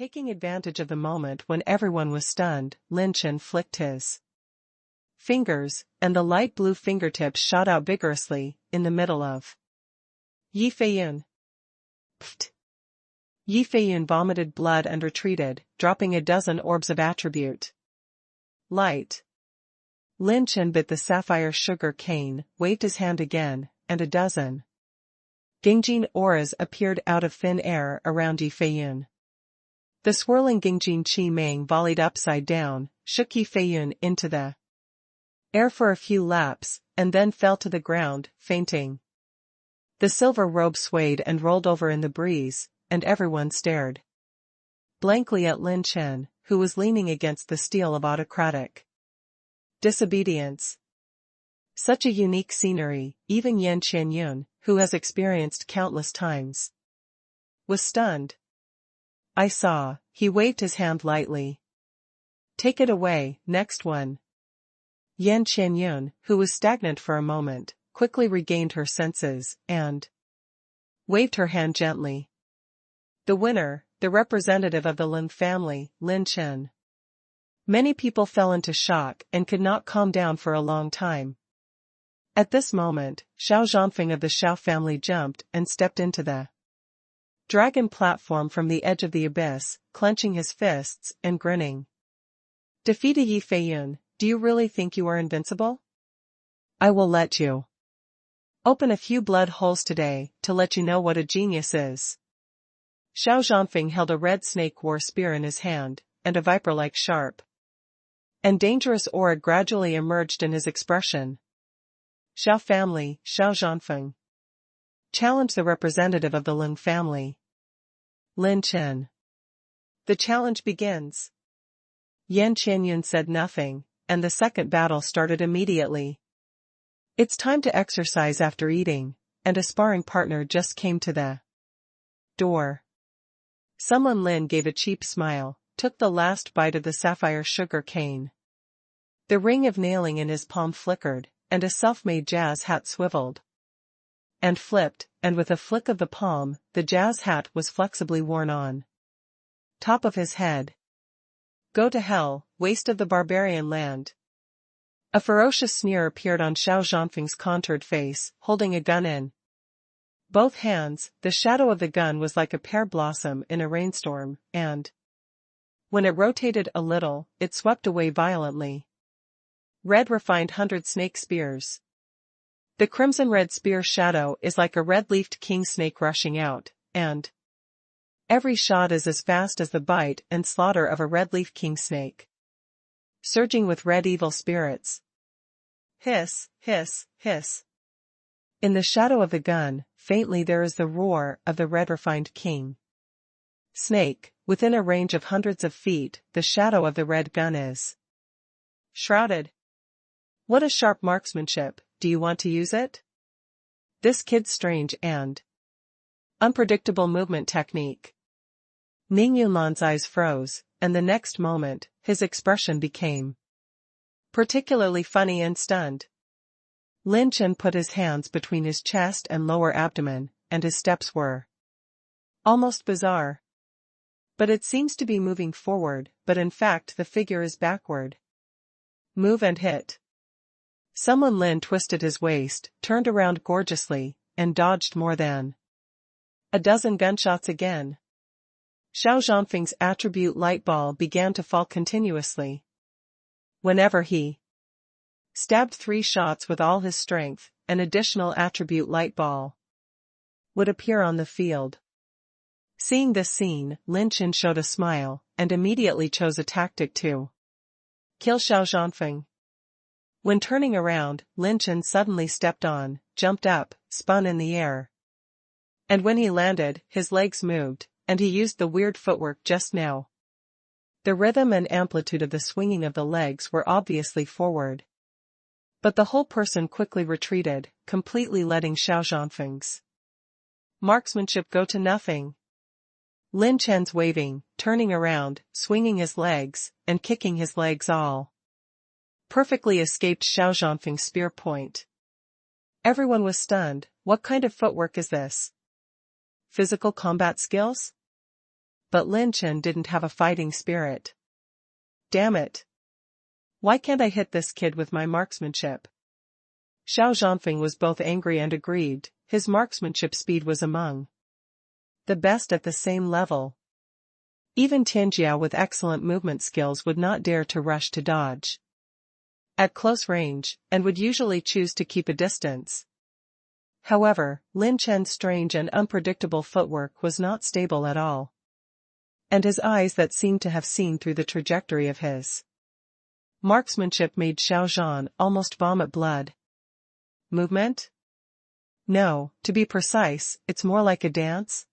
Taking advantage of the moment when everyone was stunned, Lin Chen flicked his fingers, and the light blue fingertips shot out vigorously, in the middle of Yi Feiyun. Pfft! Yi Feiyun vomited blood and retreated, dropping a dozen orbs of attribute light. Lin Chen bit the sapphire sugar cane, waved his hand again, and a dozen Gingjin auras appeared out of thin air around Yi Feiyun. The swirling Gingjin Qi Meng volleyed upside down, shook Yi Feiyun into the air for a few laps, and then fell to the ground, fainting. The silver robe swayed and rolled over in the breeze, and everyone stared blankly at Lin Chen, who was leaning against the steel of autocratic disobedience. Such a unique scenery, even Yan Qianyun, who has experienced countless times, was stunned. I saw, he waved his hand lightly. Take it away, next one. Yan Qianyun, who was stagnant for a moment, quickly regained her senses, and waved her hand gently. The winner, the representative of the Lin family, Lin Chen. Many people fell into shock and could not calm down for a long time. At this moment, Xiao Zhanfeng of the Xiao family jumped and stepped into the dragon platform from the edge of the abyss, clenching his fists and grinning. Defeated Yi Feiyun, do you really think you are invincible? I will let you open a few blood holes today, to let you know what a genius is. Xiao Zhanfeng held a red snake war spear in his hand, and a viper-like sharp and dangerous aura gradually emerged in his expression. Xiao family, Xiao Zhanfeng. Challenge the representative of the Lin family. Lin Chen. The challenge begins. Yan Qianyun said nothing, and the second battle started immediately. It's time to exercise after eating, and a sparring partner just came to the door. Someone Lin gave a cheap smile, took the last bite of the sapphire sugar cane. The ring of nailing in his palm flickered, and a self-made jazz hat swiveled and flipped, and with a flick of the palm, the jazz hat was flexibly worn on top of his head. Go to hell, waste of the barbarian land. A ferocious sneer appeared on Xiao Zhanfeng's contoured face, holding a gun in both hands. The shadow of the gun was like a pear blossom in a rainstorm, and when it rotated a little, it swept away violently. Red refined 100 snake spears. The crimson-red spear shadow is like a red-leafed king snake rushing out, and every shot is as fast as the bite and slaughter of a red-leaf king snake, surging with red evil spirits. Hiss, hiss, hiss. In the shadow of the gun, faintly there is the roar of the red-refined king snake. Within a range of hundreds of feet, the shadow of the red gun is shrouded. What a sharp marksmanship, do you want to use it? This kid's strange and unpredictable movement technique. Ning Yunlan's eyes froze, and the next moment, his expression became particularly funny and stunned. Lin Chen put his hands between his chest and lower abdomen, and his steps were almost bizarre. But it seems to be moving forward, but in fact the figure is backward. Move and hit. Someone Lin twisted his waist, turned around gorgeously, and dodged more than a dozen gunshots again. Xiao Zhanfeng's attribute light ball began to fall continuously. Whenever he stabbed 3 shots with all his strength, an additional attribute light ball would appear on the field. Seeing this scene, Lin Chen showed a smile, and immediately chose a tactic to kill Xiao Zhanfeng. When turning around, Lin Chen suddenly stepped on, jumped up, spun in the air. And when he landed, his legs moved, and he used the weird footwork just now. The rhythm and amplitude of the swinging of the legs were obviously forward. But the whole person quickly retreated, completely letting Xiao Zhanfeng's marksmanship go to nothing. Lin Chen's waving, turning around, swinging his legs, and kicking his legs all perfectly escaped Xiao Zhanfeng's spear point. Everyone was stunned. What kind of footwork is this? Physical combat skills? But Lin Chen didn't have a fighting spirit. Damn it. Why can't I hit this kid with my marksmanship? Xiao Zhanfeng was both angry and aggrieved. His marksmanship speed was among the best at the same level. Even Tianjiao with excellent movement skills would not dare to rush to dodge at close range, and would usually choose to keep a distance. However, Lin Chen's strange and unpredictable footwork was not stable at all. And his eyes that seemed to have seen through the trajectory of his marksmanship made Xiao Zhan almost vomit blood. Movement? No, to be precise, it's more like a dance.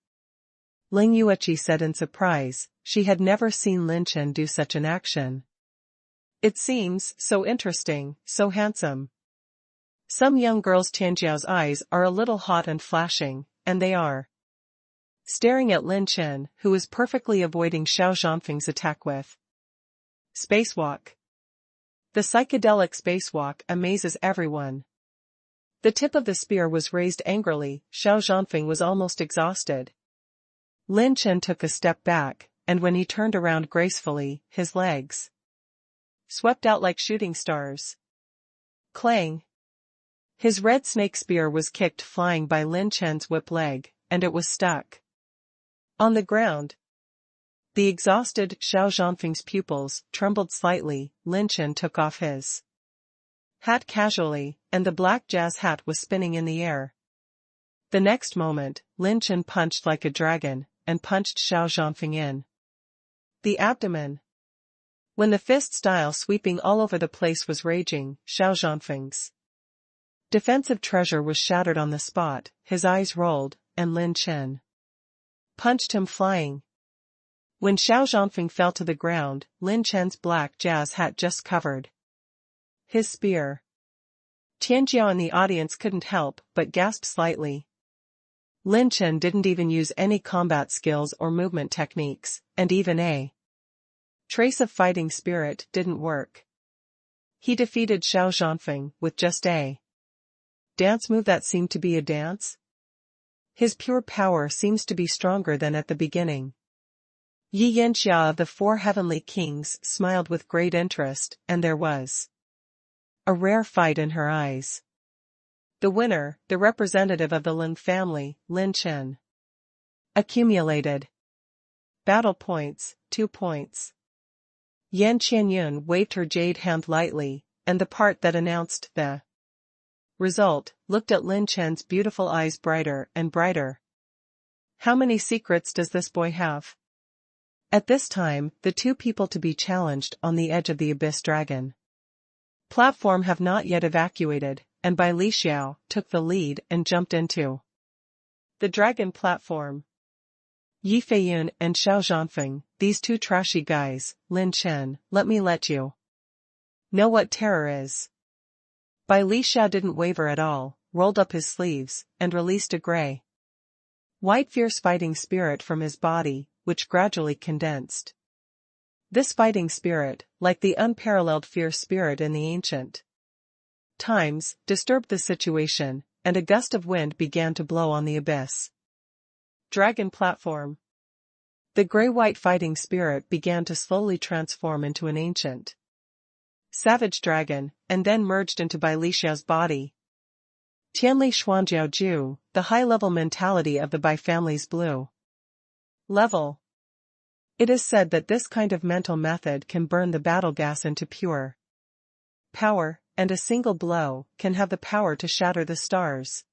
Ling Yueqi said in surprise. She had never seen Lin Chen do such an action. It seems so interesting, so handsome. Some young girls' Tianjiao's eyes are a little hot and flashing, and they are staring at Lin Chen, who is perfectly avoiding Xiao Zhanfeng's attack with spacewalk. The psychedelic spacewalk amazes everyone. The tip of the spear was raised angrily. Xiao Zhanfeng was almost exhausted. Lin Chen took a step back, and when he turned around gracefully, his legs swept out like shooting stars. Clang! His red snake spear was kicked flying by Lin Chen's whip leg, and it was stuck on the ground. The exhausted Xiao Zhanfeng's pupils trembled slightly. Lin Chen took off his hat casually, and the black jazz hat was spinning in the air. The next moment, Lin Chen punched like a dragon, and punched Xiao Zhanfeng in the abdomen. When the fist style sweeping all over the place was raging, Xiao Zhanfeng's defensive treasure was shattered on the spot. His eyes rolled, and Lin Chen punched him flying. When Xiao Zhanfeng fell to the ground, Lin Chen's black jazz hat just covered his spear. Tianjiao in the audience couldn't help but gasp slightly. Lin Chen didn't even use any combat skills or movement techniques, and even a trace of fighting spirit didn't work. He defeated Xiao Zhanfeng with just a dance move that seemed to be a dance. His pure power seems to be stronger than at the beginning. Yi Yanxia of the Four Heavenly Kings smiled with great interest, and there was a rare fight in her eyes. The winner, the representative of the Ling family, Lin Chen. Accumulated battle points, 2 points. Yan Qianyun waved her jade hand lightly, and the part that announced the result looked at Lin Chen's beautiful eyes brighter and brighter. How many secrets does this boy have? At this time, the two people to be challenged on the edge of the Abyss Dragon platform have not yet evacuated, and Bai Li Xiao took the lead and jumped into the dragon platform. Yi Feiyun and Xiao Zhanfeng, these two trashy guys. Lin Chen, let you know what terror is. Bai Li Xiao didn't waver at all, rolled up his sleeves, and released a gray white fierce fighting spirit from his body, which gradually condensed. This fighting spirit, like the unparalleled fierce spirit in the ancient times, disturbed the situation, and a gust of wind began to blow on the abyss dragon platform. The gray-white fighting spirit began to slowly transform into an ancient savage dragon, and then merged into Bai Li Xiao's body. Tianli Xuanjiao Ju, the high-level mentality of the Bai family's blue level. It is said that this kind of mental method can burn the battle gas into pure power, and a single blow can have the power to shatter the stars.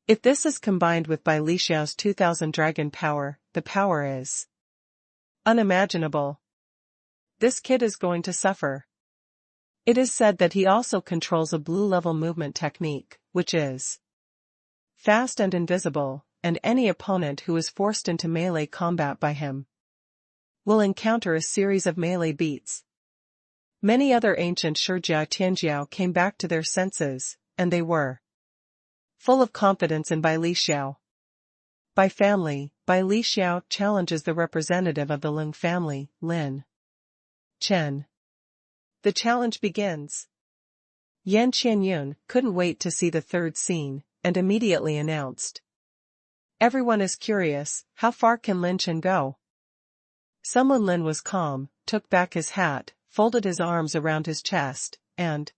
If this is combined with Bai Li Xiao's 2000 dragon power, the power is unimaginable. This kid is going to suffer. It is said that he also controls a blue-level movement technique, which is fast and invisible, and any opponent who is forced into melee combat by him will encounter a series of melee beats. Many other ancient Shijia Tianjiao came back to their senses, and they were full of confidence in Bai Li Xiao. By family, Bai Li Xiao challenges the representative of the Ling family, Lin Chen. The challenge begins. Yan Qianyun couldn't wait to see the third scene, and immediately announced. Everyone is curious, how far can Lin Chen go? Someone Lin was calm, took back his hat, folded his arms around his chest, and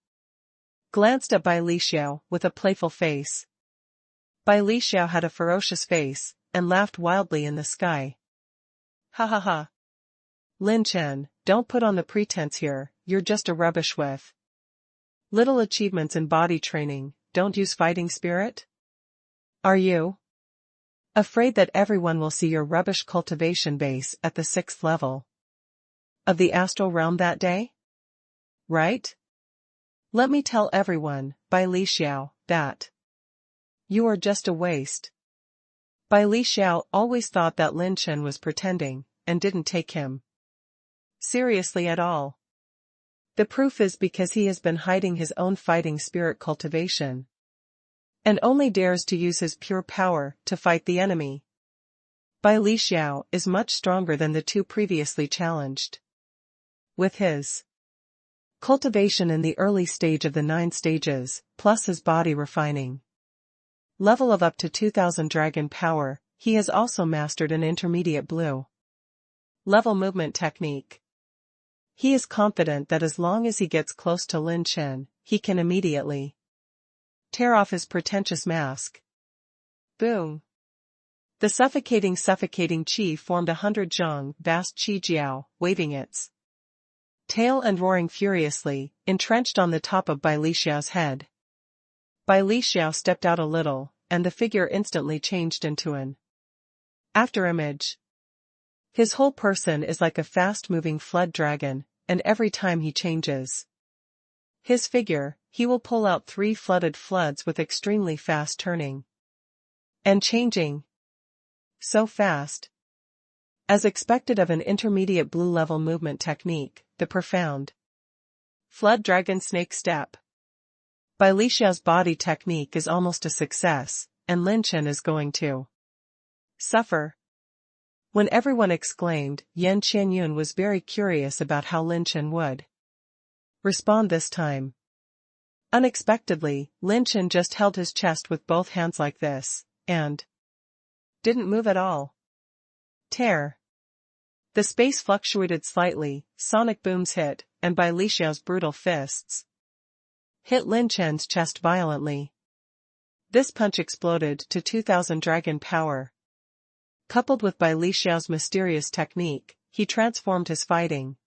glanced at Bai Lixiao with a playful face. Bai Lixiao had a ferocious face, and laughed wildly in the sky. Ha ha ha. Lin Chen, don't put on the pretense here, you're just a rubbish with little achievements in body training, don't use fighting spirit? Are you afraid that everyone will see your rubbish cultivation base at the 6th level of the astral realm that day? Right? Let me tell everyone, Bai Lixiao, that you are just a waste. Bai Lixiao always thought that Lin Chen was pretending, and didn't take him seriously at all. The proof is because he has been hiding his own fighting spirit cultivation, and only dares to use his pure power to fight the enemy. Bai Lixiao is much stronger than the two previously challenged. With his cultivation in the early stage of the 9 stages, plus his body refining level of up to 2000 dragon power, he has also mastered an intermediate blue level movement technique. He is confident that as long as he gets close to Lin Chen, he can immediately tear off his pretentious mask. Boom! The suffocating qi formed 100 zhang vast qi jiao, waving its tail and roaring furiously, entrenched on the top of Bai Lixiao's head. Bai Lixiao stepped out a little, and the figure instantly changed into an afterimage. His whole person is like a fast-moving flood dragon, and every time he changes his figure, he will pull out 3 flooded floods with extremely fast turning and changing. So fast. As expected of an intermediate blue level movement technique, the profound flood dragon snake step. Bai Lixiao's body technique is almost a success, and Lin Chen is going to suffer. When everyone exclaimed, Yan Qianyun was very curious about how Lin Chen would respond this time. Unexpectedly, Lin Chen just held his chest with both hands like this, and didn't move at all. Tear. The space fluctuated slightly, sonic booms hit, and Bai Lixiao's brutal fists hit Lin Chen's chest violently. This punch exploded to 2000 dragon power. Coupled with Bai Lixiao's mysterious technique, he transformed his fighting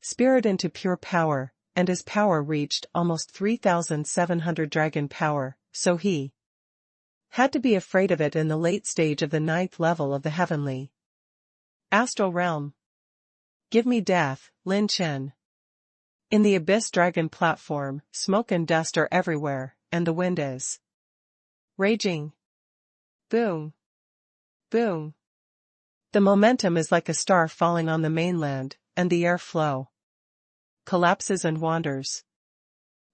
spirit into pure power, and his power reached almost 3700 dragon power, so he had to be afraid of it in the late stage of the 9th level of the heavenly astral realm. Give me death, Lin Chen. In the Abyss Dragon platform, smoke and dust are everywhere, and the wind is raging. Boom. Boom. The momentum is like a star falling on the mainland, and the air flow collapses and wanders.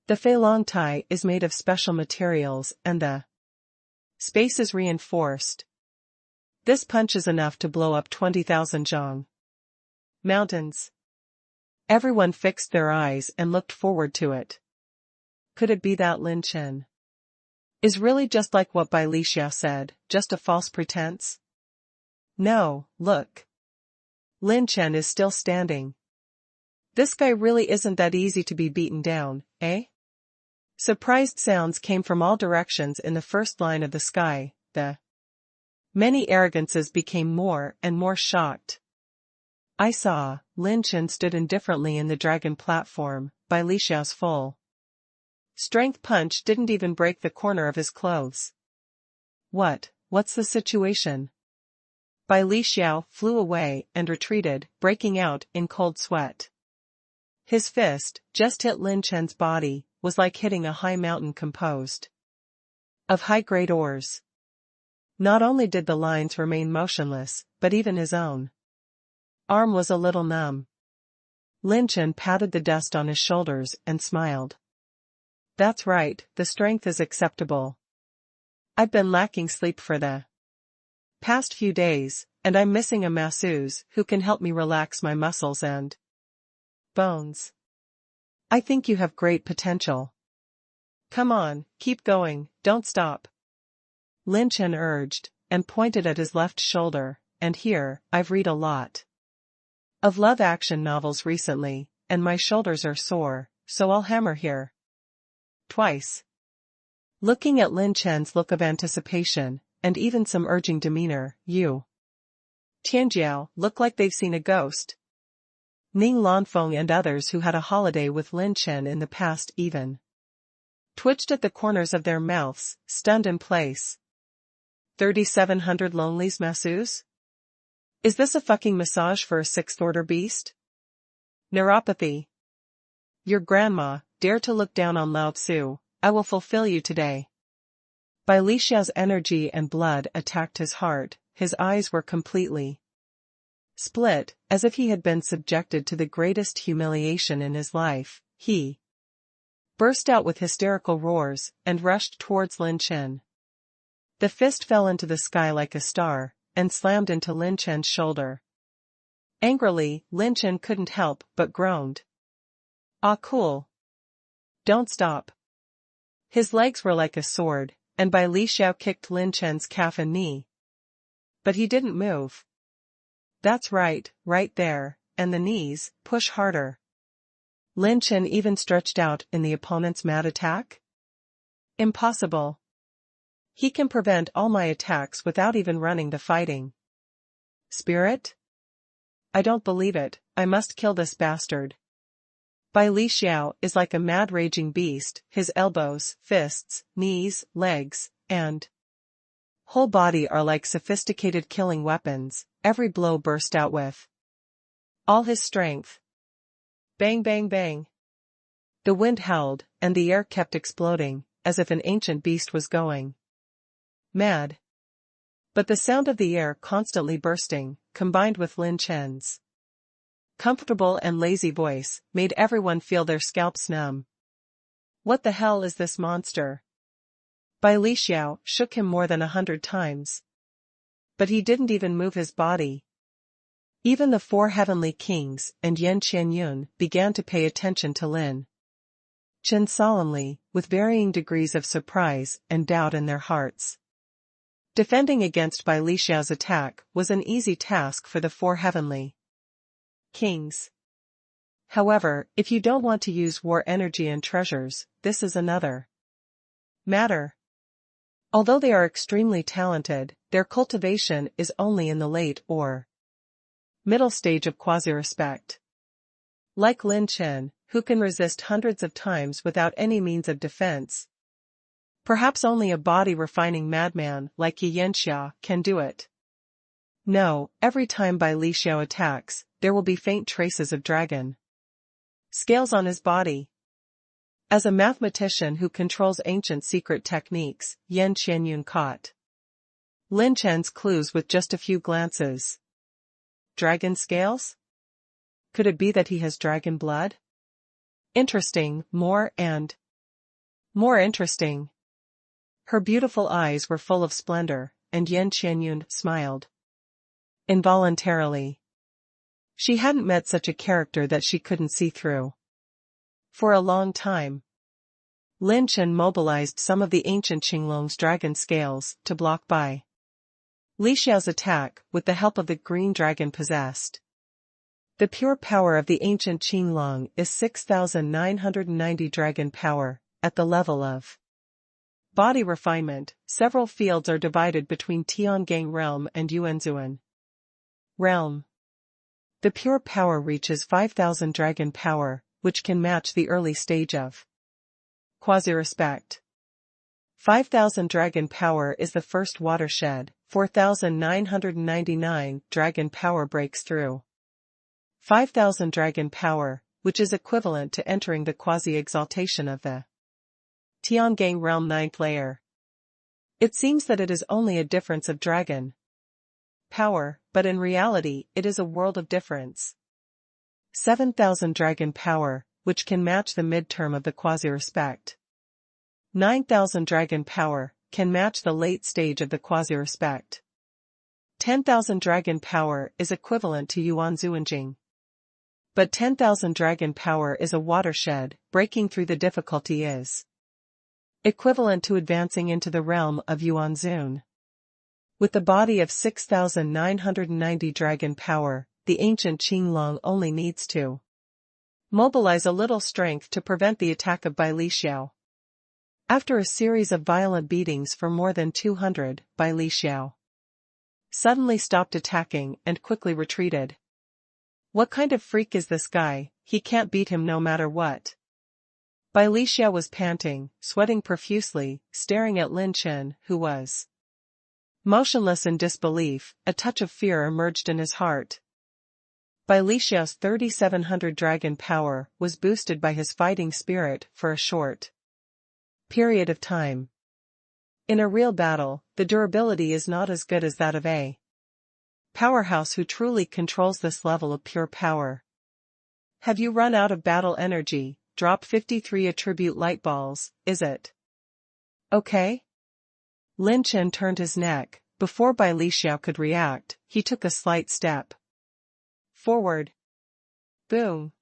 The Feilong Tai is made of special materials, and the space is reinforced. This punch is enough to blow up 20,000 zhang mountains. Everyone fixed their eyes and looked forward to it. Could it be that Lin Chen is really just like what Bai Lixiao said, just a false pretense? No, look. Lin Chen is still standing. This guy really isn't that easy to be beaten down, eh? Surprised sounds came from all directions in the first line of the sky. The many arrogances became more and more shocked. I saw, Lin Chen stood indifferently in the dragon platform, Bai Lixiao's full strength punch didn't even break the corner of his clothes. What's the situation? Bai Lixiao flew away and retreated, breaking out in cold sweat. His fist, just hit Lin Chen's body, was like hitting a high mountain composed of high-grade ores. Not only did the lines remain motionless, but even his own arm was a little numb. Lin Chen patted the dust on his shoulders and smiled. That's right, the strength is acceptable. I've been lacking sleep for the past few days, and I'm missing a masseuse who can help me relax my muscles and bones. I think you have great potential. Come on, keep going, don't stop. Lin Chen urged, and pointed at his left shoulder, and here, I've read a lot of love action novels recently, and my shoulders are sore, so I'll hammer here. Twice. Looking at Lin Chen's look of anticipation, and even some urging demeanor, you Tianjiao look like they've seen a ghost. Ning Lanfeng and others who had a holiday with Lin Chen in the past even twitched at the corners of their mouths, stunned in place. 3,700 lonelies masseuse? Is this a fucking massage for a sixth-order beast? Neuropathy. Your grandma, dare to look down on Lao Tzu, I will fulfill you today. Bai Lixiao's energy and blood attacked his heart, his eyes were completely split, as if he had been subjected to the greatest humiliation in his life. He burst out with hysterical roars, and rushed towards Lin Chen. The fist fell into the sky like a star, and slammed into Lin Chen's shoulder. Angrily, Lin Chen couldn't help but groaned. Ah, cool. Don't stop. His legs were like a sword, and Bai Lixiao kicked Lin Chen's calf and knee. But he didn't move. That's right there, and the knees, push harder. Lin Chen even stretched out in the opponent's mad attack? Impossible. He can prevent all my attacks without even running the fighting. Spirit? I don't believe it, I must kill this bastard. Bai Lixiao is like a mad raging beast, his elbows, fists, knees, legs, and whole body are like sophisticated killing weapons, every blow burst out with all his strength. Bang bang bang. The wind howled, and the air kept exploding, as if an ancient beast was going mad. But the sound of the air constantly bursting, combined with Lin Chen's comfortable and lazy voice, made everyone feel their scalps numb. What the hell is this monster? Bai Lixiao shook him more than 100 times. But he didn't even move his body. Even the 4 heavenly kings and Yan Qianyun began to pay attention to Lin Chen solemnly, with varying degrees of surprise and doubt in their hearts. Defending against Bai Lixiao's attack was an easy task for the 4 heavenly kings. However, if you don't want to use war energy and treasures, this is another matter. Although they are extremely talented, their cultivation is only in the late or middle stage of quasi-respect. Like Lin Chen, who can resist hundreds of times without any means of defense. Perhaps only a body-refining madman like Yi Yanxia can do it. No, every time Bai Lixiao attacks, there will be faint traces of dragon scales on his body. As a mathematician who controls ancient secret techniques, Yan Qianyun caught Lin Chen's clues with just a few glances. Dragon scales? Could it be that he has dragon blood? Interesting, more interesting. Her beautiful eyes were full of splendor, and Yan Qianyun smiled involuntarily. She hadn't met such a character that she couldn't see through. For a long time, Lin Chen mobilized some of the ancient Qinglong's dragon scales to block Bai Lixiao's attack with the help of the green dragon possessed. The pure power of the ancient Qinglong is 6,990 dragon power, at the level of body refinement. Several fields are divided between Tiangang realm and Yuanzuan realm. The pure power reaches 5,000 dragon power, which can match the early stage of quasi-respect. 5,000 dragon power is the first watershed, 4,999 dragon power breaks through 5,000 dragon power, which is equivalent to entering the quasi-exaltation of the Tiangang realm 9th layer. It seems that it is only a difference of dragon power, but in reality it is a world of difference. 7,000 dragon power, which can match the midterm of the quasi-respect. 9,000 dragon power, can match the late stage of the quasi-respect. 10,000 dragon power is equivalent to Yuanzuanjing. But 10,000 dragon power is a watershed, breaking through the difficulty is equivalent to advancing into the realm of Yuanzun. With the body of 6,990 dragon power, the ancient Qinglong only needs to mobilize a little strength to prevent the attack of Bai Lixiao. After a series of violent beatings for more than 200, Bai Lixiao suddenly stopped attacking and quickly retreated. What kind of freak is this guy? He can't beat him no matter what. Bai Lixiao was panting, sweating profusely, staring at Lin Chen, who was motionless in disbelief. A touch of fear emerged in his heart. Bai Lixiao's 3700 dragon power was boosted by his fighting spirit for a short period of time. In a real battle, the durability is not as good as that of a powerhouse who truly controls this level of pure power. Have you run out of battle energy? Drop 53 attribute light balls, is it? Okay? Lin Chen turned his neck. Before Bai Lixiao could react, he took a slight step forward. Boom!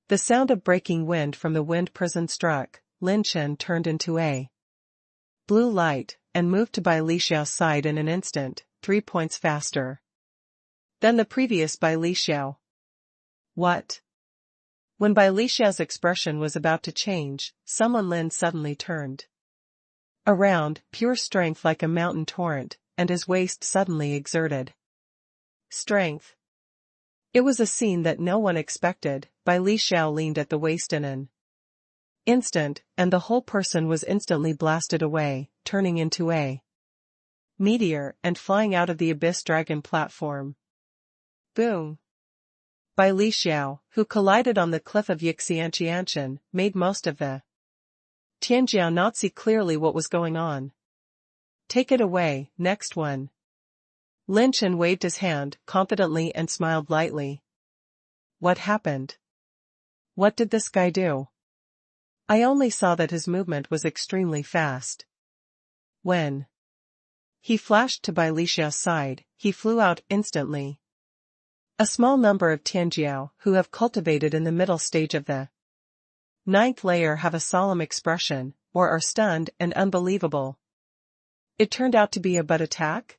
The sound of breaking wind from the wind prison struck. Lin Chen turned into a blue light, and moved to Bai Lixiao's side in an instant, 3 points faster than the previous Bai Lixiao. What? When Bai Lixiao's expression was about to change, someone Lin suddenly turned around, pure strength like a mountain torrent, and his waist suddenly exerted strength. It was a scene that no one expected. Bai Lixiao leaned at the waist in an instant, and the whole person was instantly blasted away, turning into a meteor and flying out of the Abyss Dragon platform. Boom! Bai Lixiao, who collided on the cliff of Yixianqianshan, made most of the Tianjiao not see clearly what was going on. Take it away, next one. Lin Chen waved his hand confidently and smiled lightly. What happened? What did this guy do? I only saw that his movement was extremely fast. When he flashed to Bai Lixiao's side, he flew out instantly. A small number of Tianjiao who have cultivated in the middle stage of the 9th layer have a solemn expression, or are stunned and unbelievable. It turned out to be a butt attack?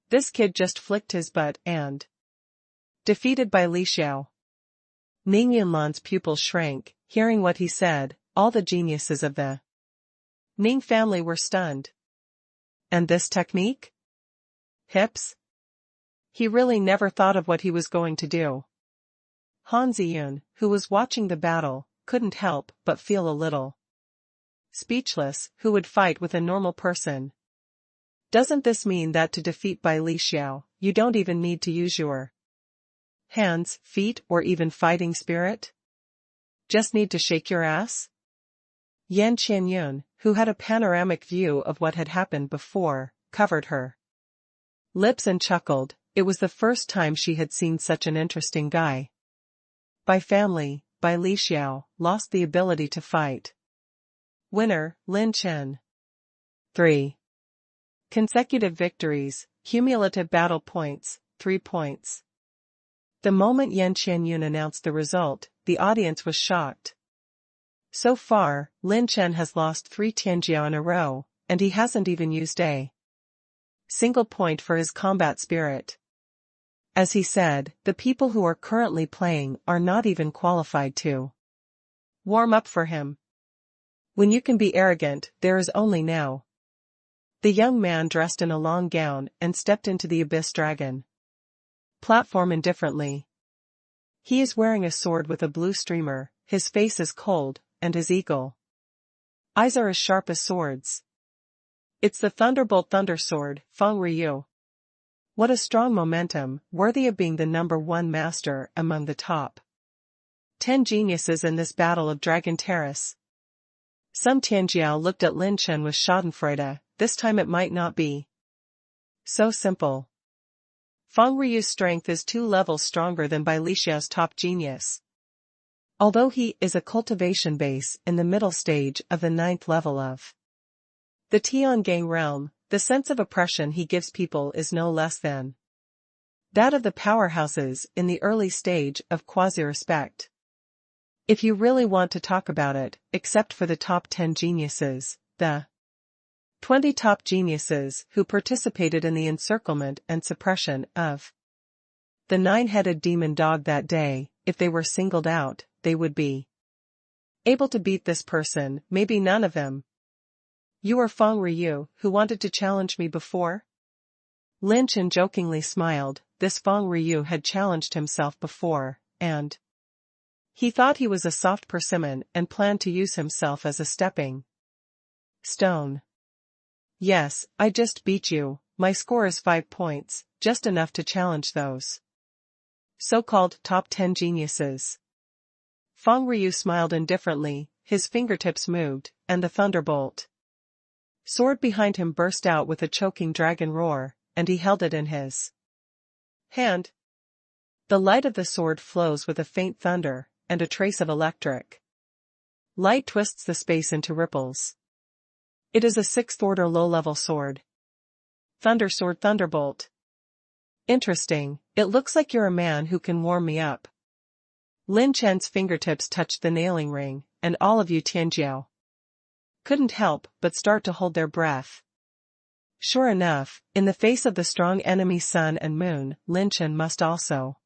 This kid just flicked his butt and defeated Bai Lixiao. Ning Yunlan's pupils shrank, hearing what he said. All the geniuses of the Ning family were stunned. And this technique? Hips? He really never thought of what he was going to do. Han Ziyun, who was watching the battle, couldn't help but feel a little speechless. Who would fight with a normal person? Doesn't this mean that to defeat Bai Lixiao, you don't even need to use your hands, feet, or even fighting spirit? Just need to shake your ass? Yan Qianyun, who had a panoramic view of what had happened before, covered her lips and chuckled. It was the first time she had seen such an interesting guy. By family, Bai Lixiao lost the ability to fight. Winner, Lin Chen. 3. Consecutive victories, cumulative battle points, 3 points. The moment Yan Qianyun announced the result, the audience was shocked. So far, Lin Chen has lost 3 Tianjiao in a row, and he hasn't even used a single point for his combat spirit. As he said, the people who are currently playing are not even qualified to warm up for him. When you can be arrogant, there is only no. The young man dressed in a long gown and stepped into the Abyss Dragon platform indifferently. He is wearing a sword with a blue streamer, his face is cold, and his eagle eyes are as sharp as swords. It's the Thunderbolt Thunder Sword, Feng Ryu. What a strong momentum, worthy of being the #1 master among the top 10 geniuses in this battle of Dragon Terrace. Some Tianjiao looked at Lin Chen with schadenfreude. This time it might not be so simple. Feng Ryu's strength is 2 levels stronger than Bai Lixiao's top genius. Although he is a cultivation base in the middle stage of the 9th level of the Tiangang realm, the sense of oppression he gives people is no less than that of the powerhouses in the early stage of quasi-respect. If you really want to talk about it, except for the top 10 geniuses, the 20 top geniuses who participated in the encirclement and suppression of The nine-headed demon dog that day, if they were singled out, they would be able to beat this person, maybe none of them. You are Feng Ryu, who wanted to challenge me before? Lin Chen jokingly smiled. This Feng Ryu had challenged himself before, and he thought he was a soft persimmon and planned to use himself as a stepping stone. Yes, I just beat you. My score is 5 points, just enough to challenge those so-called top 10 geniuses. Feng Ryu smiled indifferently, his fingertips moved, and the thunderbolt sword behind him burst out with a choking dragon roar, and he held it in his hand. The light of the sword flows with a faint thunder, and a trace of electric light twists the space into ripples. It is a 6th-order low-level sword. Thunder Sword Thunderbolt. Interesting, it looks like you're a man who can warm me up. Lin Chen's fingertips touched the nailing ring, and all of you Tianjiao couldn't help but start to hold their breath. Sure enough, in the face of the strong enemy sun and moon, Lin Chen must also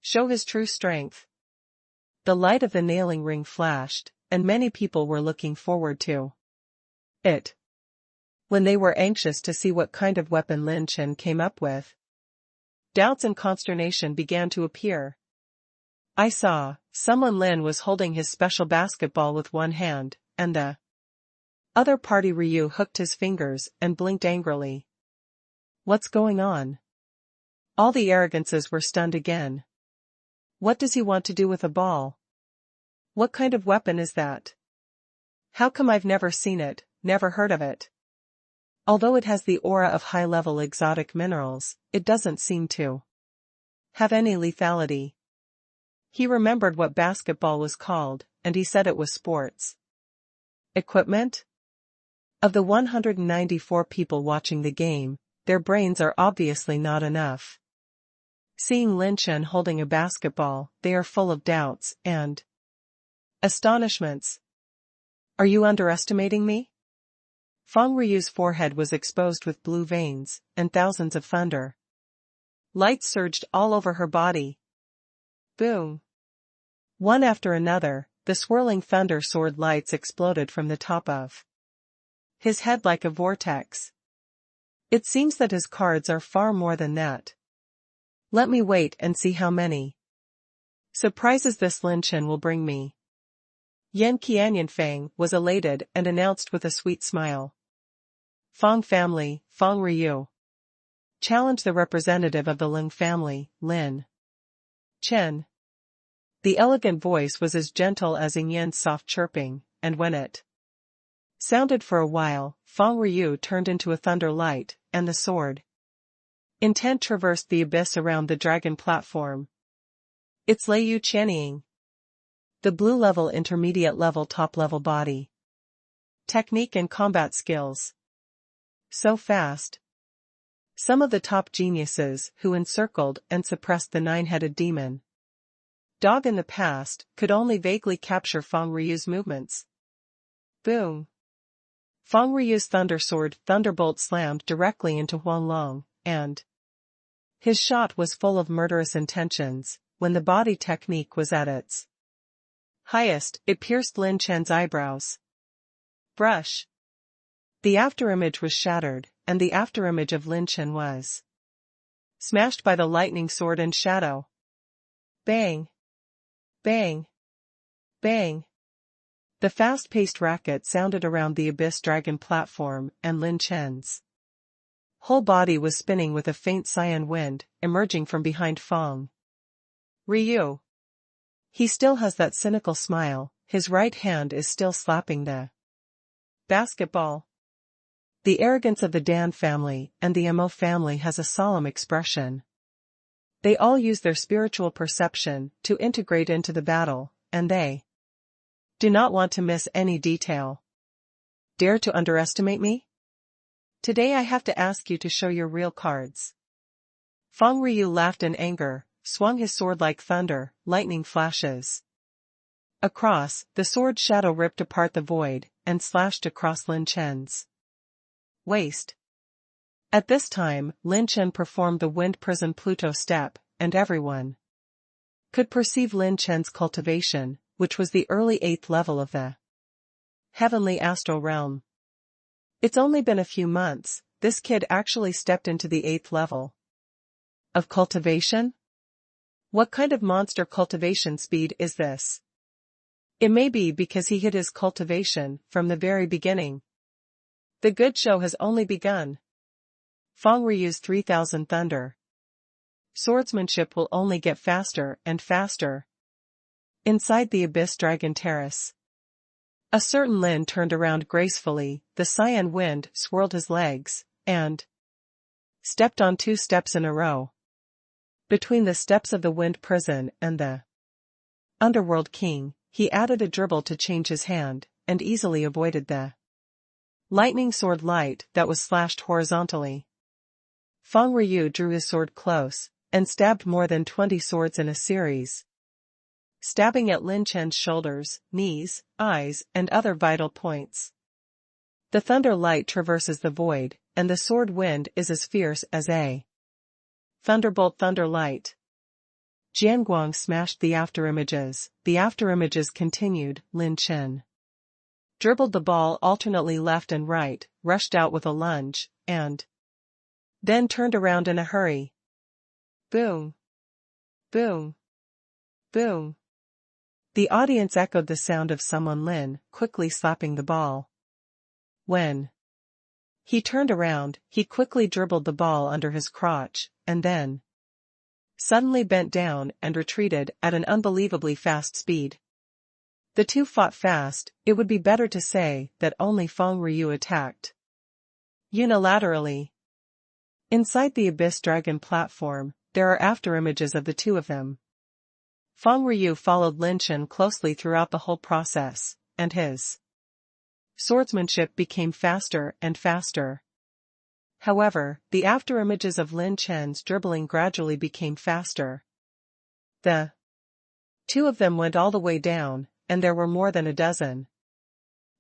show his true strength. The light of the nailing ring flashed, and many people were looking forward to it. When they were anxious to see what kind of weapon Lin Chen came up with, doubts and consternation began to appear. I saw, someone Lin was holding his special basketball with one hand, and the other party Ryu hooked his fingers and blinked angrily. What's going on? All the arrogances were stunned again. What does he want to do with a ball? What kind of weapon is that? How come I've never seen it, never heard of it? Although it has the aura of high-level exotic minerals, it doesn't seem to have any lethality. He remembered what basketball was called, and he said it was sports equipment? Of the 194 people watching the game, their brains are obviously not enough. Seeing Lin Chen holding a basketball, they are full of doubts and astonishments. Are you underestimating me? Feng Ryu's forehead was exposed with blue veins, and thousands of thunder lights surged all over her body. Boom! One after another, the swirling thunder sword lights exploded from the top of his head like a vortex. It seems that his cards are far more than that. Let me wait and see how many surprises this Lin Chen will bring me. Yan Qianyanfang was elated and announced with a sweet smile. Feng family, Feng Ryu. Challenge the representative of the Lin family, Lin Chen. The elegant voice was as gentle as Yan's soft chirping, and when it sounded for a while, Feng Ryu turned into a thunder light, and the sword intent traversed the abyss around the dragon platform. It's Lei Yu Qianying. The blue level intermediate level top level body. Technique and combat skills. So fast. Some of the top geniuses who encircled and suppressed the nine-headed demon dog in the past could only vaguely capture Feng Ryu's movements. Boom. Feng Ryu's thunder sword thunderbolt slammed directly into Huang Long, and his shot was full of murderous intentions. When the body technique was at its highest, it pierced Lin Chen's eyebrows. Brush. The afterimage was shattered, and the afterimage of Lin Chen was smashed by the lightning sword and shadow. Bang! Bang! Bang! The fast-paced racket sounded around the Abyss Dragon platform, and Lin Chen's whole body was spinning with a faint cyan wind, emerging from behind Feng Ryu. He still has that cynical smile, his right hand is still slapping the basketball. The arrogance of the Dan family and the Mo family has a solemn expression. They all use their spiritual perception to integrate into the battle, and they do not want to miss any detail. Dare to underestimate me? Today I have to ask you to show your real cards. Feng Ryu laughed in anger, swung his sword like thunder, lightning flashes. Across, the sword shadow ripped apart the void, and slashed across Lin Chen's waist. At this time, Lin Chen performed the Wind Prison Pluto step, and everyone could perceive Lin Chen's cultivation, which was the early 8th level of the heavenly astral realm. It's only been a few months, this kid actually stepped into the 8th level of cultivation? What kind of monster cultivation speed is this? It may be because he hid his cultivation from the very beginning. The good show has only begun. Feng Ryu's 3000 thunder. Swordsmanship will only get faster and faster. Inside the Abyss Dragon Terrace. A certain Lin turned around gracefully, the cyan wind swirled his legs, and stepped on 2 steps in a row. Between the steps of the Wind Prison and the Underworld King, he added a dribble to change his hand, and easily avoided the lightning sword light that was slashed horizontally. Feng Ryu drew his sword close, and stabbed more than 20 swords in a series, stabbing at Lin Chen's shoulders, knees, eyes, and other vital points. The thunder light traverses the void, and the sword wind is as fierce as a thunderbolt thunder light. Jianguang smashed the afterimages. The afterimages continued. Lin Chen dribbled the ball alternately left and right, rushed out with a lunge, and then turned around in a hurry. Boom! Boom! Boom! The audience echoed the sound of someone Lin quickly slapping the ball. When he turned around, he quickly dribbled the ball under his crotch, and then suddenly bent down and retreated at an unbelievably fast speed. The two fought fast. It would be better to say that only Feng Ryu attacked unilaterally. Inside the Abyss Dragon platform, there are afterimages of the two of them. Feng Ryu followed Lin Chen closely throughout the whole process, and his swordsmanship became faster and faster. However, the afterimages of Lin Chen's dribbling gradually became faster. The two of them went all the way down, and there were more than a dozen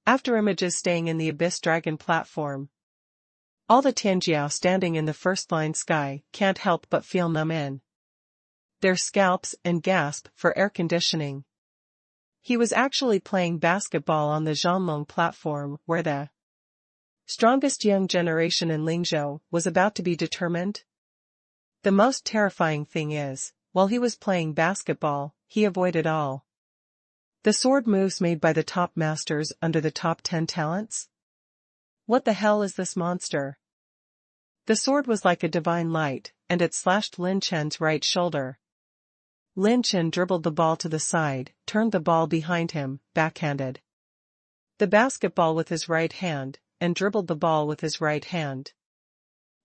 afterimages staying in the Abyss Dragon platform. All the Tianjiao standing in the first line sky can't help but feel numb in their scalps and gasp for air conditioning. He was actually playing basketball on the Zhanglong platform where the strongest young generation in Lingzhou was about to be determined. The most terrifying thing is, while he was playing basketball, he avoided all the sword moves made by the top masters under the top 10 talents. What the hell is this monster? The sword was like a divine light, and it slashed Lin Chen's right shoulder. Lin Chen dribbled the ball to the side, turned the ball behind him, backhanded the basketball with his right hand, and dribbled the ball with his right hand.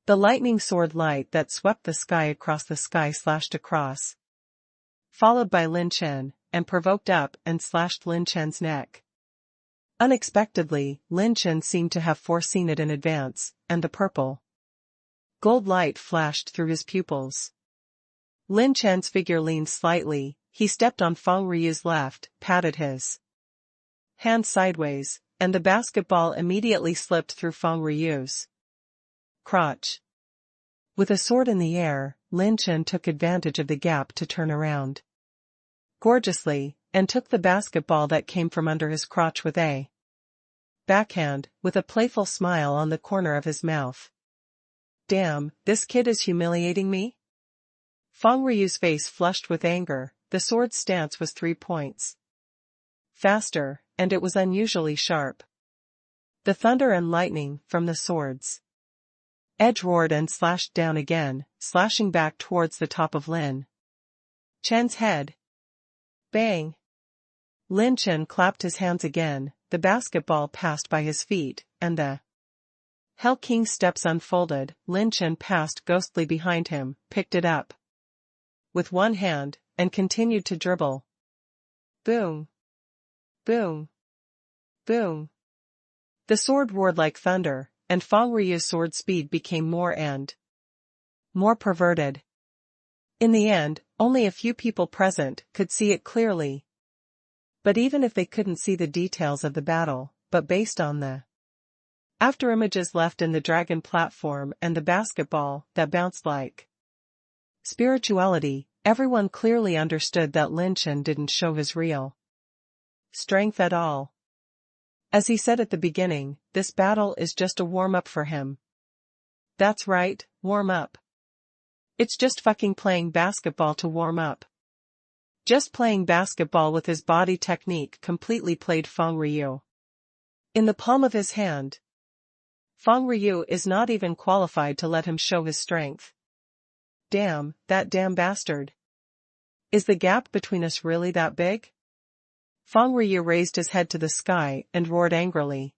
The lightning sword light that swept the sky across the sky slashed across, followed by Lin Chen, and provoked up and slashed Lin Chen's neck. Unexpectedly, Lin Chen seemed to have foreseen it in advance, and the purple gold light flashed through his pupils. Lin Chen's figure leaned slightly, he stepped on Feng Ryu's left, patted his hand sideways, and the basketball immediately slipped through Feng Ryu's crotch. With a sword in the air, Lin Chen took advantage of the gap to turn around gorgeously, and took the basketball that came from under his crotch with a backhand, with a playful smile on the corner of his mouth. Damn, this kid is humiliating me? Feng Ryu's face flushed with anger. The sword's stance was 3 points faster, and it was unusually sharp. The thunder and lightning from the sword's edge roared and slashed down again, slashing back towards the top of Lin Chen's head. Bang! Lin Chen clapped his hands again, the basketball passed by his feet, and the Hell King's steps unfolded. Lin Chen passed ghostly behind him, picked it up with one hand, and continued to dribble. Boom! Boom! Boom! The sword roared like thunder, and Feng Ryu's sword speed became more and more perverted. In the end, only a few people present could see it clearly. But even if they couldn't see the details of the battle, but based on the afterimages left in the dragon platform and the basketball that bounced like Spirituality, everyone clearly understood that Lin Chen didn't show his real strength at all. As he said at the beginning, this battle is just a warm-up for him. That's right, warm up. It's just fucking playing basketball to warm up. Just playing basketball with his body technique completely played Feng Ryu. In the palm of his hand. Feng Ryu is not even qualified to let him show his strength. Damn, that damn bastard. Is the gap between us really that big? Feng Ryu raised his head to the sky and roared angrily.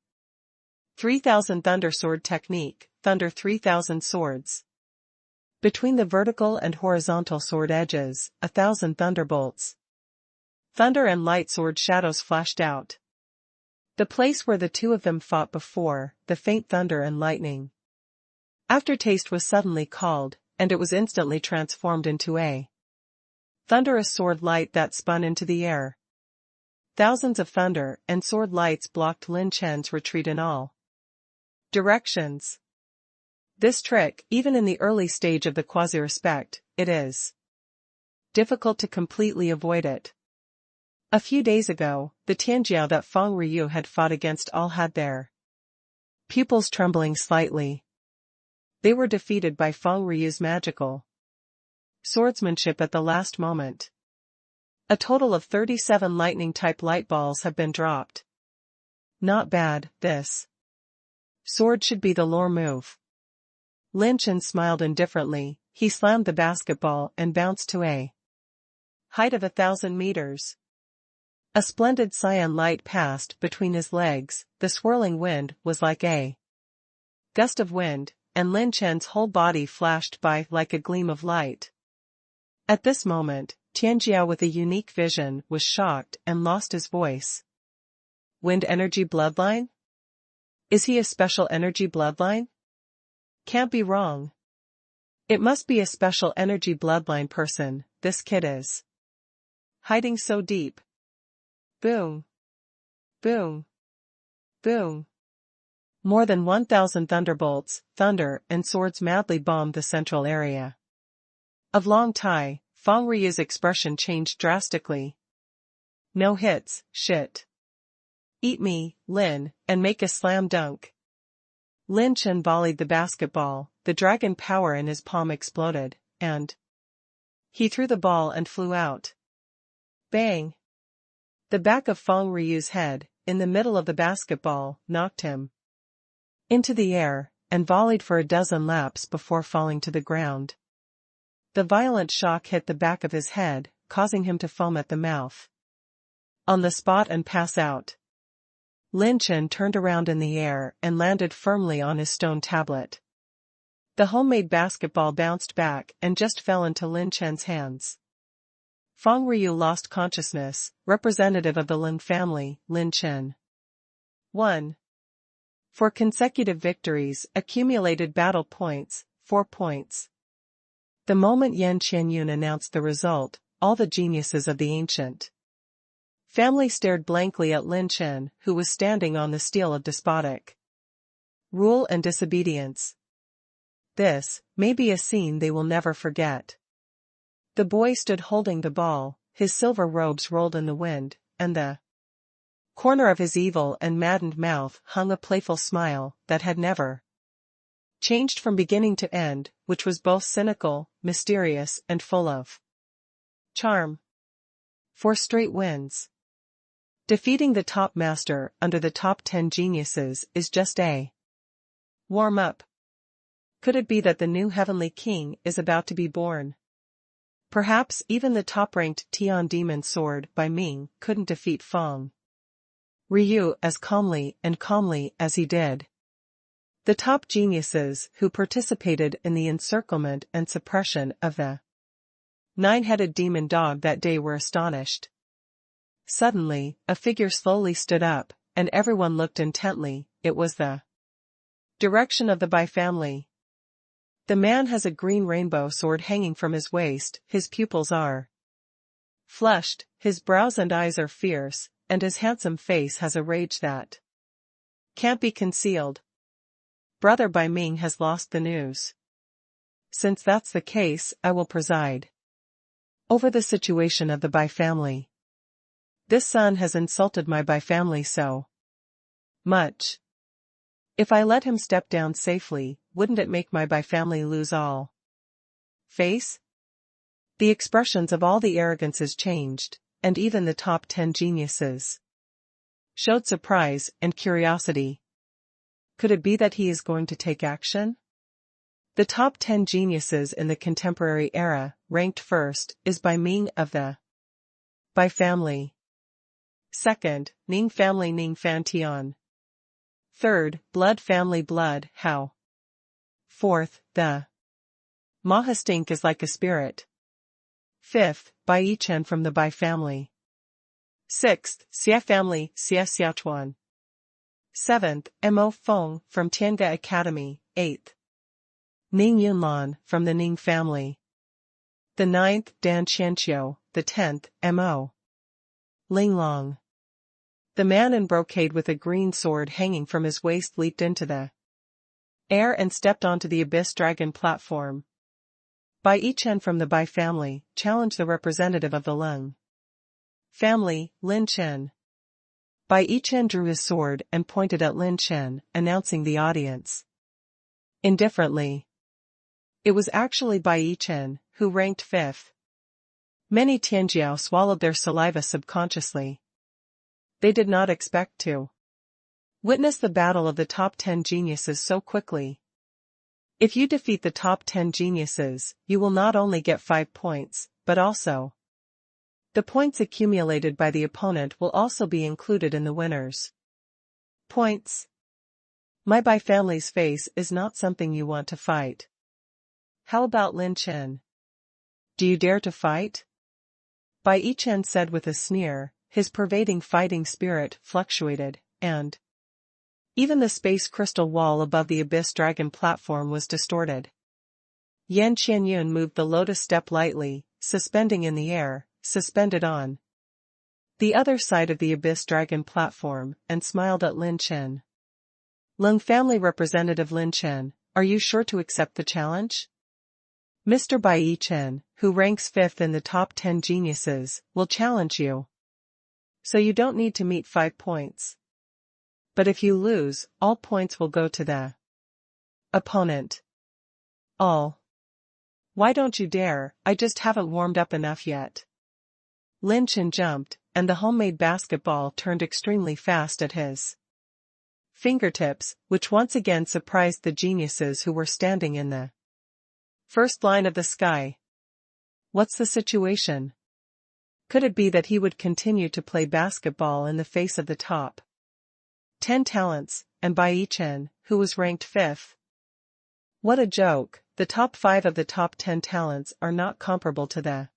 3,000 Thunder Sword Technique, Thunder 3,000 Swords. Between the vertical and horizontal sword edges, 1,000 thunderbolts. Thunder and light sword shadows flashed out. The place where the two of them fought before, the faint thunder and lightning. Aftertaste was suddenly called, and it was instantly transformed into a thunderous sword light that spun into the air. Thousands of thunder and sword lights blocked Lin Chen's retreat in all directions. This trick, even in the early stage of the quasi-respect, it is difficult to completely avoid it. A few days ago, the Tianjiao that Feng Ryu had fought against all had their pupils trembling slightly. They were defeated by Feng Ryu's magical swordsmanship at the last moment. A total of 37 lightning-type light balls have been dropped. Not bad, this sword should be the lore move. Lin Chen smiled indifferently. He slammed the basketball and bounced to a height of 1,000 meters. A splendid cyan light passed between his legs. The swirling wind was like a gust of wind, and Lin Chen's whole body flashed by like a gleam of light. At this moment, Tianjiao with a unique vision was shocked and lost his voice. Wind energy bloodline? Is he a special energy bloodline? Can't be wrong. It must be a special energy bloodline person. This kid is hiding so deep. Boom. Boom. Boom. More than 1,000 thunderbolts, thunder, and swords madly bombed the central area of Long Tai. Feng Ryu's expression changed drastically. No hits, shit. Eat me, Lin, and make a slam dunk. Lin Chen volleyed the basketball, the dragon power in his palm exploded, and he threw the ball and flew out. Bang! The back of Feng Ryu's head, in the middle of the basketball, knocked him into the air, and volleyed for a dozen laps before falling to the ground. The violent shock hit the back of his head, causing him to foam at the mouth. On the spot and pass out. Lin Chen turned around in the air and landed firmly on his stone tablet. The homemade basketball bounced back and just fell into Lin Chen's hands. Feng Ryu lost consciousness, representative of the Lin family, Lin Chen. 1. For consecutive victories, accumulated battle points, 4 points. The moment Yan Qianyun announced the result, all the geniuses of the ancient family stared blankly at Lin Chen, who was standing on the steel of despotic rule and disobedience. This may be a scene they will never forget. The boy stood holding the ball, his silver robes rolled in the wind, and the corner of his evil and maddened mouth hung a playful smile that had never changed from beginning to end, which was both cynical, mysterious, and full of charm. 4 straight wins. Defeating the top master under the top 10 geniuses is just a warm-up. Could it be that the new Heavenly King is about to be born? Perhaps even the top-ranked Tian Demon Sword by Ming couldn't defeat Feng Ryu as calmly as he did. The top geniuses who participated in the encirclement and suppression of the 9-headed demon dog that day were astonished. Suddenly, a figure slowly stood up, and everyone looked intently. It was the direction of the Bai family. The man has a green rainbow sword hanging from his waist, his pupils are flushed, his brows and eyes are fierce, and his handsome face has a rage that can't be concealed. Brother Bai Ming has lost the news. Since that's the case, I will preside over the situation of the Bai family. This son has insulted my Bai family so much. If I let him step down safely, wouldn't it make my Bai family lose all face? The expressions of all the arrogances changed, and even the top 10 geniuses showed surprise and curiosity. Could it be that he is going to take action? The top 10 geniuses in the contemporary era, ranked first, is Bai Ming of the Bai family. Second, Ning family Ning Fan Tian. Third, Blood family Blood Hao. Fourth, the Mahastink is like a spirit. Fifth, Bai Chen from the Bai family. Sixth, Xia family Xia Xiaochuan. Seventh, Mo Feng from Tianga Academy. Eighth, Ning Yunlan from the Ning family. The ninth, Dan Qianqiu. The 10th, Mo Ling Long. The man in brocade with a green sword hanging from his waist leaped into the air and stepped onto the Abyss Dragon platform. Bai Chen from the Bai family challenged the representative of the Lung family, Lin Chen. Bai Chen drew his sword and pointed at Lin Chen, announcing the audience indifferently. It was actually Bai Chen, who ranked 5th. Many Tianjiao swallowed their saliva subconsciously. They did not expect to witness the battle of the top 10 geniuses so quickly. If you defeat the top 10 geniuses, you will not only get 5 points, but also the points accumulated by the opponent will also be included in the winners' points. My Bai family's face is not something you want to fight. How about Lin Chen? Do you dare to fight? Bai Chen said with a sneer. His pervading fighting spirit fluctuated, and even the space crystal wall above the Abyss Dragon platform was distorted. Yan Qianyun moved the lotus step lightly, suspending in the air, suspended on the other side of the Abyss Dragon platform, and smiled at Lin Chen. Lung family representative Lin Chen, are you sure to accept the challenge? Mr. Bai Chen, who ranks 5th in the top 10 geniuses, will challenge you. So you don't need to meet 5 points. But if you lose, all points will go to the opponent. All. Why don't you dare? I just haven't warmed up enough yet. Lin Chen jumped, and the homemade basketball turned extremely fast at his fingertips, which once again surprised the geniuses who were standing in the first line of the sky. What's the situation? Could it be that he would continue to play basketball in the face of the top 10 talents, and Bai Chen, who was ranked 5th? What a joke, the top 5 of the top 10 talents are not comparable to the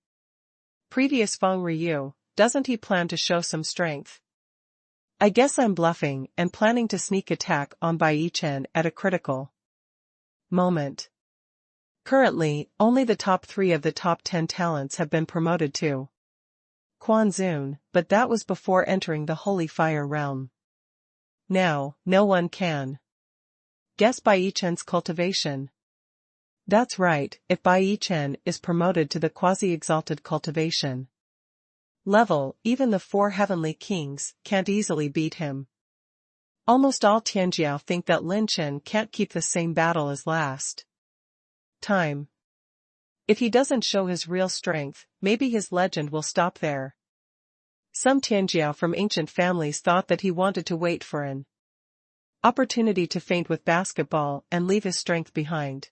previous Feng Ryu. Doesn't he plan to show some strength? I guess I'm bluffing and planning to sneak attack on Bai Chen at a critical moment. Currently, only the top 3 of the top 10 talents have been promoted to Quan Zun, but that was before entering the Holy Fire realm. Now, no one can guess Bai Chen's cultivation. That's right, if Bai Chen is promoted to the quasi-exalted cultivation level, even the 4 heavenly kings can't easily beat him. Almost all Tianjiao think that Lin Chen can't keep the same battle as last time. If he doesn't show his real strength, maybe his legend will stop there. Some Tianjiao from ancient families thought that he wanted to wait for an opportunity to feint with basketball and leave his strength behind.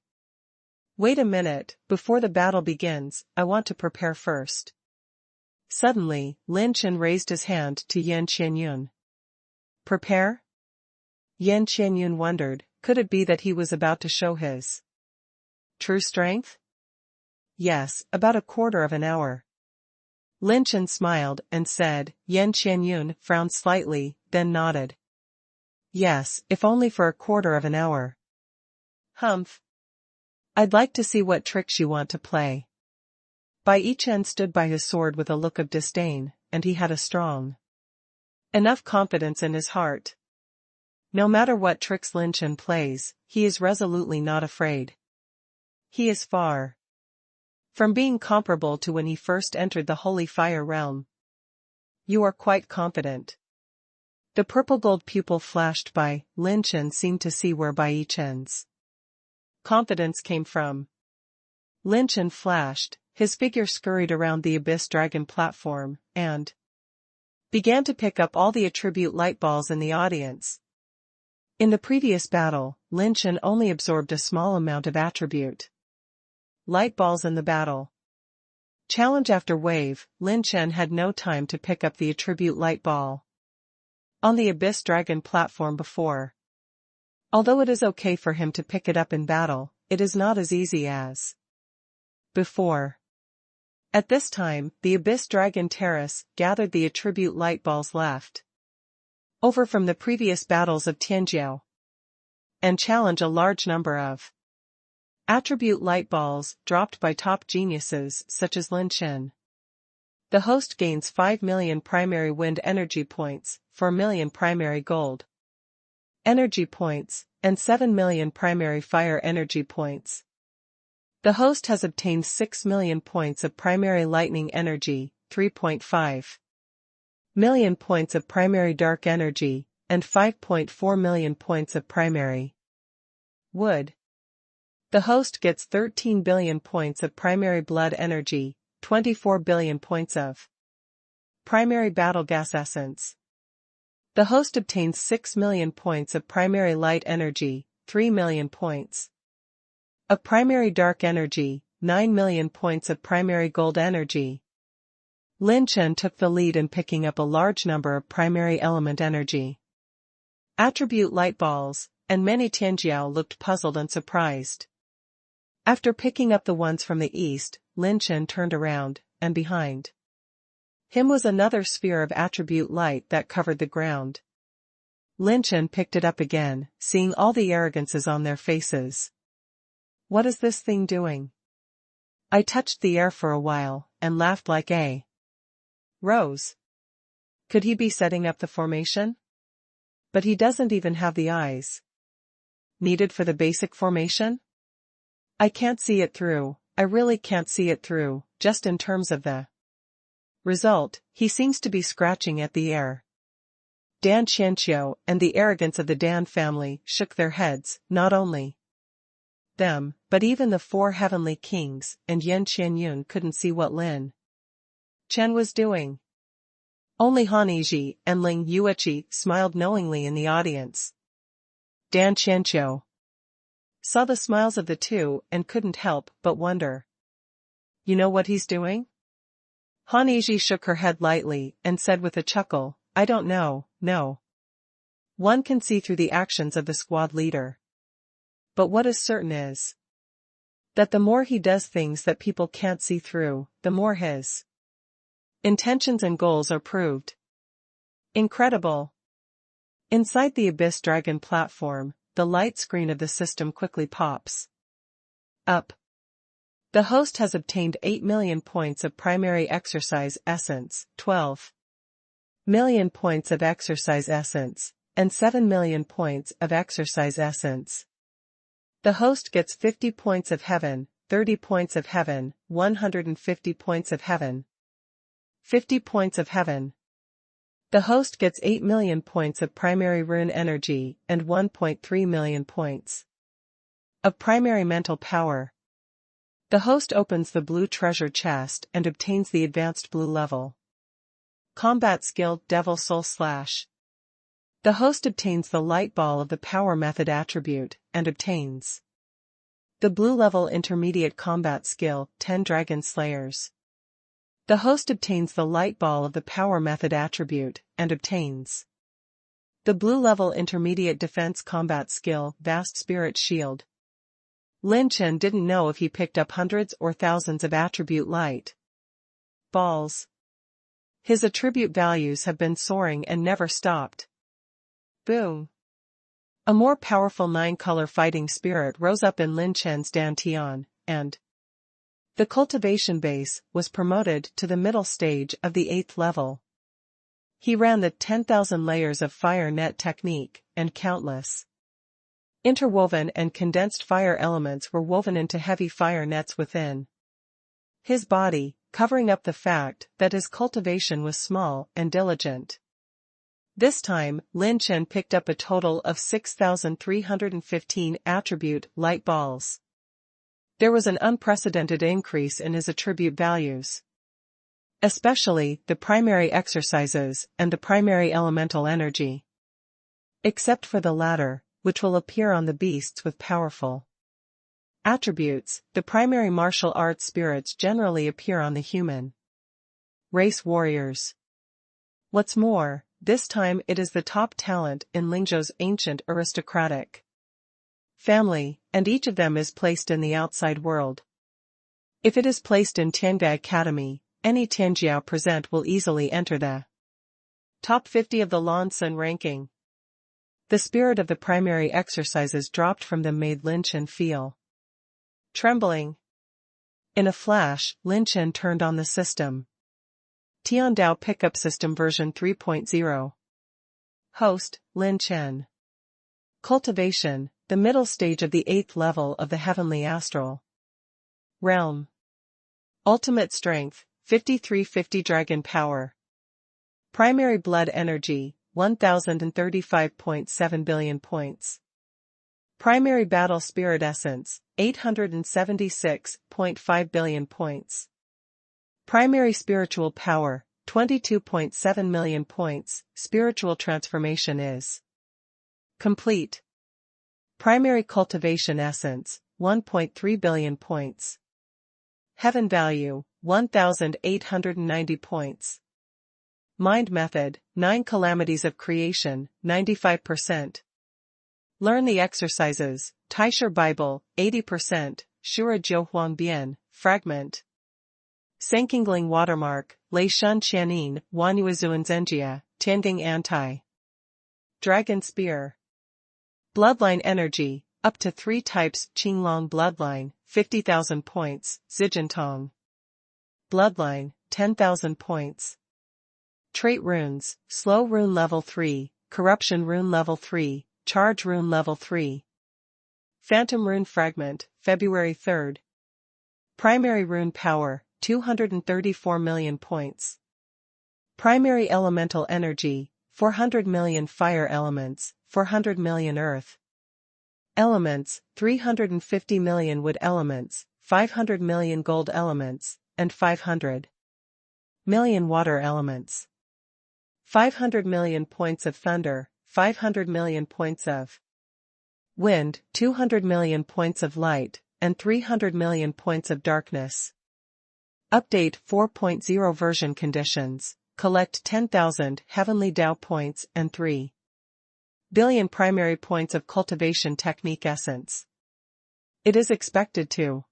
Wait a minute, before the battle begins, I want to prepare first. Suddenly, Lin Chen raised his hand to Yan Qianyun. Prepare? Yan Qianyun wondered, could it be that he was about to show his true strength? Yes, about a quarter of an hour. Lin Chen smiled and said. Yan Qianyun frowned slightly, then nodded. Yes, if only for a quarter of an hour. Humph. I'd like to see what tricks you want to play. Bai Chen stood by his sword with a look of disdain, and he had a strong enough confidence in his heart. No matter what tricks Lin Chen plays, he is resolutely not afraid. he is far from being comparable to when he first entered the holy fire realm. You are quite confident. The purple gold pupil flashed by. Lin Chen seemed to see where Bai Chen's confidence came from. Lin Chen flashed, his figure scurried around the Abyss Dragon platform, and began to pick up all the attribute light balls in the audience. In the previous battle, Lin Chen only absorbed a small amount of attribute light balls in the battle. Challenge after wave, Lin Chen had no time to pick up the attribute light ball on the Abyss Dragon platform before. Although it is okay for him to pick it up in battle, it is not as easy as before. At this time, the Abyss Dragon Terrace gathered the attribute light balls left over from the previous battles of Tianjiao and challenge a large number of attribute light balls dropped by top geniuses such as Lin Chen. The host gains 5 million primary wind energy points, 4 million primary gold energy points, and 7 million primary fire energy points. The host has obtained 6 million points of primary lightning energy, 3.5 million points of primary dark energy, and 5.4 million points of primary wood. The host gets 13 billion points of primary blood energy, 24 billion points of primary battle gas essence. The host obtains 6 million points of primary light energy, 3 million points of primary dark energy, 9 million points of primary gold energy. Lin Chen took the lead in picking up a large number of primary element energy attribute light balls, and many Tianjiao looked puzzled and surprised. After picking up the ones from the east, Lin Chen turned around, and behind him was another sphere of attribute light that covered the ground. Lin Chen picked it up again, seeing all the arrogances on their faces. What is this thing doing? I touched the air for a while, and laughed like a rose. Could he be setting up the formation? But he doesn't even have the eyes needed for the basic formation? I can't see it through, I really can't see it through, just in terms of the result, he seems to be scratching at the air. Dan Qianqiu and the arrogance of the Dan family shook their heads, not only them, but even the 4 heavenly kings and Yan Qianyun couldn't see what Lin Chen was doing. Only Han Yizhi and Ling Yueqi smiled knowingly in the audience. Dan Qianqiu saw the smiles of the two and couldn't help but wonder. You know what he's doing? Han Yizhi shook her head lightly and said with a chuckle, I don't know, no. One can see through the actions of the squad leader. But what is certain is that the more he does things that people can't see through, the more his intentions and goals are proved. Incredible. Inside the Abyss Dragon platform, the light screen of the system quickly pops up. The host has obtained 8 million points of primary exercise essence, 12 million points of exercise essence, and 7 million points of exercise essence. The host gets 50 points of heaven, 30 points of heaven, 150 points of heaven, 50 points of heaven. The host gets 8 million points of primary rune energy and 1.3 million points of primary mental power. The host opens the blue treasure chest and obtains the advanced blue level combat skill Devil Soul Slash. The host obtains the light ball of the power method attribute and obtains the blue level intermediate combat skill 10 Dragon Slayers. The host obtains the light ball of the power method attribute and obtains the blue level intermediate defense combat skill Vast Spirit Shield. Lin Chen didn't know if he picked up hundreds or thousands of attribute light balls. His attribute values have been soaring and never stopped. Boom. A more powerful 9-color fighting spirit rose up in Lin Chen's Dantian, and the cultivation base was promoted to the middle stage of the 8th level. He ran the 10,000 layers of fire net technique, and countless Interwoven and condensed fire elements were woven into heavy fire nets within his body, covering up the fact that his cultivation was small and diligent. This time, Lin Chen picked up a total of 6,315 attribute light balls. There was an unprecedented increase in his attribute values. Especially the primary exercises and the primary elemental energy. Except for the latter, which will appear on the beasts with powerful attributes, the primary martial arts spirits generally appear on the human race warriors. What's more, this time it is the top talent in Lingzhou's ancient aristocratic family, and each of them is placed in the outside world. If it is placed in Tiangai Academy, any Tianjiao present will easily enter the top 50 of the Lan Sun ranking. The spirit of the primary exercises dropped from them made Lin Chen feel trembling. In a flash, Lin Chen turned on the system. Tiandao Pickup System version 3.0. Host, Lin Chen. Cultivation, the middle stage of the 8th level of the heavenly astral realm. Ultimate strength, 5350 dragon power. Primary blood energy, 1,035.7 billion points. Primary battle spirit essence, 876.5 billion points. Primary spiritual power, 22.7 million points. Spiritual transformation is complete. Primary cultivation essence, 1.3 billion points. Heaven value, 1,890 points. Mind method, 9 calamities of creation, 95%. Learn the exercises, Taisher Bible, 80%, Shura Jiu Huang Bian, fragment. Sankingling watermark, Lei Shun Qianin, Wanyuazuan Zenjia, Tiangang Anti. Dragon Spear. Bloodline energy, up to 3 types, Qinglong bloodline, 50,000 points, Zijintong bloodline, 10,000 points. Trait runes, Slow rune level 3, Corruption rune level 3, Charge rune level 3. Phantom rune fragment, February 3rd. Primary rune power, 234 million points. Primary elemental energy, 400 million fire elements, 400 million earth elements, 350 million wood elements, 500 million gold elements, and 500 million water elements. 500 million points of thunder, 500 million points of wind, 200 million points of light, and 300 million points of darkness. Update 4.0 version conditions. Collect 10,000 Heavenly Dao points and 3 billion primary points of cultivation technique essence. It is expected to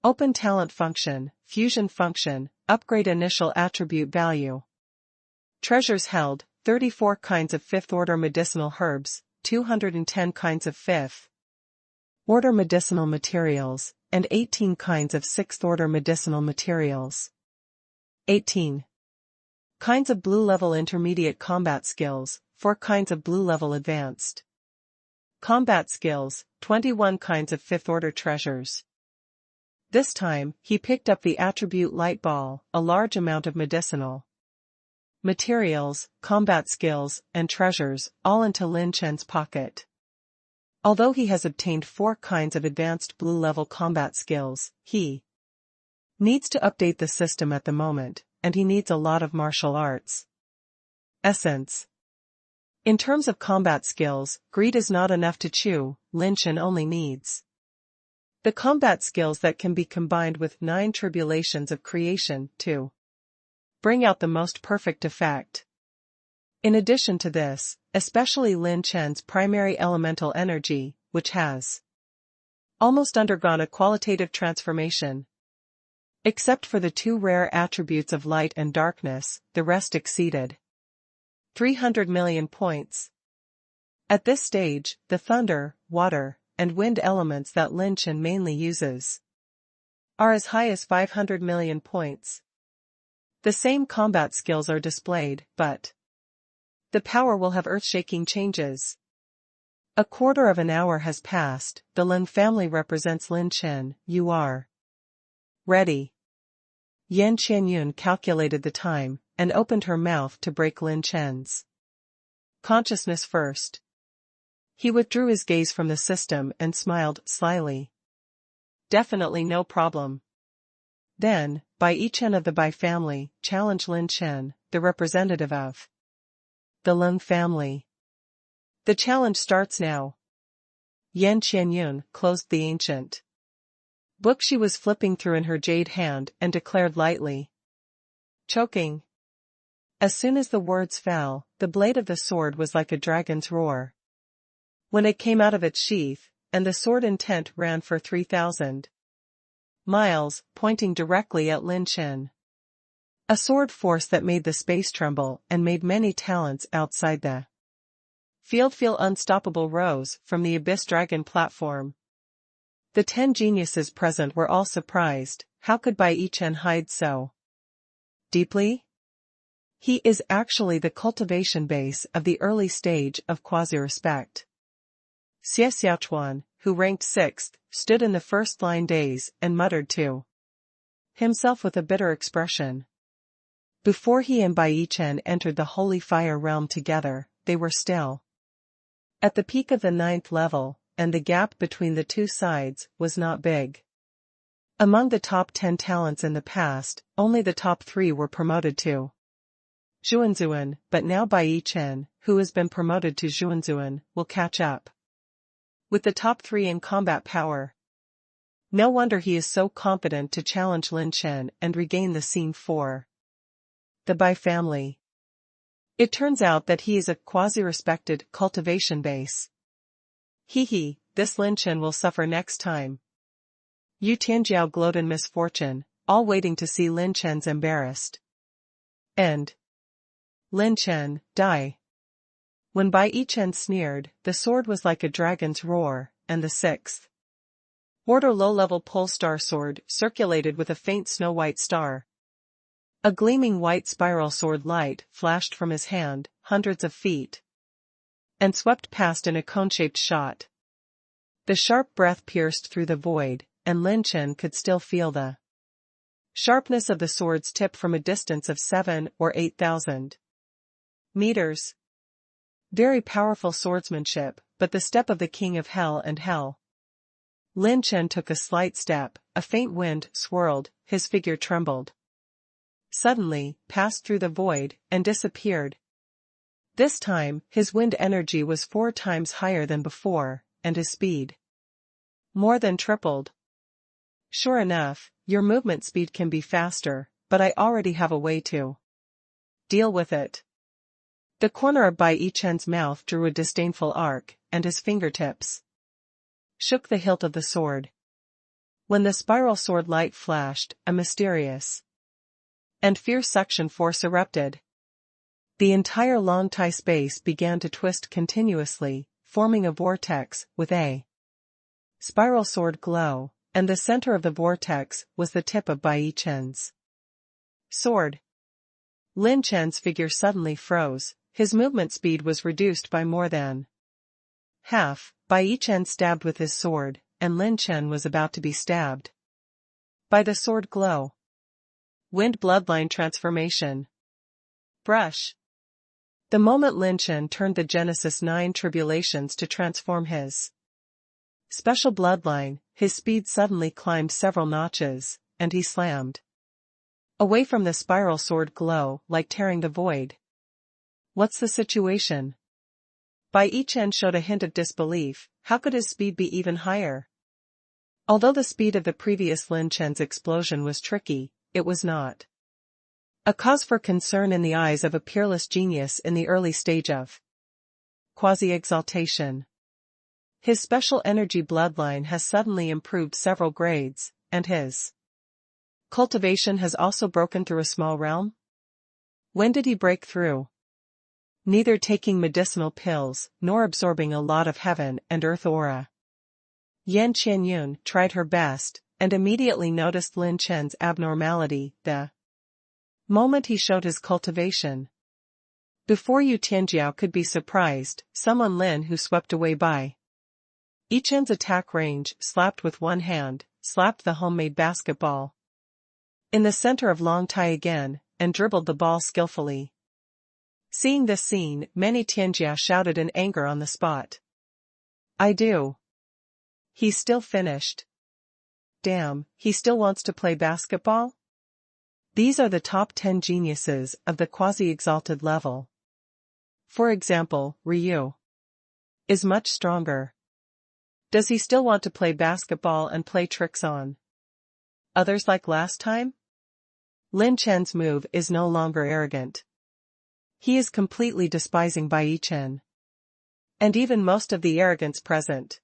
open talent function, fusion function, upgrade initial attribute value. Treasures held, 34 kinds of 5th order medicinal herbs, 210 kinds of 5th order medicinal materials, and 18 kinds of 6th order medicinal materials. 18 kinds of blue level intermediate combat skills, 4 kinds of blue level advanced combat skills, 21 kinds of 5th order treasures. This time, he picked up the attribute light ball, a large amount of medicinal materials, combat skills, and treasures, all into Lin Chen's pocket. Although he has obtained 4 kinds of advanced blue level combat skills, he needs to update the system at the moment, and he needs a lot of martial arts essence. In terms of combat skills, greed is not enough to chew. Lin Chen only needs the combat skills that can be combined with 9 tribulations of creation to bring out the most perfect effect. In addition to this, especially Lin Chen's primary elemental energy, which has almost undergone a qualitative transformation. Except for the 2 rare attributes of light and darkness, the rest exceeded 300 million points. At this stage, the thunder, water, and wind elements that Lin Chen mainly uses are as high as 500 million points. The same combat skills are displayed, but the power will have earth-shaking changes. A quarter of an hour has passed. The Lin family represents Lin Chen. You are ready. Yan Qianyun calculated the time, and opened her mouth to break Lin Chen's consciousness first. He withdrew his gaze from the system and smiled slyly. Definitely no problem. Then, Bai Chen of the Bai family, challenged Lin Chen, the representative of the Lin family. The challenge starts now. Yan Qianyun closed the ancient book she was flipping through in her jade hand and declared lightly, choking. As soon as the words fell, the blade of the sword was like a dragon's roar. When it came out of its sheath, and the sword intent ran for 3,000 miles, pointing directly at Lin Chen. A sword force that made the space tremble and made many talents outside the field feel unstoppable rose from the Abyss Dragon platform. The 10 geniuses present were all surprised. How could Bai Chen hide so deeply? He is actually the cultivation base of the early stage of quasi-respect. Xie Xiaochuan, who ranked 6th, stood in the first line days and muttered to himself with a bitter expression. Before he and Bai Chen entered the Holy Fire realm together, they were still at the peak of the 9th level, and the gap between the two sides was not big. Among the top 10 talents in the past, only the top 3 were promoted to Zhuanzuan, but now Bai Chen, who has been promoted to Zhuanzuan, will catch up with the top 3 in combat power. No wonder he is so confident to challenge Lin Chen and regain the scene for the Bai family. It turns out that he is a quasi-respected cultivation base. This Lin Chen will suffer next time. Yu Tianjiao glowed in misfortune, all waiting to see Lin Chen's embarrassed end. Lin Chen, die. When Bai Chen sneered, the sword was like a dragon's roar, and the 6th order low-level pole star sword circulated with a faint snow-white star. A gleaming white spiral sword light flashed from his hand, hundreds of feet, and swept past in a cone-shaped shot. The sharp breath pierced through the void, and Lin Chen could still feel the sharpness of the sword's tip from a distance of 7,000 or 8,000 meters. Very powerful swordsmanship, but the step of the king of hell and hell. Lin Chen took a slight step, a faint wind swirled, his figure trembled. Suddenly, passed through the void, and disappeared. This time, his wind energy was 4 times higher than before, and his speed more than tripled. Sure enough, your movement speed can be faster, but I already have a way to deal with it. The corner of Bai Chen's mouth drew a disdainful arc, and his fingertips shook the hilt of the sword. When the spiral sword light flashed, a mysterious and fierce suction force erupted. The entire long Tai space began to twist continuously, forming a vortex with a spiral sword glow, and the center of the vortex was the tip of Bai Chen's sword. Lin Chen's figure suddenly froze. His movement speed was reduced by more than half. Bai Chen stabbed with his sword, and Lin Chen was about to be stabbed by the sword glow. Wind bloodline transformation. Brush. The moment Lin Chen turned the Genesis 9 tribulations to transform his special bloodline, his speed suddenly climbed several notches, and he slammed away from the spiral sword glow like tearing the void. What's the situation? Bai Chen showed a hint of disbelief. How could his speed be even higher? Although the speed of the previous Lin Chen's explosion was tricky, it was not a cause for concern in the eyes of a peerless genius in the early stage of quasi-exaltation. His special energy bloodline has suddenly improved several grades, and his cultivation has also broken through a small realm. When did he break through? Neither taking medicinal pills, nor absorbing a lot of heaven and earth aura. Yan Qianyun tried her best, and immediately noticed Lin Chen's abnormality the moment he showed his cultivation. Before Yu Tianjiao could be surprised, someone Lin who swept away by. Yi Chen's attack range, slapped with one hand, slapped the homemade basketball in the center of Long Tai again, and dribbled the ball skillfully. Seeing this scene, many Tianjia shouted in anger on the spot. I do. He's still finished. Damn, he still wants to play basketball? These are the top 10 geniuses of the quasi-exalted level. For example, Ryu is much stronger. Does he still want to play basketball and play tricks on others like last time? Lin Chen's move is no longer arrogant. He is completely despising Bai Chen. And even most of the arrogance present.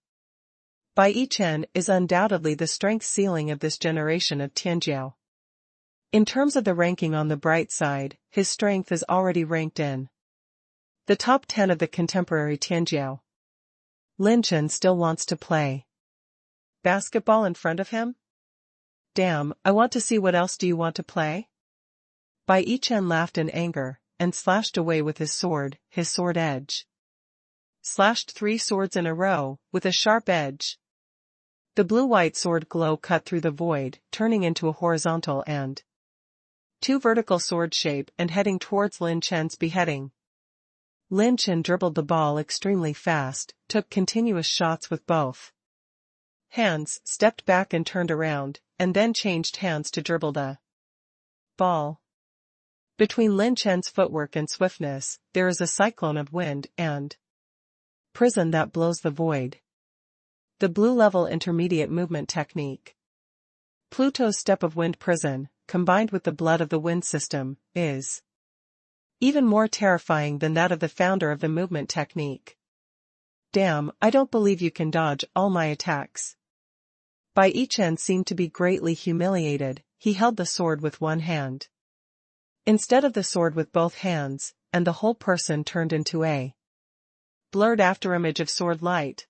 Bai Chen is undoubtedly the strength ceiling of this generation of Tianjiao. In terms of the ranking on the bright side, his strength is already ranked in the top 10 of the contemporary Tianjiao. Lin Chen still wants to play basketball in front of him? Damn, I want to see what else do you want to play? Bai Chen laughed in anger, and slashed away with his sword edge. Slashed 3 swords in a row, with a sharp edge. The blue-white sword glow cut through the void, turning into a horizontal and 2 vertical sword shape and heading towards Lin Chen's beheading. Lin Chen dribbled the ball extremely fast, took continuous shots with both hands, stepped back and turned around, and then changed hands to dribble the ball. Between Lin Chen's footwork and swiftness, there is a cyclone of wind and prison that blows the void. The blue-level intermediate movement technique. Pluto's step of wind prison, combined with the blood of the wind system, is even more terrifying than that of the founder of the movement technique. Damn, I don't believe you can dodge all my attacks. Bai Chen seemed to be greatly humiliated. He held the sword with one hand instead of the sword with both hands, and the whole person turned into a blurred afterimage of sword light.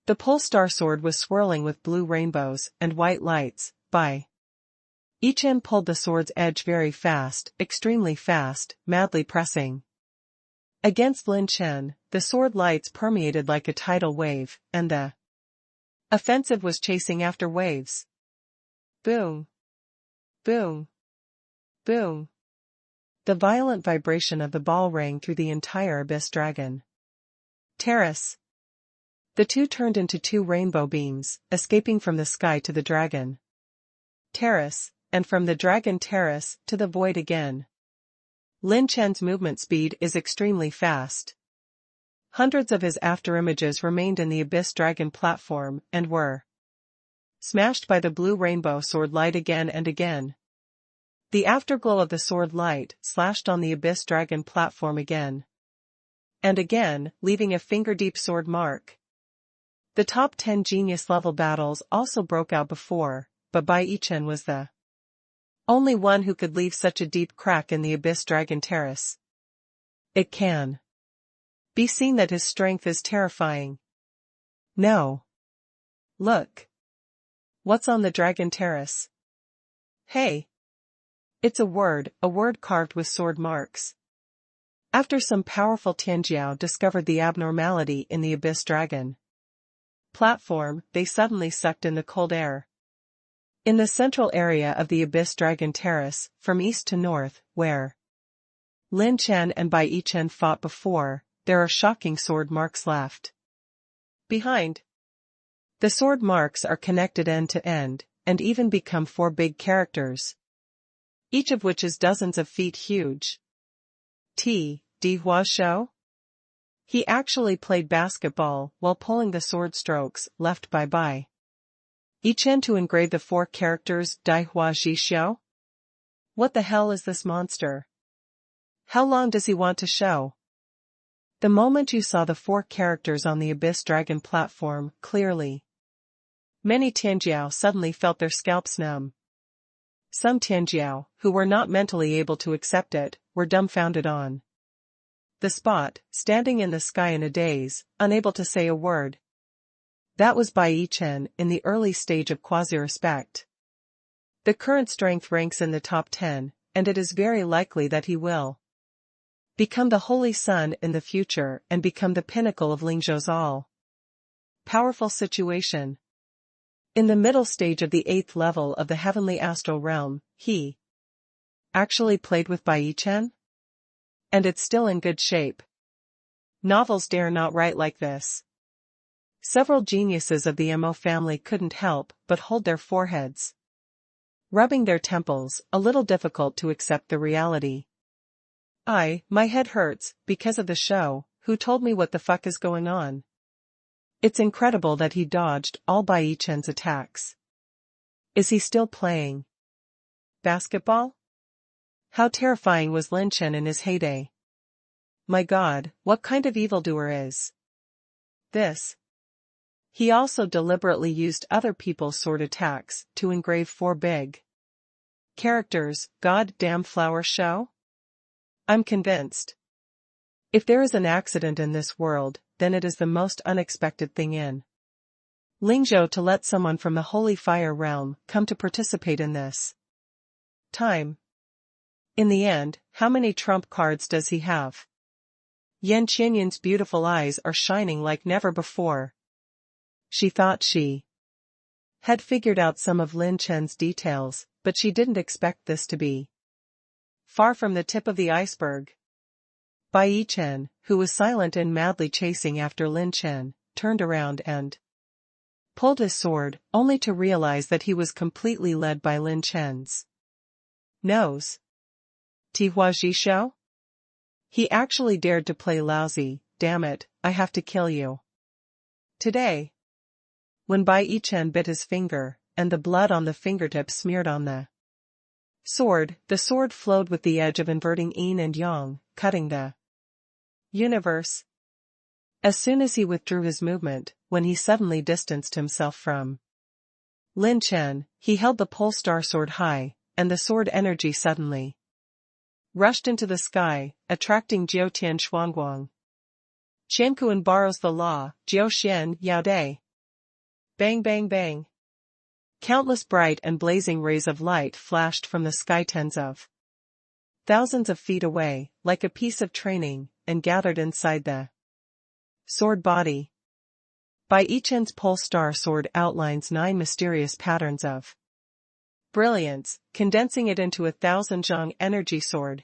The pole star sword was swirling with blue rainbows and white lights. Bai Chen pulled the sword's edge very fast, extremely fast, madly pressing against Lin Chen. The sword lights permeated like a tidal wave, and the offensive was chasing after waves. Boom. Boom. Boom. The violent vibration of the ball rang through the entire Abyss Dragon Terrace. The two turned into 2 rainbow beams, escaping from the sky to the Dragon Terrace, and from the Dragon Terrace to the void again. Lin Chen's movement speed is extremely fast. Hundreds of his afterimages remained in the Abyss Dragon platform and were smashed by the blue rainbow sword light again and again. The afterglow of the sword light slashed on the Abyss Dragon platform again and again, leaving a finger-deep sword mark. The top 10 genius-level battles also broke out before, but Bai Chen was the only one who could leave such a deep crack in the Abyss Dragon Terrace. It can be seen that his strength is terrifying. No. Look. What's on the Dragon Terrace? Hey. It's a word carved with sword marks. After some powerful Tianjiao discovered the abnormality in the Abyss Dragon platform, they suddenly sucked in the cold air. In the central area of the Abyss Dragon Terrace, from east to north, where Lin Chen and Bai Chen fought before, there are shocking sword marks left behind. The sword marks are connected end to end, and even become 4 big characters, each of which is dozens of feet huge. Di Hua Shou? He actually played basketball while pulling the sword strokes left by Bai Chen to engrave the 4 characters Di Hua Ji Xiao? What the hell is this monster? How long does he want to show? The moment you saw the 4 characters on the Abyss Dragon platform clearly, many Tianjiao suddenly felt their scalps numb. Some Tianjiao, who were not mentally able to accept it, were dumbfounded on the spot, standing in the sky in a daze, unable to say a word. That was Bai Chen in the early stage of quasi-respect. The current strength ranks in the top 10, and it is very likely that he will Become the holy sun in the future and become the pinnacle of Lingzhou's all. Powerful situation. In the middle stage of the 8th level of the heavenly astral realm, he actually played with Bai Chen? And it's still in good shape. Novels dare not write like this. Several geniuses of the Mo family couldn't help but hold their foreheads, rubbing their temples, a little difficult to accept the reality. My head hurts, because of the show. Who told me what the fuck is going on? It's incredible that he dodged all Bai Chen's attacks. Is he still playing basketball? How terrifying was Lin Chen in his heyday? My God, what kind of evildoer is this? He also deliberately used other people's sword attacks to engrave 4 big characters. Goddamn flower show? I'm convinced. If there is an accident in this world, then it is the most unexpected thing in Lingzhou to let someone from the holy fire realm come to participate in this time. In the end, how many trump cards does he have? Yan Qianyin's beautiful eyes are shining like never before. She thought she had figured out some of Lin Chen's details, but she didn't expect this to be far from the tip of the iceberg. Bai Chen, who was silent and madly chasing after Lin Chen, turned around and pulled his sword, only to realize that he was completely led by Lin Chen's nose. Tihua Jishou? He actually dared to play lousy. Damn it, I have to kill you today. When Bai Chen bit his finger, and the blood on the fingertip smeared on the sword flowed with the edge of inverting yin and yang, cutting the universe. As soon as he withdrew his movement, when he suddenly distanced himself from Lin Chen, he held the pole star sword high, and the sword energy suddenly rushed into the sky, attracting Jiao Tian Xuanguang. Qiankuan borrows the law, Jiao Xian Yao Dai. Bang bang bang. Countless bright and blazing rays of light flashed from the sky tens of thousands of feet away, like a piece of training, and gathered inside the sword body. Bai Chen's pole star sword outlines 9 mysterious patterns of brilliance, condensing it into 1,000 zhang energy sword.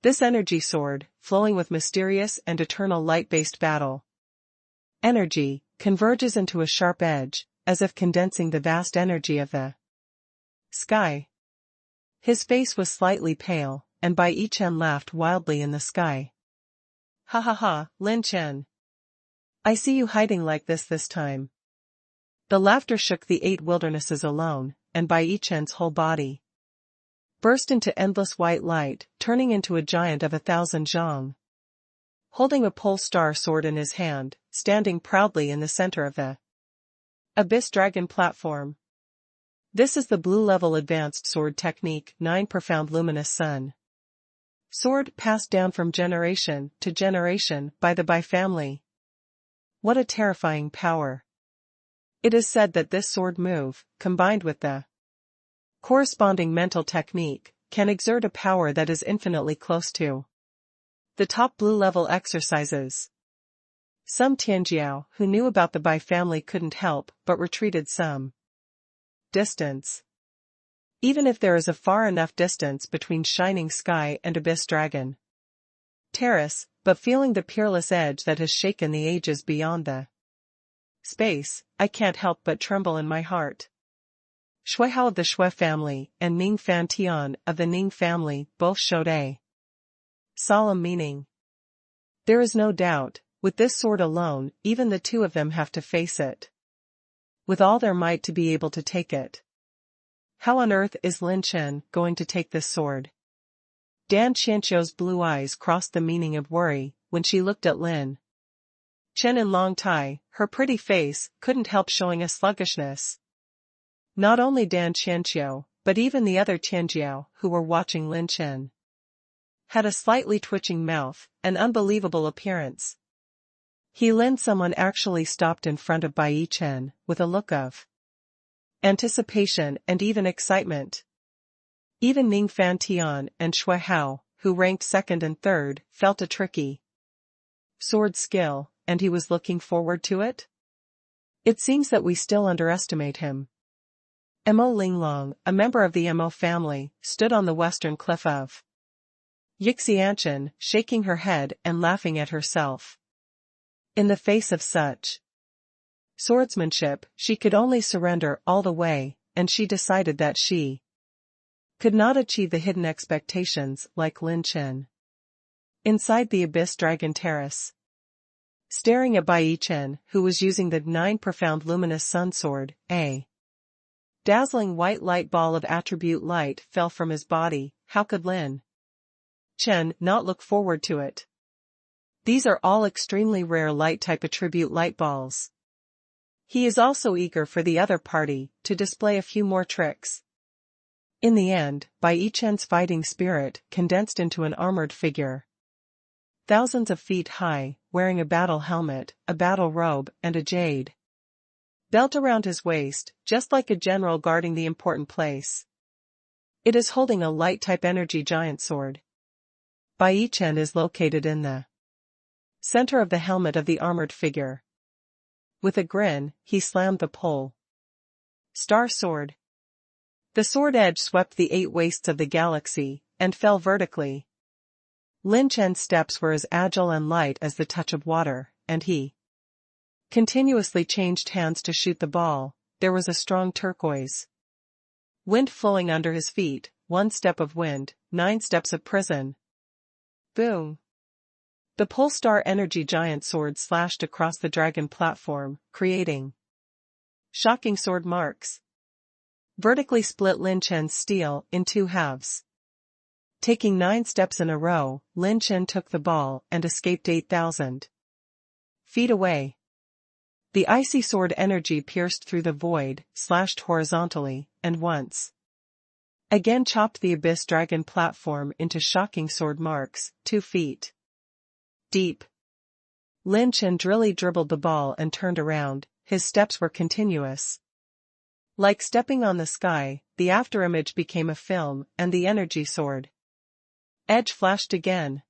This energy sword, flowing with mysterious and eternal light-based battle energy, converges into a sharp edge, as if condensing the vast energy of the sky. His face was slightly pale, and Bai Chen laughed wildly in the sky. Ha ha ha, Lin Chen. I see you hiding like this time. The laughter shook the 8 wildernesses alone, and Bai Chen's whole body burst into endless white light, turning into a giant of 1,000 zhang. Holding a pole star sword in his hand, standing proudly in the center of the Abyss Dragon platform. This is the blue-level advanced sword technique 9 profound luminous sun sword passed down from generation to generation by the Bai family. What a terrifying power. It is said that this sword move, combined with the corresponding mental technique, can exert a power that is infinitely close to the top blue-level exercises. Some Tianjiao who knew about the Bai family couldn't help but retreated some distance. Even if there is a far enough distance between Shining Sky and Abyss Dragon Terrace, but feeling the peerless edge that has shaken the ages beyond the space, I can't help but tremble in my heart. Shui Hao of the Shui family and Ning Fan Tian of the Ning family both showed a solemn meaning. There is no doubt, with this sword alone, even the 2 of them have to face it with all their might to be able to take it. How on earth is Lin Chen going to take this sword? Dan Qianqiu's blue eyes crossed the meaning of worry when she looked at Lin Chen in long tie. Her pretty face couldn't help showing a sluggishness. Not only Dan Qianqiu, but even the other Tianjiao who were watching Lin Chen had a slightly twitching mouth, an unbelievable appearance. Someone actually stopped in front of Bai Chen, with a look of anticipation and even excitement. Even Ning Fan Tian and Shui Hao, who ranked second and third, felt a tricky sword skill, and he was looking forward to it? It seems that we still underestimate him. Mo Linglong, a member of the Mo family, stood on the western cliff of Yixianchen, shaking her head and laughing at herself. In the face of such swordsmanship, she could only surrender all the way, and she decided that she could not achieve the hidden expectations like Lin Chen. Inside the Abyss Dragon Terrace, staring at Bai Chen, who was using the 9 profound luminous sun sword, a dazzling white light ball of attribute light fell from his body. How could Lin Chen not look forward to it? These are all extremely rare light-type attribute light balls. He is also eager for the other party to display a few more tricks. In the end, Bai Chen's fighting spirit condensed into an armored figure, thousands of feet high, wearing a battle helmet, a battle robe, and a jade belt around his waist, just like a general guarding the important place. It is holding a light-type energy giant sword. Bai Chen is located in the center of the helmet of the armored figure. With a grin, he slammed the pole star sword. The sword edge swept the 8 wastes of the galaxy, and fell vertically. Lin Chen's steps were as agile and light as the touch of water, and he continuously changed hands to shoot the ball. There was a strong turquoise wind flowing under his feet, 1 step of wind, 9 steps of prison. Boom! The Polestar energy giant sword slashed across the dragon platform, creating shocking sword marks. Vertically split Lin Chen's steel in 2 halves. Taking 9 steps in a row, Lin Chen took the ball and escaped 8,000 feet away. The icy sword energy pierced through the void, slashed horizontally, and once again chopped the Abyss Dragon platform into shocking sword marks, 2 feet deep. Lin Chen dribbled the ball and turned around. His steps were continuous. Like stepping on the sky, the afterimage became a film, and the energy sword edge flashed again.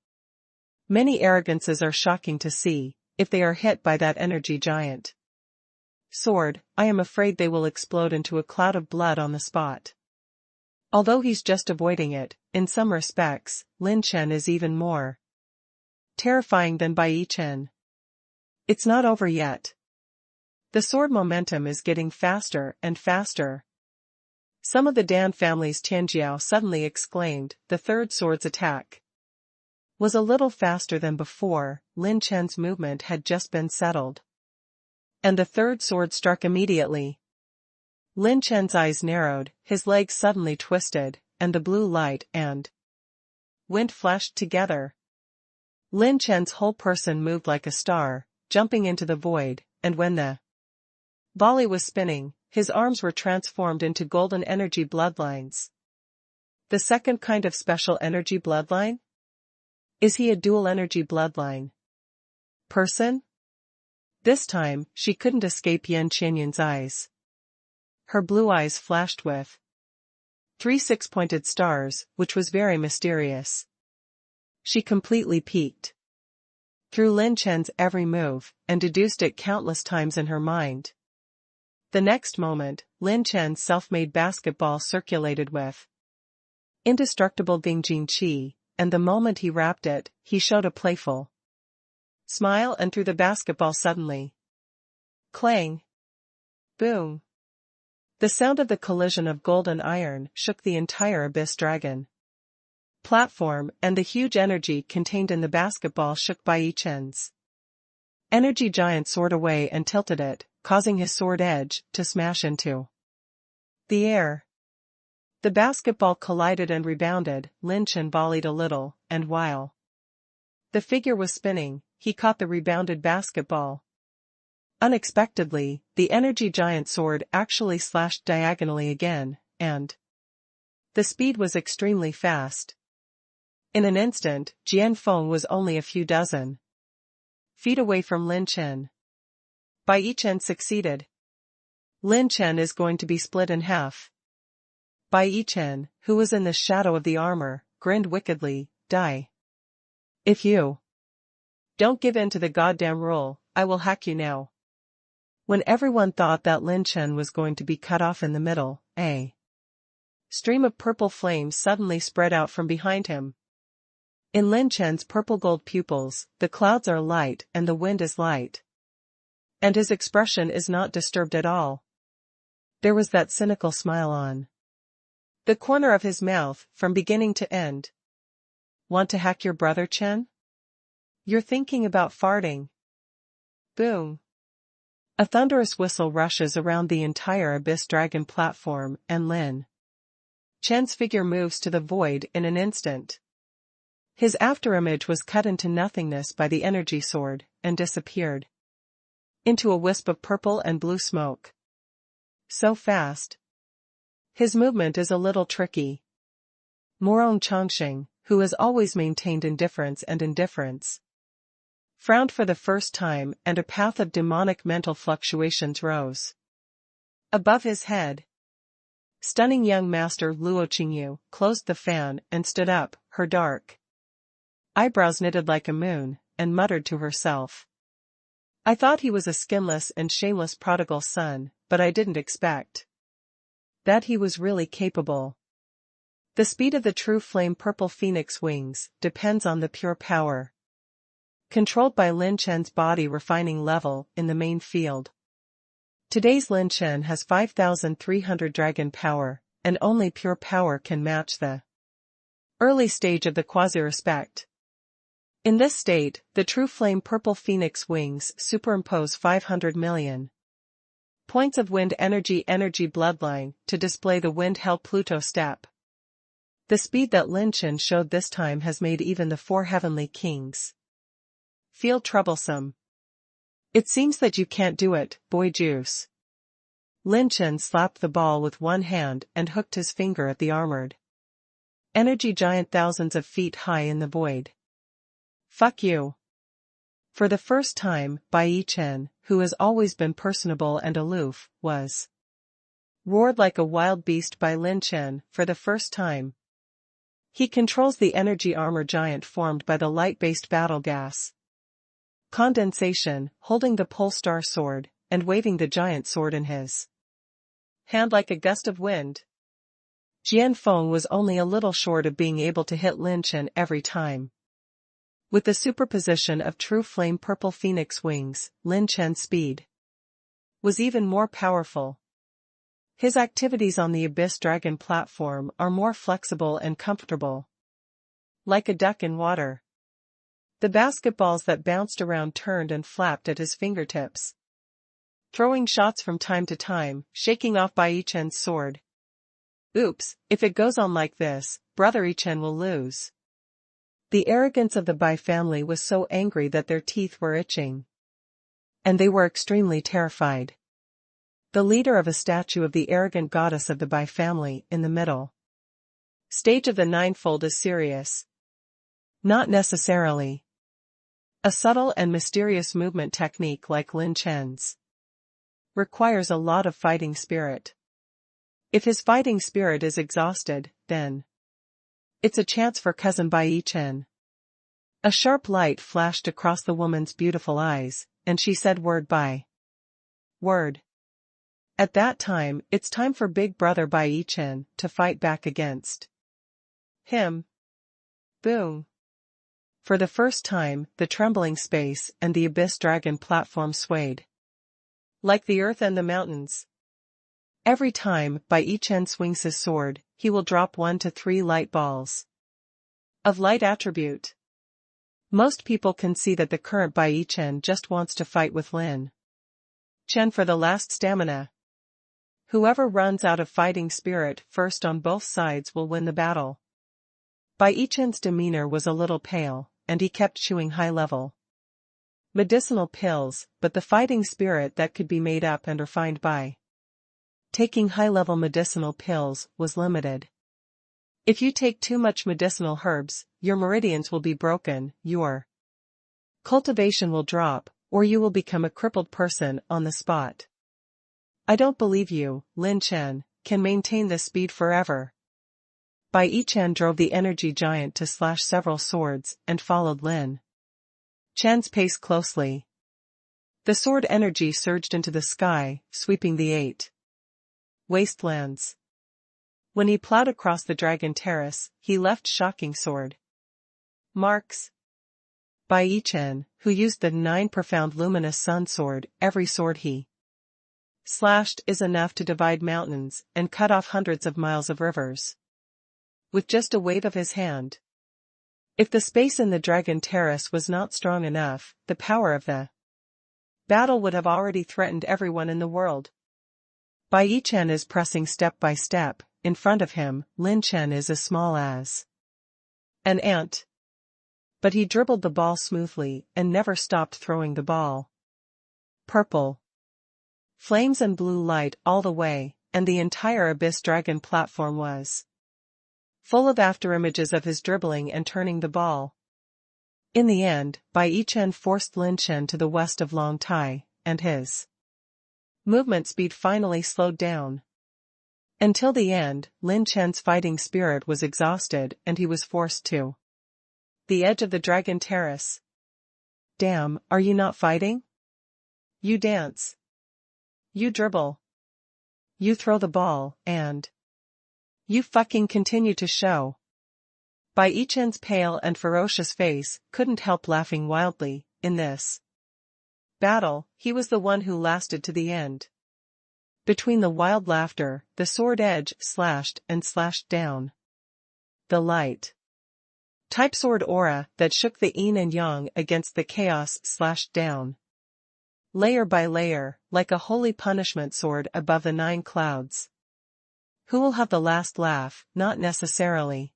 Many arrogances are shocking to see. If they are hit by that energy giant sword, I am afraid they will explode into a cloud of blood on the spot. Although he's just avoiding it, in some respects, Lin Chen is even more terrifying than Bai Chen. It's not over yet. The sword momentum is getting faster and faster. Some of the Dan family's Tianjiao suddenly exclaimed. The third sword's attack was a little faster than before. Lin Chen's movement had just been settled, and the third sword struck immediately. Lin Chen's eyes narrowed, his legs suddenly twisted, and the blue light and wind flashed together. Lin Chen's whole person moved like a star, jumping into the void, and when the volley was spinning, his arms were transformed into golden energy bloodlines. The second kind of special energy bloodline? Is he a dual energy bloodline person? This time, she couldn't escape Yan Qianyun's eyes. Her blue eyes flashed with 3 6-pointed stars, which was very mysterious. She completely peeked through Lin Chen's every move, and deduced it countless times in her mind. The next moment, Lin Chen's self-made basketball circulated with indestructible Bingjing Qi, and the moment he wrapped it, he showed a playful smile and threw the basketball suddenly. Clang! Boom! The sound of the collision of gold and iron shook the entire Abyss Dragon platform, and the huge energy contained in the basketball shook Bai Chen's energy giant sword away and tilted it, causing his sword edge to smash into the air. The basketball collided and rebounded. Lin Chen volleyed a little, and while the figure was spinning, he caught the rebounded basketball. Unexpectedly, the energy giant sword actually slashed diagonally again, and the speed was extremely fast. In an instant, Jian Feng was only a few dozen feet away from Lin Chen. Bai Chen succeeded. Lin Chen is going to be split in half. Bai Chen, who was in the shadow of the armor, grinned wickedly. die. If you don't give in to the goddamn rule, I will hack you now. When everyone thought that Lin Chen was going to be cut off in the middle, a stream of purple flames suddenly spread out from behind him. In Lin Chen's purple-gold pupils, the clouds are light and the wind is light. And his expression is not disturbed at all. There was that cynical smile on the corner of his mouth, from beginning to end. Want to hack your brother, Chen? You're thinking about farting. Boom. A thunderous whistle rushes around the entire Abyss Dragon platform, and Lin Chen's figure moves to the void in an instant. His afterimage was cut into nothingness by the energy sword, and disappeared into a wisp of purple and blue smoke. So fast. His movement is a little tricky. Morong Chongqing, who has always maintained indifference, frowned for the first time, and a path of demonic mental fluctuations rose above his head. Stunning young master Luo Qingyu closed the fan and stood up, her dark eyebrows knitted like a moon, and muttered to herself. I thought he was a skinless and shameless prodigal son, but I didn't expect that he was really capable. The speed of the true flame purple phoenix wings depends on the pure power controlled by Lin Chen's body refining level in the main field. Today's Lin Chen has 5,300 dragon power, and only pure power can match the early stage of the quasi-respect. In this state, the true flame purple phoenix wings superimpose 500 million points of wind energy bloodline to display the wind-hell Pluto step. The speed that Lin Chen showed this time has made even the 4 heavenly kings feel troublesome. It seems that you can't do it, boy juice. Lin Chen slapped the ball with one hand and hooked his finger at the armored energy giant thousands of feet high in the void. Fuck you. For the first time, Bai Chen, who has always been personable and aloof, was roared like a wild beast by Lin Chen for the first time. He controls the energy armor giant formed by the light-based battle gas condensation, holding the Polestar sword, and waving the giant sword in his hand like a gust of wind. Jian Feng was only a little short of being able to hit Lin Chen every time. With the superposition of true flame purple phoenix wings, Lin Chen's speed was even more powerful. His activities on the Abyss Dragon platform are more flexible and comfortable. Like a duck in water. The basketballs that bounced around turned and flapped at his fingertips, throwing shots from time to time, shaking off Bai Chen's sword. Oops, if it goes on like this, brother Chen will lose. The arrogance of the Bai family was so angry that their teeth were itching. And they were extremely terrified. The leader of a statue of the arrogant goddess of the Bai family in the middle stage of the ninefold is serious. Not necessarily. A subtle and mysterious movement technique like Lin Chen's requires a lot of fighting spirit. If his fighting spirit is exhausted, then it's a chance for cousin Bai Chen. A sharp light flashed across the woman's beautiful eyes, and she said word by word. At that time, it's time for big brother Bai Chen to fight back against him. Boom. For the first time, the trembling space and the Abyss Dragon platform swayed. Like the earth and the mountains. Every time Bai Chen swings his sword, he will drop 1 to 3 light balls of light attribute. Most people can see that the current Bai Chen just wants to fight with Lin Chen for the last stamina. Whoever runs out of fighting spirit first on both sides will win the battle. Bai Chen's demeanor was a little pale, and he kept chewing high-level medicinal pills, but the fighting spirit that could be made up and refined by taking high-level medicinal pills was limited. If you take too much medicinal herbs, your meridians will be broken, your cultivation will drop, or you will become a crippled person on the spot. I don't believe you, Lin Chen, can maintain this speed forever. Bai Yichen drove the energy giant to slash several swords and followed Lin Chen's pace closely. The sword energy surged into the sky, sweeping the 8 wastelands. When he plowed across the dragon terrace, he left shocking sword marks. Bai Yichen, who used the 9 profound luminous sun sword, every sword he slashed is enough to divide mountains and cut off hundreds of miles of rivers. With just a wave of his hand. If the space in the dragon terrace was not strong enough, the power of the battle would have already threatened everyone in the world. Bai Yichen is pressing step by step. In front of him, Lin Chen is as small as an ant. But he dribbled the ball smoothly and never stopped throwing the ball. Purple flames and blue light all the way, and the entire Abyss Dragon platform was full of afterimages of his dribbling and turning the ball. In the end, Bai Yichen forced Lin Chen to the west of Long Tai, and his movement speed finally slowed down. Until the end, Lin Chen's fighting spirit was exhausted and he was forced to the edge of the dragon terrace. Damn, are you not fighting? You dance. You dribble. You throw the ball, and you fucking continue to show. Bai Yichen's pale and ferocious face couldn't help laughing wildly. In this battle, he was the one who lasted to the end. Between the wild laughter, the sword edge slashed and slashed down. The light type sword aura that shook the yin and yang against the chaos slashed down. Layer by layer, like a holy punishment sword above the 9 clouds. Who will have the last laugh? Not necessarily.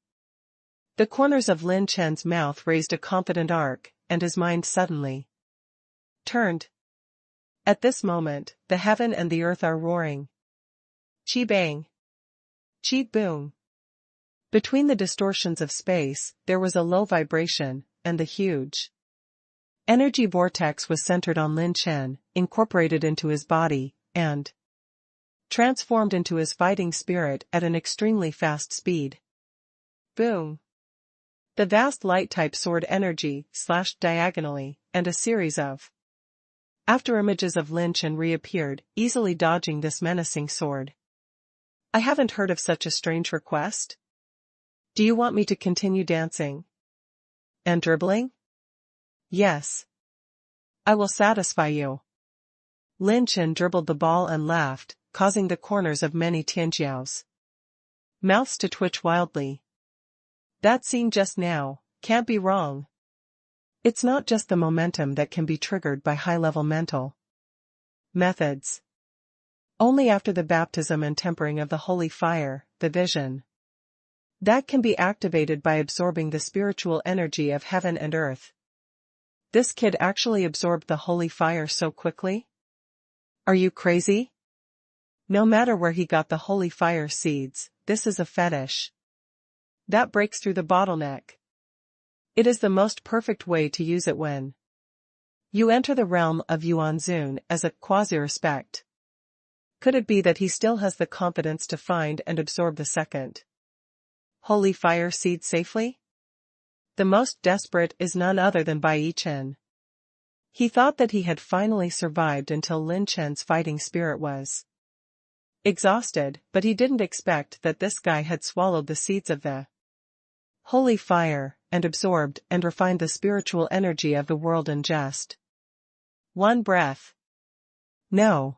The corners of Lin Chen's mouth raised a confident arc, and his mind suddenly turned. At this moment, the heaven and the earth are roaring. Chi bang. Chi boom. Between the distortions of space, there was a low vibration, and the huge energy vortex was centered on Lin Chen, incorporated into his body, and transformed into his fighting spirit at an extremely fast speed. Boom. The vast light-type sword energy slashed diagonally, and a series of afterimages of Lin Chen reappeared, easily dodging this menacing sword. I haven't heard of such a strange request. Do you want me to continue dancing? And dribbling? Yes. I will satisfy you. Lin Chen dribbled the ball and laughed, causing the corners of many Tianjiao's mouths to twitch wildly. That scene just now can't be wrong. It's not just the momentum that can be triggered by high-level mental methods. Only after the baptism and tempering of the holy fire, the vision that can be activated by absorbing the spiritual energy of heaven and earth. This kid actually absorbed the holy fire so quickly? Are you crazy? No matter where he got the holy fire seeds, this is a fetish that breaks through the bottleneck. It is the most perfect way to use it when you enter the realm of Yuanzun as a quasi-respect. Could it be that he still has the confidence to find and absorb the second holy fire seed safely? The most desperate is none other than Bai Yichen. He thought that he had finally survived until Lin Chen's fighting spirit was exhausted, but he didn't expect that this guy had swallowed the seeds of the holy fire, and absorbed and refined the spiritual energy of the world in just one breath. No.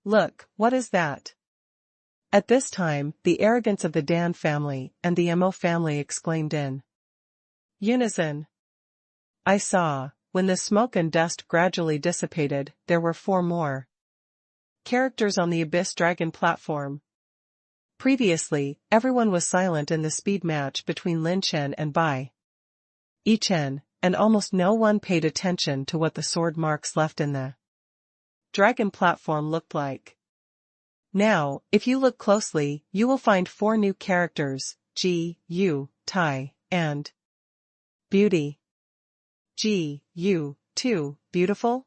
Look, what is that? At this time, the arrogance of the Dan family and the Mo family exclaimed in unison. I saw, when the smoke and dust gradually dissipated, there were 4 more characters on the Abyss Dragon platform. Previously, everyone was silent in the speed match between Lin Chen and Bai Yichen, and almost no one paid attention to what the sword marks left in the dragon platform looked like. Now, if you look closely, you will find 4 new characters, Ji, Yu, Tai, and Beauty. Ji, Yu, 2, beautiful?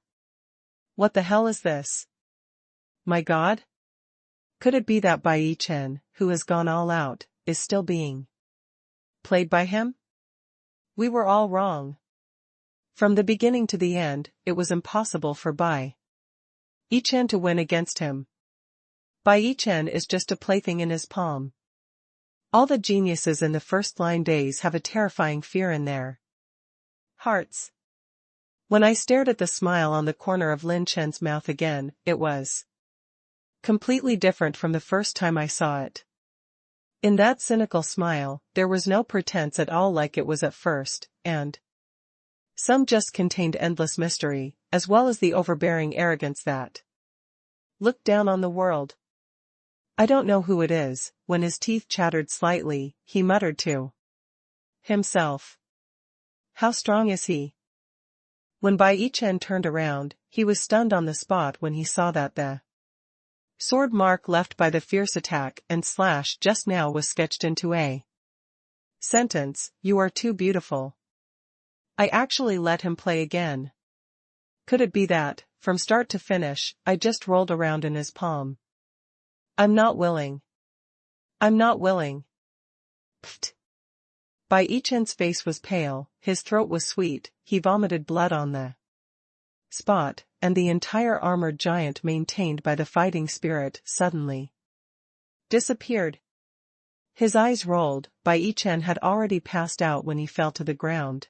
What the hell is this? My god? Could it be that Bai Yichen, who has gone all out, is still being played by him? We were all wrong. From the beginning to the end, it was impossible for Bai Yichen to win against him. Bai Yichen is just a plaything in his palm. All the geniuses in the first-line days have a terrifying fear in their hearts. When I stared at the smile on the corner of Lin Chen's mouth again, it was completely different from the first time I saw it. In that cynical smile, there was no pretense at all like it was at first, and some just contained endless mystery, as well as the overbearing arrogance that looked down on the world. I don't know who it is. When his teeth chattered slightly, he muttered to himself. How strong is he? When Bai Yichen turned around, he was stunned on the spot when he saw that the sword mark left by the fierce attack and slash just now was sketched into a sentence, "You are too beautiful." I actually let him play again. Could it be that, from start to finish, I just rolled around in his palm? I'm not willing. I'm not willing. Pfft. Bai Yichen's face was pale, his throat was sweet, he vomited blood on the spot, and the entire armored giant maintained by the fighting spirit suddenly disappeared. His eyes rolled. Bai Yichen had already passed out when he fell to the ground.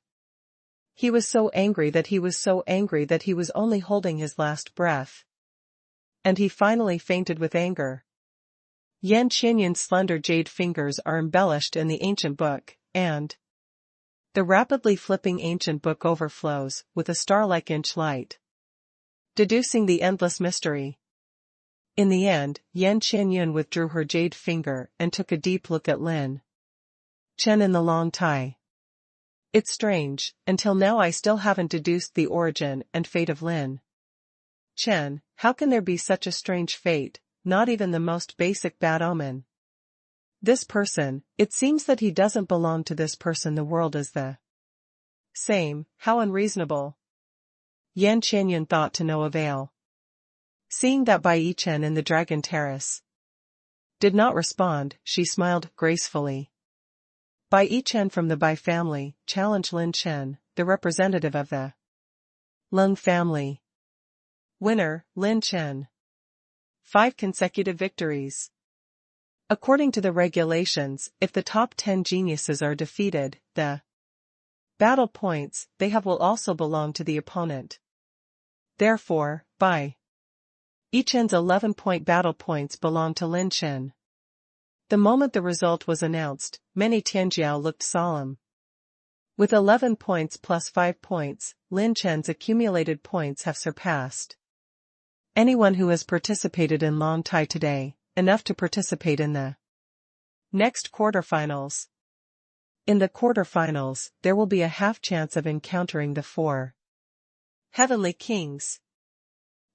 He was so angry that he was only holding his last breath. And he finally fainted with anger. Yan Qianyun's slender jade fingers are embellished in the ancient book, and the rapidly flipping ancient book overflows with a star-like inch light, deducing the endless mystery. In the end, Yan Qianyun withdrew her jade finger and took a deep look at Lin Chen in the long tie. It's strange, until now I still haven't deduced the origin and fate of Lin Chen. How can there be such a strange fate, not even the most basic bad omen? This person, it seems that he doesn't belong to this person. The world is the same, how unreasonable. Yan Qianyun thought to no avail. Seeing that Bai Yichen in the Dragon Terrace did not respond, she smiled gracefully. Bai Yichen from the Bai family challenged Lin Chen, the representative of the Lung family. Winner, Lin Chen. 5 consecutive victories. According to the regulations, if the top 10 geniuses are defeated, the battle points they have will also belong to the opponent. Therefore, Bai Yichen's 11-point battle points belong to Lin Chen. The moment the result was announced, many Tianjiao looked solemn. With 11 points plus 5 points, Lin Chen's accumulated points have surpassed anyone who has participated in Long Tai today, enough to participate in the next quarterfinals. In the quarterfinals, there will be a half chance of encountering the 4 Heavenly Kings.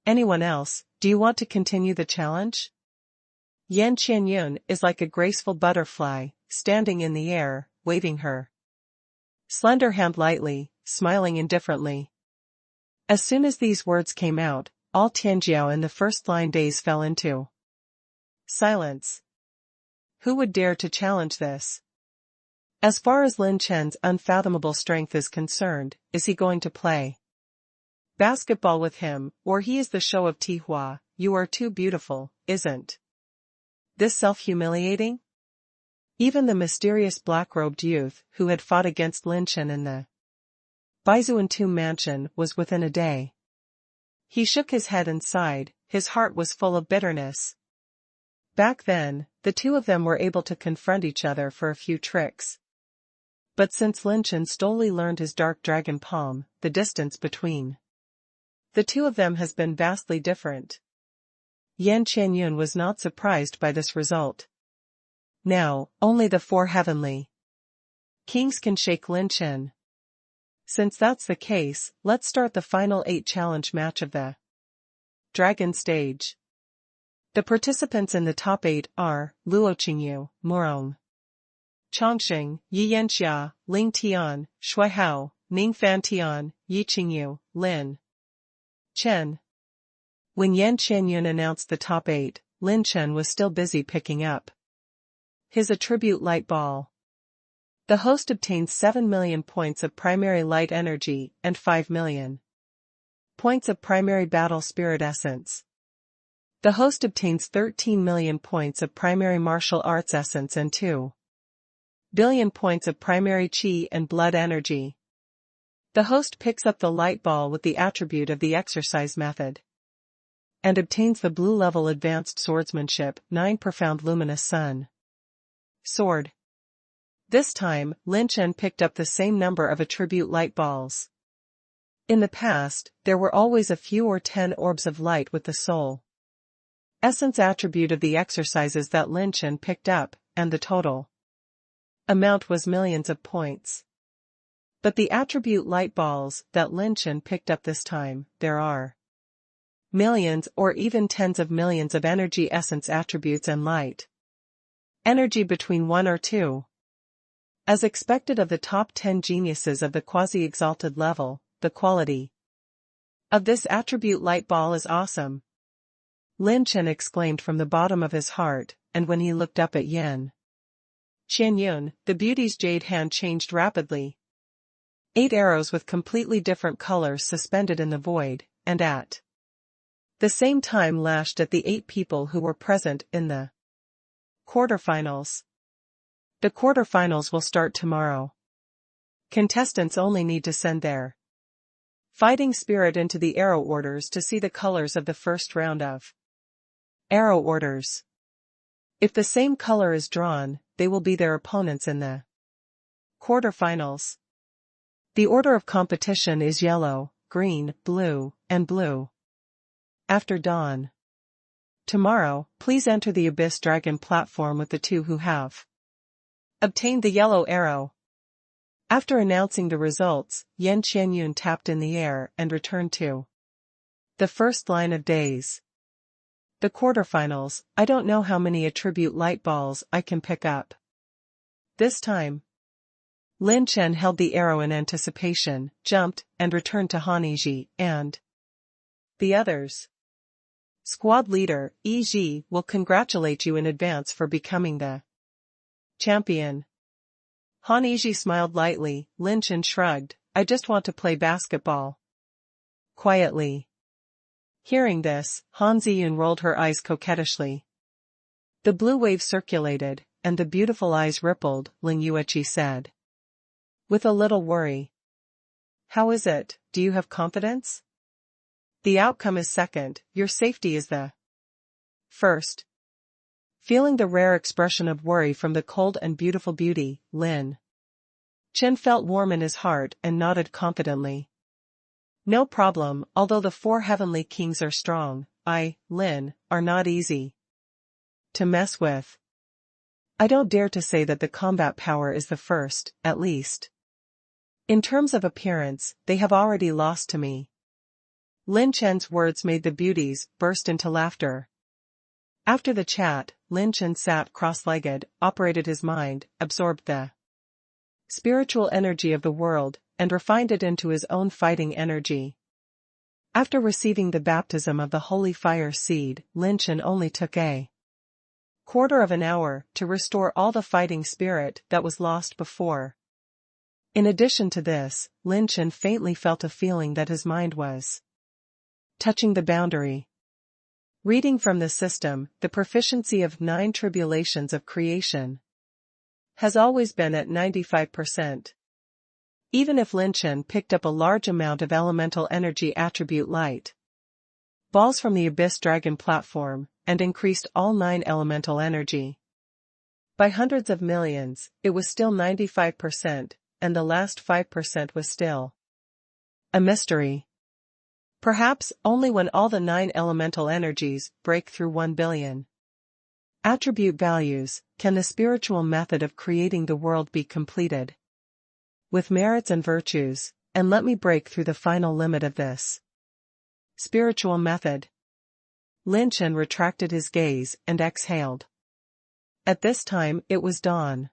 Anyone else, do you want to continue the challenge? Yan Qianyun is like a graceful butterfly, standing in the air, waving her slender hand lightly, smiling indifferently. As soon as these words came out, all Tianjiao in the first-line days fell into silence. Who would dare to challenge this? As far as Lin Chen's unfathomable strength is concerned, is he going to play basketball with him, or he is the show of Tihua? You are too beautiful, isn't this self-humiliating? Even the mysterious black-robed youth who had fought against Lin Chen in the Baizuan Tomb mansion was within a day. He shook his head and sighed, his heart was full of bitterness. Back then, the two of them were able to confront each other for a few tricks. But since Lin Chen slowly learned his dark dragon palm, the distance between the two of them has been vastly different. Yan Qianyun was not surprised by this result. Now, only the 4 Heavenly Kings can shake Lin Chen. Since that's the case, let's start the final 8 challenge match of the Dragon Stage. The participants in the top 8 are Luo Qingyu, Morong Chongqing, Yi Yanxia, Ling Tian, Shui Hao, Ning Fan Tian, Yi Qingyu, Lin Chen. When Yan Qianyun announced the top 8, Lin Chen was still busy picking up His attribute light ball. The host obtains 7 million points of primary light energy and 5 million points of primary battle spirit essence. The host obtains 13 million points of primary martial arts essence and 2 billion points of primary chi and blood energy. The host picks up the light ball with the attribute of the exercise method and obtains the blue level advanced swordsmanship 9 profound luminous sun sword. This time, Lin Chen picked up the same number of attribute light balls. In the past, there were always a few or 10 orbs of light with the soul essence attribute of the exercises that Lin Chen picked up, and the total amount was millions of points. But the attribute light balls that Lin Chen picked up this time, there are millions or even tens of millions of energy essence attributes and light energy between 1 or 2. As expected of the top 10 geniuses of the quasi-exalted level, the quality of this attribute light ball is awesome. Lin Chen exclaimed from the bottom of his heart, and when he looked up at Yan Qianyun, the beauty's jade hand changed rapidly. 8 arrows with completely different colors suspended in the void, and at the same time lashed at the 8 people who were present in the quarterfinals. The quarterfinals will start tomorrow. Contestants only need to send their fighting spirit into the arrow orders to see the colors of the first round of arrow orders. If the same color is drawn, they will be their opponents in the quarterfinals. The order of competition is yellow, green, blue, and blue. After dawn tomorrow, please enter the Abyss Dragon platform with the 2 who have obtained the yellow arrow. After announcing the results, Yan Qianyun tapped in the air and returned to the first line of days. The quarterfinals, I don't know how many attribute light balls I can pick up this time. Lin Chen held the arrow in anticipation, jumped, and returned to Han Yiji and the others. Squad leader, Yiji, will congratulate you in advance for becoming the champion. Han Yiji smiled lightly. Lin Chen shrugged, I just want to play basketball. Quietly. Hearing this, Han Ziyun rolled her eyes coquettishly. The blue wave circulated, and the beautiful eyes rippled, Ling Yueqi said. With a little worry. How is it, do you have confidence? The outcome is second, your safety is the first. Feeling the rare expression of worry from the cold and beautiful beauty, Lin Chen felt warm in his heart and nodded confidently. No problem, although the 4 heavenly kings are strong, Lin, are not easy to mess with. I don't dare to say that the combat power is the first, at least. In terms of appearance, they have already lost to me. Lin Chen's words made the beauties burst into laughter. After the chat, Lin Chen sat cross-legged, operated his mind, absorbed the spiritual energy of the world, and refined it into his own fighting energy. After receiving the baptism of the holy fire seed, Lin Chen only took a quarter of an hour to restore all the fighting spirit that was lost before. In addition to this, Lin Chen faintly felt a feeling that his mind was touching the boundary. Reading from the system, the proficiency of 9 tribulations of creation has always been at 95%. Even if Lin Chen picked up a large amount of elemental energy attribute light balls from the Abyss Dragon platform, and increased all 9 elemental energy by hundreds of millions, it was still 95%, and the last 5% was still a mystery. Perhaps only when all the 9 elemental energies break through 1 billion attribute values can the spiritual method of creating the world be completed with merits and virtues, and let me break through the final limit of this spiritual method. Lin Chen retracted his gaze and exhaled. At this time it was dawn.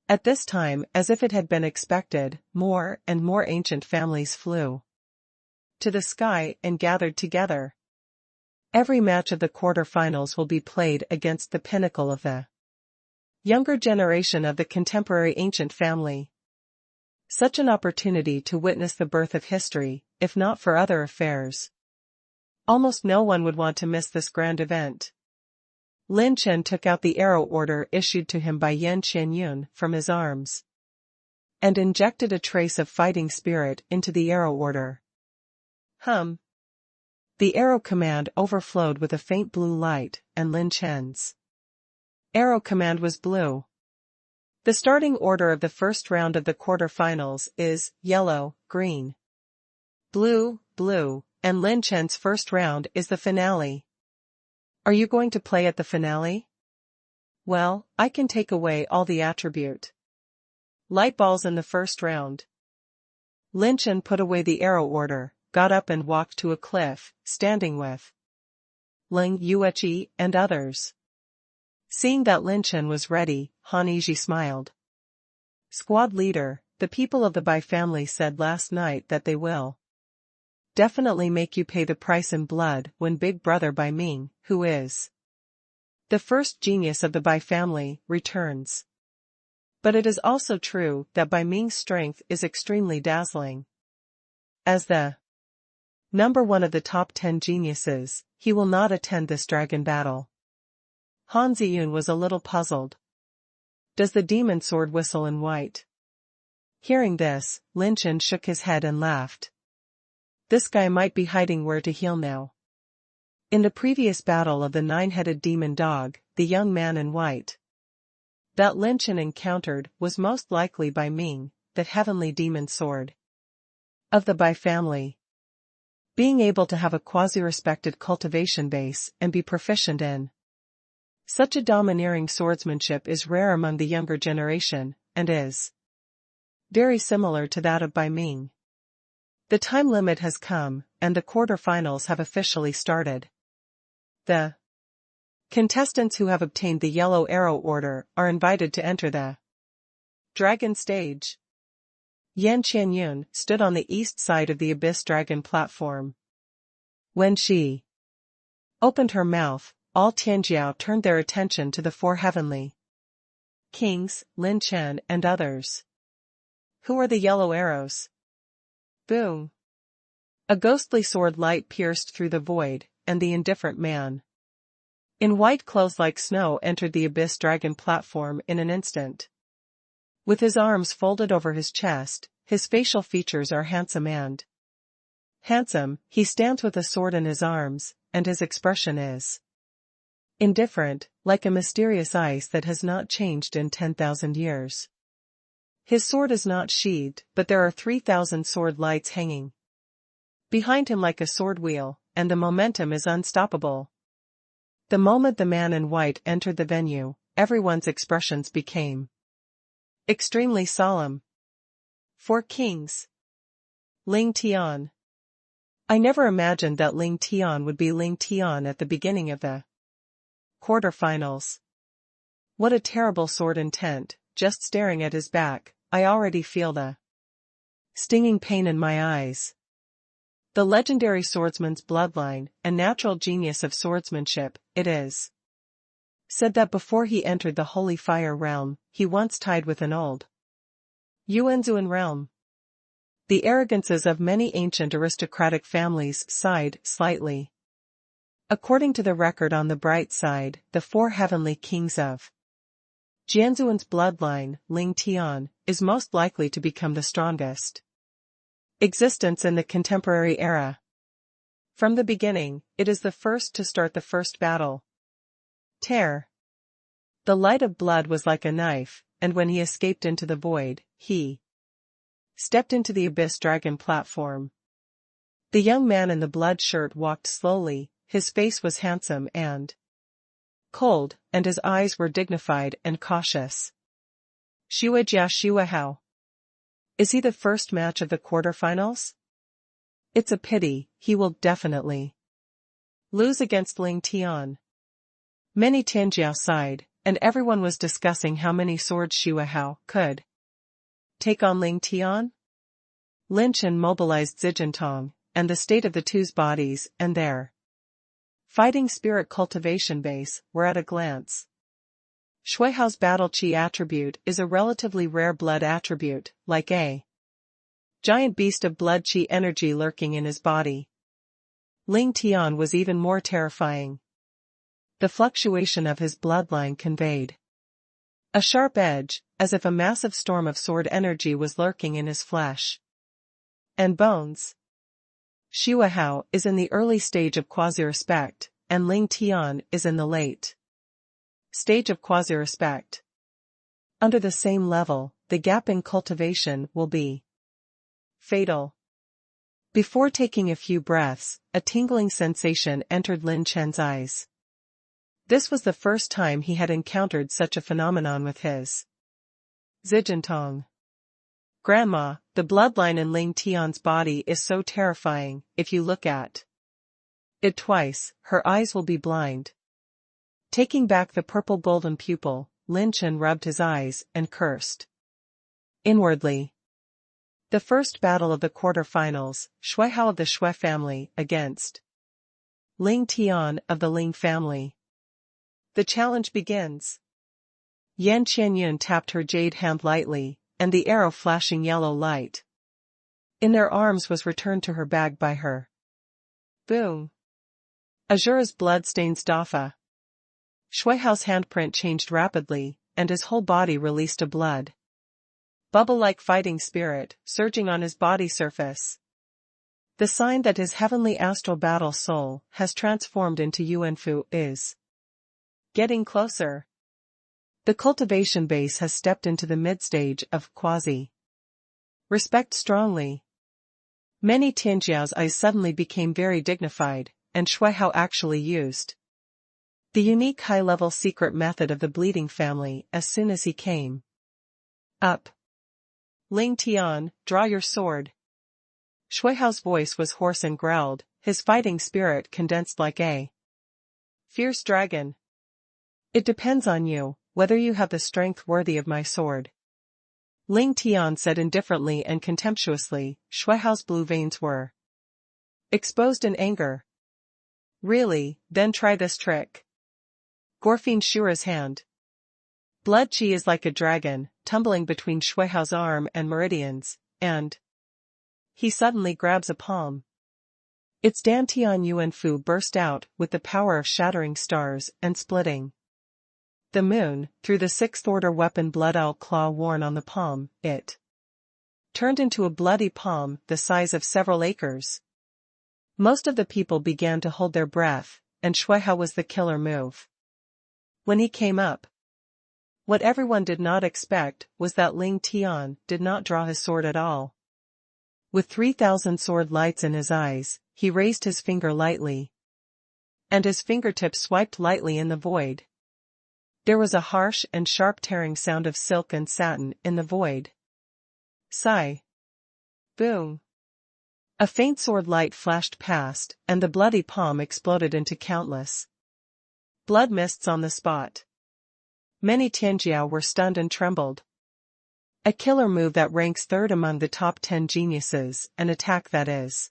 At this time, as if it had been expected, more and more ancient families flew to the sky and gathered together. Every match of the quarterfinals will be played against the pinnacle of the Younger generation of the contemporary ancient family. Such an opportunity to witness the birth of history, if not for other affairs. Almost no one would want to miss this grand event. Lin Chen took out the arrow order issued to him by Yan Qianyun from his arms, and injected a trace of fighting spirit into the arrow order. The arrow command overflowed with a faint blue light, and Lin Chen's arrow command was blue. The starting order of the first round of the quarterfinals is yellow, green, blue, blue, and Lin Chen's first round is the finale. Are you going to play at the finale? Well, I can take away all the attribute. Light balls in the first round. Lin Chen put away the arrow order, got up and walked to a cliff, standing with Ling Yueqi and others. Seeing that Lin Chen was ready, Han Yizhi smiled. Squad leader, the people of the Bai family said last night that they will definitely make you pay the price in blood when Big Brother Bai Ming, who is the first genius of the Bai family, returns. But it is also true that Bai Ming's strength is extremely dazzling. As the number one of the top 10 geniuses, he will not attend this dragon battle. Han Ziyun was a little puzzled. Does the demon sword whistle in white? Hearing this, Lin Chen shook his head and laughed. This guy might be hiding where to heal now. In the previous battle of the 9-headed demon dog, the young man in white that Lin Chen encountered was most likely Bai Ming, the heavenly demon sword of the Bai family. Being able to have a quasi-respected cultivation base and be proficient in such a domineering swordsmanship is rare among the younger generation, and is very similar to that of Bai Ming. The time limit has come, and the quarterfinals have officially started. The contestants who have obtained the yellow arrow order are invited to enter the dragon stage. Yan Qianyun stood on the east side of the Abyss Dragon platform. When she opened her mouth, all Tianjiao turned their attention to the 4 heavenly kings, Lin Chen and others. Who are the yellow arrows? Boom! A ghostly sword light pierced through the void, and the indifferent man in white clothes like snow entered the Abyss Dragon platform in an instant. With his arms folded over his chest, his facial features are handsome and handsome, he stands with a sword in his arms, and his expression is indifferent, like a mysterious ice that has not changed in 10,000 years. His sword is not sheathed, but there are 3,000 sword lights hanging behind him like a sword wheel, and the momentum is unstoppable. The moment the man in white entered the venue, everyone's expressions became extremely solemn. 4 kings. Ling Tian. I never imagined that Ling Tian would be Ling Tian at the beginning of the quarterfinals. What a terrible sword intent, just staring at his back, I already feel the stinging pain in my eyes. The legendary swordsman's bloodline, a natural genius of swordsmanship, it is said that before he entered the Holy Fire realm, he once tied with an old Yuanzuan realm. The arrogances of many ancient aristocratic families sighed slightly. According to the record on the bright side, the 4 heavenly kings of Jianzuan's bloodline, Ling Tian, is most likely to become the strongest existence in the contemporary era. From the beginning, it is the first to start the first battle. Tear. The light of blood was like a knife, and when he escaped into the void, he stepped into the Abyss Dragon platform. The young man in the blood shirt walked slowly, his face was handsome and cold, and his eyes were dignified and cautious. Shuajia Shuahao. Is he the first match of the quarterfinals? It's a pity, he will definitely lose against Ling Tian. Many Tianjiao sighed, and everyone was discussing how many swords Shuahao could take on Ling Tian. Lin Chen mobilized Zijintong, and the state of the two's bodies and their fighting spirit cultivation base were at a glance. Shuihao's battle chi attribute is a relatively rare blood attribute, like a giant beast of blood chi energy lurking in his body. Ling Tian was even more terrifying. The fluctuation of his bloodline conveyed a sharp edge, as if a massive storm of sword energy was lurking in his flesh and bones. Shuihao is in the early stage of quasi-respect, and Ling Tian is in the late stage of quasi-respect. Under the same level, the gap in cultivation will be fatal. Before taking a few breaths, a tingling sensation entered Lin Chen's eyes. This was the first time he had encountered such a phenomenon with his Zijintong. Grandma, the bloodline in Ling Tian's body is so terrifying, if you look at it twice, her eyes will be blind. Taking back the purple golden pupil, Lin Chen rubbed his eyes and cursed inwardly. The first battle of the quarter-finals, Shuihao of the Shui family against Ling Tian of the Ling family. The challenge begins. Yan Qianyun tapped her jade hand lightly, and the arrow flashing yellow light in their arms was returned to her bag by her. Boom. Azura's blood stains Dafa. Shuihao's handprint changed rapidly, and his whole body released a blood bubble-like fighting spirit, surging on his body surface. The sign that his heavenly astral battle soul has transformed into Yuanfu is getting closer. The cultivation base has stepped into the mid-stage of quasi-respect strongly. Many Tianjiao's eyes suddenly became very dignified, and Shuihao actually used the unique high-level secret method of the bleeding family as soon as he came up. Ling Tian, draw your sword. Shuihao's voice was hoarse and growled, his fighting spirit condensed like a fierce dragon. It depends on you, whether you have the strength worthy of my sword. Ling Tian said indifferently and contemptuously. Shuihao's blue veins were exposed in anger. Really, then try this trick. Gorfine Shura's hand. Blood chi is like a dragon, tumbling between Shuihao's arm and meridians, and he suddenly grabs a palm. Its Dantian Yuanfu burst out with the power of shattering stars and splitting the moon. Through the sixth-order weapon Blood Owl Claw worn on the palm, it turned into a bloody palm the size of several acres. Most of the people began to hold their breath, and Shuihao was the killer move. When he came up, what everyone did not expect was that Ling Tian did not draw his sword at all. With 3,000 sword lights in his eyes, he raised his finger lightly, and his fingertip swiped lightly in the void. There was a harsh and sharp tearing sound of silk and satin in the void. Sigh. Boom. A faint sword light flashed past, and the bloody palm exploded into countless blood mists on the spot. Many Tianjiao were stunned and trembled. A killer move that ranks third among the top 10 geniuses, an attack that is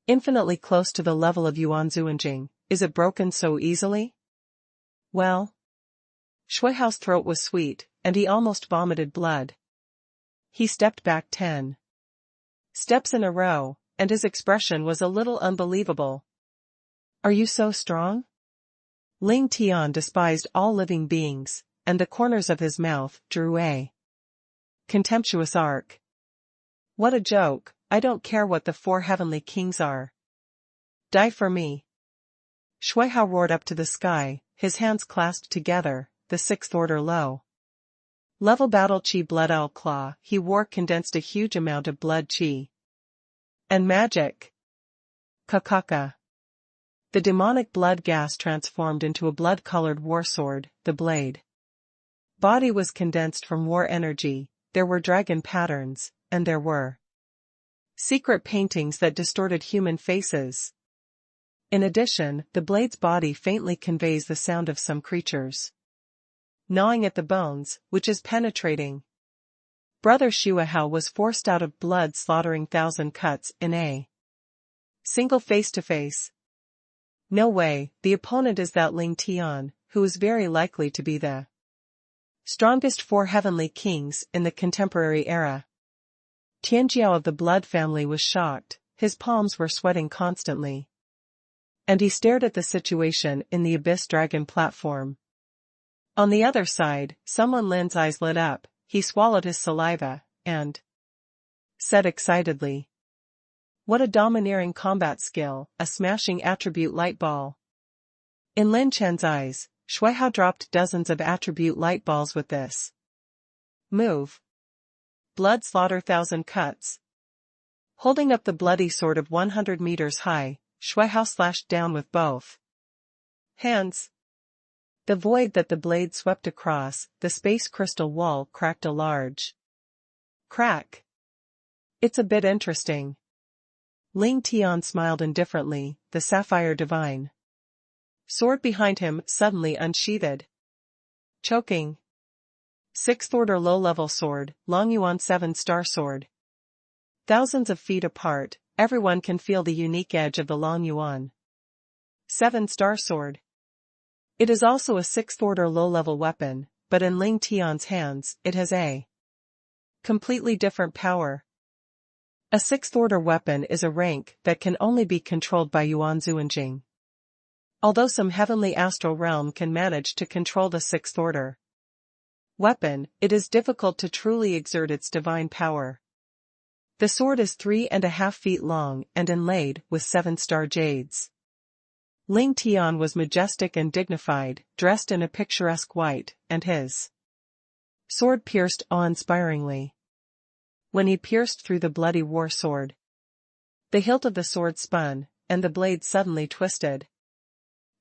infinitely close to the level of Yuan Zuanjing. Is it broken so easily? Well, Shuihao's throat was sweet, and he almost vomited blood. He stepped back 10 steps in a row, and his expression was a little unbelievable. Are you so strong? Ling Tian despised all living beings, and the corners of his mouth drew a contemptuous arc. What a joke, I don't care what the 4 heavenly kings are. Die for me. Shuihao roared up to the sky, his hands clasped together, the 6th order low level battle chi Blood Owl Claw. He wore condensed a huge amount of blood chi and magic. Kakaka. The demonic blood gas transformed into a blood-colored war sword, the blade body was condensed from war energy. There were dragon patterns, and there were secret paintings that distorted human faces. In addition, the blade's body faintly conveys the sound of some creatures gnawing at the bones, which is penetrating. Brother Shuihao was forced out of blood, slaughtering 1,000 cuts in a single face-to-face. No way, the opponent is that Ling Tian, who is very likely to be the Strongest four heavenly kings in the contemporary era. Tianjiao of the blood family was shocked, his palms were sweating constantly. And he stared at the situation in the Abyss Dragon platform. On the other side, someone Lin's eyes lit up, he swallowed his saliva, and said excitedly. What a domineering combat skill, a smashing attribute light ball. In Lin Chen's eyes, Shuihao dropped dozens of attribute light balls with this move. Blood slaughter 1,000 cuts. Holding up the bloody sword of 100 meters high, Shuihao slashed down with both hands. The void that the blade swept across, the space crystal wall cracked a large crack. It's a bit interesting. Ling Tian smiled indifferently, the sapphire divine sword behind him suddenly unsheathed. Choking. 6th order low-level sword, Long Yuan 7-star sword. Thousands of feet apart, everyone can feel the unique edge of the Long Yuan 7-star sword. It is also a 6th order low-level weapon, but in Ling Tian's hands, it has a completely different power. A 6th order weapon is a rank that can only be controlled by Yuan Zuanjing. Although some heavenly astral realm can manage to control the 6th order weapon, it is difficult to truly exert its divine power. The sword is 3.5 feet long and inlaid with 7-star jades. Ling Tian was majestic and dignified, dressed in a picturesque white, and his sword pierced awe-inspiringly. When he pierced through the bloody war sword, the hilt of the sword spun, and the blade suddenly twisted.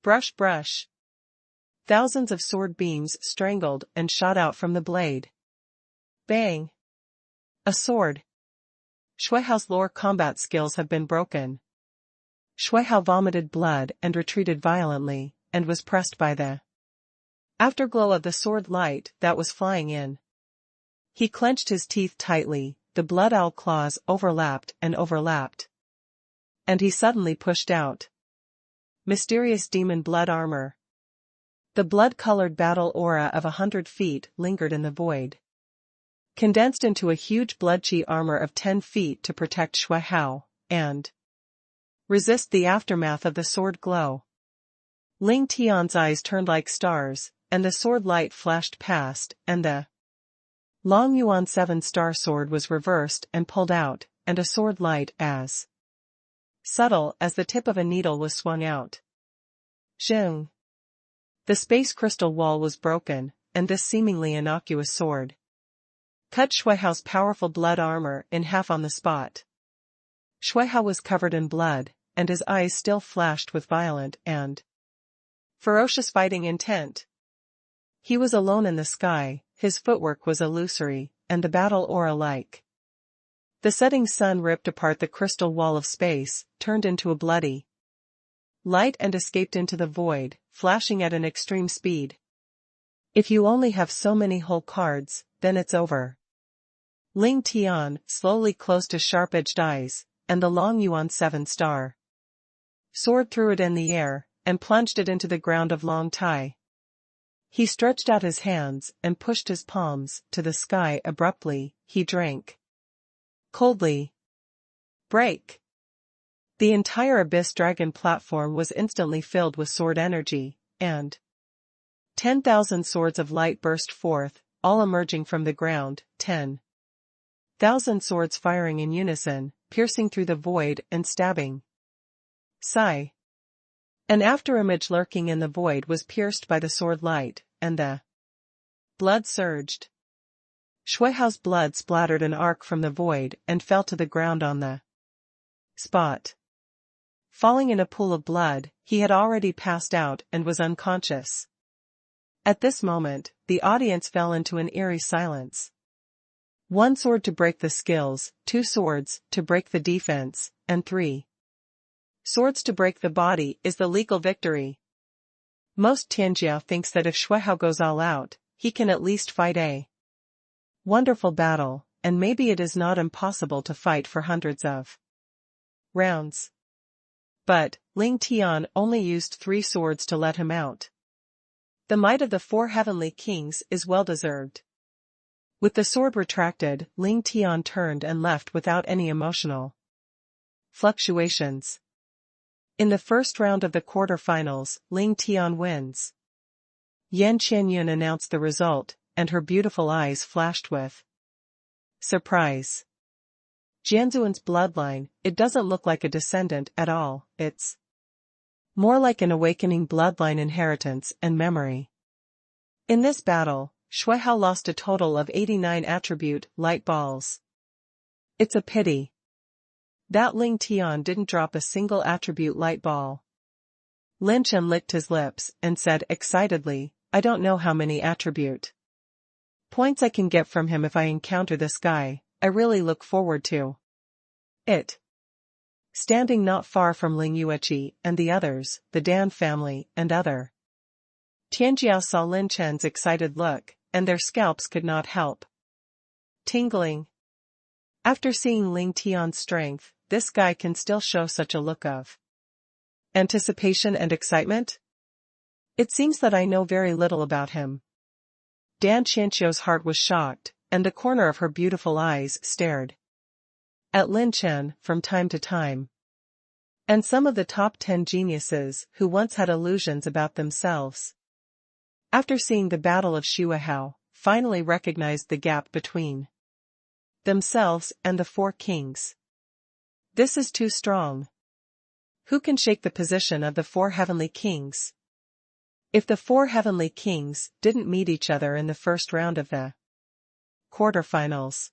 Brush, brush. Thousands of sword beams strangled and shot out from the blade. Bang. A sword. Shuihao's lore combat skills have been broken. Shuihao vomited blood and retreated violently, and was pressed by the afterglow of the sword light that was flying in. He clenched his teeth tightly, the blood owl claws overlapped and overlapped. And he suddenly pushed out mysterious demon blood armor. The blood-colored battle aura of 100 feet lingered in the void, condensed into a huge blood-chi armor of 10 feet to protect Shuihao, and resist the aftermath of the sword glow. Ling Tian's eyes turned like stars, and the sword light flashed past, and the Long Yuan 7-star sword was reversed and pulled out, and a sword light as subtle as the tip of a needle was swung out. Zheng. The space crystal wall was broken, and this seemingly innocuous sword cut Shuihao's powerful blood armor in half on the spot. Shuihao was covered in blood, and his eyes still flashed with violent and ferocious fighting intent. He was alone in the sky, his footwork was illusory, and the battle aura-like. The setting sun ripped apart the crystal wall of space, turned into a bloody light and escaped into the void, flashing at an extreme speed. If you only have so many whole cards, then it's over. Ling Tian slowly closed his sharp-edged eyes, and the Long Yuan 7-star sword threw it in the air, and plunged it into the ground of Long Tai. He stretched out his hands and pushed his palms to the sky abruptly, he drank coldly. Break. The entire Abyss Dragon platform was instantly filled with sword energy, and 10,000 swords of light burst forth, all emerging from the ground, 10,000 swords firing in unison, piercing through the void and stabbing. Sigh. An afterimage lurking in the void was pierced by the sword light, and the blood surged. Shuihao's blood splattered an arc from the void and fell to the ground on the spot. Falling in a pool of blood, he had already passed out and was unconscious. At this moment, the audience fell into an eerie silence. 1 sword to break the skills, 2 swords to break the defense, and 3 swords to break the body is the legal victory. Most Tianjiao thinks that if Shuihao goes all out, he can at least fight a wonderful battle, and maybe it is not impossible to fight for hundreds of rounds. But Ling Tian only used 3 swords to let him out. The might of the four heavenly kings is well-deserved. With the sword retracted, Lin Chen turned and left without any emotional fluctuations. In the first round of the quarterfinals, Lin Chen wins. Yan Qianyun announced the result, and her beautiful eyes flashed with surprise. Jianzuan's bloodline, it doesn't look like a descendant at all, it's more like an awakening bloodline inheritance and memory. In this battle, Shuihao lost a total of 89 attribute light balls. It's a pity that Lin Chen didn't drop a single attribute light ball. Lin Chen licked his lips and said excitedly, I don't know how many attribute points I can get from him if I encounter this guy. I really look forward to it. Standing not far from Ling Yueqi and the others, the Dan family and other Tianjiao saw Lin Chen's excited look, and their scalps could not help tingling. After seeing Lin Tian's strength, this guy can still show such a look of anticipation and excitement? It seems that I know very little about him. Dan Qianqiu's heart was shocked, and the corner of her beautiful eyes stared at Lin Chen from time to time. And some of the top 10 geniuses who once had illusions about themselves, after seeing the Battle of Shuihao, finally recognized the gap between themselves and the four kings. This is too strong. Who can shake the position of the four heavenly kings? If the four heavenly kings didn't meet each other in the first round of the quarterfinals,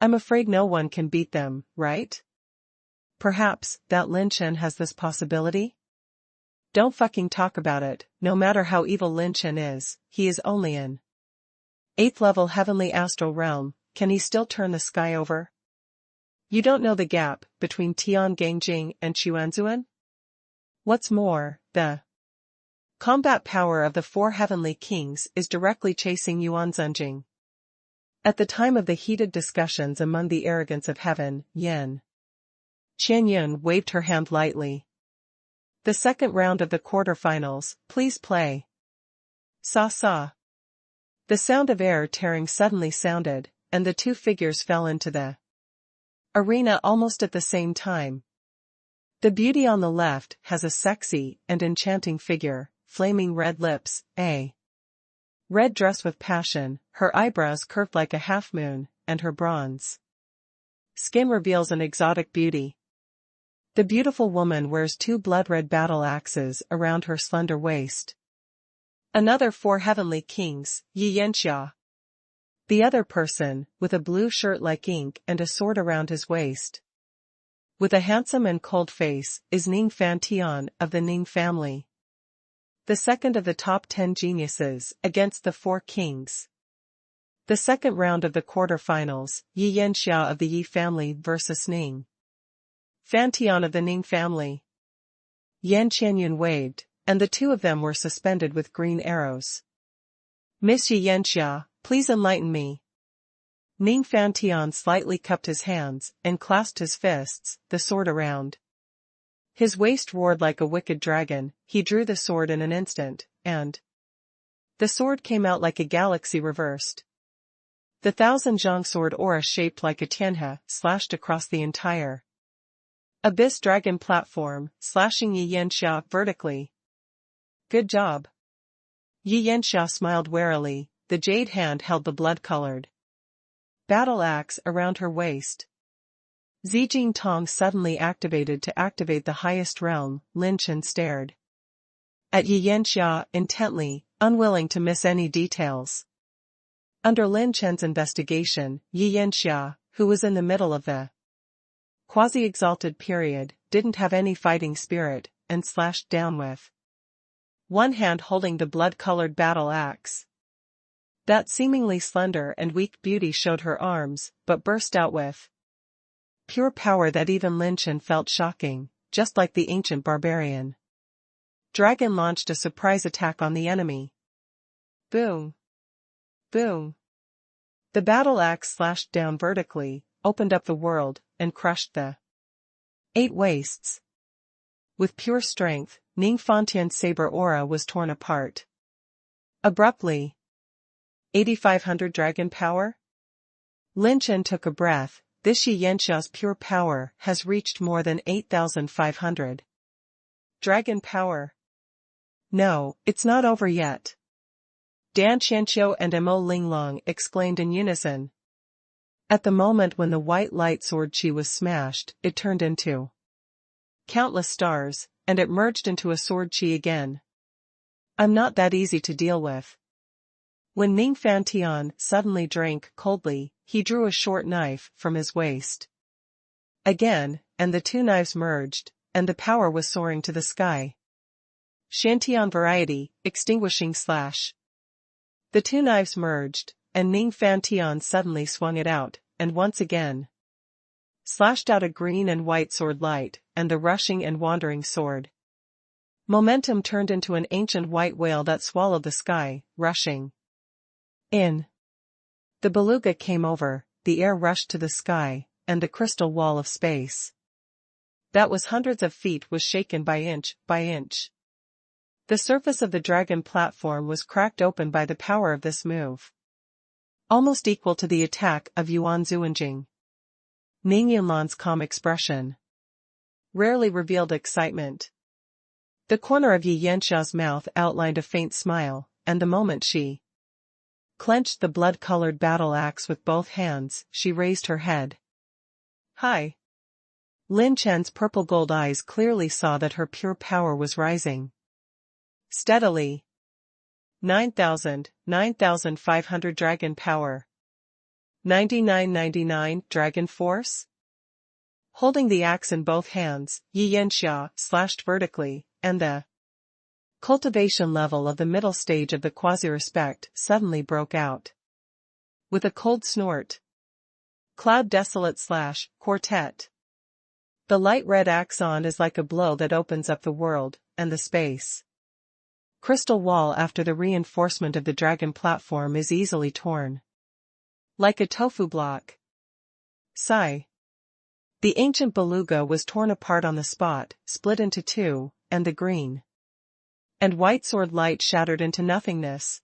I'm afraid no one can beat them, right? Perhaps that Lin Chen has this possibility? Don't fucking talk about it. No matter how evil Lin Chen is, he is only in 8th level heavenly astral realm. Can he still turn the sky over? You don't know the gap between Tian Gangjing and Xuanzuan? What's more, the combat power of the four heavenly kings is directly chasing Yuan Zhenjing. At the time of the heated discussions among the arrogance of heaven, Yan Qianyun waved her hand lightly. The second round of the quarterfinals, please play. Sa. The sound of air tearing suddenly sounded, and the two figures fell into the arena almost at the same time. The beauty on the left has a sexy and enchanting figure, flaming red lips, a red dress with passion, her eyebrows curved like a half-moon, and her bronze skin reveals an exotic beauty. The beautiful woman wears two blood-red battle axes around her slender waist. Another four heavenly kings, Yi Yanxia. The other person, with a blue shirt like ink and a sword around his waist, with a handsome and cold face, is Ning Fantian of the Ning family. The second of the top 10 geniuses against the four kings. The second round of the quarterfinals, Yi Yanxia of the Yi family versus Ning Fantian of the Ning family. Yan Qianyun waved, and the two of them were suspended with green arrows. Miss Yi Yanxia, please enlighten me. Ning Fantian slightly cupped his hands and clasped his fists, the sword around his waist roared like a wicked dragon. He drew the sword in an instant, and the sword came out like a galaxy reversed. The thousand zhang sword aura shaped like a tianhe slashed across the entire abyss dragon platform, slashing Yi Yanxia vertically. Good job. Yi Yanxia smiled warily. The jade hand held the blood-colored battle axe around her waist. Zijing Tong suddenly activated to activate the highest realm. Lin Chen stared at Yi Yanxia intently, unwilling to miss any details. Under Lin Chen's investigation, Yi Yanxia, who was in the middle of the quasi-exalted period, didn't have any fighting spirit, and slashed down with one hand holding the blood-colored battle axe. That seemingly slender and weak beauty showed her arms, but burst out with pure power that even Lin Chen felt shocking, just like the ancient barbarian dragon launched a surprise attack on the enemy. Boom! Boom! The battle axe slashed down vertically, opened up the world, and crushed the 8 wastes. With pure strength, Ning Fantian's saber aura was torn apart. Abruptly. 8,500 dragon power? Lin Chen took a breath. This Yi Yanxia's pure power has reached more than 8,500. Dragon power. No, it's not over yet. Dan Qianqiu and Mo Linglong exclaimed in unison. At the moment when the white light sword chi was smashed, it turned into countless stars, and it merged into a sword chi again. I'm not that easy to deal with. When Ning Fantian suddenly drank coldly, he drew a short knife from his waist. Again, and the two knives merged, and the power was soaring to the sky. Shantian variety, extinguishing slash. The two knives merged, and Ning Fantian suddenly swung it out, and once again slashed out a green and white sword light, and the rushing and wandering sword. Momentum turned into an ancient white whale that swallowed the sky, rushing in. The beluga came over, the air rushed to the sky, and the crystal wall of space that was hundreds of feet was shaken by inch by inch. The surface of the dragon platform was cracked open by the power of this move, almost equal to the attack of Yuan Zuanjing. Ning Yunlan's calm expression rarely revealed excitement. The corner of Yi Yanxia's mouth outlined a faint smile, and the moment she clenched the blood-colored battle axe with both hands, she raised her head. Hi. Lin Chen's purple-gold eyes clearly saw that her pure power was rising steadily. 9,500 dragon power. 9999 dragon force? Holding the axe in both hands, Yi Yanxia slashed vertically, and the cultivation level of the middle stage of the quasi-respect suddenly broke out. With a cold snort. Cloud desolate slash, quartet. The light red axon is like a blow that opens up the world, and the space crystal wall after the reinforcement of the dragon platform is easily torn. Like a tofu block. Sigh. The ancient beluga was torn apart on the spot, split into two, and the green and white sword light shattered into nothingness.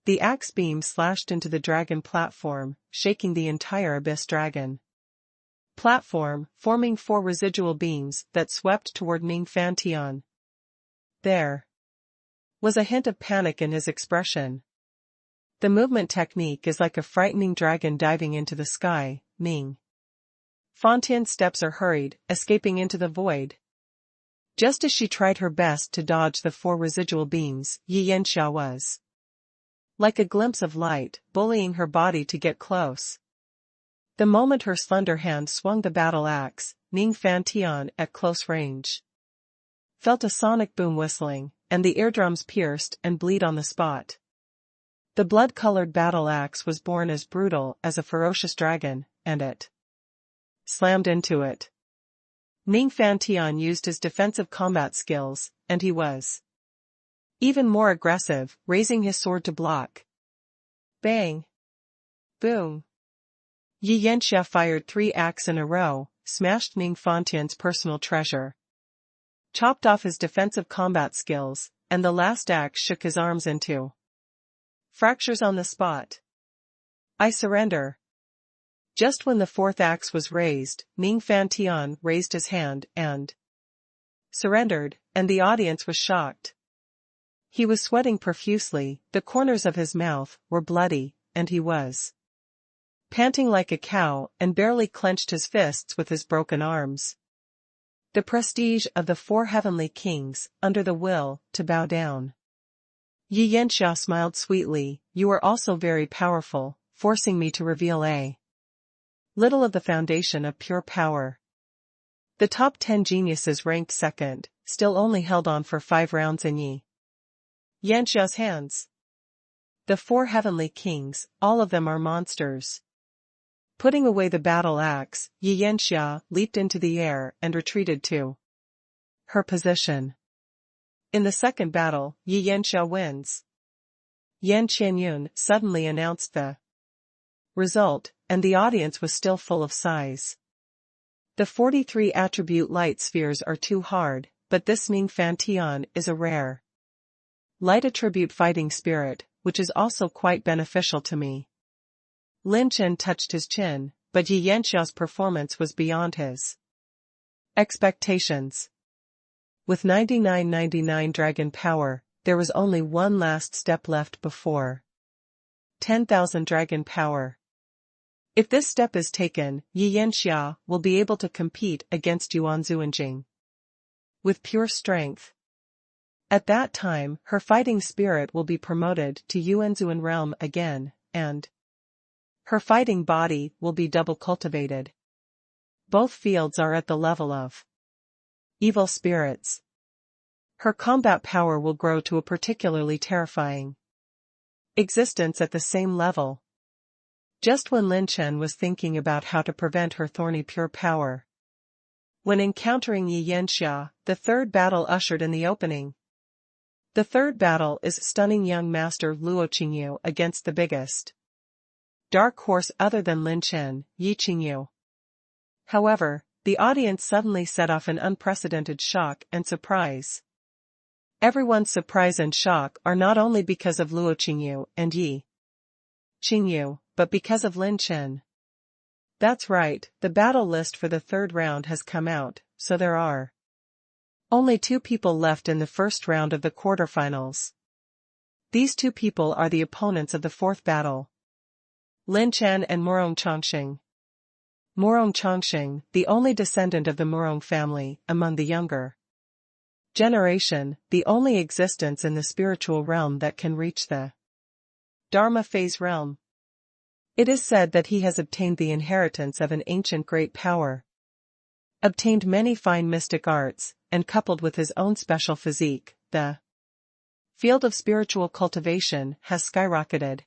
The axe beam slashed into the dragon platform, shaking the entire abyss dragon platform, forming four residual beams that swept toward Ning Fantian. There was a hint of panic in his expression. The movement technique is like a frightening dragon diving into the sky. Ning Fantian's steps are hurried, escaping into the void. Just as she tried her best to dodge the four residual beams, Yi Yanxia was like a glimpse of light, bullying her body to get close. The moment her slender hand swung the battle axe, Ning Fantian, at close range, felt a sonic boom whistling, and the eardrums pierced and bleed on the spot. The blood-colored battle axe was born as brutal as a ferocious dragon, and it slammed into it. Ning Fantian used his defensive combat skills, and he was even more aggressive, raising his sword to block. Bang! Boom! Yi Yanxia fired 3 axes in a row, smashed Ning Fantian's personal treasure, chopped off his defensive combat skills, and the last axe shook his arms into fractures on the spot. I surrender. Just when the 4th axe was raised, Ning Fantian raised his hand and surrendered, and the audience was shocked. He was sweating profusely, the corners of his mouth were bloody, and he was panting like a cow and barely clenched his fists with his broken arms. The prestige of the 4 heavenly kings, under the will to bow down. Yi Yanxia smiled sweetly. You are also very powerful, forcing me to reveal a little of the foundation of pure power. The top 10 geniuses ranked second, still only held on for 5 rounds in Yi Yanxia's hands. The 4 heavenly kings, all of them are monsters. Putting away the battle axe, Yi Yanxia leaped into the air and retreated to her position. In the second battle, Yi Yanxia wins. Yan Qianyun suddenly announced the result, and the audience was still full of sighs. The 43 attribute light spheres are too hard, but this Ning Fantian is a rare Light attribute fighting spirit, which is also quite beneficial to me. Lin Chen touched his chin, but Yi Yanxiao's performance was beyond his expectations. With 9999 dragon power, there was only one last step left before 10,000 dragon power. If this step is taken, Yi Yanxia will be able to compete against Yuan Zuanjing with pure strength. At that time, her fighting spirit will be promoted to Yuanzuan realm again, and her fighting body will be double cultivated. Both fields are at the level of evil spirits. Her combat power will grow to a particularly terrifying existence at the same level. Just when Lin Chen was thinking about how to prevent her thorny pure power, when encountering Yi Yanxia, the third battle ushered in the opening. The third battle is stunning young master Luo Qingyu against the biggest dark horse other than Lin Chen, Yi Qingyu. However, the audience suddenly set off an unprecedented shock and surprise. Everyone's surprise and shock are not only because of Luo Qingyu and Yi Qingyu, but because of Lin Chen. That's right, the battle list for the third round has come out, so there are only 2 people left in the first round of the quarterfinals. These 2 people are the opponents of the fourth battle: Lin Chen and Murong Chongqing. Murong Chongqing, the only descendant of the Murong family among the younger generation, the only existence in the spiritual realm that can reach the Dharma phase realm. It is said that he has obtained the inheritance of an ancient great power, obtained many fine mystic arts, and coupled with his own special physique, the field of spiritual cultivation has skyrocketed.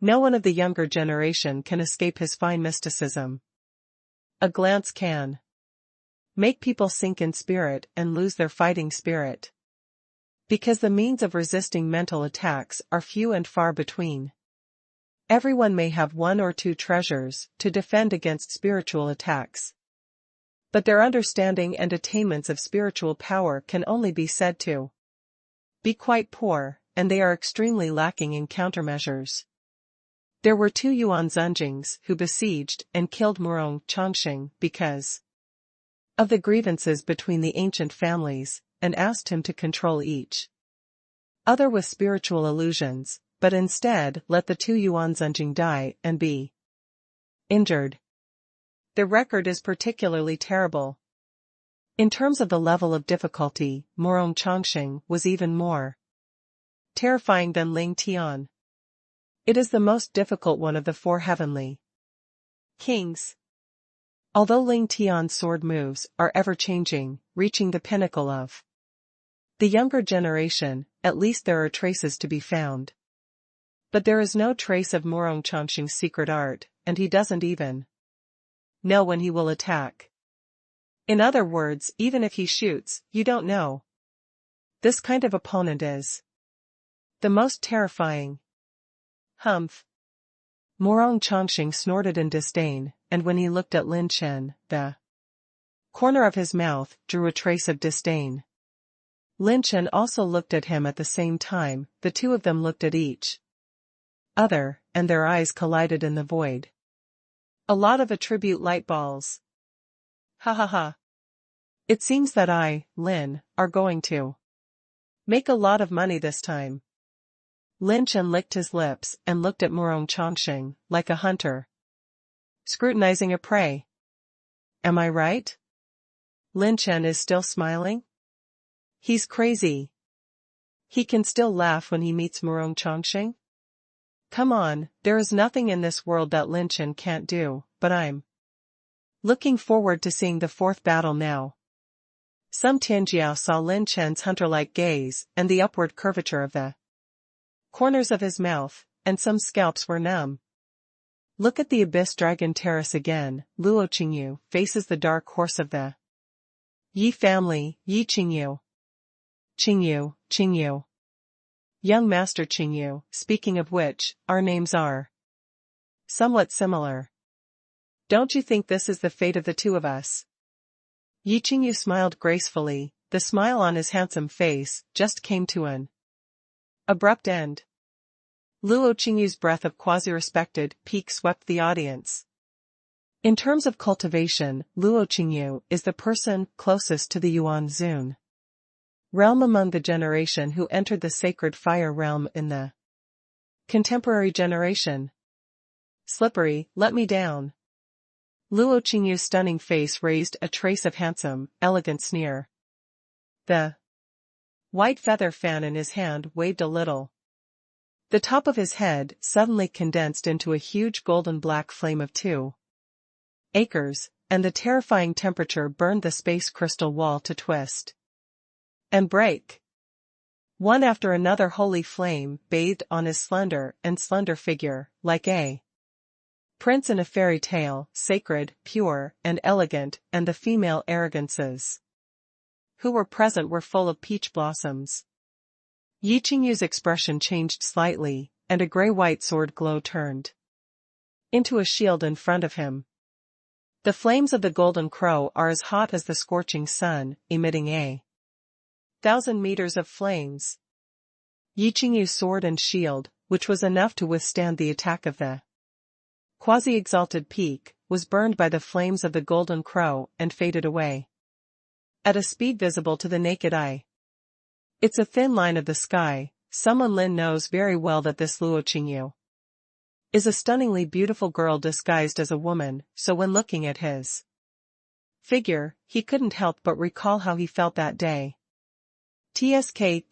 No one of the younger generation can escape his fine mysticism. A glance can make people sink in spirit and lose their fighting spirit, because the means of resisting mental attacks are few and far between. Everyone may have 1 or 2 treasures to defend against spiritual attacks, but their understanding and attainments of spiritual power can only be said to be quite poor, and they are extremely lacking in countermeasures. There were 2 Yuan Zunjings who besieged and killed Murong Chongqing because of the grievances between the ancient families, and asked him to control each other with spiritual illusions, but instead let the 2 Yuan Zunjing die and be injured. The record is particularly terrible. In terms of the level of difficulty, Murong Chongqing was even more terrifying than Ling Tian. It is the most difficult one of the 4 heavenly kings. Although Ling Tian's sword moves are ever-changing, reaching the pinnacle of the younger generation, at least there are traces to be found. But there is no trace of Murong Chongqing's secret art, and he doesn't even know when he will attack. In other words, even if he shoots, you don't know. This kind of opponent is the most terrifying. Humph. Murong Chongqing snorted in disdain, and when he looked at Lin Chen, the corner of his mouth drew a trace of disdain. Lin Chen also looked at him at the same time. The 2 of them looked at each other, and their eyes collided in the void. A lot of attribute light balls. Ha ha ha. It seems that I, Lin, are going to make a lot of money this time. Lin Chen licked his lips and looked at Murong Chongqing, like a hunter scrutinizing a prey. Am I right? Lin Chen is still smiling? He's crazy. He can still laugh when he meets Murong Chongqing? Come on, there is nothing in this world that Lin Chen can't do, but I'm looking forward to seeing the 4th battle now. Some Tianjiao saw Lin Chen's hunter-like gaze and the upward curvature of the corners of his mouth, and some scalps were numb. Look at the Abyss Dragon Terrace again. Luo Qingyu faces the dark horse of the Yi family, Yi Qingyu. Qingyu. Young Master Qingyu, speaking of which, our names are somewhat similar. Don't you think this is the fate of the 2 of us? Yi Qingyu smiled gracefully. The smile on his handsome face just came to an Abrupt end. Luo Qingyu's breath of quasi-respected peak swept the audience. In terms of cultivation, Luo Qingyu is the person closest to the Yuan Zun realm among the generation who entered the sacred fire realm in the contemporary generation. Slippery, let me down. Luo Qingyu's stunning face raised a trace of handsome, elegant sneer. The white feather fan in his hand waved a little. The top of his head suddenly condensed into a huge golden black flame of 2 acres, and the terrifying temperature burned the space crystal wall to twist and break. One after another holy flame bathed on his slender figure, like a prince in a fairy tale, sacred, pure, and elegant, and the female arrogances who were present were full of peach blossoms. Yi Qingyu's expression changed slightly, and a gray-white sword glow turned into a shield in front of him. The flames of the golden crow are as hot as the scorching sun, emitting 1,000 meters of flames. Yi Qingyu's sword and shield, which was enough to withstand the attack of the quasi-exalted peak, was burned by the flames of the golden crow and faded away at a speed visible to the naked eye. It's a thin line of the sky. Someone Lin knows very well that this Luo Qingyu is a stunningly beautiful girl disguised as a woman, so when looking at his figure, he couldn't help but recall how he felt that day. TSK,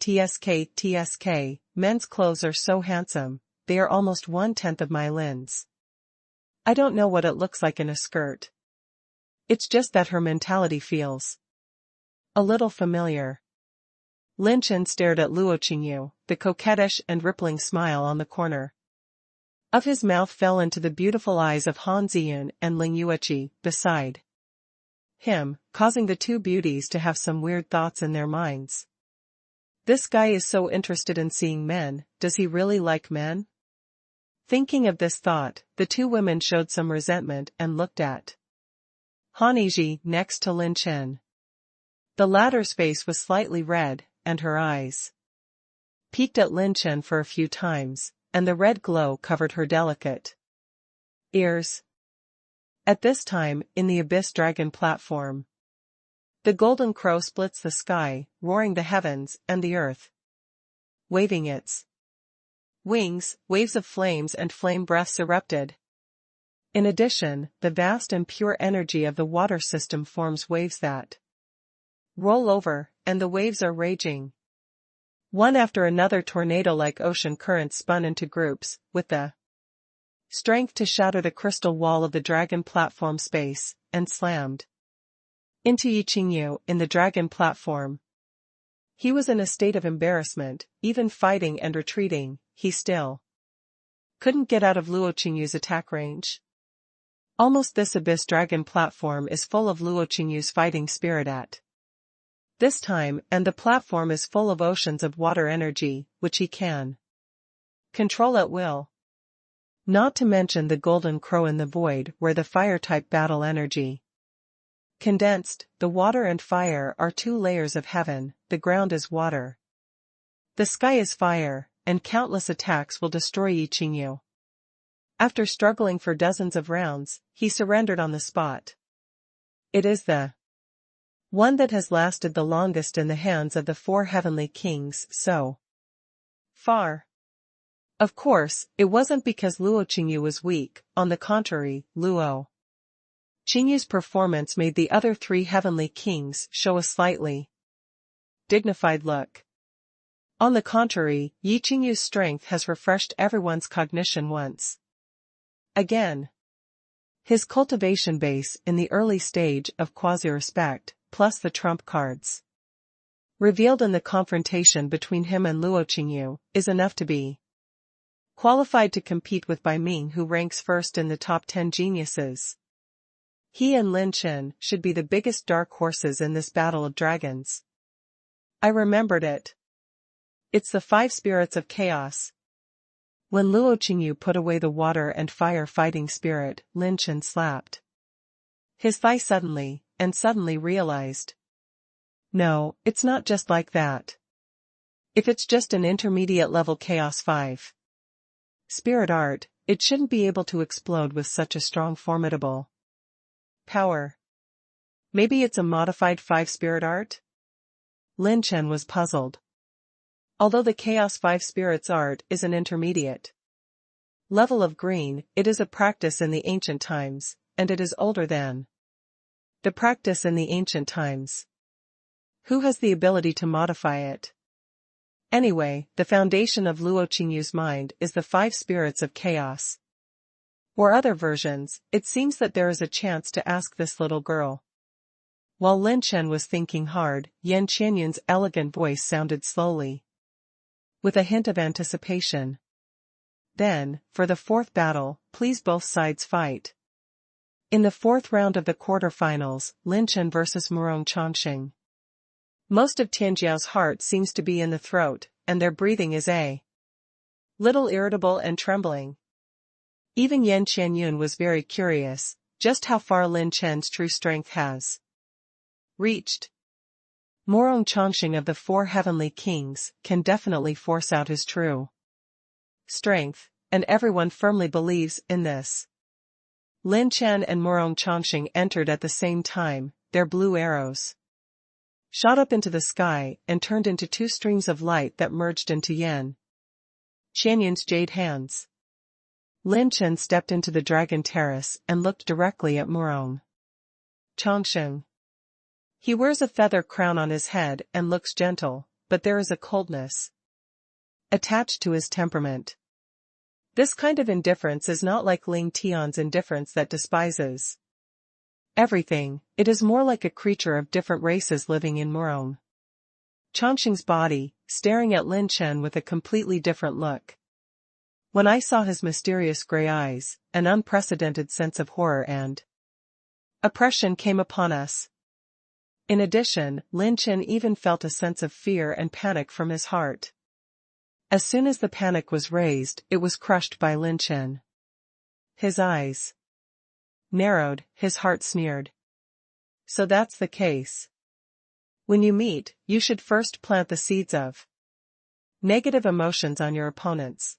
men's clothes are so handsome, they are almost 1/10 of my Lin's. I don't know what it looks like in a skirt. It's just that her mentality feels a little familiar. Lin Chen stared at Luo Qingyu, the coquettish and rippling smile on the corner of his mouth fell into the beautiful eyes of Han Ziyun and Ling Yueqi beside him, causing the two beauties to have some weird thoughts in their minds. This guy is so interested in seeing men, does he really like men? Thinking of this thought, the two women showed some resentment and looked at Han Yiji next to Lin Chen. The latter's face was slightly red, and her eyes peeked at Lin Chen for a few times, and the red glow covered her delicate ears. At this time, in the Abyss Dragon platform, the golden crow splits the sky, roaring the heavens and the earth. Waving its wings, waves of flames and flame breaths erupted. In addition, the vast and pure energy of the water system forms waves that roll over, and the waves are raging. One after another tornado-like ocean currents spun into groups, with the strength to shatter the crystal wall of the dragon platform space, and slammed into Yi Qingyu in the dragon platform. He was in a state of embarrassment, even fighting and retreating, he still couldn't get out of Luo Qingyu's attack range. Almost this Abyss Dragon platform is full of Luo Qingyu's fighting spirit at this time, and the platform is full of oceans of water energy, which he can control at will. Not to mention the golden crow in the void where the fire-type battle energy condensed. The water and fire are 2 layers of heaven, the ground is water. The sky is fire, and countless attacks will destroy Yi Qingyu. After struggling for dozens of rounds, he surrendered on the spot. It is the one that has lasted the longest in the hands of the 4 heavenly kings so far. Of course, it wasn't because Luo Qingyu was weak, on the contrary, Luo Qingyu's performance made the other 3 heavenly kings show a slightly dignified look. On the contrary, Yi Qingyu's strength has refreshed everyone's cognition once again. His cultivation base in the early stage of quasi-respect, plus the trump cards revealed in the confrontation between him and Luo Qingyu, is enough to be qualified to compete with Bai Ming, who ranks first in the top 10 geniuses. He and Lin Chen should be the biggest dark horses in this battle of dragons. I remembered it. It's the 5 spirits of chaos. When Luo Qingyu put away the water and fire fighting spirit, Lin Chen slapped his thigh suddenly, and suddenly realized. No, it's not just like that. If it's just an intermediate level Chaos 5 spirit art, it shouldn't be able to explode with such a strong formidable power. Maybe it's a modified 5 spirit art? Lin Chen was puzzled. Although the Chaos 5 spirits art is an intermediate level of green, it is a practice in the ancient times, and it is older than the practice in the ancient times. Who has the ability to modify it? Anyway, the foundation of Luo Qingyu's mind is the 5 spirits of chaos. Or other versions, it seems that there is a chance to ask this little girl. While Lin Chen was thinking hard, Yan Qianyun's elegant voice sounded slowly, with a hint of anticipation. Then, for the 4th battle, please both sides fight. In the 4th round of the quarterfinals, Lin Chen vs. Murong Chongqing. Most of Tianjiao's heart seems to be in the throat, and their breathing is a little irritable and trembling. Even Yan Qianyun was very curious, just how far Lin Chen's true strength has reached. Murong Chongqing of the 4 heavenly kings can definitely force out his true strength, and everyone firmly believes in this. Lin Chen and Murong Chongqing entered at the same time, their blue arrows shot up into the sky and turned into 2 streams of light that merged into Yan Qianyun's jade hands. Lin Chen stepped into the dragon terrace and looked directly at Murong Chongqing. He wears a feather crown on his head and looks gentle, but there is a coldness attached to his temperament. This kind of indifference is not like Ling Tian's indifference that despises everything. It is more like a creature of different races living in Murong Chongqing's body, staring at Lin Chen with a completely different look. When I saw his mysterious gray eyes, an unprecedented sense of horror and oppression came upon us. In addition, Lin Chen even felt a sense of fear and panic from his heart. As soon as the panic was raised, it was crushed by Lin Chen. His eyes narrowed, his heart sneered. So that's the case. When you meet, you should first plant the seeds of negative emotions on your opponents.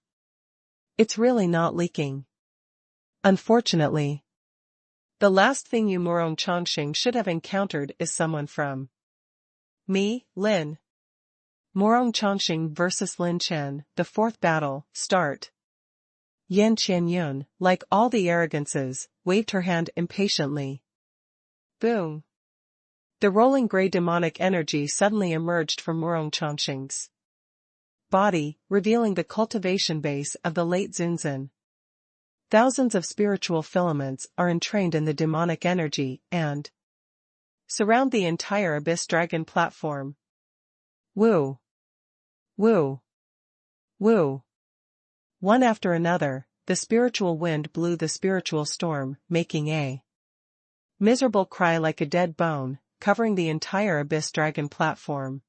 It's really not leaking. Unfortunately. The last thing you Murong Chongqing should have encountered is someone from me, Lin. Murong Chongqing vs. Lin Chen, the 4th battle, start. Yan Qianyun, like all the arrogances, waved her hand impatiently. Boom. The rolling gray demonic energy suddenly emerged from Murong Chongqing's body, revealing the cultivation base of the late Zunzan. Thousands of spiritual filaments are entrained in the demonic energy and surround the entire Abyss Dragon platform. Woo! Woo! Woo! One after another, the spiritual wind blew the spiritual storm, making a miserable cry like a dead bone, covering the entire Abyss Dragon platform.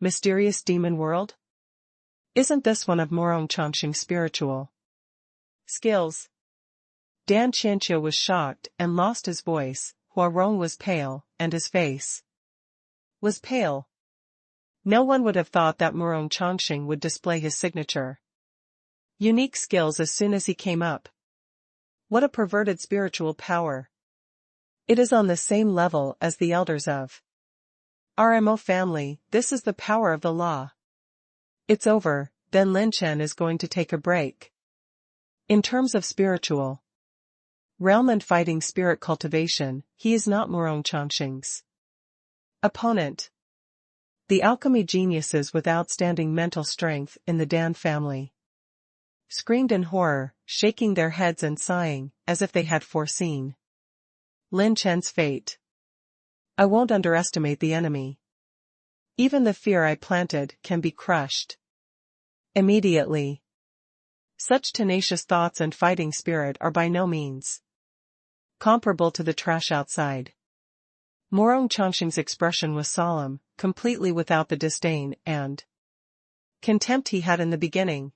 Mysterious demon world? Isn't this one of Murong Chongqing's spiritual skills? Dan Qianqiu was shocked and lost his voice. Huarong was pale, and his face was pale. No one would have thought that Murong Chongqing would display his signature unique skills as soon as he came up. What a perverted spiritual power. It is on the same level as the elders of RMO family. This is the power of the law. It's over, then Lin Chen is going to take a break. In terms of spiritual realm and fighting spirit cultivation, he is not Murong Chongqing's opponent. The alchemy geniuses with outstanding mental strength in the Dan family screamed in horror, shaking their heads and sighing, as if they had foreseen Lin Chen's fate. I won't underestimate the enemy. Even the fear I planted can be crushed immediately. Such tenacious thoughts and fighting spirit are by no means comparable to the trash outside. Murong Chongqing's expression was solemn, completely without the disdain and contempt he had in the beginning.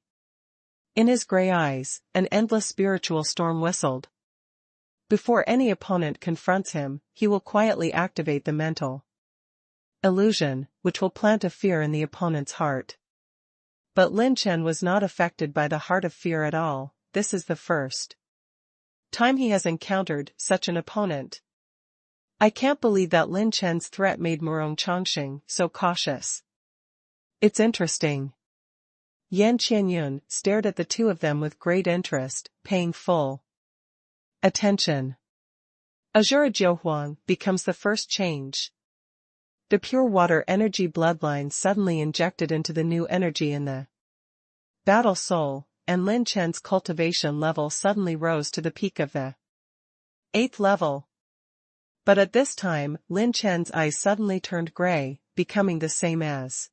In his gray eyes, an endless spiritual storm whistled. Before any opponent confronts him, he will quietly activate the mental illusion, which will plant a fear in the opponent's heart. But Lin Chen was not affected by the heart of fear at all. This is the first time he has encountered such an opponent. I can't believe that Lin Chen's threat made Murong Chongqing so cautious. It's interesting. Yan Qianyun stared at the two of them with great interest, paying full attention. Azura Jiuhuang becomes the first change. The pure water energy bloodline suddenly injected into the new energy in the battle soul, and Lin Chen's cultivation level suddenly rose to the peak of the 8th level. But at this time, Lin Chen's eyes suddenly turned gray, becoming the same as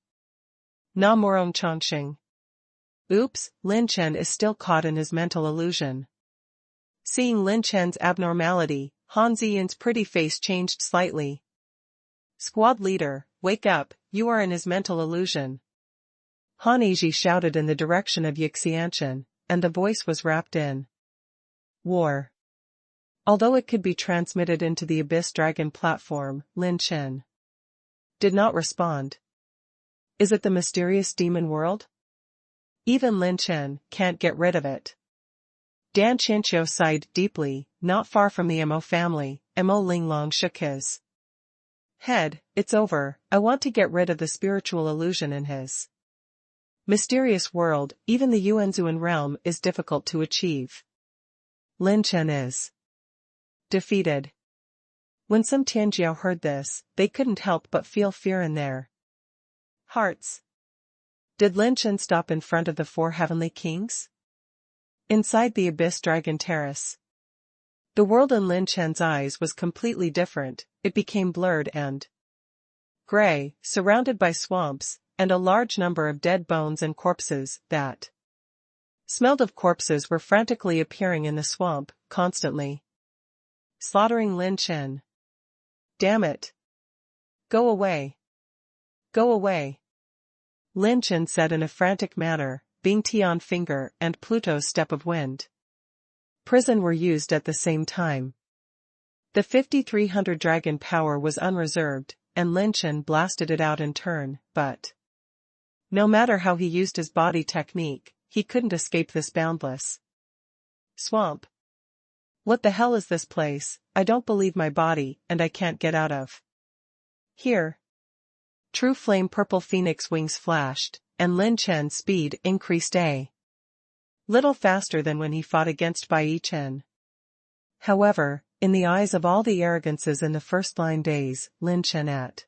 Na Murong Chongqing. Oops, Lin Chen is still caught in his mental illusion. Seeing Lin Chen's abnormality, Han Ziyin's pretty face changed slightly. Squad leader, wake up, you are in his mental illusion. Han Yizhi shouted in the direction of Yixianchen, and the voice was wrapped in war. Although it could be transmitted into the Abyss Dragon platform, Lin Chen did not respond. Is it the mysterious demon world? Even Lin Chen can't get rid of it. Dan Qianqiu sighed deeply. Not far from the Mo family, Mo Linglong shook his head. It's over. I want to get rid of the spiritual illusion in his mysterious world. Even the Yuanzuan realm is difficult to achieve. Lin Chen is defeated. When some Tianjiao heard this, they couldn't help but feel fear in their hearts. Did Lin Chen stop in front of the 4 heavenly kings? Inside the Abyss Dragon Terrace, the world in Lin Chen's eyes was completely different. It became blurred and gray, surrounded by swamps, and a large number of dead bones and corpses that smelled of corpses were frantically appearing in the swamp, constantly slaughtering Lin Chen. Damn it! Go away! Go away! Lin Chen said in a frantic manner. Bing Tian Finger and Pluto's Step of Wind prison were used at the same time. The 5300 dragon power was unreserved, and Lin Chen blasted it out in turn, but no matter how he used his body technique, he couldn't escape this boundless swamp. What the hell is this place? I don't believe my body, and I can't get out of here. True flame purple phoenix wings flashed, and Lin Chen's speed increased a little faster than when he fought against Bai Chen. However, in the eyes of all the arrogances in the first-line days, Lin Chen at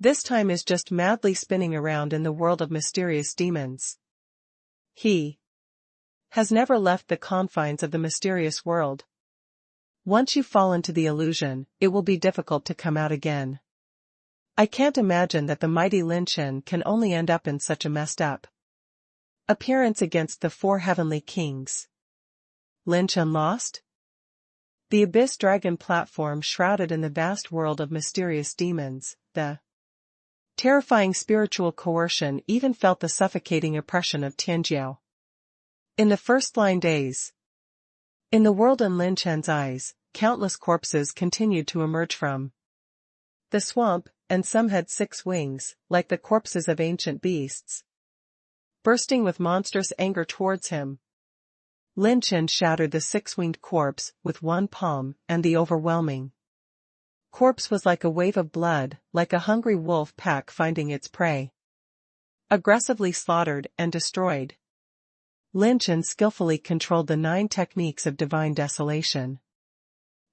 this time is just madly spinning around in the world of mysterious demons. He has never left the confines of the mysterious world. Once you fall into the illusion, it will be difficult to come out again. I can't imagine that the mighty Lin Chen can only end up in such a messed up appearance against the 4 heavenly kings. Lin Chen lost? The Abyss Dragon platform shrouded in the vast world of mysterious demons, the terrifying spiritual coercion even felt the suffocating oppression of Tianjiao. In the first-line days, in the world in Lin Chen's eyes, countless corpses continued to emerge from the swamp, and some had 6 wings, like the corpses of ancient beasts. Bursting with monstrous anger towards him, Lin Chen shattered the 6-winged corpse with one palm, and the overwhelming corpse was like a wave of blood, like a hungry wolf pack finding its prey. Aggressively slaughtered and destroyed. Lin Chen skillfully controlled the 9 techniques of divine desolation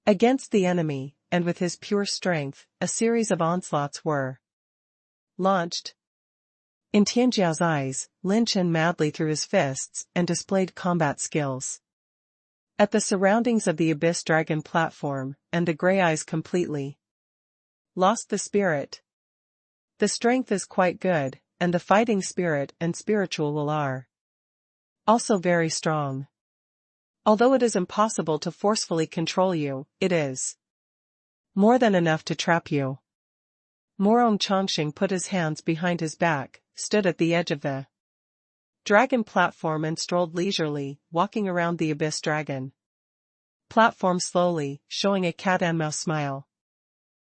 against the enemy, and with his pure strength, a series of onslaughts were launched. In Tianjiao's eyes, Lin Chen madly threw his fists and displayed combat skills. At the surroundings of the Abyss Dragon platform, and the gray eyes completely lost the spirit. The strength is quite good, and the fighting spirit and spiritual will are also very strong. Although it is impossible to forcefully control you, it is more than enough to trap you. Murong Chongqing put his hands behind his back, stood at the edge of the dragon platform and strolled leisurely, walking around the Abyss Dragon platform slowly, showing a cat and mouse smile.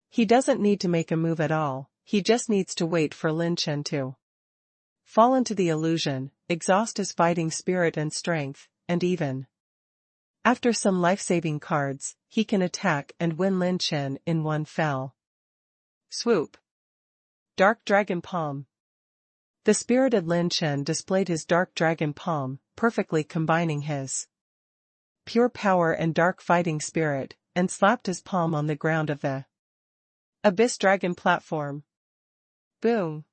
He doesn't need to make a move at all, he just needs to wait for Lin Chen to fall into the illusion, exhaust his fighting spirit and strength, and even after some life-saving cards, he can attack and win Lin Chen in one fell swoop. Dark Dragon Palm. The spirited Lin Chen displayed his Dark Dragon Palm, perfectly combining his pure power and dark fighting spirit, and slapped his palm on the ground of the Abyss Dragon platform. Boom.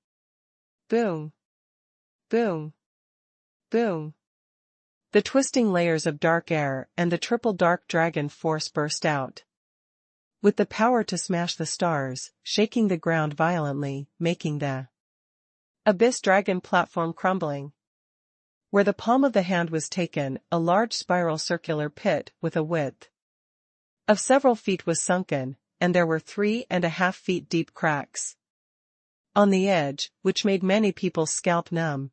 Boom. Boom. Boom. The twisting layers of dark air and the triple dark dragon force burst out with the power to smash the stars, shaking the ground violently, making the Abyss Dragon platform crumbling. Where the palm of the hand was taken, a large spiral circular pit with a width of several feet was sunken, and there were 3.5 feet deep cracks on the edge, which made many people's scalp numb.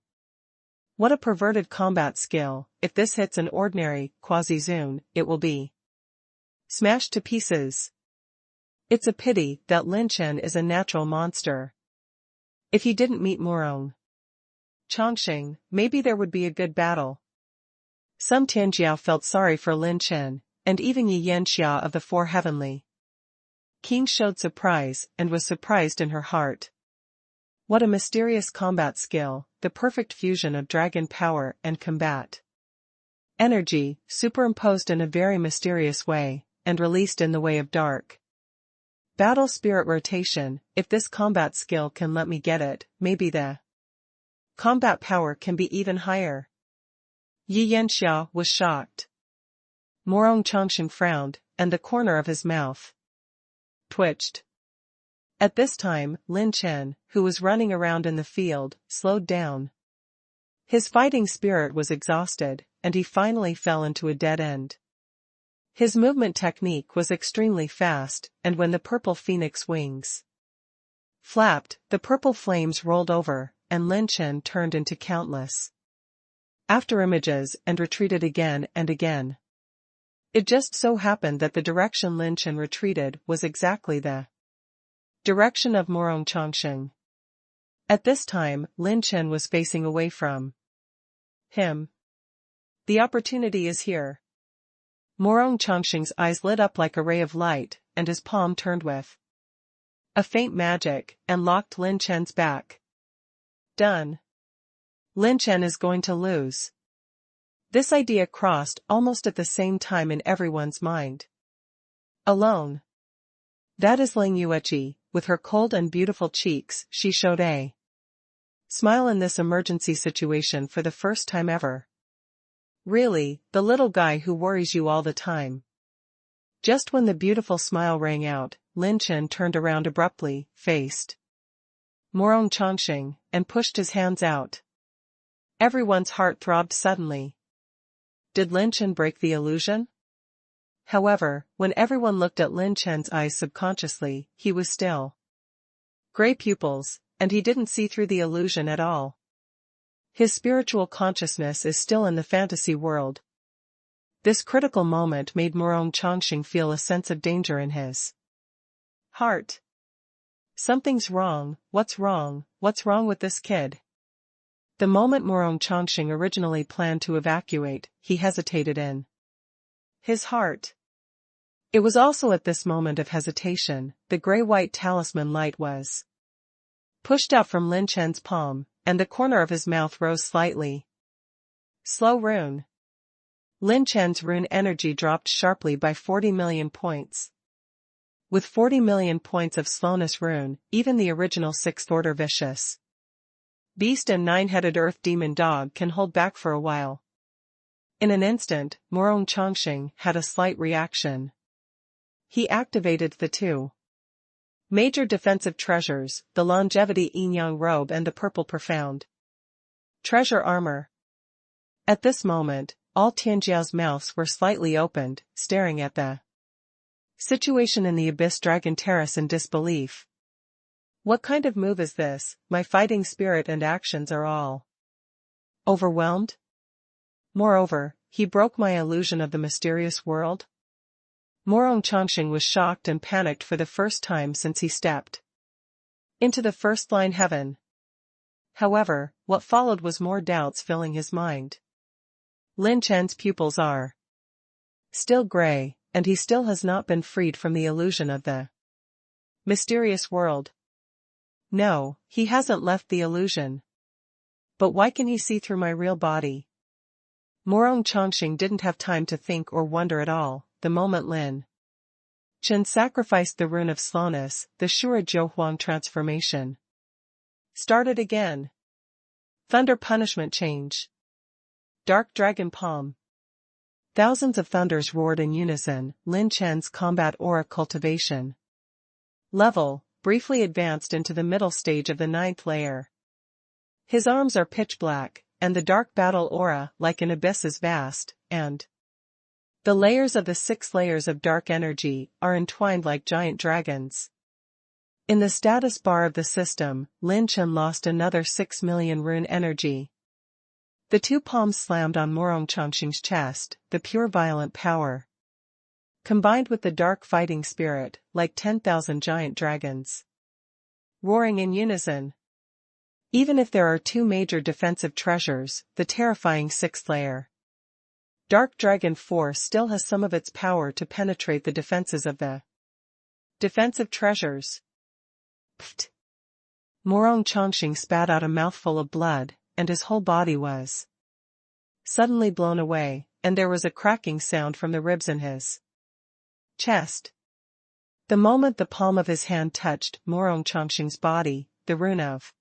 What a perverted combat skill! If this hits an ordinary quasi-zune, it will be smashed to pieces. It's a pity that Lin Chen is a natural monster. If he didn't meet Morong Chongqing, maybe there would be a good battle. Some Tianjiao felt sorry for Lin Chen, and even Yi Yanxia of the Four Heavenly Kings showed surprise, and was surprised in her heart. What a mysterious combat skill, the perfect fusion of dragon power and combat energy, superimposed in a very mysterious way, and released in the way of dark battle spirit rotation. If this combat skill can let me get it, maybe the combat power can be even higher. Yi Yanxia was shocked. Morong Chongqing frowned, and the corner of his mouth twitched. At this time, Lin Chen, who was running around in the field, slowed down. His fighting spirit was exhausted, and he finally fell into a dead end. His movement technique was extremely fast, and when the purple phoenix wings flapped, the purple flames rolled over, and Lin Chen turned into countless after images and retreated again and again. It just so happened that the direction Lin Chen retreated was exactly the direction of Morong Chongqing. At this time, Lin Chen was facing away from him. The opportunity is here. Morong Chongqing's eyes lit up like a ray of light, and his palm turned with a faint magic, and locked Lin Chen's back. Done. Lin Chen is going to lose. This idea crossed almost at the same time in everyone's mind. Alone. That is Ling Yueqi. With her cold and beautiful cheeks, she showed a smile in this emergency situation for the first time ever. Really, the little guy who worries you all the time. Just when the beautiful smile rang out, Lin Chen turned around abruptly, faced Morong Chongqing, and pushed his hands out. Everyone's heart throbbed suddenly. Did Lin Chen break the illusion? However, when everyone looked at Lin Chen's eyes subconsciously, he was still gray pupils, and he didn't see through the illusion at all. His spiritual consciousness is still in the fantasy world. This critical moment made Morong Chongqing feel a sense of danger in his heart. Something's wrong. What's wrong? What's wrong with this kid? The moment Morong Chongqing originally planned to evacuate, he hesitated in his heart. It was also at this moment of hesitation, the gray-white talisman light was pushed out from Lin Chen's palm, and the corner of his mouth rose slightly. Slow rune. Lin Chen's rune energy dropped sharply by 40 million points. With 40 million points of slowness rune, even the original sixth-order vicious beast and nine-headed earth demon dog can hold back for a while. In an instant, Morong Chongqing had a slight reaction. He activated the two major defensive treasures, the longevity yin-yang robe and the purple profound treasure armor. At this moment, all Tianjiao's mouths were slightly opened, staring at the situation in the Abyss Dragon Terrace in disbelief. What kind of move is this? My fighting spirit and actions are all overwhelmed? Moreover, he broke my illusion of the mysterious world? Morong Chongqing was shocked and panicked for the first time since he stepped into the first line heaven. However, what followed was more doubts filling his mind. Lin Chen's pupils are still gray, and he still has not been freed from the illusion of the mysterious world. No, he hasn't left the illusion. But why can he see through my real body? Morong Chongqing didn't have time to think or wonder at all. The moment Lin Chen sacrificed the rune of slowness, the Shura Huang transformation started again. Thunder punishment change. Dark dragon palm. Thousands of thunders roared in unison. Lin Chen's combat aura cultivation level briefly advanced into the middle stage of the 9th layer. His arms are pitch black, and the dark battle aura like an abyss is vast, and the layers of the 6 layers of dark energy are entwined like giant dragons. In the status bar of the system, Lin Chen lost another 6 million rune energy. The 2 palms slammed on Morong Chongqing's chest, the pure violent power combined with the dark fighting spirit, like 10,000 giant dragons roaring in unison. Even if there are 2 major defensive treasures, the terrifying 6th layer Dark Dragon Force still has some of its power to penetrate the defenses of the defensive treasures. Pfft! Morong Chongqing spat out a mouthful of blood, and his whole body was suddenly blown away, and there was a cracking sound from the ribs in his chest. The moment the palm of his hand touched Morong Chongqing's body, the rune of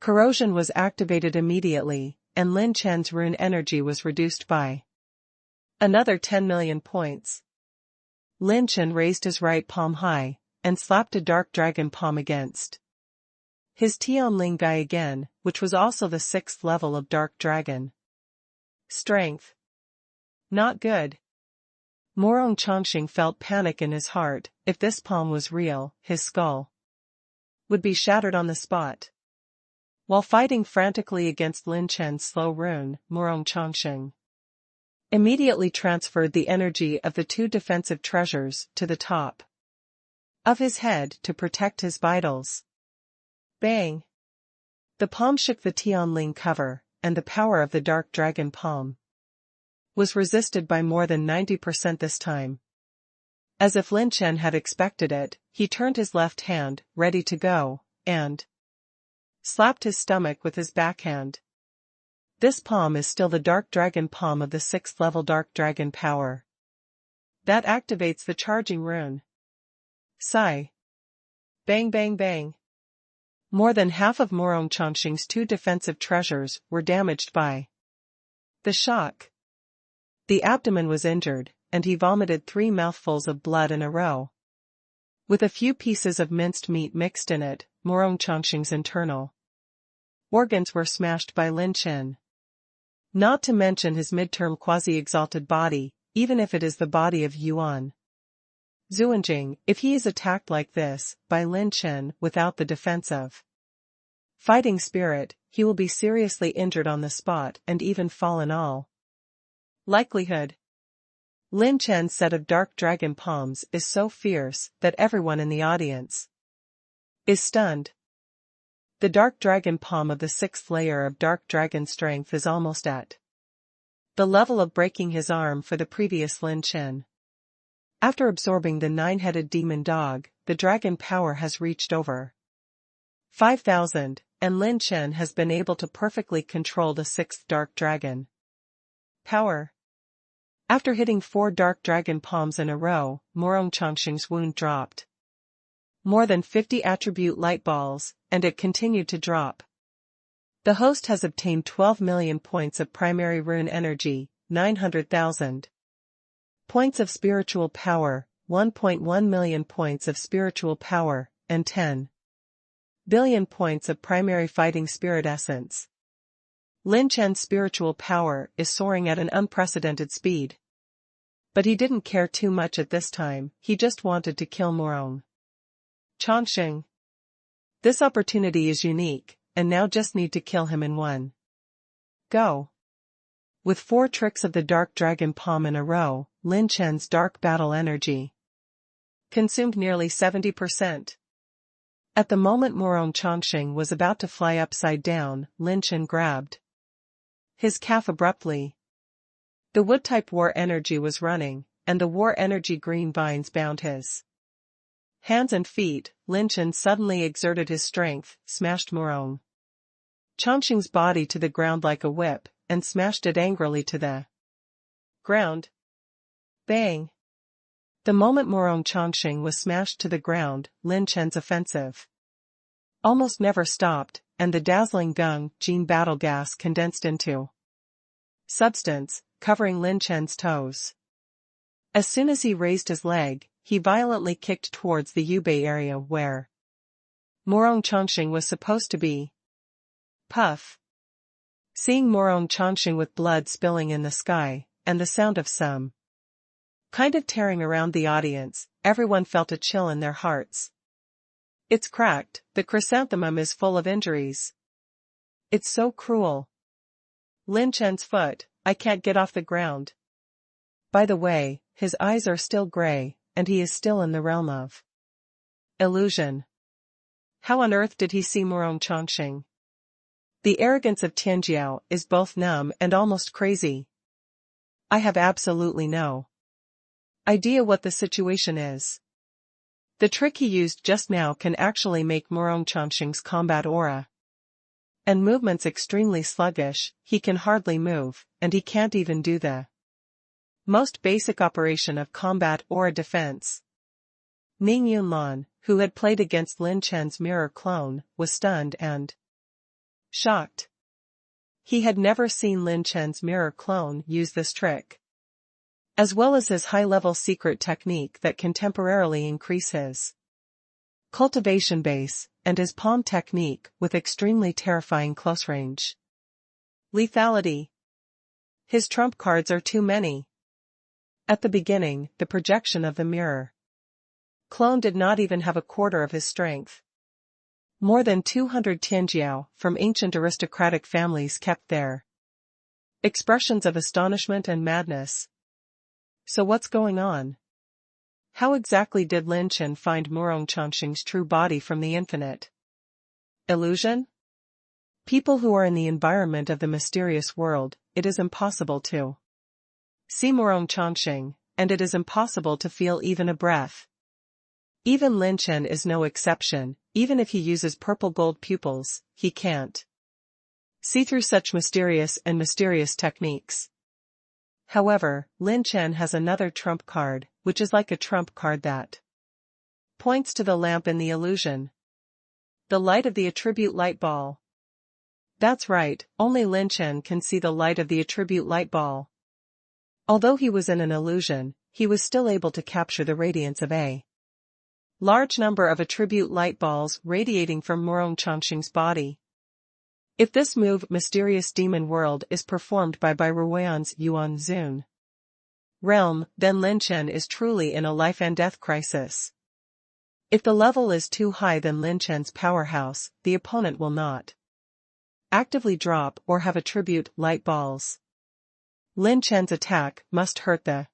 corrosion was activated immediately, and Lin Chen's rune energy was reduced by another 10 million points. Lin Chen raised his right palm high, and slapped a dark dragon palm against his Tianling Gai again, which was also the 6th level of dark dragon strength. Not good. Morong Chongqing felt panic in his heart. If this palm was real, his skull would be shattered on the spot. While fighting frantically against Lin Chen's slow rune, Morong Chongqing immediately transferred the energy of the 2 defensive treasures to the top of his head to protect his vitals. Bang! The palm shook the Tianling cover, and the power of the dark dragon palm was resisted by more than 90% this time. As if Lin Chen had expected it, he turned his left hand, ready to go, and slapped his stomach with his backhand. This palm is still the dark dragon palm of the 6th level dark dragon power. That activates the charging rune. Sigh. Bang bang bang. More than half of Morong Chongqing's 2 defensive treasures were damaged by the shock. The abdomen was injured, and he vomited 3 mouthfuls of blood in a row. With a few pieces of minced meat mixed in it, Morong Chongqing's internal organs were smashed by Lin Chen. Not to mention his midterm quasi-exalted body, even if it is the body of Yuan Zuanjing. If he is attacked like this, by Lin Chen without the defensive fighting spirit, he will be seriously injured on the spot and even fall in all likelihood. Lin Chen's set of dark dragon palms is so fierce that everyone in the audience is stunned. The dark dragon palm of the 6th layer of dark dragon strength is almost at the level of breaking his arm for the previous Lin Chen. After absorbing the 9-headed demon dog, the dragon power has reached over 5,000, and Lin Chen has been able to perfectly control the 6th dark dragon power. After hitting 4 dark dragon palms in a row, Morong Chongqing's wound dropped more than 50 attribute light balls, and it continued to drop. The host has obtained 12 million points of primary rune energy, 900,000 points of spiritual power, 1.1 million points of spiritual power, and 10 billion points of primary fighting spirit essence. Lin Chen's spiritual power is soaring at an unprecedented speed. But he didn't care too much at this time, he just wanted to kill Morong Chongqing. This opportunity is unique, and now just need to kill him in one go. With 4 tricks of the dark dragon palm in a row, Lin Chen's dark battle energy consumed nearly 70%. At the moment Morong Chongqing was about to fly upside down, Lin Chen grabbed his calf abruptly. The wood-type war energy was running, and the war energy green vines bound his hands and feet. Lin Chen suddenly exerted his strength, smashed Morong Chongqing's body to the ground like a whip, and smashed it angrily to the ground. Bang! The moment Morong Chongqing was smashed to the ground, Lin Chen's offensive almost never stopped, and the dazzling Gung Jin battle gas condensed into substance, covering Lin Chen's toes. As soon as he raised his leg, he violently kicked towards the Yubei area where Morong Chongqing was supposed to be. Puff! Seeing Morong Chongqing with blood spilling in the sky, and the sound of some kind of tearing around the audience, everyone felt a chill in their hearts. It's cracked, the chrysanthemum is full of injuries. It's so cruel. Lin Chen's foot, I can't get off the ground. By the way, his eyes are still gray, and he is still in the realm of illusion. How on earth did he see Morong Chongqing? The arrogance of Tianjiao is both numb and almost crazy. I have absolutely no idea what the situation is. The trick he used just now can actually make Morong Chongqing's combat aura and movements extremely sluggish. He can hardly move, and he can't even do the most basic operation of combat aura defense. Ning Yunlan, who had played against Lin Chen's mirror clone, was stunned and shocked. He had never seen Lin Chen's mirror clone use this trick, as well as his high-level secret technique that can temporarily increase his cultivation base, and his palm technique with extremely terrifying close-range lethality. His trump cards are too many. At the beginning, the projection of the mirror clone did not even have a quarter of his strength. More than 200 Tianjiao from ancient aristocratic families kept their expressions of astonishment and madness. So what's going on? How exactly did Lin Chen find Morong Chongqing's true body from the infinite illusion? People who are in the environment of the mysterious world, it is impossible to see Morong Chongqing, and it is impossible to feel even a breath. Even Lin Chen is no exception. Even if he uses purple gold pupils, he can't see through such mysterious techniques. However, Lin Chen has another trump card, which is like a trump card that points to the lamp in the illusion. The light of the attribute light ball. That's right, only Lin Chen can see the light of the attribute light ball. Although he was in an illusion, he was still able to capture the radiance of a large number of attribute light balls radiating from Morong Chongqing's body. If this move Mysterious Demon World is performed by Ruoyan's Yuan Zun realm, then Lin Chen is truly in a life and death crisis. If the level is too high then Lin Chen's powerhouse, the opponent will not actively drop or have attribute light balls. Lin Chen's attack must hurt the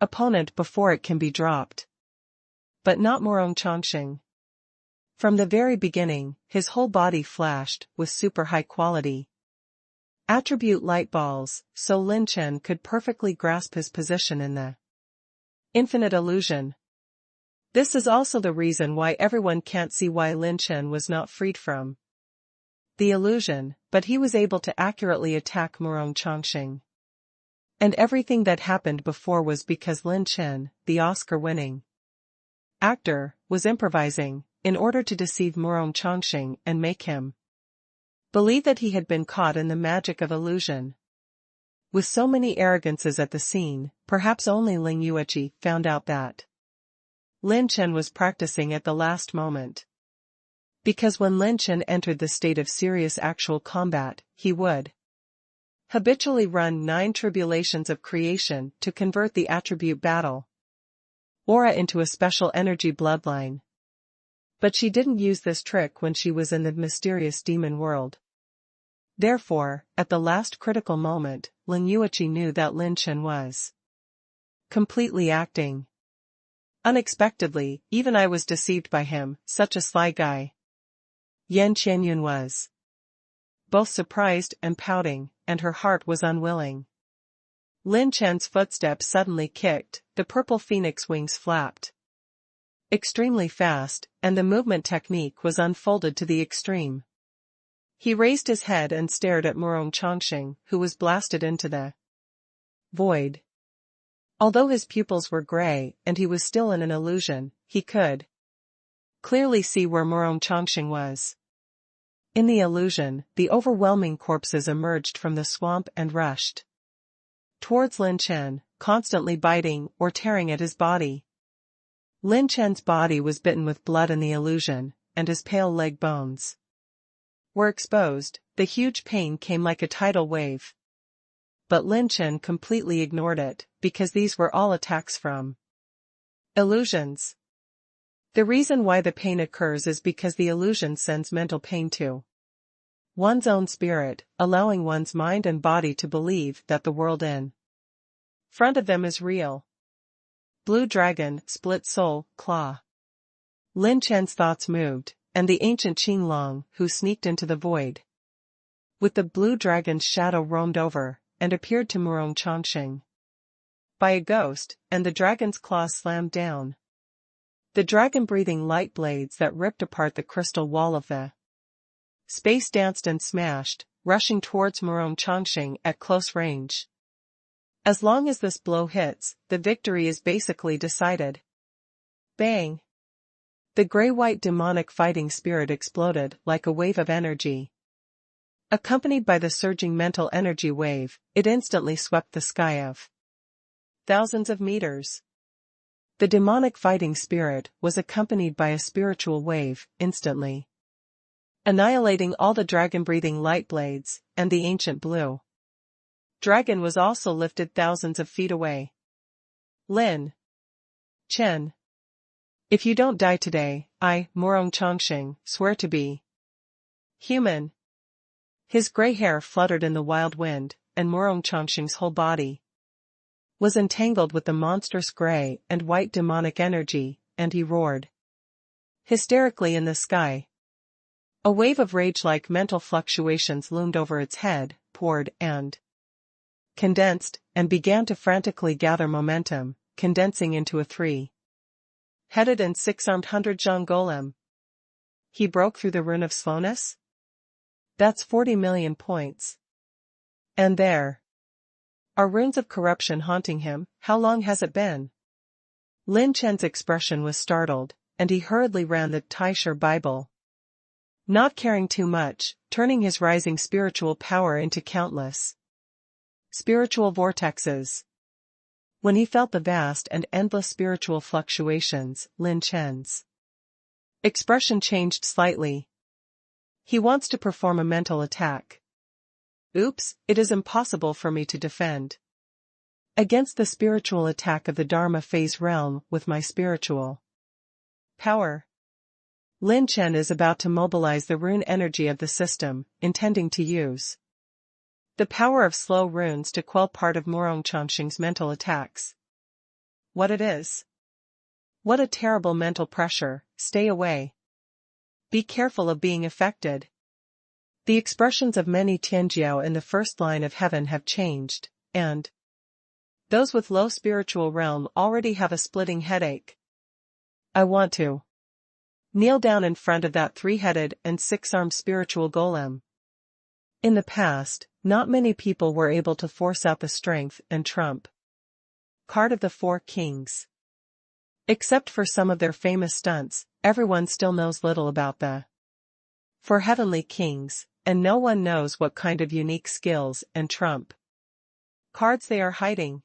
opponent before it can be dropped. But not Morong Chongqing. From the very beginning, his whole body flashed with super high quality attribute light balls, so Lin Chen could perfectly grasp his position in the infinite illusion. This is also the reason why everyone can't see why Lin Chen was not freed from the illusion, but he was able to accurately attack Morong Chongqing. And everything that happened before was because Lin Chen, the Oscar-winning actor, was improvising, in order to deceive Morong Chongqing and make him believe that he had been caught in the magic of illusion. With so many arrogances at the scene, perhaps only Ling Yueqi found out that Lin Chen was practicing at the last moment. Because when Lin Chen entered the state of serious actual combat, he would habitually run 9 tribulations of creation to convert the attribute battle aura into a special energy bloodline. But she didn't use this trick when she was in the mysterious demon world. Therefore, at the last critical moment, Ling Yueqi knew that Lin Chen was completely acting. Unexpectedly, even I was deceived by him, such a sly guy. Yan Qianyun was both surprised and pouting, and her heart was unwilling. Lin Chen's footsteps suddenly kicked, the purple phoenix wings flapped extremely fast, and the movement technique was unfolded to the extreme. He raised his head and stared at Murong Chongqing, who was blasted into the void. Although his pupils were gray and he was still in an illusion, he could clearly see where Murong Chongqing was. In the illusion, the overwhelming corpses emerged from the swamp and rushed towards Lin Chen, constantly biting or tearing at his body. Lin Chen's body was bitten with blood in the illusion, and his pale leg bones were exposed. The huge pain came like a tidal wave. But Lin Chen completely ignored it, because these were all attacks from illusions. The reason why the pain occurs is because the illusion sends mental pain to one's own spirit, allowing one's mind and body to believe that the world in front of them is real. Blue dragon, split soul, claw. Lin Chen's thoughts moved, and the ancient Qinglong, who sneaked into the void with the blue dragon's shadow, roamed over, and appeared to Murong Chongqing by a ghost, and the dragon's claws slammed down. The dragon-breathing light blades that ripped apart the crystal wall of the space danced and smashed, rushing towards Murong Chongqing at close range. As long as this blow hits, the victory is basically decided. Bang! The gray-white demonic fighting spirit exploded like a wave of energy. Accompanied by the surging mental energy wave, it instantly swept the sky of thousands of meters. The demonic fighting spirit was accompanied by a spiritual wave, instantly annihilating all the dragon-breathing light blades, and the ancient blue dragon was also lifted thousands of feet away. Lin Chen, if you don't die today, I, Murong Chongqing, swear to be human. His gray hair fluttered in the wild wind, and Murong Chongqing's whole body was entangled with the monstrous gray and white demonic energy, and he roared hysterically in the sky. A wave of rage-like mental fluctuations loomed over its head, poured and condensed, and began to frantically gather momentum, condensing into a three-headed and six-armed 100-zhang golem. He broke through the rune of slowness? That's 40 million points. And there are runes of corruption haunting him. How long has it been? Lin Chen's expression was startled, and he hurriedly ran the Taisher Bible, not caring too much, turning his rising spiritual power into countless spiritual vortexes. When he felt the vast and endless spiritual fluctuations, Lin Chen's expression changed slightly. He wants to perform a mental attack. Oops, it is impossible for me to defend against the spiritual attack of the Dharma phase realm with my spiritual power. Lin Chen is about to mobilize the rune energy of the system, intending to use the power of slow runes to quell part of Murong Chongqing's mental attacks. What it is? What a terrible mental pressure. Stay away. Be careful of being affected. The expressions of many Tianjiao in the first line of heaven have changed, and those with low spiritual realm already have a splitting headache. I want to kneel down in front of that three-headed and six-armed spiritual golem. In the past, not many people were able to force out the strength and trump card of the four kings. Except for some of their famous stunts, everyone still knows little about the four heavenly kings, and no one knows what kind of unique skills and trump cards they are hiding.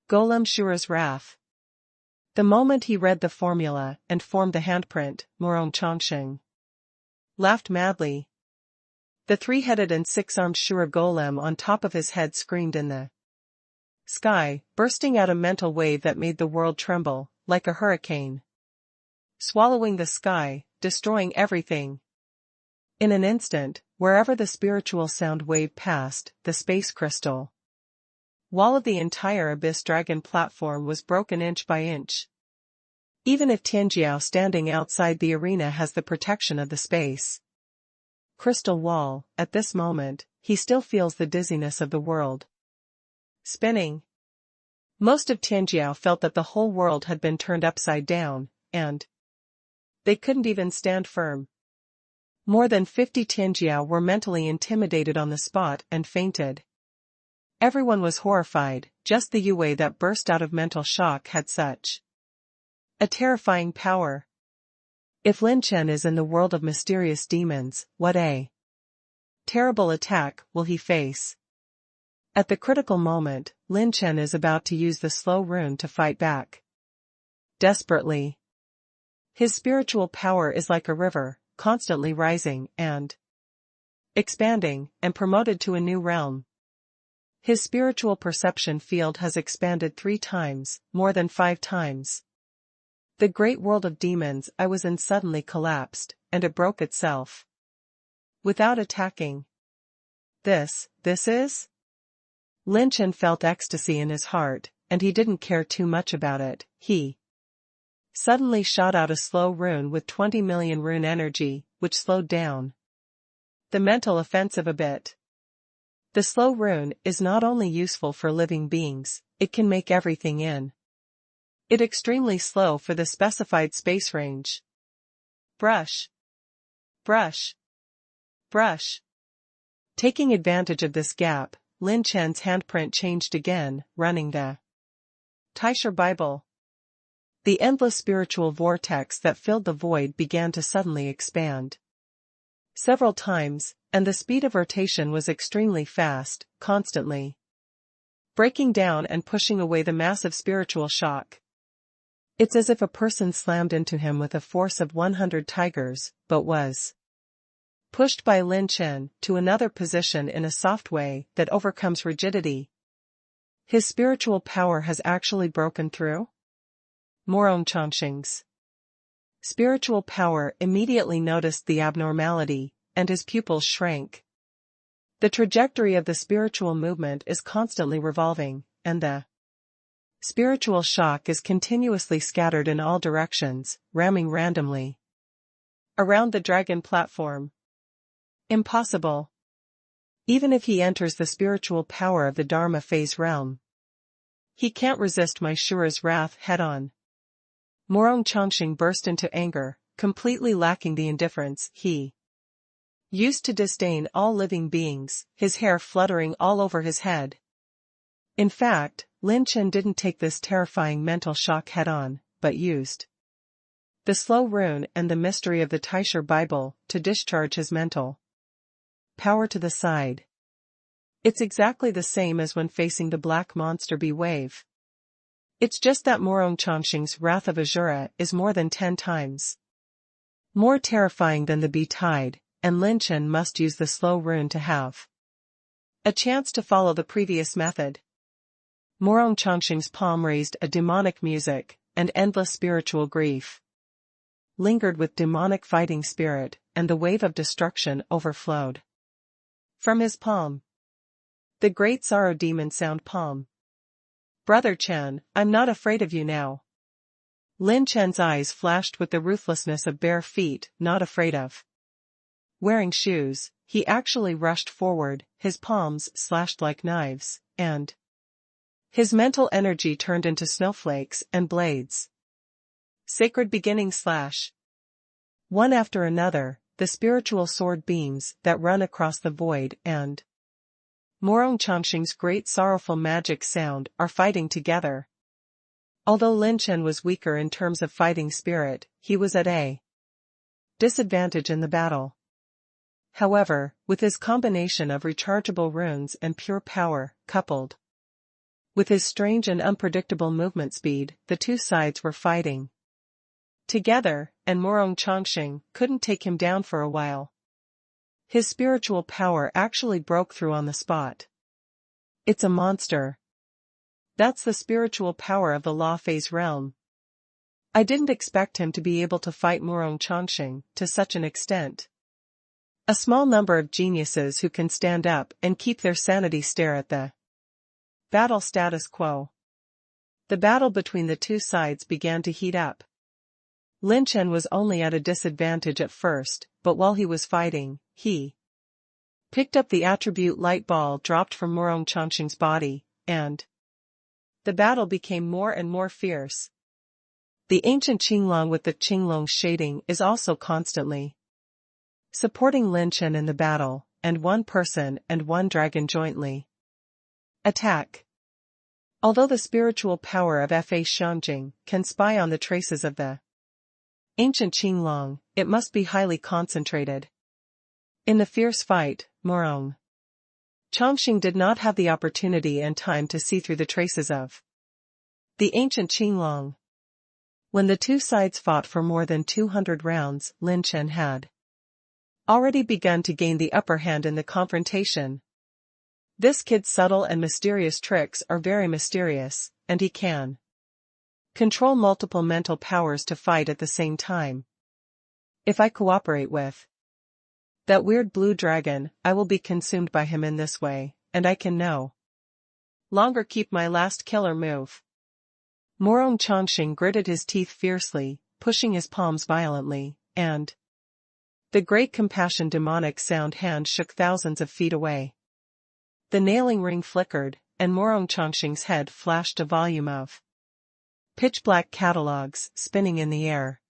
Golem Shura's wrath. The moment he read the formula and formed the handprint, Murong Chongqing laughed madly. The three-headed and six-armed Shura golem on top of his head screamed in the sky, bursting out a mental wave that made the world tremble, like a hurricane, swallowing the sky, destroying everything. In an instant, wherever the spiritual sound wave passed, the space crystal wall of the entire Abyss Dragon platform was broken inch by inch. Even if Tianjiao standing outside the arena has the protection of the space crystal wall, at this moment, he still feels the dizziness of the world spinning. Most of Tianjiao felt that the whole world had been turned upside down, and they couldn't even stand firm. More than 50 Tianjiao were mentally intimidated on the spot and fainted. Everyone was horrified, just the Yue that burst out of mental shock had such a terrifying power. If Lin Chen is in the world of mysterious demons, what a terrible attack will he face? At the critical moment, Lin Chen is about to use the slow rune to fight back desperately. His spiritual power is like a river, constantly rising and expanding, and promoted to a new realm. His spiritual perception field has expanded 3 times, more than 5 times. The great world of demons I was in suddenly collapsed, and it broke itself. Without attacking. This is? Lin Chen felt ecstasy in his heart, and he didn't care too much about it. He suddenly shot out a slow rune with 20 million rune energy, which slowed down the mental offensive a bit. The slow rune is not only useful for living beings, it can make everything in it extremely slow for the specified space range. Brush. Brush. Brush. Taking advantage of this gap, Lin Chen's handprint changed again, running the Taisha Bible. The endless spiritual vortex that filled the void began to suddenly expand several times, and the speed of rotation was extremely fast, constantly breaking down and pushing away the massive spiritual shock. It's as if a person slammed into him with a force of 100 tigers, but was pushed by Lin Chen to another position in a soft way that overcomes rigidity. His spiritual power has actually broken through? Morong Chongqing's spiritual power immediately noticed the abnormality, and his pupils shrank. The trajectory of the spiritual movement is constantly revolving, and the spiritual shock is continuously scattered in all directions, ramming randomly around the dragon platform. Impossible. Even if he enters the spiritual power of the Dharma phase realm, he can't resist my Shura's wrath head-on. Morong Chongqing burst into anger, completely lacking the indifference he used to disdain all living beings, his hair fluttering all over his head. In fact, Lin Chen didn't take this terrifying mental shock head-on, but used the slow rune and the mystery of the Taisha Bible to discharge his mental power to the side. It's exactly the same as when facing the black monster bee wave. It's just that Morong Chongqing's wrath of Azura is more than 10 times more terrifying than the bee tide, and Lin Chen must use the slow rune to have a chance to follow the previous method. Morong Chongqing's palm raised a demonic music, and endless spiritual grief lingered with demonic fighting spirit, and the wave of destruction overflowed from his palm. The great sorrow demon sound palm. Brother Chen, I'm not afraid of you now. Lin Chen's eyes flashed with the ruthlessness of bare feet, not afraid of wearing shoes. He actually rushed forward, his palms slashed like knives, and his mental energy turned into snowflakes and blades. Sacred beginning slash. One after another, the spiritual sword beams that run across the void and Morong Chongqing's great sorrowful magic sound are fighting together. Although Lin Chen was weaker in terms of fighting spirit, he was at a disadvantage in the battle. However, with his combination of rechargeable runes and pure power, coupled with his strange and unpredictable movement speed, the two sides were fighting together, and Morong Chongqing couldn't take him down for a while. His spiritual power actually broke through on the spot. It's a monster. That's the spiritual power of the law phase realm. I didn't expect him to be able to fight Morong Chongqing to such an extent. A small number of geniuses who can stand up and keep their sanity stare at the battle status quo. The battle between the two sides began to heat up. Lin Chen was only at a disadvantage at first, but while he was fighting, he picked up the attribute light ball dropped from Murong Changxing's body, and the battle became more and more fierce. The ancient Qinglong with the Qinglong shading is also constantly supporting Lin Chen in the battle, and one person and one dragon jointly attack. Although the spiritual power of Fa Xiangjing can spy on the traces of the ancient Qinglong, it must be highly concentrated. In the fierce fight, Murong Changxing did not have the opportunity and time to see through the traces of the ancient Qinglong. When the two sides fought for more than 200 rounds, Lin Chen had already begun to gain the upper hand in the confrontation. This kid's subtle and mysterious tricks are very mysterious, and he can control multiple mental powers to fight at the same time. If I cooperate with that weird blue dragon, I will be consumed by him in this way, and I can no longer keep my last killer move. Murong Changxing gritted his teeth fiercely, pushing his palms violently, and the great compassion demonic sound hand shook thousands of feet away. The nailing ring flickered, and Murong Changxing's head flashed a volume of pitch-black catalogs spinning in the air.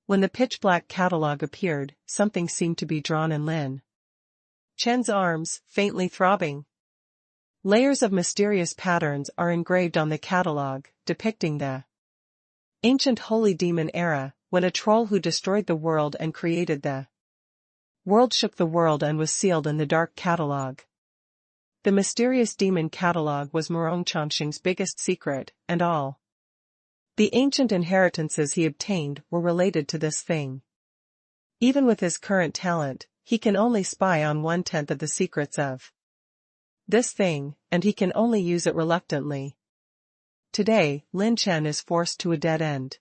When the pitch-black catalog appeared, something seemed to be drawn in Lin Chen's arms, faintly throbbing. Layers of mysterious patterns are engraved on the catalog, depicting the ancient holy demon era, when a troll who destroyed the world and created the world shook the world and was sealed in the dark catalog. The mysterious demon catalog was Murong Changxing's biggest secret, and all the ancient inheritances he obtained were related to this thing. Even with his current talent, he can only spy on 1/10 of the secrets of this thing, and he can only use it reluctantly. Today, Lin Chen is forced to a dead end.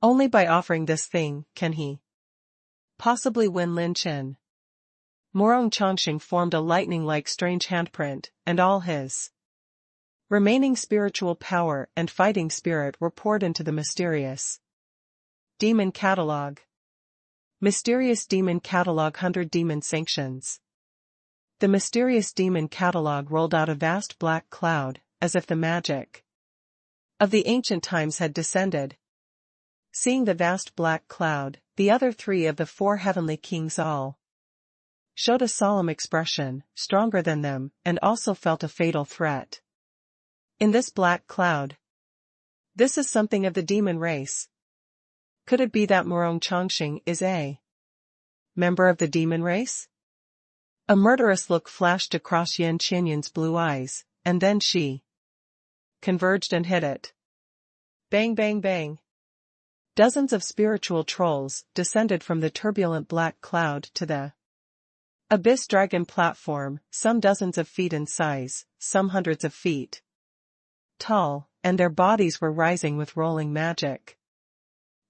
Only by offering this thing can he possibly win Lin Chen. Murong Changxing formed a lightning-like strange handprint, and all his remaining spiritual power and fighting spirit were poured into the mysterious demon catalog. Mysterious demon catalog 100 demon sanctions. The mysterious demon catalog rolled out a vast black cloud, as if the magic of the ancient times had descended. Seeing the vast black cloud, the other three of the four heavenly kings all showed a solemn expression, stronger than them, and also felt a fatal threat. In this black cloud, this is something of the demon race. Could it be that Murong Changxing is a member of the demon race? A murderous look flashed across Yan Qianyun's blue eyes, and then she converged and hit it. Bang bang bang. Dozens of spiritual trolls descended from the turbulent black cloud to the abyss dragon platform, some dozens of feet in size, some hundreds of feet tall, and their bodies were rising with rolling magic.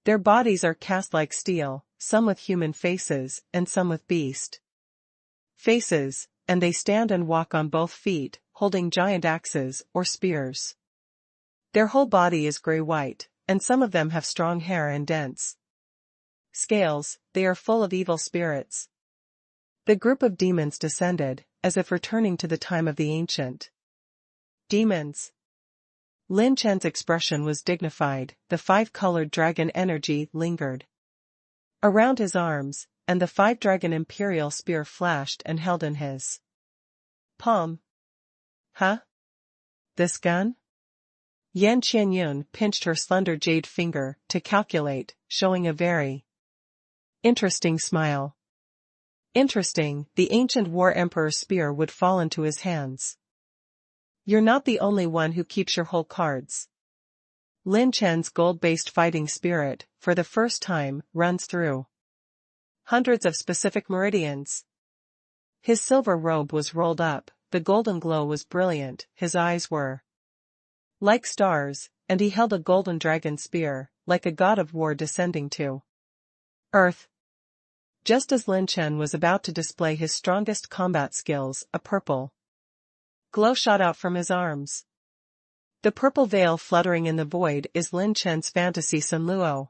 Their bodies are cast like steel, some with human faces, and some with beast faces, and they stand and walk on both feet, holding giant axes or spears. Their whole body is gray-white, and some of them have strong hair and dense scales. They are full of evil spirits. The group of demons descended, as if returning to the time of the ancient demons. Lin Chen's expression was dignified, the five-colored dragon energy lingered around his arms, and the five-dragon imperial spear flashed and held in his palm. Huh? This gun? Yan Qianyun pinched her slender jade finger to calculate, showing a very interesting smile. Interesting, the ancient war emperor's spear would fall into his hands. You're not the only one who keeps your whole cards. Lin Chen's gold-based fighting spirit, for the first time, runs through hundreds of specific meridians. His silver robe was rolled up, the golden glow was brilliant, his eyes were like stars, and he held a golden dragon spear, like a god of war descending to earth. Just as Lin Chen was about to display his strongest combat skills, a purple glow shot out from his arms. The purple veil fluttering in the void is Lin Chen's fantasy Sun Luo.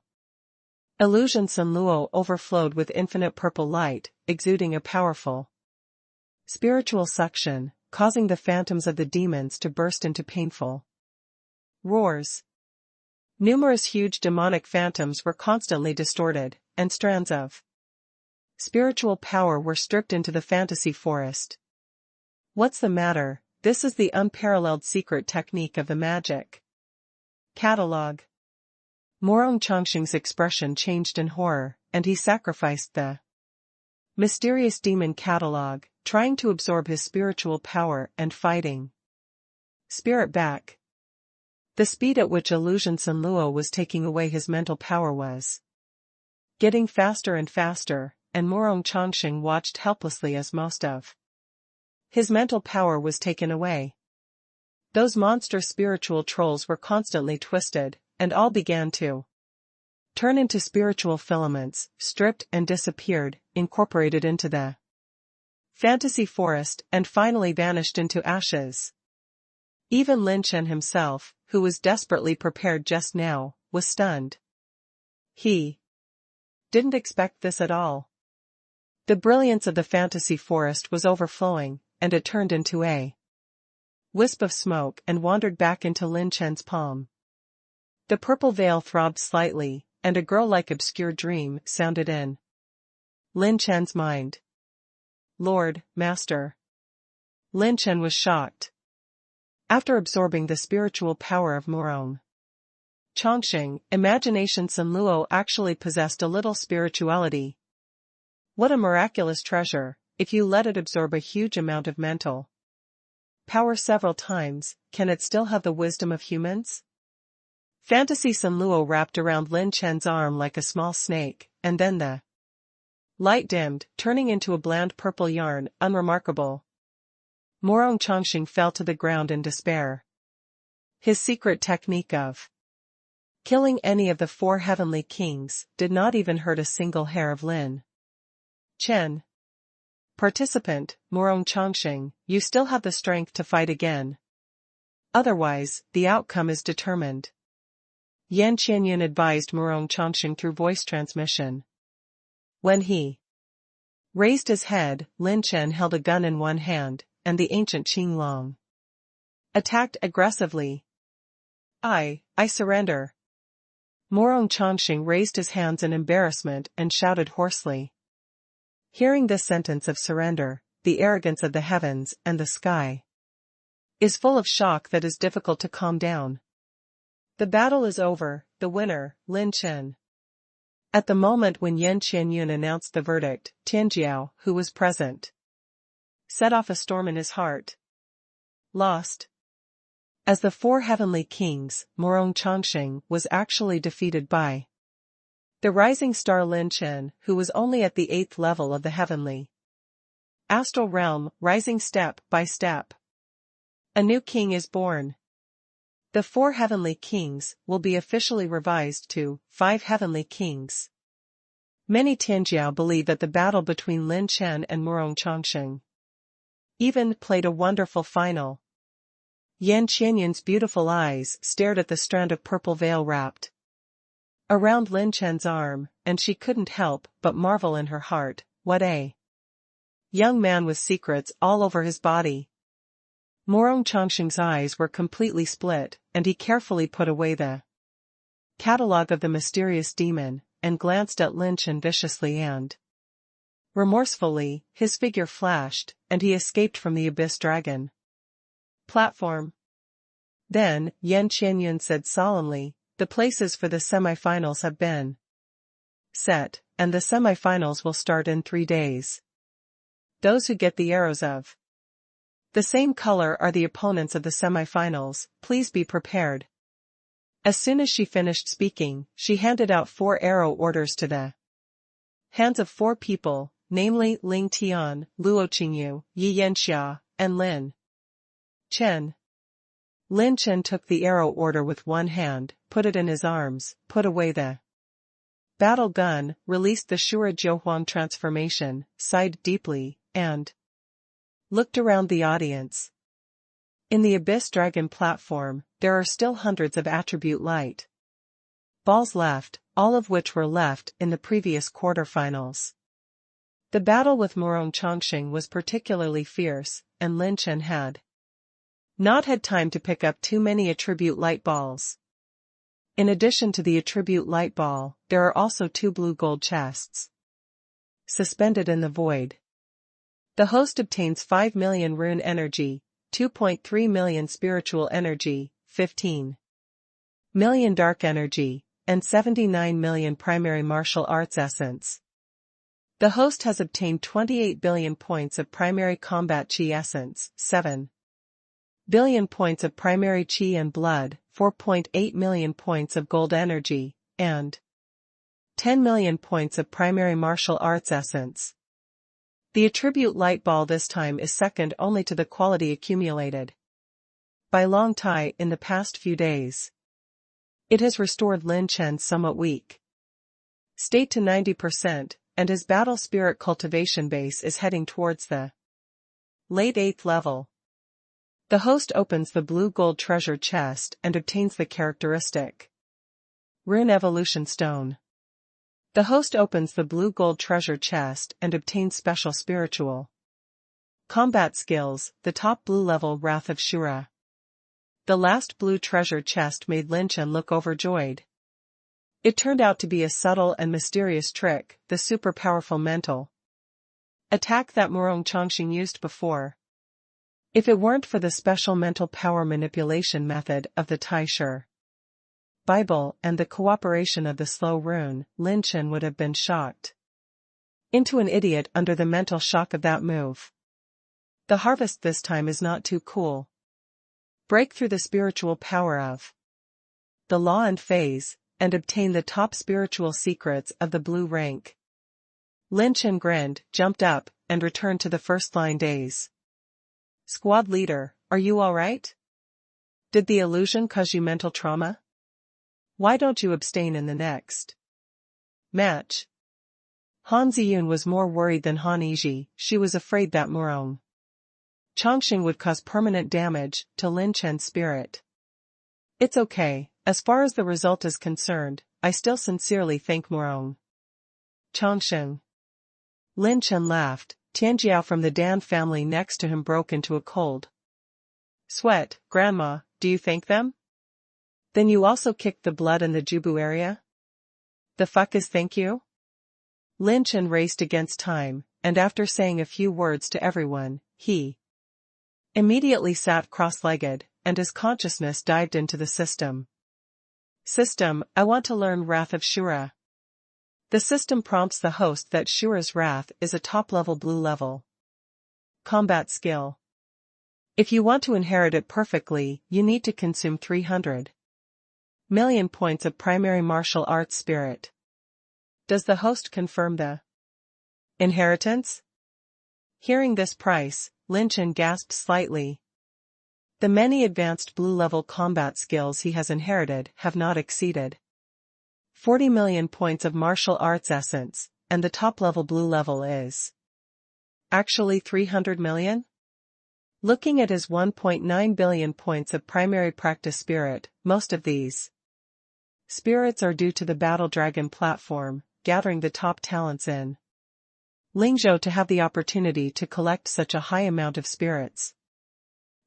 Illusion Sun Luo overflowed with infinite purple light, exuding a powerful spiritual suction, causing the phantoms of the demons to burst into painful roars. Numerous huge demonic phantoms were constantly distorted, and strands of spiritual power were stripped into the fantasy forest. What's the matter? This is the unparalleled secret technique of the magic catalog. Morong Changxing's expression changed in horror, and he sacrificed the mysterious demon catalog, trying to absorb his spiritual power and fighting spirit back. The speed at which Illusion Sun Luo was taking away his mental power was getting faster and faster, and Morong Changxing watched helplessly as most of his mental power was taken away. Those monster spiritual trolls were constantly twisted, and all began to turn into spiritual filaments, stripped and disappeared, incorporated into the fantasy forest, and finally vanished into ashes. Even Lin Chen himself, who was desperately prepared just now, was stunned. He didn't expect this at all. The brilliance of the fantasy forest was overflowing, and it turned into a wisp of smoke and wandered back into Lin Chen's palm. The purple veil throbbed slightly, and a girl-like obscure dream sounded in Lin Chen's mind. Lord, Master. Lin Chen was shocked. After absorbing the spiritual power of Morong Changxing, Imagination Sun Luo actually possessed a little spirituality. What a miraculous treasure! If you let it absorb a huge amount of mental power several times, can it still have the wisdom of humans? Fantasy Sun Luo wrapped around Lin Chen's arm like a small snake, and then the light dimmed, turning into a bland purple yarn, unremarkable. Morong Changxing fell to the ground in despair. His secret technique of killing any of the 4 heavenly kings did not even hurt a single hair of Lin Chen. Participant, Morong Changxing, you still have the strength to fight again. Otherwise, the outcome is determined. Yan Qianyun advised Morong Changxing through voice transmission. When he raised his head, Lin Chen held a gun in one hand, and the ancient Qing Long attacked aggressively. I surrender. Morong Changxing raised his hands in embarrassment and shouted hoarsely. Hearing this sentence of surrender, the arrogance of the heavens and the sky is full of shock that is difficult to calm down. The battle is over, the winner, Lin Chen. At the moment when Yan Qianyun announced the verdict, Tianjiao, who was present, set off a storm in his heart. Lost. As the 4 heavenly kings, Morong Changxing was actually defeated by the rising star Lin Chen, who was only at the 8th level of the heavenly astral realm, rising step by step. A new king is born. The 4 heavenly kings will be officially revised to 5 heavenly kings. Many Tianjiao believe that the battle between Lin Chen and Morong Changxing even played a wonderful final. Yan Qianyun's beautiful eyes stared at the strand of purple veil wrapped around Lin Chen's arm, and she couldn't help but marvel in her heart, what a young man with secrets all over his body. Morong Changxing's eyes were completely split, and he carefully put away the catalogue of the mysterious demon, and glanced at Lin Chen viciously and remorsefully. His figure flashed, and he escaped from the abyss dragon platform. Then, Yan Qianyun said solemnly, the places for the semi-finals have been set, and the semi-finals will start in 3 days. Those who get the arrows of the same color are the opponents of the semi-finals. Please be prepared. As soon as she finished speaking, she handed out 4 arrow orders to the hands of 4 people, namely Ling Tian, Luo Qingyu, Yi Yanxia, and Lin Chen. Lin Chen took the arrow order with one hand, put it in his arms, put away the battle gun, released the Shura Jiuhuang transformation, sighed deeply, and looked around the audience. In the Abyss Dragon platform, there are still hundreds of attribute light balls left, all of which were left in the previous quarterfinals. The battle with Murong Chongqing was particularly fierce, and Lin Chen had not had time to pick up too many attribute light balls. In addition to the attribute light ball, there are also 2 blue gold chests suspended in the void. The host obtains 5 million rune energy, 2.3 million spiritual energy, 15 million dark energy, and 79 million primary martial arts essence. The host has obtained 28 billion points of primary combat chi essence, 7 billion points of primary chi and blood, 4.8 million points of gold energy, and 10 million points of primary martial arts essence. The attribute light ball this time is second only to the quality accumulated by Long Tai in the past few days. It has restored Lin Chen's somewhat weak state to 90%, and his battle spirit cultivation base is heading towards the late 8th level. The host opens the blue gold treasure chest and obtains the characteristic Rune Evolution Stone. The host opens the blue gold treasure chest and obtains special spiritual combat skills, the top blue level Wrath of Shura. The last blue treasure chest made Lin Chen look overjoyed. It turned out to be a subtle and mysterious trick, the super powerful mental attack that Murong Chongqing used before. If it weren't for the special mental power manipulation method of the Taisher Bible and the cooperation of the slow rune, Lin Chen would have been shocked into an idiot under the mental shock of that move. The harvest this time is not too cool. Break through the spiritual power of the law and phase, and obtain the top spiritual secrets of the blue rank. Lin Chen grinned, jumped up, and returned to the first line days. Squad leader, are you alright? Did the illusion cause you mental trauma? Why don't you abstain in the next match? Han Ziyun was more worried than Han Yiji. She was afraid that Murong Chongqing would cause permanent damage to Lin Chen's spirit. It's okay, as far as the result is concerned, I still sincerely thank Murong Chongqing. Lin Chen laughed. Tianjiao from the Dan family next to him broke into a cold sweat. Grandma, do you thank them? Then you also kicked the blood in the Jubu area? The fuck is thank you? Lin Chen raced against time, and after saying a few words to everyone, he immediately sat cross-legged, and his consciousness dived into the system. System, I want to learn Wrath of Shura. The system prompts the host that Shura's Wrath is a top-level blue level combat skill. If you want to inherit it perfectly, you need to consume 300 million points of primary martial arts spirit. Does the host confirm the inheritance? Hearing this price, Lin Chen gasped slightly. The many advanced blue-level combat skills he has inherited have not exceeded 40 million points of martial arts essence, and the top-level blue level is actually 300 million? Looking at his 1.9 billion points of primary practice spirit, most of these spirits are due to the Battle Dragon platform, gathering the top talents in Lingzhou to have the opportunity to collect such a high amount of spirits.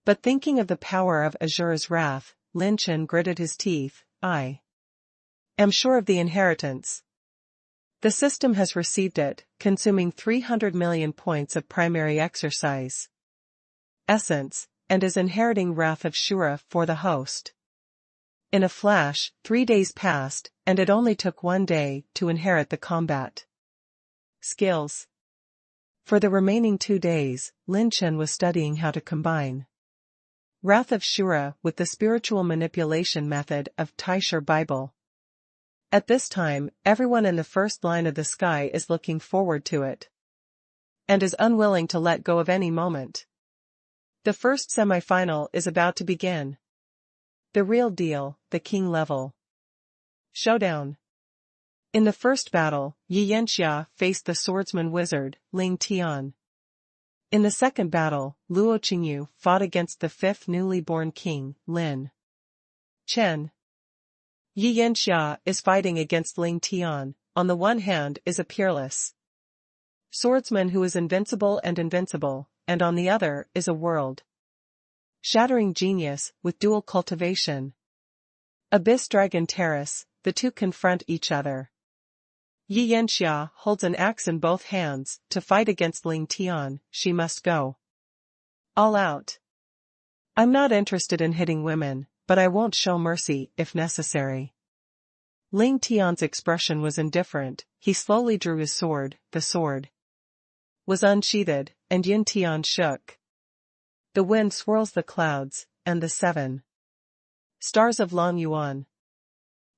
But thinking of the power of Azura's Wrath, Lin Chen gritted his teeth. I am sure of the inheritance. The system has received it, consuming 300 million points of primary exercise essence, and is inheriting Wrath of Shura for the host. In a flash, 3 days passed, and it only took 1 day to inherit the combat skills. For the remaining 2 days, Lin Chen was studying how to combine Wrath of Shura with the spiritual manipulation method of Taisher Bible. At this time, everyone in the first line of the sky is looking forward to it, and is unwilling to let go of any moment. The first semi-final is about to begin. The real deal, the king level showdown. In the first battle, Yi Yanxia faced the swordsman wizard, Ling Tian. In the second battle, Luo Qingyu fought against the fifth newly born king, Lin Chen. Yi Yanxia is fighting against Ling Tian. On the one hand is a Peerless swordsman who is invincible, and on the other is a world-shattering genius with dual cultivation. Abyss Dragon Terrace, the two confront each other. Yi Yanxia holds an axe in both hands. To fight against Ling Tian, she must go all out. I'm not interested in hitting women, but I won't show mercy if necessary. Ling Tian's expression was indifferent. He slowly drew his sword. The sword was unsheathed, and Yin Tian shook. The wind swirls the clouds, and the 7 stars of Long Yuan.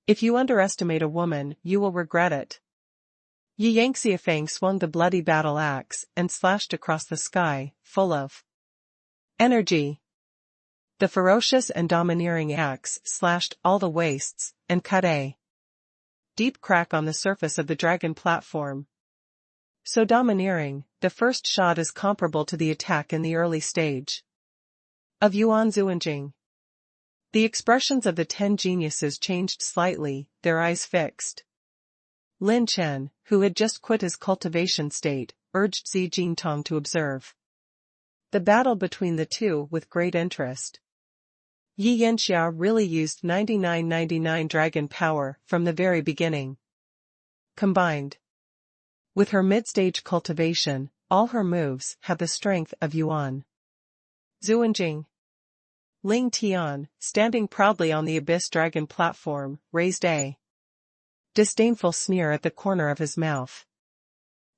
If you underestimate a woman, you will regret it. Yi Yanxiafang swung the bloody battle axe and slashed across the sky, full of energy. The ferocious and domineering axe slashed all the wastes, and cut a deep crack on the surface of the dragon platform. So domineering, the first shot is comparable to the attack in the early stage of Yuan Zuanjing. The expressions of the 10 geniuses changed slightly, their eyes fixed. Lin Chen, who had just quit his cultivation state, urged Zi Jingtong to observe the battle between the two with great interest. Yi Yanxia really used 9999 dragon power from the very beginning. Combined with her mid-stage cultivation, all her moves had the strength of Yuan Zuanjing. Ling Tian, standing proudly on the Abyss Dragon platform, raised a disdainful sneer at the corner of his mouth.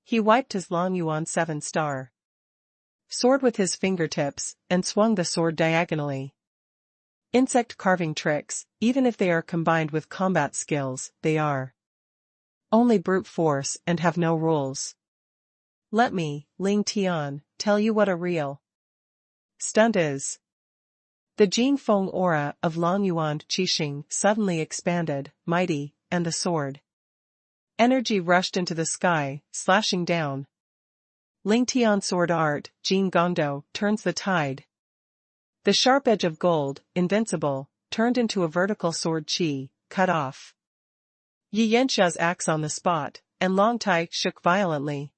He wiped his Long Yuan 7-star sword with his fingertips, and swung the sword diagonally. Insect carving tricks, even if they are combined with combat skills, they are only brute force and have no rules. Let me, Ling Tian, tell you what a real stunt is. The Jing Feng aura of Long Yuan Qixing suddenly expanded, mighty, and the sword energy rushed into the sky, slashing down. Ling Tian sword art, Jing Gongdo, turns the tide. The sharp edge of gold, invincible, turned into a vertical sword qi, cut off Yi Yanxia's axe on the spot, and Long Tai shook violently.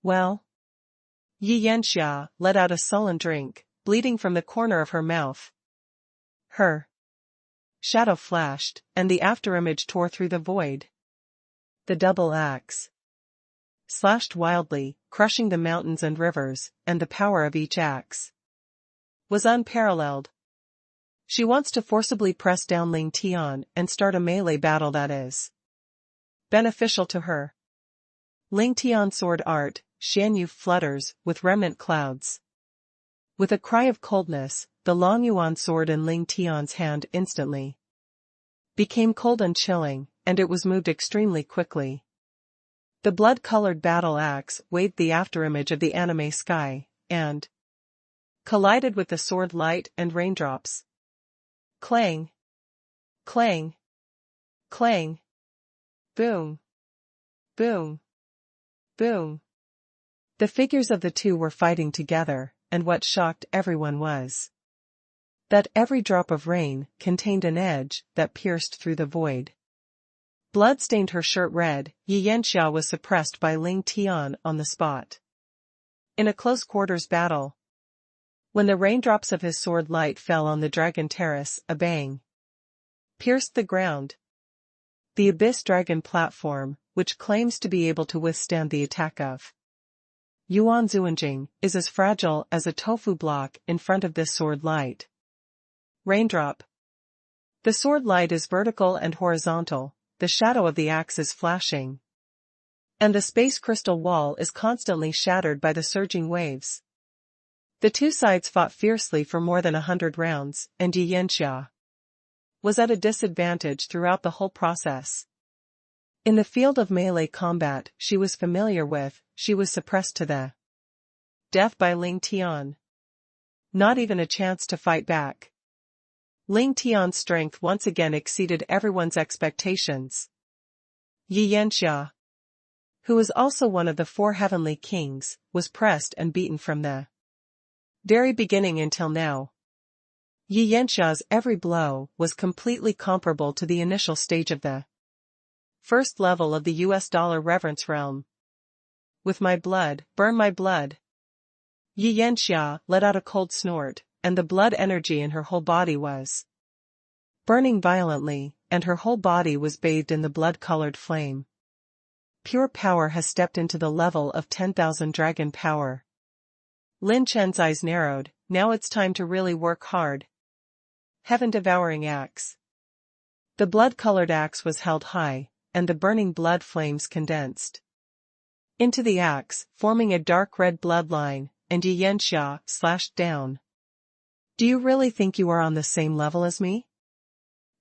Well? Yi Yanxia let out a sullen drink, bleeding from the corner of her mouth. Her shadow flashed, and the afterimage tore through the void. The double axe slashed wildly, crushing the mountains and rivers, and the power of each axe was unparalleled. She wants to forcibly press down Ling Tian and start a melee battle that is beneficial to her. Ling Tian's sword art, Xianyu, flutters with remnant clouds. With a cry of coldness, the Long Yuan sword in Ling Tian's hand instantly became cold and chilling, and it was moved extremely quickly. The blood-colored battle axe waved the afterimage of the anime sky, and collided with the sword light and raindrops. Clang! Clang! Clang! Boom! Boom! Boom! The figures of the two were fighting together, and what shocked everyone was that every drop of rain contained an edge that pierced through the void. Blood stained her shirt red. Yi Yanxia was suppressed by Ling Tian on the spot. In a close-quarters battle, when the raindrops of his sword light fell on the dragon terrace, a bang pierced the ground. The Abyss Dragon platform, which claims to be able to withstand the attack of Yuan Zuanjing, is as fragile as a tofu block in front of this sword light. Raindrop. The sword light is vertical and horizontal, the shadow of the axe is flashing, and the space crystal wall is constantly shattered by the surging waves. The two sides fought fiercely for more than 100 rounds, and Yi Yanxia was at a disadvantage throughout the whole process. In the field of melee combat she was familiar with, she was suppressed to the death by Ling Tian. Not even a chance to fight back. Ling Tian's strength once again exceeded everyone's expectations. Yi Yanxia, who was also one of the 4 heavenly kings, was pressed and beaten from the very beginning until now. Yi Yanxia's every blow was completely comparable to the initial stage of the first level of the US dollar reverence realm. With my blood, burn my blood. Yi Yanxia let out a cold snort, and the blood energy in her whole body was burning violently, and her whole body was bathed in the blood-colored flame. Pure power has stepped into the level of 10,000 dragon power. Lin Chen's eyes narrowed. Now it's time to really work hard. Heaven-devouring axe. The blood-colored axe was held high, and the burning blood flames condensed into the axe, forming a dark red bloodline, and Yi Yanxia slashed down. Do you really think you are on the same level as me?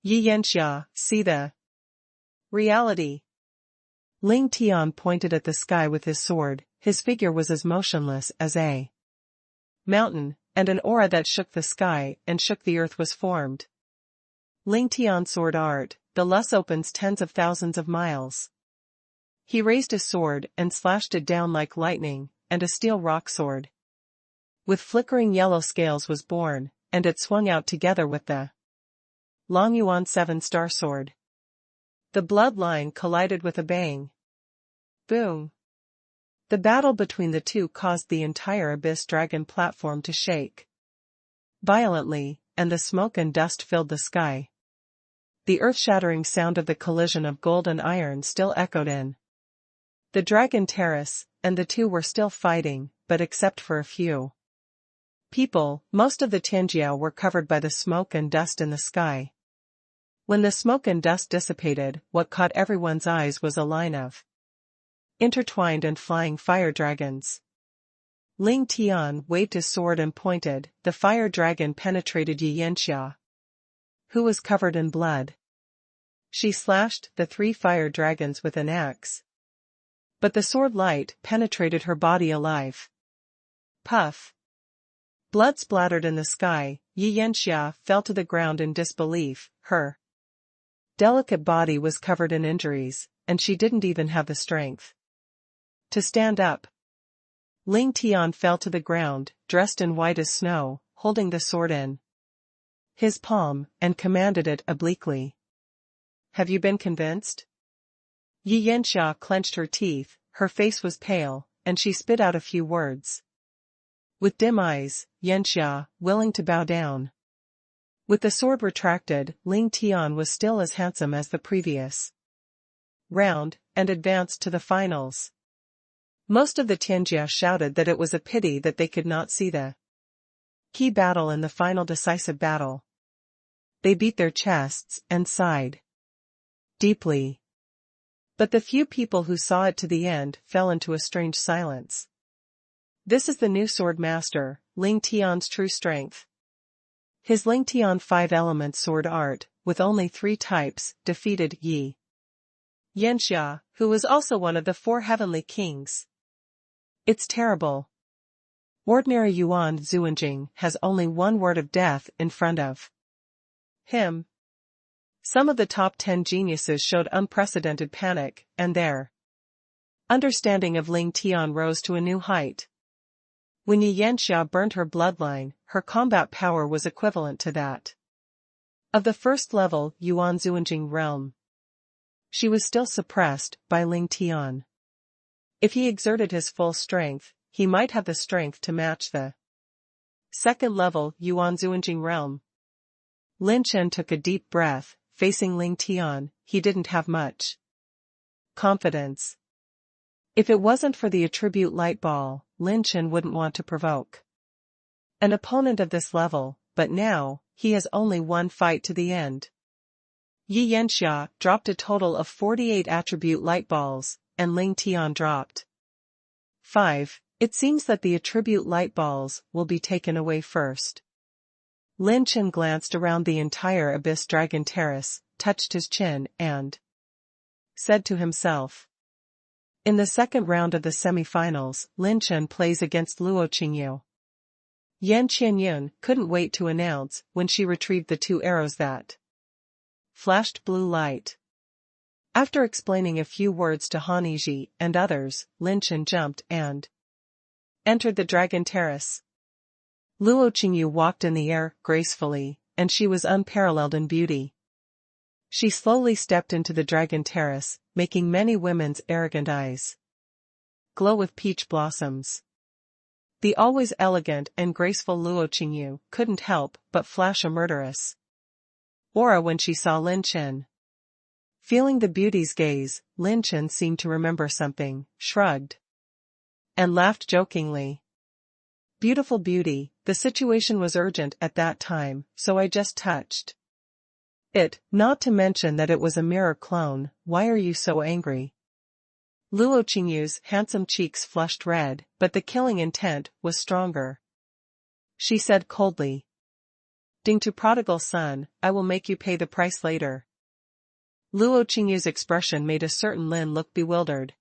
Yi Yanxia, see the reality. Ling Tian pointed at the sky with his sword. His figure was as motionless as a mountain, and an aura that shook the sky and shook the earth was formed. Ling Tian's sword art, the lust opens tens of thousands of miles. He raised his sword and slashed it down like lightning, and a steel rock sword with flickering yellow scales was born, and it swung out together with the Long Yuan 7-star sword. The bloodline collided with a bang. Boom. The battle between the two caused the entire Abyss Dragon platform to shake violently, and the smoke and dust filled the sky. The earth-shattering sound of the collision of gold and iron still echoed in the Dragon Terrace, and the two were still fighting, but except for a few people, most of the Tianjiao were covered by the smoke and dust in the sky. When the smoke and dust dissipated, what caught everyone's eyes was a line of intertwined and flying fire dragons. Ling Tian waved his sword and pointed. The fire dragon penetrated Yi Yanxia, who was covered in blood. She slashed the 3 fire dragons with an axe, but the sword light penetrated her body alive. Puff. Blood splattered in the sky. Yi Yanxia fell to the ground in disbelief. Her delicate body was covered in injuries, and she didn't even have the strength to stand up. Ling Tian fell to the ground, dressed in white as snow, holding the sword in his palm, and commanded it obliquely. Have you been convinced? Yi Yanxia clenched her teeth, her face was pale, and she spit out a few words. With dim eyes, Yanxia, willing to bow down. With the sword retracted, Ling Tian was still as handsome as the previous round, and advanced to the finals. Most of the Tianjia shouted that it was a pity that they could not see the key battle in the final decisive battle. They beat their chests and sighed deeply. But the few people who saw it to the end fell into a strange silence. This is the new sword master, Ling Tian's true strength. His Ling Tian 5-element sword art, with only 3 types, defeated Yi Yanxia, who was also one of the 4 heavenly kings. It's terrible. Ordinary Yuan Zuanjing has only 1 word of death in front of him. Some of the top 10 geniuses showed unprecedented panic, and their understanding of Ling Tian rose to a new height. When Yi Yanxia burned her bloodline, her combat power was equivalent to that of the first level Yuan Zuanjing realm. She was still suppressed by Ling Tian. If he exerted his full strength, he might have the strength to match the second level Yuan Zuanjing realm. Lin Chen took a deep breath. Facing Ling Tian, he didn't have much confidence. If it wasn't for the attribute light ball, Lin Chen wouldn't want to provoke an opponent of this level, but now, he has only 1 fight to the end. Yi Yanxia dropped a total of 48 attribute light balls, and Ling Tian dropped 5. It seems that the attribute light balls will be taken away first. Lin Chen glanced around the entire Abyss Dragon Terrace, touched his chin, and said to himself. In the second round of the semi-finals, Lin Chen plays against Luo Qingyu. Yan Qianyun couldn't wait to announce when she retrieved the 2 arrows that flashed blue light. After explaining a few words to Han Yizhi and others, Lin Chen jumped and entered the Dragon Terrace. Luo Qingyu walked in the air, gracefully, and she was unparalleled in beauty. She slowly stepped into the dragon terrace, making many women's arrogant eyes glow with peach blossoms. The always elegant and graceful Luo Qingyu couldn't help but flash a murderous aura when she saw Lin Chen. Feeling the beauty's gaze, Lin Chen seemed to remember something, shrugged, and laughed jokingly. Beautiful beauty, the situation was urgent at that time, so I just touched it, not to mention that it was a mirror clone. Why are you so angry? Luo Qingyu's handsome cheeks flushed red, but the killing intent was stronger. She said coldly, "Ding to prodigal son, I will make you pay the price later." Luo Qingyu's expression made a certain Lin look bewildered.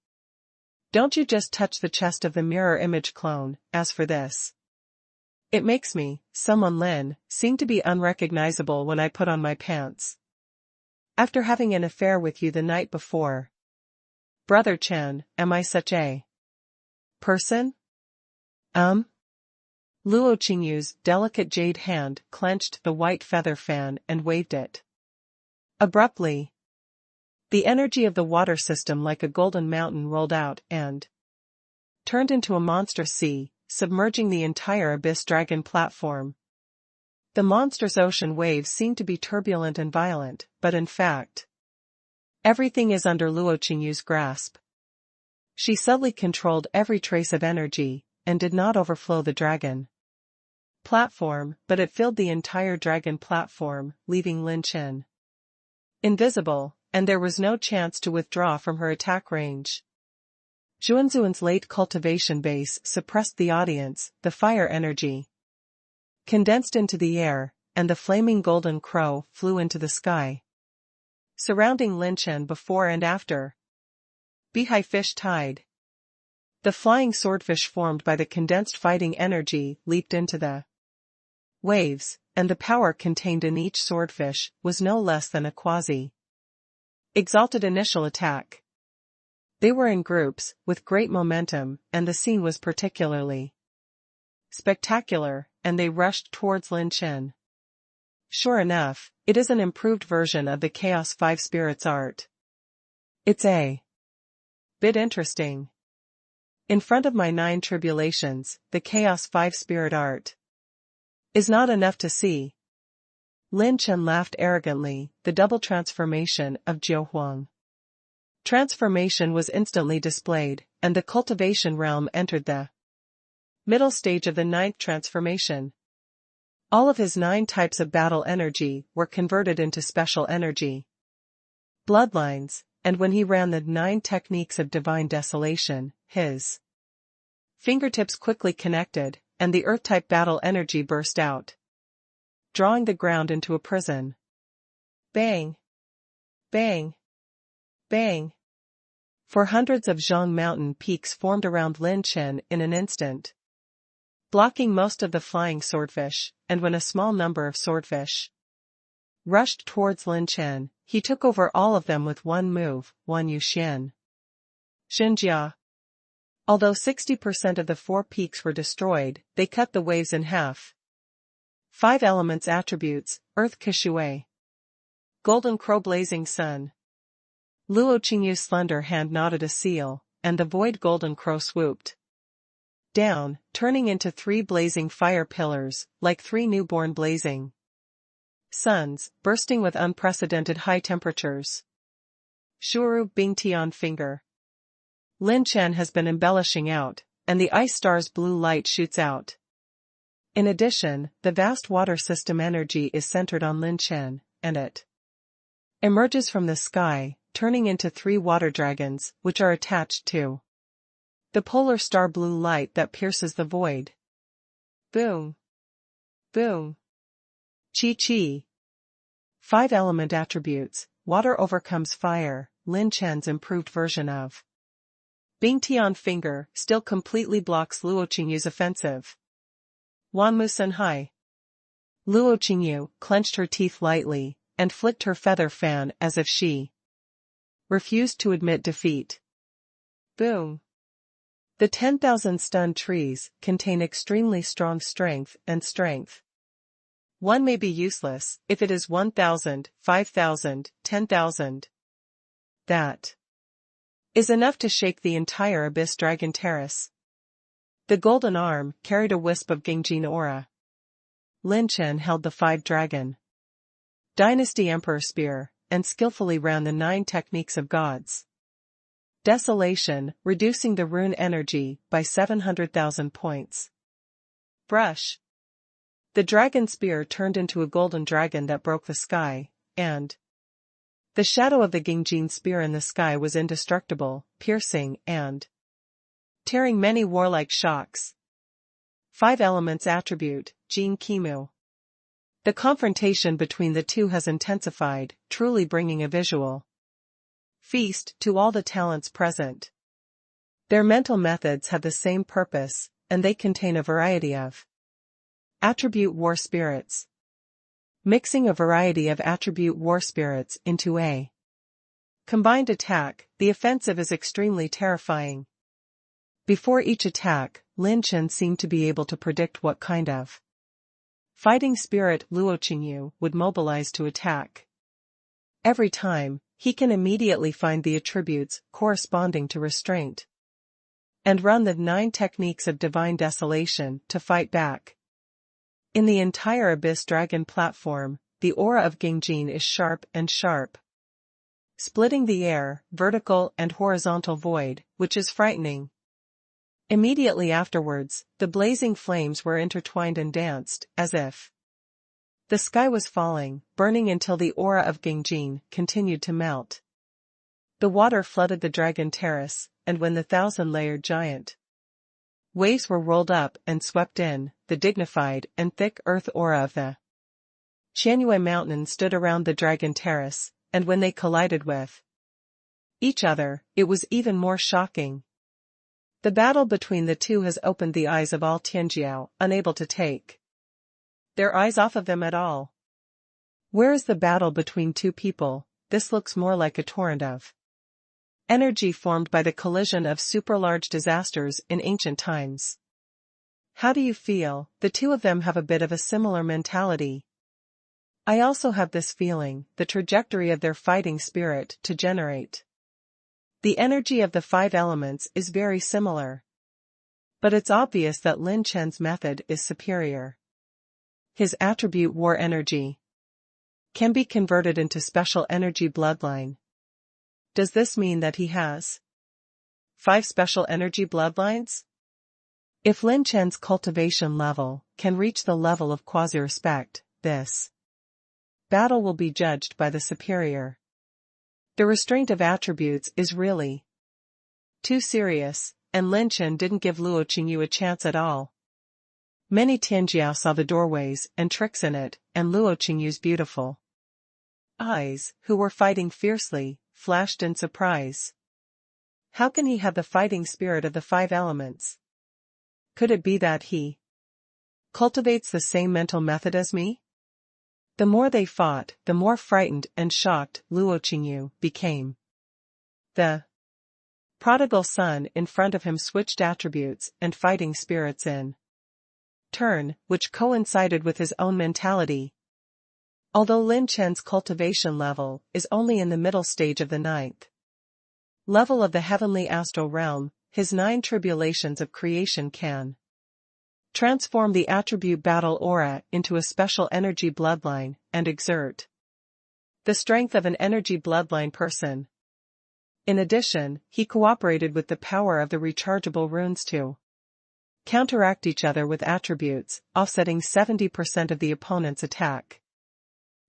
"Don't you just touch the chest of the mirror image clone, as for this. It makes me, someone Lin, seem to be unrecognizable when I put on my pants. After having an affair with you the night before. Brother Chen, am I such a person?" Luo Qingyu's delicate jade hand clenched the white feather fan and waved it. Abruptly, the energy of the water system like a golden mountain rolled out and turned into a monstrous sea, submerging the entire abyss dragon platform. The monstrous ocean waves seemed to be turbulent and violent, but in fact, everything is under Luo Qingyu's grasp. She subtly controlled every trace of energy, and did not overflow the dragon platform, but it filled the entire dragon platform, leaving Lin Chen invisible, and there was no chance to withdraw from her attack range. Zhuanzuan's late cultivation base suppressed the audience, the fire energy condensed into the air, and the flaming golden crow flew into the sky, surrounding Lin Chen before and after. Beehive fish tide. The flying swordfish formed by the condensed fighting energy leaped into the waves, and the power contained in each swordfish was no less than a quasi-exalted initial attack. They were in groups, with great momentum, and the scene was particularly spectacular, and they rushed towards Lin Chen. Sure enough, it is an improved version of the Chaos 5 Spirits art. It's a bit interesting. In front of my 9 tribulations, the Chaos 5 Spirit art is not enough to see. Lin Chen laughed arrogantly. The double transformation of Jiu Huang transformation was instantly displayed, and the cultivation realm entered the middle stage of the 9th transformation. All of his 9 types of battle energy were converted into special energy bloodlines, and when he ran the 9 techniques of divine desolation, his fingertips quickly connected, and the earth-type battle energy burst out, drawing the ground into a prison. Bang! Bang! Bang! For hundreds of Zhang mountain peaks formed around Lin Chen in an instant, blocking most of the flying swordfish, and when a small number of swordfish rushed towards Lin Chen, he took over all of them with one move, Wan Yu Xian. Xinjia. Although 60% of the 4 peaks were destroyed, they cut the waves in half. 5 elements attributes, Earth Kishui. Golden Crow Blazing Sun. Luo Qingyu's slender hand knotted a seal, and the void golden crow swooped down, turning into 3 blazing fire pillars, like 3 newborn blazing suns, bursting with unprecedented high temperatures. Shuru Bingtian Finger. Lin Chen has been embellishing out, and the ice star's blue light shoots out. In addition, the vast water system energy is centered on Lin Chen, and it emerges from the sky, turning into 3 water dragons, which are attached to the polar star blue light that pierces the void. Boom! Boom! Chi-chi. 5 element attributes, water overcomes fire. Lin Chen's improved version of Bingtian Finger still completely blocks Luo Qingyu's offensive. Wanmu Senhai. Luo Qingyu clenched her teeth lightly, and flicked her feather fan as if she refused to admit defeat. Boom! The 10,000 stunned trees contain extremely strong strength and strength. One may be useless if it is 1,000, 5,000, 10,000. That is enough to shake the entire Abyss Dragon Terrace. The golden arm carried a wisp of Gengjin aura. Lin Chen held the 5 dragon Dynasty Emperor Spear, and skillfully ran the 9 techniques of gods. Desolation, reducing the rune energy by 700,000 points. Brush. The dragon spear turned into a golden dragon that broke the sky, and the shadow of the Gengjin spear in the sky was indestructible, piercing and tearing many warlike shocks. 5 elements attribute, Jin Kimu. The confrontation between the two has intensified, truly bringing a visual feast to all the talents present. Their mental methods have the same purpose, and they contain a variety of attribute war spirits. Mixing a variety of attribute war spirits into a combined attack, the offensive is extremely terrifying. Before each attack, Lin Chen seemed to be able to predict what kind of fighting spirit Luo Qingyu would mobilize to attack. Every time, he can immediately find the attributes corresponding to restraint and run the 9 techniques of divine desolation to fight back. In the entire Abyss Dragon platform, the aura of Gengjin is sharp and sharp, splitting the air, vertical and horizontal void, which is frightening. Immediately afterwards, the blazing flames were intertwined and danced, as if the sky was falling, burning until the aura of Gengjin continued to melt. The water flooded the dragon terrace, and when the 1,000-layered giant waves were rolled up and swept in, the dignified and thick earth aura of the Qianyue Mountain stood around the dragon terrace, and when they collided with each other, it was even more shocking. The battle between the two has opened the eyes of all Tianjiao, unable to take their eyes off of them at all. Where is the battle between two people? This looks more like a torrent of energy formed by the collision of super-large disasters in ancient times. How do you feel? The two of them have a bit of a similar mentality. I also have this feeling, the trajectory of their fighting spirit to generate the energy of the 5 elements is very similar. But it's obvious that Lin Chen's method is superior. His attribute war energy can be converted into special energy bloodline. Does this mean that he has 5 special energy bloodlines? If Lin Chen's cultivation level can reach the level of quasi-respect, this battle will be judged by the superior. The restraint of attributes is really too serious, and Lin Chen didn't give Luo Qingyu a chance at all. Many Tianjiao saw the doorways and tricks in it, and Luo Qingyu's beautiful eyes, who were fighting fiercely, flashed in surprise. How can he have the fighting spirit of the 5 elements? Could it be that he cultivates the same mental method as me? The more they fought, the more frightened and shocked Luo Qingyu became. The prodigal son in front of him switched attributes and fighting spirits in turn, which coincided with his own mentality. Although Lin Chen's cultivation level is only in the middle stage of the 9th level of the heavenly astral realm, his 9 tribulations of creation can transform the attribute battle aura into a special energy bloodline, and exert the strength of an energy bloodline person. In addition, he cooperated with the power of the rechargeable runes to counteract each other with attributes, offsetting 70% of the opponent's attack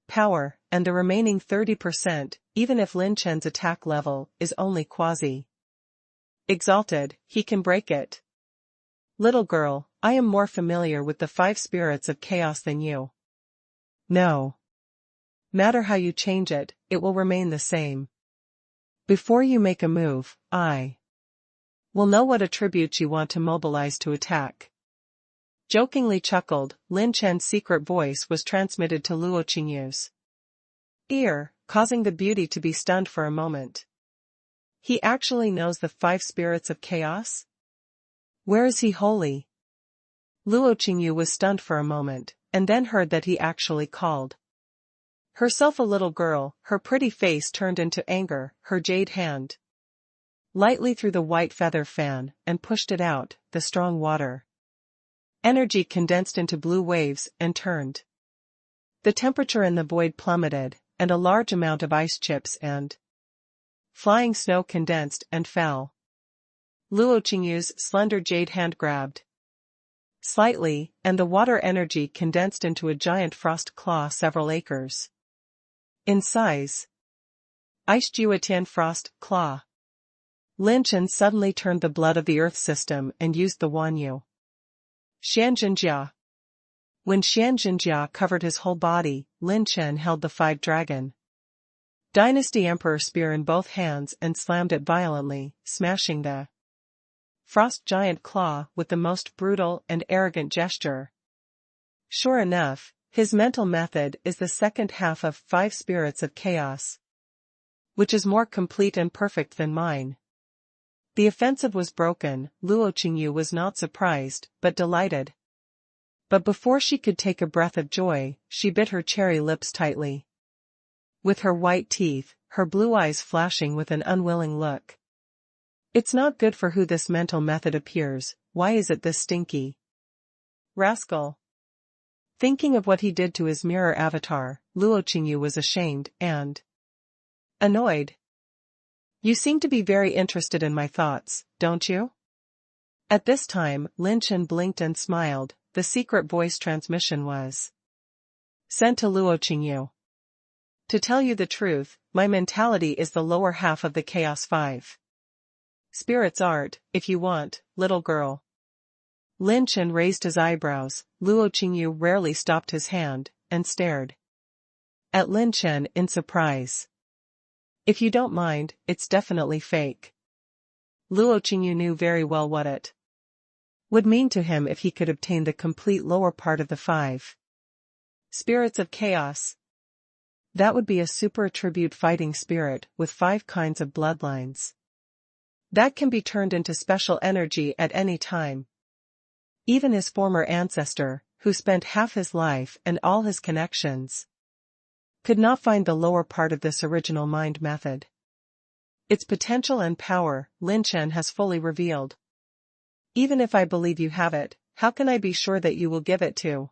power, and the remaining 30%, even if Lin Chen's attack level is only quasi-exalted, he can break it. Little girl, I am more familiar with the 5 spirits of chaos than you. No matter how you change it, it will remain the same. Before you make a move, I will know what attributes you want to mobilize to attack. Jokingly chuckled, Lin Chen's secret voice was transmitted to Luo Qingyu's ear, causing the beauty to be stunned for a moment. He actually knows the 5 spirits of chaos? Where is he holy? Luo Qingyu was stunned for a moment, and then heard that he actually called herself a little girl. Her pretty face turned into anger, her jade hand lightly threw the white feather fan and pushed it out. The strong water energy condensed into blue waves and turned. The temperature in the void plummeted, and a large amount of ice chips and flying snow condensed and fell. Luo Qingyu's slender jade hand grabbed slightly, and the water energy condensed into a giant frost claw several acres in size. Ice Juetian frost claw. Lin Chen suddenly turned the blood of the earth system and used the Wanyu Xianzhenjia. When Xianzhenjia covered his whole body, Lin Chen held the 5-dragon Dynasty Emperor spear in both hands and slammed it violently, smashing the frost giant claw with the most brutal and arrogant gesture. Sure enough, his mental method is the second half of 5 spirits of chaos, which is more complete and perfect than mine. The offensive was broken. Luo Qingyu was not surprised, but delighted. But before she could take a breath of joy, she bit her cherry lips tightly. With her white teeth, her blue eyes flashing with an unwilling look. It's not good for who this mental method appears. Why is it this stinky rascal? Thinking of what he did to his mirror avatar, Luo Qingyu was ashamed and annoyed. You seem to be very interested in my thoughts, don't you? At this time, Lin Chen blinked and smiled. The secret voice transmission was sent to Luo Qingyu. To tell you the truth, my mentality is the lower half of the Chaos 5 Spirits art, if you want, little girl. Lin Chen raised his eyebrows. Luo Qingyu rarely stopped his hand, and stared at Lin Chen in surprise. If you don't mind, it's definitely fake. Luo Qingyu knew very well what it would mean to him if he could obtain the complete lower part of the 5 spirits of chaos. That would be a super attribute fighting spirit with 5 kinds of bloodlines that can be turned into special energy at any time. Even his former ancestor, who spent half his life and all his connections, could not find the lower part of this original mind method. Its potential and power, Lin Chen has fully revealed. Even if I believe you have it, how can I be sure that you will give it to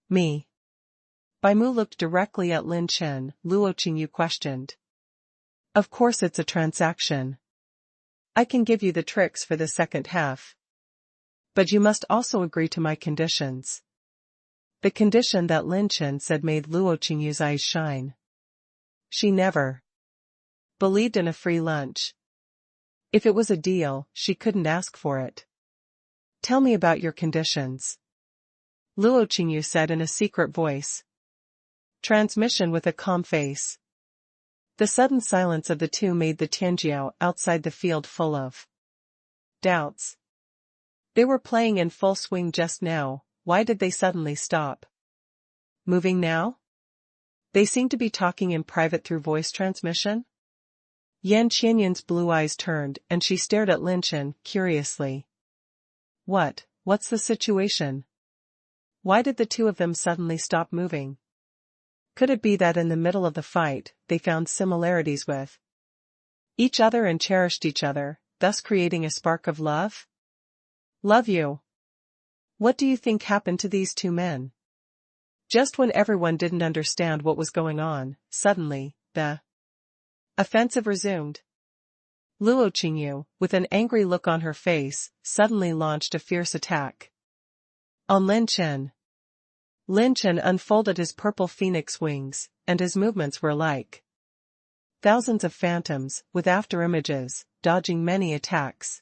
me? Bai Mu looked directly at Lin Chen. Luo Qingyu questioned. Of course it's a transaction. I can give you the tricks for the second half. But you must also agree to my conditions. The condition that Lin Chen said made Luo Qingyu's eyes shine. She never believed in a free lunch. If it was a deal, she couldn't ask for it. Tell me about your conditions, Luo Qingyu said in a secret voice. Transmission with a calm face. The sudden silence of the two made the Tianjiao outside the field full of doubts. They were playing in full swing just now. Why did they suddenly stop moving now? They seemed to be talking in private through voice transmission. Yan Qianyun's blue eyes turned and she stared at Lin Chen curiously. What's the situation? Why did the two of them suddenly stop moving? Could it be that in the middle of the fight, they found similarities with each other and cherished each other, thus creating a spark of love? Love you. What do you think happened to these two men? Just when everyone didn't understand what was going on, suddenly, the offensive resumed. Luo Qingyu, with an angry look on her face, suddenly launched a fierce attack on Lin Chen. Lin Chen unfolded his purple phoenix wings, and his movements were like thousands of phantoms, with afterimages, dodging many attacks.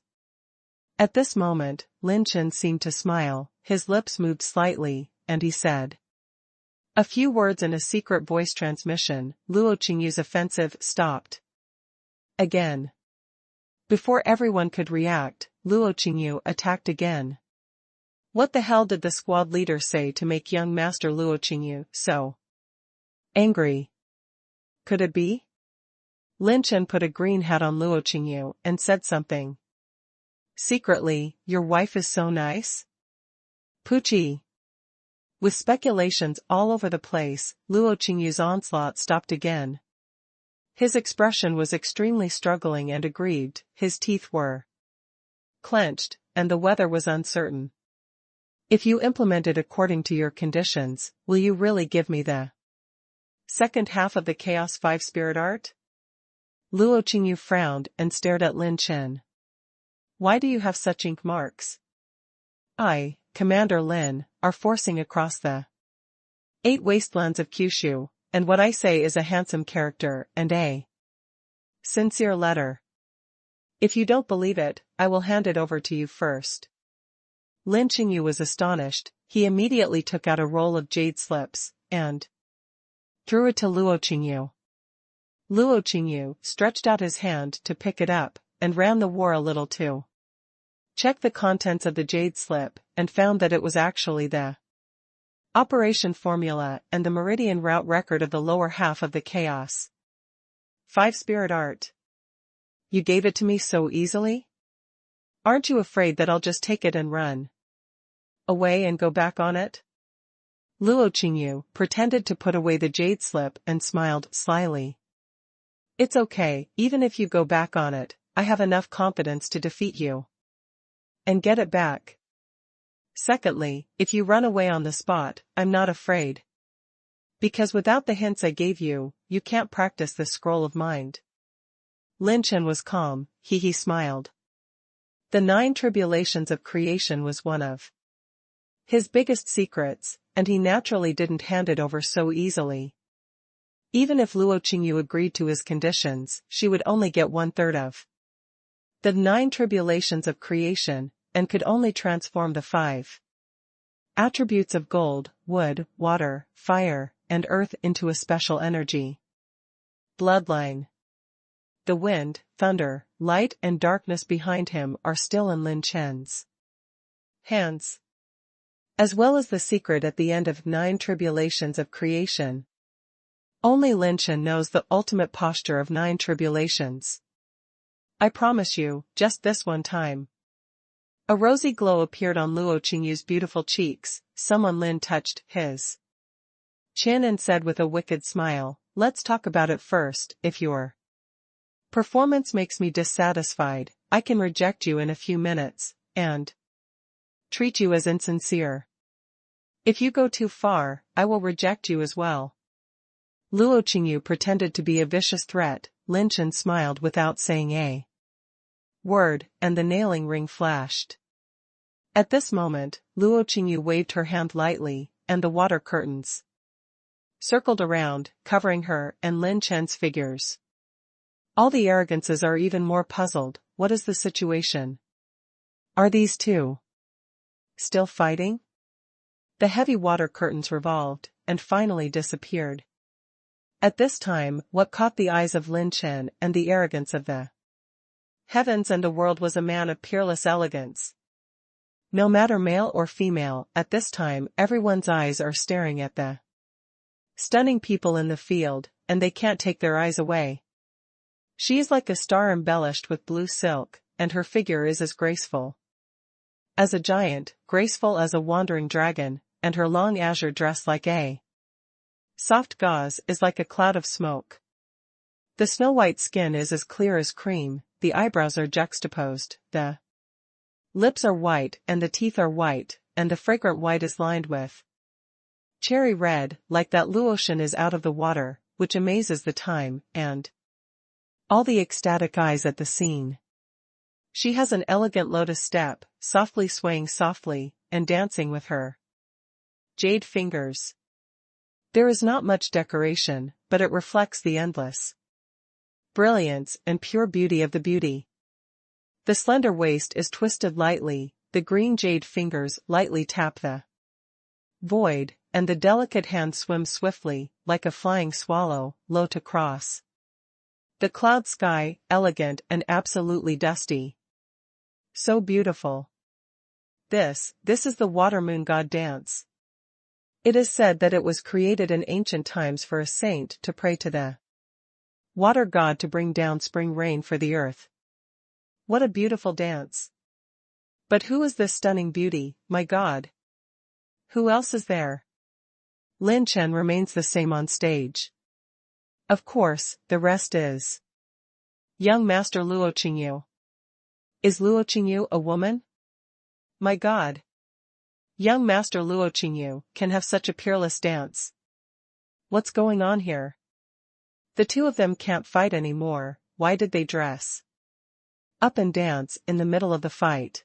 At this moment, Lin Chen seemed to smile, his lips moved slightly, and he said a few words in a secret voice transmission. Luo Qingyu's offensive stopped again. Before everyone could react, Luo Qingyu attacked again. What the hell did the squad leader say to make young Master Luo Qingyu so angry? Could it be? Lin Chen put a green hat on Luo Qingyu and said something Secretly, your wife is so nice? Poochie. With speculations all over the place, Luo Qingyu's onslaught stopped again. His expression was extremely struggling and aggrieved, his teeth were clenched, and the weather was uncertain. If you implement it according to your conditions, will you really give me the second half of the Chaos 5 spirit art? Luo Qingyu frowned and stared at Lin Chen. Why do you have such ink marks? I, Commander Lin, are forcing across the 8 wastelands of Kyushu, and what I say is a handsome character and a sincere letter. If you don't believe it, I will hand it over to you first. Lin Qingyu was astonished. He immediately took out a roll of jade slips, and threw it to Luo Qingyu. Luo Qingyu stretched out his hand to pick it up, and ran the war a little too. Checked the contents of the jade slip, and found that it was actually the operation formula and the meridian route record of the lower half of the Chaos 5 spirit art. You gave it to me so easily? Aren't you afraid that I'll just take it and run away and go back on it? Luo Qingyu pretended to put away the jade slip and smiled slyly. It's okay, even if you go back on it, I have enough confidence to defeat you and get it back. Secondly, if you run away on the spot, I'm not afraid. Because without the hints I gave you, you can't practice this scroll of mind. Lin Chen was calm, he smiled. The 9 tribulations of creation was one of his biggest secrets, and he naturally didn't hand it over so easily. Even if Luo Qingyu agreed to his conditions, she would only get 1/3 of the 9 tribulations of creation, and could only transform the 5 attributes of gold, wood, water, fire, and earth into a special energy bloodline. The wind, thunder, light and darkness behind him are still in Lin Chen's hands. As well as the secret at the end of 9 tribulations of creation. Only Lin Chen knows the ultimate posture of 9 tribulations. I promise you, just this one time. A rosy glow appeared on Luo Qingyu's beautiful cheeks. Someone Lin touched his chin and said with a wicked smile, let's talk about it first. If your performance makes me dissatisfied, I can reject you in a few minutes, and treat you as insincere. If you go too far, I will reject you as well. Luo Qingyu pretended to be a vicious threat. Lin Chen smiled without saying a word, and the nailing ring flashed. At this moment, Luo Qingyu waved her hand lightly, and the water curtains circled around, covering her and Lin Chen's figures. All the arrogances are even more puzzled. What is the situation? Are these two still fighting? The heavy water curtains revolved, and finally disappeared. At this time, what caught the eyes of Lin Chen and the arrogance of the heavens and the world was a man of peerless elegance. No matter male or female, at this time everyone's eyes are staring at the stunning people in the field, and they can't take their eyes away. She is like a star embellished with blue silk, and her figure is as graceful as a giant, graceful as a wandering dragon, and her long azure dress like a soft gauze is like a cloud of smoke. The snow-white skin is as clear as cream, the eyebrows are juxtaposed, the lips are white and the teeth are white, and the fragrant white is lined with cherry red, like that Luotian is out of the water, which amazes the time, and all the ecstatic eyes at the scene. She has an elegant lotus step, softly swaying softly, and dancing with her jade fingers. There is not much decoration, but it reflects the endless brilliance and pure beauty of the beauty. The slender waist is twisted lightly, the green jade fingers lightly tap the void, and the delicate hand swims swiftly, like a flying swallow, low to cross the cloud sky, elegant and absolutely dusty. So beautiful. This is the water moon god dance. It is said that it was created in ancient times for a saint to pray to the water god to bring down spring rain for the earth. What a beautiful dance. But who is this stunning beauty, my god? Who else is there? Lin Chen remains the same on stage. Of course, the rest is young Master Luo Qingyu. Is Luo Qingyu a woman? My god. Young Master Luo Qingyu can have such a peerless dance. What's going on here? The two of them can't fight anymore. Why did they dress up and dance in the middle of the fight?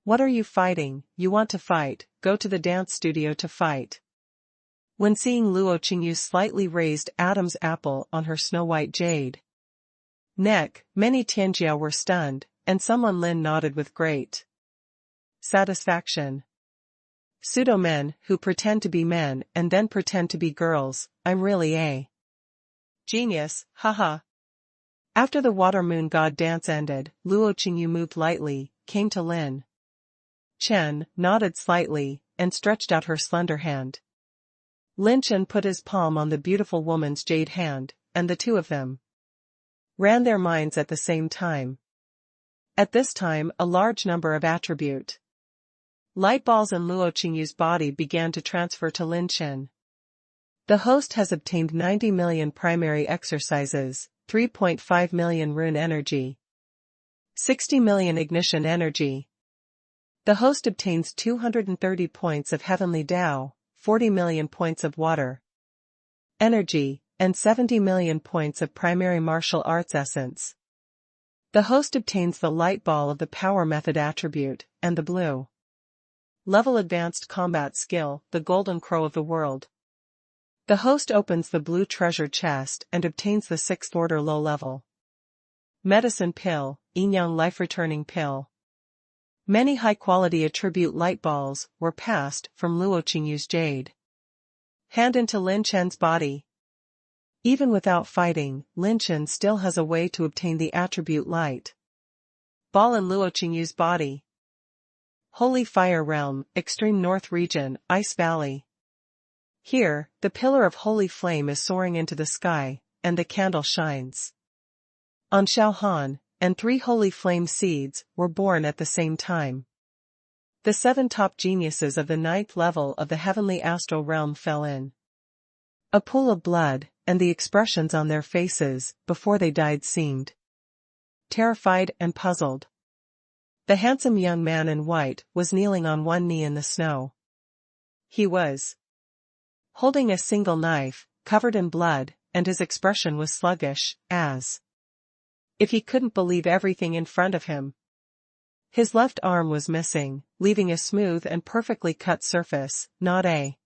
What are you fighting? You want to fight, go to the dance studio to fight. When seeing Luo Qingyu's slightly raised Adam's apple on her snow-white jade neck, many Tianjiao were stunned, and someone Lin nodded with great satisfaction. Pseudo-men who pretend to be men and then pretend to be girls, I'm really a genius, haha. After the water moon god dance ended, Luo Qingyu moved lightly, came to Lin Chen, nodded slightly, and stretched out her slender hand. Lin Chen put his palm on the beautiful woman's jade hand, and the two of them ran their minds at the same time. At this time, a large number of attribute light balls in Luo Qingyu's body began to transfer to Lin Chen. The host has obtained 90 million primary exercises, 3.5 million rune energy, 60 million ignition energy. The host obtains 230 points of Heavenly Dao, 40 million points of water energy, and 70 million points of primary martial arts essence. The host obtains the light ball of the power method attribute, and the blue level advanced combat skill, the golden crow of the world. The host opens the blue treasure chest and obtains the 6th order low level medicine pill, yin-yang life-returning pill. Many high-quality attribute light balls were passed from Luo Qingyu's jade hand into Lin Chen's body. Even without fighting, Lin Chen still has a way to obtain the attribute light ball in Luo Qingyu's body. Holy Fire Realm, Extreme North Region, Ice Valley. Here, the pillar of holy flame is soaring into the sky, and the candle shines on Shaohan, and 3 holy flame seeds were born at the same time. The 7 top geniuses of the 9th level of the heavenly astral realm fell in a pool of blood, and the expressions on their faces, before they died, seemed terrified and puzzled. The handsome young man in white was kneeling on one knee in the snow. He was holding a single knife, covered in blood, and his expression was sluggish, as if he couldn't believe everything in front of him. His left arm was missing, leaving a smooth and perfectly cut surface, not a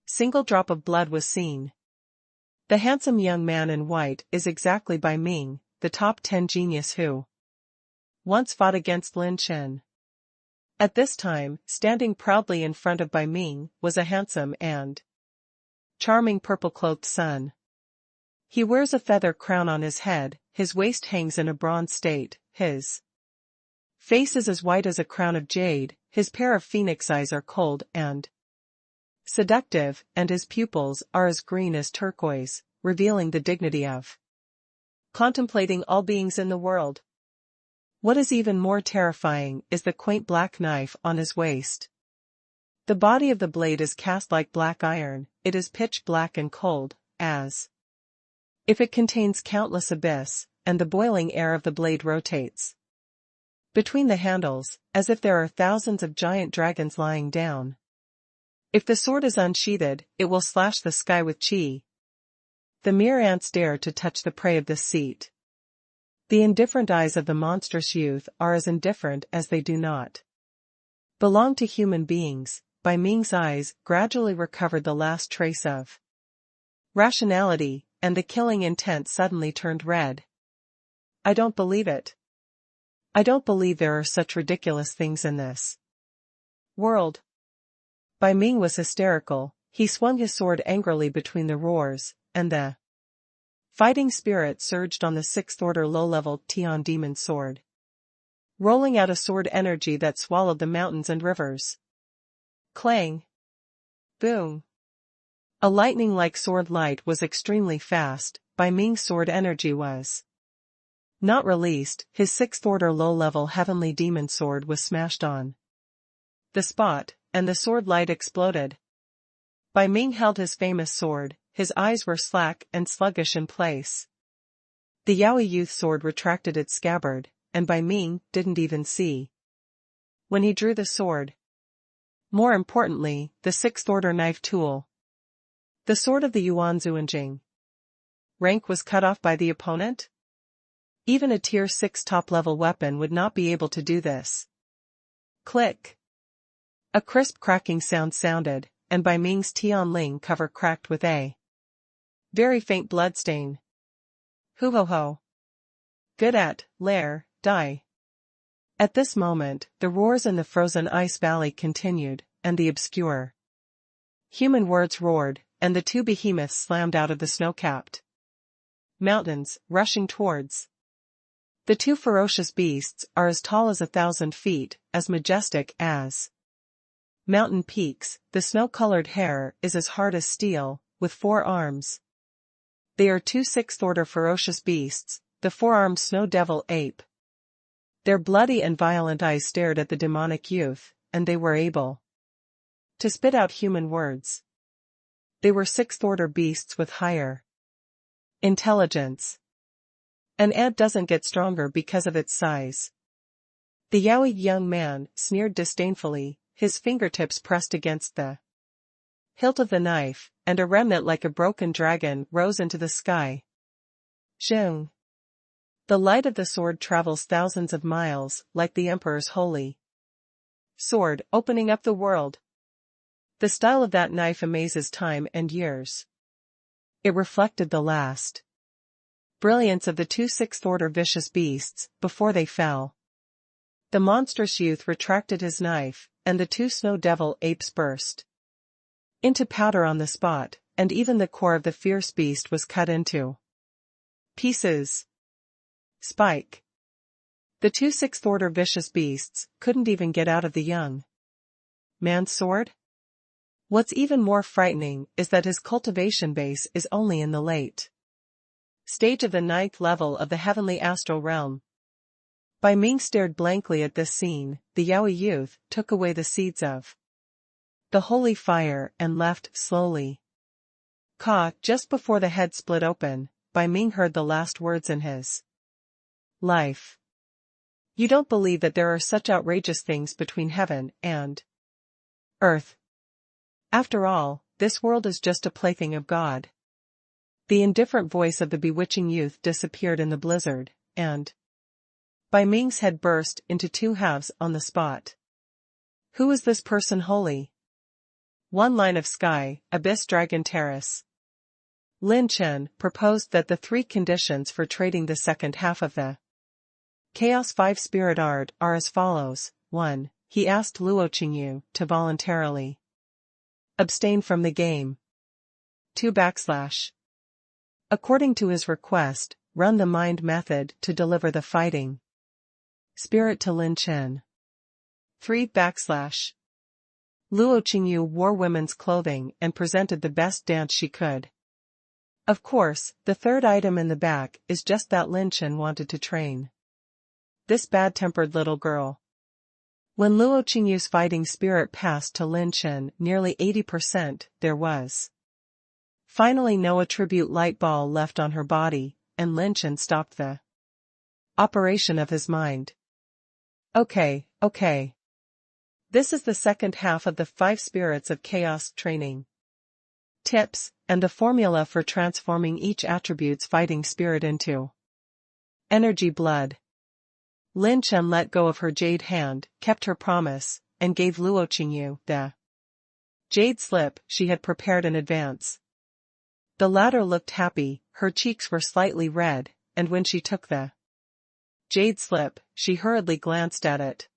single drop of blood was seen. The handsome young man in white is exactly Bai Ming, the top 10 genius who once fought against Lin Chen. At this time, standing proudly in front of Bai Ming, was a handsome and charming purple-clothed son. He wears a feather crown on his head, his waist hangs in a bronze state, his face is as white as a crown of jade, his pair of phoenix eyes are cold and seductive, and his pupils are as green as turquoise, revealing the dignity of contemplating all beings in the world. What is even more terrifying is the quaint black knife on his waist. The body of the blade is cast like black iron, it is pitch black and cold, as if it contains countless abyss, and the boiling air of the blade rotates between the handles, as if there are thousands of giant dragons lying down. If the sword is unsheathed, it will slash the sky with chi. The mere ants dare to touch the prey of this seat. The indifferent eyes of the monstrous youth are as indifferent as they do not belong to human beings. Bai Ming's eyes gradually recovered the last trace of rationality, and the killing intent suddenly turned red. I don't believe it. I don't believe there are such ridiculous things in this world. Bai Ming was hysterical, he swung his sword angrily between the roars, and the fighting spirit surged on the 6th order low-level Tian demon sword, rolling out a sword energy that swallowed the mountains and rivers. Clang! Boom! A lightning-like sword light was extremely fast. Bai Ming's sword energy was Not released, his sixth-order low-level heavenly demon sword was smashed on the spot, and the sword light exploded. Bai Ming held his famous sword, his eyes were slack and sluggish in place. The Yaoi youth sword retracted its scabbard, and Bai Ming didn't even see when he drew the sword. More importantly, the sixth-order knife tool. The sword of the Yuan Zuanjing rank was cut off by the opponent? Even a tier 6 top-level weapon would not be able to do this. Click. A crisp cracking sound sounded, and Bai Ming's Tianling cover cracked with a very faint bloodstain. Hoo-ho-ho. Good at, lair, die. At this moment, the roars in the frozen ice valley continued, and the obscure human words roared, and the two behemoths slammed out of the snow-capped mountains, rushing towards. The two ferocious beasts are as tall as 1,000 feet, as majestic as mountain peaks. The snow-colored hair is as hard as steel, with 4 arms. They are 2 sixth-order ferocious beasts, the 4-armed snow devil ape. Their bloody and violent eyes stared at the demonic youth, and they were able to spit out human words. They were sixth-order beasts with higher intelligence. An ant doesn't get stronger because of its size. The Yaoi young man sneered disdainfully, his fingertips pressed against the hilt of the knife, and a remnant like a broken dragon rose into the sky. Zheng. The light of the sword travels thousands of miles, like the Emperor's holy sword, opening up the world. The style of that knife amazes time and years. It reflected the last brilliance of the 2 sixth-order vicious beasts, before they fell. The monstrous youth retracted his knife, and the 2 snow devil apes burst into powder on the spot, and even the core of the fierce beast was cut into pieces. Spike. The 2 sixth-order vicious beasts couldn't even get out of the young man's sword? What's even more frightening is that his cultivation base is only in the late stage of the 9th level of the heavenly astral realm. Bai Ming stared blankly at this scene. The Yaoi youth took away the seeds of the holy fire and left slowly. Just before the head split open, Bai Ming heard the last words in his life. You don't believe that there are such outrageous things between heaven and earth. After all, this world is just a plaything of God. The indifferent voice of the bewitching youth disappeared in the blizzard, and Bai Ming's head burst into 2 halves on the spot. Who is this person holy? One line of sky, abyss dragon terrace. Lin Chen proposed that the 3 conditions for trading the second half of the Chaos 5 Spirit Art are as follows. 1. He asked Luo Qingyu to voluntarily abstain from the game. 2. According to his request, run the mind method to deliver the fighting spirit to Lin Chen. 3. Luo Qingyu wore women's clothing and presented the best dance she could. Of course, the third item in the back is just that Lin Chen wanted to train this bad-tempered little girl. When Luo Qingyu's fighting spirit passed to Lin Chen nearly 80%, there was finally no attribute light ball left on her body, and Lin Chen stopped the operation of his mind. Okay. This is the second half of the 5 spirits of chaos training. Tips, and the formula for transforming each attribute's fighting spirit into energy blood. Lin Chen let go of her jade hand, kept her promise, and gave Luo Qingyu the jade slip she had prepared in advance. The latter looked happy, her cheeks were slightly red, and when she took the jade slip, she hurriedly glanced at it.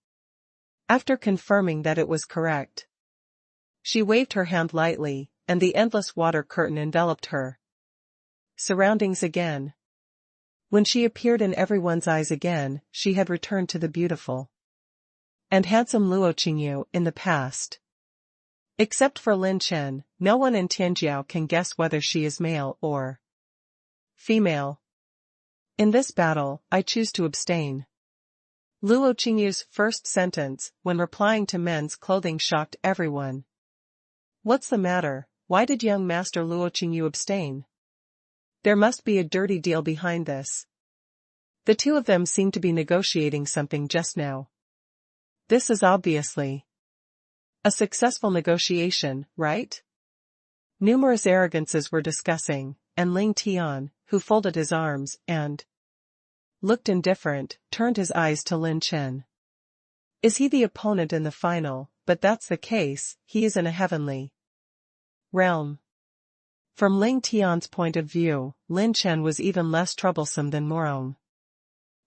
After confirming that it was correct, she waved her hand lightly, and the endless water curtain enveloped her surroundings again. When she appeared in everyone's eyes again, she had returned to the beautiful and handsome Luo Qingyu in the past. Except for Lin Chen, no one in Tianjiao can guess whether she is male or female. In this battle, I choose to abstain. Luo Qingyu's first sentence, when replying to men's clothing, shocked everyone. What's the matter? Why did young master Luo Qingyu abstain? There must be a dirty deal behind this. The two of them seem to be negotiating something just now. This is obviously a successful negotiation, right? Numerous arrogances were discussing, and Ling Tian, who folded his arms and looked indifferent, turned his eyes to Lin Chen. Is he the opponent in the final? But that's the case, he is in a heavenly realm. From Ling Tian's point of view, Lin Chen was even less troublesome than Morong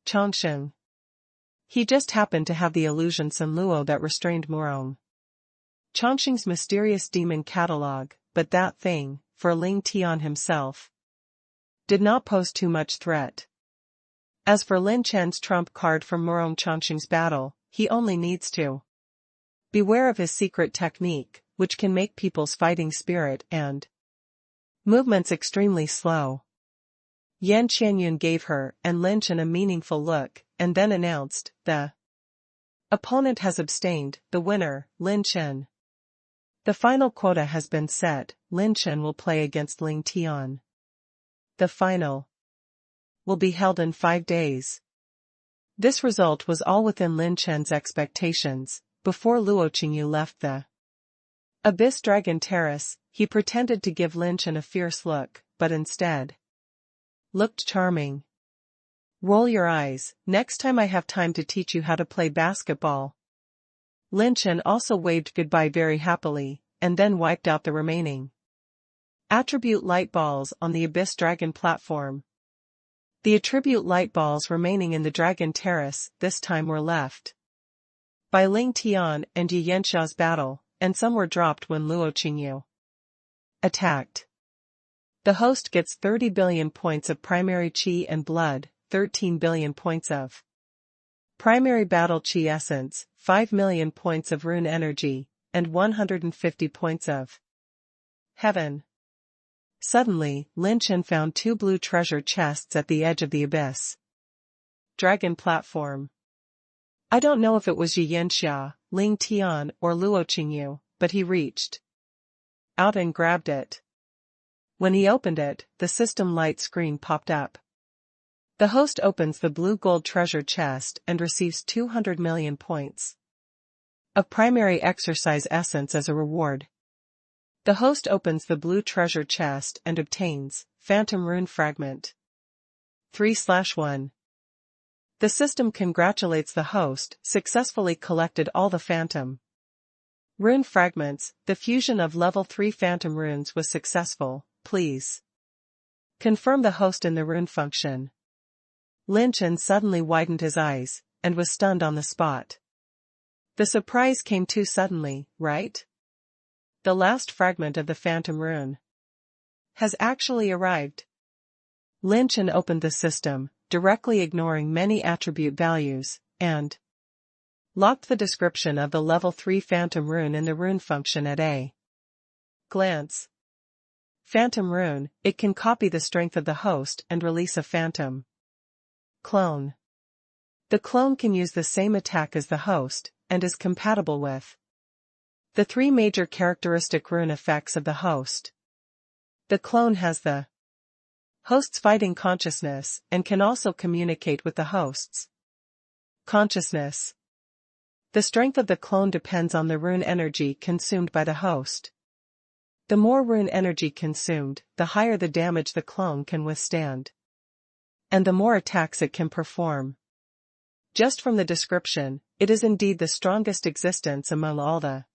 Chongsheng. He just happened to have the illusion Sun Luo that restrained Morong Chongsheng's mysterious demon catalogue, but that thing, for Ling Tian himself, did not pose too much threat. As for Lin Chen's trump card from Morong Chongsheng's battle, he only needs to beware of his secret technique, which can make people's fighting spirit and movements extremely slow. Yan Qianyun gave her and Lin Chen a meaningful look, and then announced, the opponent has abstained, the winner, Lin Chen. The final quota has been set, Lin Chen will play against Ling Tian. The final will be held in 5 days. This result was all within Lin Chen's expectations. Before Luo Qingyu left the Abyss Dragon Terrace, he pretended to give Lin Chen a fierce look, but instead looked charming. Roll your eyes, next time I have time to teach you how to play basketball. Lin Chen also waved goodbye very happily, and then wiped out the remaining attribute light balls on the Abyss Dragon platform. The attribute light balls remaining in the Dragon Terrace this time were left by Ling Tian and Yi Yanxia's battle, and some were dropped when Luo Qingyu attacked. The host gets 30 billion points of primary qi and blood, 13 billion points of primary battle qi essence, 5 million points of rune energy, and 150 points of heaven. Suddenly, Lin Chen found 2 blue treasure chests at the edge of the Abyss Dragon platform. I don't know if it was Yi Yanxia, Ling Tian, or Luo Qingyu, but he reached out and grabbed it. When he opened it, the system light screen popped up. The host opens the blue gold treasure chest and receives 200 million points of primary exercise essence as a reward. The host opens the blue treasure chest and obtains Phantom Rune Fragment 3/1. The system congratulates the host, successfully collected all the Phantom Rune fragments. The fusion of level 3 Phantom Runes was successful, please confirm the host in the rune function. Lin Chen suddenly widened his eyes, and was stunned on the spot. The surprise came too suddenly, right? The last fragment of the Phantom Rune has actually arrived. Lin Chen opened the system, directly ignoring many attribute values, and locked the description of the level 3 Phantom Rune in the rune function at a glance. Phantom Rune, it can copy the strength of the host and release a phantom clone. The clone can use the same attack as the host, and is compatible with the 3 major characteristic rune effects of the host. The clone has the host's fighting consciousness, and can also communicate with the host's consciousness. The strength of the clone depends on the rune energy consumed by the host. The more rune energy consumed, the higher the damage the clone can withstand, and the more attacks it can perform. Just from the description, it is indeed the strongest existence among all the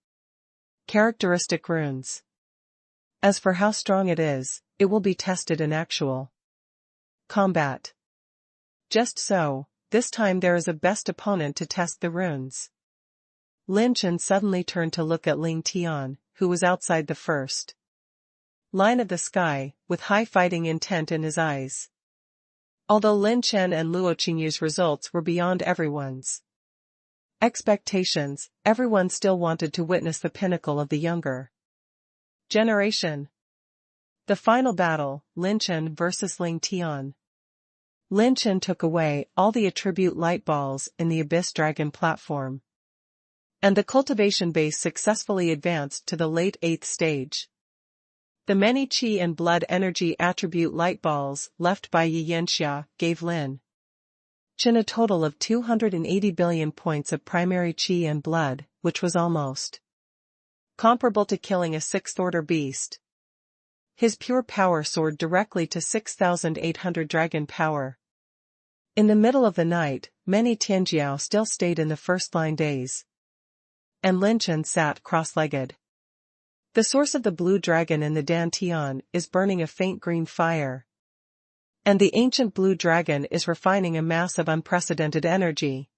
characteristic runes. As for how strong it is, it will be tested in actual combat. Just so, this time there is a best opponent to test the runes. Lin Chen suddenly turned to look at Ling Tian, who was outside the first line of the sky, with high fighting intent in his eyes. Although Lin Chen and Luo Qingyu's results were beyond everyone's expectations, everyone still wanted to witness the pinnacle of the younger generation. The final battle, Lin Chen versus Ling Tian. Lin Chen took away all the attribute light balls in the Abyss Dragon platform. And the cultivation base successfully advanced to the late 8th stage. The many qi and blood energy attribute light balls left by Yi Yanxia gave Lin Chen a total of 280 billion points of primary qi and blood, which was almost comparable to killing a 6th-order beast. His pure power soared directly to 6,800 dragon power. In the middle of the night, many Tianjiao still stayed in the first-line days. And Lin Chen sat cross-legged. The source of the blue dragon in the Dantian is burning a faint green fire. And the ancient blue dragon is refining a mass of unprecedented energy.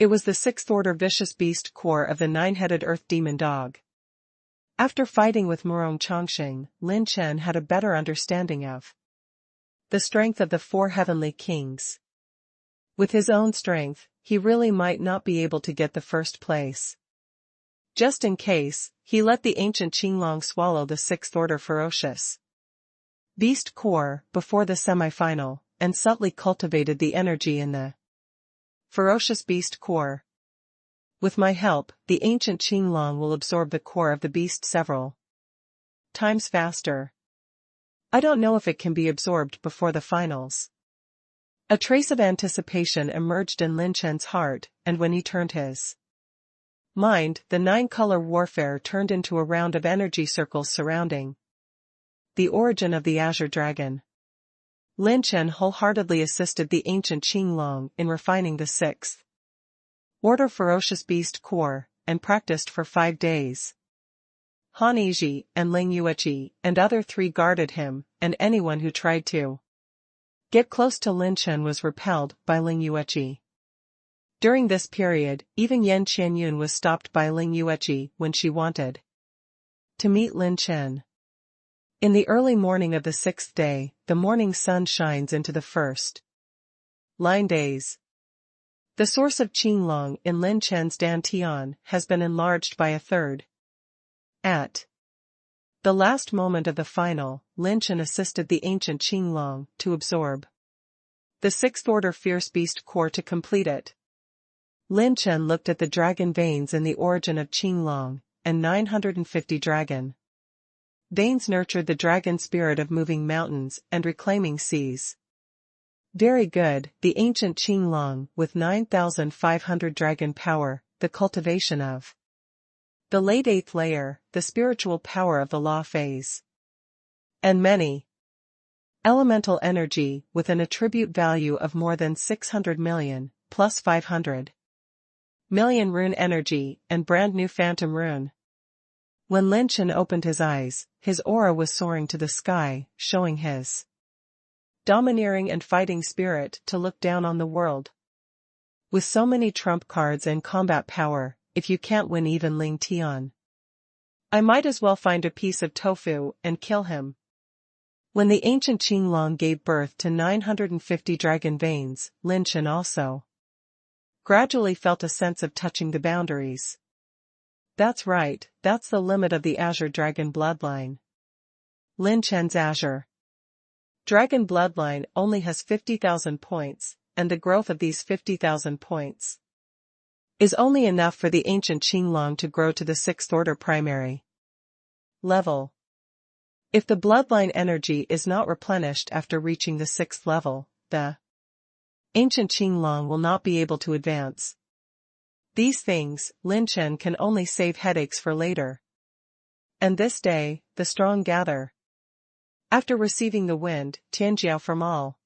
It was the 6th-order vicious beast core of the 9-headed earth demon dog. After fighting with Murong Chongqing, Lin Chen had a better understanding of the strength of the 4 heavenly kings. With his own strength, he really might not be able to get the first place. Just in case, he let the ancient Qinglong swallow the 6th-order ferocious beast core before the semi-final, and subtly cultivated the energy in the ferocious beast core. With my help, the ancient Qinglong will absorb the core of the beast several times faster. I don't know if it can be absorbed before the finals. A trace of anticipation emerged in Lin Chen's heart, and when he turned his mind, the 9-color warfare turned into a round of energy circles surrounding the origin of the Azure Dragon. Lin Chen wholeheartedly assisted the ancient Qinglong in refining the 6th order ferocious beast core, and practiced for 5 days. Han Yizhi and Ling Yueqi and other 3 guarded him, and anyone who tried to get close to Lin Chen was repelled by Ling Yueqi. During this period, even Yan Qianyun was stopped by Ling Yueqi when she wanted to meet Lin Chen. In the early morning of the 6th day, the morning sun shines into the first line days. The source of Qinglong in Lin Chen's Dantian has been enlarged by a third. At the last moment of the final, Lin Chen assisted the ancient Qinglong to absorb the 6th-order fierce beast core to complete it. Lin Chen looked at the dragon veins in the origin of Qinglong, and 950 dragon veins nurtured the dragon spirit of moving mountains and reclaiming seas. Very good, the ancient Qinglong with 9,500 dragon power, the cultivation of the late 8th layer, the spiritual power of the law phase. And many elemental energy with an attribute value of more than 600 million, plus 500 million rune energy and brand new phantom rune. When Lin Chen opened his eyes, his aura was soaring to the sky, showing his domineering and fighting spirit to look down on the world. With so many trump cards and combat power, if you can't win even Ling Tian, I might as well find a piece of tofu and kill him. When the ancient Qinglong gave birth to 950 dragon veins, Lin Chen also gradually felt a sense of touching the boundaries. That's right, that's the limit of the Azure Dragon bloodline. Lin Chen's Azure Dragon bloodline only has 50,000 points, and the growth of these 50,000 points is only enough for the ancient Qinglong to grow to the 6th order primary level. If the bloodline energy is not replenished after reaching the 6th level, the ancient Qinglong will not be able to advance. These things, Lin Chen can only save headaches for later. And this day, the strong gather. After receiving the wind, Tianjiao from all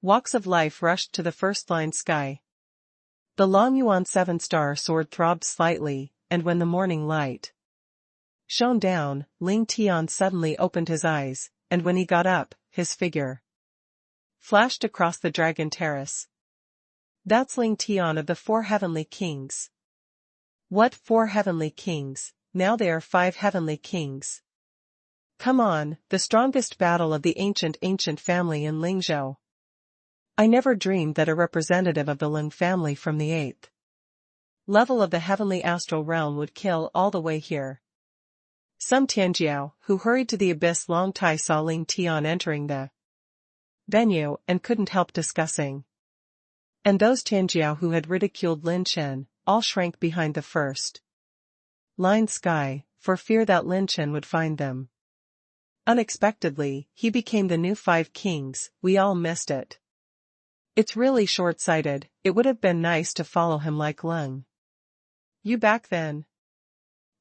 walks of life rushed to the first-line sky. The Long Yuan 7-star sword throbbed slightly, and when the morning light shone down, Ling Tian suddenly opened his eyes, and when he got up, his figure flashed across the dragon terrace. That's Ling Tian of the 4 heavenly kings. What 4 heavenly kings? Now they are 5 heavenly kings. Come on, the strongest battle of the ancient family in Lingzhou. I never dreamed that a representative of the Ling family from the 8th level of the heavenly astral realm would kill all the way here. Some Tianjiao, who hurried to the abyss Long Tai saw Ling Tian entering the venue and couldn't help discussing. And those Tianjiao who had ridiculed Lin Chen, all shrank behind the first line sky, for fear that Lin Chen would find them. Unexpectedly, he became the new 5 kings. We all missed it. It's really short-sighted. It would have been nice to follow him like Leng. You back then?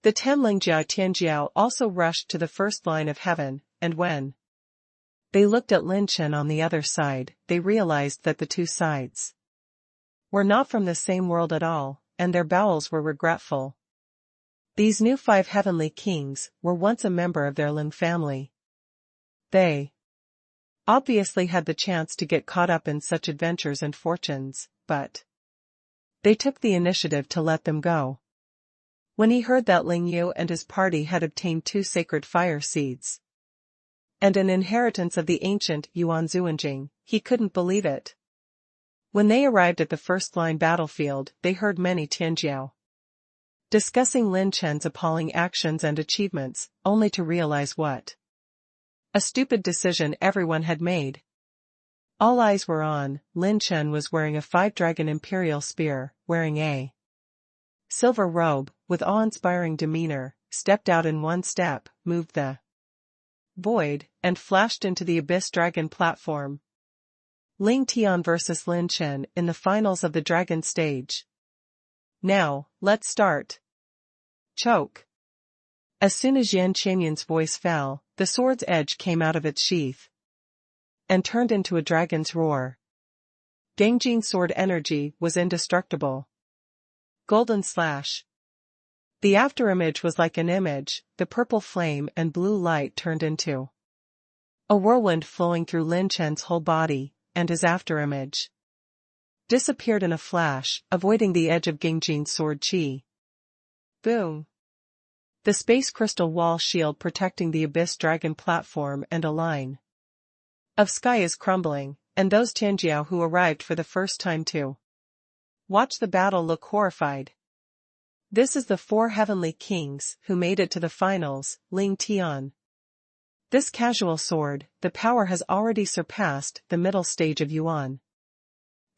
The 10 Lingjiao Tianjiao also rushed to the first line of heaven, and when they looked at Lin Chen on the other side, they realized that the two sides were not from the same world at all, and their bowels were regretful. These new 5 heavenly kings were once a member of their Lin family. They obviously had the chance to get caught up in such adventures and fortunes, but they took the initiative to let them go. When he heard that Ling Yu and his party had obtained 2 sacred fire seeds and an inheritance of the ancient Yuan Zuanjing, he couldn't believe it. When they arrived at the first-line battlefield, they heard many Tianjiao discussing Lin Chen's appalling actions and achievements, only to realize what a stupid decision everyone had made. All eyes were on. Lin Chen was wearing a 5-dragon imperial spear, wearing a silver robe, with awe-inspiring demeanor, stepped out in one step, moved the void, and flashed into the Abyss Dragon platform. Ling Tian versus Lin Chen in the finals of the Dragon stage. Now, let's start. Choke. As soon as Yan Chenyan's voice fell, the sword's edge came out of its sheath and turned into a dragon's roar. Gangjin's sword energy was indestructible. Golden slash. The afterimage was like an image. The purple flame and blue light turned into a whirlwind flowing through Lin Chen's whole body, and his afterimage disappeared in a flash, avoiding the edge of Gangjin's sword chi. Boom. The space crystal wall shield protecting the Abyss Dragon platform and a line of sky is crumbling, and those Tianjiao who arrived for the first time to watch the battle look horrified. This is the 4 heavenly kings who made it to the finals. Ling Tian. This casual sword, the power has already surpassed the middle stage of Yuan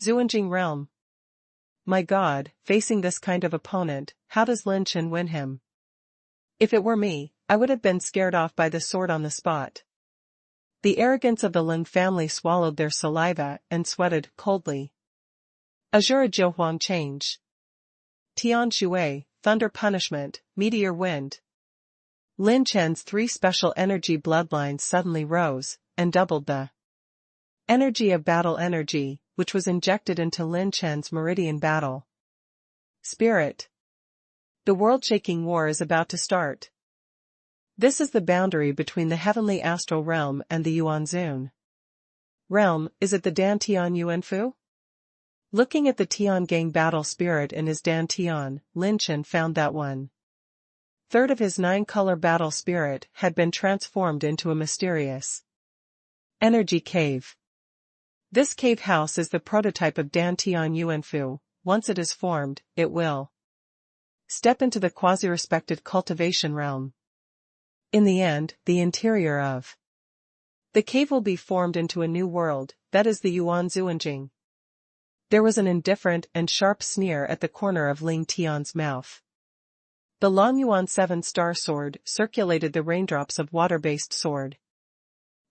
Zuanjing realm. My God, facing this kind of opponent, how does Lin Chen win him? If it were me, I would have been scared off by the sword on the spot. The arrogance of the Ling family swallowed their saliva and sweated coldly. Azura Jiuhuang change. Tian Shui, thunder punishment, meteor wind. Lin Chen's 3 special energy bloodlines suddenly rose, and doubled the energy of battle energy, which was injected into Lin Chen's meridian battle spirit. The world-shaking war is about to start. This is the boundary between the heavenly astral realm and the Yuan Zun realm. Is it the Dan Tian Yuanfu? Looking at the Tiangang battle spirit in his Dan Tian, Lin Chen found that 1/3 of his 9-color battle spirit had been transformed into a mysterious energy cave. This cave house is the prototype of Dan Tian Yuanfu. Once it is formed, it will step into the quasi-respected cultivation realm. In the end, the interior of the cave will be formed into a new world, that is the Yuan Zuanjing. There was an indifferent and sharp sneer at the corner of Ling Tian's mouth. The long Yuan 7-star sword circulated the raindrops of water-based sword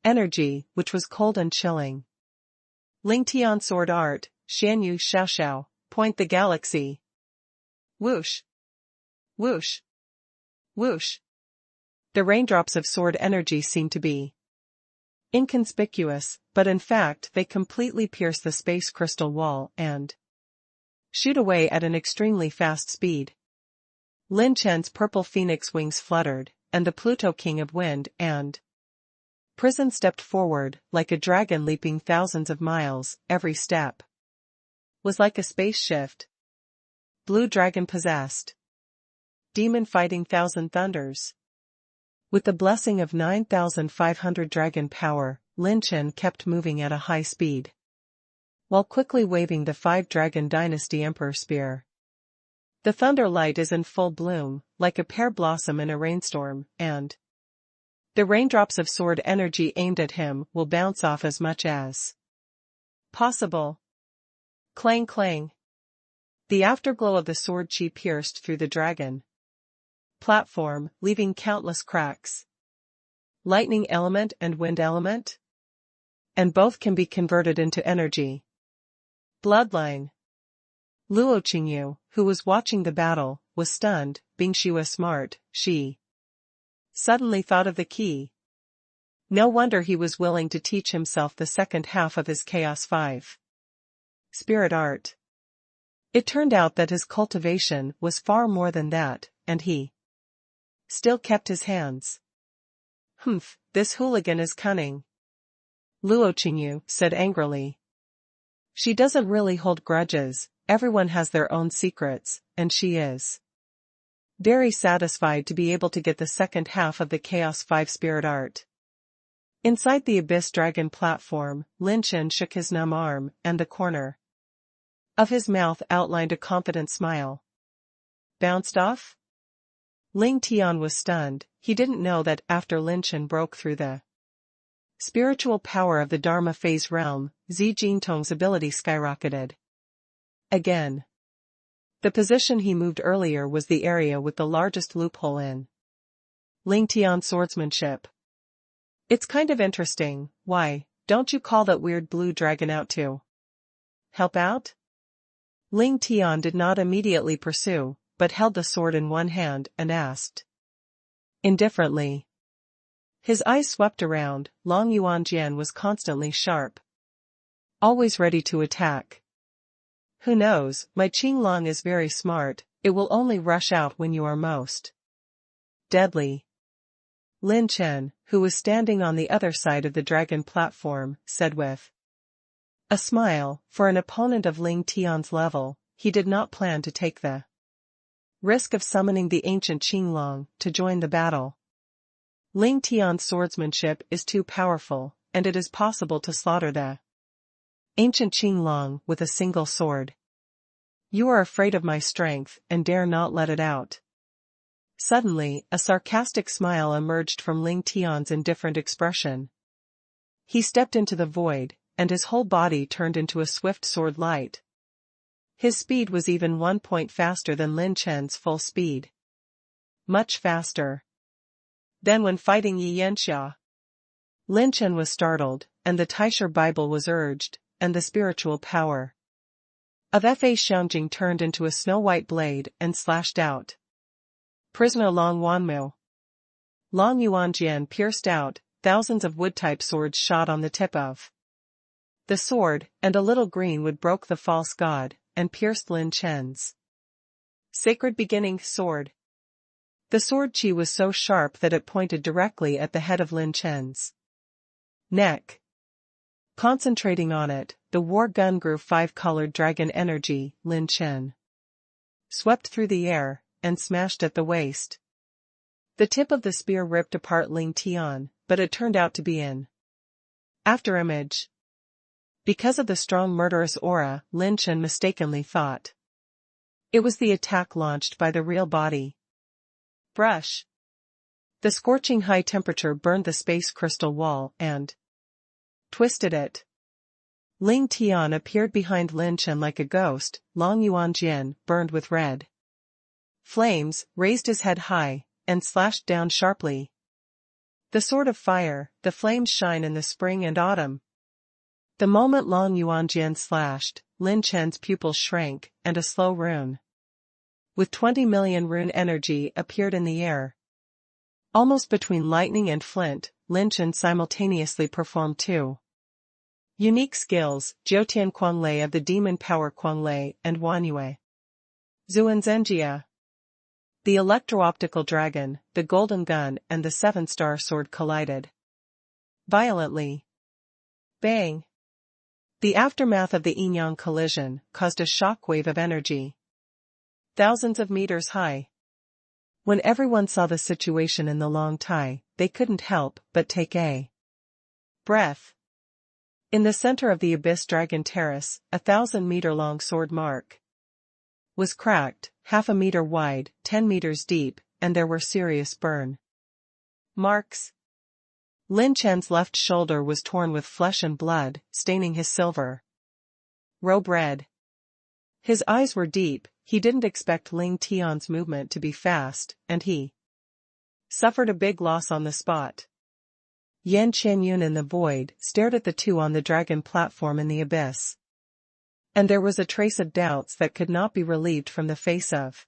energy, which was cold and chilling. Ling Tian sword art, Xianyu Xiaoxiao, point the galaxy. Whoosh. Whoosh. Whoosh. The raindrops of sword energy seemed to be inconspicuous, but in fact they completely pierce the space crystal wall and shoot away at an extremely fast speed. Lin Chen's purple phoenix wings fluttered, and the Pluto King of Wind and Prison stepped forward, like a dragon leaping thousands of miles. Every step was like a space shift. Blue Dragon possessed. Demon fighting Thousand Thunders. With the blessing of 9,500 dragon power, Lin Chen kept moving at a high speed, while quickly waving the 5-dragon dynasty emperor spear. The thunder light is in full bloom, like a pear blossom in a rainstorm, and The raindrops of sword energy aimed at him will bounce off as much as possible. Clang clang. The afterglow of the sword chi pierced through the dragon platform, leaving countless cracks. Lightning element and wind element? And both can be converted into energy. Bloodline. Luo Qingyu, who was watching the battle, was stunned, being she was smart, she suddenly thought of the key. No wonder he was willing to teach himself the second half of his Chaos 5 spirit art. It turned out that his cultivation was far more than that, and he still kept his hands. Humph, this hooligan is cunning, Luo Qingyu said angrily. She doesn't really hold grudges, everyone has their own secrets, and she is very satisfied to be able to get the second half of the Chaos 5 spirit art. Inside the Abyss Dragon platform, Lin Chen shook his numb arm, and the corner of his mouth outlined a confident smile. Bounced off? Ling Tian was stunned. He didn't know that after Lin Chen broke through the spiritual power of the Dharma phase realm, Zi Jintong's ability skyrocketed again. The position he moved earlier was the area with the largest loophole in Ling Tian's swordsmanship. It's kind of interesting. Why don't you call that weird blue dragon out to help out? Ling Tian did not immediately pursue, but held the sword in one hand and asked indifferently. His eyes swept around. Long Yuanjian was constantly sharp, always ready to attack. Who knows, my Qinglong is very smart, it will only rush out when you are most deadly. Lin Chen, who was standing on the other side of the dragon platform, said with a smile. For an opponent of Ling Tian's level, he did not plan to take the risk of summoning the ancient Qinglong to join the battle. Ling Tian's swordsmanship is too powerful, and it is possible to slaughter the ancient Qinglong with a single sword. You are afraid of my strength and dare not let it out. Suddenly, a sarcastic smile emerged from Ling Tian's indifferent expression. He stepped into the void, and his whole body turned into a swift sword light. His speed was even 1 point faster than Lin Chen's full speed. Much faster than when fighting Yi Yanxia. Lin Chen was startled, and the Taisher Bible was urged, and the spiritual power of Fa Xiangjing turned into a snow-white blade and slashed out. Prisoner Long Wanmu. Long Yuanjian pierced out, thousands of wood-type swords shot on the tip of the sword, and a little greenwood broke the false god, and pierced Lin Chen's sacred beginning sword. The sword chi was so sharp that it pointed directly at the head of Lin Chen's neck. Concentrating on it, the war gun grew 5-colored dragon energy. Lin Chen swept through the air, and smashed at the waist. The tip of the spear ripped apart Ling Tian, but it turned out to be an afterimage. Because of the strong murderous aura, Lin Chen mistakenly thought it was the attack launched by the real body. Brush. The scorching high temperature burned the space crystal wall and twisted it. Ling Tian appeared behind Lin Chen like a ghost. Long Yuanjian, burned with red flames, raised his head high, and slashed down sharply. The sword of fire, the flames shine in the spring and autumn. The moment Long Yuanjian slashed, Lin Chen's pupils shrank, and a slow rune with 20 million rune energy appeared in the air. Almost between lightning and flint, Lin Chen simultaneously performed 2 unique skills, Jiutian Quanglei of the demon power Quanglei and Wanyue Zuanzenjia. The electro-optical dragon, the golden gun and the 7-star sword collided violently. Bang! The aftermath of the yin-yang collision caused a shock wave of energy thousands of meters high. When everyone saw the situation in the long Tai, they couldn't help but take a breath. In the center of the Abyss Dragon Terrace, a 1,000-meter-long sword mark was cracked, half a meter wide, 10 meters deep, and there were serious burn marks. Lin Chen's left shoulder was torn with flesh and blood, staining his silver robe red. His eyes were deep. He didn't expect Ling Tian's movement to be fast, and he suffered a big loss on the spot. Yan Qianyun in the void stared at the two on the dragon platform in the abyss. And there was a trace of doubts that could not be relieved from the face of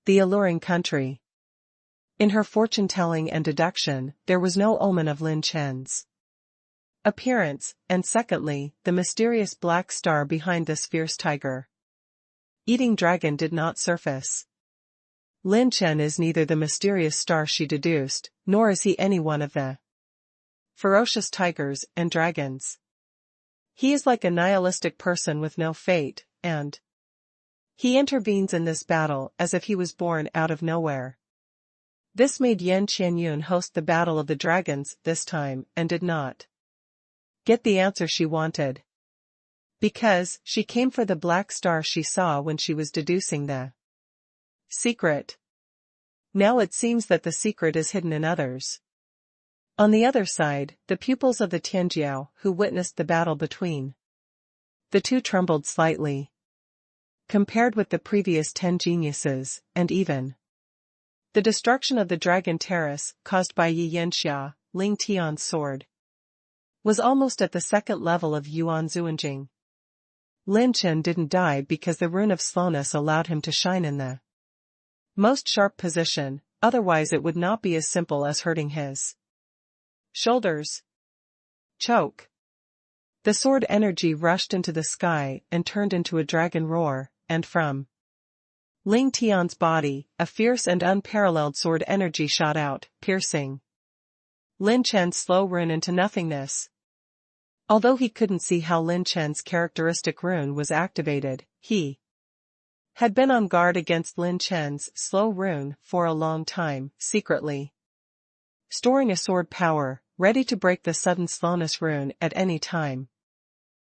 the alluring country. In her fortune-telling and deduction, there was no omen of Lin Chen's appearance, and secondly, the mysterious black star behind this fierce tiger-eating dragon did not surface. Lin Chen is neither the mysterious star she deduced, nor is he any one of the ferocious tigers and dragons. He is like a nihilistic person with no fate, and he intervenes in this battle as if he was born out of nowhere. This made Yan Qianyun host the Battle of the Dragons this time and did not get the answer she wanted. Because she came for the black star she saw when she was deducing the secret. Now it seems that the secret is hidden in others. On the other side, the pupils of the Tianjiao who witnessed the battle between the two trembled slightly. Compared with the previous 10 geniuses, and even the destruction of the dragon terrace caused by Yi Yanxia, Ling Tian's sword was almost at the second level of Yuan Zuanjing. Lin Chen didn't die because the rune of slowness allowed him to shine in the most sharp position, otherwise it would not be as simple as hurting his shoulders. Choke. The sword energy rushed into the sky and turned into a dragon roar, and from Ling Tian's body, a fierce and unparalleled sword energy shot out, piercing Lin Chen's slow rune into nothingness. Although he couldn't see how Lin Chen's characteristic rune was activated, he had been on guard against Lin Chen's slow rune for a long time, secretly storing a sword power, ready to break the sudden slowness rune at any time.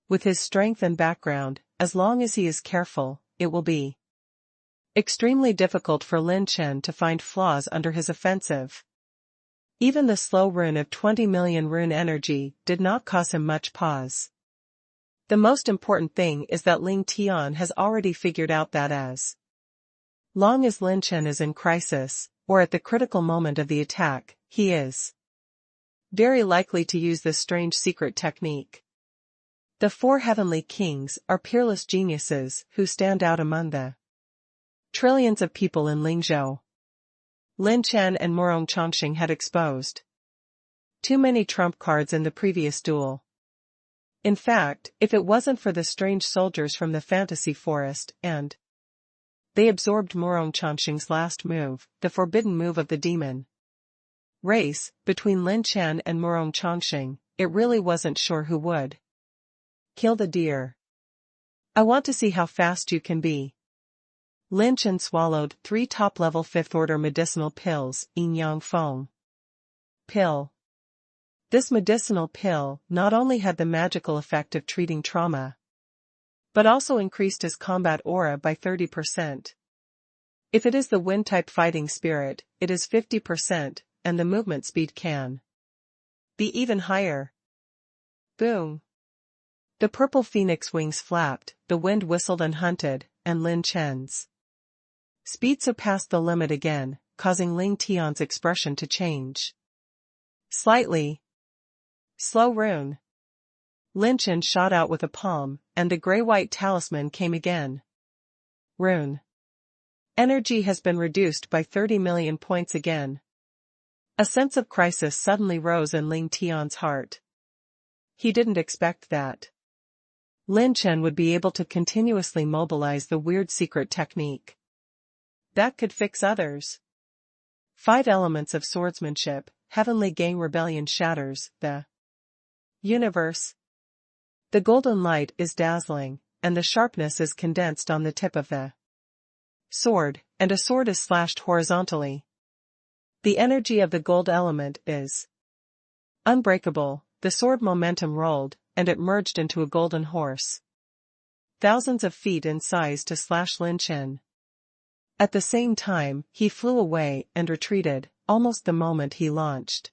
With his strength and background, as long as he is careful, it will be extremely difficult for Lin Chen to find flaws under his offensive. Even the slow rune of 20 million rune energy did not cause him much pause. The most important thing is that Ling Tian has already figured out that as long as Lin Chen is in crisis, or at the critical moment of the attack, he is very likely to use this strange secret technique. The 4 heavenly kings are peerless geniuses who stand out among the trillions of people in Lingzhou. Lin Chen and Murong Chongqing had exposed too many trump cards in the previous duel. In fact, if it wasn't for the strange soldiers from the fantasy forest and they absorbed Murong Chongqing's last move, the forbidden move of the demon race, between Lin Chen and Murong Chongqing, it really wasn't sure who would kill the deer. I want to see how fast you can be. Lin Chen swallowed 3 top-level 5th-order medicinal pills, Yin Yang Feng pill. This medicinal pill not only had the magical effect of treating trauma, but also increased his combat aura by 30%. If it is the wind-type fighting spirit, it is 50%, and the movement speed can be even higher. Boom. The purple phoenix wings flapped, the wind whistled and hunted, and Lin Chen's speed surpassed the limit again, causing Ling Tian's expression to change slightly. Slow rune. Lin Chen shot out with a palm, and the gray-white talisman came again. Rune. Energy has been reduced by 30 million points again. A sense of crisis suddenly rose in Ling Tian's heart. He didn't expect that Lin Chen would be able to continuously mobilize the weird secret technique that could fix others. 5 elements of swordsmanship, heavenly gang rebellion shatters the universe. The golden light is dazzling, and the sharpness is condensed on the tip of the sword, and a sword is slashed horizontally. The energy of the gold element is unbreakable. The sword momentum rolled, and it merged into a golden horse, thousands of feet in size, to slash Lin Chen. At the same time, he flew away and retreated, almost the moment he launched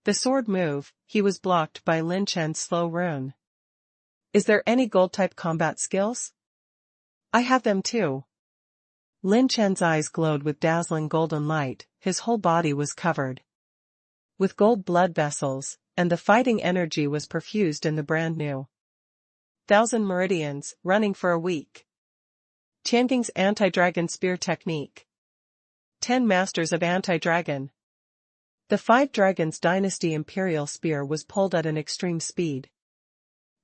The sword move, he was blocked by Lin Chen's slow rune. Is there any gold-type combat skills? I have them too. Lin Chen's eyes glowed with dazzling golden light, his whole body was covered with gold blood vessels, and the fighting energy was perfused in the brand new 1,000 meridians, running for a week. Tiangong's anti-dragon spear technique. 10 masters of anti-dragon. The 5 dragons dynasty imperial spear was pulled at an extreme speed.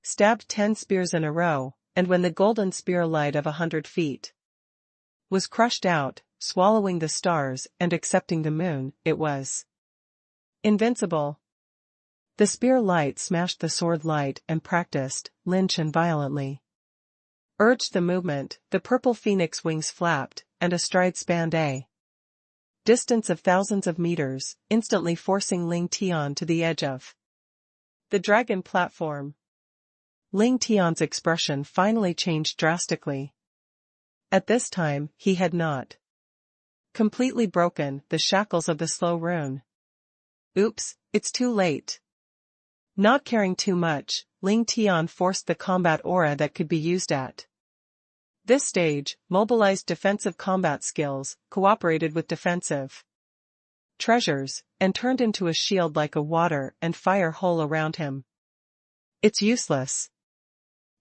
Stabbed 10 spears in a row, and when the golden spear light of 100 feet was crushed out, swallowing the stars and accepting the moon, it was invincible. The spear light smashed the sword light and practiced, Lin Chen violently urged the movement, the purple phoenix wings flapped, and a stride spanned a distance of thousands of meters, instantly forcing Ling Tian to the edge of the dragon platform. Ling Tian's expression finally changed drastically. At this time, he had not completely broken the shackles of the slow rune. Oops, it's too late. Not caring too much, Ling Tian forced the combat aura that could be used at this stage, mobilized defensive combat skills, cooperated with defensive treasures, and turned into a shield like a water and fire hole around him. It's useless.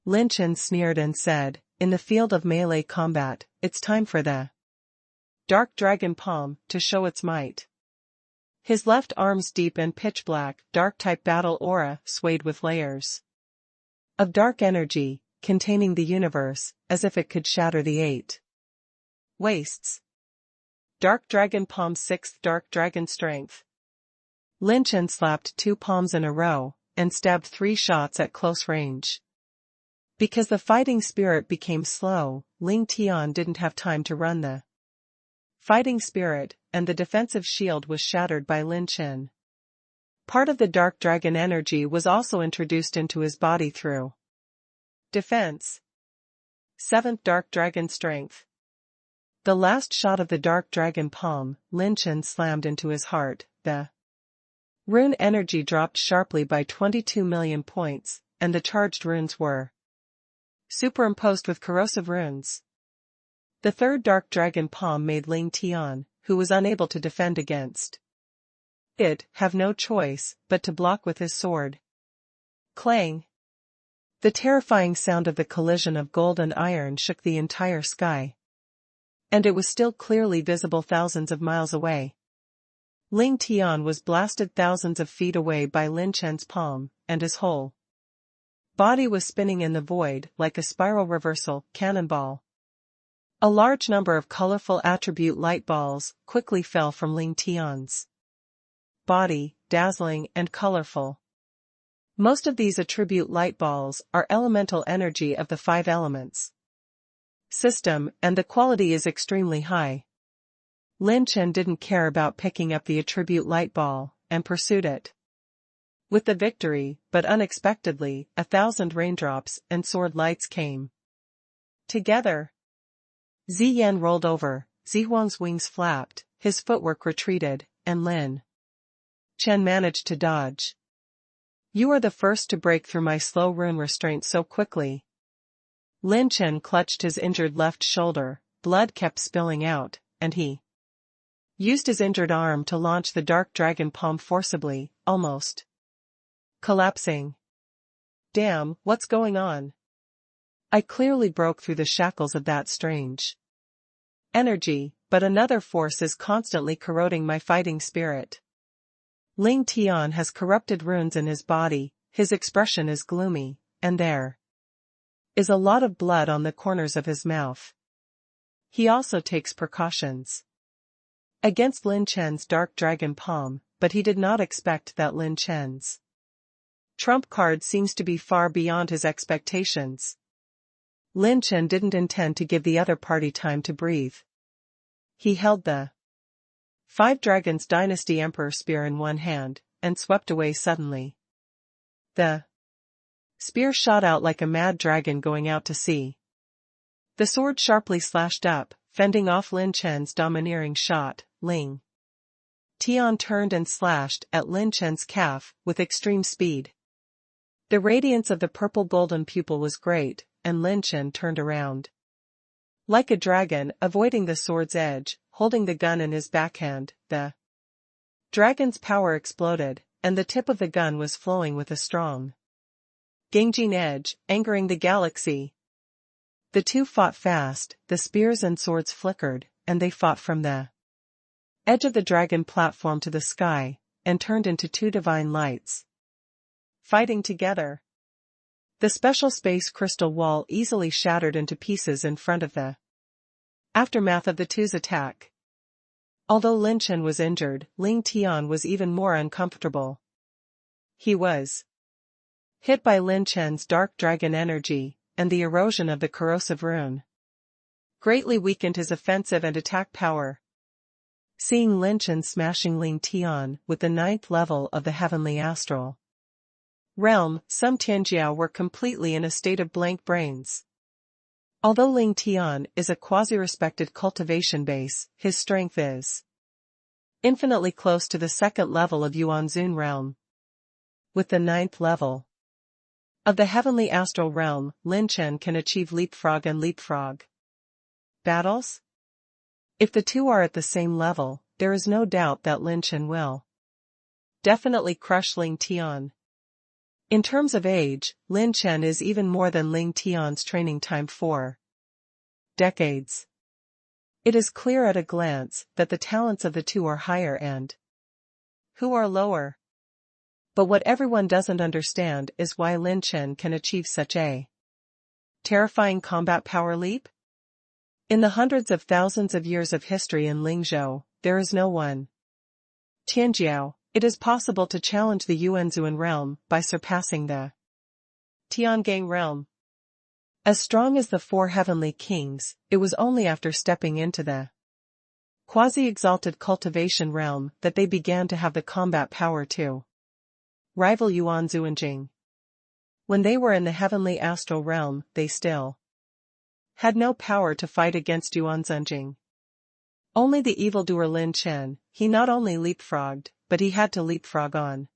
Lin Chen sneered and said, in the field of melee combat, it's time for the dark dragon palm to show its might. His left arm's deep and pitch-black, dark-type battle aura swayed with layers of dark energy, containing the universe, as if it could shatter the 8 wastes. Dark Dragon Palm 6th Dark Dragon Strength. Lin Chen slapped 2 palms in a row, and stabbed 3 shots at close range. Because the fighting spirit became slow, Ling Tian didn't have time to run the fighting spirit, and the defensive shield was shattered by Lin Chen. Part of the dark dragon energy was also introduced into his body through defense. 7th Dark Dragon Strength. The last shot of the dark dragon palm, Lin Chen slammed into his heart. The rune energy dropped sharply by 22 million points, and the charged runes were superimposed with corrosive runes. The 3rd Dark Dragon palm made Ling Tian, who was unable to defend against it, have no choice but to block with his sword. Clang! The terrifying sound of the collision of gold and iron shook the entire sky. And it was still clearly visible thousands of miles away. Ling Tian was blasted thousands of feet away by Lin Chen's palm, and his whole body was spinning in the void like a spiral reversal cannonball. A large number of colorful attribute light balls quickly fell from Ling Tian's body, dazzling and colorful. Most of these attribute light balls are elemental energy of the 5 elements system, and the quality is extremely high. Lin Chen didn't care about picking up the attribute light ball, and pursued it with the victory, but unexpectedly, 1,000 raindrops and sword lights came together. Ziyan rolled over, Zihuang's wings flapped, his footwork retreated, and Lin Chen managed to dodge. You are the first to break through my slow rune restraint so quickly. Lin Chen clutched his injured left shoulder, blood kept spilling out, and he used his injured arm to launch the dark dragon palm forcibly, almost collapsing. Damn, what's going on? I clearly broke through the shackles of that strange energy, but another force is constantly corroding my fighting spirit. Ling Tian has corrupted runes in his body, his expression is gloomy, and there is a lot of blood on the corners of his mouth. He also takes precautions against Lin Chen's dark dragon palm, but he did not expect that Lin Chen's trump card seems to be far beyond his expectations. Lin Chen didn't intend to give the other party time to breathe. He held the 5 Dragons Dynasty Emperor spear in one hand, and swept away suddenly. The spear shot out like a mad dragon going out to sea. The sword sharply slashed up, fending off Lin Chen's domineering shot. Ling Tian turned and slashed at Lin Chen's calf with extreme speed. The radiance of the purple-golden pupil was great, and Lin Chen turned around. Like a dragon, avoiding the sword's edge, holding the gun in his backhand, the dragon's power exploded, and the tip of the gun was flowing with a strong Gangjin edge, angering the galaxy. The two fought fast, the spears and swords flickered, and they fought from the edge of the dragon platform to the sky, and turned into two divine lights. Fighting together. The special space crystal wall easily shattered into pieces in front of the aftermath of the two's attack. Although Lin Chen was injured, Ling Tian was even more uncomfortable. He was hit by Lin Chen's dark dragon energy, and the erosion of the corrosive rune greatly weakened his offensive and attack power. Seeing Lin Chen smashing Ling Tian with the 9th level of the Heavenly Astral realm, some Tianjiao were completely in a state of blank brains. Although Ling Tian is a quasi-respected cultivation base, his strength is infinitely close to the 2nd level of Yuanzun realm. With the 9th level of the Heavenly Astral realm, Lin Chen can achieve leapfrog and leapfrog battles. If the two are at the same level, there is no doubt that Lin Chen will definitely crush Ling Tian. In terms of age, Lin Chen is even more than Ling Tian's training time 4 decades. It is clear at a glance that the talents of the two are higher and who are lower. But what everyone doesn't understand is why Lin Chen can achieve such a terrifying combat power leap. In the hundreds of thousands of years of history in Lingzhou, there is no one Tianjiao. It is possible to challenge the Yuanzun realm by surpassing the Tiangang realm. As strong as the 4 heavenly kings, it was only after stepping into the quasi-exalted cultivation realm that they began to have the combat power to rival Yuanzunjing. When they were in the heavenly astral realm, they still had no power to fight against Yuanzunjing. Only the evildoer Lin Chen, he not only leapfrogged, but he had to leapfrog on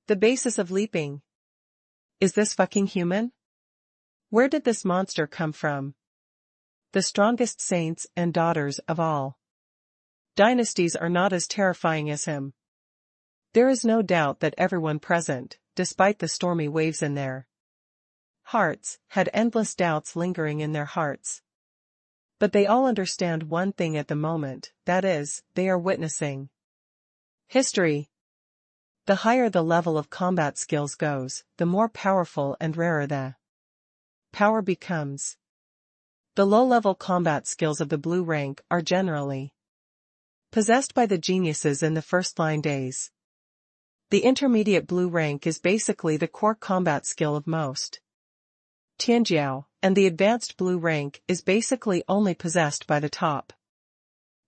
the basis of leaping. Is this fucking human? Where did this monster come from? The strongest saints and daughters of all dynasties are not as terrifying as him. There is no doubt that everyone present, despite the stormy waves in their hearts, had endless doubts lingering in their hearts. But they all understand one thing at the moment, that is, they are witnessing history. The higher the level of combat skills goes, the more powerful and rarer the power becomes. The low-level combat skills of the blue rank are generally possessed by the geniuses in the first-line days. The intermediate blue rank is basically the core combat skill of most Tianjiao, and the advanced blue rank is basically only possessed by the top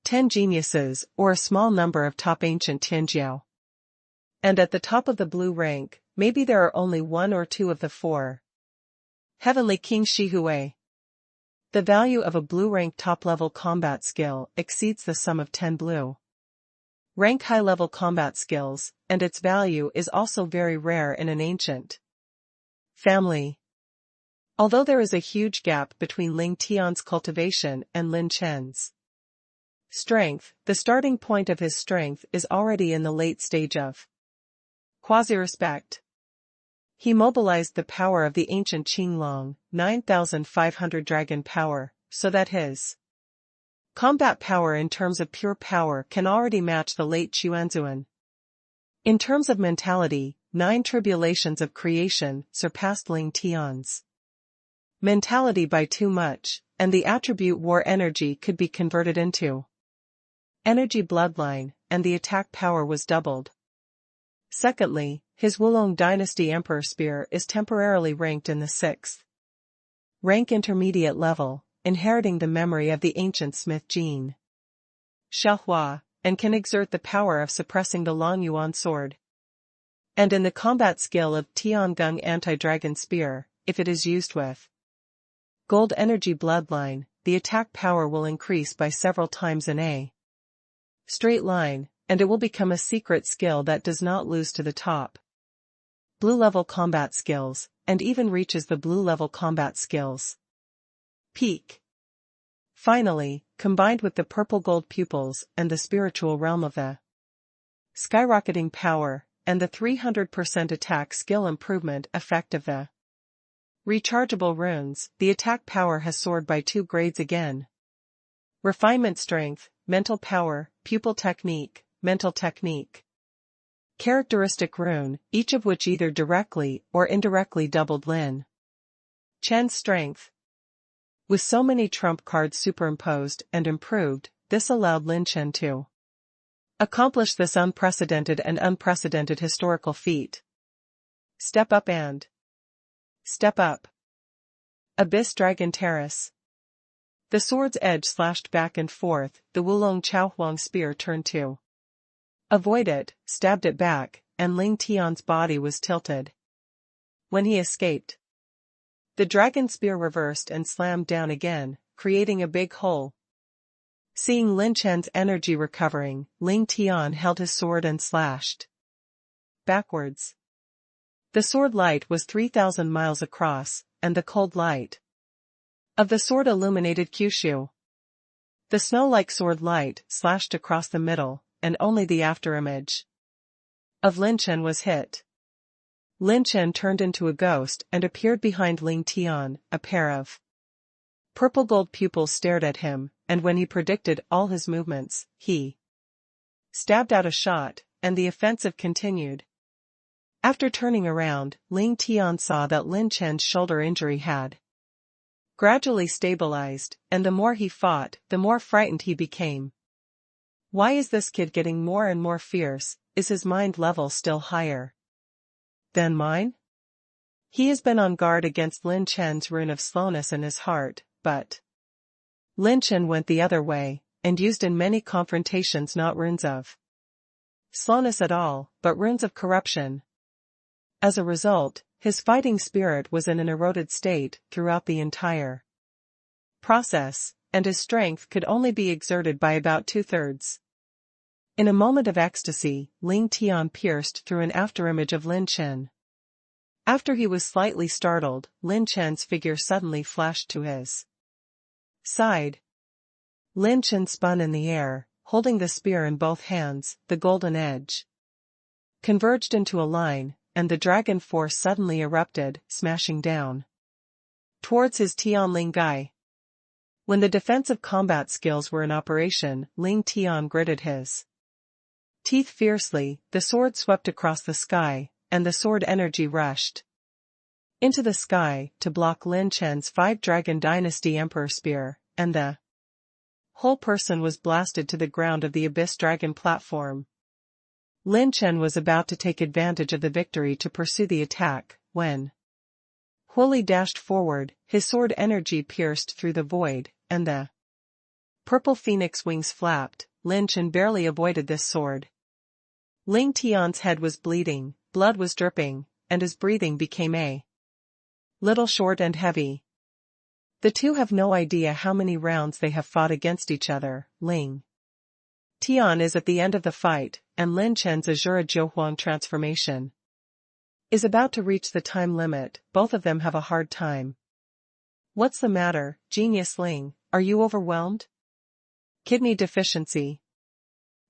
10 geniuses or a small number of top ancient Tianjiao. And at the top of the blue rank, maybe there are only 1 or 2 of the 4 heavenly King Shihui. The value of a blue rank top-level combat skill exceeds the sum of 10 blue rank high-level combat skills, and its value is also very rare in an ancient family. Although there is a huge gap between Ling Tian's cultivation and Lin Chen's strength, the starting point of his strength is already in the late stage of quasi-respect. He mobilized the power of the ancient Qinglong, 9,500 dragon power, so that his combat power in terms of pure power can already match the late Xuanzuan. In terms of mentality, 9 tribulations of creation surpassed Ling Tian's mentality by too much, and the attribute war energy could be converted into energy bloodline, and the attack power was doubled. Secondly, his Wulong dynasty emperor spear is temporarily ranked in the 6th rank intermediate level, inheriting the memory of the ancient smith gene Xiaohua, and can exert the power of suppressing the Long Yuan sword. And in the combat skill of Tiangung anti-dragon spear, if it is used with gold energy bloodline, the attack power will increase by several times in a straight line, and it will become a secret skill that does not lose to the top blue level combat skills, and even reaches the blue level combat skills peak. Finally, combined with the purple gold pupils and the spiritual realm of the skyrocketing power, and the 300% attack skill improvement effect of the rechargeable runes, the attack power has soared by 2 grades again. Refinement strength, mental power, pupil technique, mental technique. Characteristic rune, each of which either directly or indirectly doubled Lin Chen's strength. With so many trump cards superimposed and improved, this allowed Lin Chen to accomplish this unprecedented historical feat. Step up and step up. Abyss Dragon Terrace. The sword's edge slashed back and forth, the Wulong Chaohuang spear turned to avoid it, stabbed it back, and Ling Tian's body was tilted. When he escaped, the dragon spear reversed and slammed down again, creating a big hole. Seeing Lin Chen's energy recovering, Ling Tian held his sword and slashed backwards. The sword light was 3,000 miles across, and the cold light of the sword illuminated Kyushu. The snow-like sword light slashed across the middle, and only the afterimage of Lin Chen was hit. Lin Chen turned into a ghost and appeared behind Ling Tian. A pair of purple gold pupils stared at him, and when he predicted all his movements, he stabbed out a shot, and the offensive continued. After turning around, Ling Tian saw that Lin Chen's shoulder injury had gradually stabilized, and the more he fought, the more frightened he became. Why is this kid getting more and more fierce? Is his mind level still higher than mine? He has been on guard against Lin Chen's rune of slowness in his heart, but Lin Chen went the other way, and used in many confrontations not runes of slowness at all, but runes of corruption. As a result, his fighting spirit was in an eroded state throughout the entire process, and his strength could only be exerted by about 2/3. In a moment of ecstasy, Ling Tian pierced through an afterimage of Lin Chen. After he was slightly startled, Lin Chen's figure suddenly flashed to his side. Lin Chen spun in the air, holding the spear in both hands, the golden edge converged into a line, and the dragon force suddenly erupted, smashing down towards his Tianling Gai. When the defensive combat skills were in operation, Ling Tian gritted his teeth fiercely, the sword swept across the sky, and the sword energy rushed into the sky to block Lin Chen's 5-Dragon Dynasty Emperor Spear, and the whole person was blasted to the ground of the Abyss Dragon platform. Lin Chen was about to take advantage of the victory to pursue the attack, when Huoli dashed forward, his sword energy pierced through the void, and the purple phoenix wings flapped. Lin Chen barely avoided this sword. Ling Tian's head was bleeding, blood was dripping, and his breathing became a little short and heavy. The two have no idea how many rounds they have fought against each other. Ling Tian is at the end of the fight, and Lin Chen's Azura Jiuhuang transformation is about to reach the time limit. Both of them have a hard time. What's the matter, Genius Ling? Are you overwhelmed? Kidney deficiency.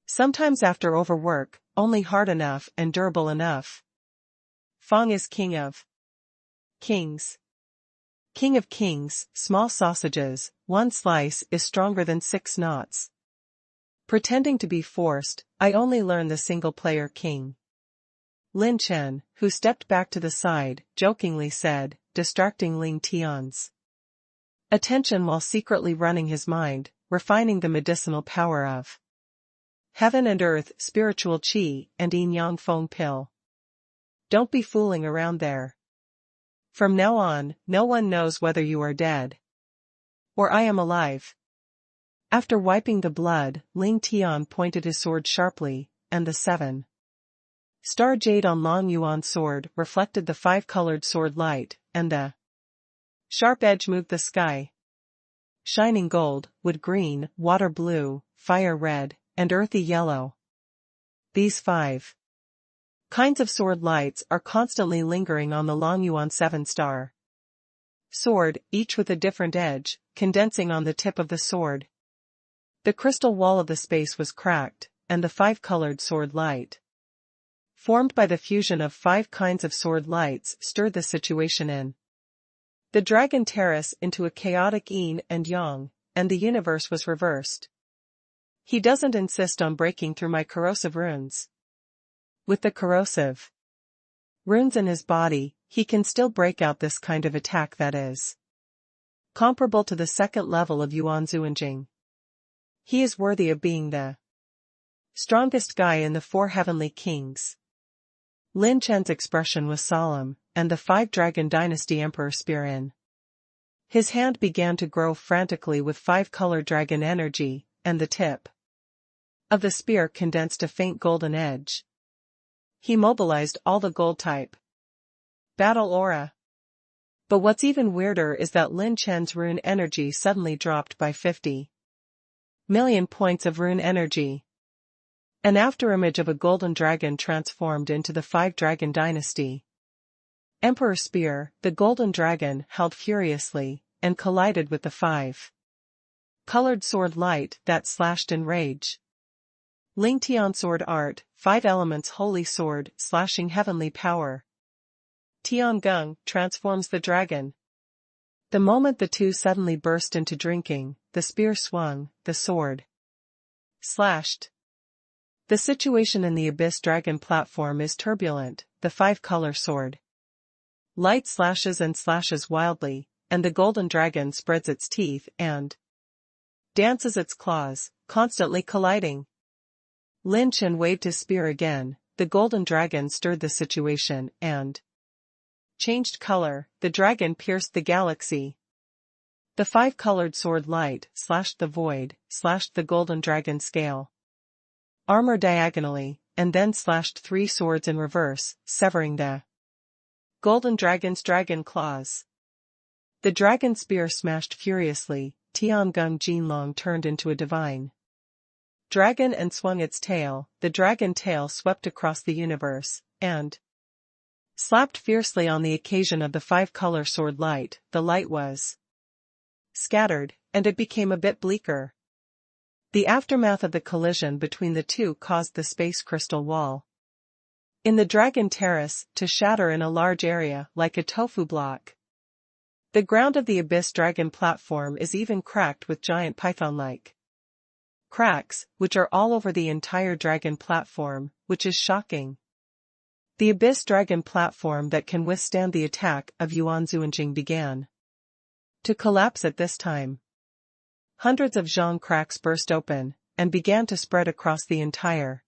Sometimes after overwork, only hard enough and durable enough. Fang is king of kings. King of kings, small sausages, 1 slice is stronger than 6 knots. Pretending to be forced, I only learn the single-player king. Lin Chen, who stepped back to the side, jokingly said, distracting Ling Tian's attention while secretly running his mind, refining the medicinal power of heaven and earth, spiritual qi, and yin-yang feng pill. Don't be fooling around there. From now on, no one knows whether you are dead or I am alive. After wiping the blood, Ling Tian pointed his sword sharply, and the 7-star jade on Long Yuan's sword reflected the 5-colored sword light, and the sharp edge moved the sky. Shining gold, wood green, water blue, fire red, and earthy yellow. These 5 kinds of sword lights are constantly lingering on the Long Yuan 7-star sword, each with a different edge, condensing on the tip of the sword. The crystal wall of the space was cracked, and the 5-colored sword light, formed by the fusion of 5 kinds of sword lights, stirred the situation in the dragon terrace into a chaotic yin and yang, and the universe was reversed. He doesn't insist on breaking through my corrosive runes. With the corrosive runes in his body, he can still break out this kind of attack that is comparable to the 2nd level of Yuan Zuanjing. He is worthy of being the strongest guy in the 4 heavenly kings. Lin Chen's expression was solemn, and the 5-dragon dynasty emperor spear in his hand began to grow frantically with 5-color dragon energy, and the tip of the spear condensed a faint golden edge. He mobilized all the gold-type battle aura. But what's even weirder is that Lin Chen's rune energy suddenly dropped by 50 million points of rune energy. An afterimage of a golden dragon transformed into the 5-dragon dynasty emperor spear. The golden dragon held furiously, and collided with the 5-colored sword light that slashed in rage. Ling Tian sword art, 5 elements holy sword, slashing heavenly power. Tian Geng transforms the dragon. The moment the two suddenly burst into drinking, the spear swung, the sword slashed. The situation in the Abyss Dragon platform is turbulent. The 5-color sword light slashes and slashes wildly, and the golden dragon spreads its teeth and dances its claws, constantly colliding. Lin Chen waved his spear again. The golden dragon stirred the situation and changed color. The dragon pierced the galaxy. The 5-colored sword light slashed the void, slashed the golden dragon scale armor diagonally, and then slashed 3 swords in reverse, severing the golden dragon's dragon claws. The dragon spear smashed furiously. Tiangong Jinlong turned into a divine dragon and swung its tail. The dragon tail swept across the universe, and slapped fiercely on the occasion of the 5-color sword light. The light was scattered, and it became a bit bleaker. The aftermath of the collision between the two caused the space crystal wall in the dragon terrace to shatter in a large area like a tofu block. The ground of the Abyss Dragon platform is even cracked with giant python-like cracks, which are all over the entire dragon platform, which is shocking. The Abyss Dragon platform that can withstand the attack of Yuan Zuanjing began to collapse at this time. Hundreds of zhang cracks burst open, and began to spread across the entire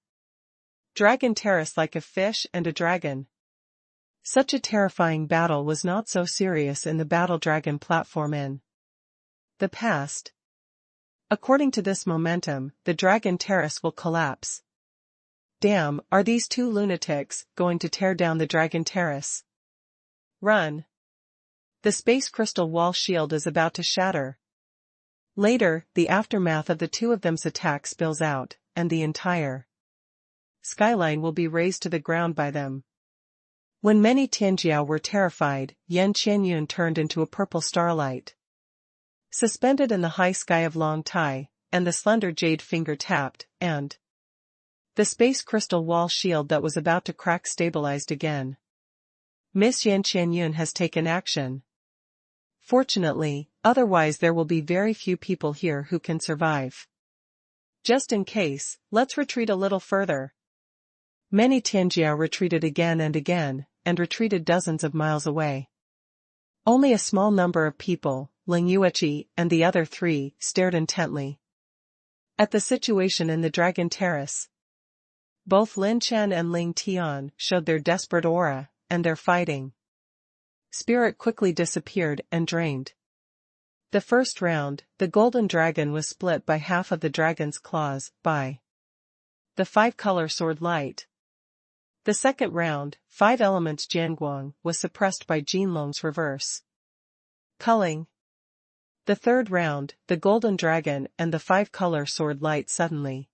dragon terrace like a fish and a dragon. Such a terrifying battle was not so serious in the battle dragon platform in the past. According to this momentum, the dragon terrace will collapse. Damn, are these 2 lunatics going to tear down the dragon terrace? Run! The space crystal wall shield is about to shatter. Later, the aftermath of the 2 of them's attack spills out, and the entire skyline will be razed to the ground by them. When many Tianjiao were terrified, Yan Qianyun turned into a purple starlight, suspended in the high sky of Long Tai, and the slender jade finger tapped, and the space crystal wall shield that was about to crack stabilized again. Miss Yan Qianyun has taken action. Fortunately, otherwise there will be very few people here who can survive. Just in case, let's retreat a little further. Many Tianjiao retreated again, and retreated dozens of miles away. Only a small number of people, Ling Yueqi and the other 3, stared intently at the situation in the dragon terrace. Both Lin Chen and Ling Tian showed their desperate aura, and their fighting spirit quickly disappeared and drained. The first round, the golden dragon was split by half of the dragon's claws, by the 5-color sword light. The second round, 5 elements Jianguang, was suppressed by Jinlong's reverse culling. The third round, the golden dragon and the 5-color sword light suddenly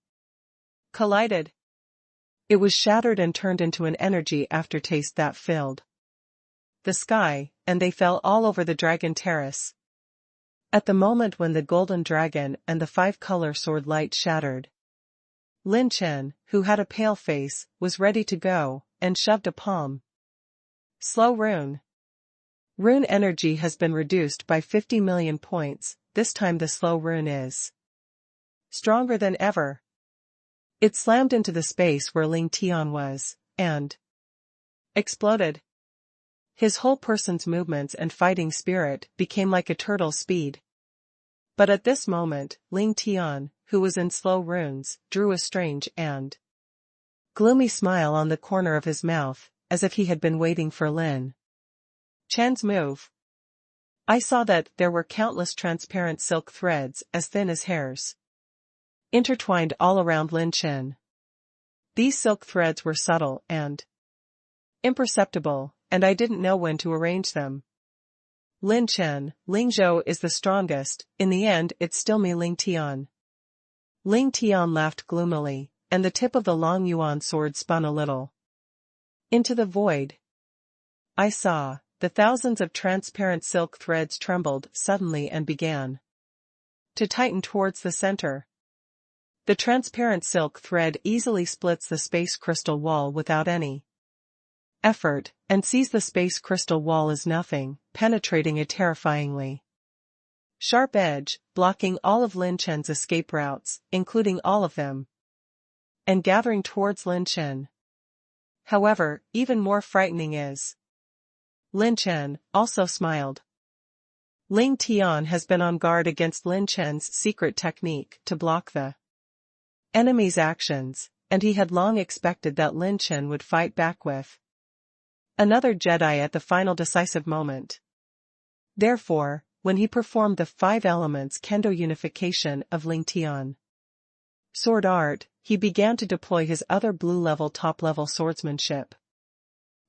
collided. It was shattered and turned into an energy aftertaste that filled the sky, and they fell all over the dragon terrace. At the moment when the golden dragon and the five-color sword light shattered, Lin Chen, who had a pale face, was ready to go, and shoved a palm. Slow rune. Rune energy has been reduced by 50 million points, this time the slow rune is stronger than ever. It slammed into the space where Lin Chen was, and exploded. His whole person's movements and fighting spirit became like a turtle's speed. But at this moment, Lin Chen, who was in slow runes, drew a strange and gloomy smile on the corner of his mouth, as if he had been waiting for Lin Chen's move. I saw that there were countless transparent silk threads as thin as hairs, intertwined all around Lin Chen. These silk threads were subtle and imperceptible, and I didn't know when to arrange them. Lin Chen, Ling Zhou is the strongest, in the end it's still me Ling Tian. Ling Tian laughed gloomily, and the tip of the long yuan sword spun a little into the void. I saw the thousands of transparent silk threads trembled suddenly and began to tighten towards the center. The transparent silk thread easily splits the space crystal wall without any effort, and sees the space crystal wall as nothing, penetrating a terrifyingly sharp edge, blocking all of Lin Chen's escape routes, including all of them, and gathering towards Lin Chen. However, even more frightening is Lin Chen also smiled. Ling Tian has been on guard against Lin Chen's secret technique to block the enemy's actions, and he had long expected that Lin Chen would fight back with another Jedi at the final decisive moment. Therefore, when he performed the 5 elements kendo unification of Ling Tian sword art, he began to deploy his other blue-level top-level swordsmanship.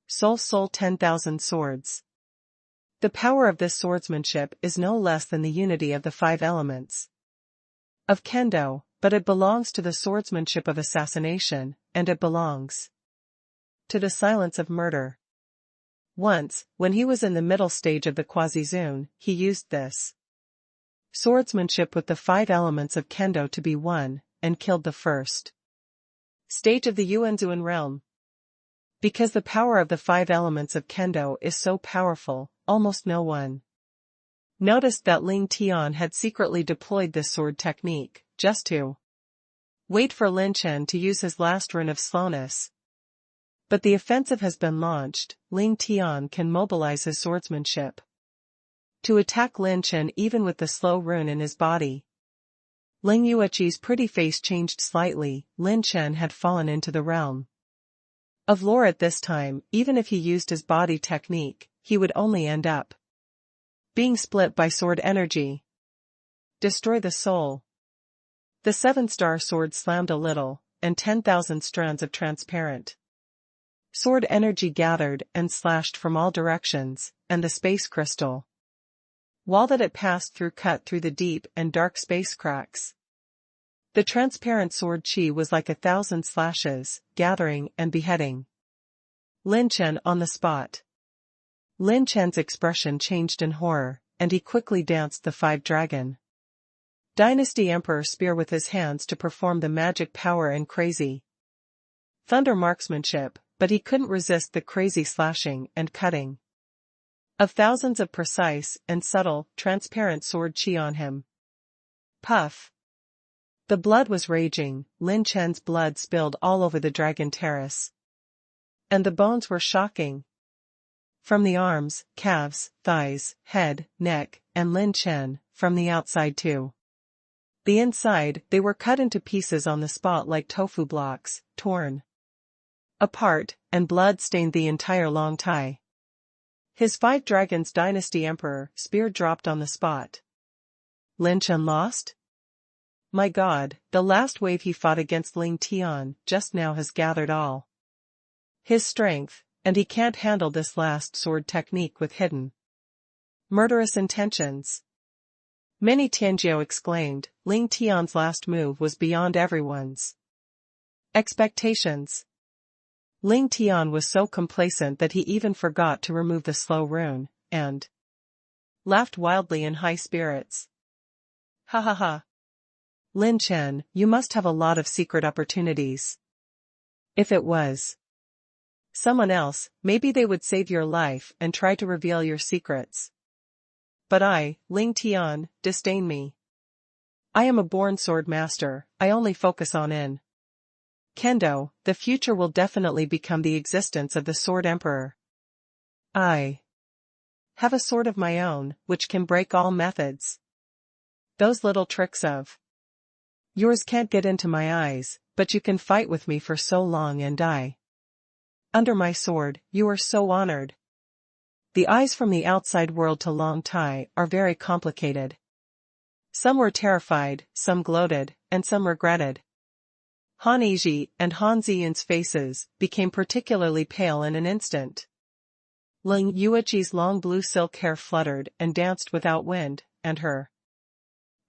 Soul 10,000 swords. The power of this swordsmanship is no less than the unity of the 5 elements of kendo, but it belongs to the swordsmanship of assassination, and it belongs to the silence of murder. Once, when he was in the middle stage of the Quasi-Zune, he used this swordsmanship with the 5 elements of kendo to be one, and killed the first stage of the Yuanzhuan realm. Because the power of the 5 elements of kendo is so powerful, almost no one noticed that Ling Tian had secretly deployed this sword technique, just to wait for Lin Chen to use his last rune of slowness. But the offensive has been launched. Ling Tian can mobilize his swordsmanship to attack Lin Chen even with the slow rune in his body. Ling Yueqi's pretty face changed slightly. Lin Chen had fallen into the realm of lore at this time. Even if he used his body technique, he would only end up being split by sword energy. Destroy the soul. The 7-star sword slammed a little, and 10,000 strands of transparent sword energy gathered and slashed from all directions, and the space crystal wall that it passed through cut through the deep and dark space cracks. The transparent sword chi was like 1,000 slashes, gathering and beheading Lin Chen on the spot. Lin Chen's expression changed in horror, and he quickly danced the 5-dragon Dynasty Emperor spear with his hands to perform the magic power and crazy thunder marksmanship, but he couldn't resist the crazy slashing and cutting of thousands of precise and subtle, transparent sword chi on him. Puff. The blood was raging. Lin Chen's blood spilled all over the dragon terrace. And the bones were shocking. From the arms, calves, thighs, head, neck, and Lin Chen, from the outside too. The inside, they were cut into pieces on the spot like tofu blocks, torn apart, and blood stained the entire long tie. His 5 dragons Dynasty Emperor spear dropped on the spot. Lin Chen lost? My God, the last wave he fought against Ling Tian just now has gathered all his strength, and he can't handle this last sword technique with hidden murderous intentions. Many Tianjiao exclaimed. Ling Tian's last move was beyond everyone's expectations. Ling Tian was so complacent that he even forgot to remove the slow rune, and laughed wildly in high spirits. Ha ha ha. Lin Chen, you must have a lot of secret opportunities. If it was someone else, maybe they would save your life and try to reveal your secrets. But I, Ling Tian, disdain me. I am a born sword master, I only focus on in Kendo, the future will definitely become the existence of the Sword Emperor. I have a sword of my own, which can break all methods. Those little tricks of yours can't get into my eyes, but you can fight with me for so long and die under my sword, you are so honored. The eyes from the outside world to Long Tai are very complicated. Some were terrified, some gloated, and some regretted. Han Yiji and Han Ziyun's faces became particularly pale in an instant. Ling Yueqi's long blue silk hair fluttered and danced without wind, and her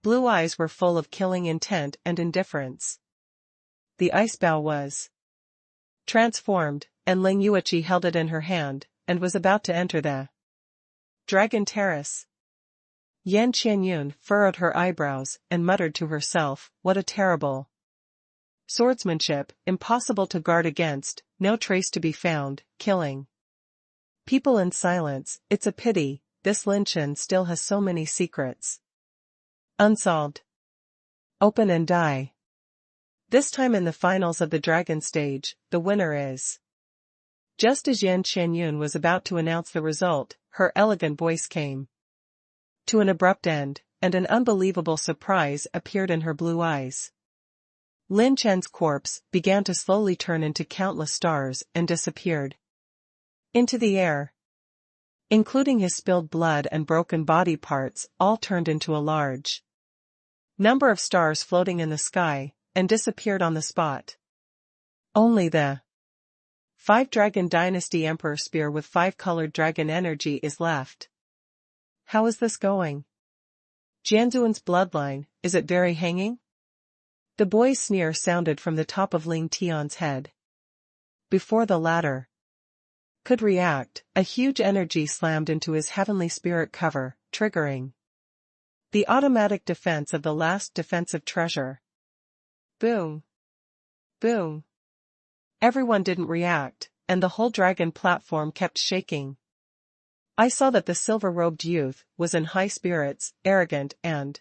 blue eyes were full of killing intent and indifference. The ice bow was transformed, and Ling Yueqi held it in her hand, and was about to enter the Dragon Terrace. Yan Qianyun furrowed her eyebrows and muttered to herself, what a terrible swordsmanship, impossible to guard against, no trace to be found, killing people in silence. It's a pity, this Lin Chen still has so many secrets unsolved. Open and die. This time in the finals of the dragon stage, the winner is. Just as Yan Qianyun was about to announce the result, her elegant voice came to an abrupt end, and an unbelievable surprise appeared in her blue eyes. Lin Chen's corpse began to slowly turn into countless stars and disappeared into the air. Including his spilled blood and broken body parts, all turned into a large number of stars floating in the sky, and disappeared on the spot. Only the 5-Dragon Dynasty Emperor Spear with 5-colored dragon energy is left. How is this going? Jianzuan's bloodline, is it very hanging? The boy's sneer sounded from the top of Ling Tian's head. Before the latter could react, a huge energy slammed into his heavenly spirit cover, triggering the automatic defense of the last defensive treasure. Boom. Boom. Everyone didn't react, and the whole dragon platform kept shaking. I saw that the silver-robed youth was in high spirits, arrogant and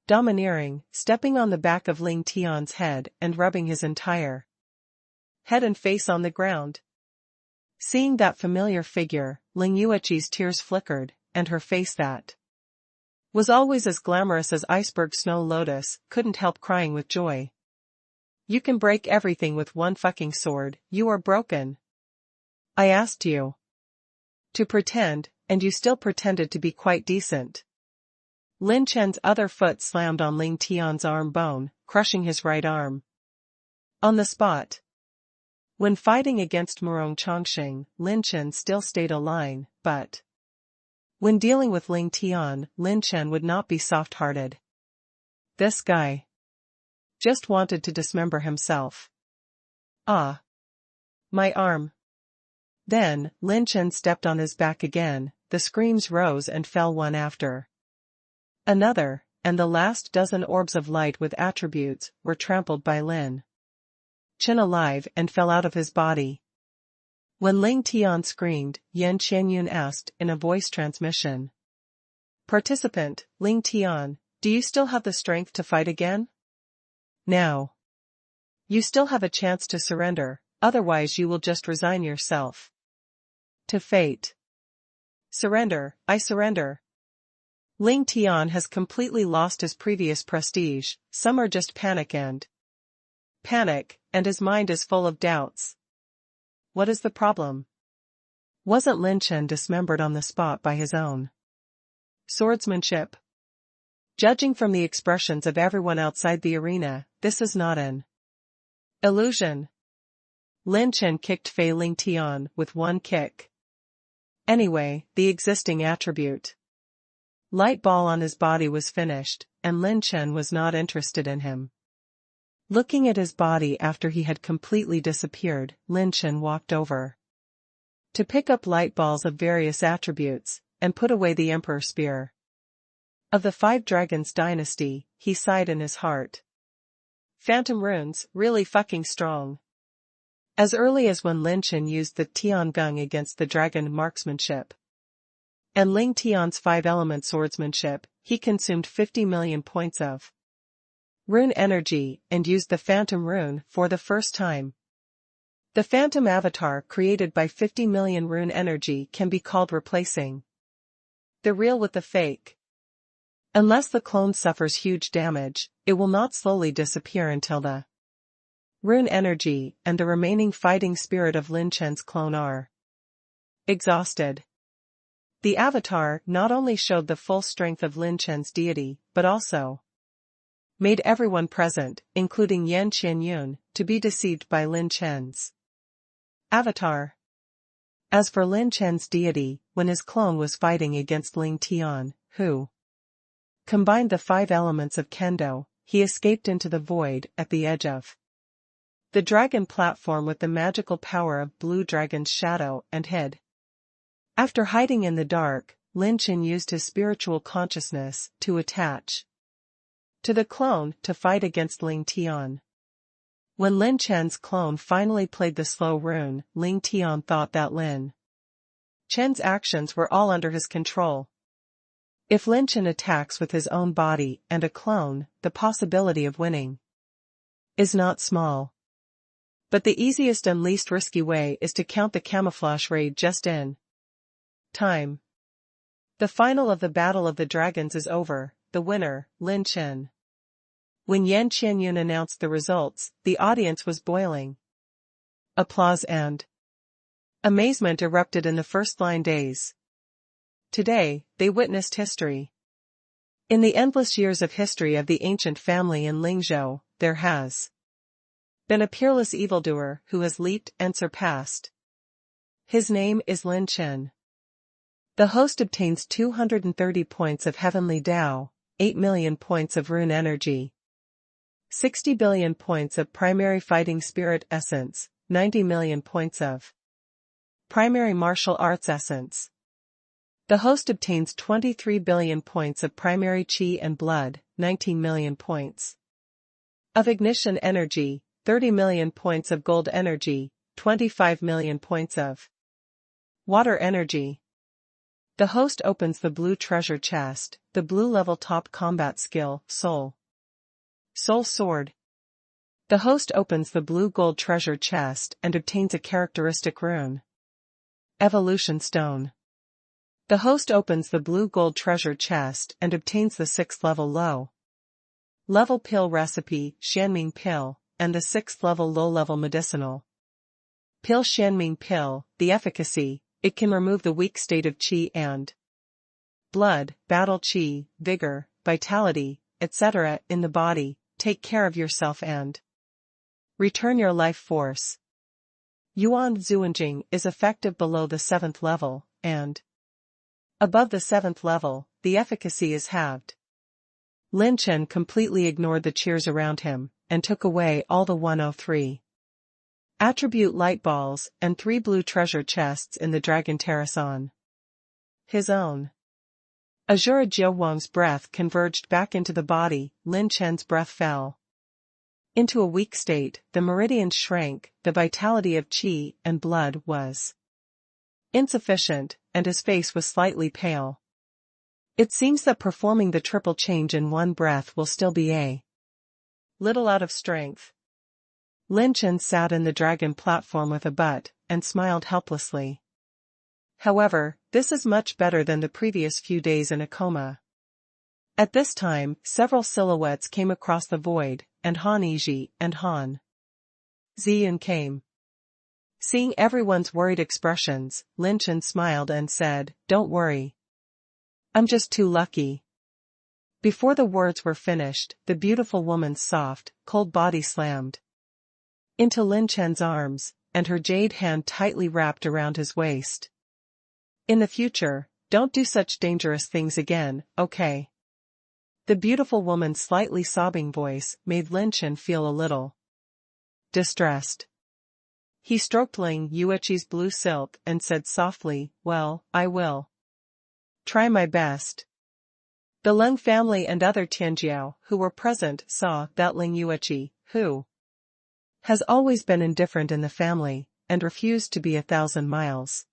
domineering, stepping on the back of Ling Tian's head and rubbing his entire head and face on the ground. Seeing that familiar figure, Ling Yueqi's tears flickered, and her face that was always as glamorous as iceberg snow lotus couldn't help crying with joy. You can break everything with one fucking sword, you are broken. I asked you to pretend, and you still pretended to be quite decent. Lin Chen's other foot slammed on Ling Tian's arm bone, crushing his right arm on the spot. When fighting against Murong Chongqing, Lin Chen still stayed a line, but when dealing with Ling Tian, Lin Chen would not be soft-hearted. This guy just wanted to dismember himself. Ah. My arm. Then, Lin Chen stepped on his back again, the screams rose and fell one after another, and the last dozen orbs of light with attributes were trampled by Lin Chen alive and fell out of his body. When Ling Tian screamed, Yan Qianyun asked in a voice transmission. Participant, Ling Tian, do you still have the strength to fight again? Now. You still have a chance to surrender, otherwise you will just resign yourself to fate. Surrender, I surrender. Ling Tian has completely lost his previous prestige, some are just panic, and his mind is full of doubts. What is the problem? Wasn't Lin Chen dismembered on the spot by his own swordsmanship? Judging from the expressions of everyone outside the arena, this is not an illusion. Lin Chen kicked Fei Ling Tian with one kick. Anyway, the existing attribute light ball on his body was finished, and Lin Chen was not interested in him. Looking at his body after he had completely disappeared, Lin Chen walked over to pick up light balls of various attributes, and put away the Emperor Spear. Of the 5 Dragons dynasty, he sighed in his heart. Phantom runes, really fucking strong. As early as when Lin Chen used the Tiangung against the dragon marksmanship and Ling Tian's 5-element swordsmanship, he consumed 50 million points of rune energy and used the Phantom rune for the first time. The Phantom avatar created by 50 million rune energy can be called replacing the real with the fake. Unless the clone suffers huge damage, it will not slowly disappear until the rune energy and the remaining fighting spirit of Lin Chen's clone are exhausted. The avatar not only showed the full strength of Lin Chen's deity, but also made everyone present, including Yan Qianyun, to be deceived by Lin Chen's avatar. As for Lin Chen's deity, when his clone was fighting against Ling Tian, who combined the 5 elements of Kendo, he escaped into the void at the edge of the dragon platform with the magical power of Blue Dragon's shadow and hid. After hiding in the dark, Lin Chen used his spiritual consciousness to attach to the clone to fight against Ling Tian. When Lin Chen's clone finally played the slow rune, Ling Tian thought that Lin Chen's actions were all under his control. If Lin Chen attacks with his own body and a clone, the possibility of winning is not small. But the easiest and least risky way is to count the camouflage raid just in time. The final of the Battle of the Dragons is over, the winner, Lin Chen. When Yan Qianyun announced the results, the audience was boiling. Applause and amazement erupted in the first-line days. Today, they witnessed history. In the endless years of history of the ancient family in Lingzhou, there has been a peerless evildoer who has leaped and surpassed. His name is Lin Chen. The host obtains 230 points of Heavenly Dao, 8 million points of rune energy, 60 billion points of primary fighting spirit essence, 90 million points of primary martial arts essence. The host obtains 23 billion points of primary chi and blood, 19 million points of ignition energy, 30 million points of gold energy, 25 million points of water energy. The host opens the blue treasure chest, the blue level top combat skill, Soul Sword. The host opens the blue gold treasure chest and obtains a characteristic rune, Evolution Stone. The host opens the blue gold treasure chest and obtains the 6th level low-level pill recipe, Shanming Pill, and the 6th level low-level medicinal pill Shanming Pill. The efficacy, it can remove the weak state of qi and blood, battle qi, vigor, vitality, etc. in the body, take care of yourself and return your life force. Yuan Zuanjing is effective below the 7th level, and above the 7th level, the efficacy is halved. Lin Chen completely ignored the cheers around him, and took away all the 103 attribute light balls and 3 blue treasure chests in the Dragon Terrace on his own. Azura Jiu Wang's breath converged back into the body, Lin Chen's breath fell into a weak state, the meridians shrank, the vitality of qi and blood was insufficient, and his face was slightly pale. It seems that performing the triple change in one breath will still be a little out of strength. Lin Chen sat in the dragon platform with a butt, and smiled helplessly. However, this is much better than the previous few days in a coma. At this time, several silhouettes came across the void, and Han Yizhi and Han Ziyun came. Seeing everyone's worried expressions, Lin Chen smiled and said, "Don't worry. I'm just too lucky." Before the words were finished, the beautiful woman's soft, cold body slammed into Lin Chen's arms, and her jade hand tightly wrapped around his waist. "In the future, don't do such dangerous things again, okay?" The beautiful woman's slightly sobbing voice made Lin Chen feel a little distressed. He stroked Ling Yueqi's blue silk and said softly, "Well, I will try my best." The Leng family and other Tianjiao who were present saw that Ling Yueqi, who has always been indifferent in the family, and refused to be 1,000 miles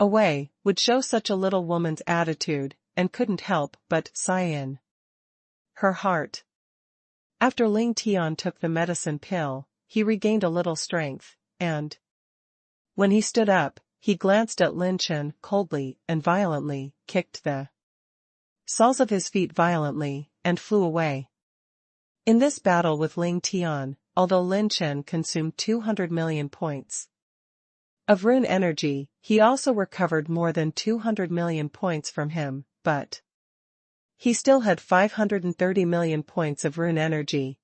away, would show such a little woman's attitude, and couldn't help but sigh in her heart. After Ling Tian took the medicine pill, he regained a little strength, and when he stood up, he glanced at Lin Chen coldly and violently, kicked the soles of his feet violently, and flew away. In this battle with Ling Tian, although Lin Chen consumed 200 million points of rune energy, he also recovered more than 200 million points from him, but he still had 530 million points of rune energy.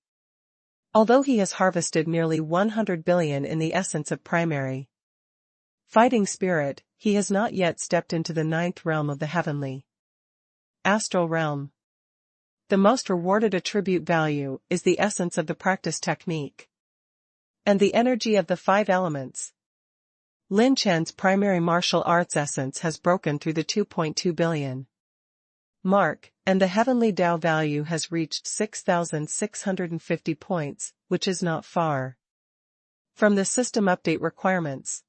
Although he has harvested nearly 100 billion in the essence of primary fighting spirit, he has not yet stepped into the 9th realm of the heavenly astral realm. The most rewarded attribute value is the essence of the practice technique and the energy of the 5 elements. Lin Chen's primary martial arts essence has broken through the 2.2 billion mark, and the Heavenly Dao value has reached 6,650 points, which is not far from the system update requirements.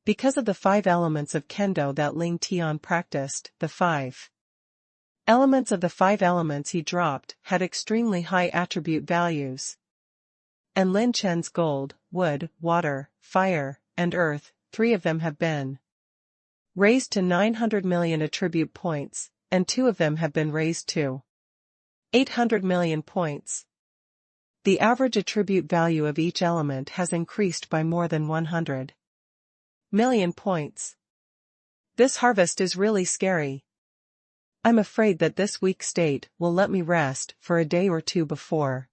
Because of the 5 elements of Kendo that Ling Tian practiced, the 5 elements of the 5 elements he dropped had extremely high attribute values. And Lin Chen's gold, wood, water, fire, and earth, 3 of them have been raised to 900 million attribute points, and 2 of them have been raised to 800 million points. The average attribute value of each element has increased by more than 100 million points. This harvest is really scary. I'm afraid that this weak state will let me rest for a day or 2 before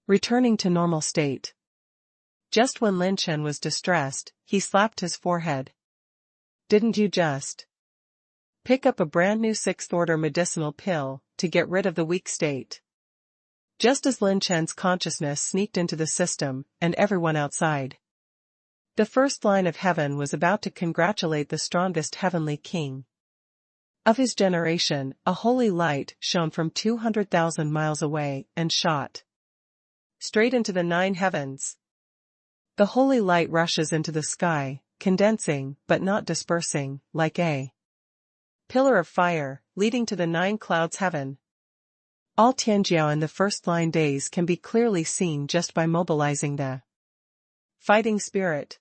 returning to normal state. Just when Lin Chen was distressed, he slapped his forehead. Didn't you just pick up a brand new 6th order medicinal pill to get rid of the weak state? Just as Lin Chen's consciousness sneaked into the system and everyone outside the first line of heaven was about to congratulate the strongest heavenly king of his generation, a holy light shone from 200,000 miles away and shot straight into the 9 heavens. The holy light rushes into the sky, condensing but not dispersing, like a pillar of fire, leading to the 9 clouds heaven. All Tianjiao in the first line days can be clearly seen just by mobilizing the fighting spirit.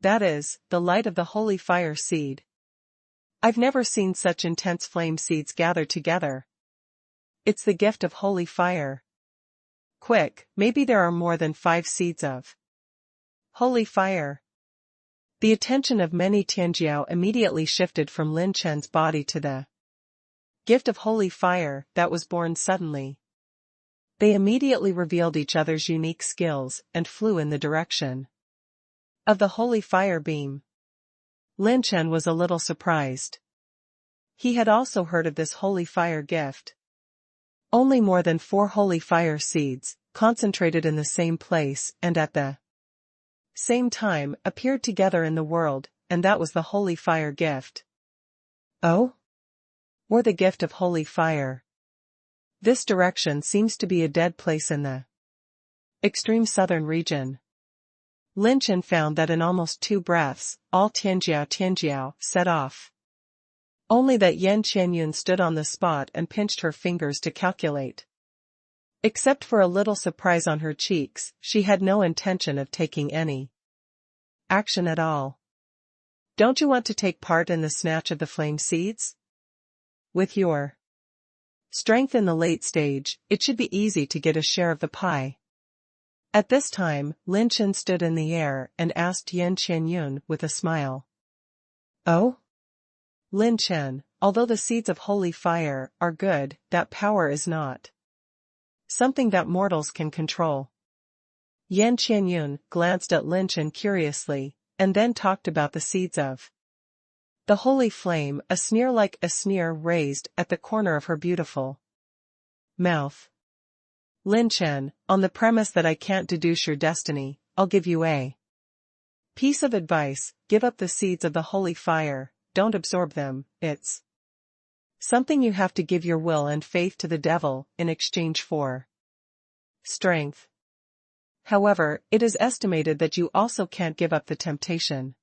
That is, the light of the holy fire seed. I've never seen such intense flame seeds gather together. It's the gift of holy fire. Quick, maybe there are more than 5 seeds of holy fire. The attention of many Tianjiao immediately shifted from Lin Chen's body to the gift of holy fire that was born suddenly. They immediately revealed each other's unique skills and flew in the direction of the holy fire beam. Lin Chen was a little surprised. He had also heard of this holy fire gift. Only more than 4 holy fire seeds, concentrated in the same place and at the same time, appeared together in the world, and that was the holy fire gift. Oh? Or the gift of holy fire. This direction seems to be a dead place in the extreme southern region. Lin Chen found that in almost 2 breaths, all Tianjiao set off. Only that Yan Qianyun stood on the spot and pinched her fingers to calculate. Except for a little surprise on her cheeks, she had no intention of taking any action at all. Don't you want to take part in the snatch of the flame seeds? With your strength in the late stage, it should be easy to get a share of the pie. At this time, Lin Chen stood in the air and asked Yan Qianyun with a smile. Oh? Lin Chen, although the seeds of holy fire are good, that power is not something that mortals can control. Yan Qianyun glanced at Lin Chen curiously, and then talked about the seeds of The holy flame, a sneer like a sneer raised at the corner of her beautiful mouth. Lin Chen, on the premise that I can't deduce your destiny, I'll give you a piece of advice: give up the seeds of the holy fire, don't absorb them. It's something you have to give your will and faith to the devil in exchange for strength. However, it is estimated that you also can't give up the temptation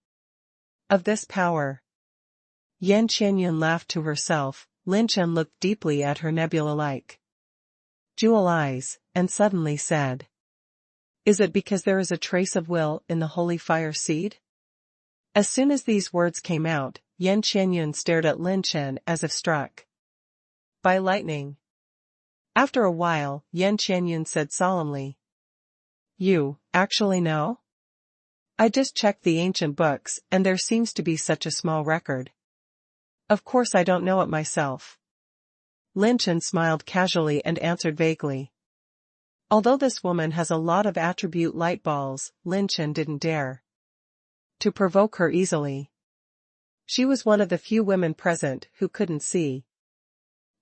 of this power. Yan Qianyun laughed to herself. Lin Chen looked deeply at her nebula-like jewel eyes, and suddenly said, "Is it because there is a trace of will in the holy fire seed?" As soon as these words came out, Yan Qianyun stared at Lin Chen as if struck by lightning. After a while, Yan Qianyun said solemnly, "You actually know? I just checked the ancient books and there seems to be such a small record." "Of course I don't know it myself." Lin Chen smiled casually and answered vaguely. Although this woman has a lot of attribute light balls, Lin Chen didn't dare to provoke her easily. She was one of the few women present who couldn't see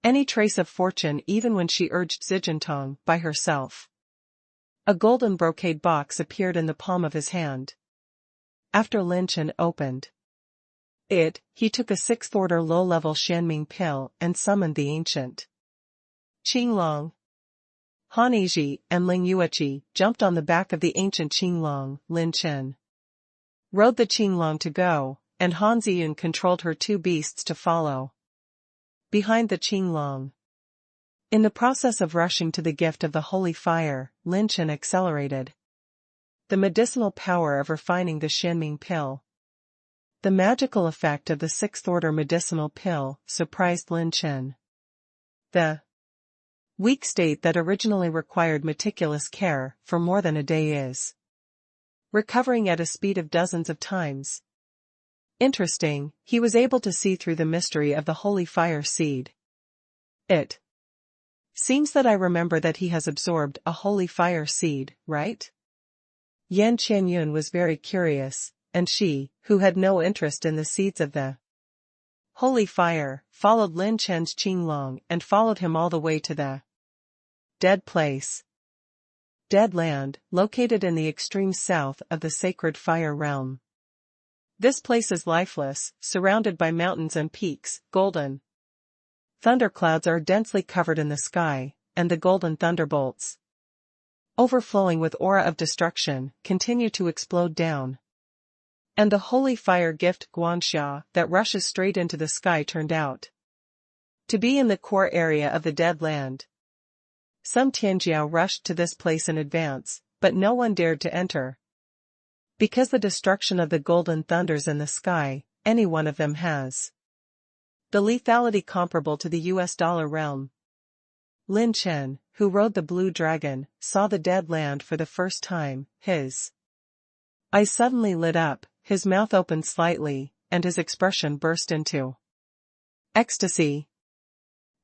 any trace of fortune even when she urged Zijintong by herself. A golden brocade box appeared in the palm of his hand. After Lin Chen opened it, he took a 6th-order low-level Shanming pill and summoned the ancient Qinglong. Han Yizhi and Ling Yueqi jumped on the back of the ancient Qinglong. Lin Chen rode the Qinglong to go, and Han Ziyun controlled her 2 beasts to follow behind the Qinglong. In the process of rushing to the gift of the holy fire, Lin Chen accelerated the medicinal power of refining the Shanming pill. The magical effect of the 6th-order medicinal pill surprised Lin Chen. The weak state that originally required meticulous care for more than a day is recovering at a speed of dozens of times. Interesting, he was able to see through the mystery of the holy fire seed. It seems that I remember that he has absorbed a holy fire seed, right? Yan Qianyun was very curious, and she, who had no interest in the seeds of the holy fire, followed Lin Chen's Qinglong and followed him all the way to the dead place. Dead land, located in the extreme south of the sacred fire realm. This place is lifeless, surrounded by mountains and peaks. Golden thunderclouds are densely covered in the sky, and the golden thunderbolts, overflowing with aura of destruction, continue to explode down. And the holy fire gift Guanxia that rushes straight into the sky turned out to be in the core area of the dead land. Some Tianjiao rushed to this place in advance, but no one dared to enter. Because the destruction of the golden thunders in the sky, any one of them has the lethality comparable to the US dollar realm. Lin Chen, who rode the blue dragon, saw the dead land for the first time. His eyes suddenly lit up, his mouth opened slightly, and his expression burst into ecstasy.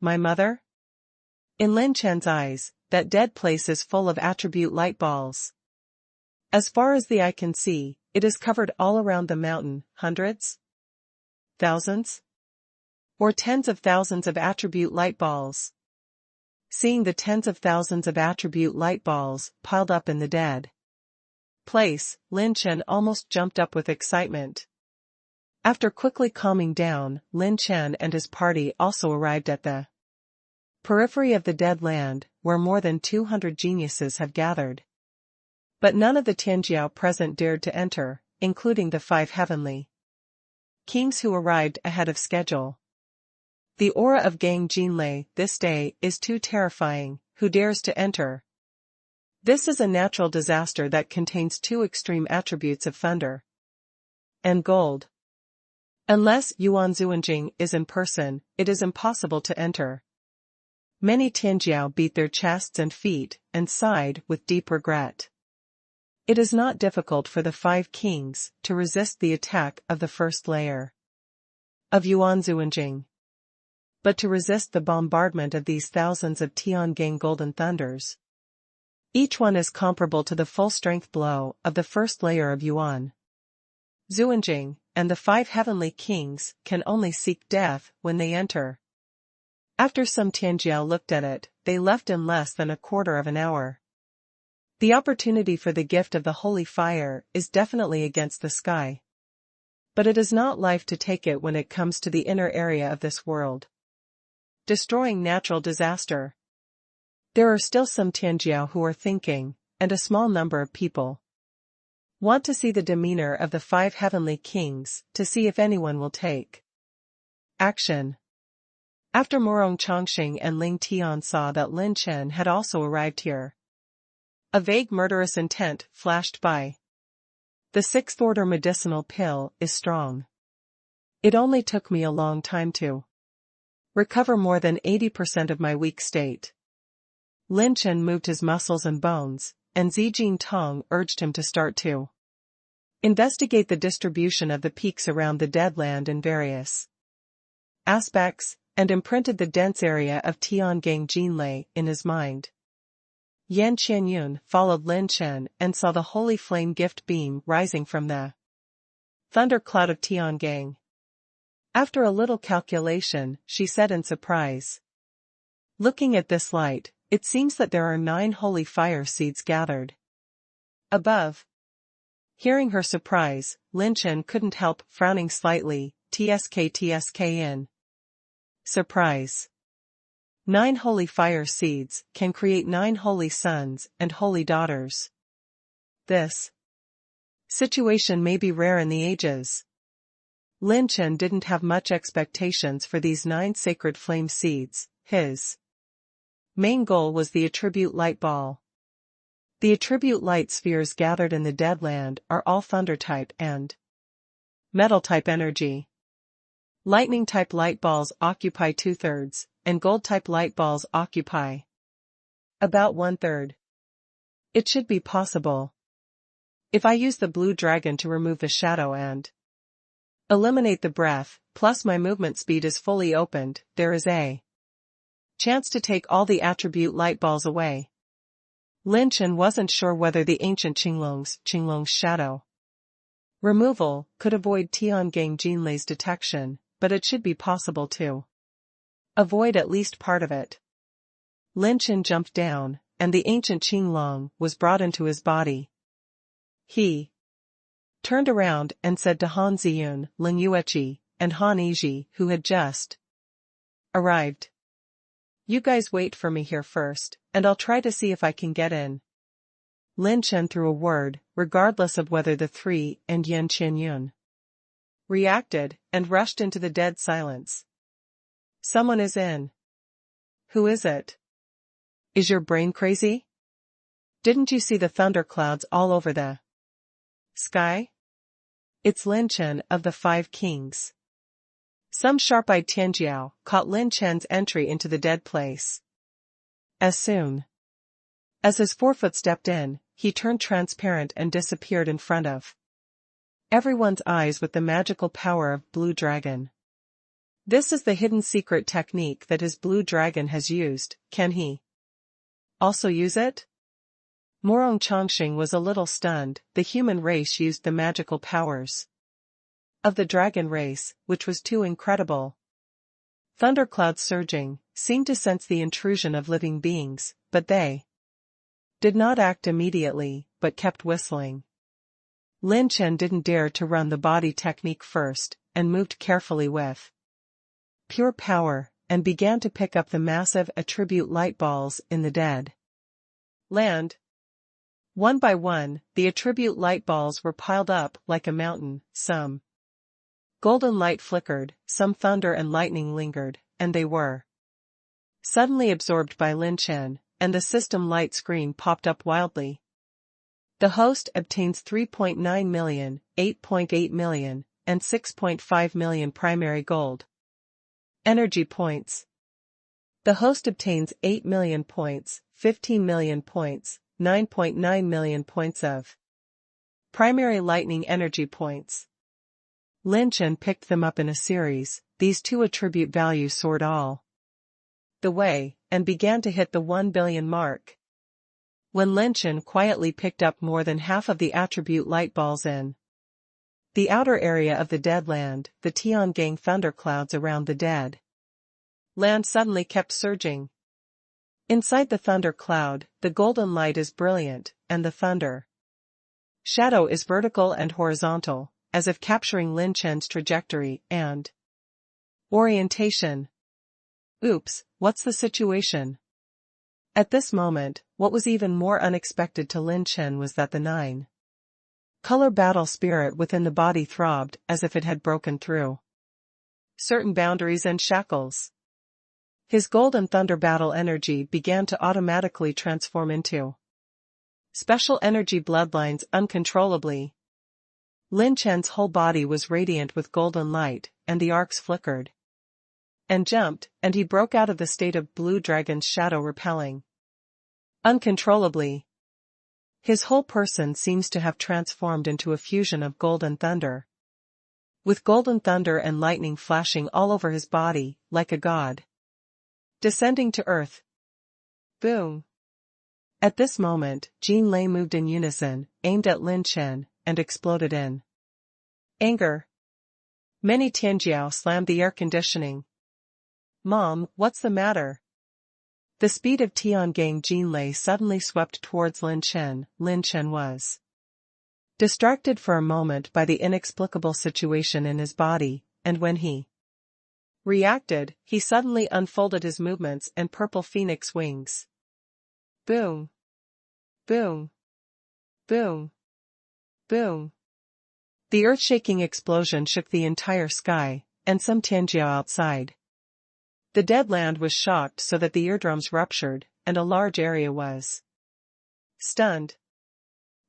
My mother? In Lin Chen's eyes, that dead place is full of attribute light balls. As far as the eye can see, it is covered all around the mountain, hundreds, thousands, or tens of thousands of attribute light balls. Seeing the tens of thousands of attribute light balls piled up in the dead place, Lin Chen almost jumped up with excitement. After quickly calming down, Lin Chen and his party also arrived at the periphery of the dead land, where more than 200 geniuses have gathered. But none of the Tianjiao present dared to enter, including the 5 heavenly kings who arrived ahead of schedule. The aura of Gang Jinlei this day is too terrifying. Who dares to enter? This is a natural disaster that contains 2 extreme attributes of thunder and gold. Unless Yuan Zuanjing is in person, it is impossible to enter. Many Tianjiao beat their chests and feet and sighed with deep regret. It is not difficult for the 5 kings to resist the attack of the first layer of Yuan Zuanjing. But to resist the bombardment of these thousands of Tiangang golden thunders, each one is comparable to the full-strength blow of the first layer of Yuan. Xuanjing, and the 5 heavenly kings can only seek death when they enter. After some Tianjiao looked at it, they left in less than a quarter of an hour. The opportunity for the gift of the holy fire is definitely against the sky. But it is not life to take it when it comes to the inner area of this world. Destroying natural disaster. There are still some Tianjiao who are thinking, and a small number of people want to see the demeanor of the 5 heavenly kings to see if anyone will take action. After Murong Chongqing and Ling Tian saw that Lin Chen had also arrived here, a vague murderous intent flashed by. The 6th order medicinal pill is strong. It only took me a long time to recover more than 80% of my weak state. Lin Chen moved his muscles and bones, and Zijin Tong urged him to start to investigate the distribution of the peaks around the Deadland in various aspects, and imprinted the dense area of Tiangang Jinlei in his mind. Yan Qianyun followed Lin Chen and saw the holy flame gift beam rising from the thundercloud of Tiangang. After a little calculation, she said in surprise, "Looking at this light, it seems that there are 9 holy fire seeds gathered above." Hearing her surprise, Lin Chen couldn't help frowning slightly. TSK in surprise. 9 holy fire seeds can create 9 holy sons and holy daughters. This situation may be rare in the ages. Lin Chen didn't have much expectations for these 9 sacred flame seeds. His main goal was the attribute light ball. The attribute light spheres gathered in the Deadland are all thunder type and metal type energy. Lightning type light balls occupy 2/3, and gold type light balls occupy about 1/3. It should be possible. If I use the blue dragon to remove the shadow and eliminate the breath, plus my movement speed is fully opened, there is a chance to take all the attribute light balls away. Lin Chen wasn't sure whether the ancient Qinglong's shadow removal could avoid Tiangang Jinlei's detection, but it should be possible to avoid at least part of it. Lin Chen jumped down, and the ancient Qinglong was brought into his body. He turned around and said to Han Ziyun, Ling Yueqi, and Han Yizhi, who had just arrived, "You guys wait for me here first, and I'll try to see if I can get in." Lin Chen threw a word, regardless of whether the 3 and Yan Qianyun reacted, and rushed into the dead silence. "Someone is in." "Who is it? Is your brain crazy? Didn't you see the thunderclouds all over the sky? It's Lin Chen of the 5 kings." Some sharp-eyed Tianjiao caught Lin Chen's entry into the dead place. As soon as his forefoot stepped in, he turned transparent and disappeared in front of everyone's eyes with the magical power of Blue Dragon. This is the hidden secret technique that his Blue Dragon has used. Can he also use it? Murong Chongqing was a little stunned. The human race used the magical powers of the dragon race, which was too incredible. Thunderclouds surging seemed to sense the intrusion of living beings, but they did not act immediately, but kept whistling. Lin Chen didn't dare to run the body technique first, and moved carefully with pure power, and began to pick up the massive attribute light balls in the dead land. One by one, the attribute light balls were piled up like a mountain. Some golden light flickered, some thunder and lightning lingered, and they were suddenly absorbed by Lin Chen, and the system light screen popped up wildly. The host obtains 3.9 million, 8.8 million, and 6.5 million primary gold energy points. The host obtains 8 million points, 15 million points, 9.9 million points of primary lightning energy points. Lin Chen picked them up in a series. These 2 attribute values soared all the way, and began to hit the 1 billion mark. When Lin Chen quietly picked up more than half of the attribute light balls in The outer area of the dead land, the Tiangang thunderclouds around the dead land suddenly kept surging. Inside the thunder cloud, the golden light is brilliant, and the thunder shadow is vertical and horizontal, as if capturing Lin Chen's trajectory and orientation. Oops, what's the situation? At this moment, what was even more unexpected to Lin Chen was that the nine-color battle spirit within the body throbbed as if it had broken through certain boundaries and shackles. His golden thunder battle energy began to automatically transform into special energy bloodlines uncontrollably. Lin Chen's whole body was radiant with golden light, and the arcs flickered and jumped, and he broke out of the state of blue dragon's shadow repelling uncontrollably. His whole person seems to have transformed into a fusion of golden thunder, with golden thunder and lightning flashing all over his body, like a god descending to earth. Boom! At this moment, Jin Lei moved in unison, aimed at Lin Chen, and exploded in anger. Many Tianjiao slammed the air conditioning. Mom, what's the matter? The speed of Tiangang Jin Lei suddenly swept towards Lin Chen. Lin Chen was distracted for a moment by the inexplicable situation in his body, and when he reacted, he suddenly unfolded his movements and purple phoenix wings. Boom! Boom! Boom! Boom! The earth-shaking explosion shook the entire sky, and some Tianjiao outside the dead land was shocked so that the eardrums ruptured, and a large area was stunned.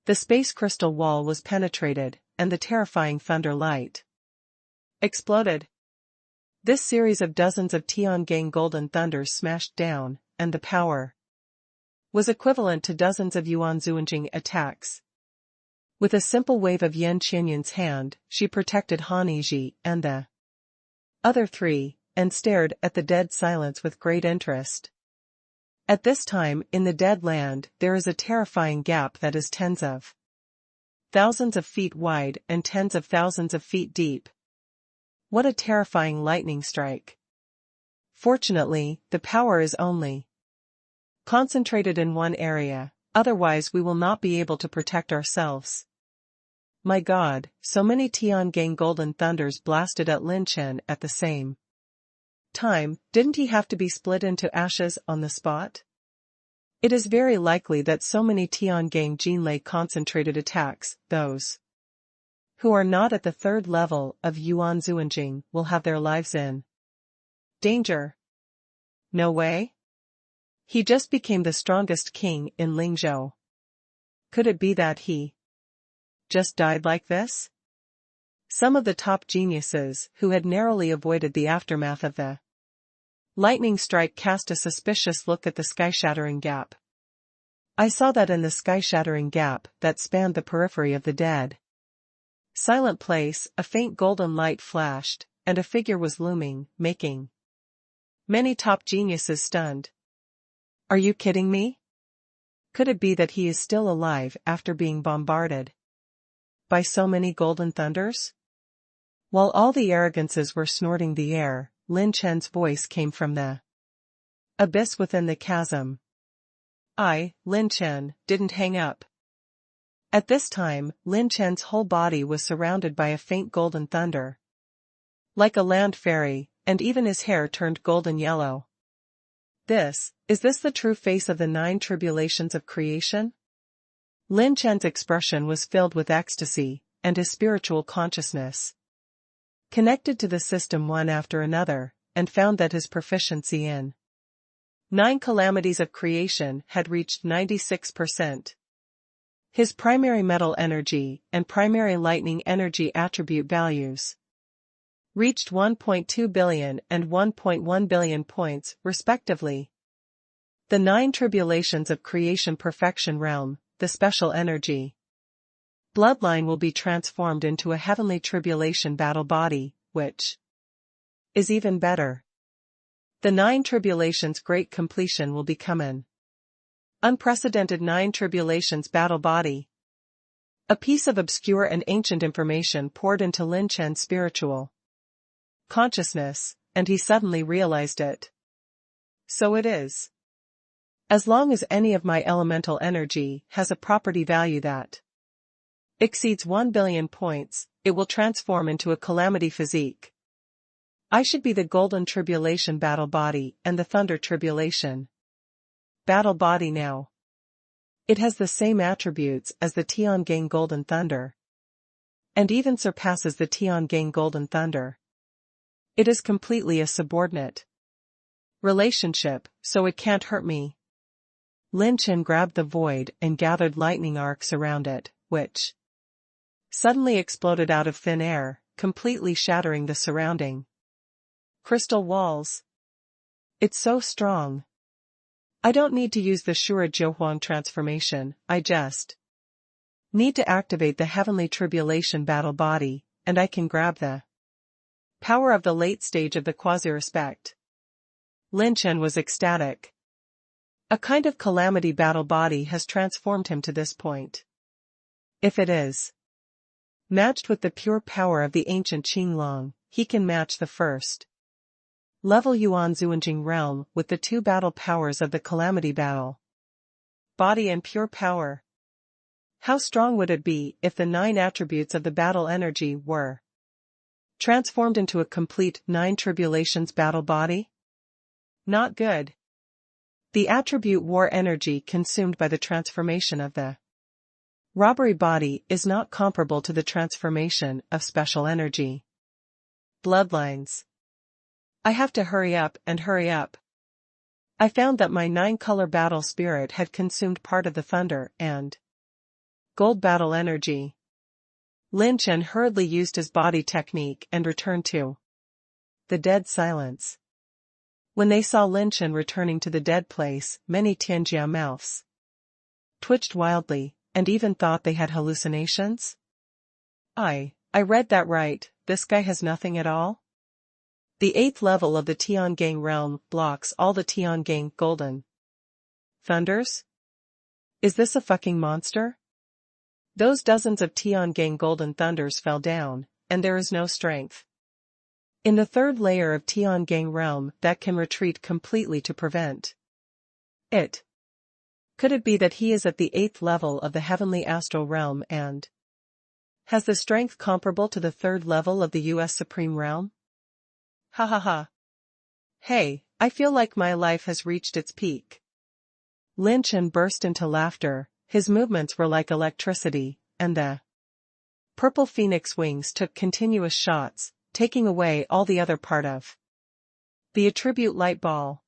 The space crystal wall was penetrated, and the terrifying thunder light exploded. This series of dozens of Tiangang golden thunders smashed down, and the power was equivalent to dozens of Yuan Zuanjing attacks. With a simple wave of Yan Qianyun's hand, she protected Han Yizhi and the other three, and stared at the dead silence with great interest. At this time, in the dead land, there is a terrifying gap that is tens of thousands of feet wide and tens of thousands of feet deep. What a terrifying lightning strike! Fortunately, the power is only concentrated in one area, otherwise we will not be able to protect ourselves. My God, so many Tiangang golden thunders blasted at Lin Chen at the same time. Didn't he have to be split into ashes on the spot? It is very likely that so many Tiangang Jinlei concentrated attacks, those who are not at the third level of Yuan Zuanjing will have their lives in danger. No way? He just became the strongest king in Lingzhou. Could it be that he just died like this? Some of the top geniuses who had narrowly avoided the aftermath of the lightning strike cast a suspicious look at the sky-shattering gap. I saw that in the sky-shattering gap that spanned the periphery of the dead silent place, a faint golden light flashed, and a figure was looming, making many top geniuses stunned. Are you kidding me? Could it be that he is still alive after being bombarded by so many golden thunders? While all the arrogances were snorting the air, Lin Chen's voice came from the abyss within the chasm. I, Lin Chen, didn't hang up. At this time, Lin Chen's whole body was surrounded by a faint golden thunder, like a land fairy, and even his hair turned golden yellow. Is this the true face of the 9 tribulations of creation? Lin Chen's expression was filled with ecstasy, and his spiritual consciousness connected to the system one after another, and found that his proficiency in 9 calamities of creation had reached 96%. His primary metal energy and primary lightning energy attribute values reached 1.2 billion and 1.1 billion points, respectively. The 9 tribulations of creation perfection realm, the special energy bloodline will be transformed into a heavenly tribulation battle body, which is even better. The 9 tribulations great completion will become an unprecedented 9 tribulations battle body. A piece of obscure and ancient information poured into Lin Chen's spiritual consciousness, and he suddenly realized it. So it is. As long as any of my elemental energy has a property value that exceeds 1 billion points, it will transform into a calamity physique. I should be the golden tribulation battle body and the thunder tribulation battle body now. It has the same attributes as the Tiangang golden thunder, and even surpasses the Tiangang golden thunder. It is completely a subordinate relationship, so it can't hurt me. Lin Chen grabbed the void and gathered lightning arcs around it, which suddenly exploded out of thin air, completely shattering the surrounding crystal walls. It's so strong. I don't need to use the Shura Jiuhuang transformation, I just need to activate the heavenly tribulation battle body, and I can grab the power of the late stage of the quasi-respect. Lin Chen was ecstatic. A kind of calamity battle body has transformed him to this point. If it is matched with the pure power of the ancient Qinglong, he can match the first level Yuan Zuanjing realm with the two battle powers of the calamity battle body and pure power. How strong would it be if the 9 attributes of the battle energy were transformed into a complete 9 tribulations battle body? Not good. The attribute war energy consumed by the transformation of the robbery body is not comparable to the transformation of special energy bloodlines. I have to hurry up and hurry up. I found that my 9-color battle spirit had consumed part of the thunder and gold battle energy. Lin Chen hurriedly used his body technique and returned to the dead silence. When they saw Lin Chen returning to the dead place, many Tianjia mouths twitched wildly, and even thought they had hallucinations. I read that right, this guy has nothing at all? The 8th level of the Tiangang realm blocks all the Tiangang golden thunders? Is this a fucking monster? Those dozens of Tiangang golden thunders fell down, and there is no strength in the 3rd layer of Tiangang realm that can retreat completely to prevent it. Could it be that he is at the 8th level of the heavenly astral realm and has the strength comparable to the 3rd level of the US Supreme Realm? Ha ha ha. Hey, I feel like my life has reached its peak. Lin Chen burst into laughter, his movements were like electricity, and the purple phoenix wings took continuous shots, taking away all the other part of the attribute light ball.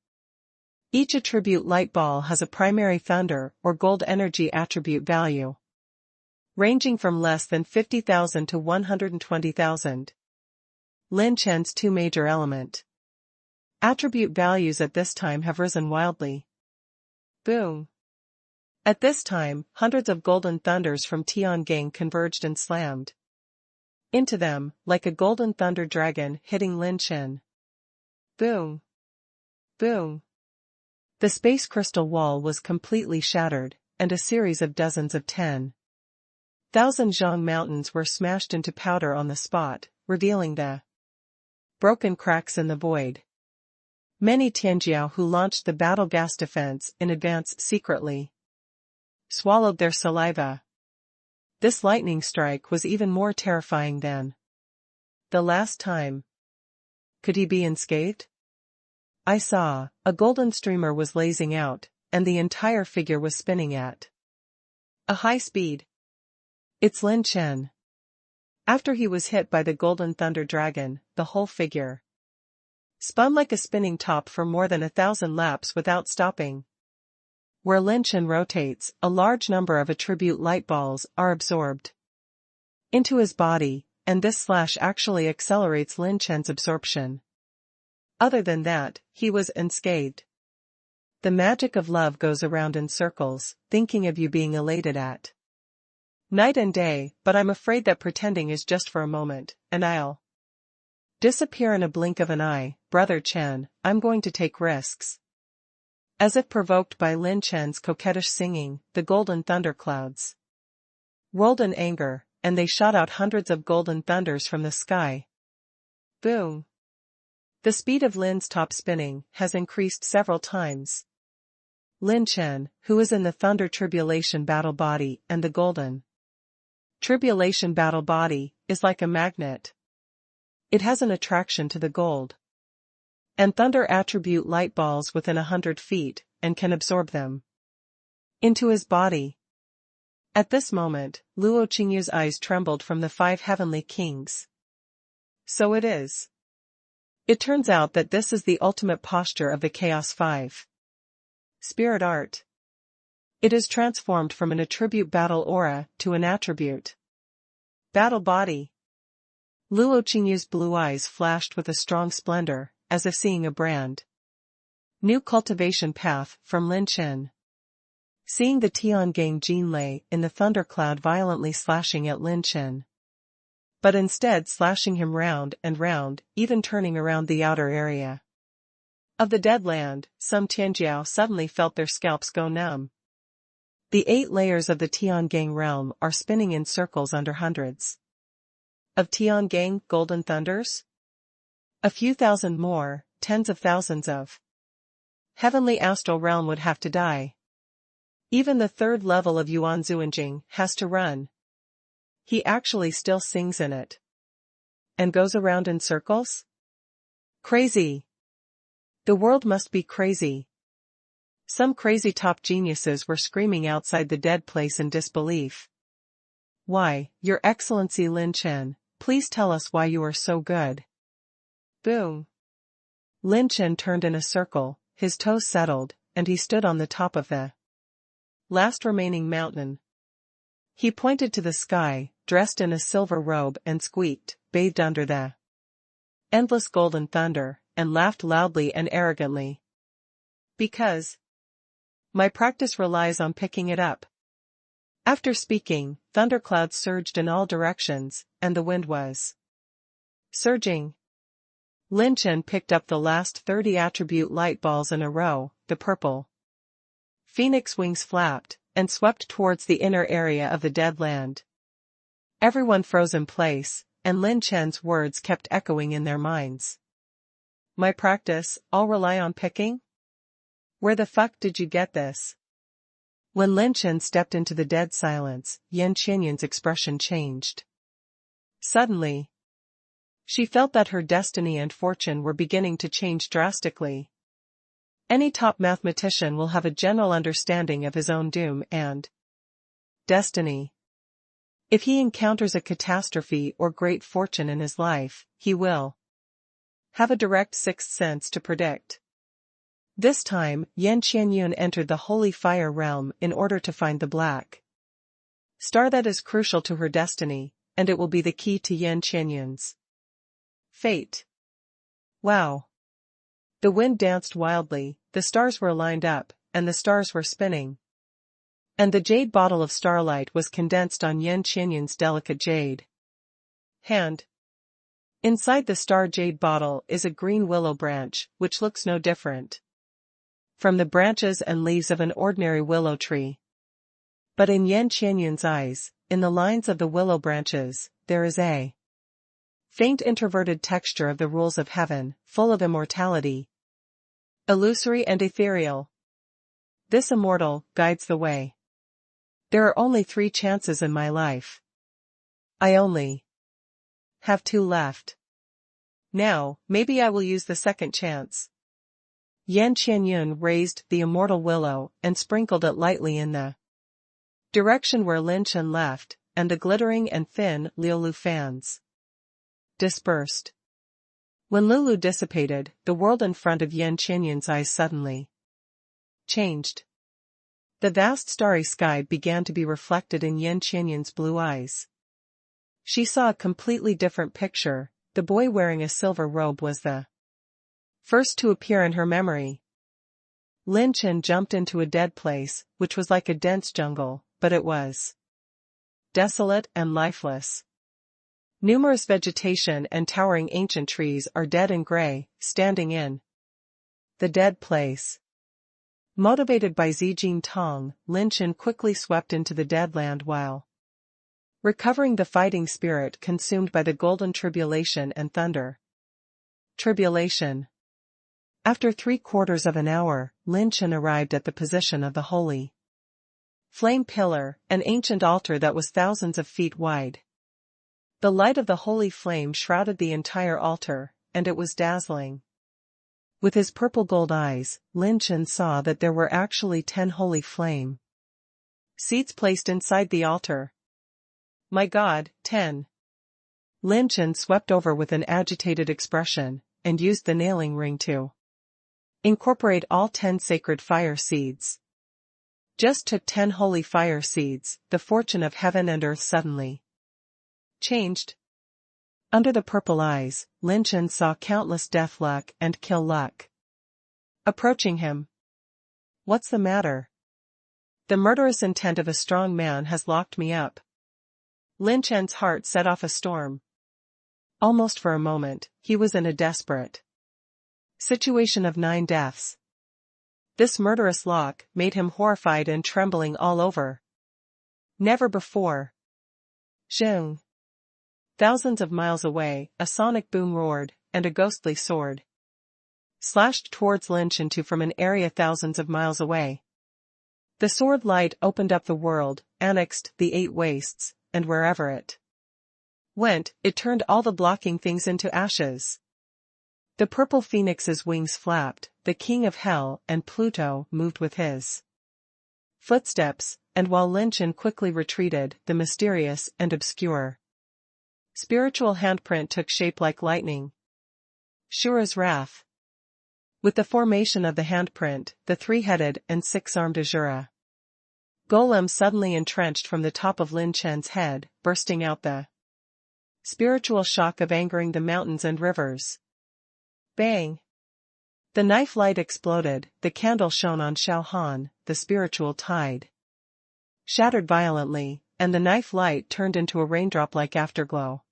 Each attribute light ball has a primary thunder or gold energy attribute value, ranging from less than 50,000 to 120,000. Lin Chen's 2 major element attribute values at this time have risen wildly. Boom. At this time, hundreds of golden thunders from Tiangang converged and slammed into them, like a golden thunder dragon hitting Lin Chen. Boom. Boom. The space crystal wall was completely shattered, and a series of dozens of 10,000 Zhang mountains were smashed into powder on the spot, revealing the broken cracks in the void. Many Tianjiao who launched the battle gas defense in advance secretly swallowed their saliva. This lightning strike was even more terrifying than the last time. Could he be unscathed? I saw, a golden streamer was blazing out, and the entire figure was spinning at a high speed. It's Lin Chen. After he was hit by the golden thunder dragon, the whole figure spun like a spinning top for more than 1,000 laps without stopping. Where Lin Chen rotates, a large number of attribute light balls are absorbed into his body, and this slash actually accelerates Lin Chen's absorption. Other than that, he was unscathed. The magic of love goes around in circles, thinking of you being elated at night and day, but I'm afraid that pretending is just for a moment, and I'll disappear in a blink of an eye. Brother Chen, I'm going to take risks. As if provoked by Lin Chen's coquettish singing, the golden thunderclouds rolled in anger, and they shot out hundreds of golden thunders from the sky. Boom! The speed of Lin's top spinning has increased several times. Lin Chen, who is in the Thunder Tribulation Battle Body and the Golden Tribulation Battle Body, is like a magnet. It has an attraction to the gold and thunder attribute light balls within 100 feet, and can absorb them into his body. At this moment, Luo Qingyu's eyes trembled from the 5 heavenly kings. So it is. It turns out that this is the ultimate posture of the Chaos 5. Spirit art. It is transformed from an attribute battle aura to an attribute battle body. Luo Qingyu's blue eyes flashed with a strong splendor, as if seeing a brand new cultivation path from Lin Chen. Seeing the Tiangang Jin Lei in the thundercloud violently slashing at Lin Chen, but instead slashing him round and round, even turning around the outer area of the dead land, some Tianjiao suddenly felt their scalps go numb. The 8 layers of the Tiangang realm are spinning in circles under hundreds of Tiangang golden thunders. A few thousand more, tens of thousands of heavenly astral realm would have to die. Even the 3rd level of Yuan Zuanjing has to run. He actually still sings in it and goes around in circles? Crazy. The world must be crazy. Some crazy top geniuses were screaming outside the dead place in disbelief. Why, Your Excellency Lin Chen, please tell us why you are so good. Boom. Lin Chen turned in a circle, his toes settled, and he stood on the top of the last remaining mountain. He pointed to the sky, dressed in a silver robe, and squeaked, bathed under the endless golden thunder, and laughed loudly and arrogantly. Because my practice relies on picking it up. After speaking, thunderclouds surged in all directions, and the wind was surging. Lin Chen picked up the last 30 attribute light balls in a row, the purple phoenix wings flapped, and swept towards the inner area of the dead land. Everyone froze in place, and Lin Chen's words kept echoing in their minds. My practice, all rely on picking? Where the fuck did you get this? When Lin Chen stepped into the dead silence, Yan Qianyun's expression changed. Suddenly, she felt that her destiny and fortune were beginning to change drastically. Any top mathematician will have a general understanding of his own doom and destiny. If he encounters a catastrophe or great fortune in his life, he will have a direct sixth sense to predict. This time, Yan Qianyun entered the holy fire realm in order to find the black star that is crucial to her destiny, and it will be the key to Yan Qianyun's fate. Wow! The wind danced wildly, the stars were lined up, and the stars were spinning. And the jade bottle of starlight was condensed on Yan Qianyun's delicate jade hand. Inside the star jade bottle is a green willow branch, which looks no different from the branches and leaves of an ordinary willow tree. But in Yan Qianyun's eyes, in the lines of the willow branches, there is a faint introverted texture of the rules of heaven, full of immortality, illusory and ethereal. This immortal guides the way. There are only 3 chances in my life. I only have 2 left. Now, maybe I will use the second chance. Yan Qianyun raised the immortal willow and sprinkled it lightly in the direction where Lin Chen left, and the glittering and thin Liulu fans dispersed. When Lulu dissipated, the world in front of Yan Qianyun's eyes suddenly changed. The vast starry sky began to be reflected in Yan Qianyun's blue eyes. She saw a completely different picture. The boy wearing a silver robe was the first to appear in her memory. Lin Chen jumped into a dead place, which was like a dense jungle, but it was desolate and lifeless. Numerous vegetation and towering ancient trees are dead and gray, standing in the dead place. Motivated by Zijing Tong, Lin Chen quickly swept into the dead land while recovering the fighting spirit consumed by the golden tribulation and thunder. Tribulation. After 3/4 of an hour, Lin Chen arrived at the position of the holy flame pillar, an ancient altar that was thousands of feet wide. The light of the holy flame shrouded the entire altar, and it was dazzling. With his purple gold eyes, Lin Chen saw that there were actually 10 holy flame seats placed inside the altar. My God, 10. Lin Chen swept over with an agitated expression, and used the nailing ring to incorporate all 10 sacred fire seeds. Just took 10 holy fire seeds, the fortune of heaven and earth suddenly changed. Under the purple eyes, Lin Chen saw countless death luck and kill luck approaching him. What's the matter? The murderous intent of a strong man has locked me up. Lin Chen's heart set off a storm. Almost for a moment, he was in a desperate situation of 9 deaths. This murderous lock made him horrified and trembling all over. Never before. Zheng. Thousands of miles away, a sonic boom roared, and a ghostly sword slashed towards Lin Chen from an area thousands of miles away. The sword light opened up the world, annexed the 8 wastes, and wherever it went, it turned all the blocking things into ashes. The purple phoenix's wings flapped, the king of hell and Pluto moved with his footsteps, and while Lin Chen quickly retreated, the mysterious and obscure spiritual handprint took shape like lightning. Shura's wrath. With the formation of the handprint, the 3-headed and 6-armed Azura golem suddenly entrenched from the top of Lin Chen's head, bursting out the spiritual shock of angering the mountains and rivers. Bang! The knife light exploded, the candle shone on Xiao Han, the spiritual tide shattered violently, and the knife light turned into a raindrop-like afterglow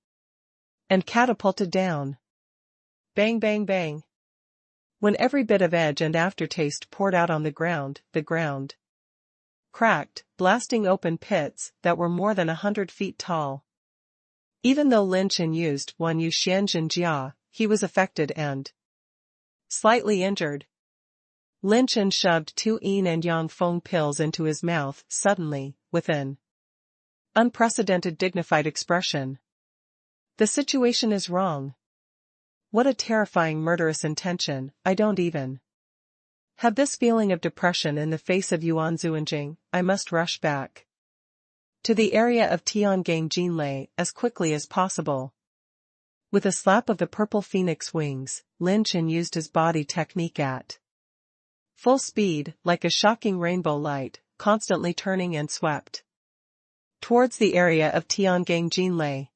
and catapulted down. Bang bang bang! When every bit of edge and aftertaste poured out on the ground cracked, blasting open pits that were more than 100 feet tall. Even though Lin Chen used Wan Yu Xianjin Jia, he was affected and slightly injured. Lin Chen shoved 2 yin and yang feng pills into his mouth suddenly, with an unprecedented dignified expression. The situation is wrong. What a terrifying murderous intention, I don't even have this feeling of depression in the face of Yuan Zuanjing. I must rush back to the area of Tiangang Jinlei as quickly as possible. With a slap of the purple phoenix wings, Lin Chen used his body technique at full speed, like a shocking rainbow light, constantly turning and swept towards the area of Tiangang Jinlei.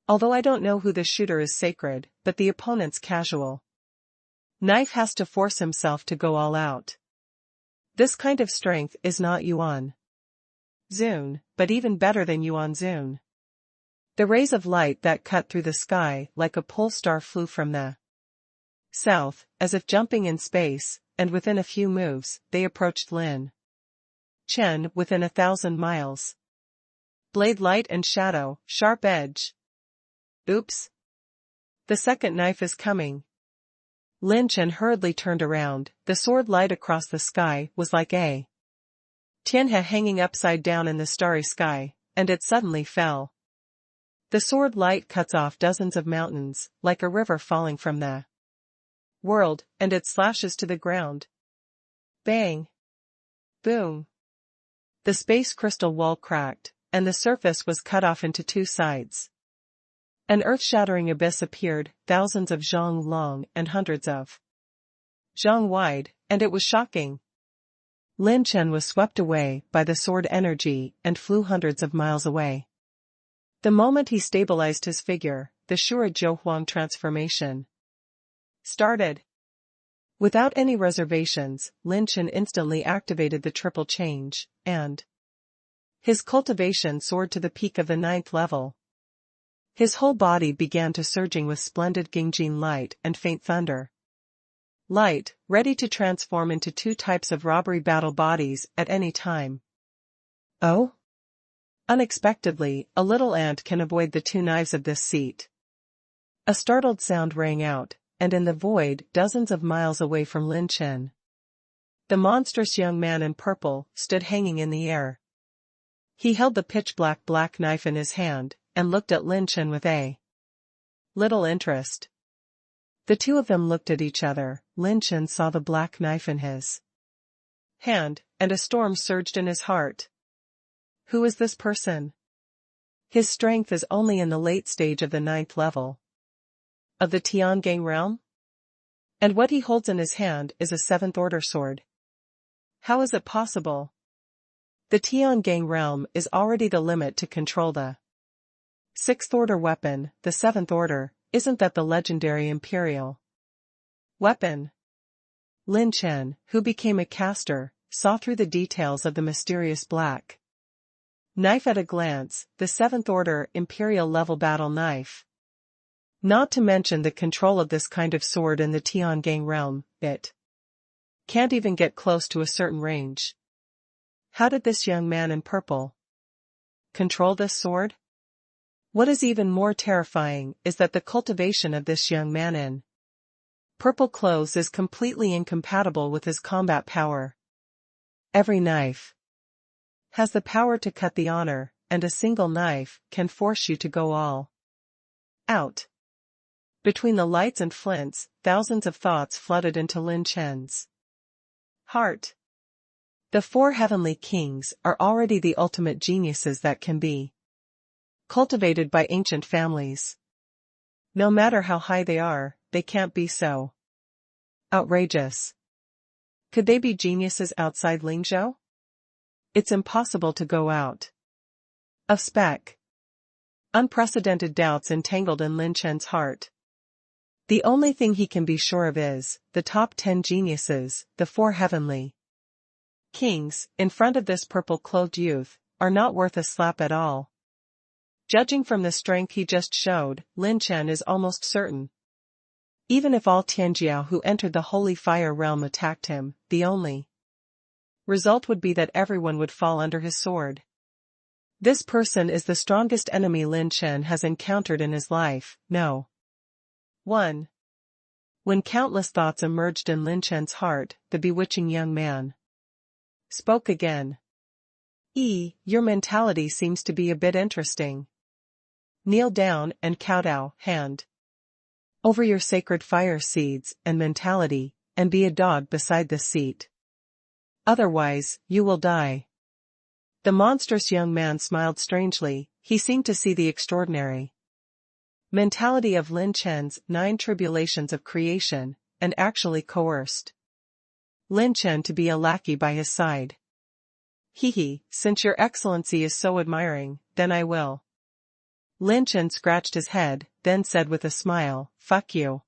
Although I don't know who the shooter is sacred, but the opponent's casual knife has to force himself to go all out. This kind of strength is not Yuan Zun, but even better than Yuan Zun. The rays of light that cut through the sky like a pole star flew from the south, as if jumping in space, and within a few moves, they approached Lin Chen within 1,000 miles. Blade light and shadow, sharp edge. Oops! The second knife is coming. Lin Chen hurriedly turned around, the sword light across the sky was like a tianhe hanging upside down in the starry sky, and it suddenly fell. The sword light cuts off dozens of mountains, like a river falling from the world, and it slashes to the ground. Bang! Boom! The space crystal wall cracked, and the surface was cut off into 2 sides. An earth-shattering abyss appeared, thousands of zhang long and hundreds of zhang wide, and it was shocking. Lin Chen was swept away by the sword energy and flew hundreds of miles away. The moment he stabilized his figure, the Shura Zhouhuang transformation started. Without any reservations, Lin Chen instantly activated the triple change, and his cultivation soared to the peak of the 9th level. His whole body began to surging with splendid Gingjin light and faint thunder light, ready to transform into 2 types of robbery battle bodies at any time. Oh? Unexpectedly, a little ant can avoid the two knives of this seat. A startled sound rang out, and in the void, dozens of miles away from Lin Chen, the monstrous young man in purple stood hanging in the air. He held the pitch-black black knife in his hand, and looked at Lin Chen with a little interest. The two of them looked at each other. Lin Chen saw the black knife in his hand, and a storm surged in his heart. Who is this person? His strength is only in the late stage of the 9th level of the Tiangang realm? And what he holds in his hand is a 7th order sword. How is it possible? The Tiangang realm is already the limit to control the 6th order weapon. The 7th order, isn't that the legendary imperial weapon? Lin Chen, who became a caster, saw through the details of the mysterious black knife at a glance, the 7th order imperial level battle knife. Not to mention the control of this kind of sword in the Tiangang realm, it can't even get close to a certain range. How did this young man in purple control this sword? What is even more terrifying is that the cultivation of this young man in purple clothes is completely incompatible with his combat power. Every knife has the power to cut the honor, and a single knife can force you to go all out. Between the lights and flints, thousands of thoughts flooded into Lin Chen's heart. The 4 heavenly kings are already the ultimate geniuses that can be cultivated by ancient families. No matter how high they are, they can't be so outrageous. Could they be geniuses outside Lingzhou? It's impossible to go out of spec. Unprecedented doubts entangled in Lin Chen's heart. The only thing he can be sure of is, the top 10 geniuses, the 4 heavenly kings, in front of this purple-clothed youth, are not worth a slap at all. Judging from the strength he just showed, Lin Chen is almost certain. Even if all Tianjiao who entered the Holy Fire realm attacked him, the only result would be that everyone would fall under his sword. This person is the strongest enemy Lin Chen has encountered in his life. No. 1. When countless thoughts emerged in Lin Chen's heart, the bewitching young man spoke again. Your mentality seems to be a bit interesting. Kneel down and kowtow, hand over your sacred fire seeds and mentality, and be a dog beside the seat. Otherwise, you will die. The monstrous young man smiled strangely. He seemed to see the extraordinary mentality of Lin Chen's 9 tribulations of creation, and actually coerced Lin Chen to be a lackey by his side. Since your excellency is so admiring, then I will. Lin Chen scratched his head, then said with a smile, fuck you.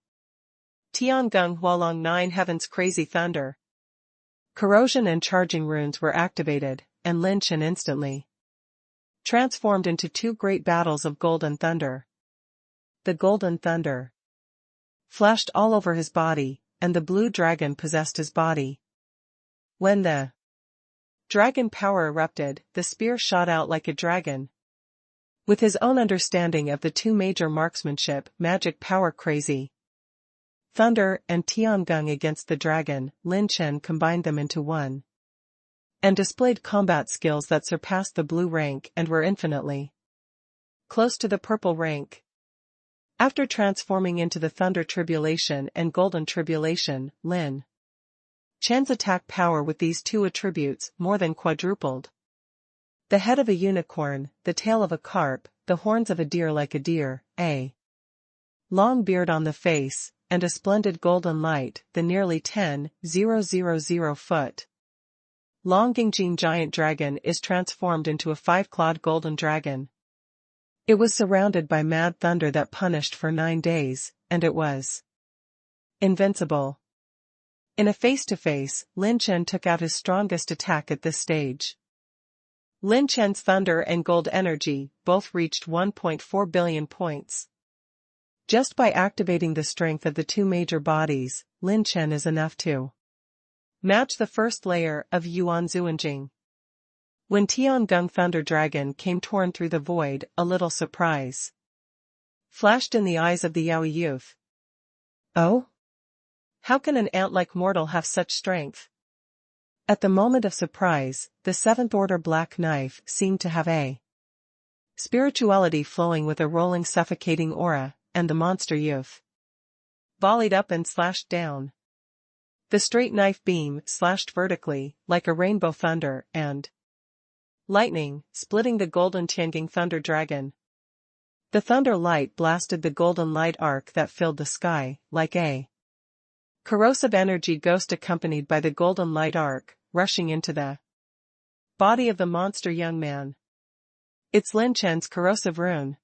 Tiangang Hualong 9 Heaven's Crazy Thunder. Corrosion and charging runes were activated, and Lin Chen instantly transformed into 2 great battles of golden thunder. The golden thunder flashed all over his body, and the blue dragon possessed his body. When the dragon power erupted, the spear shot out like a dragon. With his own understanding of the 2 major marksmanship, magic power crazy thunder and Tiangang against the dragon, Lin Chen combined them into one, and displayed combat skills that surpassed the blue rank and were infinitely close to the purple rank. After transforming into the Thunder Tribulation and Golden Tribulation, Lin Chen's attack power with these 2 attributes more than quadrupled. The head of a unicorn, the tail of a carp, the horns of a deer like a deer, a long beard on the face, and a splendid golden light, the nearly 10,000 foot long Gingjing giant dragon is transformed into a 5-clawed golden dragon. It was surrounded by mad thunder that punished for 9 days, and it was invincible. In a face-to-face, Lin Chen took out his strongest attack at this stage. Lin Chen's thunder and gold energy both reached 1.4 billion points. Just by activating the strength of the 2 major bodies, Lin Chen is enough to match the first layer of Yuan Zuanjing. When Tiangung Thunder Dragon came torn through the void, a little surprise flashed in the eyes of the Yaoi youth. Oh? How can an ant-like mortal have such strength? At the moment of surprise, the seventh-order black knife seemed to have a spirituality flowing with a rolling suffocating aura, and the monster youth volleyed up and slashed down. The straight knife beam slashed vertically, like a rainbow thunder, and lightning, splitting the golden Tiangung Thunder Dragon. The thunder light blasted the golden light arc that filled the sky, like a corrosive energy ghost accompanied by the golden light arc, rushing into the body of the monster young man. It's Lin Chen's corrosive rune.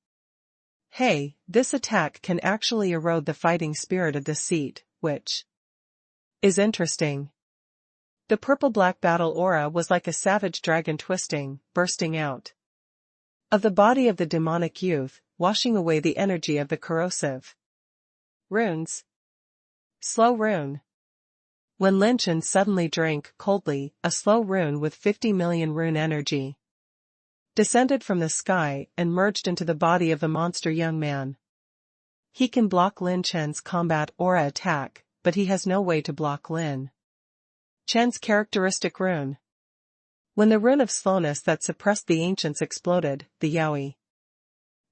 Hey, this attack can actually erode the fighting spirit of the seat, which is interesting. The purple-black battle aura was like a savage dragon twisting, bursting out of the body of the demonic youth, washing away the energy of the corrosive runes. Slow rune. When Lin Chen suddenly drank coldly, a slow rune with 50 million rune energy descended from the sky and merged into the body of the monster young man. He can block Lin Chen's combat aura attack, but he has no way to block Lin Chen's characteristic rune. When the rune of slowness that suppressed the ancients exploded, the Yaoi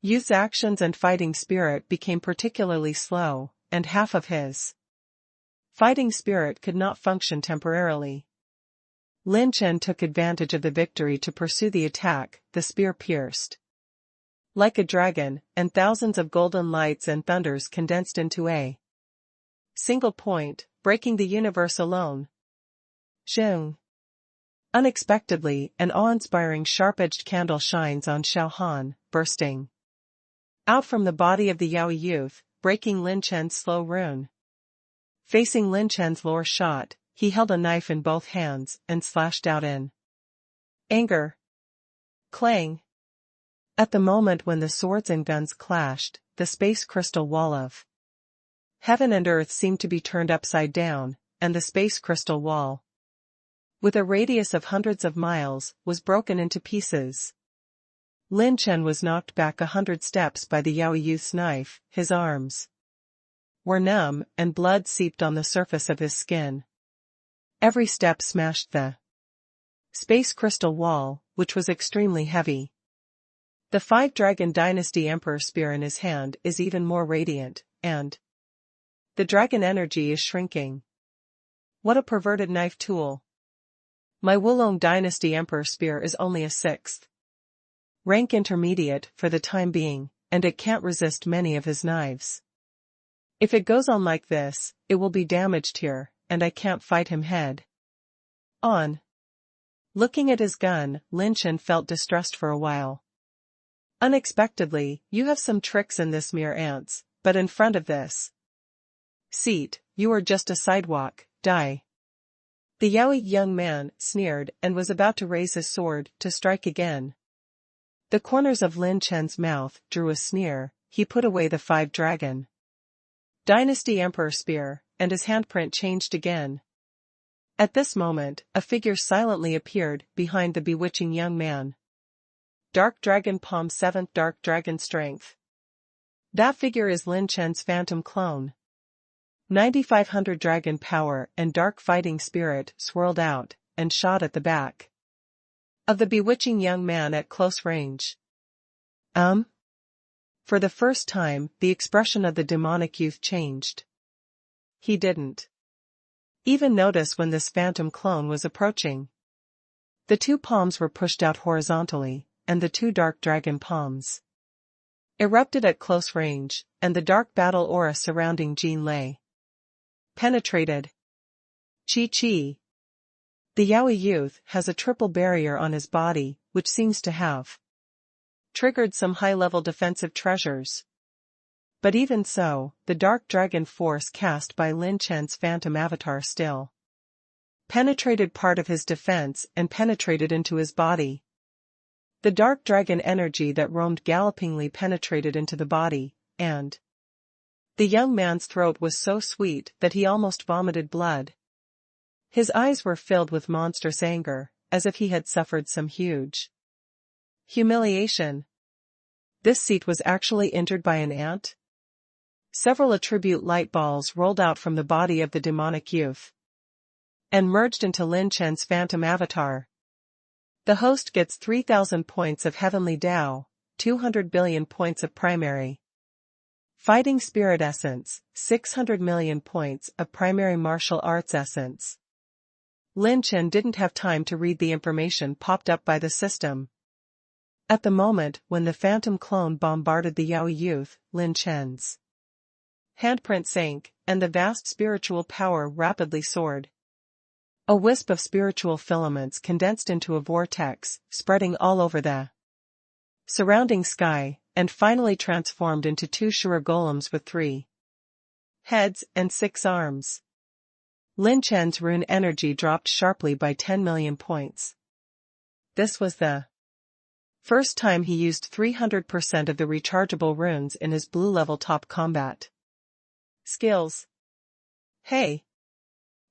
youth's actions and fighting spirit became particularly slow, and half of his fighting spirit could not function temporarily. Lin Chen took advantage of the victory to pursue the attack, the spear pierced like a dragon, and thousands of golden lights and thunders condensed into a single point, breaking the universe alone. Zheng. Unexpectedly, an awe-inspiring sharp-edged candle shines on Xiao Han, bursting out from the body of the Yaoi youth, breaking Lin Chen's slow rune. Facing Lin Chen's lore shot, he held a knife in both hands and slashed out in anger. Clang. At the moment when the swords and guns clashed, the space crystal wall of heaven and earth seemed to be turned upside down, and the space crystal wall, with a radius of hundreds of miles, was broken into pieces. Lin Chen was knocked back 100 steps by the Yaoi youth's knife, his arms were numb, and blood seeped on the surface of his skin. Every step smashed the space crystal wall, which was extremely heavy. The 5-Dragon Dynasty Emperor spear in his hand is even more radiant, and the dragon energy is shrinking. What a perverted knife tool. My Wulong Dynasty Emperor spear is only a 6th rank intermediate for the time being, and it can't resist many of his knives. If it goes on like this, it will be damaged here, and I can't fight him head on. Looking at his gun, Lin Chen felt distressed for a while. Unexpectedly, you have some tricks in this mere ants, but in front of this seat, you are just a sidewalk, die. The Yaoi young man sneered and was about to raise his sword to strike again. The corners of Lin Chen's mouth drew a sneer. He put away the 5-Dragon Dynasty Emperor spear, and his handprint changed again. At this moment, a figure silently appeared behind the bewitching young man. Dark Dragon Palm 7th Dark Dragon Strength. That figure is Lin Chen's phantom clone. 9500 dragon power and dark fighting spirit swirled out, and shot at the back of the bewitching young man at close range. For the first time, the expression of the demonic youth changed. He didn't even notice when this phantom clone was approaching. The 2 palms were pushed out horizontally, and the 2 dark dragon palms erupted at close range, and the dark battle aura surrounding Jin Lei penetrated. Chi. The Yaoi youth has a triple barrier on his body, which seems to have triggered some high-level defensive treasures. But even so, the dark dragon force cast by Lin Chen's phantom avatar still penetrated part of his defense and penetrated into his body. The dark dragon energy that roamed gallopingly penetrated into the body, and the young man's throat was so sweet that he almost vomited blood. His eyes were filled with monstrous anger, as if he had suffered some huge humiliation. This seat was actually entered by an ant? Several attribute light balls rolled out from the body of the demonic youth and merged into Lin Chen's phantom avatar. The host gets 3,000 points of Heavenly Dao, 200 billion points of primary fighting spirit essence, 600 million points of primary martial arts essence. Lin Chen didn't have time to read the information popped up by the system. At the moment when the phantom clone bombarded the Yaoi youth, Lin Chen's handprint sank, and the vast spiritual power rapidly soared. A wisp of spiritual filaments condensed into a vortex, spreading all over the surrounding sky, and finally transformed into 2 Shura golems with 3 heads and 6 arms. Lin Chen's rune energy dropped sharply by 10 million points. This was the first time he used 300% of the rechargeable runes in his blue-level top combat skills. Hey!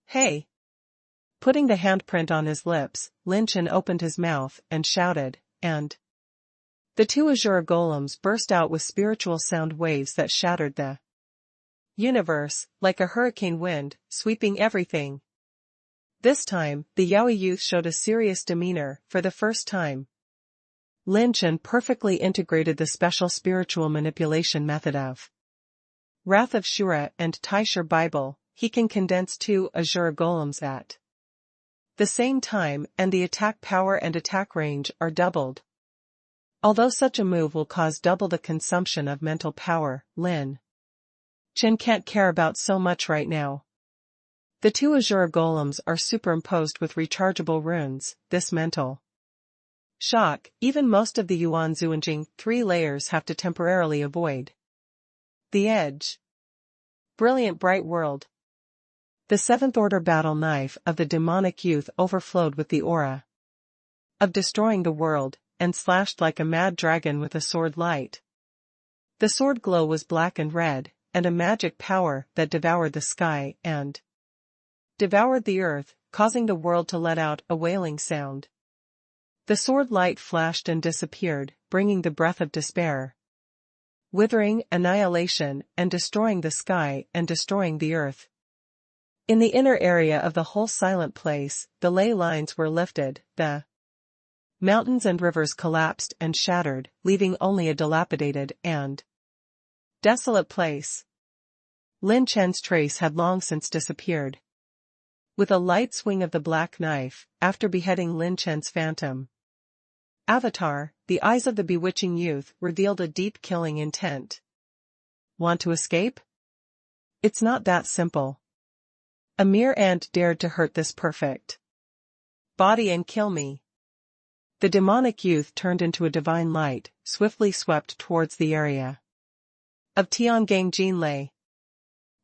Hey! Putting the handprint on his lips, Lin Chen opened his mouth and shouted, and the 2 Azure golems burst out with spiritual sound waves that shattered the universe, like a hurricane wind, sweeping everything. This time, the Yaoi youth showed a serious demeanor, for the first time. Lin Chen perfectly integrated the special spiritual manipulation method of Wrath of Shura and Taishur Bible. He can condense 2 Azure golems at the same time, and the attack power and attack range are doubled. Although such a move will cause double the consumption of mental power, Lin Chen can't care about so much right now. The 2 Azure golems are superimposed with rechargeable runes. This mental shock, even most of the Yuan Zuanjing 3 layers have to temporarily avoid. The edge. Brilliant bright world. The 7th order battle knife of the demonic youth overflowed with the aura of destroying the world, and slashed like a mad dragon with a sword light. The sword glow was black and red, and a magic power that devoured the sky and devoured the earth, causing the world to let out a wailing sound. The sword light flashed and disappeared, bringing the breath of despair, withering, annihilation, and destroying the sky and destroying the earth. In the inner area of the whole silent place, the ley lines were lifted, the mountains and rivers collapsed and shattered, leaving only a dilapidated and desolate place. Lin Chen's trace had long since disappeared. With a light swing of the black knife, after beheading Lin Chen's phantom avatar, the eyes of the bewitching youth revealed a deep killing intent. Want to escape? It's not that simple. A mere ant dared to hurt this perfect body and kill me. The demonic youth turned into a divine light, swiftly swept towards the area of Tiangang Jinlei.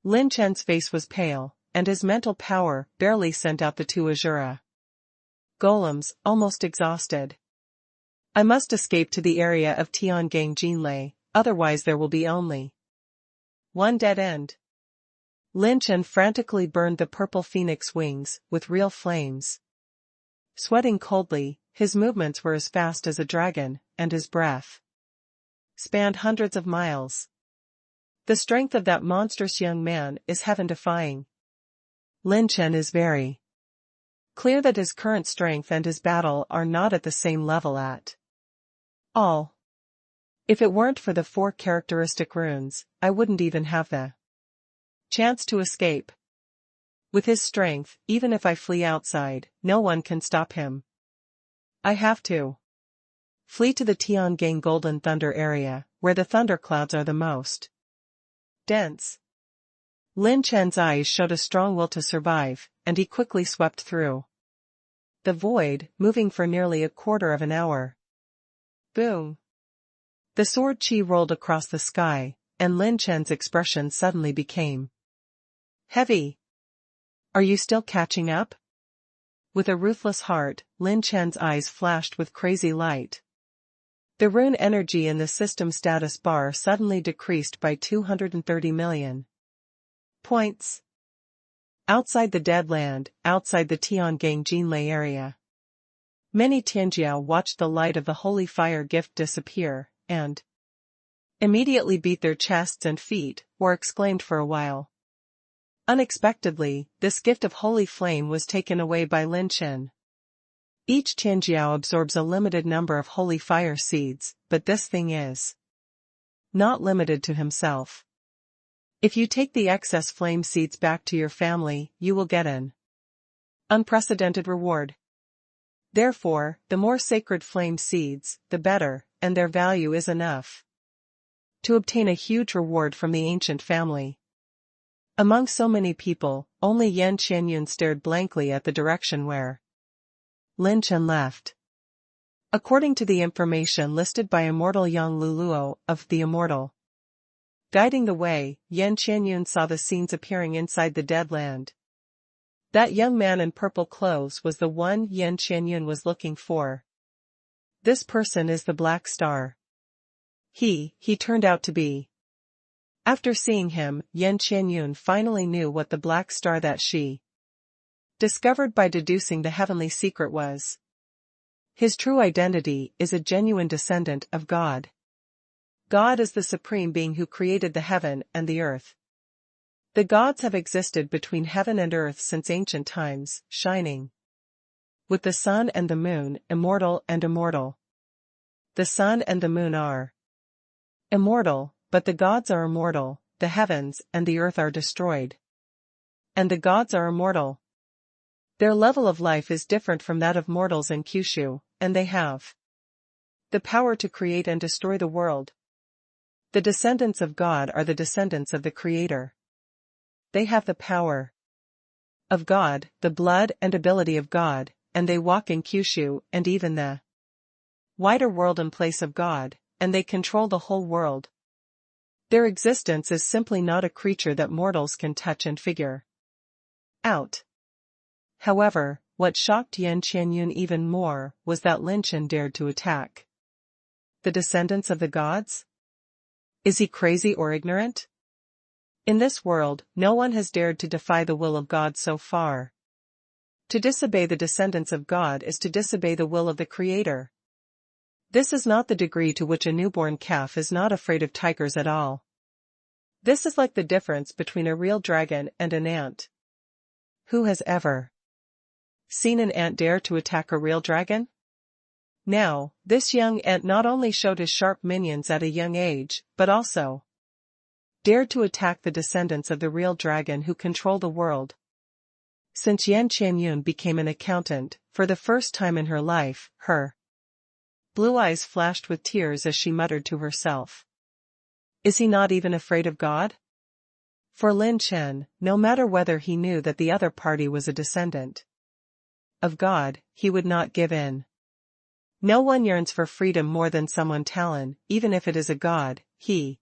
Lin Chen's face was pale, and his mental power barely sent out the 2 Azura golems, almost exhausted. I must escape to the area of Tiangang Jinlei, otherwise there will be only one dead end. Lin Chen frantically burned the purple phoenix wings with real flames. Sweating coldly, his movements were as fast as a dragon, and his breath spanned hundreds of miles. The strength of that monstrous young man is heaven-defying. Lin Chen is very clear that his current strength and his battle are not at the same level at all. If it weren't for the 4 characteristic runes, I wouldn't even have the chance to escape. With his strength, even if I flee outside, no one can stop him. I have to flee to the Tiangang Golden Thunder area, where the thunderclouds are the most dense. Lin Chen's eyes showed a strong will to survive, and he quickly swept through the void, moving for nearly a quarter of an hour. Boom! The sword chi rolled across the sky, and Lin Chen's expression suddenly became heavy. Are you still catching up? With a ruthless heart, Lin Chen's eyes flashed with crazy light. The rune energy in the system status bar suddenly decreased by 230 million points. Outside the Dead Land, outside the Tiangang Jinlei area, Many Tianjiao watched the light of the holy fire gift disappear, and immediately beat their chests and feet, or exclaimed for a while. Unexpectedly, this gift of holy flame was taken away by Lin Chen. Each Tianjiao absorbs a limited number of holy fire seeds, but this thing is not limited to himself. If you take the excess flame seeds back to your family, you will get an unprecedented reward. Therefore, the more sacred flame seeds, the better, and their value is enough to obtain a huge reward from the ancient family. Among so many people, only Yan Qianyun stared blankly at the direction where Lin Chen left. According to the information listed by Immortal Yang Luluo of the Immortal guiding the way, Yan Qianyun saw the scenes appearing inside the dead land. That young man in purple clothes was the one Yan Qianyun was looking for. This person is the Black Star. He turned out to be. After seeing him, Yan Qianyun finally knew what the Black Star that she discovered by deducing the heavenly secret was. His true identity is a genuine descendant of God. God is the supreme being who created the heaven and the earth. The gods have existed between heaven and earth since ancient times, shining with the sun and the moon, immortal and immortal. The sun and the moon are immortal, but the gods are immortal, the heavens and the earth are destroyed. And the gods are immortal. Their level of life is different from that of mortals in Kyushu, and they have the power to create and destroy the world. The descendants of God are the descendants of the Creator. They have the power of God, the blood and ability of God, and they walk in Kyushu and even the wider world in place of God, and they control the whole world. Their existence is simply not a creature that mortals can touch and figure out. However, what shocked Yan Qianyun even more was that Lin Chen dared to attack the descendants of the gods? Is he crazy or ignorant? In this world, no one has dared to defy the will of God so far. To disobey the descendants of God is to disobey the will of the Creator. This is not the degree to which a newborn calf is not afraid of tigers at all. This is like the difference between a real dragon and an ant. Who has ever seen an ant dare to attack a real dragon? Now, this young ant not only showed his sharp minions at a young age, but also dared to attack the descendants of the real dragon who control the world. Since Yan Qianyun became an accountant, for the first time in her life, her blue eyes flashed with tears as she muttered to herself. Is he not even afraid of God? For Lin Chen, no matter whether he knew that the other party was a descendant of God, he would not give in. No one yearns for freedom more than someone Talon, even if it is a god. He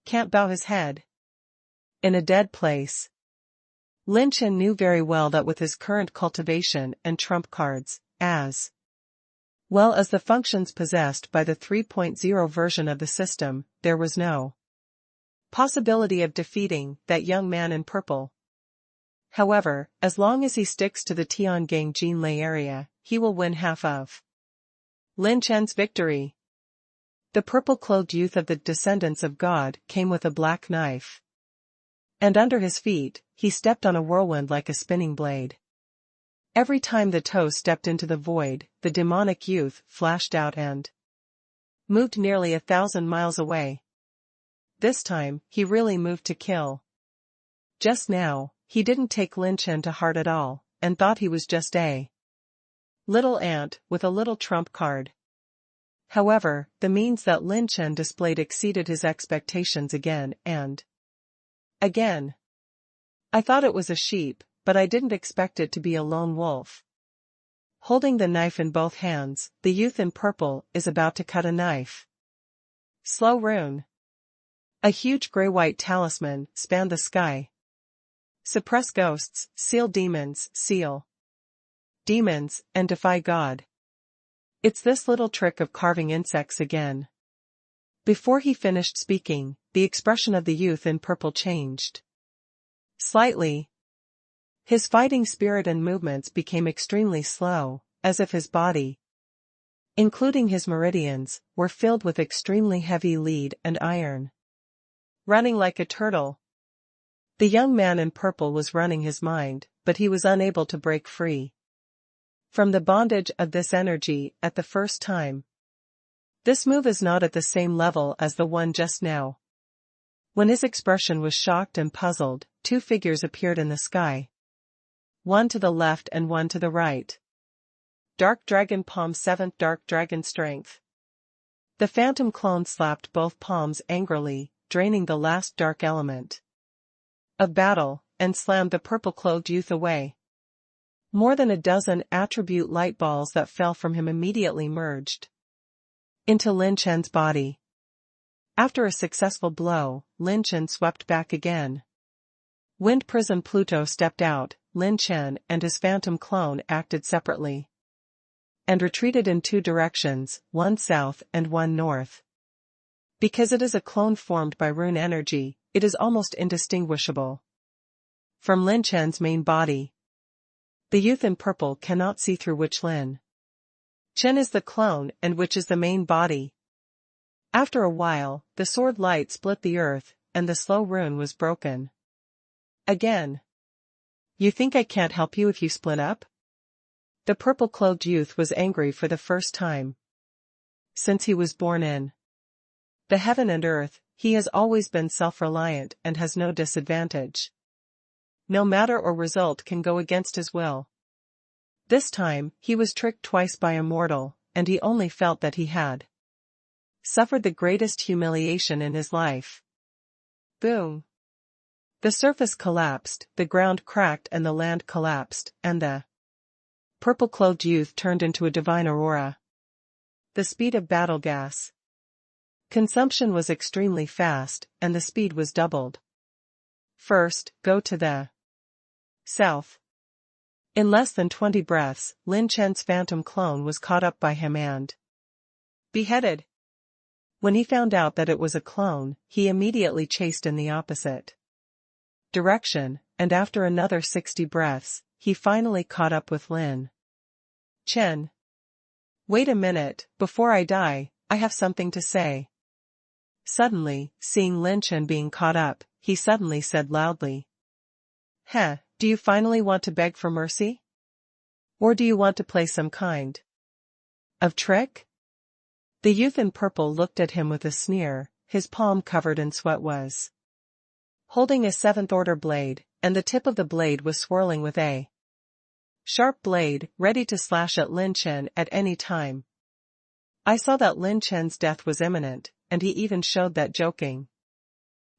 can't bow his head in a dead place. Lin Chen knew very well that with his current cultivation and trump cards, as well as the functions possessed by the 3.0 version of the system, there was no possibility of defeating that young man in purple. However, as long as he sticks to the Tiangang Jinlei area, he will win half of Lin Chen's victory. The purple-clothed youth of the descendants of God came with a black knife. And under his feet, he stepped on a whirlwind like a spinning blade. Every time the toe stepped into the void, the demonic youth flashed out and moved nearly 1,000 miles away. This time, he really moved to kill. Just now, he didn't take Lin Chen to heart at all, and thought he was just a little ant with a little trump card. However, the means that Lin Chen displayed exceeded his expectations again and again. I thought it was a sheep, but I didn't expect it to be a lone wolf. Holding the knife in both hands, the youth in purple is about to cut a knife. Slow rune. A huge gray-white talisman spanned the sky. Suppress ghosts, seal demons, and defy God. It's this little trick of carving insects again. Before he finished speaking, the expression of the youth in purple changed slightly. His fighting spirit and movements became extremely slow, as if his body, including his meridians, were filled with extremely heavy lead and iron. Running like a turtle. The young man in purple was running his mind, but he was unable to break free from the bondage of this energy at the first time. This move is not at the same level as the one just now. When his expression was shocked and puzzled, two figures appeared in the sky. One to the left and one to the right. Dark Dragon Palm 7th Dark Dragon Strength. The phantom clone slapped both palms angrily, draining the last dark element of battle, and slammed the purple-clothed youth away. More than a dozen attribute light balls that fell from him immediately merged into Lin Chen's body. After a successful blow, Lin Chen swept back again. Wind Prison Pluto stepped out, Lin Chen and his phantom clone acted separately and retreated in two directions, one south and one north. Because it is a clone formed by rune energy, it is almost indistinguishable from Lin Chen's main body. The youth in purple cannot see through which Lin Chen is the clone and which is the main body. After a while, the sword light split the earth, and the slow rune was broken. Again. You think I can't help you if you split up? The purple-clothed youth was angry for the first time since he was born in the heaven and earth. He has always been self-reliant and has no disadvantage. No matter or result can go against his will. This time, he was tricked twice by a mortal, and he only felt that he had suffered the greatest humiliation in his life. Boom! The surface collapsed, the ground cracked and the land collapsed, and the purple-clothed youth turned into a divine aurora. The speed of battle gas consumption was extremely fast, and the speed was doubled. First, go to the south. In less than 20 breaths, Lin Chen's phantom clone was caught up by him and beheaded. When he found out that it was a clone, he immediately chased in the opposite direction, and after another 60 breaths, he finally caught up with Lin Chen. Wait a minute, before I die, I have something to say. Suddenly, seeing Lin Chen being caught up, he suddenly said loudly, "Heh, do you finally want to beg for mercy? Or do you want to play some kind of trick?" The youth in purple looked at him with a sneer. His palm covered in sweat was holding a 7th order blade, and the tip of the blade was swirling with a sharp blade, ready to slash at Lin Chen at any time. I saw that Lin Chen's death was imminent, and he even showed that joking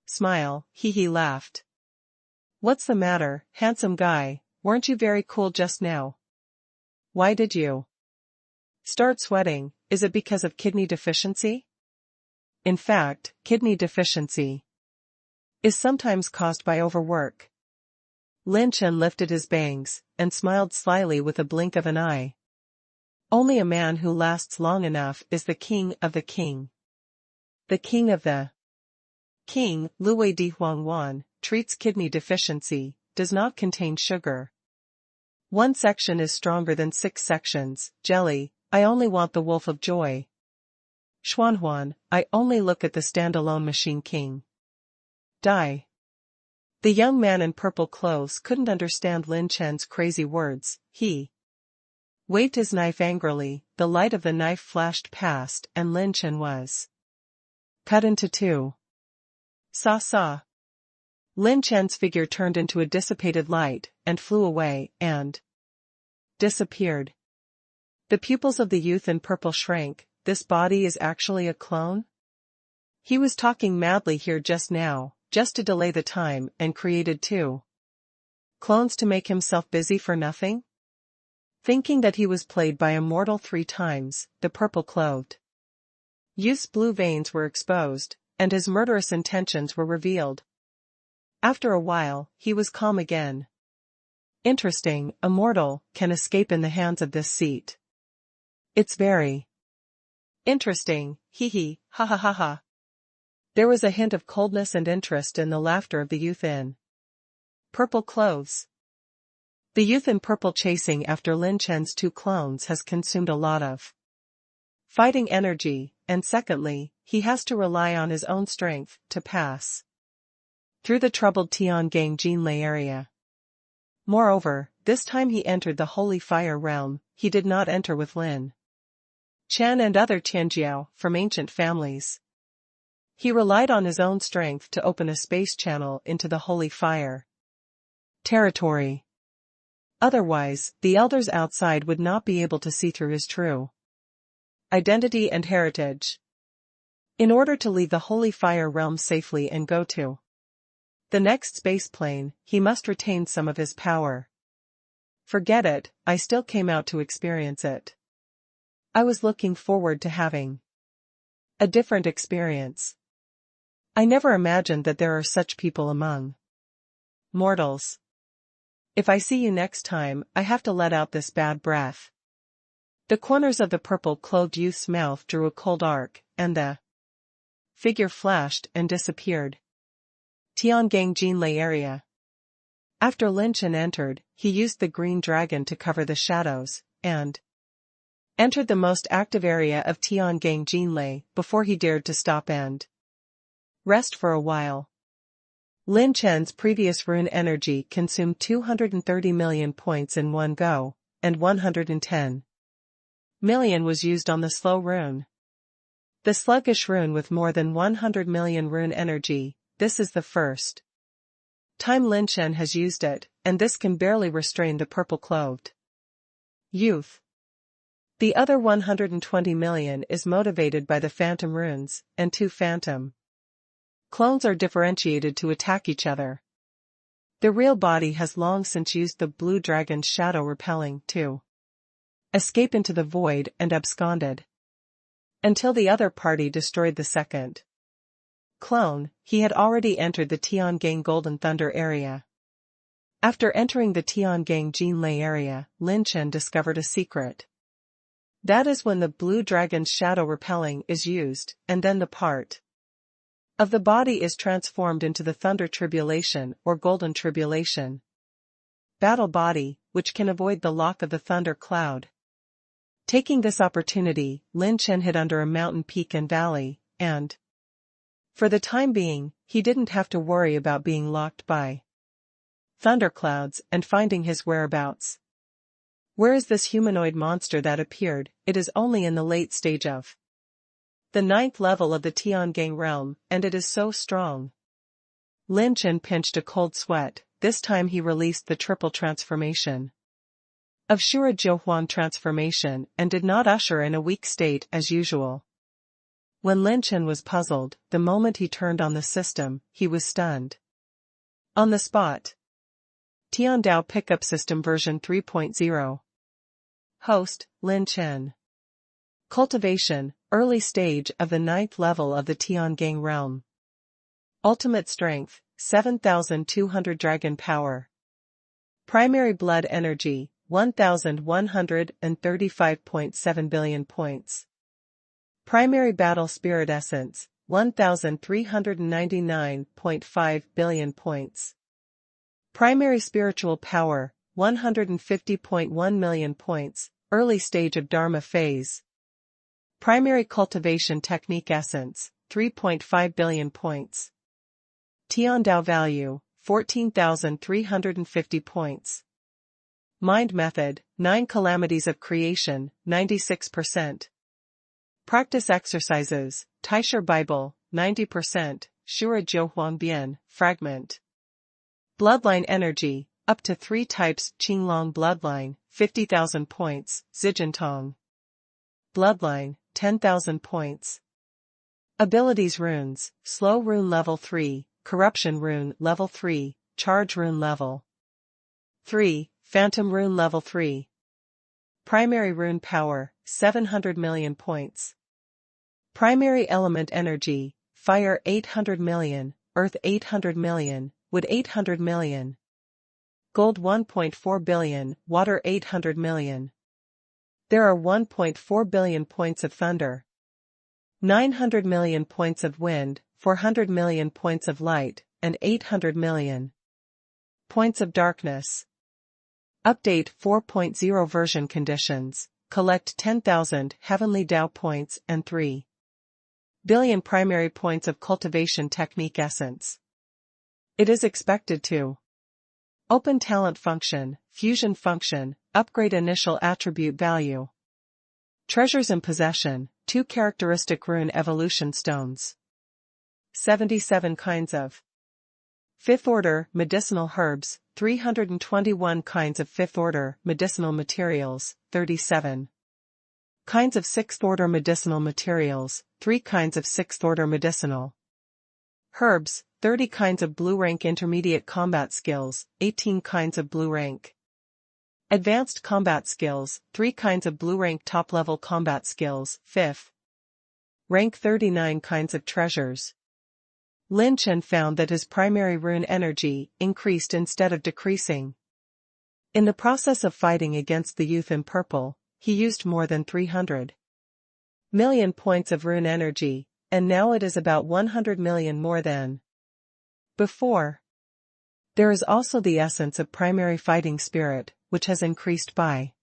smile. He laughed. "What's the matter, handsome guy, weren't you very cool just now? Why did you start sweating? Is it because of kidney deficiency?" In fact, kidney deficiency is sometimes caused by overwork. Lin Chen lifted his bangs, and smiled slyly with a blink of an eye. Only a man who lasts long enough is the king of the king. The king of the king, Luwei Di Huangwan, treats kidney deficiency, does not contain sugar. One section is stronger than 6 sections, jelly, I only want the wolf of joy. Xuanhuan, I only look at the standalone machine king. Die. The young man in purple clothes couldn't understand Lin Chen's crazy words. He waved his knife angrily, the light of the knife flashed past, and Lin Chen was cut into two. Saw. Lin Chen's figure turned into a dissipated light, and flew away, and disappeared. The pupils of the youth in purple shrank. This body is actually a clone? He was talking madly here just now, just to delay the time, and created 2 clones to make himself busy for nothing? Thinking that he was played by a mortal 3 times, the purple-clothed youth's blue veins were exposed, and his murderous intentions were revealed. After a while, he was calm again. Interesting, a mortal can escape in the hands of this seat. It's very interesting, ha ha ha ha. There was a hint of coldness and interest in the laughter of the youth in purple clothes. The youth in purple chasing after Lin Chen's two clones has consumed a lot of fighting energy, and secondly, he has to rely on his own strength to pass through the troubled Tiangang Jinlei area. Moreover, this time he entered the Holy Fire realm, he did not enter with Lin Chen and other Tianjiao from ancient families. He relied on his own strength to open a space channel into the Holy Fire territory. Otherwise, the elders outside would not be able to see through his true identity and heritage. In order to leave the Holy Fire realm safely and go to the next space plane, he must retain some of his power. Forget it, I still came out to experience it. I was looking forward to having a different experience. I never imagined that there are such people among mortals. If I see you next time, I have to let out this bad breath. The corners of the purple-clothed youth's mouth drew a cold arc, and the figure flashed and disappeared. Tiangang Jinlei area. After Lin Chen entered, he used the green dragon to cover the shadows, and entered the most active area of Tiangang Jinlei before he dared to stop and rest for a while. Lin Chen's previous rune energy consumed 230 million points in one go, and 110 million was used on the slow rune. The sluggish rune with more than 100 million rune energy, this is the first time Lin Chen has used it, and this can barely restrain the purple-clothed youth. The other 120 million is motivated by the phantom runes, and two phantom clones are differentiated to attack each other. The real body has long since used the blue dragon's shadow repelling to escape into the void and absconded. Until the other party destroyed the second clone, he had already entered the Tiangang Golden Thunder area. After entering the Tiangang Jinlei area, Lin Chen discovered a secret. That is when the blue dragon's shadow repelling is used, and then the part of the body is transformed into the Thunder Tribulation or Golden Tribulation battle body, which can avoid the lock of the thunder cloud. Taking this opportunity, Lin Chen hid under a mountain peak and valley, and for the time being, he didn't have to worry about being locked by thunderclouds and finding his whereabouts. Where is this humanoid monster that appeared? It is only in the late stage of the 9th level of the Tiangang realm, and it is so strong. Lin Chen pinched a cold sweat. This time he released the triple transformation of Shura Jiuhuan transformation and did not usher in a weak state as usual. When Lin Chen was puzzled, the moment he turned on the system, he was stunned. On the spot. Tiandao Pickup System version 3.0. Host, Lin Chen. Cultivation, early stage of the 9th level of the Tiangang realm. Ultimate strength, 7,200 dragon power. Primary blood energy, 1,135.7 billion points. Primary battle spirit essence, 1,399.5 billion points. Primary spiritual power, 150.1 million points, early stage of Dharma phase. Primary cultivation technique essence, 3.5 billion points. Tiandao value, 14,350 points. Mind method, 9 calamities of creation, 96%. Practice exercises, Taisher Bible, 90%, Shura Jiuhuan Bian, fragment. Bloodline energy, up to 3 types, Qinglong bloodline, 50,000 points, Zijintong bloodline, 10,000 points. Abilities runes, slow rune level 3, corruption rune level 3, charge rune level 3, phantom rune level 3. Primary rune power, 700 million points. Primary element energy, fire 800 million, earth 800 million, wood 800 million. Gold 1.4 billion, water 800 million. There are 1.4 billion points of thunder. 900 million points of wind, 400 million points of light, and 800 million points of darkness. Update 4.0 version conditions. Collect 10,000 Heavenly Dao points and 3 billion primary points of cultivation technique essence. It is expected to open talent function, fusion function, upgrade initial attribute value. Treasures in possession, 2 characteristic rune evolution stones. 77 kinds of 5th order medicinal herbs, 321 kinds of 5th order medicinal materials, 37 kinds of 6th order medicinal materials, 3 kinds of 6th order medicinal herbs, 30 kinds of blue rank intermediate combat skills, 18 kinds of blue rank advanced combat skills, 3 kinds of blue rank top level combat skills, 5th rank 39 kinds of treasures. Lin Chen found that his primary rune energy increased instead of decreasing. In the process of fighting against the youth in purple, he used more than 300 million points of rune energy, and now it is about 100 million more than before. There is also the essence of primary fighting spirit, which has increased by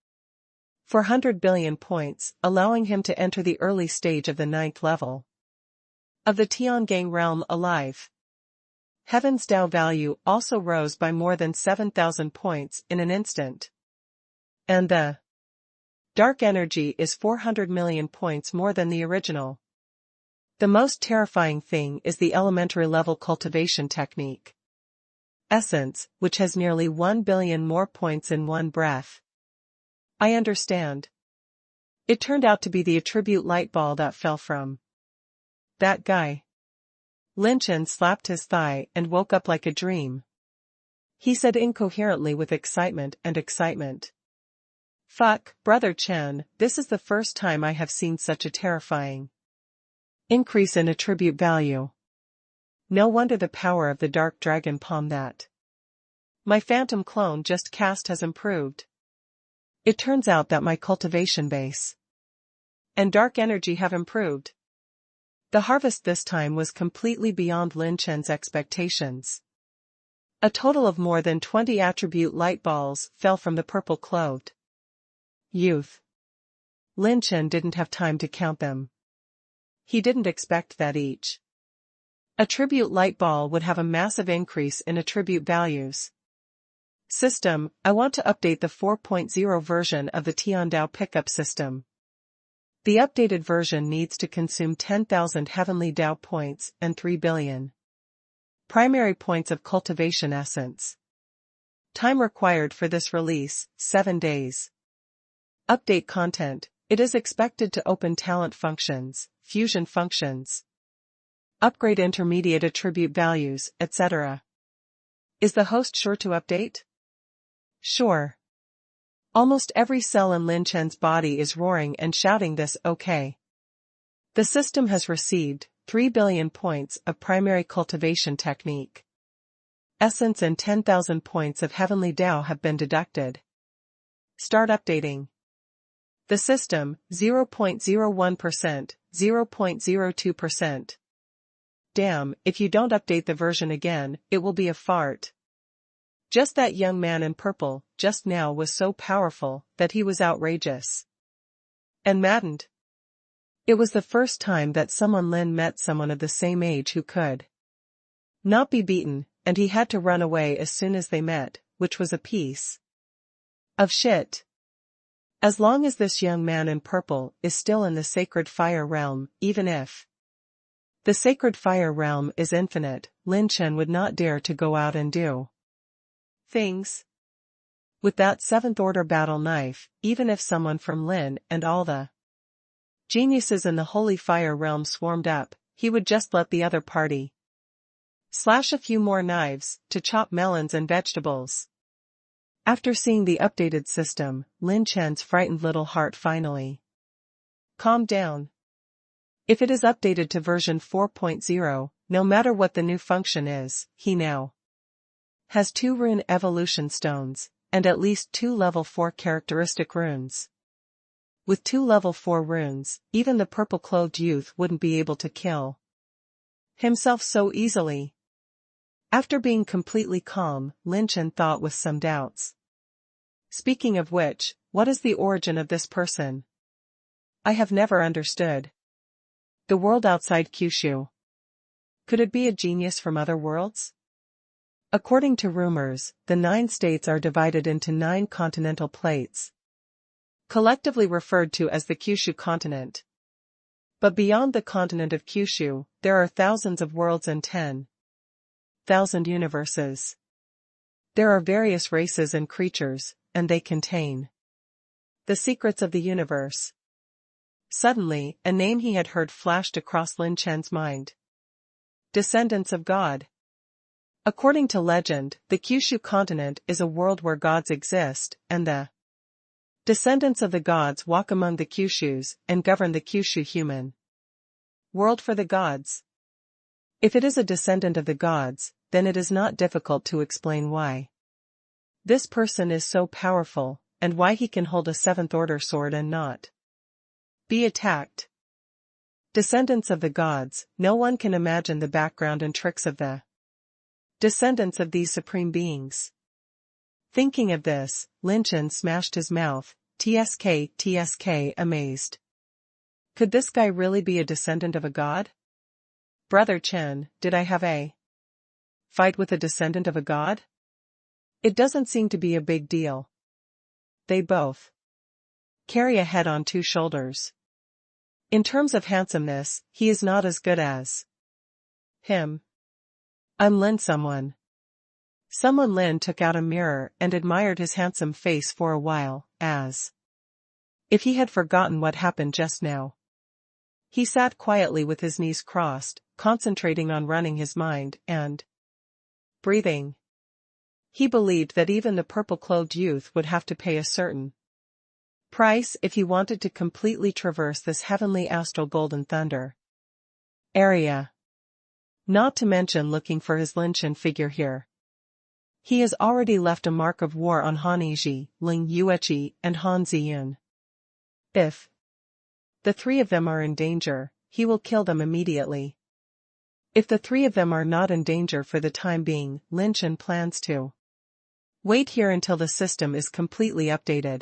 400 billion points, allowing him to enter the early stage of the 9th level of the Tiangang realm alive. Heaven's Dao value also rose by more than 7,000 points in an instant. And the dark energy is 400 million points more than the original. The most terrifying thing is the elementary level cultivation technique essence, which has nearly 1 billion more points in one breath. I understand. It turned out to be the attribute light ball that fell from that guy. Lin Chen slapped his thigh and woke up like a dream. He said incoherently with excitement and excitement. Fuck, Brother Chen, this is the first time I have seen such a terrifying increase in attribute value. No wonder the power of the dark dragon palm that my phantom clone just cast has improved. It turns out that my cultivation base and dark energy have improved. The harvest this time was completely beyond Lin Chen's expectations. A total of more than 20 attribute light balls fell from the purple-clothed youth. Lin Chen didn't have time to count them. He didn't expect that each attribute light ball would have a massive increase in attribute values. System, I want to update the 4.0 version of the Tiandao pickup system. The updated version needs to consume 10,000 Heavenly Dao points and 3 billion primary points of cultivation essence. Time required for this release, 7 days. Update content, it is expected to open talent functions, fusion functions, upgrade intermediate attribute values, etc. Is the host sure to update? Sure. Almost every cell in Lin Chen's body is roaring and shouting this okay. The system has received 3 billion points of primary cultivation technique essence and 10,000 points of Heavenly Dao have been deducted. Start updating. The system, 0.01%, 0.02%. Damn, if you don't update the version again, it will be a fart. Just that young man in purple, just now was so powerful, that he was outrageous and maddened. It was the first time that someone Lin met someone of the same age who could not be beaten, and he had to run away as soon as they met, which was a piece of shit. As long as this young man in purple is still in the sacred fire realm, even if the sacred fire realm is infinite, Lin Chen would not dare to go out and do things with that 7th order battle knife, even if someone from Lin and all the geniuses in the holy fire realm swarmed up, he would just let the other party slash a few more knives to chop melons and vegetables. After seeing the updated system, Lin Chen's frightened little heart finally calmed down. If it is updated to version 4.0, no matter what the new function is, he now has 2 rune evolution stones, and at least 2 level 4 characteristic runes. With 2 level 4 runes, even the purple-clothed youth wouldn't be able to kill himself so easily. After being completely calm, Lin Chen thought with some doubts. Speaking of which, what is the origin of this person? I have never understood. The world outside Kyushu. Could it be a genius from other worlds? According to rumors, the 9 states are divided into 9 continental plates, collectively referred to as the Kyushu continent. But beyond the continent of Kyushu, there are thousands of worlds and 10,000 universes. There are various races and creatures, and they contain the secrets of the universe. Suddenly, a name he had heard flashed across Lin Chen's mind. Descendants of God. According to legend, the Kyushu continent is a world where gods exist, and the descendants of the gods walk among the Kyushus and govern the Kyushu human world for the gods. If it is a descendant of the gods, then it is not difficult to explain why this person is so powerful, and why he can hold a 7th-order sword and not be attacked. Descendants of the gods, no one can imagine the background and tricks of the descendants of these supreme beings. Thinking of this, Lin Chen smashed his mouth, tsk, amazed. Could this guy really be a descendant of a god? Brother Chen, did I have a fight with a descendant of a god? It doesn't seem to be a big deal. They both carry a head on 2 shoulders. In terms of handsomeness, he is not as good as him. I'm Lin someone. Lin took out a mirror and admired his handsome face for a while, as if he had forgotten what happened just now. He sat quietly with his knees crossed, concentrating on running his mind and breathing. He believed that even the purple-clothed youth would have to pay a certain price if he wanted to completely traverse this heavenly astral golden thunder area. Not to mention looking for his Lin Chen figure here. He has already left a mark of war on Han Yizhi, Ling Yueqi, and Han Ziyun. If the 3 of them are in danger, he will kill them immediately. If the 3 of them are not in danger for the time being, Lin Chen plans to wait here until the system is completely updated.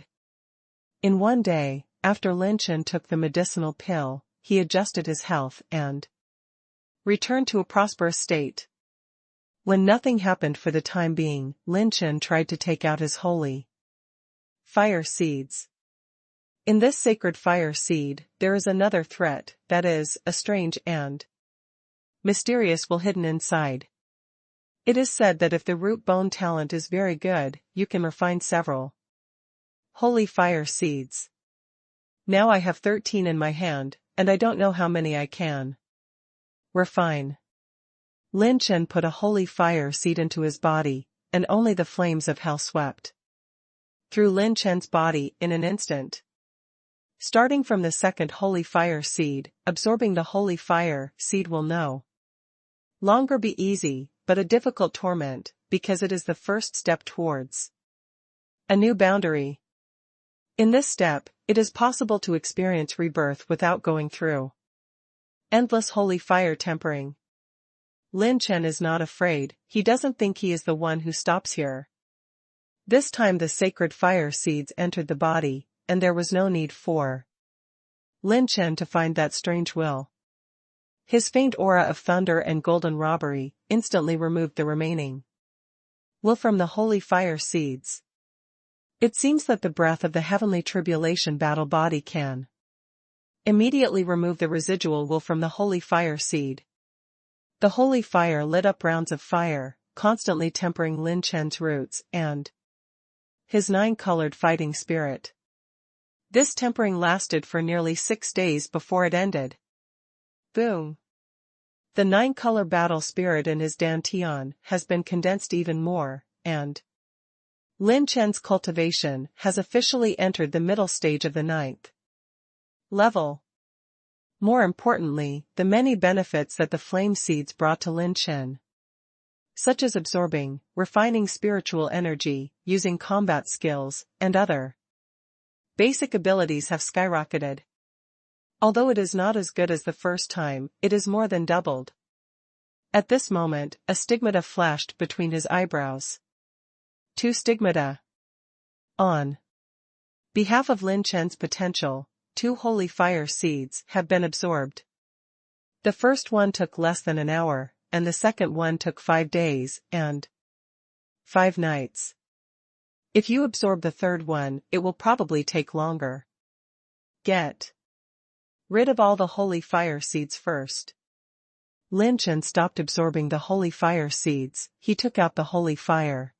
In one day, after Lin Chen took the medicinal pill, he adjusted his health and returned to a prosperous state. When nothing happened for the time being, Lin Chen tried to take out his holy fire seeds. In this sacred fire seed, there is another threat, that is, a strange and mysterious will hidden inside. It is said that if the root bone talent is very good, you can refine several holy fire seeds. Now I have 13 in my hand, and I don't know how many I can refine. Lin Chen put a holy fire seed into his body, and only the flames of hell swept through Lin Chen's body in an instant. Starting from the 2nd holy fire seed, absorbing the holy fire seed will no longer be easy, but a difficult torment, because it is the first step towards a new boundary. In this step, it is possible to experience rebirth without going through endless holy fire tempering. Lin Chen is not afraid, he doesn't think he is the one who stops here. This time the sacred fire seeds entered the body, and there was no need for Lin Chen to find that strange will. His faint aura of thunder and golden robbery instantly removed the remaining will from the holy fire seeds. It seems that the breath of the heavenly tribulation battle body can immediately remove the residual will from the holy fire seed. The holy fire lit up rounds of fire, constantly tempering Lin Chen's roots and his 9-colored fighting spirit. This tempering lasted for nearly 6 days before it ended. Boom! The 9-color battle spirit in his dantian has been condensed even more, and Lin Chen's cultivation has officially entered the middle stage of the 9th level. More importantly, the many benefits that the flame seeds brought to Lin Chen, such as absorbing, refining spiritual energy, using combat skills, and other basic abilities have skyrocketed. Although it is not as good as the first time, it is more than doubled. At this moment, a stigmata flashed between his eyebrows. 2 stigmata. On behalf of Lin Chen's potential, 2 holy fire seeds have been absorbed. The first one took less than an hour, and the second one took 5 days and 5 nights. If you absorb the third one, it will probably take longer. Get rid of all the holy fire seeds first. Lin Chen stopped absorbing the holy fire seeds, he took out the holy fire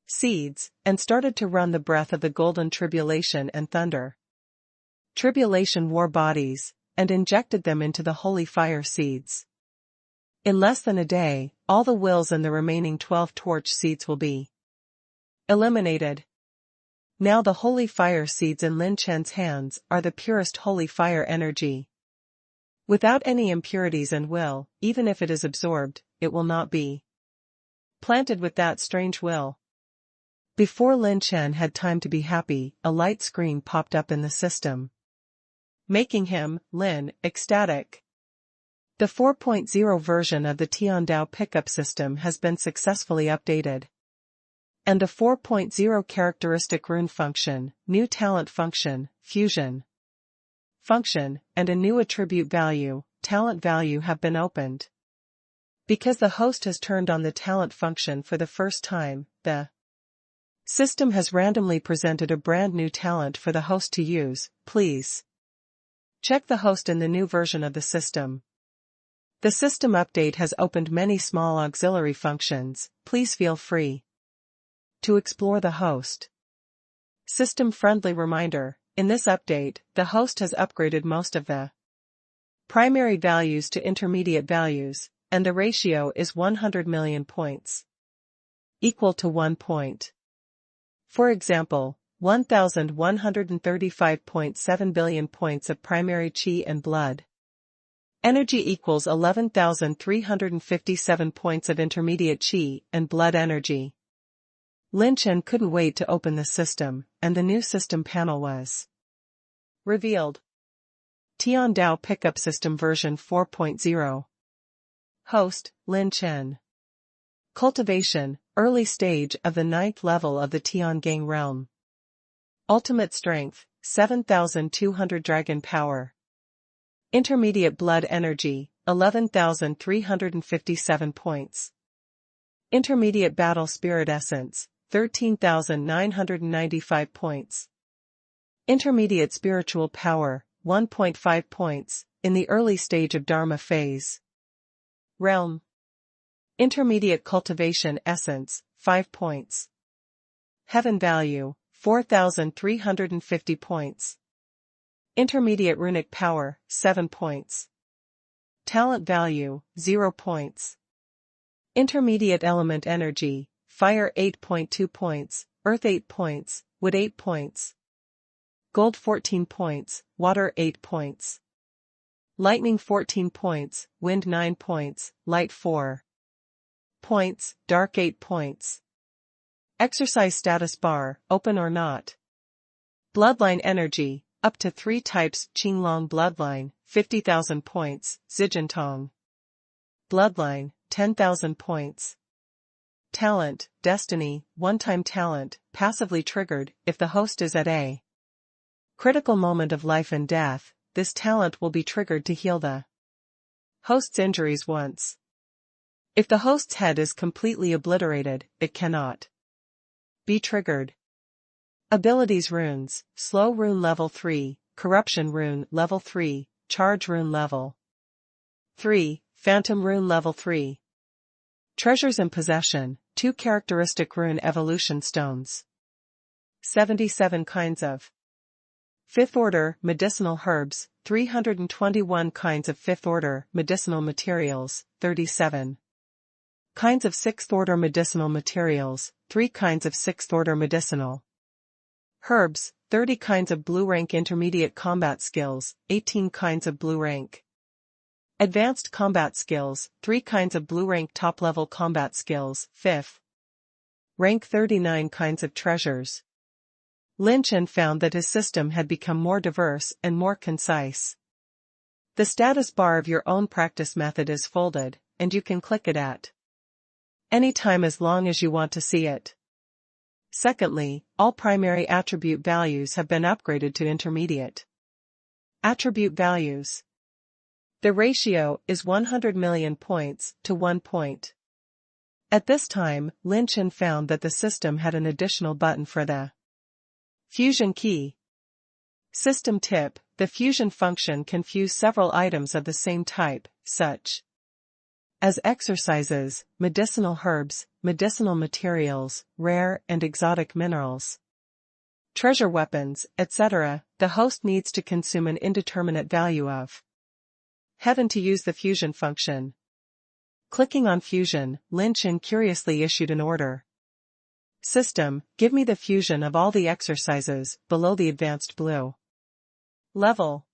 seeds, and started to run the breath of the golden tribulation and thunder. Tribulation war bodies, and injected them into the holy fire seeds. In less than a day, all the wills and the remaining 12 torch seeds will be eliminated. Now the holy fire seeds in Lin Chen's hands are the purest holy fire energy. Without any impurities and will, even if it is absorbed, it will not be planted with that strange will. Before Lin Chen had time to be happy, a light screen popped up in the system, making him, Lin, ecstatic. The 4.0 version of the Tiandao pickup system has been successfully updated. And the 4.0 characteristic rune function, new talent function, fusion function, and a new attribute value, talent value have been opened. Because the host has turned on the talent function for the first time, the system has randomly presented a brand new talent for the host to use. Please check the host in the new version of the system. The system update has opened many small auxiliary functions. Please feel free to explore the host. System-friendly reminder, in this update, the host has upgraded most of the primary values to intermediate values, and the ratio is 100 million points, equal to 1 point. For example, 1,135.7 billion points of primary qi and blood energy equals 11,357 points of intermediate qi and blood energy. Lin Chen couldn't wait to open the system, and the new system panel was revealed. Tiandao Pickup System version 4.0. Host, Lin Chen. Cultivation, early stage of the 9th level of the Tiangang realm. Ultimate strength, 7,200 dragon power. Intermediate blood energy, 11,357 points. Intermediate battle spirit essence, 13,995 points. Intermediate spiritual power, 1.5 points, in the early stage of Dharma phase. Realm. Intermediate cultivation essence, 5 points. Heaven value, 4,350 points. Intermediate runic power, 7 points. Talent value, 0 points. Intermediate element energy, fire 8.2 points, earth 8 points, wood 8 points. Gold 14 points, water 8 points. Lightning 14 points, wind 9 points, light 4 points, dark 8 points. Exercise status bar, open or not. Bloodline energy, up to 3 types. Qinglong bloodline, 50,000 points, Zijintong bloodline, 10,000 points. Talent, destiny, one-time talent, passively triggered, if the host is at a critical moment of life and death, this talent will be triggered to heal the host's injuries once. If the host's head is completely obliterated, it cannot be triggered. Abilities runes, slow rune level 3, corruption rune level 3, charge rune level 3, phantom rune level 3. Treasures in possession, 2 characteristic rune evolution stones. 77 kinds of 5th order medicinal herbs, 321 kinds of 5th order medicinal materials, 37 kinds of 6th order medicinal materials, 3 kinds of 6th order medicinal herbs, 30 kinds of blue rank intermediate combat skills, 18 kinds of blue rank advanced combat skills, 3 kinds of blue rank top level combat skills, 5th rank 39 kinds of treasures. Lin Chen found that his system had become more diverse and more concise. The status bar of your own practice method is folded, and you can click it at any time as long as you want to see it. Secondly, all primary attribute values have been upgraded to intermediate attribute values. The ratio is 100 million points to 1 point. At this time, Lin Chen found that the system had an additional button for the fusion key. System tip: the fusion function can fuse several items of the same type, such as exercises, medicinal herbs, medicinal materials, rare and exotic minerals, treasure weapons, etc. The host needs to consume an indeterminate value of heaven to use the fusion function. Clicking on fusion, Lin Chen curiously issued an order. System, give me the fusion of all the exercises below the advanced blue level.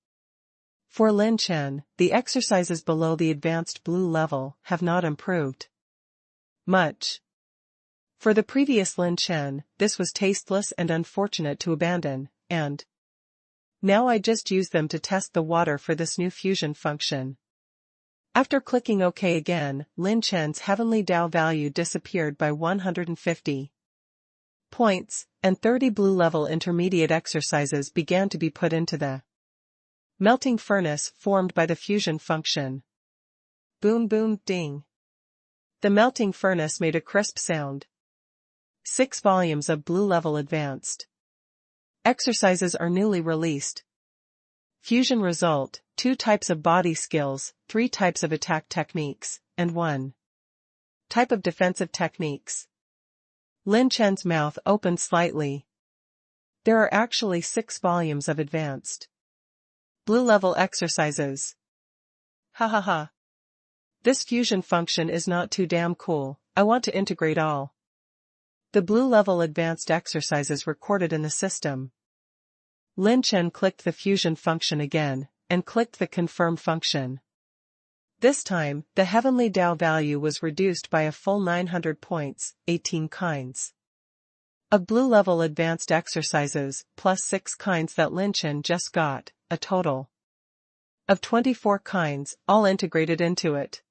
For Lin Chen, the exercises below the advanced blue level have not improved much. For the previous Lin Chen, this was tasteless and unfortunate to abandon, and now I just use them to test the water for this new fusion function. After clicking OK again, Lin Chen's Heavenly Dao value disappeared by 150 points, and 30 blue-level intermediate exercises began to be put into the melting furnace formed by the fusion function. Boom boom ding. The melting furnace made a crisp sound. 6 volumes of blue-level advanced exercises are newly released. Fusion result: 2 types of body skills, 3 types of attack techniques, and 1 type of defensive techniques. Lin Chen's mouth opened slightly. There are actually 6 volumes of advanced blue-level exercises. Ha ha ha. This fusion function is not too damn cool. I want to integrate all the blue-level advanced exercises recorded in the system. Lin Chen clicked the fusion function again, and clicked the confirm function. This time, the Heavenly Dao value was reduced by a full 900 points, 18 kinds of blue-level advanced exercises, plus 6 kinds that Lin Chen just got, a total of 24 kinds, all integrated into it.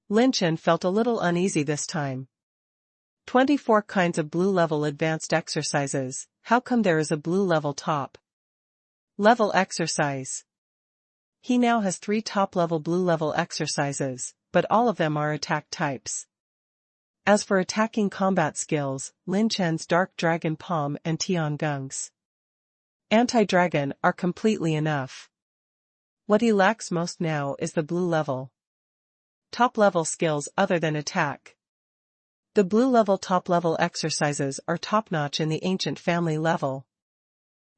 Lin Chen felt a little uneasy this time. 24 kinds of blue-level advanced exercises, how come there is a blue-level top level exercise? He now has 3 top-level blue-level exercises, but all of them are attack types. As for attacking combat skills, Lin Chen's Dark Dragon Palm and Tiangong's Anti-Dragon are completely enough. What he lacks most now is the blue-level top-level skills other than attack. The blue-level top-level exercises are top-notch in the ancient family level.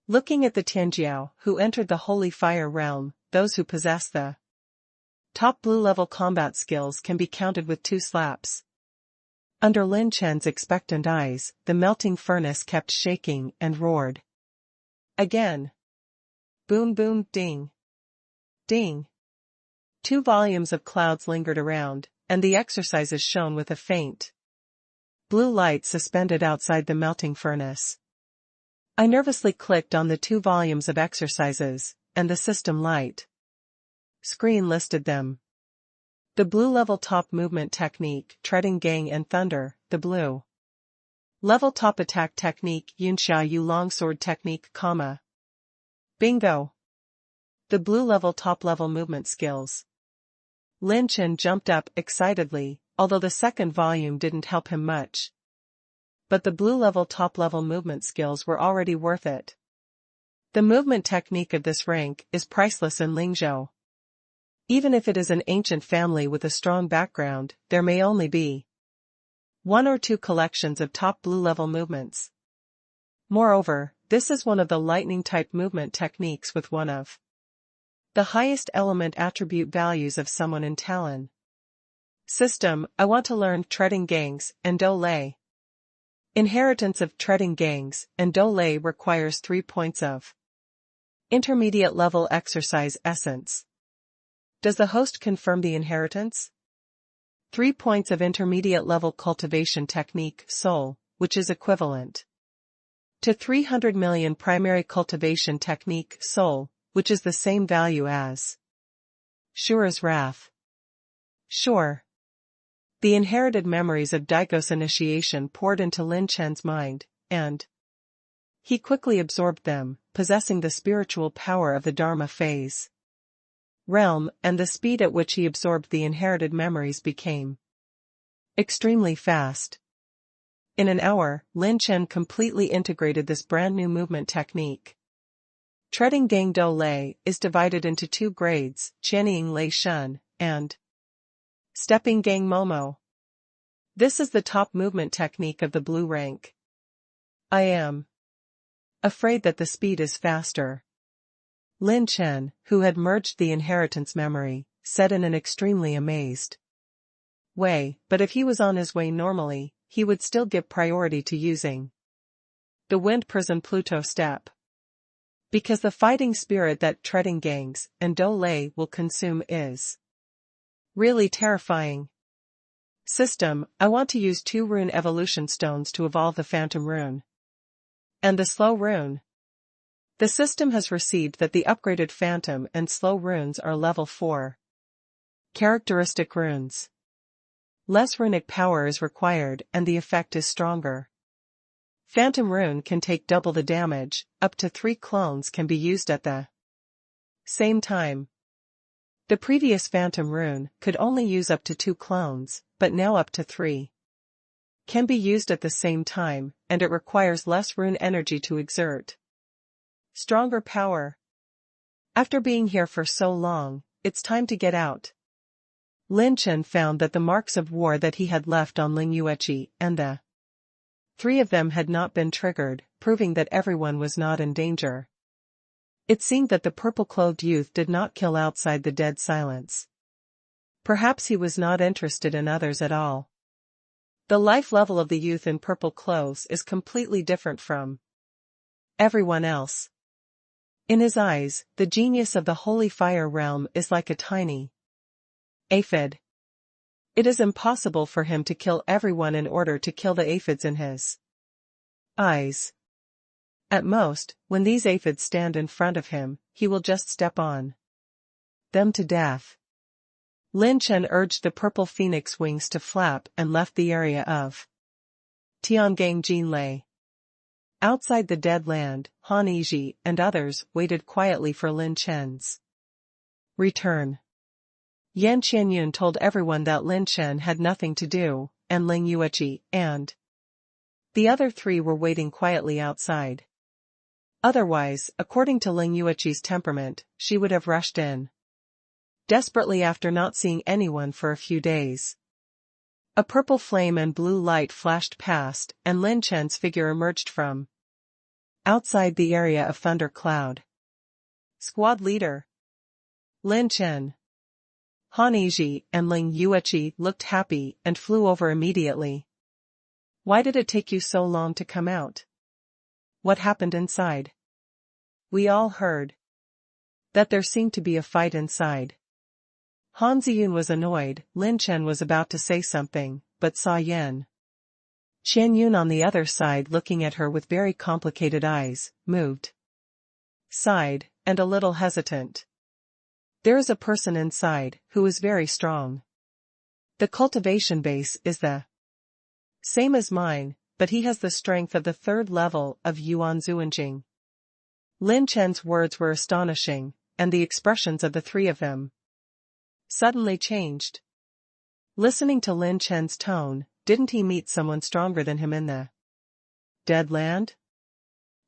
Looking at the Tianjiao who entered the Holy Fire realm, those who possess the top blue-level combat skills can be counted with 2 slaps. Under Lin Chen's expectant eyes, the melting furnace kept shaking and roared. Again. Boom boom ding. Ding. 2 volumes of clouds lingered around, and the exercises shone with a faint blue light suspended outside the melting furnace. I nervously clicked on the 2 volumes of exercises, and the system light screen listed them. The blue-level top movement technique, Treading Gang and Thunder, the blue-level top attack technique, Yunxia Yu Longsword technique, Bingo. The blue-level top-level movement skills. Lin Chen jumped up excitedly, although the second volume didn't help him much. But the blue-level top-level movement skills were already worth it. The movement technique of this rank is priceless in Lingzhou. Even if it is an ancient family with a strong background, there may only be 1 or 2 collections of top blue-level movements. Moreover, this is one of the lightning-type movement techniques with one of the highest element attribute values of someone in Talon. System, I want to learn Treading Gangs and Do Lei. Inheritance of Treading Gangs and Do Lei requires 3 points of intermediate level exercise essence. Does the host confirm the inheritance? 3 points of intermediate level cultivation technique, Soul, which is equivalent to 300 million primary cultivation technique, Soul, which is the same value as Shura's Wrath. Sure. The inherited memories of Daigou's initiation poured into Lin Chen's mind, and he quickly absorbed them, possessing the spiritual power of the Dharma phase realm, and the speed at which he absorbed the inherited memories became extremely fast. In an hour, Lin Chen completely integrated this brand new movement technique. Treading Gang Do Lei is divided into two grades, Qianying Lei Shun, and Stepping Gang Momo. This is the top movement technique of the blue rank. I am afraid that the speed is faster. Lin Chen, who had merged the inheritance memory, said in an extremely amazed way, but if he was on his way normally, he would still give priority to using the Wind Prison Pluto step. Because the fighting spirit that treading gangs and Do Lei will consume is really terrifying. System, I want to use 2 rune evolution stones to evolve the Phantom Rune and the Slow Rune. The system has received that the upgraded Phantom and Slow runes are level 4 characteristic runes. Less runic power is required and the effect is stronger. Phantom Rune can take double the damage, up to 3 clones can be used at the same time. The previous Phantom Rune could only use up to 2 clones, but now up to 3 can be used at the same time, and it requires less rune energy to exert stronger power. After being here for so long, it's time to get out. Lin Chen found that the marks of war that he had left on Ling Yueqi and the 3 of them had not been triggered, proving that everyone was not in danger. It seemed that the purple-clothed youth did not kill outside the dead silence. Perhaps he was not interested in others at all. The life level of the youth in purple clothes is completely different from everyone else. In his eyes, the genius of the holy fire realm is like a tiny aphid. It is impossible for him to kill everyone in order to kill the aphids in his eyes. At most, when these aphids stand in front of him, he will just step on them to death. Lin Chen urged the purple phoenix wings to flap and left the area of Tiangang Jinlei. Outside the dead land, Han Yizhi and others waited quietly for Lin Chen's return. Yan Qianyun told everyone that Lin Chen had nothing to do, and Ling Yueqi and the other 3 were waiting quietly outside. Otherwise, according to Ling Yueqi's temperament, she would have rushed in desperately after not seeing anyone for a few days. A purple flame and blue light flashed past, and Lin Chen's figure emerged from outside the area of Thunder Cloud. Squad leader Lin Chen. Han Yizhi and Ling Yueqi looked happy and flew over immediately. Why did it take you so long to come out? What happened inside? We all heard that there seemed to be a fight inside. Han Ziyun was annoyed. Lin Chen was about to say something, but saw Yan Qianyun on the other side looking at her with very complicated eyes, moved, sighed, and a little hesitant. There is a person inside, who is very strong. The cultivation base is the same as mine, but he has the strength of the 3rd level of Yuan Zuanjing. Lin Chen's words were astonishing, and the expressions of the 3 of them suddenly changed. Listening to Lin Chen's tone, didn't he meet someone stronger than him in the dead land?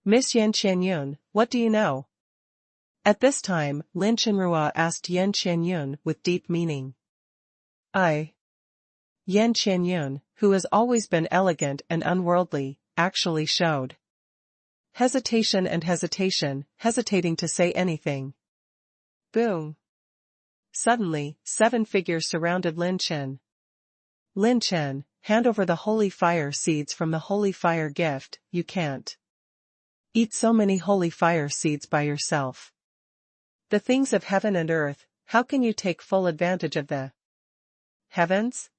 Miss Yan Qianyun, what do you know? At this time, Lin Chenrua asked Yan Qianyun with deep meaning. Yan Qianyun, who has always been elegant and unworldly, actually showed hesitation, hesitating to say anything. Boom. Suddenly, 7 figures surrounded Lin Chen. Lin Chen, hand over the holy fire seeds from the holy fire gift. You can't eat so many holy fire seeds by yourself. The things of heaven and earth, how can you take full advantage of the heavens?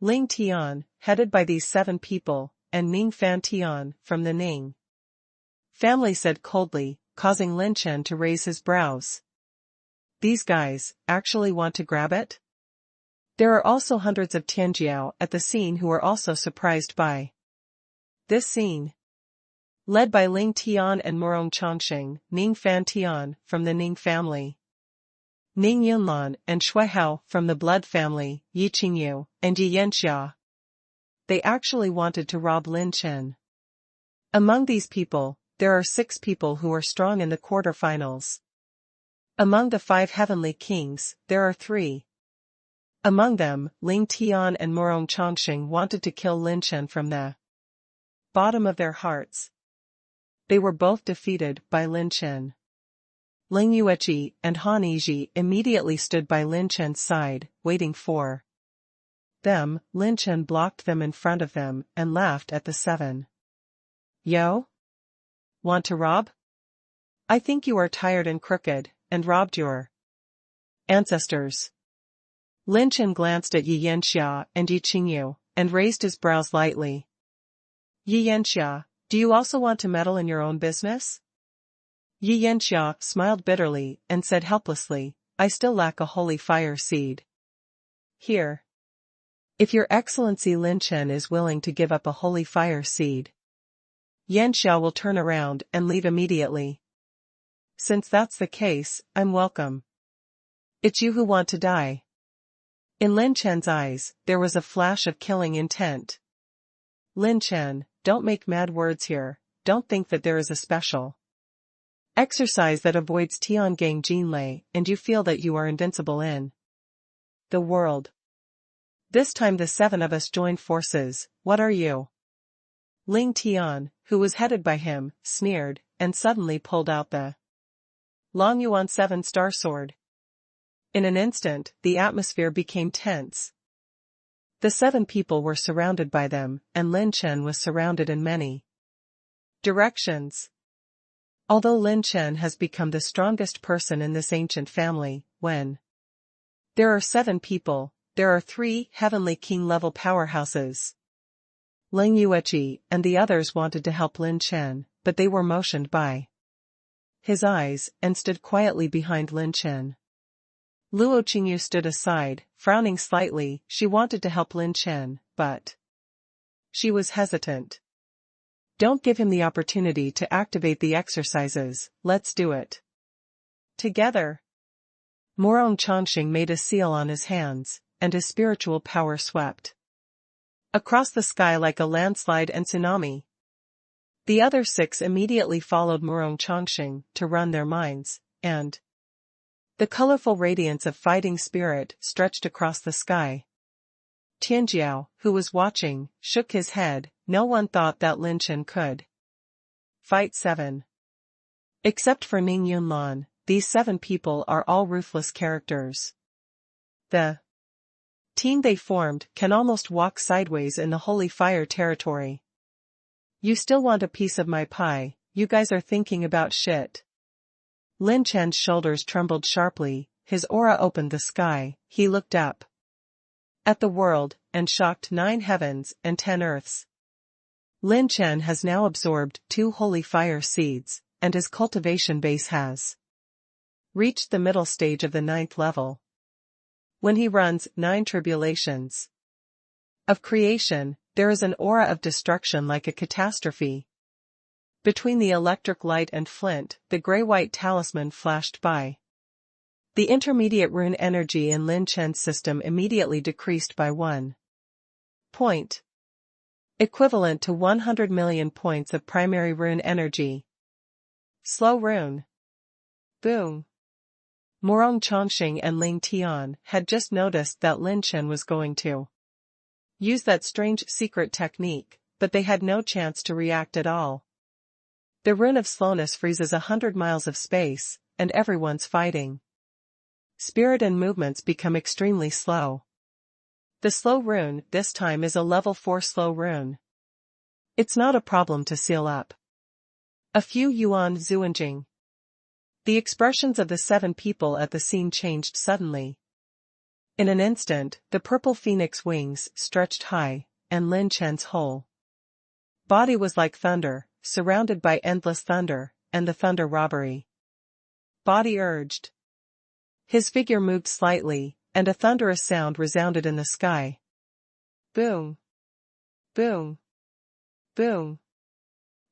Ling Tian, headed by these 7 people, and Ning Fan Tian, from the Ning family, said coldly, causing Lin Chen to raise his brows. These guys actually want to grab it? There are also hundreds of Tianjiao at the scene who are also surprised by this scene. led by Ling Tian and Murong Chongqing, Ning Fan Tian from the Ning family, Ning Yunlan and Shui Hao from the Blood family, Yi Qingyu, and Yi Yanxia. They actually wanted to rob Lin Chen. Among these people, there are 6 people who are strong in the quarterfinals. Among the 5 heavenly kings, there are 3. Among them, Ling Tian and Murong Chongqing wanted to kill Lin Chen from the bottom of their hearts. They were both defeated by Lin Chen. Ling Yueqi and Han Yizhi immediately stood by Lin Chen's side, waiting for them. Lin Chen blocked them in front of them and laughed at the 7. Yo? Want to rob? I think you are tired and crooked, and robbed your ancestors. Lin Chen glanced at Yi Yanxia and Yi Qingyu, and raised his brows lightly. Yi Yanxia, do you also want to meddle in your own business? Yi Yanxia smiled bitterly and said helplessly, I still lack a holy fire seed. Here. If your excellency Lin Chen is willing to give up a holy fire seed, Yanxia will turn around and leave immediately. Since that's the case, I'm welcome. It's you who want to die. In Lin Chen's eyes, there was a flash of killing intent. Lin Chen, don't make mad words here, don't think that there is a special exercise that avoids Tiangang Jinlei and you feel that you are invincible in the world. This time the 7 of us joined forces, what are you? Ling Tian, who was headed by him, sneered, and suddenly pulled out the Long Yuan 7-star sword. In an instant, the atmosphere became tense. The 7 people were surrounded by them, and Lin Chen was surrounded in many directions. Although Lin Chen has become the strongest person in this ancient family, when there are 7 people, there are 3 heavenly king-level powerhouses. Ling Yueqi and the others wanted to help Lin Chen, but they were motioned by his eyes and stood quietly behind Lin Chen. Luo Qingyu stood aside, frowning slightly. She wanted to help Lin Chen, but she was hesitant. Don't give him the opportunity to activate the exercises, let's do it together. Murong Chongqing made a seal on his hands, and his spiritual power swept across the sky like a landslide and tsunami. The other 6 immediately followed Murong Chongqing to run their minds, and the colorful radiance of fighting spirit stretched across the sky. Tianjiao, who was watching, shook his head. No one thought that Lin Chen could fight 7. Except for Ning Yunlan, these 7 people are all ruthless characters. The team they formed can almost walk sideways in the holy fire territory. You still want a piece of my pie, you guys are thinking about shit. Lin Chen's shoulders trembled sharply, his aura opened the sky, he looked up at the world, and shocked 9 heavens and 10 earths. Lin Chen has now absorbed 2 holy fire seeds, and his cultivation base has reached the middle stage of the 9th level. When he runs 9 tribulations of creation, there is an aura of destruction like a catastrophe. Between the electric light and flint, the gray-white talisman flashed by. The intermediate rune energy in Lin Chen's system immediately decreased by 1 point, equivalent to 100 million points of primary rune energy. Slow rune. Boom. Murong Chongqing and Ling Tian had just noticed that Lin Chen was going to use that strange secret technique, but they had no chance to react at all. The rune of slowness freezes 100 miles of space, and everyone's fighting. Spirit and movements become extremely slow. The slow rune this time is a level 4 slow rune. It's not a problem to seal up a few yuan zuanjing. The expressions of the 7 people at the scene changed suddenly. In an instant, the purple phoenix wings stretched high, and Lin Chen's whole body was like thunder, surrounded by endless thunder, and the thunder robbery body urged. His figure moved slightly, and a thunderous sound resounded in the sky. Boom. Boom. Boom.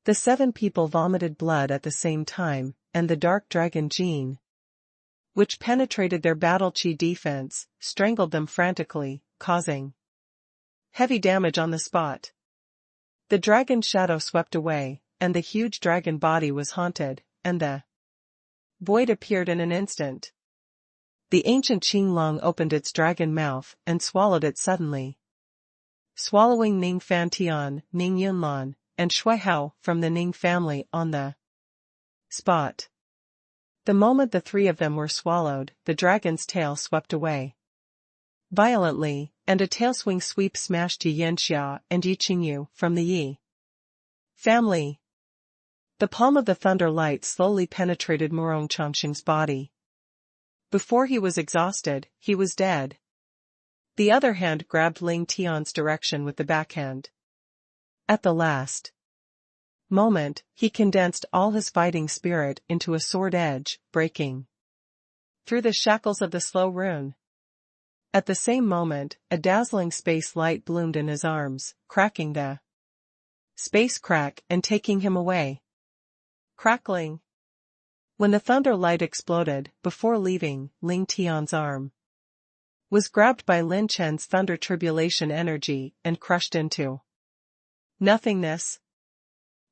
The 7 people vomited blood at the same time, and the dark dragon gene, which penetrated their battle chi defense, strangled them frantically, causing heavy damage on the spot. The dragon's shadow swept away, and the huge dragon body was haunted, and the void appeared in an instant. The ancient Qinglong opened its dragon mouth and swallowed it suddenly, swallowing Ning Fantian, Ning Yunlan, and Shui Hao from the Ning family on the spot. The moment the 3 of them were swallowed, the dragon's tail swept away violently, and a tailswing sweep smashed Yi Yanxia and Yi Qingyu from the Yi family. The palm of the thunder light slowly penetrated Murong Chongqing's body. Before he was exhausted, he was dead. The other hand grabbed Ling Tian's direction with the backhand. At the last moment, he condensed all his fighting spirit into a sword edge, breaking through the shackles of the slow rune. At the same moment, a dazzling space light bloomed in his arms, cracking the space crack and taking him away. Crackling. When the thunder light exploded, before leaving, Ling Tian's arm was grabbed by Lin Chen's thunder tribulation energy and crushed into nothingness.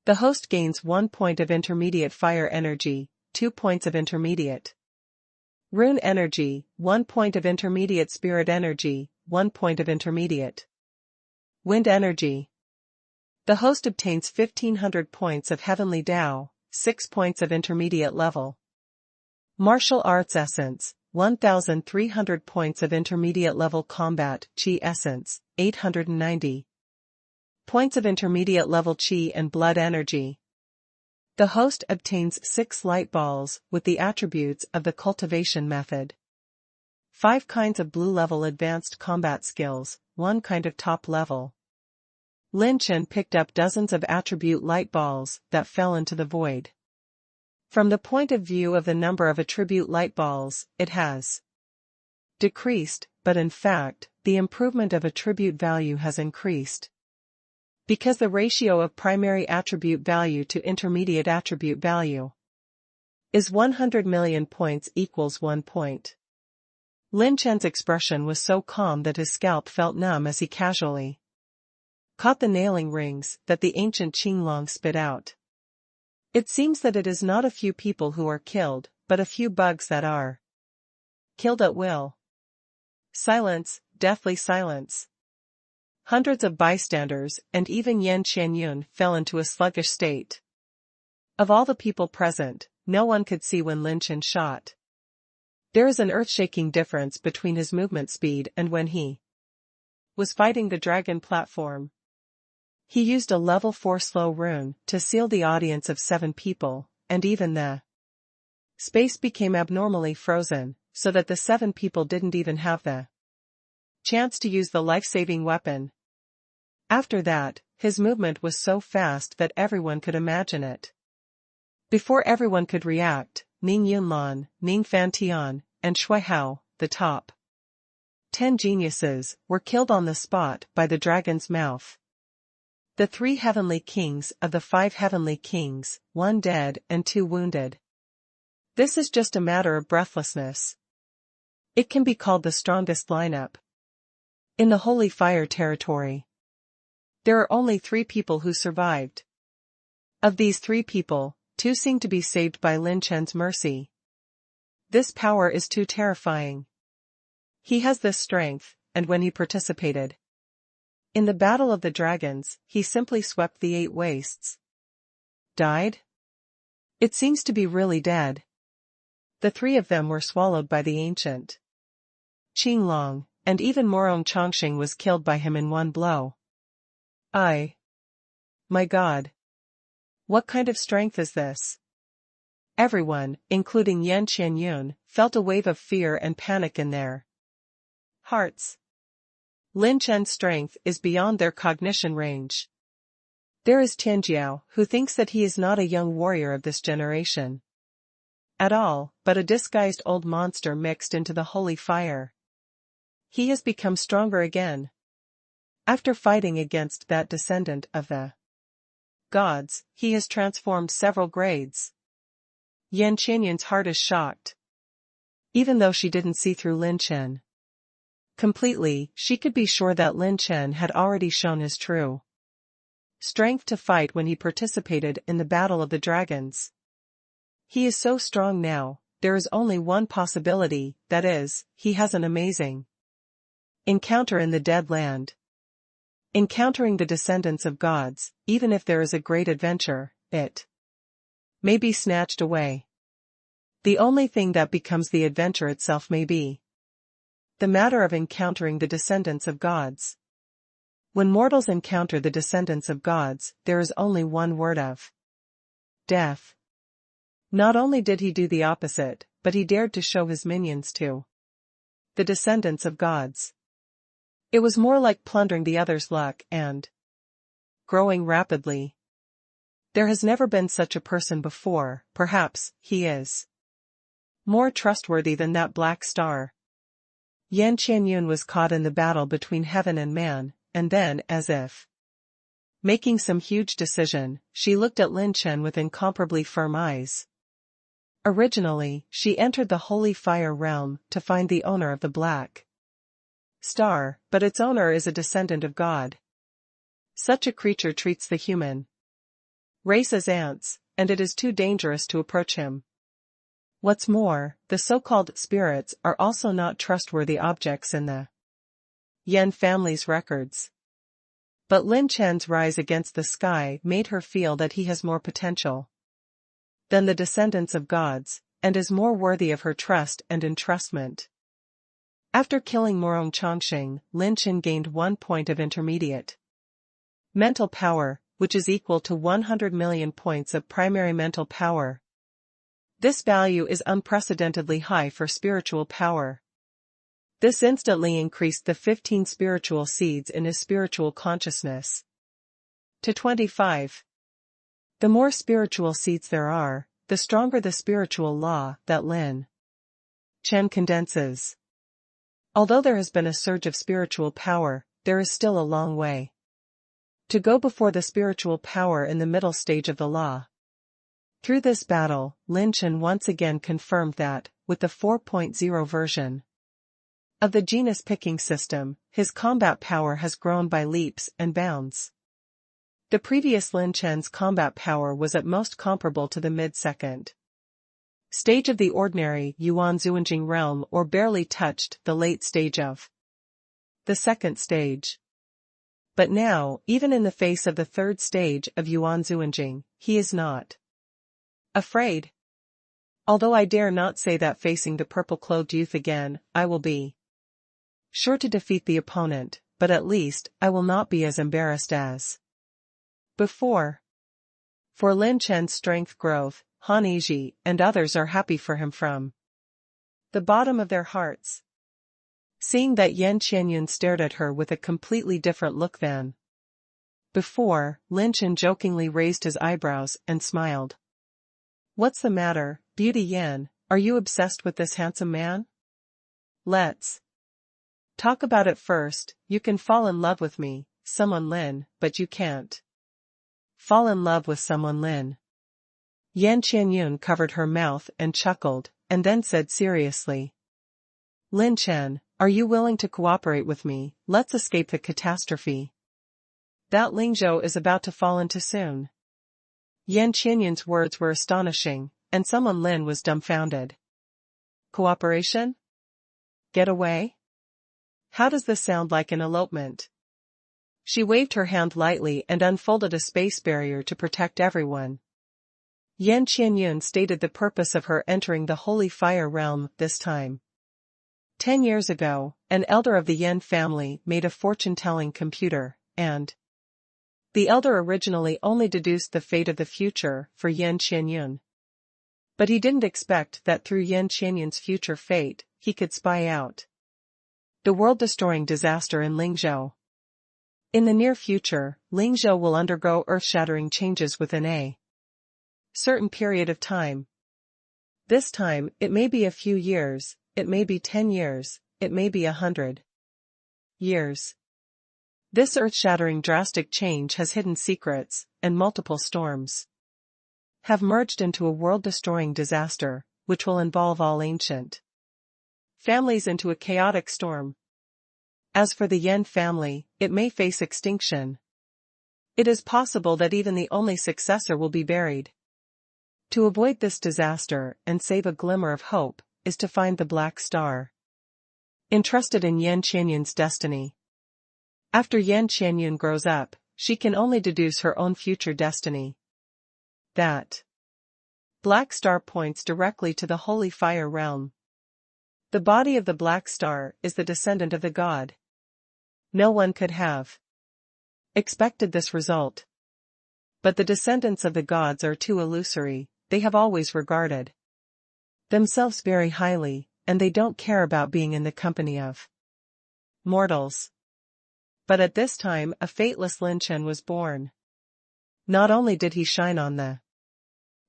The host gains 1 point of intermediate fire energy, 2 points of intermediate rune energy, 1 point of intermediate spirit energy, 1 point of intermediate wind energy. The host obtains 1500 points of Heavenly Dao, 6 points of intermediate level martial arts essence, 1300 points of intermediate level combat chi essence, 890 points of intermediate level chi and blood energy. The host obtains 6 light balls with the attributes of the cultivation method, 5 kinds of blue level advanced combat skills, 1 kind of top level. Lin Chen picked up dozens of attribute light balls that fell into the void. From the point of view of the number of attribute light balls, it has decreased, but in fact, the improvement of attribute value has increased, because the ratio of primary attribute value to intermediate attribute value is 100 million points equals 1 point. Lin Chen's expression was so calm that his scalp felt numb as he casually caught the nailing rings that the ancient Qinglong spit out. It seems that it is not a few people who are killed, but a few bugs that are killed at will. Silence, deathly silence. Hundreds of bystanders, and even Yan Qianyun, fell into a sluggish state. Of all the people present, no one could see when Lin Chen shot. There is an earth-shaking difference between his movement speed and when he was fighting the dragon platform. He used a level 4 slow rune to seal the audience of 7 people, and even the space became abnormally frozen, so that the 7 people didn't even have the chance to use the life-saving weapon. After that, his movement was so fast that everyone could imagine it. Before everyone could react, Ning Yunlan, Ning Fantian, and Shui Hao, the top 10 geniuses, were killed on the spot by the dragon's mouth. The 3 heavenly kings of the 5 heavenly kings, 1 dead and 2 wounded. This is just a matter of breathlessness. It can be called the strongest lineup in the Holy Fire territory. There are only 3 people who survived. Of these 3 people, 2 seem to be saved by Lin Chen's mercy. This power is too terrifying. He has this strength, and when he participated in the Battle of the Dragons, he simply swept the 8 wastes. Died? It seems to be really dead. The 3 of them were swallowed by the ancient Qinglong, and even Morong Chongqing was killed by him in 1 blow. My God! What kind of strength is this? Everyone, including Yan Qianyun, felt a wave of fear and panic in their hearts. Lin Chen's strength is beyond their cognition range. There is Tianjiao, who thinks that he is not a young warrior of this generation at all, but a disguised old monster mixed into the holy fire. He has become stronger again. After fighting against that descendant of the gods, he has transformed several grades. Yan Qianyun's heart is shocked. Even though she didn't see through Lin Chen completely, she could be sure that Lin Chen had already shown his true strength to fight when he participated in the Battle of the Dragons. He is so strong now, there is only one possibility, that is, he has an amazing encounter in the Dead Land. Encountering the descendants of gods, even if there is a great adventure, it may be snatched away. The only thing that becomes the adventure itself may be the matter of encountering the descendants of gods. When mortals encounter the descendants of gods, there is only one word of death. Not only did he do the opposite, but he dared to show his minions to the descendants of gods. It was more like plundering the other's luck and growing rapidly. There has never been such a person before, perhaps, he is more trustworthy than that black star. Yan Qianyun was caught in the battle between heaven and man, and then, as if making some huge decision, she looked at Lin Chen with incomparably firm eyes. Originally, she entered the holy fire realm to find the owner of the black star, but its owner is a descendant of God. Such a creature treats the human race as ants, and it is too dangerous to approach him. What's more, the so-called spirits are also not trustworthy objects in the Yan family's records. But Lin Chen's rise against the sky made her feel that he has more potential than the descendants of gods, and is more worthy of her trust and entrustment. After killing Morong Chongqing, Lin Chen gained 1 point of intermediate mental power, which is equal to 100 million points of primary mental power. This value is unprecedentedly high for spiritual power. This instantly increased the 15 spiritual seeds in his spiritual consciousness to 25. The more spiritual seeds there are, the stronger the spiritual law that Lin Chen condenses. Although there has been a surge of spiritual power, there is still a long way to go before the spiritual power in the middle stage of the law. Through this battle, Lin Chen once again confirmed that, with the 4.0 version of the genus picking system, his combat power has grown by leaps and bounds. The previous Lin Chen's combat power was at most comparable to the mid-second stage of the ordinary Yuan Zuanjing realm or barely touched the late stage of the second stage. But now, even in the face of the third stage of Yuan Zuanjing, he is not afraid. Although I dare not say that facing the purple-clothed youth again, I will be sure to defeat the opponent, but at least, I will not be as embarrassed as before. For Lin Chen's strength growth, Han Yizhi and others are happy for him from the bottom of their hearts. Seeing that Yan Qianyun stared at her with a completely different look than before, Lin Chen jokingly raised his eyebrows and smiled. What's the matter, Beauty Yan, are you obsessed with this handsome man? Let's talk about it first. You can fall in love with me, someone Lin, but you can't fall in love with someone Lin. Yan Qianyun covered her mouth and chuckled, and then said seriously, Lin Chen, are you willing to cooperate with me? Let's escape the catastrophe that Lingzhou is about to fall into soon. Yan Qianyun's words were astonishing, and someone Lin was dumbfounded. Cooperation? Get away? How does this sound like an elopement? She waved her hand lightly and unfolded a space barrier to protect everyone. Yan Qianyun stated the purpose of her entering the holy fire realm this time. 10 years ago, an elder of the Yan family made a fortune-telling computer, and the elder originally only deduced the fate of the future for Yan Qianyun. But he didn't expect that through Yan Qianyun's future fate, he could spy out the world-destroying disaster in Lingzhou. In the near future, Lingzhou will undergo earth-shattering changes within a certain period of time. This time, it may be a few years, it may be 10 years, it may be 100 years. This earth-shattering drastic change has hidden secrets, and multiple storms have merged into a world-destroying disaster, which will involve all ancient families into a chaotic storm. As for the Yen family, it may face extinction. It is possible that even the only successor will be buried. To avoid this disaster and save a glimmer of hope, is to find the black star entrusted in Yan Qianyun's destiny. After Yan Qianyun grows up, she can only deduce her own future destiny. That black star points directly to the holy fire realm. The body of the black star is the descendant of the god. No one could have expected this result. But the descendants of the gods are too illusory. They have always regarded themselves very highly, and they don't care about being in the company of mortals. But at this time a fateless Lin Chen was born. Not only did he shine on the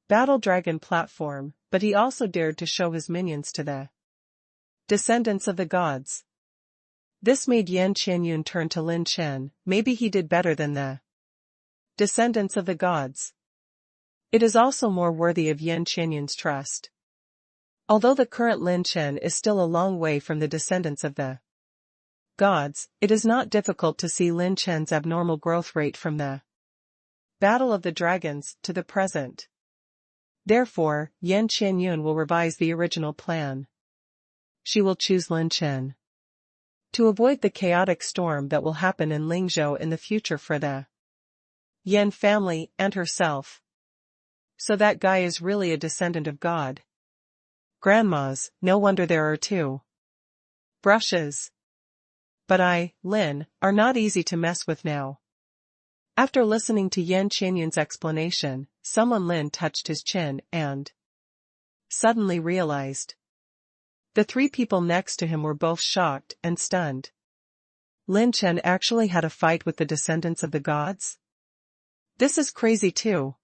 battle dragon platform, but he also dared to show his minions to the descendants of the gods. This made Yan Qianyun turn to Lin Chen. Maybe he did better than the descendants of the gods. It is also more worthy of Yan Qianyun's trust. Although the current Lin Chen is still a long way from the descendants of the gods, it is not difficult to see Lin Chen's abnormal growth rate from the Battle of the Dragons to the present. Therefore, Yan Qianyun will revise the original plan. She will choose Lin Chen to avoid the chaotic storm that will happen in Lingzhou in the future for the Yan family and herself. So that guy is really a descendant of God. Grandmas, no wonder there are two brushes. But Lin, are not easy to mess with now. After listening to Yan Qianyun's explanation, Lin touched his chin and suddenly realized. The three people next to him were both shocked and stunned. Lin Chen actually had a fight with the descendants of the gods? This is crazy too.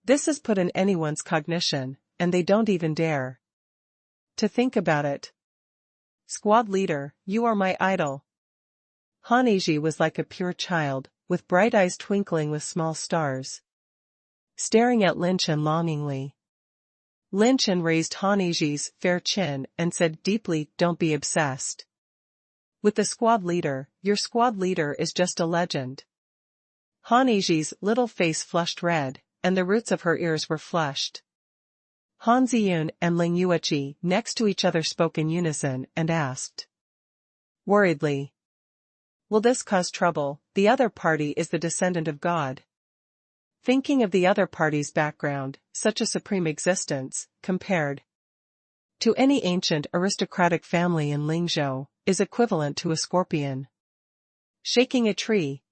This is put in anyone's cognition, and they don't even dare to think about it. Squad leader, you are my idol. Han Yiji was like a pure child, with bright eyes twinkling with small stars, staring at Lin Chen longingly. Lin Chen raised Han Yiji's fair chin and said deeply, "Don't be obsessed with the squad leader. Your squad leader is just a legend." Han Yiji's little face flushed red, and the roots of her ears were flushed. Han Ziyun and Ling Yueqi next to each other spoke in unison and asked worriedly, "Will this cause trouble? The other party is the descendant of God." Thinking of the other party's background, such a supreme existence, compared to any ancient aristocratic family in Lingzhou, is equivalent to a scorpion shaking a tree.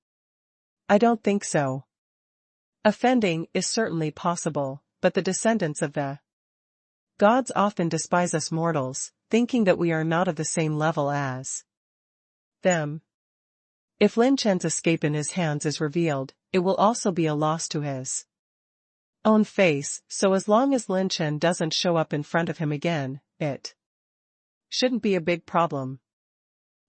I don't think so. Offending is certainly possible, but the descendants of the gods often despise us mortals, thinking that we are not of the same level as them. If Lin Chen's escape in his hands is revealed, it will also be a loss to his own face, so as long as Lin Chen doesn't show up in front of him again, it shouldn't be a big problem.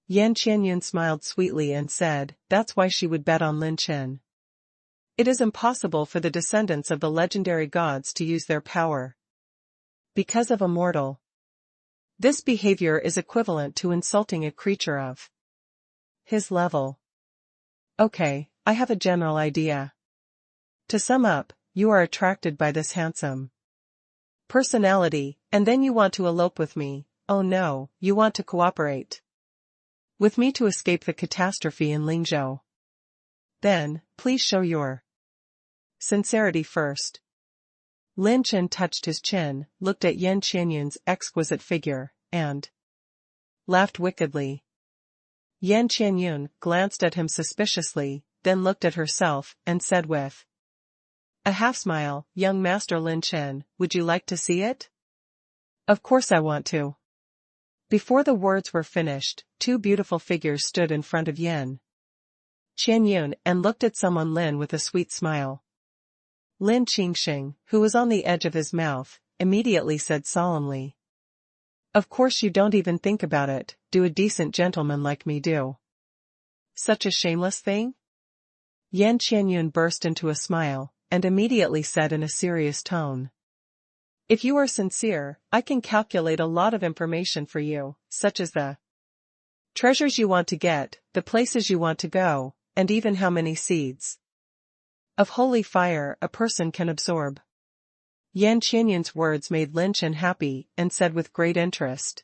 Yan Qianyun smiled sweetly and said, "That's why she would bet on Lin Chen. It is impossible for the descendants of the legendary gods to use their power because of a mortal. This behavior is equivalent to insulting a creature of his level." Okay, I have a general idea. To sum up, you are attracted by this handsome personality, and then you want to elope with me. Oh no, you want to cooperate with me to escape the catastrophe in Lingzhou. Then, please show your sincerity first. Lin Chen touched his chin, looked at Yan Qianyun's exquisite figure, and laughed wickedly. Yan Qianyun glanced at him suspiciously, then looked at herself, and said with a half-smile, "Young Master Lin Chen, would you like to see it?" "Of course I want to." Before the words were finished, two beautiful figures stood in front of Yan Qianyun and looked at Lin with a sweet smile. Lin Qingxing, who was on the edge of his mouth, immediately said solemnly, "Of course you don't even think about it, do a decent gentleman like me do?" Such a shameless thing? Yan Qianyun burst into a smile, and immediately said in a serious tone. If you are sincere, I can calculate a lot of information for you, such as the treasures you want to get, the places you want to go, and even how many seeds of holy fire a person can absorb. Yan Qianyun's words made Lin Chen happy and said with great interest.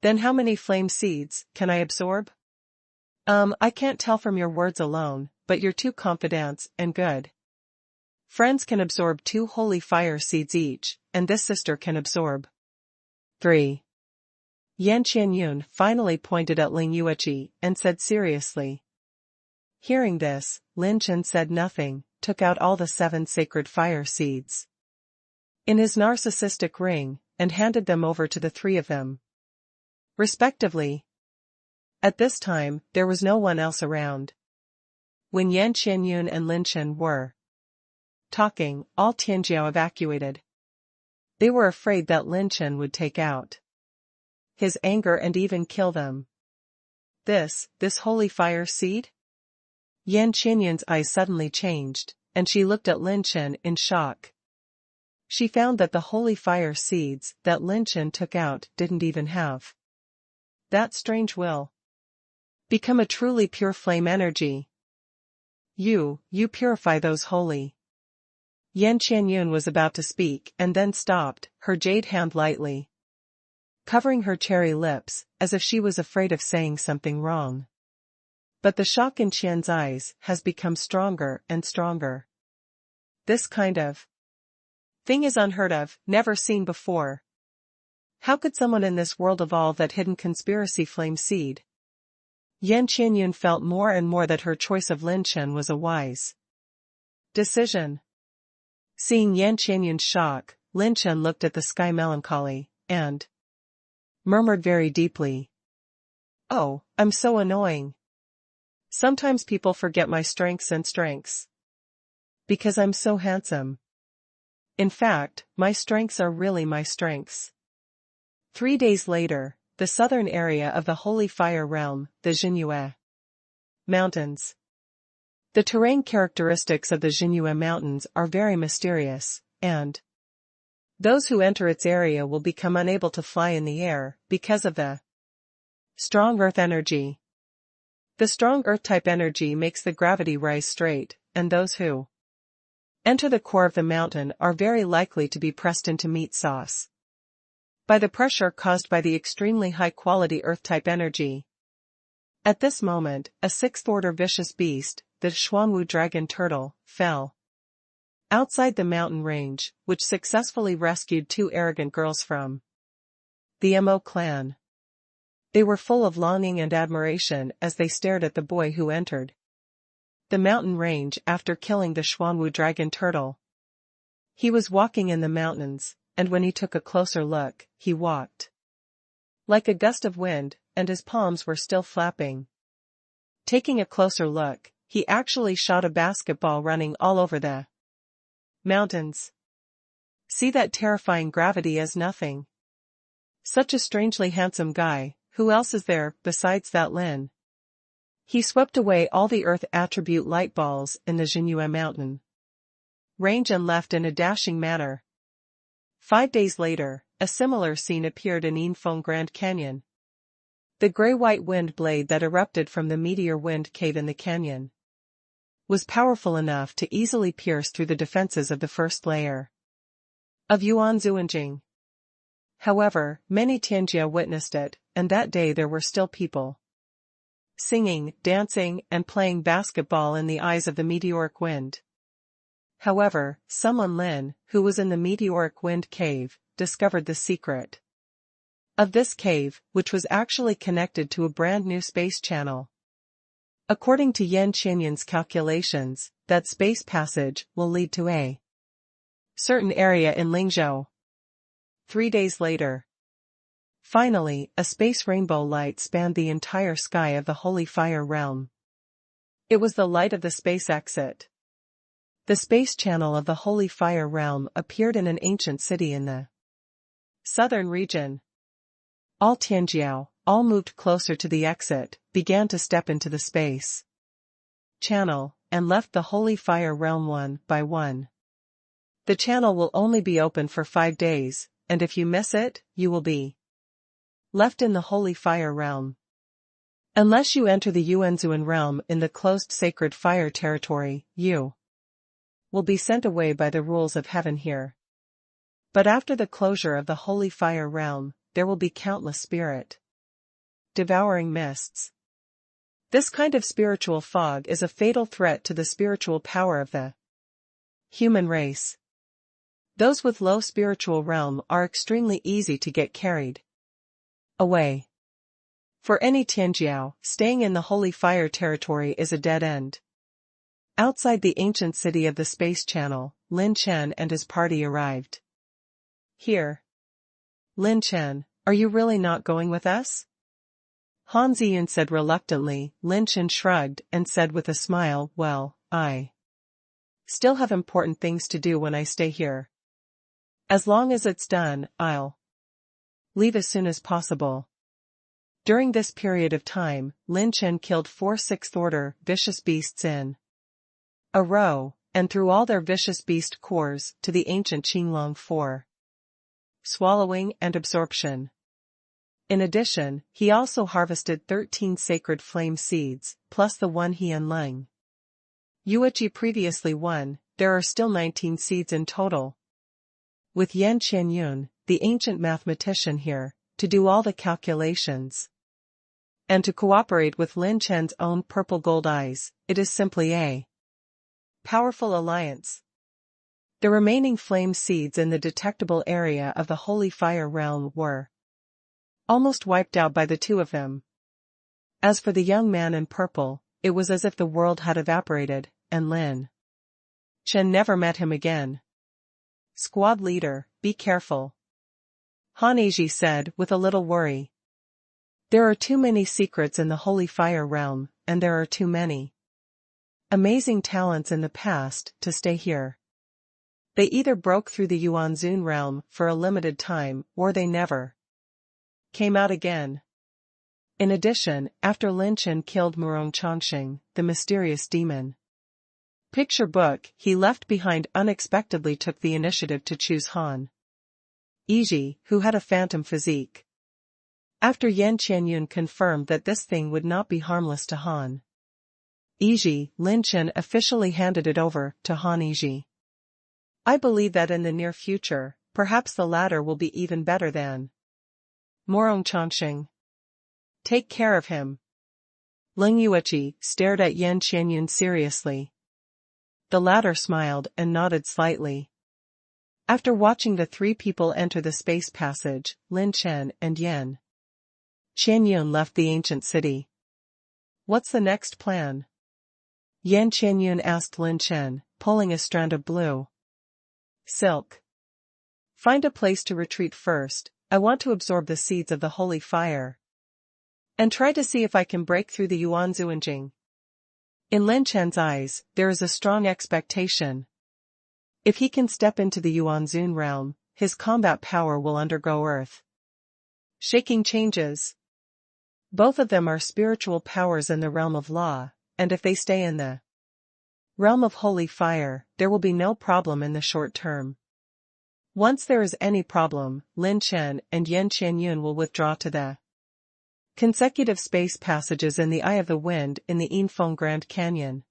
Then how many flame seeds can I absorb? I can't tell from your words alone, but you're too confident and good. Friends can absorb 2 holy fire seeds each, and this sister can absorb 3. Yan Qianyun finally pointed at Ling Yueqi and said seriously. Hearing this, Lin Chen said nothing, took out all the 7 sacred fire seeds in his narcissistic ring, and handed them over to the 3 of them, respectively. At this time, there was no one else around. When Yan Qianyun and Lin Chen were talking, all Tianjiao evacuated. They were afraid that Lin Chen would take out his anger and even kill them. This holy fire seed? Yan Qianyun's eyes suddenly changed, and she looked at Lin Chen in shock. She found that the holy fire seeds that Lin Chen took out didn't even have that strange will become a truly pure flame energy. You purify those holy. Yan Qianyun was about to speak and then stopped, her jade hand lightly covering her cherry lips, as if she was afraid of saying something wrong. But the shock in Qian's eyes has become stronger and stronger. This kind of thing is unheard of, never seen before. How could someone in this world evolve that hidden conspiracy flame seed? Yan Qianyun felt more and more that her choice of Lin Chen was a wise decision. Seeing Yan Qianyun's shock, Lin Chen looked at the sky melancholy, and murmured very deeply. Oh, I'm so annoying. Sometimes people forget my strengths. Because I'm so handsome. In fact, my strengths are really my strengths. 3 days later, the southern area of the Holy Fire Realm, the Jinyue Mountains. The terrain characteristics of the Jinyue Mountains are very mysterious, and those who enter its area will become unable to fly in the air because of the strong earth energy. The strong earth-type energy makes the gravity rise straight, and those who enter the core of the mountain are very likely to be pressed into meat sauce by the pressure caused by the extremely high-quality earth-type energy. At this moment, a 6th-order vicious beast, the Xuanwu dragon turtle, fell outside the mountain range, which successfully rescued 2 arrogant girls from the Mo clan. They were full of longing and admiration as they stared at the boy who entered the mountain range after killing the Xuanwu dragon turtle. He was walking in the mountains, and when he took a closer look, he walked like a gust of wind, and his palms were still flapping. Taking a closer look, he actually shot a basketball running all over the mountains. See that terrifying gravity as nothing. Such a strangely handsome guy, who else is there besides that Lin? He swept away all the earth attribute light balls in the Jinyue mountain range and left in a dashing manner. 5 days later, a similar scene appeared in Yinfeng Grand Canyon. The gray-white wind blade that erupted from the meteor wind cave in the canyon was powerful enough to easily pierce through the defenses of the first layer of Yuan Zuanjing. However, many Tianjia witnessed it, and that day there were still people singing, dancing, and playing basketball in the eyes of the meteoric wind. However, someone Lin, who was in the meteoric wind cave, discovered the secret of this cave, which was actually connected to a brand new space channel. According to Yan Qianyun's calculations, that space passage will lead to a certain area in Lingzhou. 3 days later. Finally, a space rainbow light spanned the entire sky of the Holy Fire Realm. It was the light of the space exit. The space channel of the Holy Fire Realm appeared in an ancient city in the southern region. All Tianjiao, all moved closer to the exit, began to step into the space channel, and left the holy fire realm one by one. The channel will only be open for 5 days, and if you miss it, you will be left in the holy fire realm. Unless you enter the Yuanzuan realm in the closed sacred fire territory, you will be sent away by the rules of heaven here. But after the closure of the holy fire realm, there will be countless spirit devouring mists. This kind of spiritual fog is a fatal threat to the spiritual power of the human race. Those with low spiritual realm are extremely easy to get carried away. For any Tianjiao, staying in the holy fire territory is a dead end. Outside the ancient city of the space channel, Lin Chen and his party arrived. Here. Lin Chen, are you really not going with us? Han Ziyun said reluctantly. Lin Chen shrugged and said with a smile, well, I still have important things to do when I stay here. As long as it's done, I'll leave as soon as possible. During this period of time, Lin Chen killed 4 sixth-order vicious beasts in a row, and threw all their vicious beast cores to the ancient Qinglong for swallowing and absorption. In addition, he also harvested 13 sacred flame seeds, plus the one he and Leng Yueqi previously won. There are still 19 seeds in total. With Yan Qianyun, the ancient mathematician here, to do all the calculations and to cooperate with Lin Chen's own purple gold eyes, it is simply a powerful alliance. The remaining flame seeds in the detectable area of the holy fire realm were almost wiped out by the two of them. As for the young man in purple, it was as if the world had evaporated, and Lin Chen never met him again. Squad leader, be careful. Han Yizhi said with a little worry. There are too many secrets in the holy fire realm, and there are too many amazing talents in the past to stay here. They either broke through the Yuanzun realm for a limited time, or they never came out again. In addition, after Lin Chen killed Murong Chongqing, the mysterious demon picture book he left behind unexpectedly took the initiative to choose Han Yizhi, who had a phantom physique. After Yan Qianyun confirmed that this thing would not be harmless to Han Yizhi, Lin Chen officially handed it over to Han Yizhi. I believe that in the near future, perhaps the latter will be even better than Murong Chongqing. Take care of him. Leng Yueqi stared at Yan Qianyun seriously. The latter smiled and nodded slightly. After watching the 3 people enter the space passage, Lin Chen and Yan Qianyun left the ancient city. What's the next plan? Yan Qianyun asked Lin Chen, pulling a strand of blue silk. Find a place to retreat first. I want to absorb the seeds of the holy fire and try to see if I can break through the Yuanzuanjing. In Lin Chen's eyes, there is a strong expectation. If he can step into the Yuanzun realm, his combat power will undergo earth-shaking changes. Both of them are spiritual powers in the realm of law, and if they stay in the realm of holy fire, there will be no problem in the short term. Once there is any problem, Lin Chen and Yan Qianyun will withdraw to the consecutive space passages in the Eye of the Wind in the Yinfeng Grand Canyon.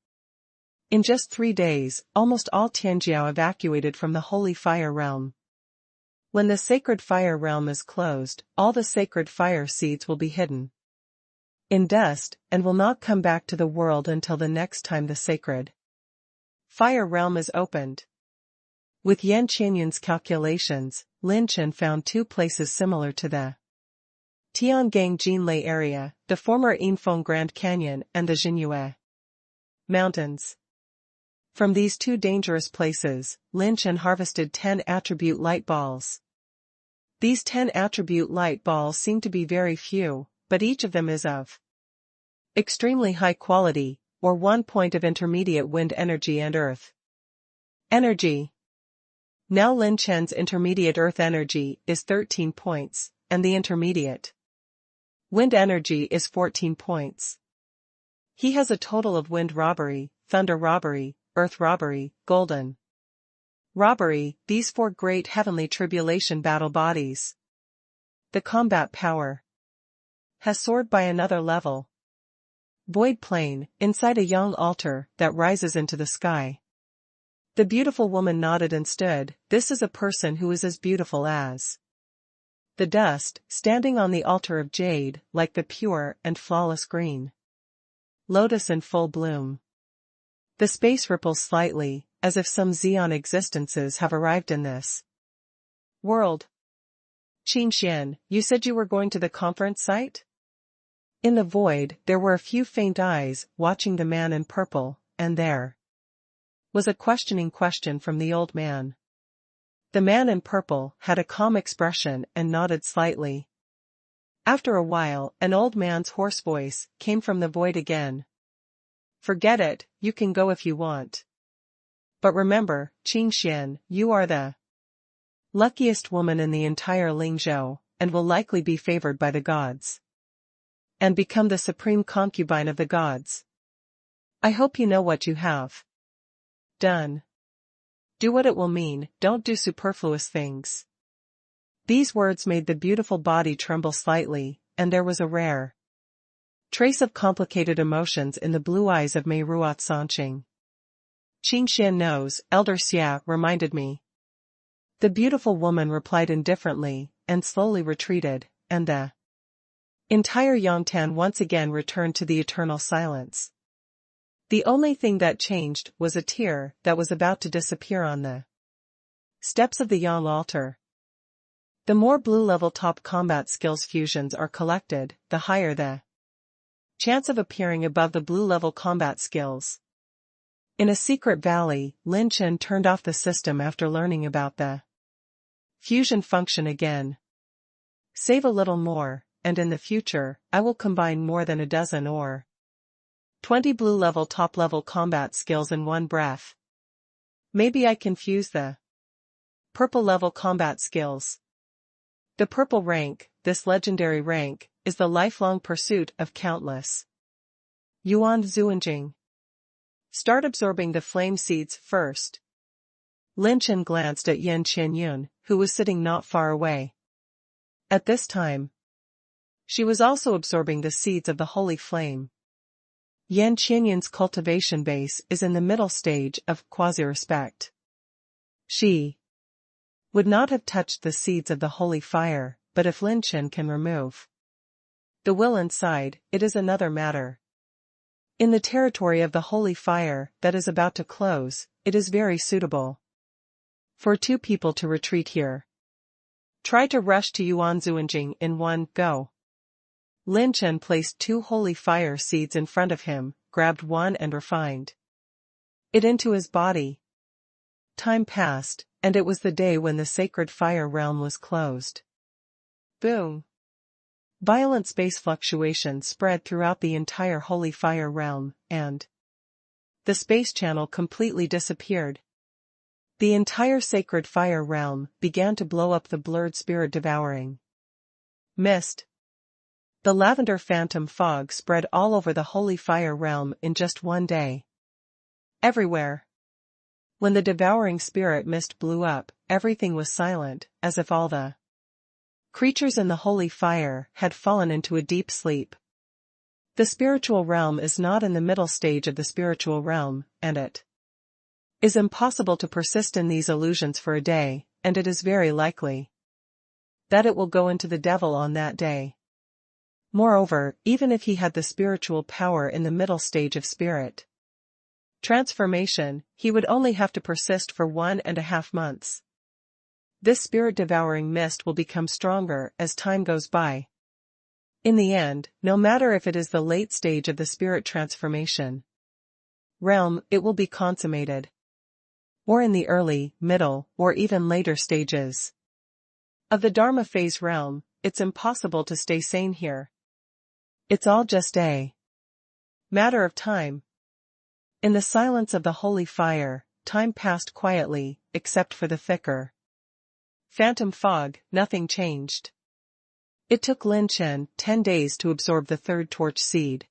In just 3 days, almost all Tianjiao evacuated from the holy fire realm. When the sacred fire realm is closed, all the sacred fire seeds will be hidden in dust, and will not come back to the world until the next time the sacred fire realm is opened. With Yan Qianyun's calculations, Lin Chen found 2 places similar to the Tiangang Jinlei area, the former Yinfeng Grand Canyon and the Jinyue Mountains. From these 2 dangerous places, Lin Chen harvested 10 attribute light balls. These 10 attribute light balls seem to be very few, but each of them is of extremely high quality, or 1 point of intermediate wind energy and earth energy. Now Lin Chen's intermediate earth energy is 13 points, and the intermediate Wind energy is 14 points. He has a total of wind robbery, thunder robbery, earth robbery, golden robbery, these 4 great heavenly tribulation battle bodies. The combat power has soared by another level. Void plane, inside a young altar that rises into the sky. The beautiful woman nodded and stood. This is a person who is as beautiful as the dust, standing on the altar of jade, like the pure and flawless green lotus in full bloom. The space ripples slightly, as if some Xeon existences have arrived in this world. Qin Xian, you said you were going to the conference site? In the void, there were a few faint eyes watching the man in purple, and there was a questioning question from the old man. The man in purple had a calm expression and nodded slightly. After a while, an old man's hoarse voice came from the void again. Forget it, you can go if you want. But remember, Qin Xian, you are the luckiest woman in the entire Lingzhou, and will likely be favored by the gods. And become the supreme concubine of the gods. I hope you know what you have done. Do what it will mean, don't do superfluous things. These words made the beautiful body tremble slightly, and there was a rare trace of complicated emotions in the blue eyes of Mei Ruot Sanqing. Qin Xian knows, Elder Xia reminded me. The beautiful woman replied indifferently, and slowly retreated, and the entire Yongtan once again returned to the eternal silence. The only thing that changed was a tear that was about to disappear on the steps of the Yang altar. The more blue-level top combat skills fusions are collected, the higher the chance of appearing above the blue-level combat skills. In a secret valley, Lin Chen turned off the system after learning about the fusion function again. Save a little more, and in the future, I will combine more than a dozen or 20 blue-level top-level combat skills in one breath. Maybe I can fuse the purple-level combat skills. The purple rank, this legendary rank, is the lifelong pursuit of countless Yuan Zuanjing. Start absorbing the flame seeds first. Lin Chen glanced at Yan Qianyun, who was sitting not far away. At this time, she was also absorbing the seeds of the holy flame. Yan Qianyun's cultivation base is in the middle stage of quasi-respect. She would not have touched the seeds of the holy fire, but if Lin Chen can remove the will inside, it is another matter. In the territory of the holy fire that is about to close, it is very suitable for 2 people to retreat here. Try to rush to Yuan Zuanjing in one go. Lin Chen placed 2 holy fire seeds in front of him, grabbed one and refined it into his body. Time passed, and it was the day when the sacred fire realm was closed. Boom! Violent space fluctuation spread throughout the entire holy fire realm, and the space channel completely disappeared. The entire sacred fire realm began to blow up the blurred spirit devouring mist. The lavender phantom fog spread all over the holy fire realm in just one day. Everywhere. When the devouring spirit mist blew up, everything was silent, as if all the creatures in the holy fire had fallen into a deep sleep. The spiritual realm is not in the middle stage of the spiritual realm, and it is impossible to persist in these illusions for a day, and it is very likely that it will go into the devil on that day. Moreover, even if he had the spiritual power in the middle stage of spirit transformation, he would only have to persist for 1.5 months. This spirit-devouring mist will become stronger as time goes by. In the end, no matter if it is the late stage of the spirit transformation realm, it will be consummated. Or in the early, middle, or even later stages of the Dharma phase realm, it's impossible to stay sane here. It's all just a matter of time. In the silence of the holy fire, time passed quietly, except for the thicker phantom fog, nothing changed. It took Lin Chen 10 days to absorb the third torch seed.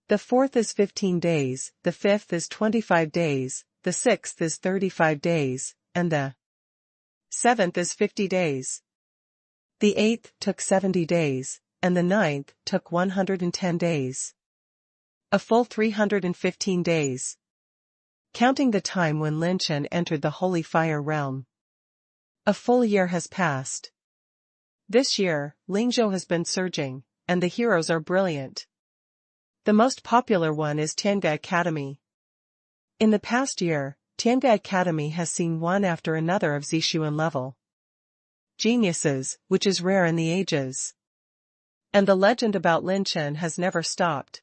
The fourth is 15 days, the fifth is 25 days, the sixth is 35 days, and the seventh is 50 days. The eighth took 70 days, and the ninth took 110 days. A full 315 days. Counting the time when Lin Chen entered the Holy Fire realm. A full year has passed. This year, Lingzhou has been surging, and the heroes are brilliant. The most popular one is Tianga Academy. In the past year, Tianga Academy has seen one after another of Zixuan level geniuses, which is rare in the ages. And the legend about Lin Chen has never stopped.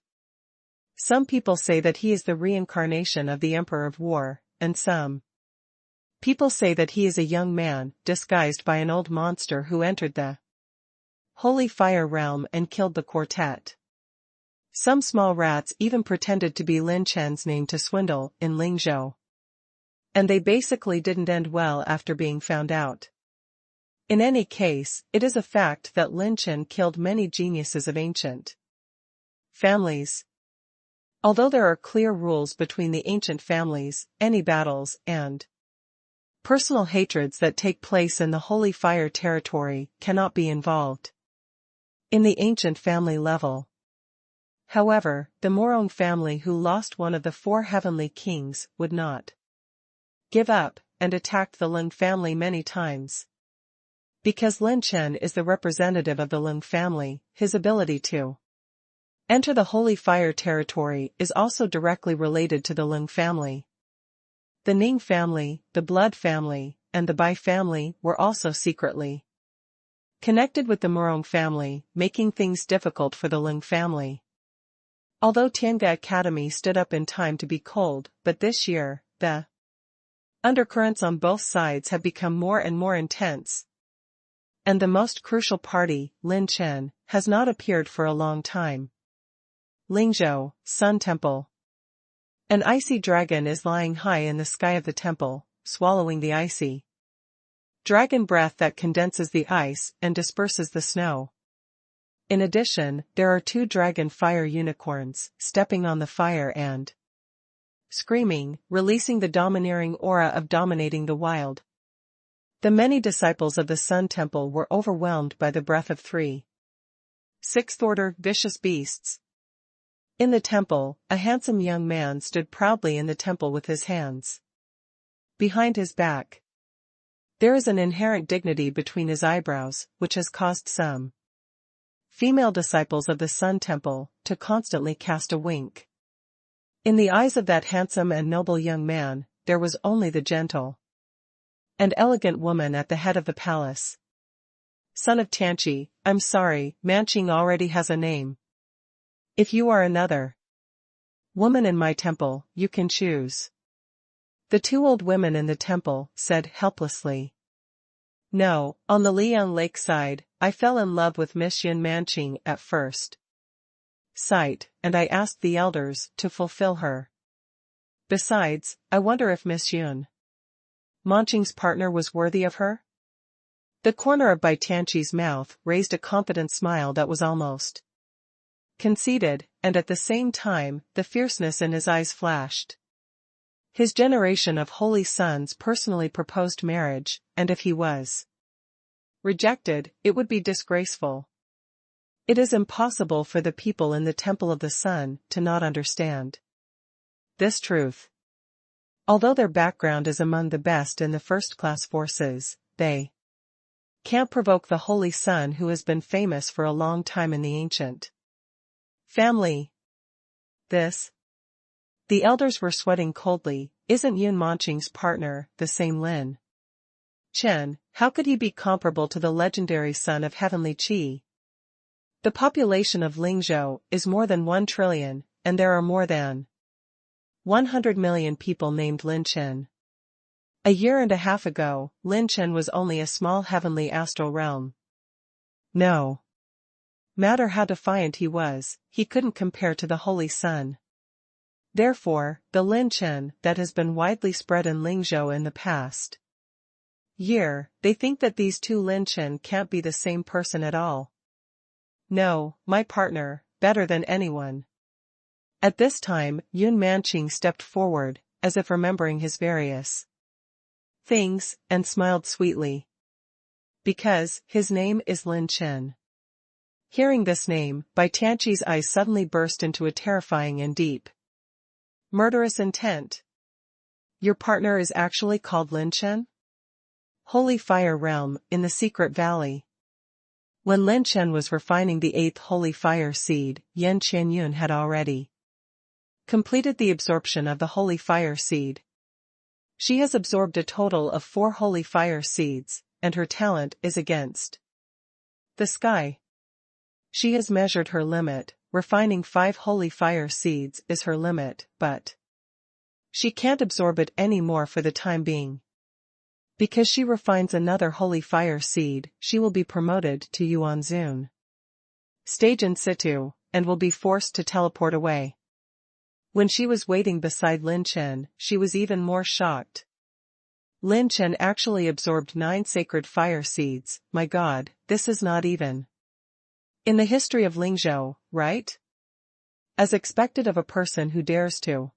Some people say that he is the reincarnation of the Emperor of War, and some people say that he is a young man, disguised by an old monster who entered the Holy Fire realm and killed the quartet. Some small rats even pretended to be Lin Chen's name to swindle in Lingzhou. And they basically didn't end well after being found out. In any case, it is a fact that Lin Chen killed many geniuses of ancient families. Although there are clear rules between the ancient families, any battles and personal hatreds that take place in the Holy Fire territory cannot be involved in the ancient family level. However, the Morong family, who lost one of the 4 heavenly kings, would not give up, and attacked the Lin family many times. Because Lin Chen is the representative of the Lin family, his ability to enter the Holy Fire territory is also directly related to the Lin family. The Ning family, the Blood family, and the Bai family were also secretly connected with the Morong family, making things difficult for the Lin family. Although Tianga Academy stood up in time to be cold, but this year, the undercurrents on both sides have become more and more intense. And the most crucial party, Lin Chen, has not appeared for a long time. Lingzhou, Sun Temple. An icy dragon is lying high in the sky of the temple, swallowing the icy dragon breath that condenses the ice and disperses the snow. In addition, there are 2 dragon fire unicorns, stepping on the fire and screaming, releasing the domineering aura of dominating the wild. The many disciples of the Sun Temple were overwhelmed by the breath of 3 sixth-order vicious beasts. In the temple, a handsome young man stood proudly in the temple with his hands behind his back. There is an inherent dignity between his eyebrows, which has caused some female disciples of the Sun Temple to constantly cast a wink. In the eyes of that handsome and noble young man, there was only the gentle and elegant woman at the head of the palace. Son of Tianqi, I'm sorry, Manqing already has a name. If you are another woman in my temple, you can choose. The 2 old women in the temple said helplessly. No, on the Liang Lake side, I fell in love with Miss Yin Manqing at first sight, and I asked the elders to fulfill her. Besides, I wonder if Miss Yun Manqing's partner was worthy of her? The corner of Bai Tianqi's mouth raised a confident smile that was almost conceited, and at the same time, the fierceness in his eyes flashed. His generation of holy sons personally proposed marriage, and if he was rejected, it would be disgraceful. It is impossible for the people in the Temple of the Sun to not understand this truth. Although their background is among the best in the first-class forces, they can't provoke the Holy Sun, who has been famous for a long time in the ancient family. The elders were sweating coldly. Isn't Yun Manqing's partner the same Lin Chen? How could he be comparable to the legendary son of Heavenly Qi? The population of Lingzhou is more than 1 trillion, and there are more than 100 million people named Lin Chen. A year and a half ago, Lin Chen was only a small heavenly astral realm. No matter how defiant he was, he couldn't compare to the Holy Sun. Therefore, the Lin Chen that has been widely spread in Lingzhou in the past year, they think that these 2 Lin Chen can't be the same person at all. No, my partner, better than anyone. At this time, Yun Manqing stepped forward, as if remembering his various things, and smiled sweetly. Because, his name is Lin Chen. Hearing this name, Bai Tianqi's eyes suddenly burst into a terrifying and deep, murderous intent. Your partner is actually called Lin Chen? Holy Fire Realm, in the Secret Valley. When Lin Chen was refining the 8th Holy Fire Seed, Yan Qianyun had already completed the absorption of the Holy Fire Seed. She has absorbed a total of 4 Holy Fire Seeds, and her talent is against the sky. She has measured her limit, refining 5 Holy Fire Seeds is her limit, but she can't absorb it anymore for the time being. Because she refines another Holy Fire Seed, she will be promoted to Yuanzun stage in situ, and will be forced to teleport away. When she was waiting beside Lin Chen, she was even more shocked. Lin Chen actually absorbed 9 sacred fire seeds. My god, this is not even in the history of Lingzhou, right? As expected of a person who dares to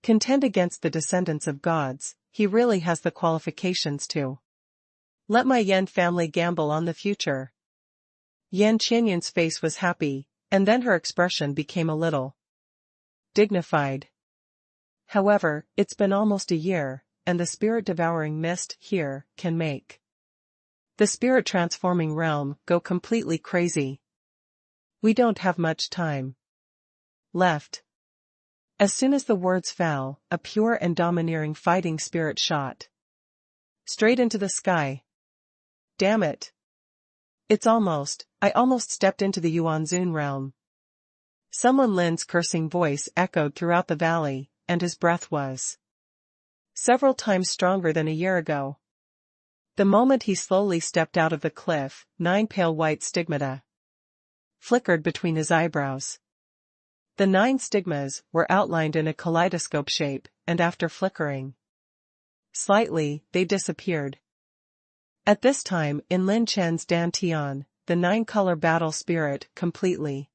contend against the descendants of gods, he really has the qualifications to let my Yan family gamble on the future. Yan Qianyun's face was happy, and then her expression became a little dignified. However, it's been almost a year, and the spirit-devouring mist here can make the spirit-transforming realm go completely crazy. We don't have much time left. As soon as the words fell, a pure and domineering fighting spirit shot straight into the sky. Damn it. I almost stepped into the Yuanzun realm. Someone Lin's cursing voice echoed throughout the valley, and his breath was several times stronger than a year ago. The moment he slowly stepped out of the cliff, 9 pale white stigmata flickered between his eyebrows. The 9 stigmas were outlined in a kaleidoscope shape, and after flickering slightly, they disappeared. At this time, in Lin Chen's dantian, the 9-color battle spirit completely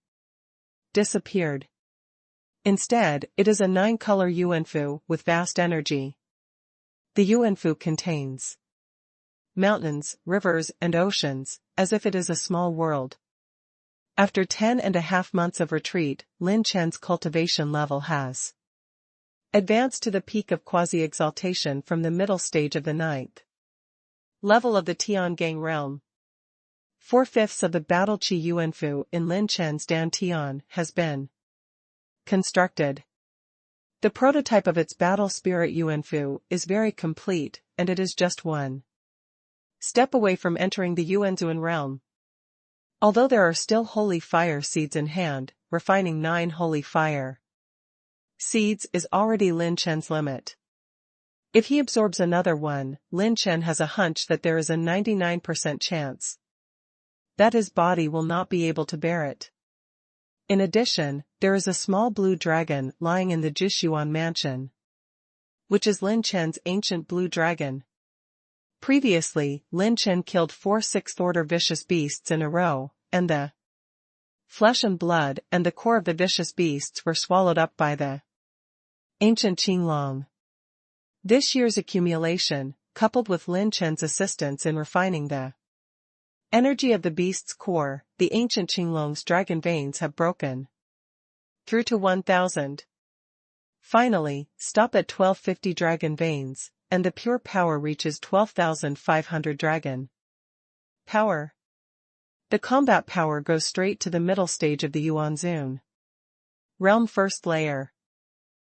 disappeared. Instead, it is a 9-color Yuanfu with vast energy. The Yuanfu contains mountains, rivers, and oceans, as if it is a small world. After 10.5 months of retreat, Lin Chen's cultivation level has advanced to the peak of quasi-exaltation from the middle stage of the 9th level of the Tiangang realm. 4/5 of the battle chi Yuanfu in Lin Chen's dantian has been constructed. The prototype of its battle spirit Yuanfu is very complete, and it is just one step away from entering the Yuanzun realm. Although there are still holy fire seeds in hand, refining 9 holy fire seeds is already Lin Chen's limit. If he absorbs another one, Lin Chen has a hunch that there is a 99% chance that his body will not be able to bear it. In addition, there is a small blue dragon lying in the Jishuan mansion, which is Lin Chen's ancient blue dragon. Previously, Lin Chen killed 4 6th-order vicious beasts in a row, and the flesh and blood and the core of the vicious beasts were swallowed up by the ancient Qinglong. This year's accumulation, coupled with Lin Chen's assistance in refining the energy of the beast's core, the ancient Qinglong's dragon veins have broken through to 1,000. Finally, stop at 1250 dragon veins, and the pure power reaches 12,500 dragon power. The combat power goes straight to the middle stage of the Yuanzun realm first layer.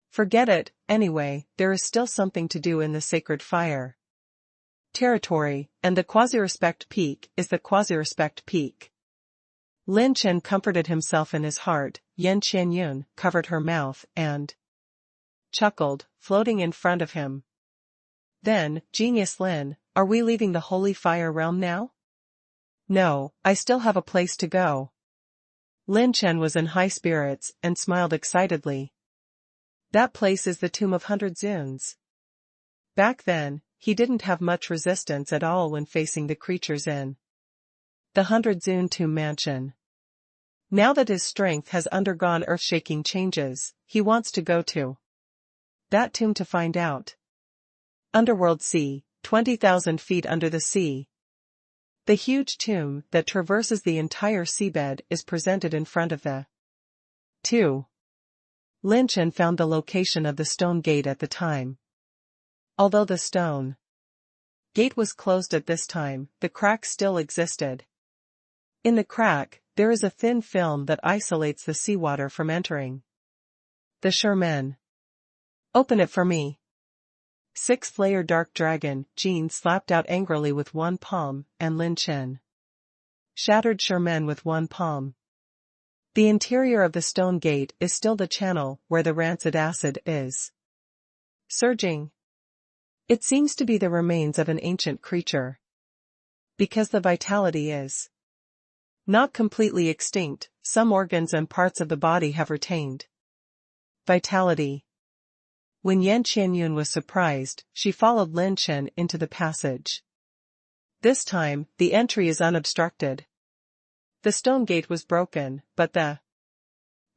Forget it, anyway, there is still something to do in the sacred fire territory, and the quasi-respect peak is the quasi-respect peak. Lin Chen comforted himself in his heart. Yan Qianyun covered her mouth and chuckled, floating in front of him. Then, Genius Lin, are we leaving the holy fire realm now? No, I still have a place to go. Lin Chen was in high spirits and smiled excitedly. That place is the Tomb of 100 Zuns. Back then, he didn't have much resistance at all when facing the creatures in the 100 Zun Tomb mansion. Now that his strength has undergone earth-shaking changes, he wants to go to that tomb to find out. Underworld Sea, 20,000 feet under the sea. The huge tomb that traverses the entire seabed is presented in front of the 2. Lin Chen found the location of the stone gate at the time. Although the stone gate was closed at this time, the crack still existed. In the crack, there is a thin film that isolates the seawater from entering. The Sherman. Open it for me. Sixth-layer dark dragon, Jean slapped out angrily with one palm, and Lin Chen shattered Sherman with one palm. The interior of the stone gate is still the channel where the rancid acid is surging. It seems to be the remains of an ancient creature. Because the vitality is not completely extinct, some organs and parts of the body have retained vitality. When Yan Qianyun was surprised, she followed Lin Chen into the passage. This time, the entry is unobstructed. The stone gate was broken, but the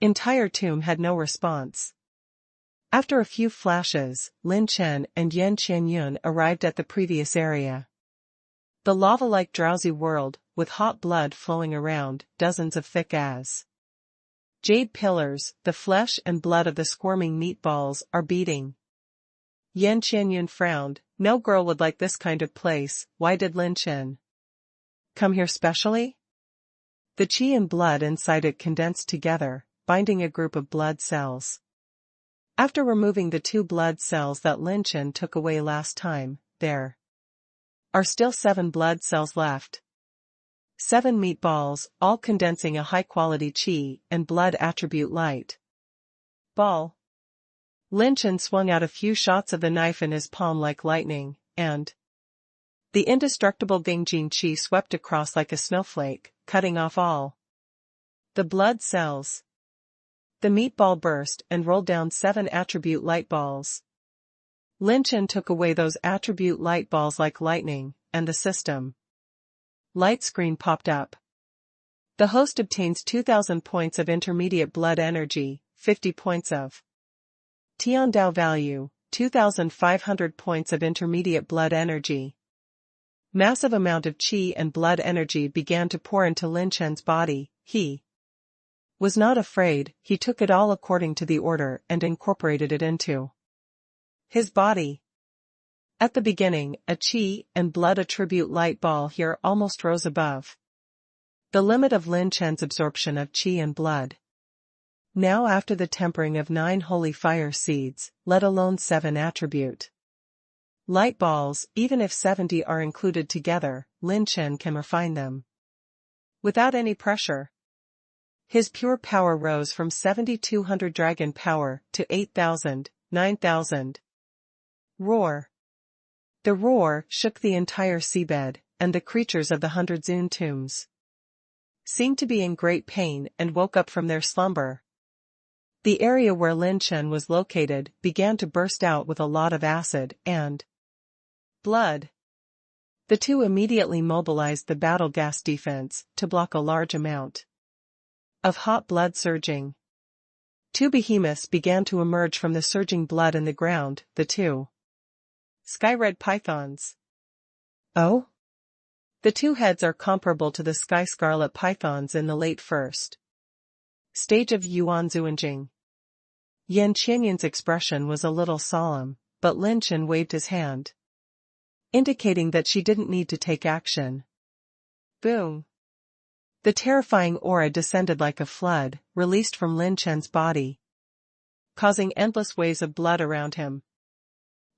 entire tomb had no response. After a few flashes, Lin Chen and Yan Qianyun arrived at the previous area. The lava-like drowsy world, with hot blood flowing around, dozens of thick as jade pillars, the flesh and blood of the squirming meatballs are beating. Yan Qianyun frowned. No girl would like this kind of place. Why did Lin Chen come here specially? The qi and blood inside it condensed together, binding a group of blood cells. After removing the 2 blood cells that Lin Chen took away last time, there are still 7 blood cells left. 7 meatballs, all condensing a high-quality qi and blood attribute light ball. Lin Chen swung out a few shots of the knife in his palm like lightning, and the indestructible Gangjin qi swept across like a snowflake, cutting off all the blood cells. The meatball burst and rolled down 7 attribute light balls. Lin Chen took away those attribute light balls like lightning, and the system light screen popped up. The host obtains 2,000 points of intermediate blood energy, 50 points of Tiandao value, 2,500 points of intermediate blood energy. Massive amount of qi and blood energy began to pour into Lin Chen's body. He was not afraid. He took it all according to the order and incorporated it into his body. At the beginning, a qi and blood attribute light ball here almost rose above the limit of Lin Chen's absorption of qi and blood. Now after the tempering of 9 holy fire seeds, let alone 7 attribute light balls, even if 70 are included together, Lin Chen can refine them without any pressure. His pure power rose from 7,200 dragon power to 8,000, 9,000. Roar. The roar shook the entire seabed, and the creatures of the 100 Zun tombs seemed to be in great pain and woke up from their slumber. The area where Lin Chen was located began to burst out with a lot of acid and blood. The 2 immediately mobilized the battle gas defense to block a large amount of hot blood surging. 2 behemoths began to emerge from the surging blood in the ground, the 2 sky-red pythons. Oh? The 2 heads are comparable to the sky scarlet pythons in the late first stage of Yuan Zuanjing. Yan Qianyun's expression was a little solemn, but Lin Chen waved his hand, indicating that she didn't need to take action. Boom! The terrifying aura descended like a flood, released from Lin Chen's body, causing endless waves of blood around him.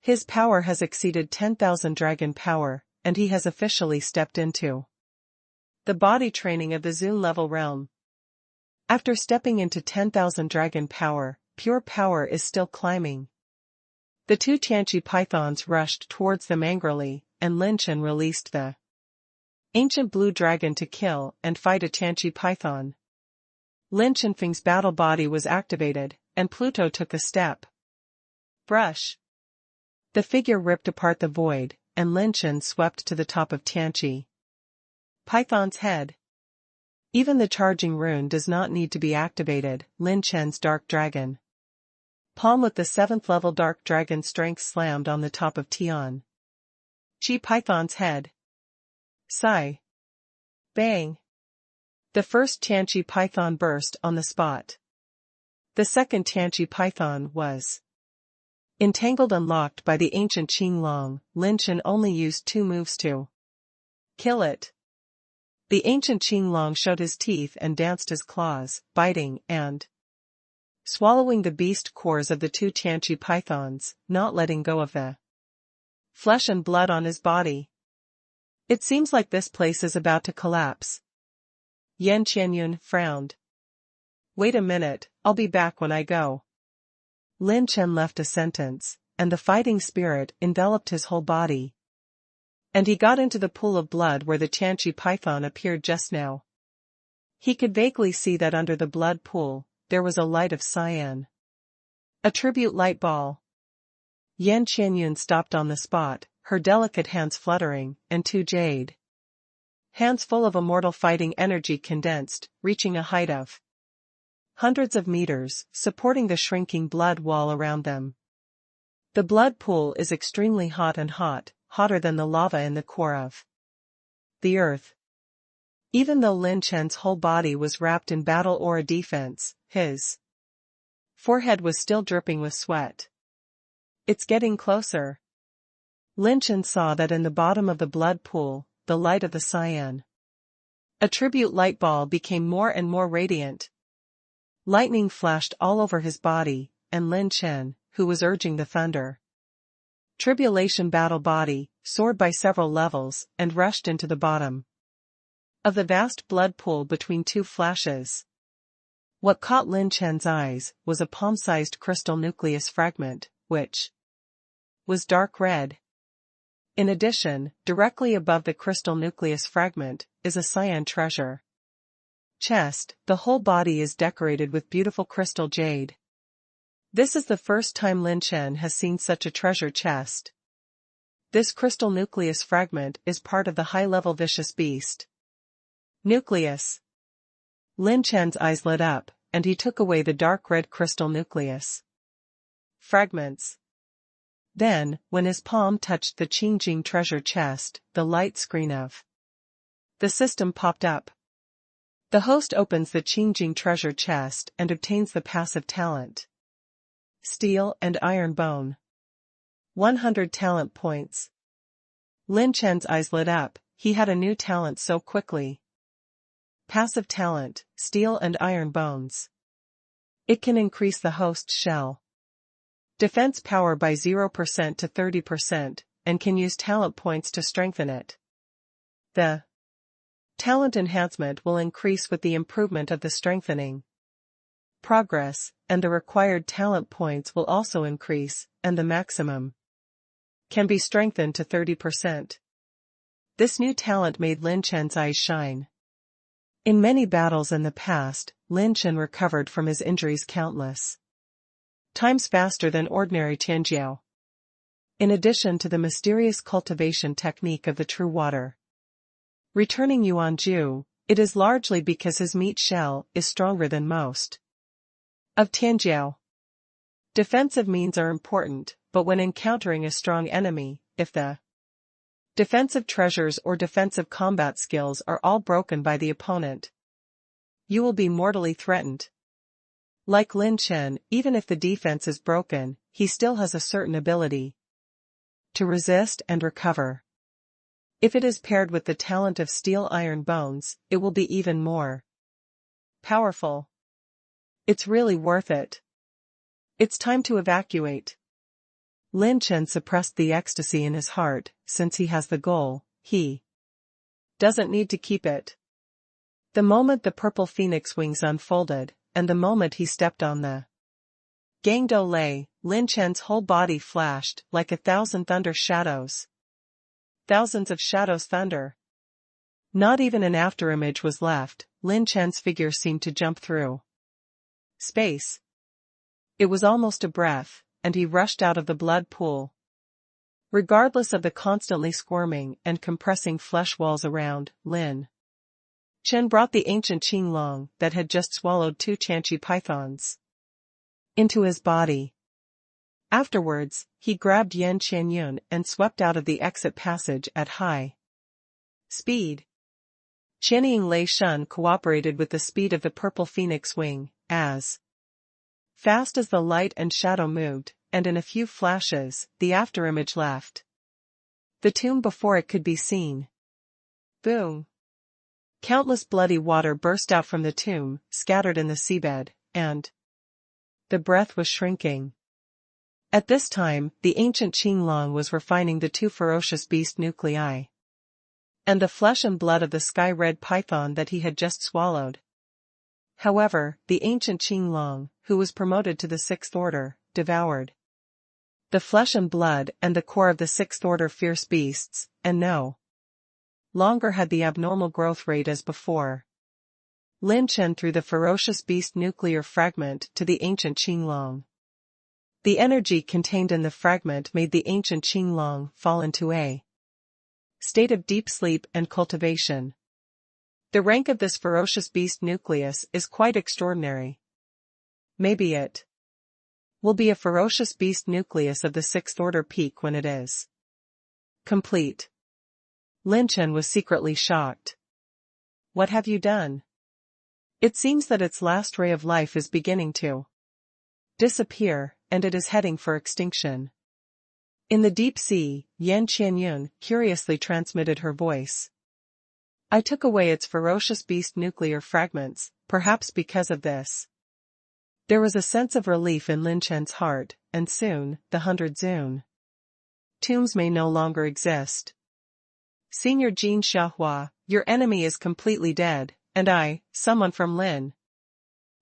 His power has exceeded 10,000 dragon power, and he has officially stepped into the body training of the Zun level realm. After stepping into 10,000 dragon power, pure power is still climbing. The 2 Tianqi pythons rushed towards them angrily, and Lin Chen released the ancient blue dragon to kill and fight a Tianqi python. Lin Chenfeng's battle body was activated, and Pluto took a step. Brush. The figure ripped apart the void, and Lin Chen swept to the top of Tianqi python's head. Even the charging rune does not need to be activated. Lin Chen's Dark Dragon palm with the 7th level Dark Dragon strength slammed on the top of Tian Chi Python's head. Sigh. Bang. The first Tianqi python burst on the spot. The second Tianqi python was entangled and locked by the ancient Qing Long. Lin Chen only used 2 moves to kill it. The ancient Qing Long showed his teeth and danced his claws, biting and swallowing the beast cores of the 2 Tianqi pythons, not letting go of the flesh and blood on his body. It seems like this place is about to collapse. Yan Qianyun frowned. Wait a minute, I'll be back when I go. Lin Chen left a sentence, and the fighting spirit enveloped his whole body. And he got into the pool of blood where the Tianqi python appeared just now. He could vaguely see that under the blood pool, there was a light of cyan. A tribute light ball. Yan Qianyun stopped on the spot, her delicate hands fluttering, and 2 jade hands full of immortal fighting energy condensed, reaching a height of hundreds of meters, supporting the shrinking blood wall around them. The blood pool is extremely hot and hotter than the lava in the core of the earth. Even though Lin Chen's whole body was wrapped in battle aura defense, his forehead was still dripping with sweat. It's getting closer. Lin Chen saw that in the bottom of the blood pool, the light of the cyan attribute light ball became more and more radiant. Lightning flashed all over his body, and Lin Chen, who was urging the thunder tribulation battle body, soared by several levels and rushed into the bottom of the vast blood pool between 2 flashes. What caught Lin Chen's eyes was a palm-sized crystal nucleus fragment, which was dark red. In addition, directly above the crystal nucleus fragment, is a cyan treasure chest. The whole body is decorated with beautiful crystal jade. This is the first time Lin Chen has seen such a treasure chest. This crystal nucleus fragment is part of the high-level vicious beast nucleus. Lin Chen's eyes lit up, and he took away the dark red crystal nucleus fragments. Then, when his palm touched the Qingjing treasure chest, the light screen of the system popped up. The host opens the Qingjing treasure chest and obtains the passive talent Steel and Iron Bone. 100 talent points. Lin Chen's eyes lit up, he had a new talent so quickly. Passive talent, Steel and Iron Bones. It can increase the host's shell defense power by 0% to 30%, and can use talent points to strengthen it. The talent enhancement will increase with the improvement of the strengthening progress, and the required talent points will also increase, and the maximum can be strengthened to 30%. This new talent made Lin Chen's eyes shine. In many battles in the past, Lin Chen recovered from his injuries countless times faster than ordinary Tianjiao. In addition to the mysterious cultivation technique of the true water returning Yuanju, it is largely because his meat shell is stronger than most of Tianjiao. Defensive means are important, but when encountering a strong enemy, if the defensive treasures or defensive combat skills are all broken by the opponent, you will be mortally threatened. Like Lin Chen, even if the defense is broken, he still has a certain ability to resist and recover. If it is paired with the talent of Steel Iron Bones, it will be even more powerful. It's really worth it. It's time to evacuate. Lin Chen suppressed the ecstasy in his heart. Since he has the goal, he doesn't need to keep it. The moment the purple phoenix wings unfolded, and the moment he stepped on the Gangdo Lei, Lin Chen's whole body flashed like 1,000 thunder shadows. Thousands of shadows thunder. Not even an afterimage was left. Lin Chen's figure seemed to jump through space. It was almost a breath, and he rushed out of the blood pool. Regardless of the constantly squirming and compressing flesh walls around, Lin Chen brought the ancient Qinglong that had just swallowed 2 Chanchi pythons into his body. Afterwards, he grabbed Yan Qianyun and swept out of the exit passage at high speed. Qianying Lei Shun cooperated with the speed of the purple phoenix wing, as fast as the light and shadow moved, and in a few flashes, the afterimage left the tomb before it could be seen. Boom! Countless bloody water burst out from the tomb, scattered in the seabed, and the breath was shrinking. At this time, the ancient Qinglong was refining the 2 ferocious beast nuclei and the flesh and blood of the sky-red python that he had just swallowed. However, the ancient Qinglong, who was promoted to the 6th order, devoured the flesh and blood and the core of the 6th order fierce beasts, and no longer had the abnormal growth rate as before. Lin Chen threw the ferocious beast nuclear fragment to the ancient Qinglong. The energy contained in the fragment made the ancient Qinglong fall into a state of deep sleep and cultivation. The rank of this ferocious beast nucleus is quite extraordinary. Maybe it will be a ferocious beast nucleus of the 6th order peak when it is complete. Lin Chen was secretly shocked. What have you done? It seems that its last ray of life is beginning to disappear, and it is heading for extinction. In the deep sea, Yan Qianyun curiously transmitted her voice. I took away its ferocious beast nuclear fragments, perhaps because of this. There was a sense of relief in Lin Chen's heart, and soon, the 100 Zun tombs may no longer exist. Senior Jin Xiaohua, your enemy is completely dead, and I, someone from Lin,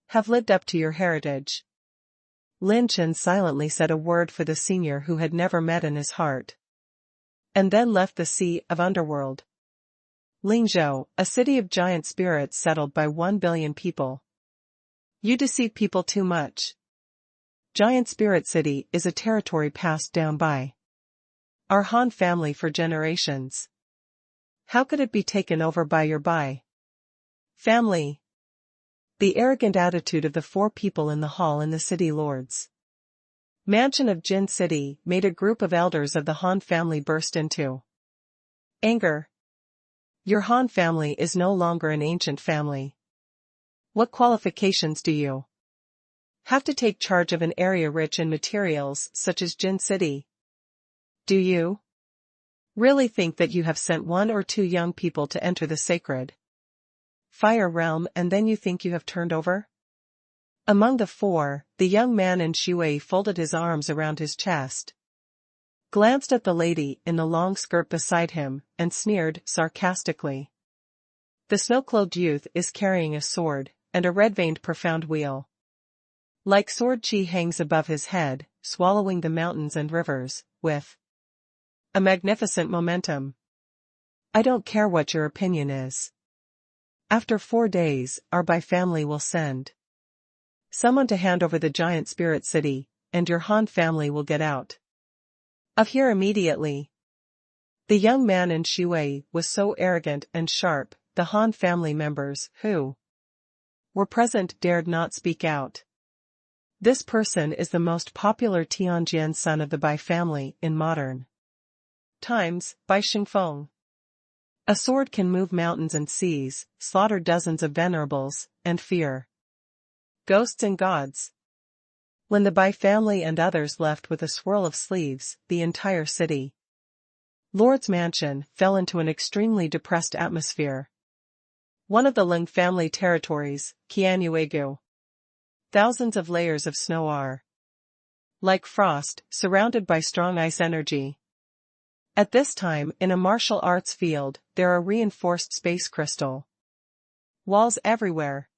have lived up to your heritage. Lin Chen silently said a word for the senior who had never met in his heart, and then left the sea of underworld. Lingzhou, a city of giant spirits settled by 1 billion people. You deceive people too much. Giant Spirit City is a territory passed down by our Han family for generations. How could it be taken over by your Bai family? The arrogant attitude of the 4 people in the hall in the city lords mansion of Jin City made a group of elders of the Han family burst into anger. Your Han family is no longer an ancient family. What qualifications do you have to take charge of an area rich in materials such as Jin City? Do you really think that you have sent 1 or 2 young people to enter the sacred fire realm and then you think you have turned over? Among the 4, the young man in Shui folded his arms around his chest, glanced at the lady in the long skirt beside him, and sneered sarcastically. The snow-clothed youth is carrying a sword, and a red-veined profound wheel like sword chi hangs above his head, swallowing the mountains and rivers, with a magnificent momentum. I don't care what your opinion is. After 4 days, our Bai family will send someone to hand over the giant spirit city, and your Han family will get out of here immediately. The young man in Shui was so arrogant and sharp, the Han family members who were present dared not speak out. This person is the most popular Tianjian son of the Bai family in modern times, Bai Xingfeng. A sword can move mountains and seas, slaughter dozens of venerables, and fear ghosts and gods. When the Bai family and others left with a swirl of sleeves, the entire city lord's mansion fell into an extremely depressed atmosphere. One of the Ling family territories, Qianyuegu. Thousands of layers of snow are like frost, surrounded by strong ice energy. At this time, in a martial arts field, there are reinforced space crystal walls everywhere.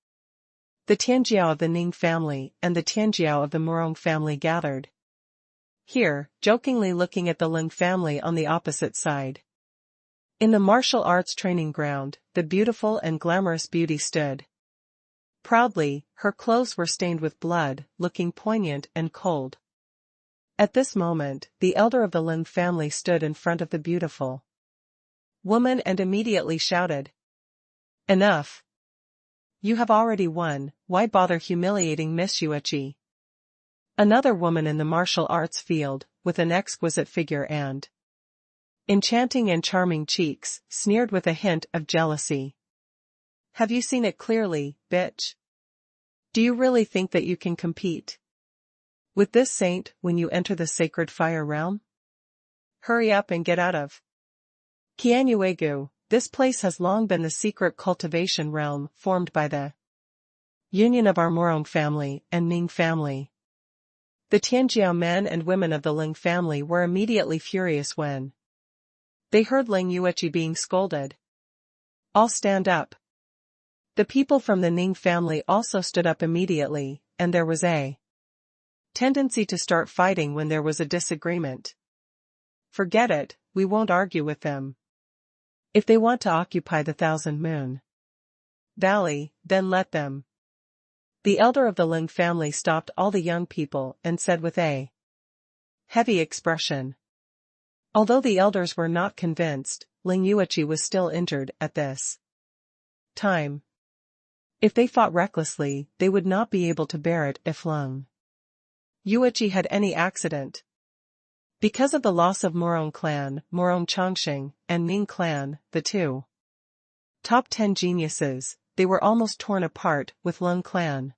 The Tianjiao of the Ning family and the Tianjiao of the Murong family gathered here, jokingly looking at the Ling family on the opposite side. In the martial arts training ground, the beautiful and glamorous beauty stood proudly. Her clothes were stained with blood, looking poignant and cold. At this moment, the elder of the Lin family stood in front of the beautiful woman and immediately shouted, Enough. You have already won, why bother humiliating Miss Yueqi? Another woman in the martial arts field, with an exquisite figure and enchanting and charming cheeks, sneered with a hint of jealousy. Have you seen it clearly, bitch? Do you really think that you can compete with this saint when you enter the sacred fire realm? Hurry up and get out of Qianyuegu. This place has long been the secret cultivation realm formed by the union of our Morong family and Ming family. The Tianjiao men and women of the Ling family were immediately furious when they heard Ling Yueqi being scolded. All stand up. The people from the Ning family also stood up immediately, and there was a tendency to start fighting when there was a disagreement. Forget it, we won't argue with them. If they want to occupy the Thousand Moon Valley, then let them. The elder of the Ling family stopped all the young people and said with a heavy expression. Although the elders were not convinced, Ling Yueqi was still injured at this time. If they fought recklessly, they would not be able to bear it if Ling Yueqi had any accident. Because of the loss of Morong clan, Morong Chongqing, and Ming clan, the two top 10 geniuses, they were almost torn apart with Lung clan.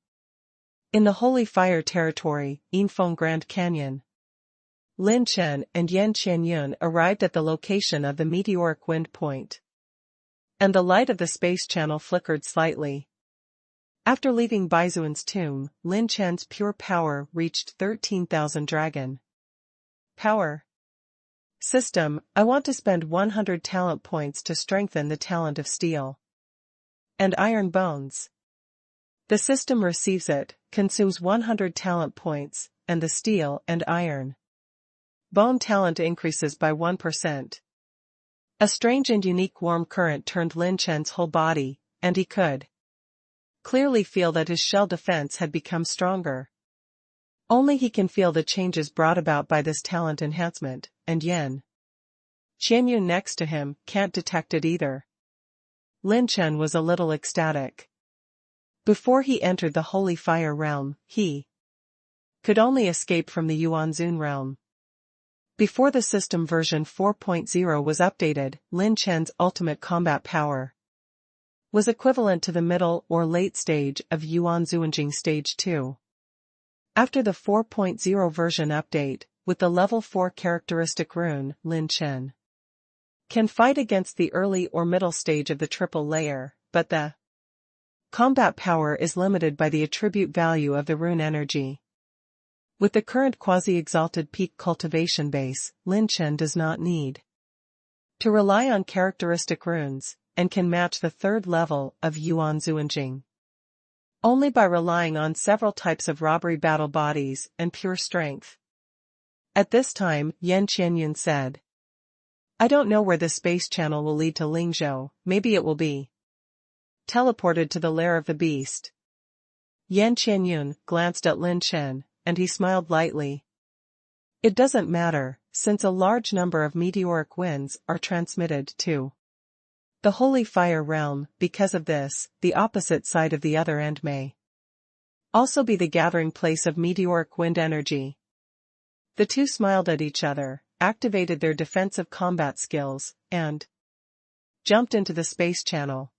In the Holy Fire territory, Yinfeng Grand Canyon, Lin Chen and Yan Qianyun arrived at the location of the meteoric wind point. And the light of the space channel flickered slightly. After leaving Baizuan's tomb, Lin Chen's pure power reached 13,000 dragon power. System, I want to spend 100 talent points to strengthen the talent of steel and iron bones. The system receives it, consumes 100 talent points, and the steel and iron bone talent increases by 1%. A strange and unique warm current turned Lin Chen's whole body, and he could clearly feel that his shell defense had become stronger. Only he can feel the changes brought about by this talent enhancement, and Yan Qianyun next to him can't detect it either. Lin Chen was a little ecstatic. Before he entered the Holy Fire realm, he could only escape from the Yuanzun realm. Before the system version 4.0 was updated, Lin Chen's ultimate combat power was equivalent to the middle or late stage of Yuanzuanjing Stage 2. After the 4.0 version update, with the level 4 characteristic rune, Lin Chen can fight against the early or middle stage of the triple layer, but the combat power is limited by the attribute value of the rune energy. With the current quasi-exalted peak cultivation base, Lin Chen does not need to rely on characteristic runes, and can match the third level of Yuanzuanjing only by relying on several types of robbery battle bodies and pure strength. At this time, Yan Qianyun said, I don't know where this space channel will lead to Lingzhou, maybe it will be teleported to the lair of the beast. Yan Qianyun glanced at Lin Chen, and he smiled lightly. It doesn't matter, since a large number of meteoric winds are transmitted to the Holy Fire realm. Because of this, the opposite side of the other end may also be the gathering place of meteoric wind energy. The two smiled at each other, activated their defensive combat skills, and jumped into the space channel.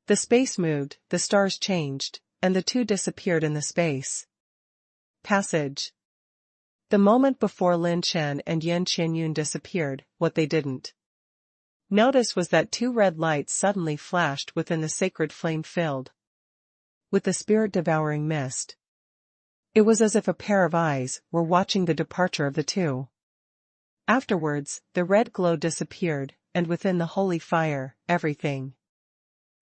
The space moved, the stars changed, and the two disappeared in the space passage. The moment before Lin Chen and Yan Qianyun disappeared, what they didn't notice was that two red lights suddenly flashed within the sacred flame filled with the spirit-devouring mist. It was as if a pair of eyes were watching the departure of the two. Afterwards, the red glow disappeared, and within the holy fire, everything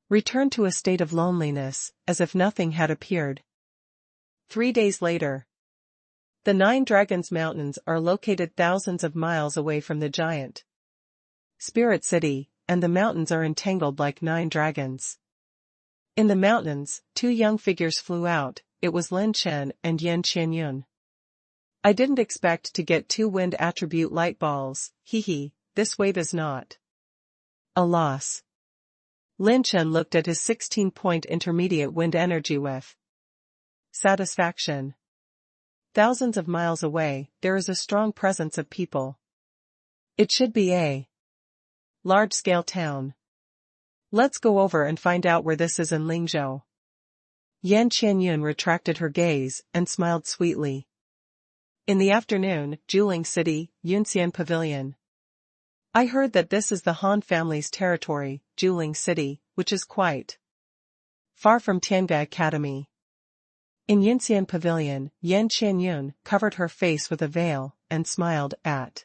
returned to a state of loneliness, as if nothing had appeared. 3 days later. The 9 Dragons Mountains are located thousands of miles away from the giant Spirit City, and the mountains are entangled like 9 dragons. In the mountains, 2 young figures flew out. It was Lin Chen and Yan Qianyun. I didn't expect to get 2 wind attribute light balls, this wave is not a loss. Lin Chen looked at his 16-point intermediate wind energy with satisfaction. Thousands of miles away, there is a strong presence of people. It should be a large-scale town. Let's go over and find out where this is in Lingzhou. Yan Qianyun retracted her gaze and smiled sweetly. In the afternoon, Juling City, Yunxian Pavilion. I heard that this is the Han family's territory, Juling City, which is quite far from Tiange Academy. In Yunxian Pavilion, Yan Qianyun covered her face with a veil and smiled at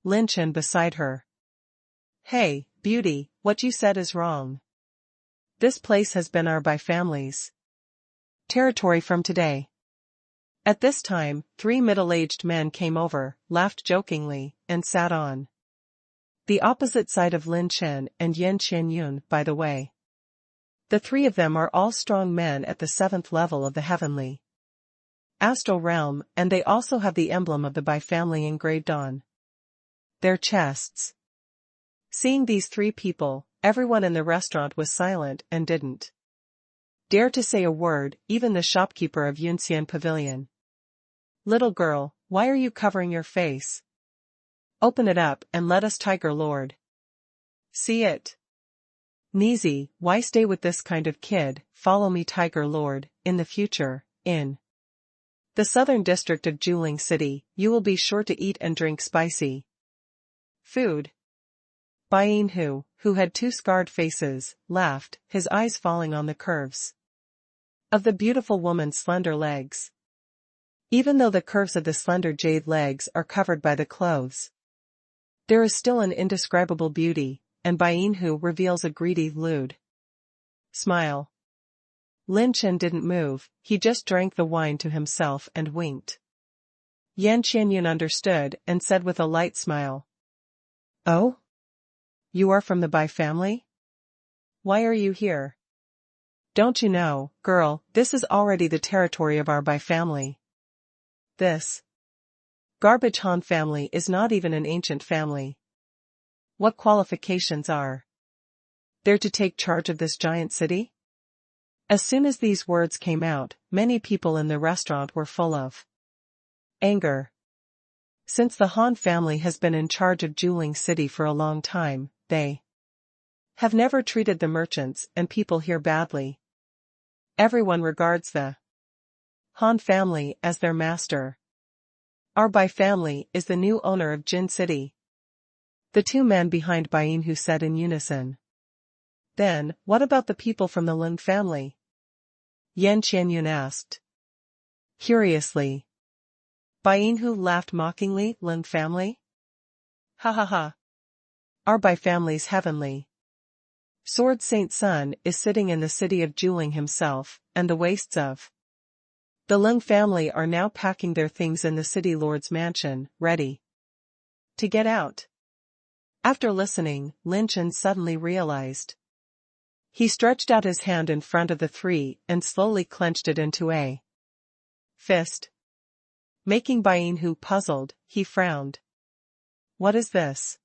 Lin Chen beside her. Hey, beauty, what you said is wrong. This place has been our Bai family's territory from today. At this time, 3 middle-aged men came over, laughed jokingly, and sat on the opposite side of Lin Chen and Yan Qianyun, by the way. The 3 of them are all strong men at the 7th level of the heavenly astral realm, and they also have the emblem of the Bai family engraved on their chests. Seeing these 3 people, everyone in the restaurant was silent and didn't dare to say a word, even the shopkeeper of Yunxian Pavilion. Little girl, why are you covering your face? Open it up and let us Tiger Lord see it. Nizi, why stay with this kind of kid? Follow me Tiger Lord. In the future, in the southern district of Juling City, you will be sure to eat and drink spicy food. Bain who had 2 scarred faces, laughed, his eyes falling on the curves of the beautiful woman's slender legs. Even though the curves of the slender jade legs are covered by the clothes, there is still an indescribable beauty, and Bain who reveals a greedy, lewd smile. Lin Chen didn't move, he just drank the wine to himself and winked. Yan Qianyun understood and said with a light smile, "Oh? You are from the Bai family? Why are you here? Don't you know, girl, this is already the territory of our Bai family. This garbage Han family is not even an ancient family. What qualifications are there to take charge of this giant city?" As soon as these words came out, many people in the restaurant were full of anger. Since the Han family has been in charge of Juling City for a long time, they have never treated the merchants and people here badly. Everyone regards the Han family as their master. Our Bai family is the new owner of Jin City. The 2 men behind Bain who said in unison. Then, what about the people from the Lin family? Yan Qianyun asked curiously. Bain who laughed mockingly. Lin family? Ha ha ha. Our Bai family's heavenly Sword Saint Sun is sitting in the city of Juling himself, and the waists of the Lin family are now packing their things in the city lord's mansion, ready to get out. After listening, Lin Chen suddenly realized. He stretched out his hand in front of the 3 and slowly clenched it into a fist. Making Bain who puzzled, he frowned. What is this?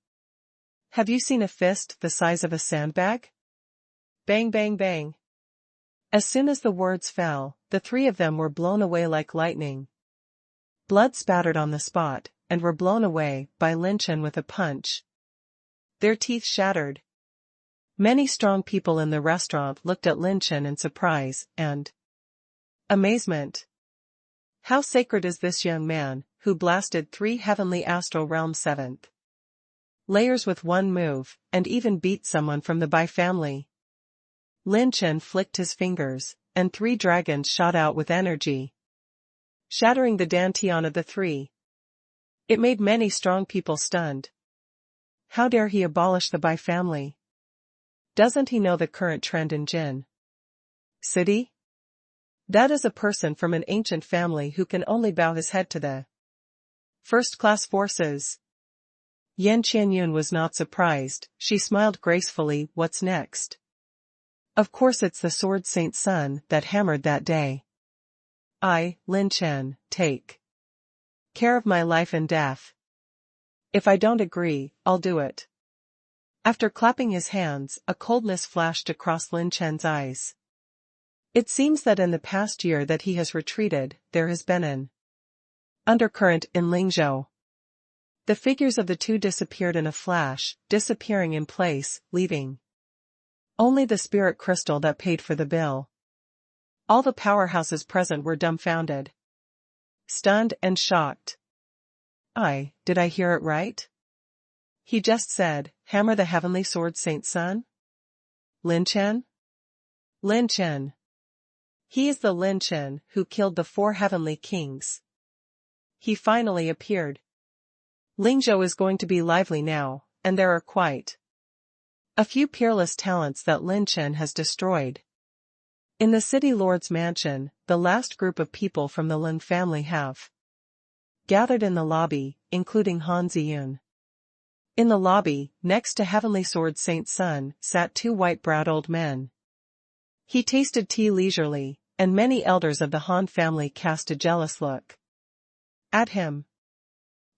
Have you seen a fist the size of a sandbag? Bang bang bang. As soon as the words fell, the 3 of them were blown away like lightning. Blood spattered on the spot, and were blown away by Lin Chen with a punch. Their teeth shattered. Many strong people in the restaurant looked at Lin Chen in surprise and amazement. How sacred is this young man, who blasted 3 heavenly astral realm 7th layers with one move, and even beat someone from the Bai family? Lin Chen flicked his fingers, and 3 dragons shot out with energy, shattering the dantian of the 3. It made many strong people stunned. How dare he abolish the Bai family? Doesn't he know the current trend in Jin City? That is a person from an ancient family who can only bow his head to the first-class forces. Yan Qianyun was not surprised, she smiled gracefully. What's next? Of course it's the Sword Saint Sun that hammered that day. I, Lin Chen, take care of my life and death. If I don't agree, I'll do it. After clapping his hands, a coldness flashed across Lin Chen's eyes. It seems that in the past year that he has retreated, there has been an undercurrent in Lingzhou. The figures of the two disappeared in a flash, disappearing in place, leaving only the spirit crystal that paid for the bill. All the powerhouses present were dumbfounded, stunned and shocked. Did I hear it right? He just said, hammer the heavenly sword Saint Sun? Lin Chen? Lin Chen. He is the Lin Chen who killed the 4 heavenly kings. He finally appeared. Lingzhou is going to be lively now, and there are quite a few peerless talents that Lin Chen has destroyed. In the city lord's mansion, the last group of people from the Lin family have gathered in the lobby, including Han Ziyun. In the lobby, next to Heavenly Sword Saint Sun, sat 2 white-browed old men. He tasted tea leisurely, and many elders of the Han family cast a jealous look at him.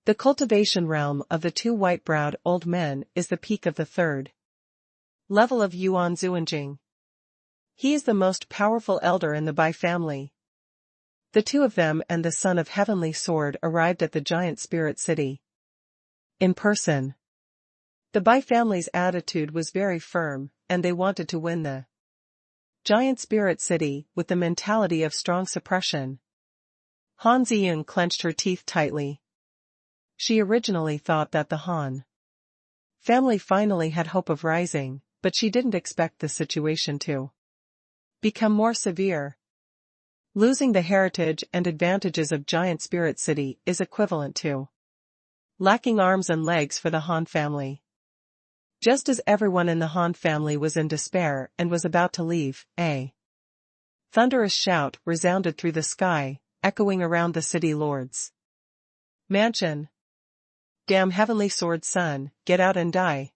The cultivation realm of the 2 white-browed old men is the peak of the 3rd level of Yuan Zuanjing. He is the most powerful elder in the Bai family. The 2 of them and the son of Heavenly Sword arrived at the giant spirit city in person. The Bai family's attitude was very firm, and they wanted to win the giant spirit city with the mentality of strong suppression. Han Ziyun clenched her teeth tightly. She originally thought that the Han family finally had hope of rising, but she didn't expect the situation to become more severe. Losing the heritage and advantages of Giant Spirit City is equivalent to lacking arms and legs for the Han family. Just as everyone in the Han family was in despair and was about to leave, a thunderous shout resounded through the sky, echoing around the city lord's mansion. Damn Heavenly Sword Son, get out and die.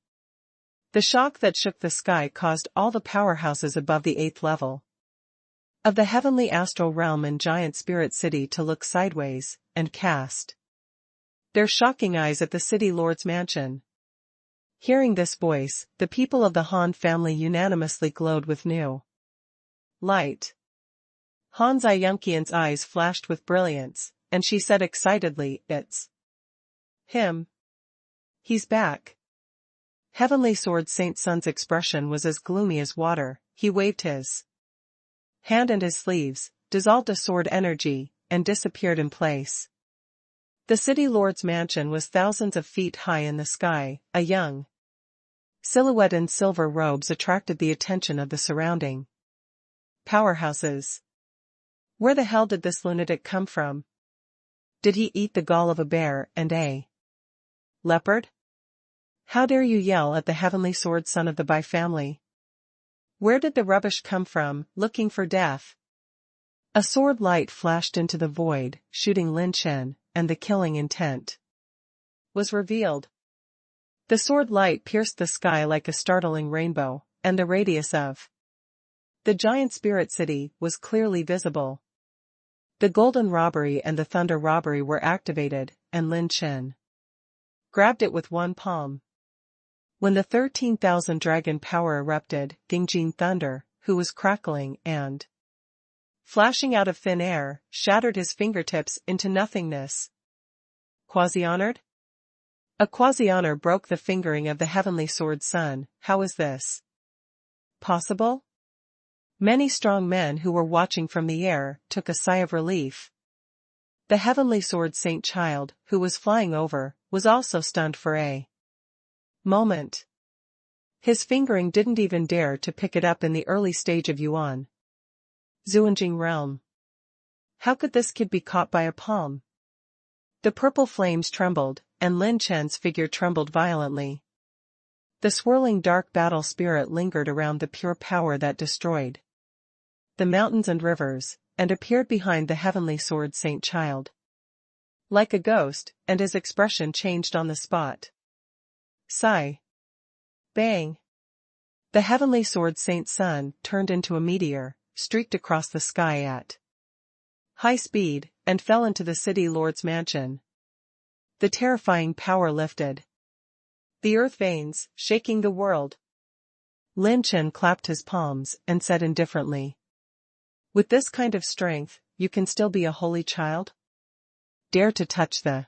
The shock that shook the sky caused all the powerhouses above the 8th level of the heavenly astral realm in Giant Spirit City to look sideways, and cast their shocking eyes at the city lord's mansion. Hearing this voice, the people of the Han family unanimously glowed with new light. Han Ziyunqian's eyes flashed with brilliance, and she said excitedly, "It's him. He's back." Heavenly Sword Saint Sun's expression was as gloomy as water. He waved his hand and his sleeves, dissolved a sword energy, and disappeared in place. The city lord's mansion was thousands of feet high in the sky. A young silhouette in silver robes attracted the attention of the surrounding powerhouses. Where the hell did this lunatic come from? Did he eat the gall of a bear and a leopard? How dare you yell at the Heavenly Sword Son of the Bai family? Where did the rubbish come from, looking for death? A sword light flashed into the void, shooting Lin Chen, and the killing intent was revealed. The sword light pierced the sky like a startling rainbow, and the radius of the giant spirit city was clearly visible. The golden robbery and the thunder robbery were activated, and Lin Chen grabbed it with one palm. When the 13,000 dragon power erupted, Gingjin Thunder, who was crackling and flashing out of thin air, shattered his fingertips into nothingness. Quasi-honored? A quasi-honor broke the fingering of the Heavenly Sword Son. How is this possible? Many strong men who were watching from the air took a sigh of relief. The Heavenly Sword Saint Child, who was flying over, was also stunned for a moment. His fingering didn't even dare to pick it up in the early stage of Yuan Zuanjing realm. How could this kid be caught by a palm? The purple flames trembled, and Lin Chen's figure trembled violently. The swirling dark battle spirit lingered around the pure power that destroyed the mountains and rivers, and appeared behind the Heavenly Sword Saint Child like a ghost, and his expression changed on the spot. Sigh. Bang. The Heavenly Sword Saint Sun turned into a meteor, streaked across the sky at high speed, and fell into the city lord's mansion. The terrifying power lifted The earth veins, shaking the world. Lin Chen clapped his palms and said indifferently. With this kind of strength, you can still be a holy child? Dare to touch the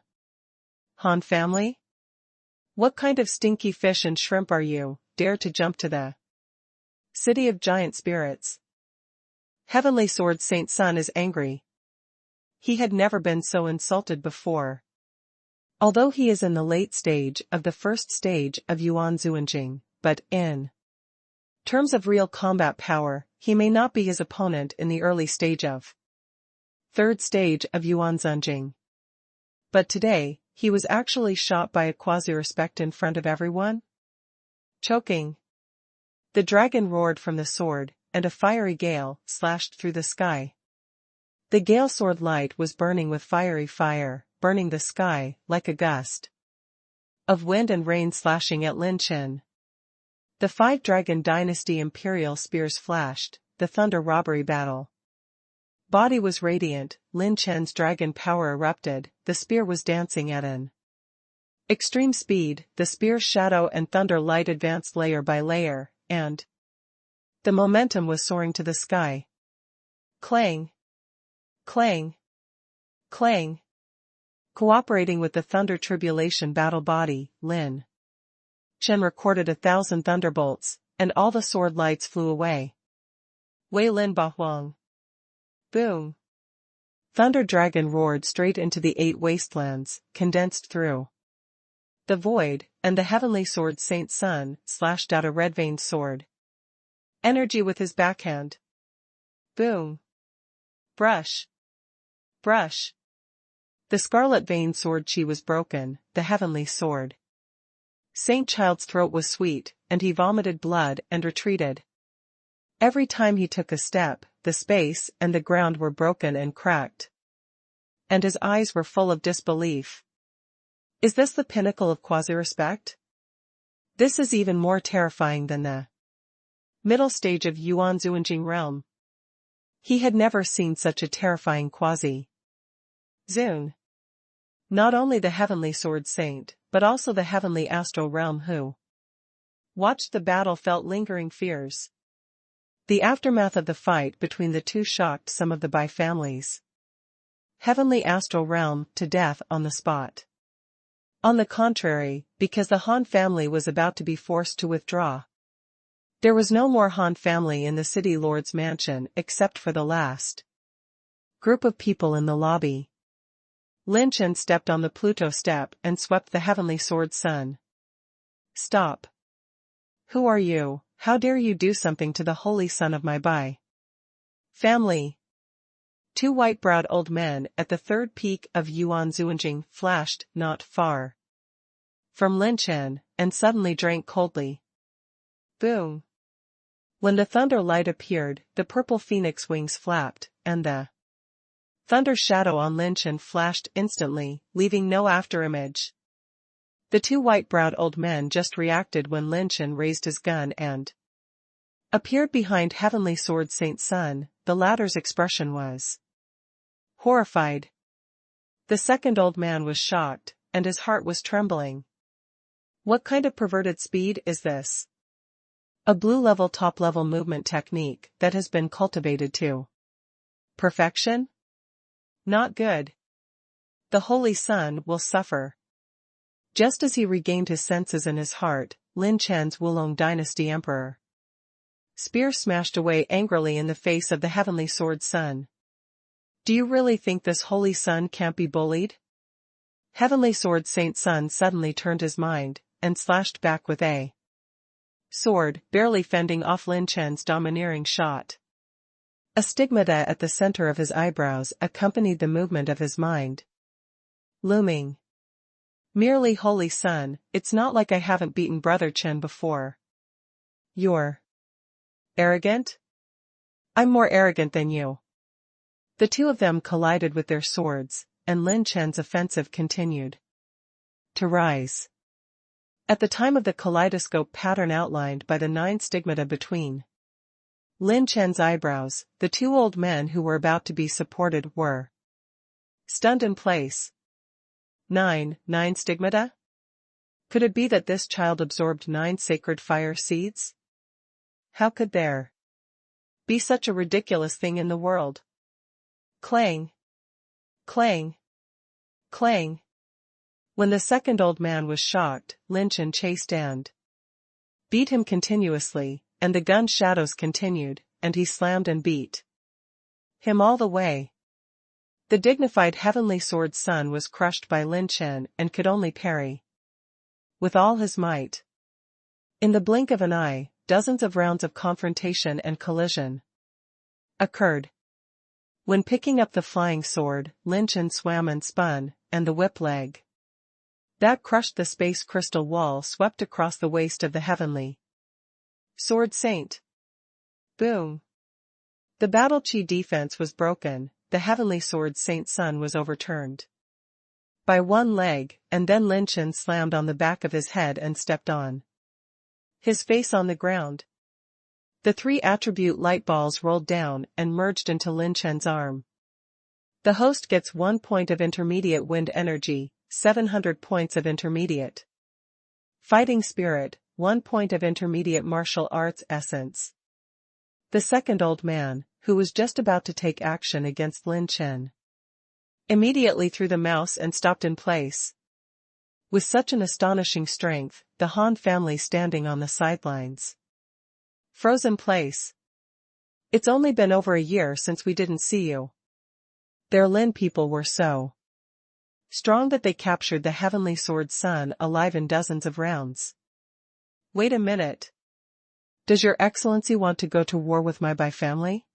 Han family? What kind of stinky fish and shrimp are you, dare to jump to the city of giant spirits? Heavenly Sword Saint Sun is angry. He had never been so insulted before. Although he is in the late stage of the first stage of Yuan Zuanjing, but in terms of real combat power, he may not be his opponent in the early stage of third stage of Yuan Zunjing. But today, he was actually shot by a quasi-respect in front of everyone? Choking. The dragon roared from the sword, and a fiery gale slashed through the sky. The gale sword light was burning with fiery fire, burning the sky like a gust of wind and rain slashing at Lin Chen. The 5 Dragon Dynasty Imperial spears flashed, the thunder robbery battle. Body was radiant, Lin Chen's dragon power erupted, the spear was dancing at an extreme speed, the spear's shadow and thunder light advanced layer by layer, and the momentum was soaring to the sky. Clang! Clang! Clang! Cooperating with the thunder tribulation battle body, Lin Chen recorded 1,000 thunderbolts, and all the sword lights flew away. Wei Lin Ba Huang. Boom! Thunder Dragon roared straight into the 8 wastelands, condensed through the void, and the Heavenly Sword Saint Sun slashed out a red-veined sword. Energy with his backhand. Boom! Brush! Brush! The scarlet-veined sword chi was broken, the heavenly sword Saint Child's throat was sweet, and he vomited blood and retreated. Every time he took a step, the space and the ground were broken and cracked. And his eyes were full of disbelief. Is this the pinnacle of quasi-respect? This is even more terrifying than the middle stage of Yuan Zuanjing realm. He had never seen such a terrifying quasi-Zun. Not only the Heavenly Sword Saint, but also the Heavenly Astral Realm who watched the battle felt lingering fears. The aftermath of the fight between the two shocked some of the Bai families. Heavenly Astral Realm to death on the spot. On the contrary, because the Han family was about to be forced to withdraw. There was no more Han family in the City Lord's mansion except for the last group of people in the lobby. Lin Chen stepped on the Pluto step and swept the Heavenly Sword Sun. Stop. Who are you? How dare you do something to the holy son of my Bai family? 2 white-browed old men at the 3rd peak of Yuan Zuanjing flashed not far from Lin Chen, and suddenly drank coldly. Boom! When the thunder light appeared, the purple phoenix wings flapped, and the thunder shadow on Lin Chen flashed instantly, leaving no afterimage. The 2 white-browed old men just reacted when Lin Chen raised his gun and appeared behind Heavenly Sword Saint Sun. The latter's expression was horrified. The second old man was shocked, and his heart was trembling. What kind of perverted speed is this? A blue-level top-level movement technique that has been cultivated to perfection? Not good. The Holy Sun will suffer. Just as he regained his senses and his heart, Lin Chen's Wulong Dynasty Emperor spear smashed away angrily in the face of the Heavenly Sword Sun. Do you really think this Holy Sun can't be bullied? Heavenly Sword Saint Sun suddenly turned his mind, and slashed back with a sword, barely fending off Lin Chen's domineering shot. A stigmata at the center of his eyebrows accompanied the movement of his mind. Looming. Merely Holy Sun, it's not like I haven't beaten Brother Chen before. You're arrogant? I'm more arrogant than you. The 2 of them collided with their swords, and Lin Chen's offensive continued to rise. At the time of the kaleidoscope pattern outlined by the 9 stigmata between Lin Chen's eyebrows, the 2 old men who were about to be supported were stunned in place. 9 stigmata? Could it be that this child absorbed 9 sacred fire seeds? How could there be such a ridiculous thing in the world? Clang! Clang! Clang! When the second old man was shocked, Lin Chen chased and beat him continuously, and the gun shadows continued, and he slammed and beat him all the way. The dignified Heavenly Sword's son was crushed by Lin Chen and could only parry with all his might. In the blink of an eye, dozens of rounds of confrontation and collision occurred. When picking up the flying sword, Lin Chen swam and spun, and the whip leg that crushed the space crystal wall swept across the waist of the Heavenly Sword Saint. Boom! The battle chi defense was broken, the Heavenly Sword Saint's son was overturned by one leg, and then Lin Chen slammed on the back of his head and stepped on his face on the ground. The 3 attribute light balls rolled down and merged into Lin Chen's arm. The host gets 1 point of intermediate wind energy, 700 points of intermediate fighting spirit, 1 point of intermediate martial arts essence. The second old man, who was just about to take action against Lin Chen, immediately threw the mouse and stopped in place. With such an astonishing strength, the Han family standing on the sidelines froze in place. It's only been over a year since we didn't see you. Their Lin people were so strong that they captured the Heavenly Sword's son alive in dozens of rounds. Wait a minute. Does your excellency want to go to war with my Bai family?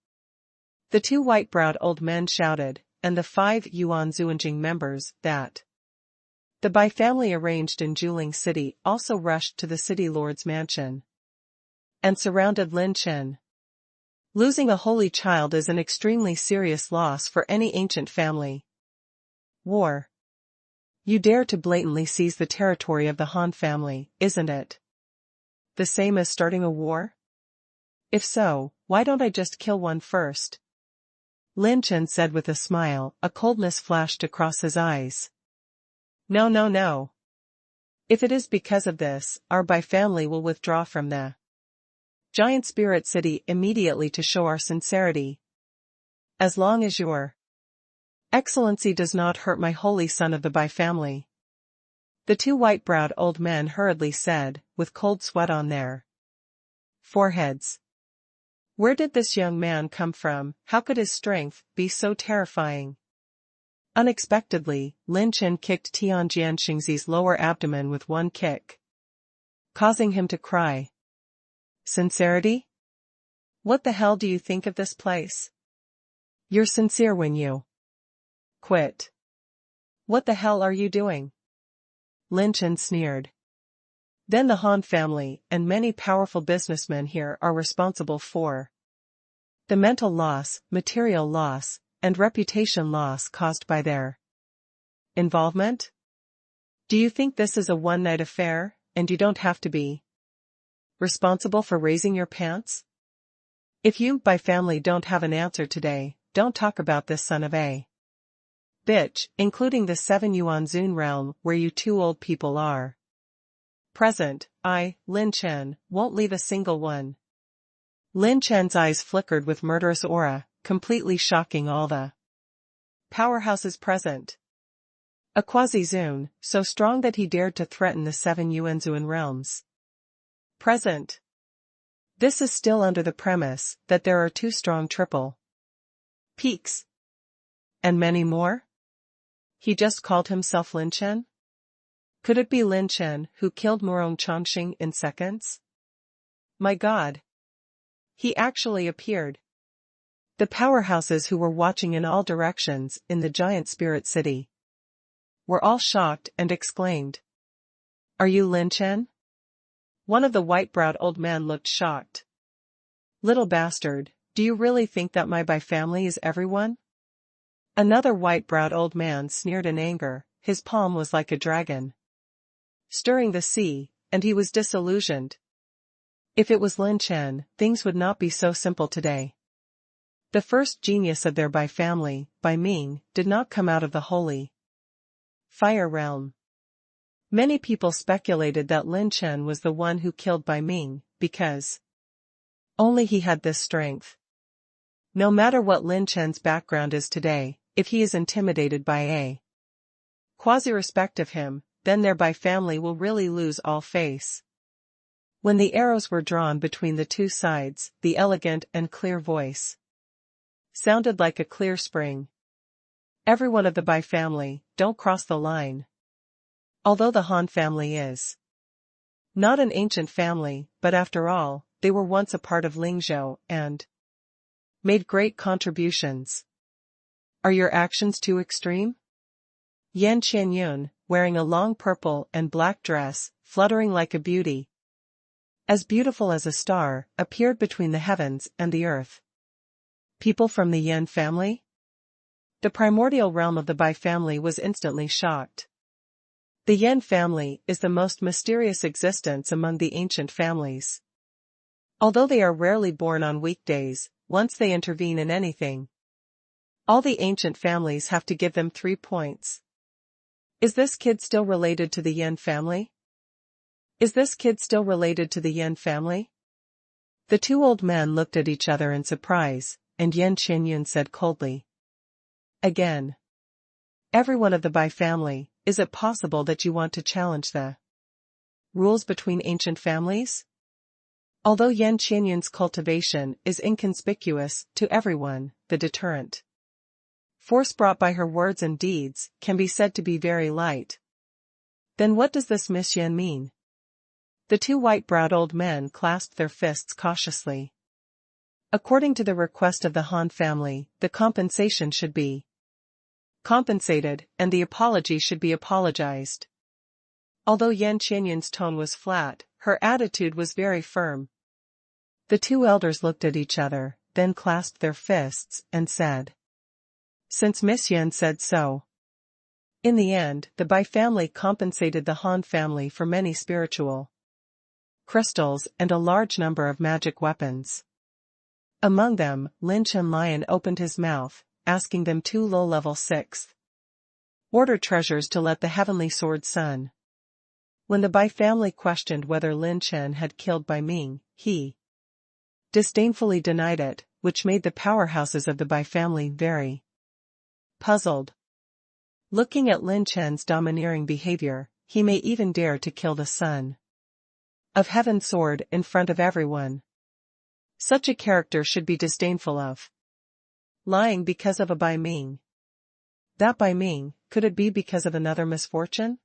The 2 white-browed old men shouted, and the 5 Yuan Zuanjing members that the Bai family arranged in Juling City also rushed to the city lord's mansion and surrounded Lin Chen. Losing a holy child is an extremely serious loss for any ancient family. War. You dare to blatantly seize the territory of the Han family, isn't it the same as starting a war? If so, why don't I just kill one first? Lin Chen said with a smile, a coldness flashed across his eyes. No, no, no. If it is because of this, our Bai family will withdraw from the Giant Spirit City immediately to show our sincerity. As long as your excellency does not hurt my holy son of the Bai family. The 2 white-browed old men hurriedly said, with cold sweat on their foreheads. Where did this young man come from? How could his strength be so terrifying? Unexpectedly, Lin Chen kicked Tian Jianxingzi's lower abdomen with one kick, causing him to cry. Sincerity? What the hell do you think of this place? You're sincere when you quit. What the hell are you doing? Lin Chen sneered. Then the Han family and many powerful businessmen here are responsible for the mental loss, material loss, and reputation loss caused by their involvement? Do you think this is a one-night affair, and you don't have to be responsible for raising your pants? If you, Bai family, don't have an answer today, don't talk about this son of a bitch, including the 7 Yuan Zun realm where you 2 old people are present. I, Lin Chen, won't leave a single one. Lin Chen's eyes flickered with murderous aura, completely shocking all the powerhouses present. A quasi-Zun, so strong that he dared to threaten the 7 Yuan Zun realms present. This is still under the premise that there are 2 strong triple peaks. And many more? He just called himself Lin Chen? Could it be Lin Chen who killed Murong Chongqing in seconds? My God! He actually appeared. The powerhouses who were watching in all directions in the Giant Spirit City were all shocked and exclaimed, Are you Lin Chen? One of the white-browed old men looked shocked. Little bastard, do you really think that my Bai family is everyone? Another white-browed old man sneered in anger, his palm was like a dragon stirring the sea, and he was disillusioned. If it was Lin Chen, things would not be so simple today. The first genius of their Bai family, Bai Ming, did not come out of the holy fire realm. Many people speculated that Lin Chen was the one who killed Bai Ming, because only he had this strength. No matter what Lin Chen's background is today, if he is intimidated by a quasi-respect of him, then their Bai family will really lose all face. When the arrows were drawn between the two sides, the elegant and clear voice sounded like a clear spring. Everyone of the Bai family, don't cross the line. Although the Han family is not an ancient family, but after all, they were once a part of Lingzhou and made great contributions. Are your actions too extreme? Yan Qianyun, wearing a long purple and black dress, fluttering like a beauty, as beautiful as a star, appeared between the heavens and the earth. People from the Yan family? The primordial realm of the Bai family was instantly shocked. The Yan family is the most mysterious existence among the ancient families. Although they are rarely born on weekdays, once they intervene in anything, all the ancient families have to give them 3 points. Is this kid still related to the Yan family? Is this kid still related to the Yan family? The two old men looked at each other in surprise, and Yan Qianyun said coldly, again. Everyone of the Bai family, is it possible that you want to challenge the rules between ancient families? Although Yan Qianyun's cultivation is inconspicuous to everyone, the deterrent force brought by her words and deeds can be said to be very light. Then what does this Miss Yan mean? The two white-browed old men clasped their fists cautiously. According to the request of the Han family, the compensation should be compensated, and the apology should be apologized. Although Yan Qianyun's tone was flat, her attitude was very firm. The two elders looked at each other, then clasped their fists, and said, since Miss Yan said so. In the end, the Bai family compensated the Han family for many spiritual crystals and a large number of magic weapons. Among them, Lin Chen Lion opened his mouth, asking them 2 low-level 6th order treasures to let the Heavenly Sword Sun. When the Bai family questioned whether Lin Chen had killed Bai Ming, he disdainfully denied it, which made the powerhouses of the Bai family very puzzled. Looking at Lin Chen's domineering behavior, he may even dare to kill the son of Heaven's Sword in front of everyone. Such a character should be disdainful of lying because of a Bai Ming. That Bai Ming, could it be because of another misfortune?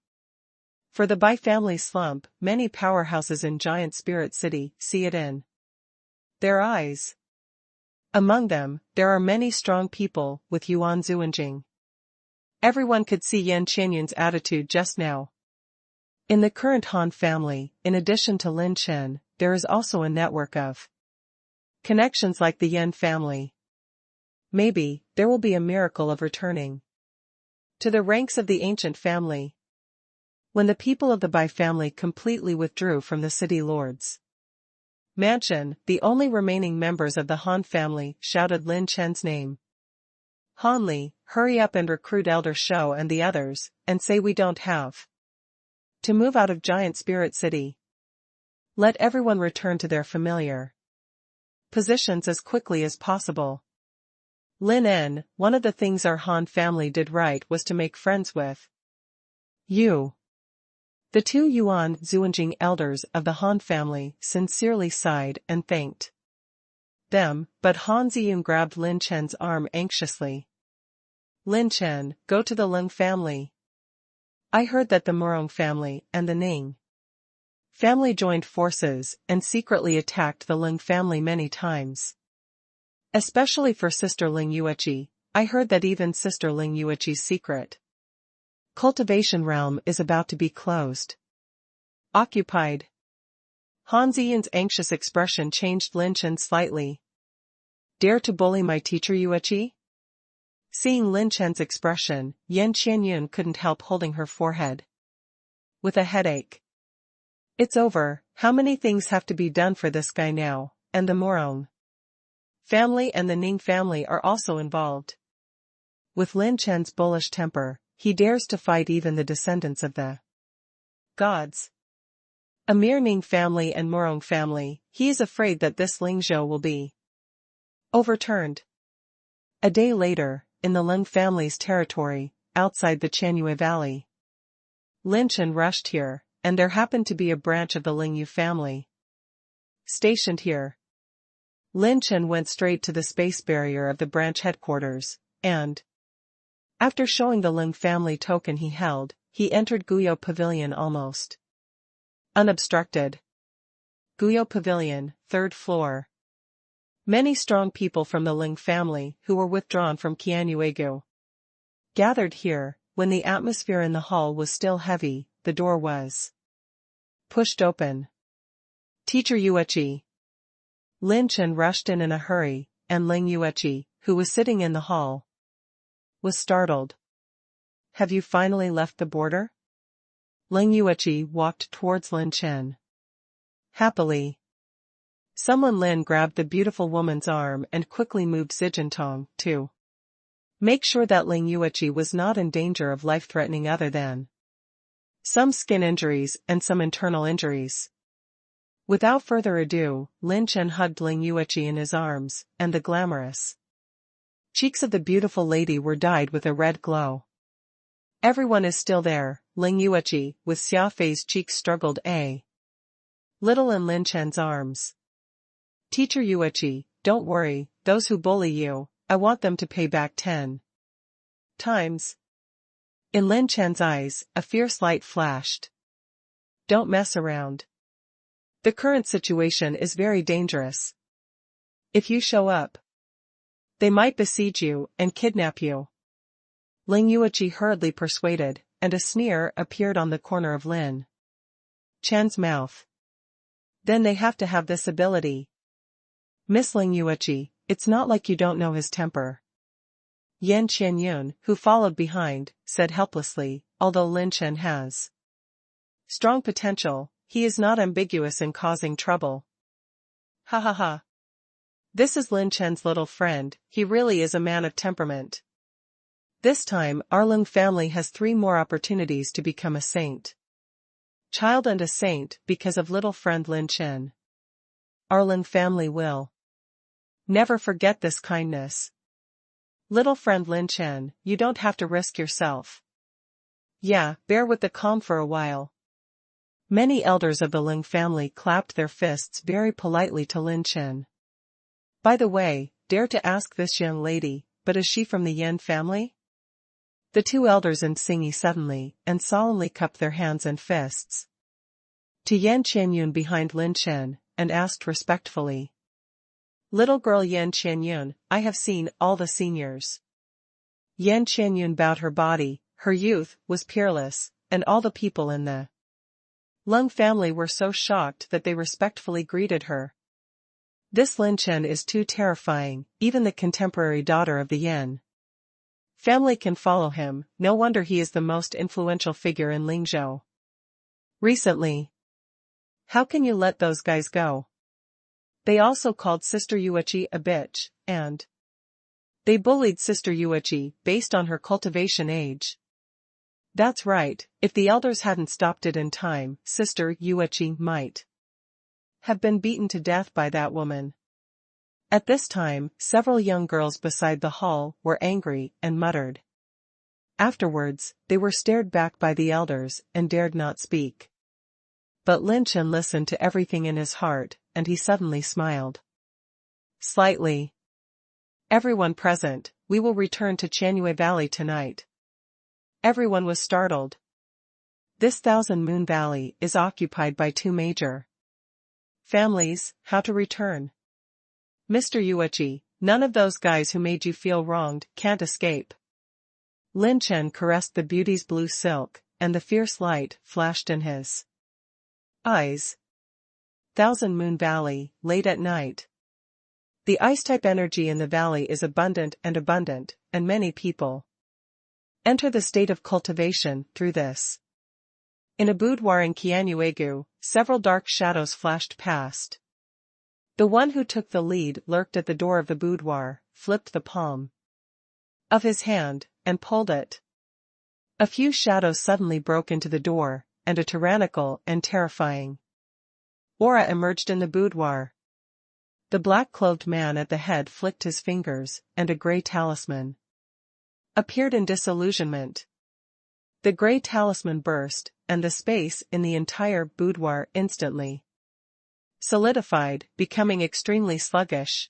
For the Bai family slump, many powerhouses in Giant Spirit City see it in their eyes. Among them, there are many strong people with Yuan Zuanjing. Everyone could see Yan Qianyun's attitude just now. In the current Han family, in addition to Lin Chen, there is also a network of connections like the Yan family. Maybe, there will be a miracle of returning to the ranks of the ancient family. When the people of the Bai family completely withdrew from the city lord's mansion, the only remaining members of the Han family shouted Lin Chen's name. Han Li, hurry up and recruit Elder Shou and the others, and say we don't have to move out of Giant Spirit City. Let everyone return to their familiar positions as quickly as possible. Lin En, one of the things our Han family did right was to make friends with you. The 2 Yuan Zuanjing elders of the Han family sincerely sighed and thanked them, but Han Ziyun grabbed Lin Chen's arm anxiously. Lin Chen, go to the Leng family. I heard that the Murong family and the Ning family joined forces and secretly attacked the Leng family many times. Especially for Sister Ling Yueqi, I heard that even Sister Ling Yueqi's secret cultivation realm is about to be closed. Occupied. Han Ziyun's anxious expression changed Lin Chen slightly. Dare to bully my teacher Yueqi? Seeing Lin Chen's expression, Yan Qianyun couldn't help holding her forehead with a headache. It's over, how many things have to be done for this guy now, and the Morong family and the Ning family are also involved. With Lin Chen's bullish temper, he dares to fight even the descendants of the Gods. A mere Ning family and Murong family, he is afraid that this Lingzhou will be overturned. A day later, in the Lin family's territory, outside the Qianyue Valley. Lin Chen rushed here, and there happened to be a branch of the Lingyu family stationed here. Lin Chen went straight to the space barrier of the branch headquarters, and, after showing the Lin family token he held, he entered Guyo Pavilion almost unobstructed. Guyo Pavilion, 3rd floor. Many strong people from the Ling family who were withdrawn from Qianyuegu gathered here. When the atmosphere in the hall was still heavy, the door was pushed open. Teacher Yueqi. Lin Chen rushed in a hurry, and Ling Yueqi, who was sitting in the hall, was startled. Have you finally left the border? Ling Yueqi walked towards Lin Chen. Happily. Someone Lin grabbed the beautiful woman's arm and quickly moved Zijintong, to make sure that Ling Yueqi was not in danger of life-threatening other than some skin injuries and some internal injuries. Without further ado, Lin Chen hugged Ling Yueqi in his arms, and the glamorous cheeks of the beautiful lady were dyed with a red glow. Everyone is still there. Ling Yueqi, with Xia Fei's cheeks struggled a little in Lin Chen's arms. Teacher Yueqi, don't worry, those who bully you, I want them to pay back 10 times. In Lin Chen's eyes, a fierce light flashed. Don't mess around. The current situation is very dangerous. If you show up, they might besiege you and kidnap you. Ling Yueqi hurriedly persuaded, and a sneer appeared on the corner of Lin Chen's mouth. Then they have to have this ability. Miss Ling Yueqi, it's not like you don't know his temper. Yan Qianyun, who followed behind, said helplessly, although Lin Chen has strong potential, he is not ambiguous in causing trouble. Ha ha ha. This is Lin Chen's little friend, he really is a man of temperament. This time, our Lin family has 3 more opportunities to become a saint. Child and a saint because of little friend Lin Chen. Our Lin family will never forget this kindness. Little friend Lin Chen, you don't have to risk yourself. Yeah, bear with the calm for a while. Many elders of the Ling family clapped their fists very politely to Lin Chen. By the way, dare to ask this young lady, but is she from the Yan family? The 2 elders in Xingyi suddenly and solemnly cupped their hands and fists to Yan Qianyun behind Lin Chen, and asked respectfully. Little girl Yan Qianyun, I have seen all the seniors. Yan Qianyun bowed her body, her youth was peerless, and all the people in the Lung family were so shocked that they respectfully greeted her. This Lin Chen is too terrifying, even the contemporary daughter of the Yan family can follow him, no wonder he is the most influential figure in Lingzhou recently. How can you let those guys go? They also called Sister Yueqi a bitch, and they bullied Sister Yueqi based on her cultivation age. That's right, if the elders hadn't stopped it in time, Sister Yueqi might have been beaten to death by that woman. At this time, several young girls beside the hall were angry and muttered. Afterwards, they were stared back by the elders and dared not speak. But Lin Chen listened to everything in his heart, and he suddenly smiled slightly. Everyone present, we will return to Qianyue Valley tonight. Everyone was startled. This Thousand Moon Valley is occupied by 2 major families. How to return? Mr. Yueqi, none of those guys who made you feel wronged can't escape. Lin Chen caressed the beauty's blue silk, and the fierce light flashed in his eyes. Thousand Moon Valley, late at night. The ice-type energy in the valley is abundant, and many people enter the state of cultivation through this. In a boudoir in Qianyuegu, several dark shadows flashed past. The one who took the lead lurked at the door of the boudoir, flipped the palm of his hand, and pulled it. A few shadows suddenly broke into the door, and a tyrannical and terrifying aura emerged in the boudoir. The black-clothed man at the head flicked his fingers, and a grey talisman appeared in disillusionment. The grey talisman burst, and the space in the entire boudoir instantly solidified, becoming extremely sluggish.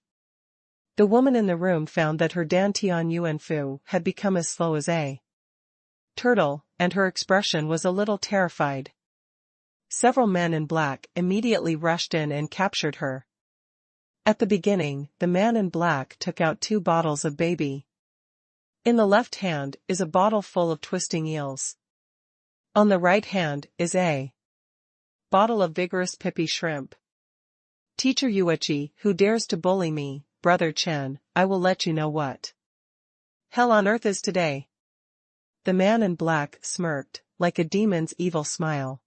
The woman in the room found that her dantian yuan fu had become as slow as a turtle, and her expression was a little terrified. Several men in black immediately rushed in and captured her. At the beginning, the man in black took out 2 bottles of baby. In the left hand is a bottle full of twisting eels. On the right hand is a bottle of vigorous pippy shrimp. Teacher Yuichi, who dares to bully me, Brother Chen, I will let you know what hell on earth is today. The man in black smirked, like a demon's evil smile.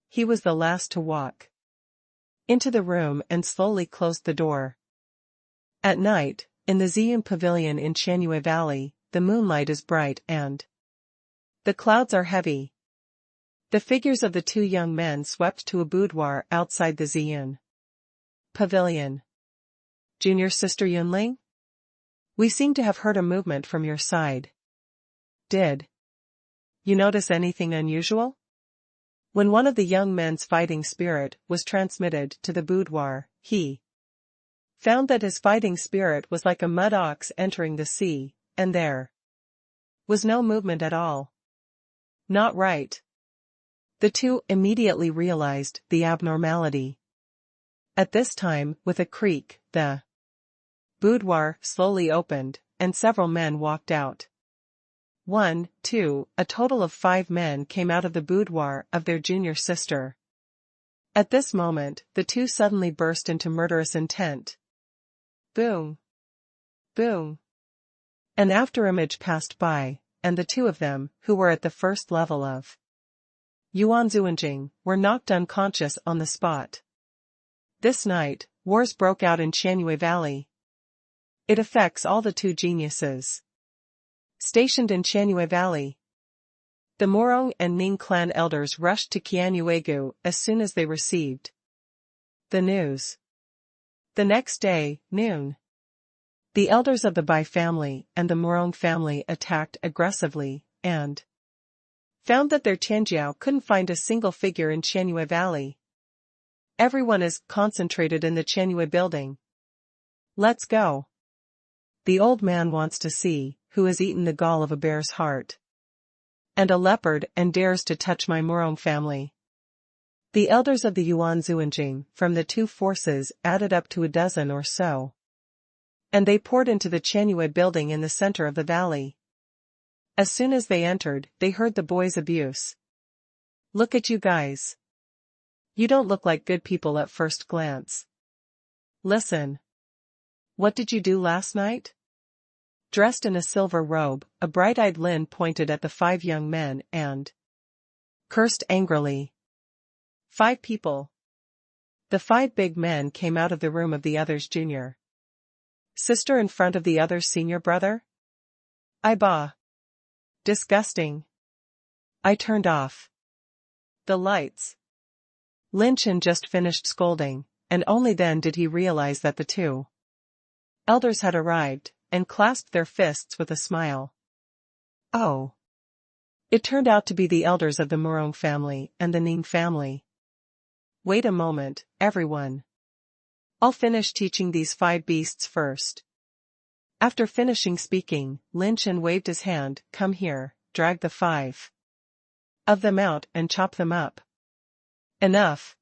He was the last to walk into the room and slowly closed the door. At night, in the Ziyun Pavilion in Qianyue Valley, the moonlight is bright and the clouds are heavy. The figures of the 2 young men swept to a boudoir outside the Ziyun Pavilion. Junior Sister Yunling? We seem to have heard a movement from your side. Did you notice anything unusual? When one of the young men's fighting spirit was transmitted to the boudoir, he found that his fighting spirit was like a mud ox entering the sea, and there was no movement at all. Not right. The 2 immediately realized the abnormality. At this time, with a creak, the boudoir slowly opened, and several men walked out. 1, 2, a total of 5 men came out of the boudoir of their junior sister. At this moment, the 2 suddenly burst into murderous intent. Boom! Boom! An afterimage passed by, and the 2 of them, who were at the first level of Yuan Zuanjing, were knocked unconscious on the spot. This night, wars broke out in Qianyue Valley. It affects all the 2 geniuses stationed in Qianyue Valley. The Morong and Ning clan elders rushed to Qianyuegu as soon as they received the news. The next day, noon, the elders of the Bai family and the Morong family attacked aggressively, and found that their Tianjiao couldn't find a single figure in Qianyue Valley. Everyone is concentrated in the Qianyue building. Let's go. The old man wants to see who has eaten the gall of a bear's heart and a leopard and dares to touch my Morong family. The elders of the Yuan Zuanjing from the 2 forces added up to a dozen or so, and they poured into the Qianyue building in the center of the valley. As soon as they entered, they heard the boys' abuse. Look at you guys. You don't look like good people at first glance. Listen. What did you do last night? Dressed in a silver robe, a bright-eyed Lin pointed at the 5 young men and cursed angrily. 5 people. The 5 big men came out of the room of the other's junior sister in front of the other's senior brother. I bah. Disgusting. I turned off the lights. Lin Chen just finished scolding, and only then did he realize that the 2 elders had arrived, and clasped their fists with a smile. Oh. It turned out to be the elders of the Morong family and the Ning family. Wait a moment, everyone. I'll finish teaching these 5 beasts first. After finishing speaking, Lin Chen waved his hand. Come here, drag the 5 of them out and chop them up. Enough.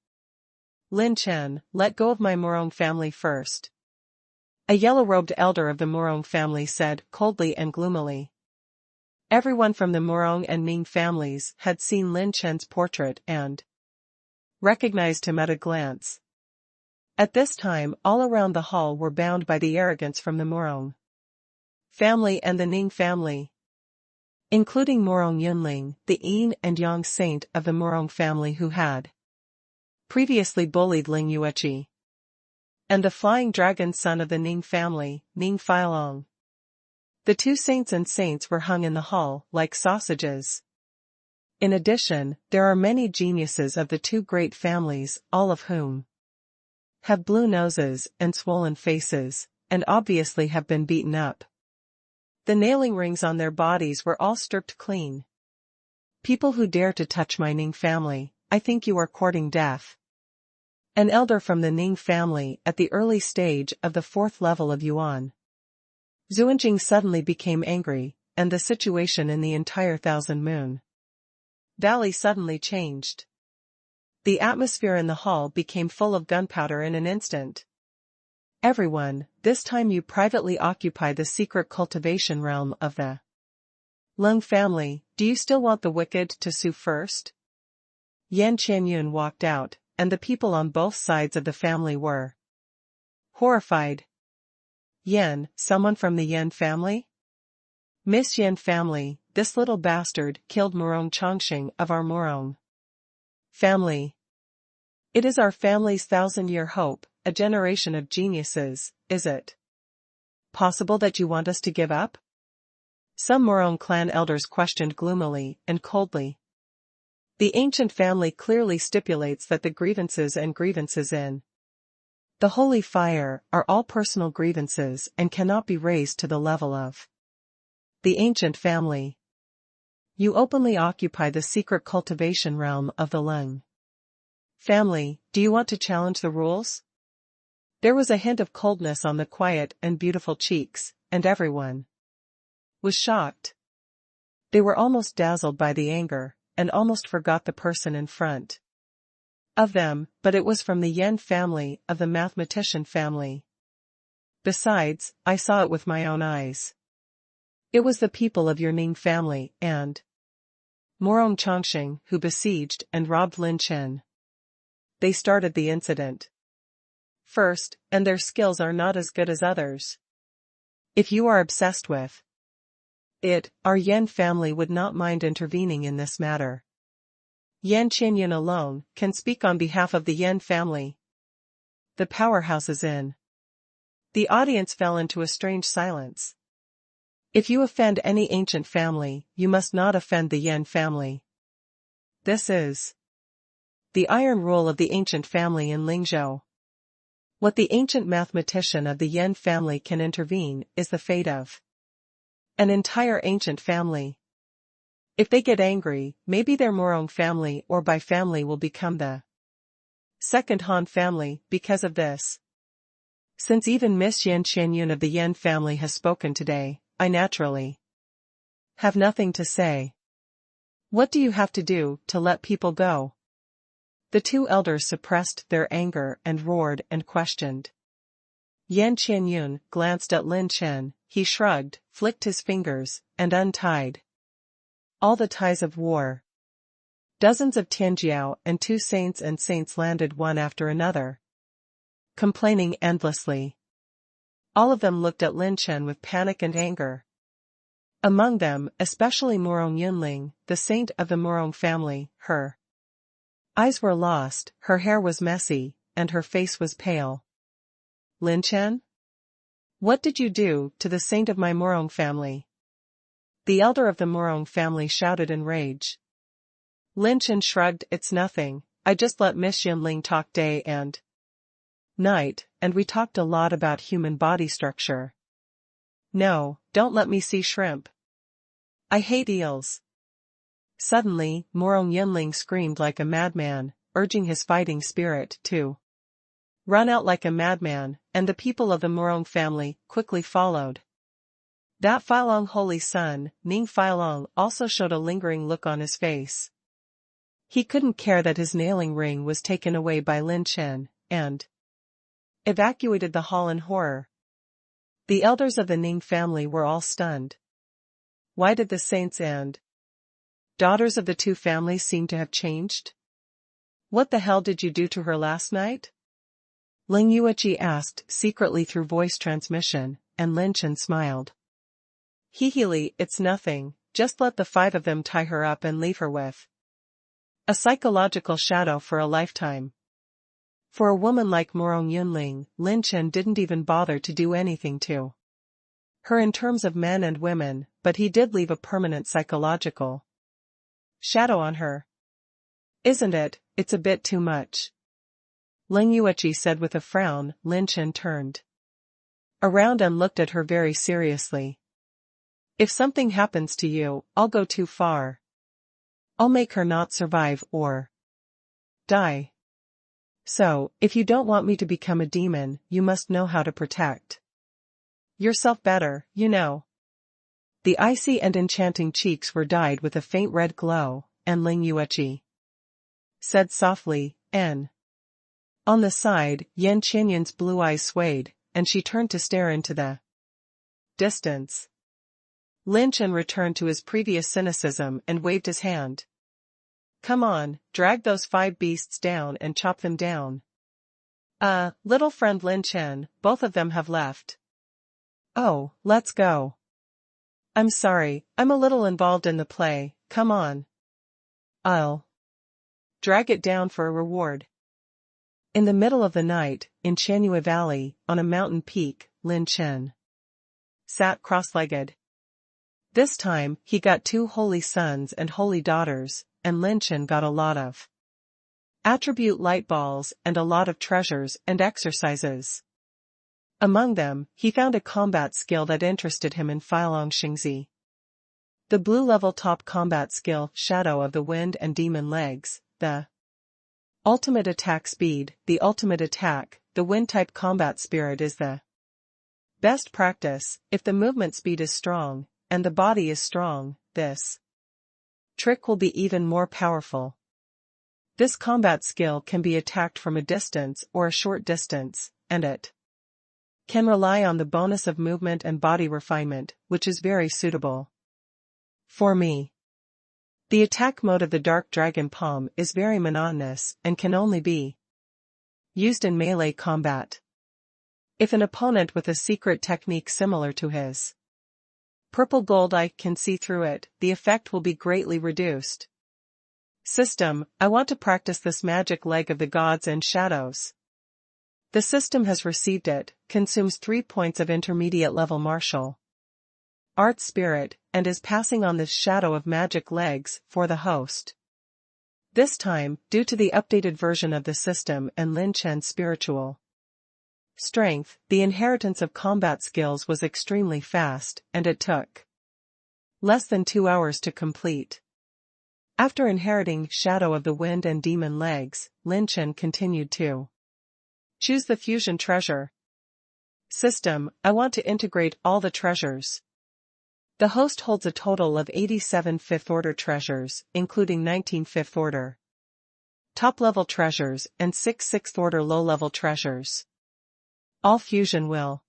Lin Chen, let go of my Morong family first. A yellow-robed elder of the Morong family said, coldly and gloomily. Everyone from the Morong and Ning families had seen Lin Chen's portrait and recognized him at a glance. At this time, all around the hall were bound by the arrogance from the Morong family and the Ning family, including Morong Yunling, the yin and yang saint of the Morong family who had previously bullied Ling Yueqi, and the flying dragon son of the Ning family, Ning Feilong. The 2 saints and saints were hung in the hall like sausages. In addition, there are many geniuses of the two great families, all of whom have blue noses and swollen faces, and obviously have been beaten up. The nailing rings on their bodies were all stripped clean. People who dare to touch my Ning family, I think you are courting death. An elder from the Ning family at the early stage of the 4th level of Yuan. Xuanjing suddenly became angry, and the situation in the entire Thousand Moon Valley suddenly changed. The atmosphere in the hall became full of gunpowder in an instant. Everyone, this time you privately occupy the secret cultivation realm of the Lung family. Do you still want the wicked to sue first? Yan Qianyun walked out, and the people on both sides of the family were horrified. Yan, someone from the Yan family? Miss Yan family, this little bastard killed Murong Chongqing of our Murong family. It is our family's 1,000-year hope, a generation of geniuses. Is it possible that you want us to give up? Some Murong clan elders questioned gloomily and coldly. The ancient family clearly stipulates that the grievances in the holy fire are all personal grievances and cannot be raised to the level of the ancient family. You openly occupy the secret cultivation realm of the Lung family. Do you want to challenge the rules? There was a hint of coldness on the quiet and beautiful cheeks, and everyone was shocked. They were almost dazzled by the anger, and almost forgot the person in front of them, but it was from the Yan family of the mathematician family. Besides, I saw it with my own eyes. It was the people of your Ning family and Murong Chongqing who besieged and robbed Lin Chen. They started the incident first, and their skills are not as good as others. If you are obsessed with it, our Yan family would not mind intervening in this matter. Yan Qianyun alone can speak on behalf of the Yan family. The powerhouse is in. The audience fell into a strange silence. If you offend any ancient family, you must not offend the Yan family. This is the iron rule of the ancient family in Lingzhou. What the ancient mathematician of the Yan family can intervene is the fate of an entire ancient family. If they get angry, maybe their Murong family or by family will become the second Han family because of this. Since even Miss Yan Qianyun of the Yan family has spoken today, I naturally have nothing to say. What do you have to do to let people go? The two elders suppressed their anger and roared and questioned. Yan Qianyun glanced at Lin Chen, he shrugged, flicked his fingers, and untied all the ties of war. Dozens of Tianjiao and 2 saints and saints landed one after another, complaining endlessly. All of them looked at Lin Chen with panic and anger. Among them, especially Murong Yunling, the saint of the Murong family, her eyes were lost, her hair was messy, and her face was pale. Lin Chen? What did you do to the saint of my Murong family? The elder of the Murong family shouted in rage. Lin Chen shrugged, it's nothing, I just let Miss Yunling talk day and night, and we talked a lot about human body structure. No, don't let me see shrimp. I hate eels. Suddenly, Murong Yunling screamed like a madman, urging his fighting spirit to run out like a madman, and the people of the Murong family quickly followed. That Filong holy son, Ning Filong, also showed a lingering look on his face. He couldn't care that his nailing ring was taken away by Lin Chen, and evacuated the hall in horror. The elders of the Ning family were all stunned. Why did the saints and daughters of the two families seem to have changed? What the hell did you do to her last night? Ling Yueqi asked secretly through voice transmission, and Lin Chen smiled. Heehee, it's nothing, just let the 5 of them tie her up and leave her with a psychological shadow for a lifetime. For a woman like Murong Yunling, Lin Chen didn't even bother to do anything to her in terms of men and women, but he did leave a permanent psychological Shadow on her. Isn't it? It's a bit too much. Ling Yueqi said with a frown. Lin Chen turned around and looked at her very seriously. If something happens to you, I'll go too far. I'll make her not survive or die. So, if you don't want me to become a demon, you must know how to protect yourself better, you know. The icy and enchanting cheeks were dyed with a faint red glow, and Ling Yueqi said softly, N. On the side, Yan Qianyun's blue eyes swayed, and she turned to stare into the distance. Lin Chen returned to his previous cynicism and waved his hand. Come on, drag those 5 beasts down and chop them down. Little friend Lin Chen, both of them have left. Oh, let's go. I'm sorry, I'm a little involved in the play, come on. I'll drag it down for a reward. In the middle of the night, in Qianyue Valley, on a mountain peak, Lin Chen sat cross-legged. This time, he got 2 holy sons and holy daughters, and Lin Chen got a lot of attribute light balls and a lot of treasures and exercises. Among them, he found a combat skill that interested him in Filong Xingzi. The blue-level top combat skill, Shadow of the Wind and Demon Legs, the ultimate attack speed, the ultimate attack, the wind-type combat spirit is the best practice. If the movement speed is strong, and the body is strong, this trick will be even more powerful. This combat skill can be attacked from a distance or a short distance, and it can rely on the bonus of movement and body refinement, which is very suitable for me. The attack mode of the Dark Dragon Palm is very monotonous and can only be used in melee combat. If an opponent with a secret technique similar to his purple gold eye can see through it, the effect will be greatly reduced. System, I want to practice this magic leg of the gods and shadows. The system has received it, consumes 3 points of intermediate level martial art spirit, and is passing on this shadow of magic legs for the host. This time, due to the updated version of the system and Lin Chen's spiritual strength, the inheritance of combat skills was extremely fast, and it took less than 2 hours to complete. After inheriting Shadow of the Wind and Demon Legs, Lin Chen continued to choose the fusion treasure. System, I want to integrate all the treasures. The host holds a total of 87 fifth-order treasures, including 19 fifth-order top-level treasures and 6 sixth-order low-level treasures. All fusion will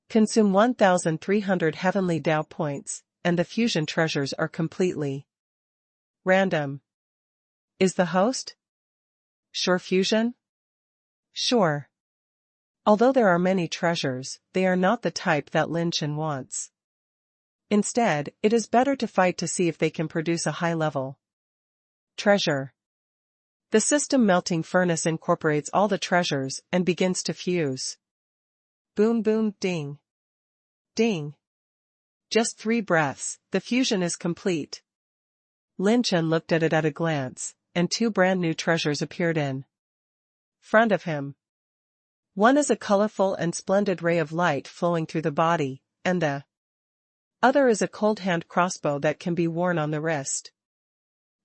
consume 1,300 Heavenly Dao points, and the fusion treasures are completely random. Is the host sure fusion? Sure. Although there are many treasures, they are not the type that Lin Chen wants. Instead, it is better to fight to see if they can produce a high-level treasure. The system melting furnace incorporates all the treasures and begins to fuse. Boom boom ding. Ding. Just 3 breaths, the fusion is complete. Lin Chen looked at it at a glance, and 2 brand new treasures appeared in front of him. One is a colorful and splendid ray of light flowing through the body, and the other is a cold hand crossbow that can be worn on the wrist.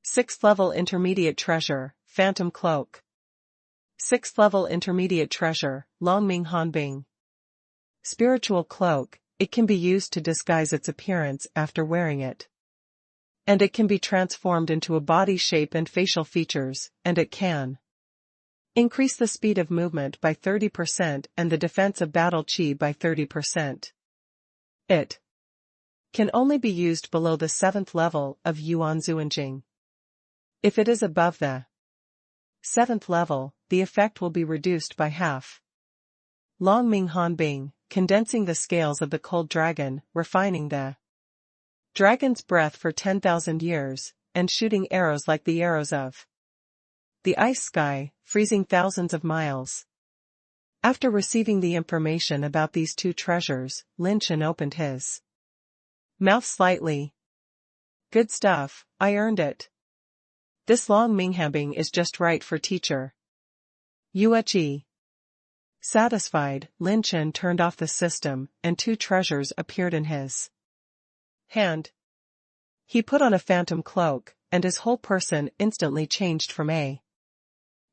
6th level intermediate treasure, Phantom Cloak. 6th level intermediate treasure, Longming Hanbing. Spiritual Cloak, it can be used to disguise its appearance after wearing it. And it can be transformed into a body shape and facial features, and it can increase the speed of movement by 30% and the defense of battle chi by 30%. It can only be used below the 7th level of Yuan Zuanjing. If it is above the 7th level, the effect will be reduced by half. Longming Hanbing, condensing the scales of the cold dragon, refining the dragon's breath for 10,000 years, and shooting arrows like the arrows of the ice sky, freezing thousands of miles. After receiving the information about these 2 treasures, Lin Chen opened his mouth slightly. Good stuff, I earned it. This long Minghambing is just right for teacher. Yuechi. Satisfied, Lin Chen turned off the system, and 2 treasures appeared in his hand. He put on a phantom cloak, and his whole person instantly changed from a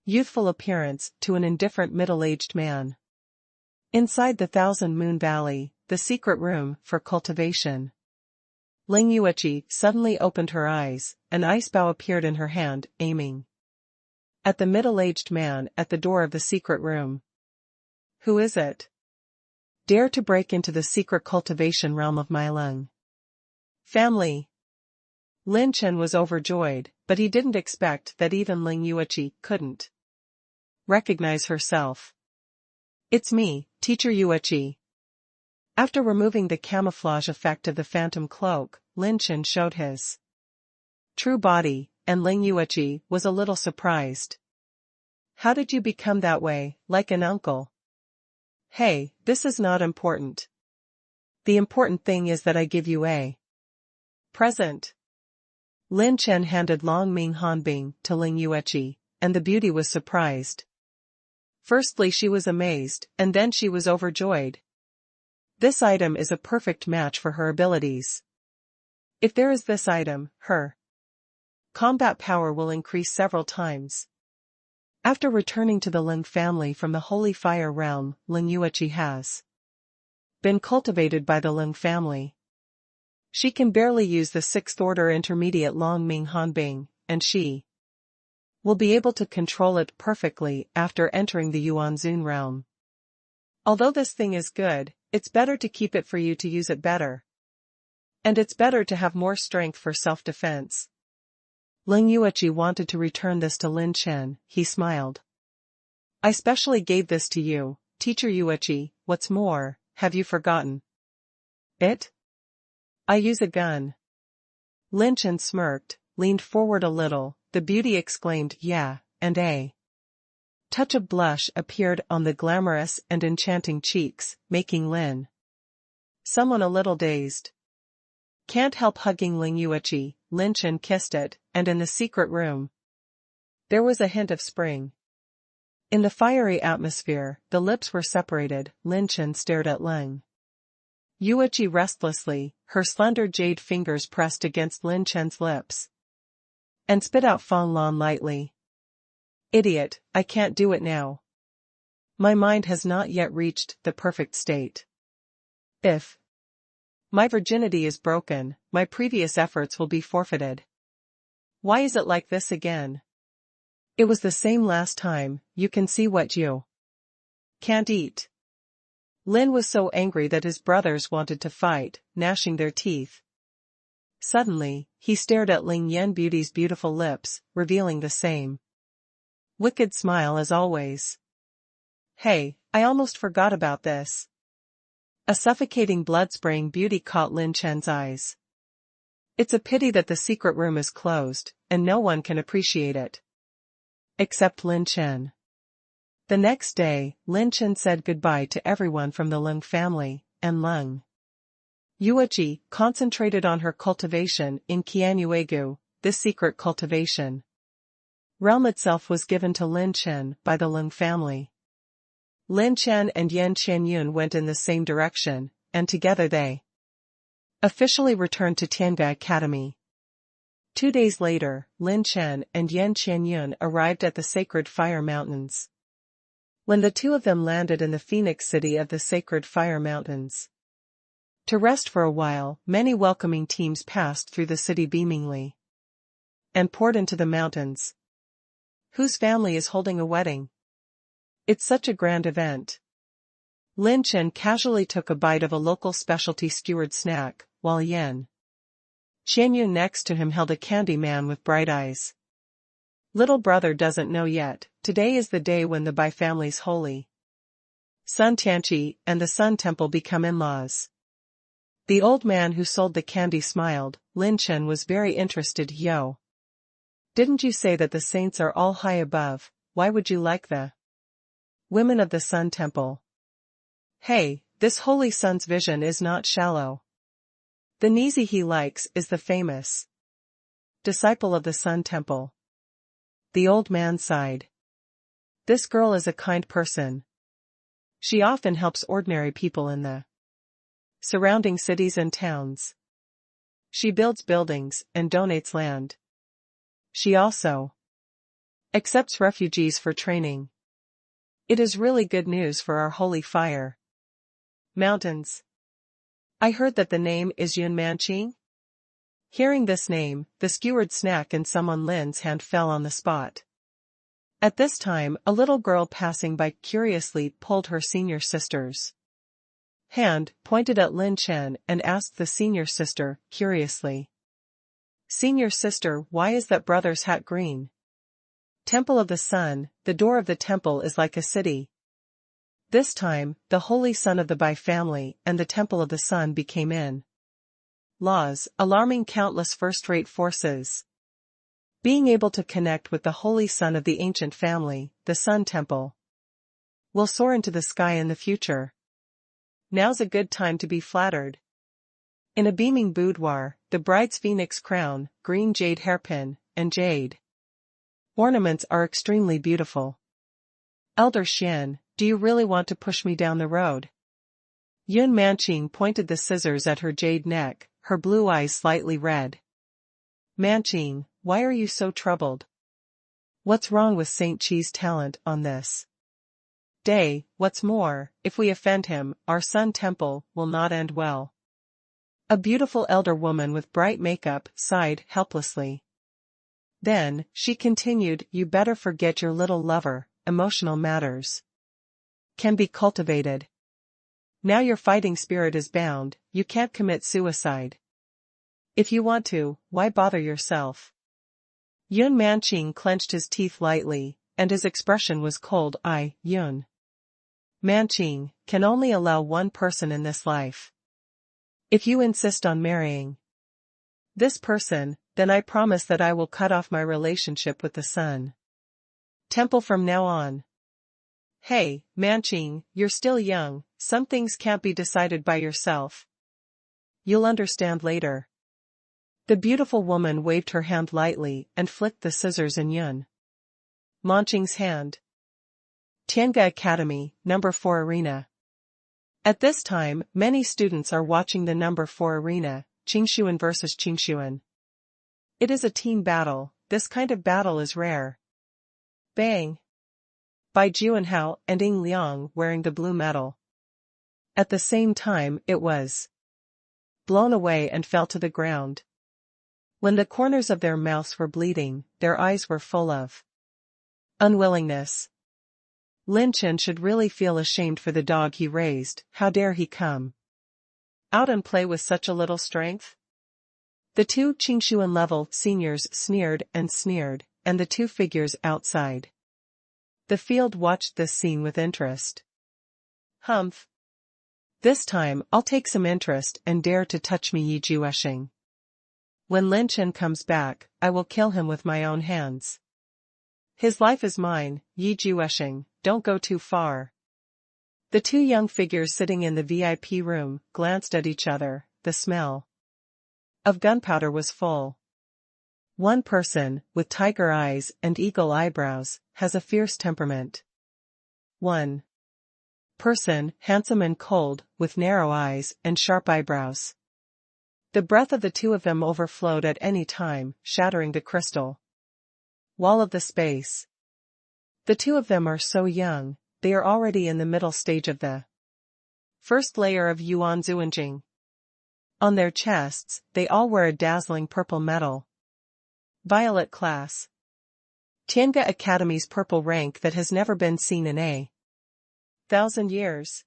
youthful appearance to an indifferent middle-aged man. Inside the Thousand Moon Valley, the secret room for cultivation. Ling Yuechi suddenly opened her eyes, an ice bow appeared in her hand, aiming at the middle-aged man at the door of the secret room. Who is it? Dare to break into the secret cultivation realm of my Lung family? Lin Chen was overjoyed, but he didn't expect that even Ling Yuechi couldn't recognize herself. It's me, Teacher Yuechi. After removing the camouflage effect of the phantom cloak, Lin Chen showed his true body, and Ling Yuechi was a little surprised. How did you become that way, like an uncle? Hey, this is not important. The important thing is that I give you a present. Lin Chen handed Long Ming Hanbing to Ling Yuechi, and the beauty was surprised. Firstly she was amazed, and then she was overjoyed. This item is a perfect match for her abilities. If there is this item, her combat power will increase several times. After returning to the Lin family from the Holy Fire Realm, Ling Yuechi has been cultivated by the Lin family. She can barely use the 6th order intermediate Long Ming Hanbing, and she will be able to control it perfectly after entering the Yuanzun realm. Although this thing is good, it's better to keep it for you to use it better. And it's better to have more strength for self-defense. Ling Yuechi wanted to return this to Lin Chen, he smiled. I specially gave this to you, Teacher Yuechi, what's more, have you forgotten it? I use a gun. Lin Chen smirked, leaned forward a little, the beauty exclaimed yeah, and a touch of blush appeared on the glamorous and enchanting cheeks, making Lin someone a little dazed. Can't help hugging Ling Yuechi, Lin Chen kissed it, and in the secret room there was a hint of spring. In the fiery atmosphere, the lips were separated, Lin Chen stared at Ling Yuechi restlessly, her slender jade fingers pressed against Lin Chen's lips. And spit out Fang Lan lightly. Idiot, I can't do it now. My mind has not yet reached the perfect state. If my virginity is broken, my previous efforts will be forfeited. Why is it like this again? It was the same last time, you can see what you can't eat. Lin was so angry that his brothers wanted to fight, gnashing their teeth. Suddenly, he stared at Ling Yan Beauty's beautiful lips, revealing the same wicked smile as always. Hey, I almost forgot about this. A suffocating blood-spraying beauty caught Lin Chen's eyes. It's a pity that the secret room is closed, and no one can appreciate it. Except Lin Chen. The next day, Lin Chen said goodbye to everyone from the Lung family, and Lung Yuechi concentrated on her cultivation in Qianyuegu. This secret cultivation realm itself was given to Lin Chen by the Lung family. Lin Chen and Yan Qianyun went in the same direction, and together they officially returned to Tiangai Academy. 2 days later, Lin Chen and Yan Qianyun arrived at the Sacred Fire Mountains. When the 2 of them landed in the Phoenix City of the Sacred Fire Mountains to rest for a while, many welcoming teams passed through the city beamingly and poured into the mountains. Whose family is holding a wedding? It's such a grand event. Lin Chen casually took a bite of a local specialty skewered snack, while Yan Qianyun next to him held a candy man with bright eyes. Little brother doesn't know yet, today is the day when the Bai family's holy son Tianqi and the Sun Temple become in-laws. The old man who sold the candy smiled. Lin Chen was very interested. Yo. Didn't you say that the saints are all high above? Why would you like the women of the Sun Temple? Hey, this holy son's vision is not shallow. The Nizi he likes is the famous disciple of the Sun Temple. The old man sighed. This girl is a kind person. She often helps ordinary people in the surrounding cities and towns. She builds buildings and donates land. She also accepts refugees for training. It is really good news for our holy fire. Mountains. I heard that the name is Yun Manqing? Hearing this name, the skewered snack in someone Lin's hand fell on the spot. At this time, a little girl passing by curiously pulled her senior sister's hand, pointed at Lin Chen and asked the senior sister, curiously. Senior sister, why is that brother's hat green? Temple of the Sun, the door of the temple is like a city. This time, the holy son of the Bai family and the Temple of the Sun became in laws, alarming countless first-rate forces. Being able to connect with the holy son of the ancient family, the Sun Temple, will soar into the sky in the future. Now's a good time to be flattered. In a beaming boudoir, the bride's phoenix crown, green jade hairpin, and jade ornaments are extremely beautiful. Elder Xian, do you really want to push me down the road? Yun Manqing pointed the scissors at her jade neck, her blue eyes slightly red. Manqing, why are you so troubled? What's wrong with Saint Chi's talent on this day? What's more, if we offend him, our Sun Temple will not end well. A beautiful elder woman with bright makeup sighed helplessly. Then, she continued, you better forget your little lover, emotional matters can be cultivated. Now your fighting spirit is bound, you can't commit suicide. If you want to, why bother yourself? Yun Manqing clenched his teeth lightly, and his expression was cold. Yun Manqing, can only allow one person in this life. If you insist on marrying this person, then I promise that I will cut off my relationship with the Sun Temple from now on. Hey, Manqing, you're still young, some things can't be decided by yourself. You'll understand later. The beautiful woman waved her hand lightly and flicked the scissors in Yun Manqing's hand. Tianga Academy, number 4 arena. At this time, many students are watching the number 4 arena, Qingshuan versus Qingshuan. It is a team battle, this kind of battle is rare. Bang! By Juanhao and Ying Liang wearing the blue medal. At the same time, it was blown away and fell to the ground. When the corners of their mouths were bleeding, their eyes were full of unwillingness. Lin Chen should really feel ashamed for the dog he raised. How dare he come out and play with such a little strength? The two Qingshuan level seniors sneered, and the two figures outside the field watched this scene with interest. Humph. This time, I'll take some interest and dare to touch me Yi Jueshing. When Lin Chen comes back, I will kill him with my own hands. His life is mine, Yi Jueshing, don't go too far. The two young figures sitting in the VIP room glanced at each other. The smell of gunpowder was full. One person, with tiger eyes and eagle eyebrows, has a fierce temperament. One person, handsome and cold, with narrow eyes and sharp eyebrows. The breath of the two of them overflowed at any time, shattering the crystal wall of the space. The two of them are so young, they are already in the middle stage of the first layer of Yuan Zuanjing. On their chests, they all wear a dazzling purple medal. Violet class. Tianga Academy's purple rank that has never been seen in 1,000 years.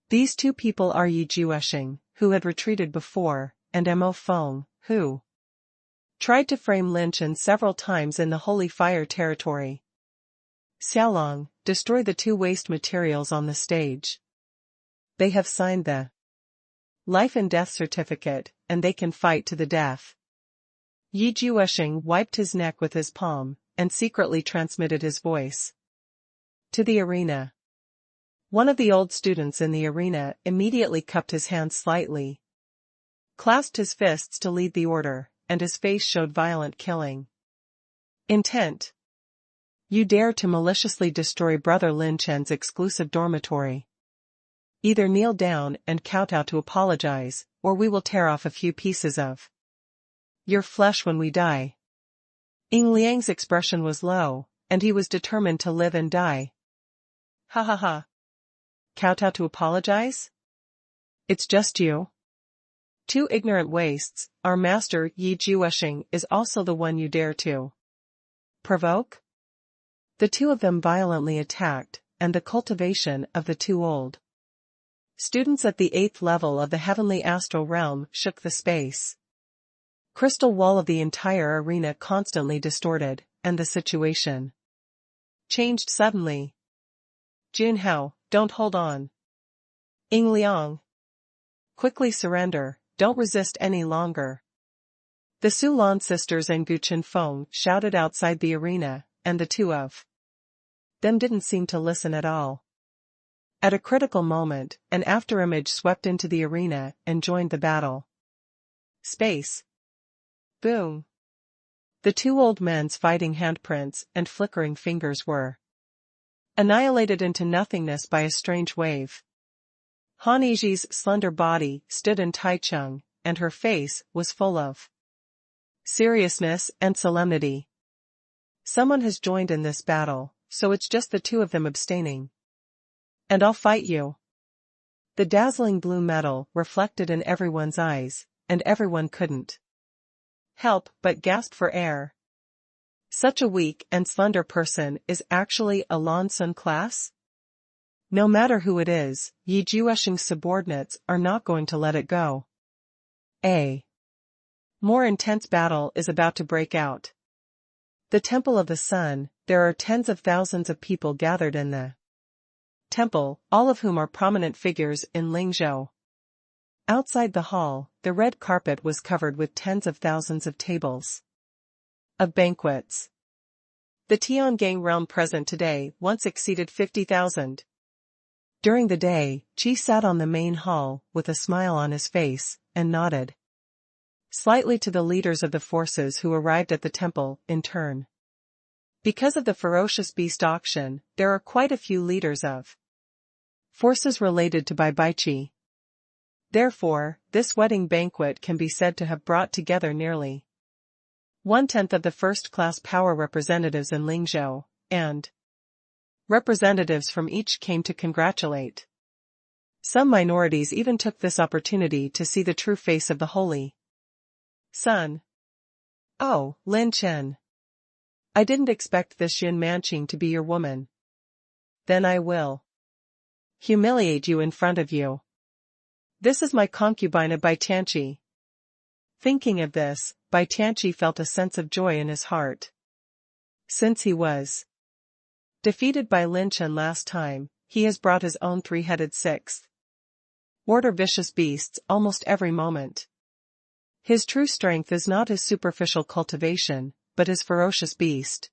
These two people are Yi Jueshing, who had retreated before, and Mo Feng, who tried to frame Lin Chen several times in the Holy Fire territory. Xiaolong, destroy the two waste materials on the stage. They have signed the life and death certificate, and they can fight to the death. Yi Jueshing wiped his neck with his palm, and secretly transmitted his voice to the arena. One of the old students in the arena immediately cupped his hands slightly, clasped his fists to lead the order, and his face showed violent killing intent. You dare to maliciously destroy Brother Lin Chen's exclusive dormitory. Either kneel down and kowtow to apologize, or we will tear off a few pieces of your flesh when we die. Ying Liang's expression was low, and he was determined to live and die. Ha ha ha. Kowtow to apologize? It's just you. Two ignorant wastes, our master Yi Jueshing is also the one you dare to provoke? The two of them violently attacked, and the cultivation of the two old students at the 8th level of the heavenly astral realm shook the space. Crystal wall of the entire arena constantly distorted, and the situation changed suddenly. Junhao, don't hold on. Ying Liang. Quickly surrender, don't resist any longer. The Sulan sisters and Guchen Feng shouted outside the arena, and the two of them didn't seem to listen at all. At a critical moment, an afterimage swept into the arena and joined the battle. Space. Boom. The two old men's fighting handprints and flickering fingers were annihilated into nothingness by a strange wave. Han Yiji's slender body stood in Taichung, and her face was full of seriousness and solemnity. Someone has joined in this battle, so it's just the two of them abstaining. And I'll fight you. The dazzling blue metal reflected in everyone's eyes, and everyone couldn't help but gasp for air. Such a weak and slender person is actually a Lan Sun class? No matter who it is, Yi Jueshing's subordinates are not going to let it go. A more intense battle is about to break out. The Temple of the Sun, there are tens of thousands of people gathered in the temple, all of whom are prominent figures in Lingzhou. Outside the hall, the red carpet was covered with tens of thousands of tables of banquets. The Tiangang realm present today once exceeded 50,000. During the day, Qi sat on the main hall with a smile on his face, and nodded slightly to the leaders of the forces who arrived at the temple in turn. Because of the ferocious beast auction, there are quite a few leaders of forces related to Baichi. Therefore, this wedding banquet can be said to have brought together nearly 1/10 of the first-class power representatives in Lingzhou, and representatives from each came to congratulate. Some minorities even took this opportunity to see the true face of the holy Sun. Oh, Lin Chen. I didn't expect this Yun Manqing to be your woman. Then I will humiliate you in front of you. This is my concubine Bai Tianqi. Thinking of this, Bai Tianqi felt a sense of joy in his heart. Since he was defeated by Lin Chen last time, he has brought his own 3-headed 6th order vicious beasts almost every moment. His true strength is not his superficial cultivation, but his ferocious beast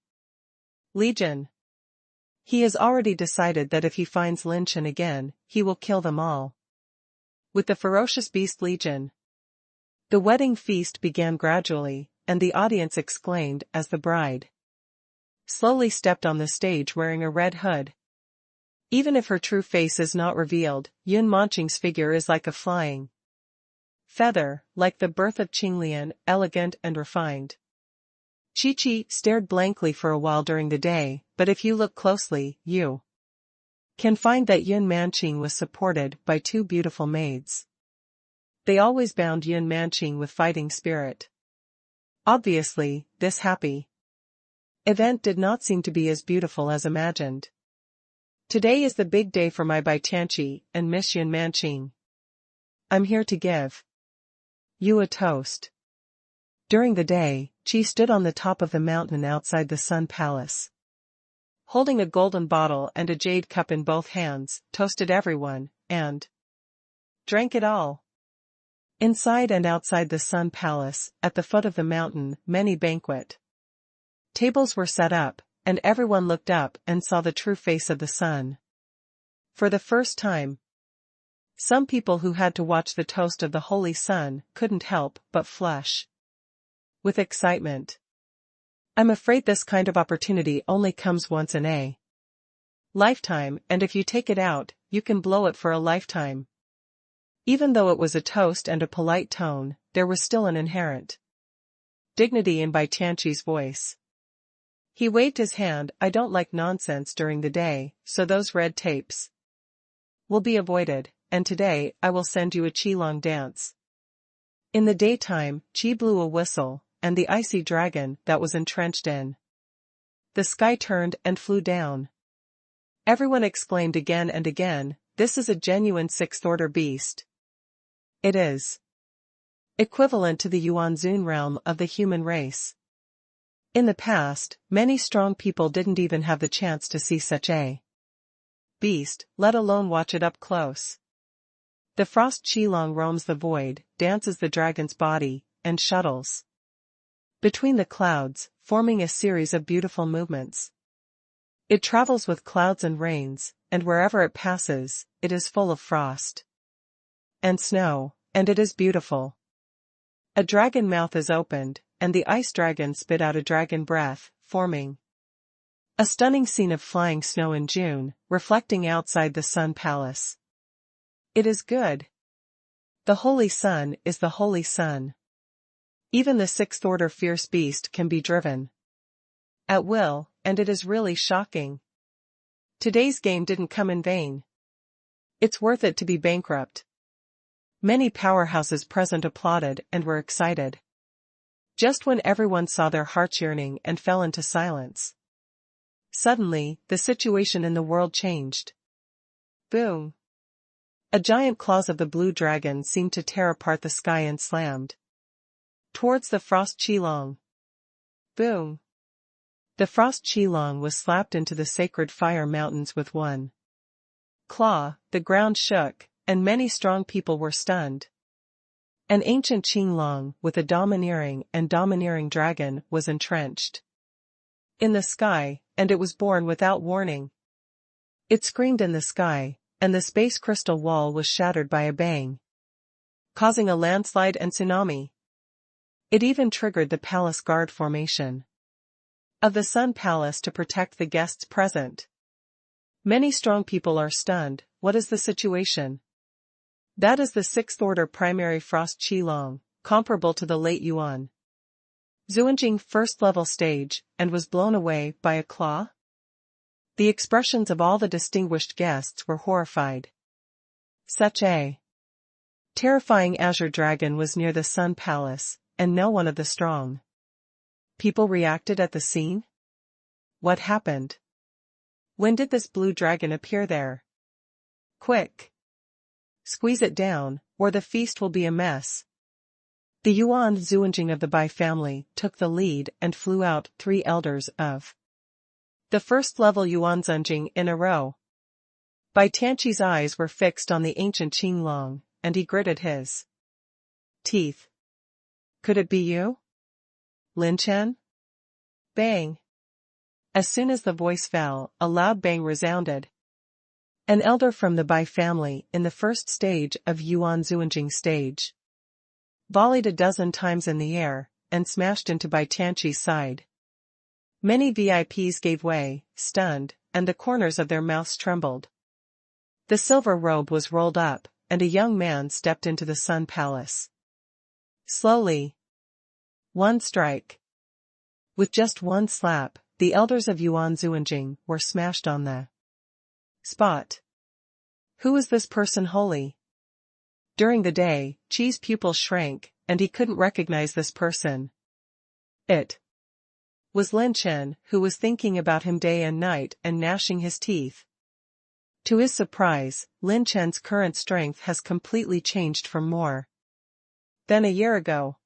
legion. He has already decided that if he finds Lin Chen again, he will kill them all. With the ferocious beast legion, the wedding feast began gradually, and the audience exclaimed as the bride slowly stepped on the stage wearing a red hood. Even if her true face is not revealed, Yun Manqing's figure is like a flying feather, like the birth of Qinglian, elegant and refined. Chi-Chi stared blankly for a while during the day, but if you look closely, you can find that Yun Manqing was supported by two beautiful maids. They always bound Yun Manqing with fighting spirit. Obviously, this happy event did not seem to be as beautiful as imagined. Today is the big day for my Bai Tianqi and Miss Yun Manqing. I'm here to give you a toast. During the day, Qi stood on the top of the mountain outside the Sun Palace. Holding a golden bottle and a jade cup in both hands, toasted everyone, and drank it all. Inside and outside the Sun Palace, at the foot of the mountain, many banquet tables were set up, and everyone looked up and saw the true face of the sun. For the first time, some people who had to watch the toast of the Holy Sun couldn't help but flush with excitement. I'm afraid this kind of opportunity only comes once in a lifetime, and if you take it out, you can blow it for a lifetime. Even though it was a toast and a polite tone, there was still an inherent dignity in Bai Tianqi's voice. He waved his hand. I don't like nonsense during the day, so those red tapes will be avoided, and today I will send you a qilong dance. In the daytime, Qi blew a whistle, and the icy dragon that was entrenched in the sky turned and flew down. Everyone exclaimed again and again, this is a genuine sixth-order beast. It is equivalent to the Yuanzun realm of the human race. In the past, many strong people didn't even have the chance to see such a beast, let alone watch it up close. The frost qilong roams the void, dances the dragon's body, and shuttles between the clouds, forming a series of beautiful movements. It travels with clouds and rains, and wherever it passes, it is full of frost and snow, and it is beautiful. A dragon mouth is opened, and the ice dragon spit out a dragon breath, forming a stunning scene of flying snow in June, reflecting outside the Sun Palace. It is good. The Holy Sun is the Holy Sun. Even the sixth-order fierce beast can be driven at will, and it is really shocking. Today's game didn't come in vain. It's worth it to be bankrupt. Many powerhouses present applauded and were excited. Just when everyone saw their hearts yearning and fell into silence, suddenly, the situation in the world changed. Boom! A giant claws of the blue dragon seemed to tear apart the sky and slammed towards the frost qilong. Boom! The frost qilong was slapped into the sacred fire mountains with one claw. The ground shook, and many strong people were stunned. An ancient qinglong with a domineering dragon was entrenched in the sky, and it was born without warning. It screamed in the sky, and the space crystal wall was shattered by a bang, causing a landslide and tsunami. It even triggered the palace guard formation of the Sun Palace to protect the guests present. Many strong people are stunned. What is the situation? That is the sixth-order primary frost qilong, comparable to the late Yuan Zuanjing first-level stage, and was blown away by a claw? The expressions of all the distinguished guests were horrified. Such a terrifying azure dragon was near the Sun Palace, and no one of the strong people reacted at the scene? What happened? When did this blue dragon appear there? Quick! Squeeze it down, or the feast will be a mess. The Yuan Zuanjing of the Bai family took the lead and flew out 3 elders of the first-level Yuan Zuanjing in a row. Bai Tianqi's eyes were fixed on the ancient qinglong, and he gritted his teeth. Could it be you? Lin Chen? Bang! As soon as the voice fell, a loud bang resounded. An elder from the Bai family in the first stage of Yuan Zuanjing stage volleyed a dozen times in the air, and smashed into Bai Tianqi's side. Many VIPs gave way, stunned, and the corners of their mouths trembled. The silver robe was rolled up, and a young man stepped into the Sun Palace. Slowly. One strike. With just one slap, the elders of Yuan Zuanjing were smashed on the spot. Who is this person holy? During the day, Qi's pupils shrank, and he couldn't recognize this person. It was Lin Chen, who was thinking about him day and night and gnashing his teeth. To his surprise, Lin Chen's current strength has completely changed from more than a year ago.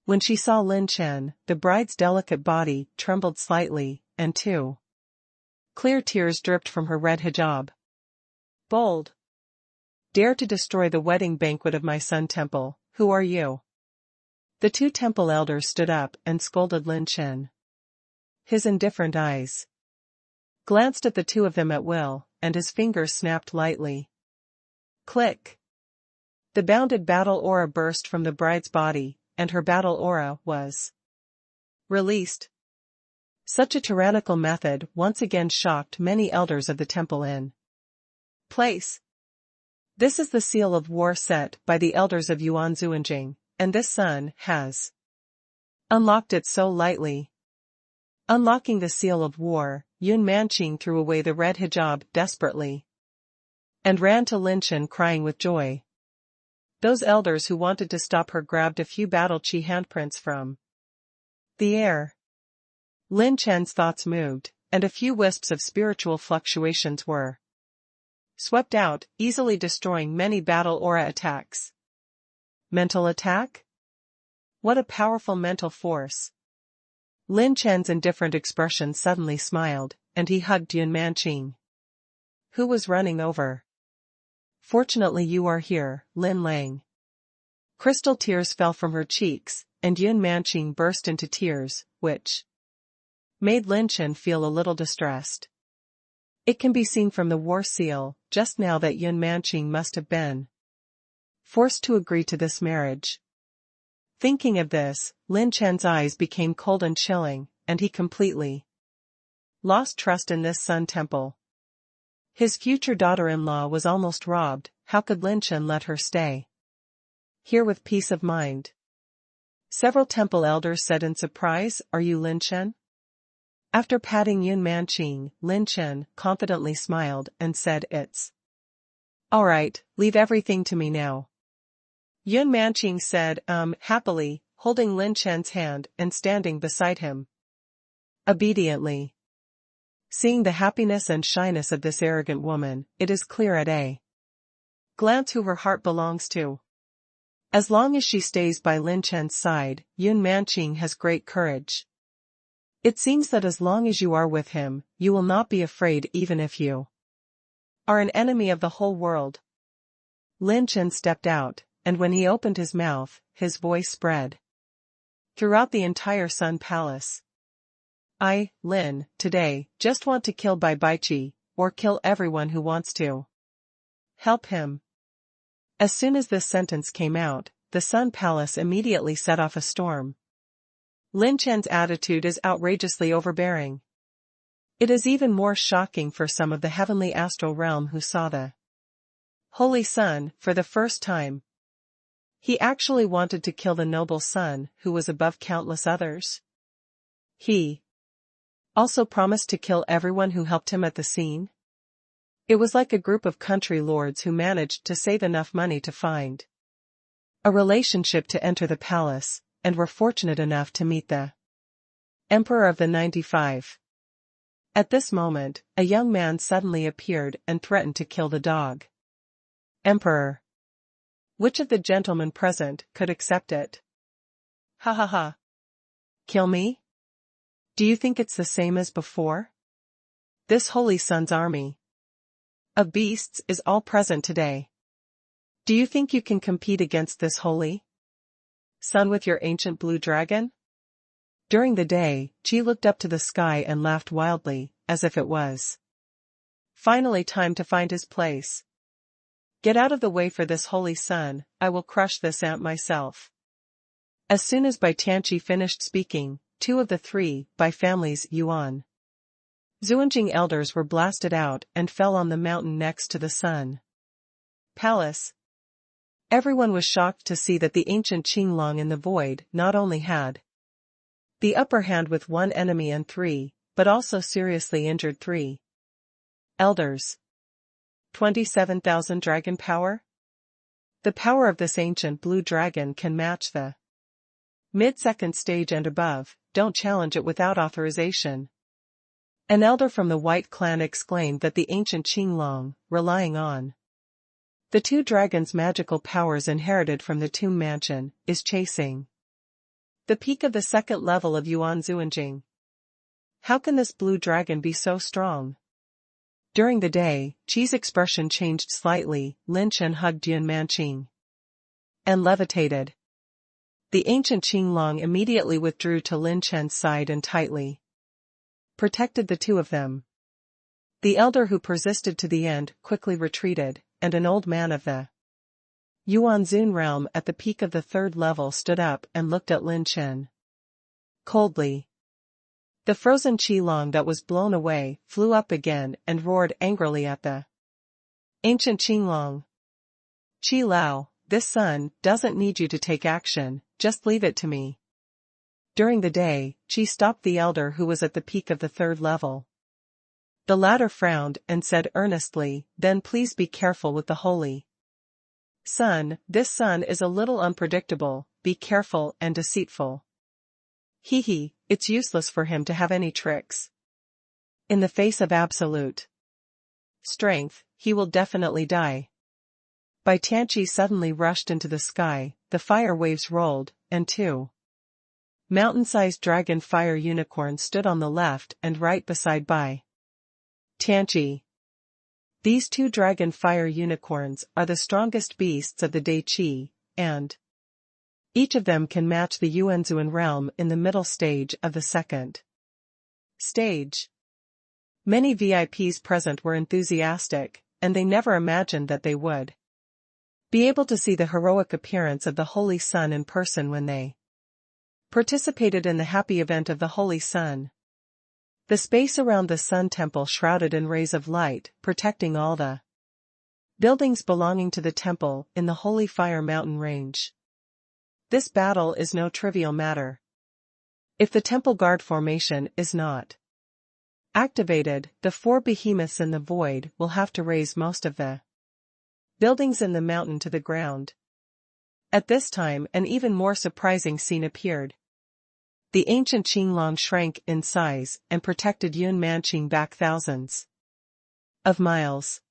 When she saw Lin Chen, the bride's delicate body trembled slightly, and 2 clear tears dripped from her red hijab. Bold! Dare to destroy the wedding banquet of my Sun Temple, who are you? The 2 temple elders stood up and scolded Lin Chen. His indifferent eyes glanced at the 2 of them at will, and his fingers snapped lightly. Click! The bounded battle aura burst from the bride's body, and her battle aura was released. Such a tyrannical method once again shocked many elders of the temple in place. This is the seal of war set by the elders of Yuan Zuanjing, and this son has unlocked it so lightly. Unlocking the seal of war, Yun Manqing threw away the red hijab desperately and ran to Lin Chen crying with joy. Those elders who wanted to stop her grabbed a few battle chi handprints from the air. Lin Chen's thoughts moved, and a few wisps of spiritual fluctuations were swept out, easily destroying many battle aura attacks. Mental attack? What a powerful mental force. Lin Chen's indifferent expression suddenly smiled, and he hugged Yun Manqing, who was running over. Fortunately you are here, Lin Lang. Crystal tears fell from her cheeks, and Yun Manqing burst into tears, which made Lin Chen feel a little distressed. It can be seen from the war seal, just now that Yun Manqing must have been forced to agree to this marriage. Thinking of this, Lin Chen's eyes became cold and chilling, and he completely lost trust in this Sun Temple. His future daughter-in-law was almost robbed. How could Lin Chen let her stay here with peace of mind? Several temple elders said in surprise, "Are you Lin Chen?" After patting Yun Manqing, Lin Chen confidently smiled and said, "It's all right, leave everything to me now." Yun Manqing said, happily, holding Lin Chen's hand and standing beside him obediently. Seeing the happiness and shyness of this arrogant woman, it is clear at a glance who her heart belongs to. As long as she stays by Lin Chen's side, Yun Manqing has great courage. It seems that as long as you are with him, you will not be afraid even if you are an enemy of the whole world. Lin Chen stepped out, and when he opened his mouth, his voice spread throughout the entire Sun Palace. I, Lin, today, just want to kill Bai Baichi, or kill everyone who wants to help him. As soon as this sentence came out, the Sun Palace immediately set off a storm. Lin Chen's attitude is outrageously overbearing. It is even more shocking for some of the heavenly astral realm who saw the Holy Sun for the first time. He actually wanted to kill the noble sun who was above countless others. He also promised to kill everyone who helped him at the scene. It was like a group of country lords who managed to save enough money to find a relationship to enter the palace, and were fortunate enough to meet the Emperor of the 95. At this moment, a young man suddenly appeared and threatened to kill the dog. Emperor. Which of the gentlemen present could accept it? Ha ha ha. Kill me? Do you think it's the same as before? This Holy Sun's army of beasts is all present today. Do you think you can compete against this Holy Sun with your ancient blue dragon? During the day, Qi looked up to the sky and laughed wildly, as if it was finally time to find his place. Get out of the way for this Holy Sun, I will crush this ant myself. As soon as Bai Tianqi finished speaking, two of the three, by families, Yuan Zuanjing elders were blasted out and fell on the mountain next to the Sun Palace. Everyone was shocked to see that the ancient Qinglong in the void not only had the upper hand with one enemy and three, but also seriously injured three elders. 27,000 dragon power? The power of this ancient blue dragon can match the mid-second stage and above. Don't challenge it without authorization. An elder from the White Clan exclaimed that the ancient Qinglong, relying on the two dragons' magical powers inherited from the Tomb Mansion, is chasing the peak of the second level of Yuan Zuanjing. How can this blue dragon be so strong? During the day, Qi's expression changed slightly. Lin Chen hugged Yun Manqing and levitated. The ancient Qinglong immediately withdrew to Lin Chen's side and tightly protected the two of them. The elder who persisted to the end quickly retreated, and an old man of the Yuan Zun realm at the peak of the third level stood up and looked at Lin Chen coldly. The frozen Qilong that was blown away flew up again and roared angrily at the ancient Qilong. Qi Lao, this sun doesn't need you to take action, just leave it to me. During the day, Qi stopped the elder who was at the peak of the third level. The latter frowned and said earnestly, then please be careful with the holy sun. This sun is a little unpredictable, be careful and deceitful. It's useless for him to have any tricks. In the face of absolute strength, he will definitely die. Bai Tianqi suddenly rushed into the sky, the fire waves rolled, and two mountain-sized dragon fire unicorns stood on the left and right beside Bai Tianqi. These two dragon fire unicorns are the strongest beasts of the Dai Qi, and each of them can match the Yuanzuan realm in the middle stage of the second stage. Many VIPs present were enthusiastic, and they never imagined that they would be able to see the heroic appearance of the Holy Sun in person when they participated in the happy event of the Holy Sun. The space around the Sun Temple shrouded in rays of light, protecting all the buildings belonging to the temple in the Holy Fire Mountain range. This battle is no trivial matter. If the temple guard formation is not activated, the four behemoths in the void will have to raise most of the buildings in the mountain to the ground. At this time, an even more surprising scene appeared. The ancient Qinglong shrank in size and protected Yun Manqing back thousands of miles.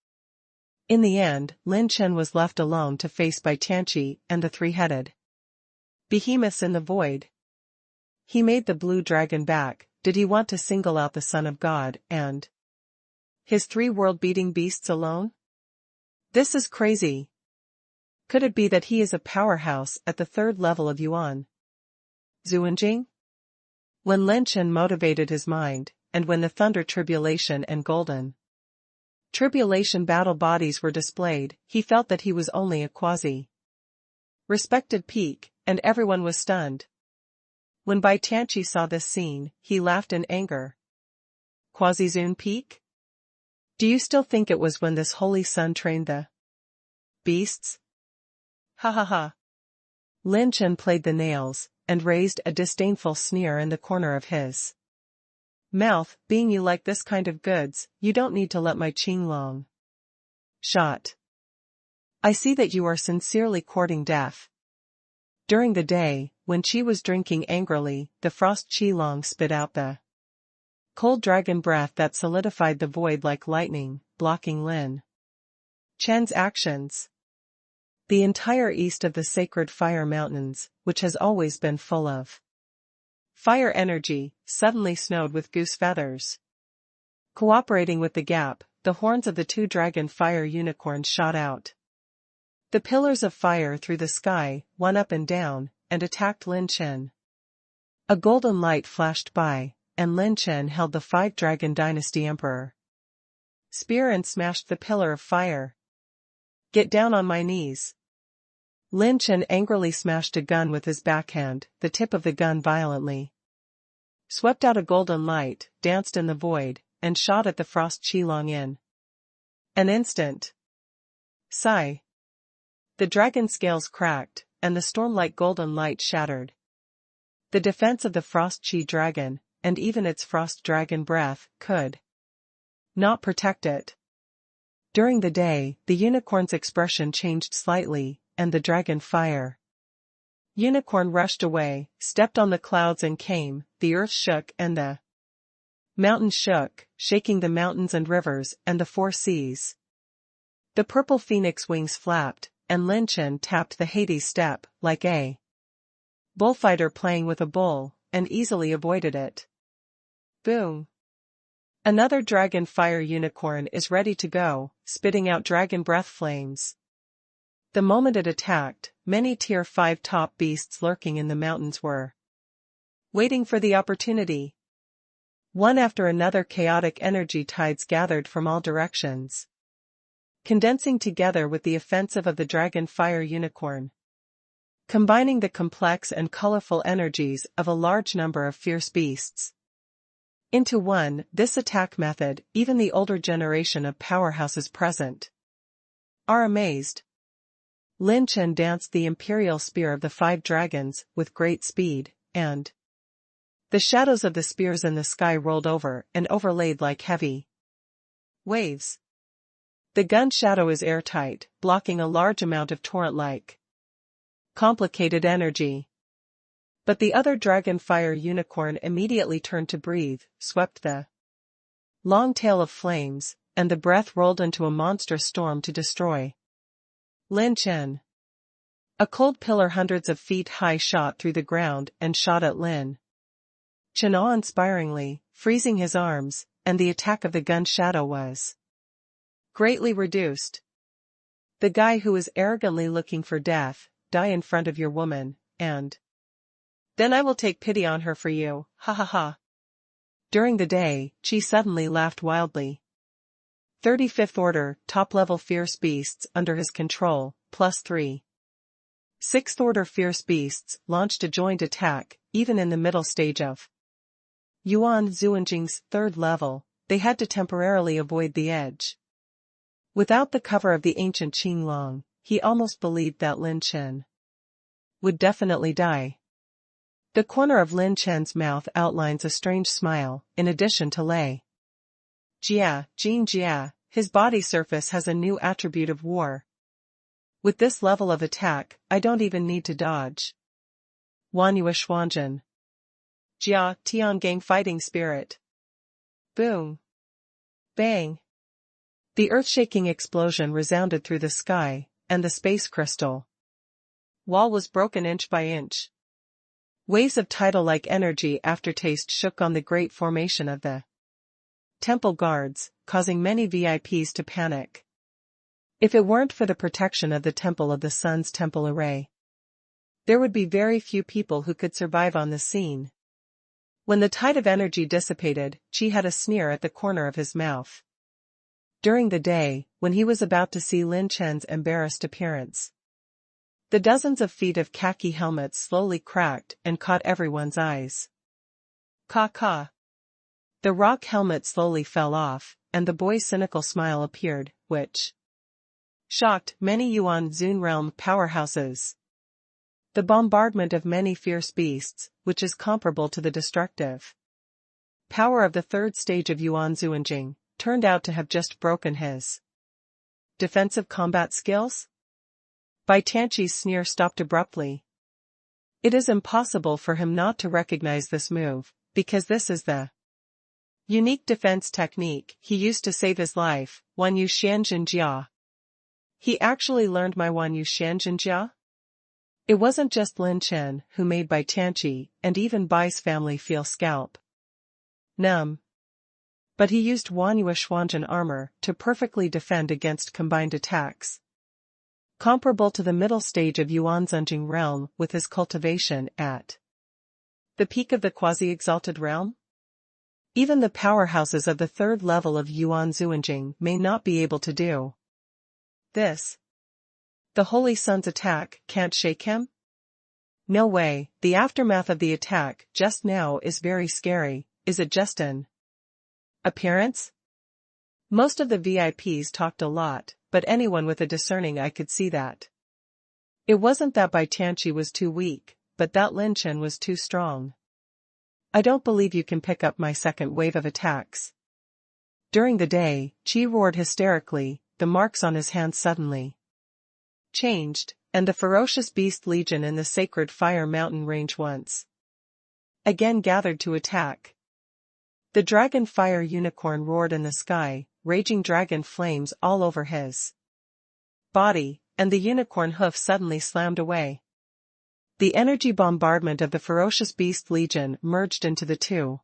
In the end, Lin Chen was left alone to face Bai Tianqi and the three-headed behemoths in the void. He made the blue dragon back. Did he want to single out the Son of God and his three world-beating beasts alone? This is crazy. Could it be that he is a powerhouse at the third level of Yuan Zuanjing? When Lin Chen motivated his mind, and when the Thunder Tribulation and Golden Tribulation battle bodies were displayed, he felt that he was only a quasi-respected peak, and everyone was stunned. When Bai Tianqi saw this scene, he laughed in anger. Quasi-Zun peak? Do you still think it was when this holy sun trained the beasts? Ha ha ha. Lin Chen played the nails, and raised a disdainful sneer in the corner of his mouth. Being you like this kind of goods, you don't need to let my Qinglong shot. I see that you are sincerely courting death. During the day, when Qi was drinking angrily, the frost Qilong spit out the cold dragon breath that solidified the void like lightning, blocking Lin Chen's actions. The entire east of the sacred fire mountains, which has always been full of fire energy, suddenly snowed with goose feathers. Cooperating with the gap, the horns of the two dragon fire unicorns shot out. The pillars of fire through the sky, one up and down, and attacked Lin Chen. A golden light flashed by, and Lin Chen held the 5-dragon dynasty emperor spear and smashed the pillar of fire. Get down on my knees. Lin Chen angrily smashed a gun with his backhand, the tip of the gun violently swept out a golden light, danced in the void, and shot at the frost Qilong in an instant. Sigh. The dragon scales cracked, and the storm-like golden light shattered. The defense of the frost Qi dragon, and even its frost dragon breath, could not protect it. During the day, the unicorn's expression changed slightly, and the dragon fire unicorn rushed away, stepped on the clouds and came. The earth shook and the mountains shook, shaking the mountains and rivers and the 4 seas. The purple phoenix wings flapped, and Lin Chen tapped the Hades step, like a bullfighter playing with a bull, and easily avoided it. Boom! Another dragon fire unicorn is ready to go, spitting out dragon breath flames. The moment it attacked, many Tier 5 top beasts lurking in the mountains were waiting for the opportunity. One after another chaotic energy tides gathered from all directions, condensing together with the offensive of the dragon fire unicorn, combining the complex and colorful energies of a large number of fierce beasts. into one. This attack method, even the older generation of powerhouses present are amazed. Lin Chen danced the imperial spear of the 5 dragons with great speed, and the shadows of the spears in the sky rolled over and overlaid like heavy waves. The gun shadow is airtight, blocking a large amount of torrent-like complicated energy. But the other dragon fire unicorn immediately turned to breathe, swept the long tail of flames, and the breath rolled into a monstrous storm to destroy Lin Chen. A cold pillar hundreds of feet high shot through the ground and shot at Lin Chen awe-inspiringly, freezing his arms, and the attack of the gun shadow was greatly reduced. The guy who is arrogantly looking for death, die in front of your woman, and then I will take pity on her for you, ha ha ha. During the day, Qi suddenly laughed wildly. 35th order, top-level fierce beasts under his control, +3. 6th order fierce beasts launched a joint attack, even in the middle stage of Yuan Zuanjing's 3rd level, they had to temporarily avoid the edge. Without the cover of the ancient Qinglong, he almost believed that Lin Chen would definitely die. The corner of Lin Chen's mouth outlines a strange smile, in addition to Lei Jia, Jin Jia, his body surface has a new attribute of war. With this level of attack, I don't even need to dodge. Wanyue Xuanzhen. Jia, Tiangang fighting spirit. Boom. Bang. The earth-shaking explosion resounded through the sky, and the space crystal wall was broken inch by inch. Waves of tidal-like energy aftertaste shook on the great formation of the temple guards, causing many VIPs to panic. If it weren't for the protection of the Temple of the Sun's temple array, there would be very few people who could survive on the scene. When the tide of energy dissipated, Qi had a sneer at the corner of his mouth. During the day, when he was about to see Lin Chen's embarrassed appearance, the dozens of feet of khaki helmets slowly cracked and caught everyone's eyes. Ka. The rock helmet slowly fell off, and the boy's cynical smile appeared, which shocked many Yuan Zun realm powerhouses. The bombardment of many fierce beasts, which is comparable to the destructive power of the 3rd stage of Yuan Zuanjing, turned out to have just broken his defensive combat skills. Bai Tianqi's sneer stopped abruptly. It is impossible for him not to recognize this move, because this is the unique defense technique he used to save his life, Wanyu Xianzhenjia. He actually learned my Wanyu Xianzhenjia? It wasn't just Lin Chen who made Bai Tianqi and even Bai's family feel scalp numb. But he used Wanyue Xuanzhen armor to perfectly defend against combined attacks, comparable to the middle stage of Yuan Zunjing realm with his cultivation at the peak of the quasi-exalted realm. Even the powerhouses of the 3rd level of Yuan Zuanjing may not be able to do this. The Holy Sun's attack can't shake him? No way. The aftermath of the attack just now is very scary. Is it just an appearance? Most of the VIPs talked a lot, but anyone with a discerning eye could see that it wasn't that Bai Tianqi was too weak, but that Lin Chen was too strong. I don't believe you can pick up my second wave of attacks. During the day, Qi roared hysterically, the marks on his hands suddenly changed, and the ferocious beast legion in the sacred fire mountain range once again gathered to attack. The dragon fire unicorn roared in the sky, raging dragon flames all over his body, and the unicorn hoof suddenly slammed away. The energy bombardment of the ferocious beast legion merged into the 2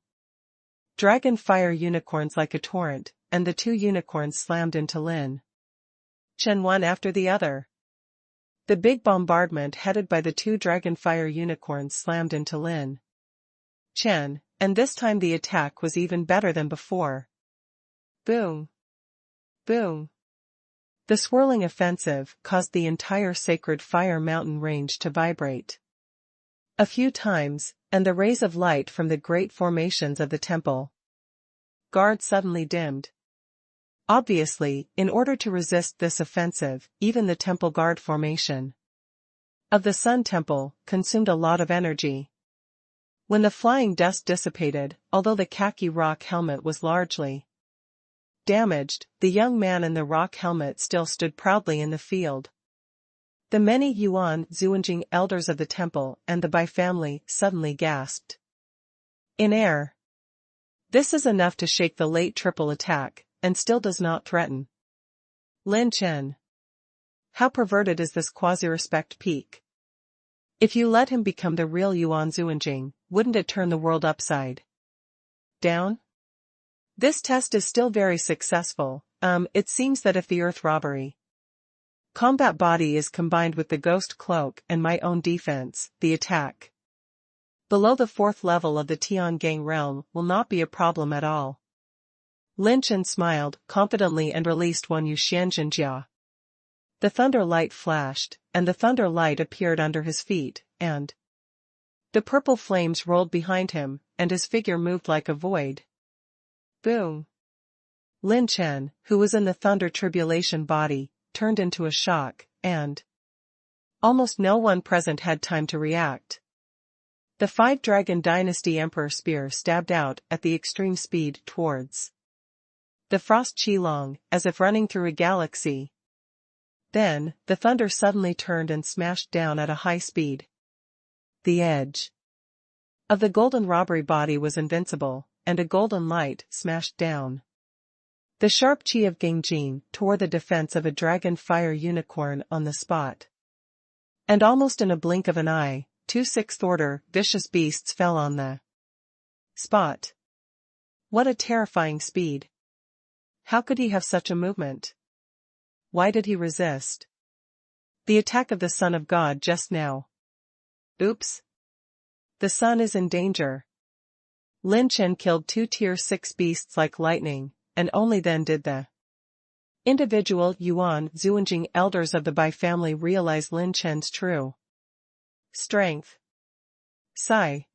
dragon fire unicorns like a torrent, and the 2 unicorns slammed into Lin Chen one after the other. The big bombardment headed by the 2 dragon fire unicorns slammed into Lin Chen, and this time the attack was even better than before. Boom. Boom. The swirling offensive caused the entire sacred fire mountain range to vibrate a few times, and the rays of light from the great formations of the temple guard suddenly dimmed. Obviously, in order to resist this offensive, even the temple guard formation of the Sun Temple consumed a lot of energy. When the flying dust dissipated, although the khaki rock helmet was largely damaged, the young man in the rock helmet still stood proudly in the field. The many Yuan Zuanjing elders of the temple and the Bai family suddenly gasped. In air. This is enough to shake the late triple attack, and still does not threaten. Lin Chen. How perverted is this quasi-respect peak? If you let him become the real Yuan Zuanjing, wouldn't it turn the world upside down? This test is still very successful. It seems that if the Earth robbery combat body is combined with the ghost cloak and my own defense, the attack below the 4th level of the Tiangang realm will not be a problem at all. Lin Chen smiled confidently and released one Yu Xianzhenjia. The thunder light flashed, and the thunder light appeared under his feet, and the purple flames rolled behind him, and his figure moved like a void. Boom! Lin Chen, who was in the thunder tribulation body, turned into a shock, and almost no one present had time to react. The 5-Dragon Dynasty Emperor Spear stabbed out at the extreme speed towards the Frost Qilong, as if running through a galaxy. Then, the thunder suddenly turned and smashed down at a high speed. The edge of the golden robbery body was invincible, and a golden light smashed down. The sharp chi of Gengjin tore the defense of a dragon fire unicorn on the spot. And almost in a blink of an eye, 2 6th-order vicious beasts fell on the spot. What a terrifying speed! How could he have such a movement? Why did he resist the attack of the Son of God just now? Oops! The sun is in danger. Lin Chen killed 2 tier 6 beasts like lightning, and only then did the individual Yuan Zuanjing elders of the Bai family realize Lin Chen's true strength. Sigh.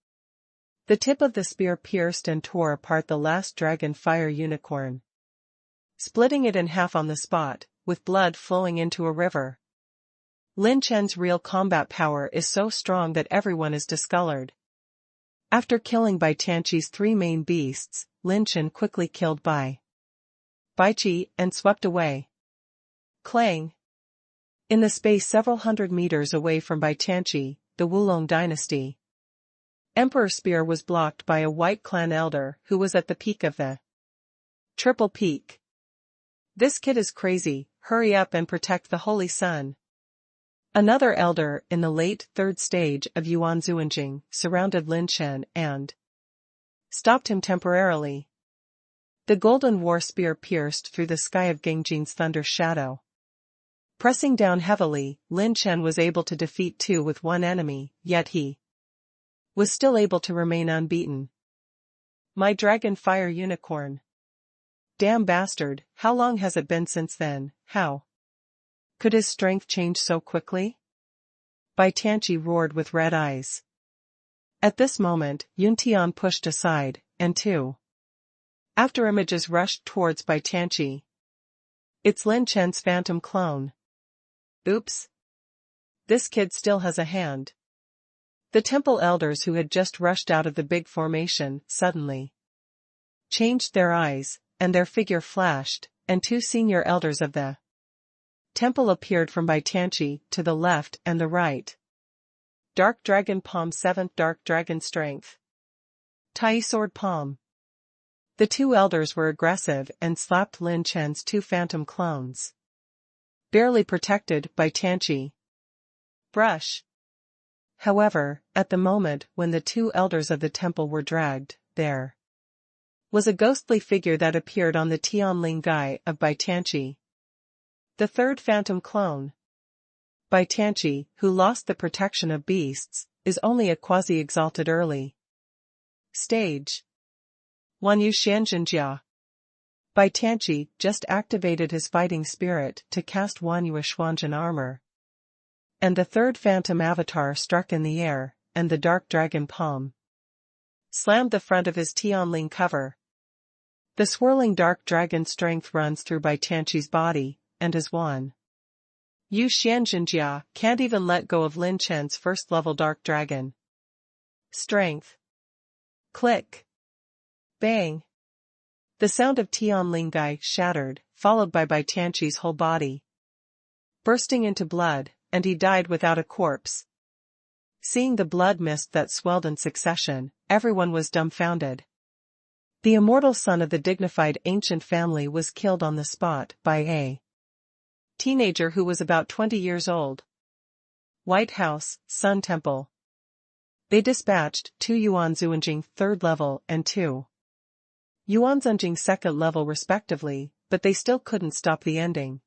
The tip of the spear pierced and tore apart the last dragon fire unicorn, splitting it in half on the spot, with blood flowing into a river. Lin Chen's real combat power is so strong that everyone is discolored. After killing Bai Tianqi's 3 main beasts, Lin Chen quickly killed Bai Qi and swept away. Clang! In the space several hundred meters away from Bai Tianqi, the Wulong dynasty Emperor Spear was blocked by a white clan elder who was at the peak of the triple peak. This kid is crazy, hurry up and protect the Holy Sun. Another elder in the late 3rd stage of Yuan Zuanjing surrounded Lin Chen and stopped him temporarily. The golden war spear pierced through the sky of Gengjin's thunder shadow. Pressing down heavily, Lin Chen was able to defeat 2 with 1 enemy, yet he was still able to remain unbeaten. My dragon fire unicorn. Damn bastard, how long has it been since then? How could his strength change so quickly? Bai Tianqi roared with red eyes. At this moment, Yun Tian pushed aside, and 2 after images rushed towards Bai Tianqi. It's Lin Chen's phantom clone. Oops. This kid still has a hand. The temple elders who had just rushed out of the big formation suddenly changed their eyes, and their figure flashed, and 2 senior elders of the temple appeared from Bai Tianqi to the left and the right. Dark Dragon Palm 7th Dark Dragon Strength. Tai Sword Palm. The 2 elders were aggressive and slapped Lin Chen's 2 phantom clones. Barely protected by Tianqi. Brush. However, at the moment when the 2 elders of the temple were dragged, there was a ghostly figure that appeared on the Tianling Gai of Bai Tianqi. The 3rd phantom clone. Bai Tianqi, who lost the protection of beasts, is only a quasi-exalted early stage. Wan Yu Xianzhenjia. Bai Tianqi just activated his fighting spirit to cast Wan Yu Xuanzhen armor. And the 3rd phantom avatar struck in the air, and the dark dragon palm slammed the front of his Tianling cover. The swirling dark dragon strength runs through Bai Tianqi's body, and his Wan Yu Xianjinjia can't even let go of Lin Chen's first-level dark dragon. Strength. Click. Bang. The sound of Tian Lingai shattered, followed by Bai Tianqi's whole body bursting into blood, and he died without a corpse. Seeing the blood mist that swelled in succession, everyone was dumbfounded. The immortal son of the dignified ancient family was killed on the spot by a teenager who was about 20 years old. White House, Sun Temple. They dispatched 2 Yuan Zuanjing 3rd level and 2 Yuan Zunjing 2nd level respectively, but they still couldn't stop the ending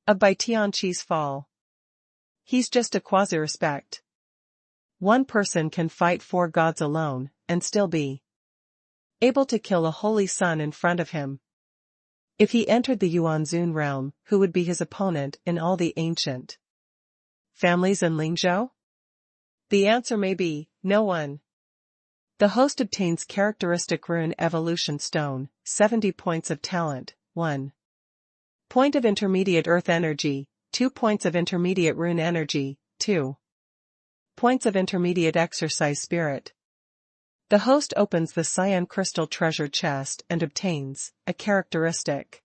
of Bai Tianqi's fall. He's just a quasi-respect. One person can fight 4 gods alone, and still be able to kill a holy sun in front of him. If he entered the Yuanzun realm, who would be his opponent in all the ancient families in Lingzhou? The answer may be, no one. The host obtains characteristic rune evolution stone, 70 points of talent, 1 point of intermediate earth energy, 2 points of intermediate rune energy, 2 points of intermediate exercise spirit. The host opens the cyan crystal treasure chest and obtains a characteristic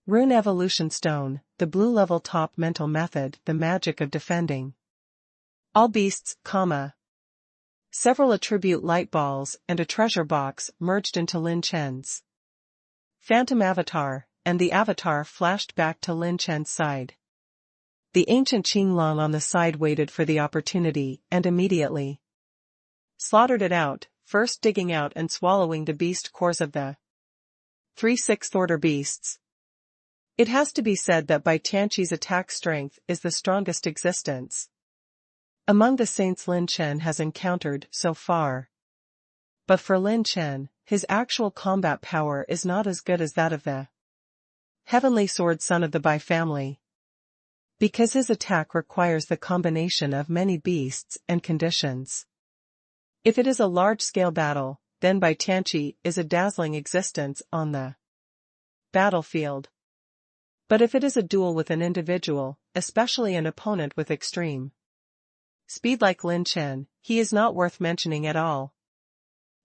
rune evolution stone, the blue level top mental method, the magic of defending all beasts, several attribute light balls and a treasure box merged into Lin Chen's phantom avatar, and the avatar flashed back to Lin Chen's side. The ancient Qinglong on the side waited for the opportunity and immediately slaughtered it out, first digging out and swallowing the beast cores of the 3 6th order beasts. It has to be said that Bai Tianqi's attack strength is the strongest existence among the saints Lin Chen has encountered so far. But for Lin Chen, his actual combat power is not as good as that of the Heavenly Sword son of the Bai family, because his attack requires the combination of many beasts and conditions. If it is a large-scale battle, then Bai Tianqi is a dazzling existence on the battlefield. But if it is a duel with an individual, especially an opponent with extreme speed like Lin Chen, he is not worth mentioning at all.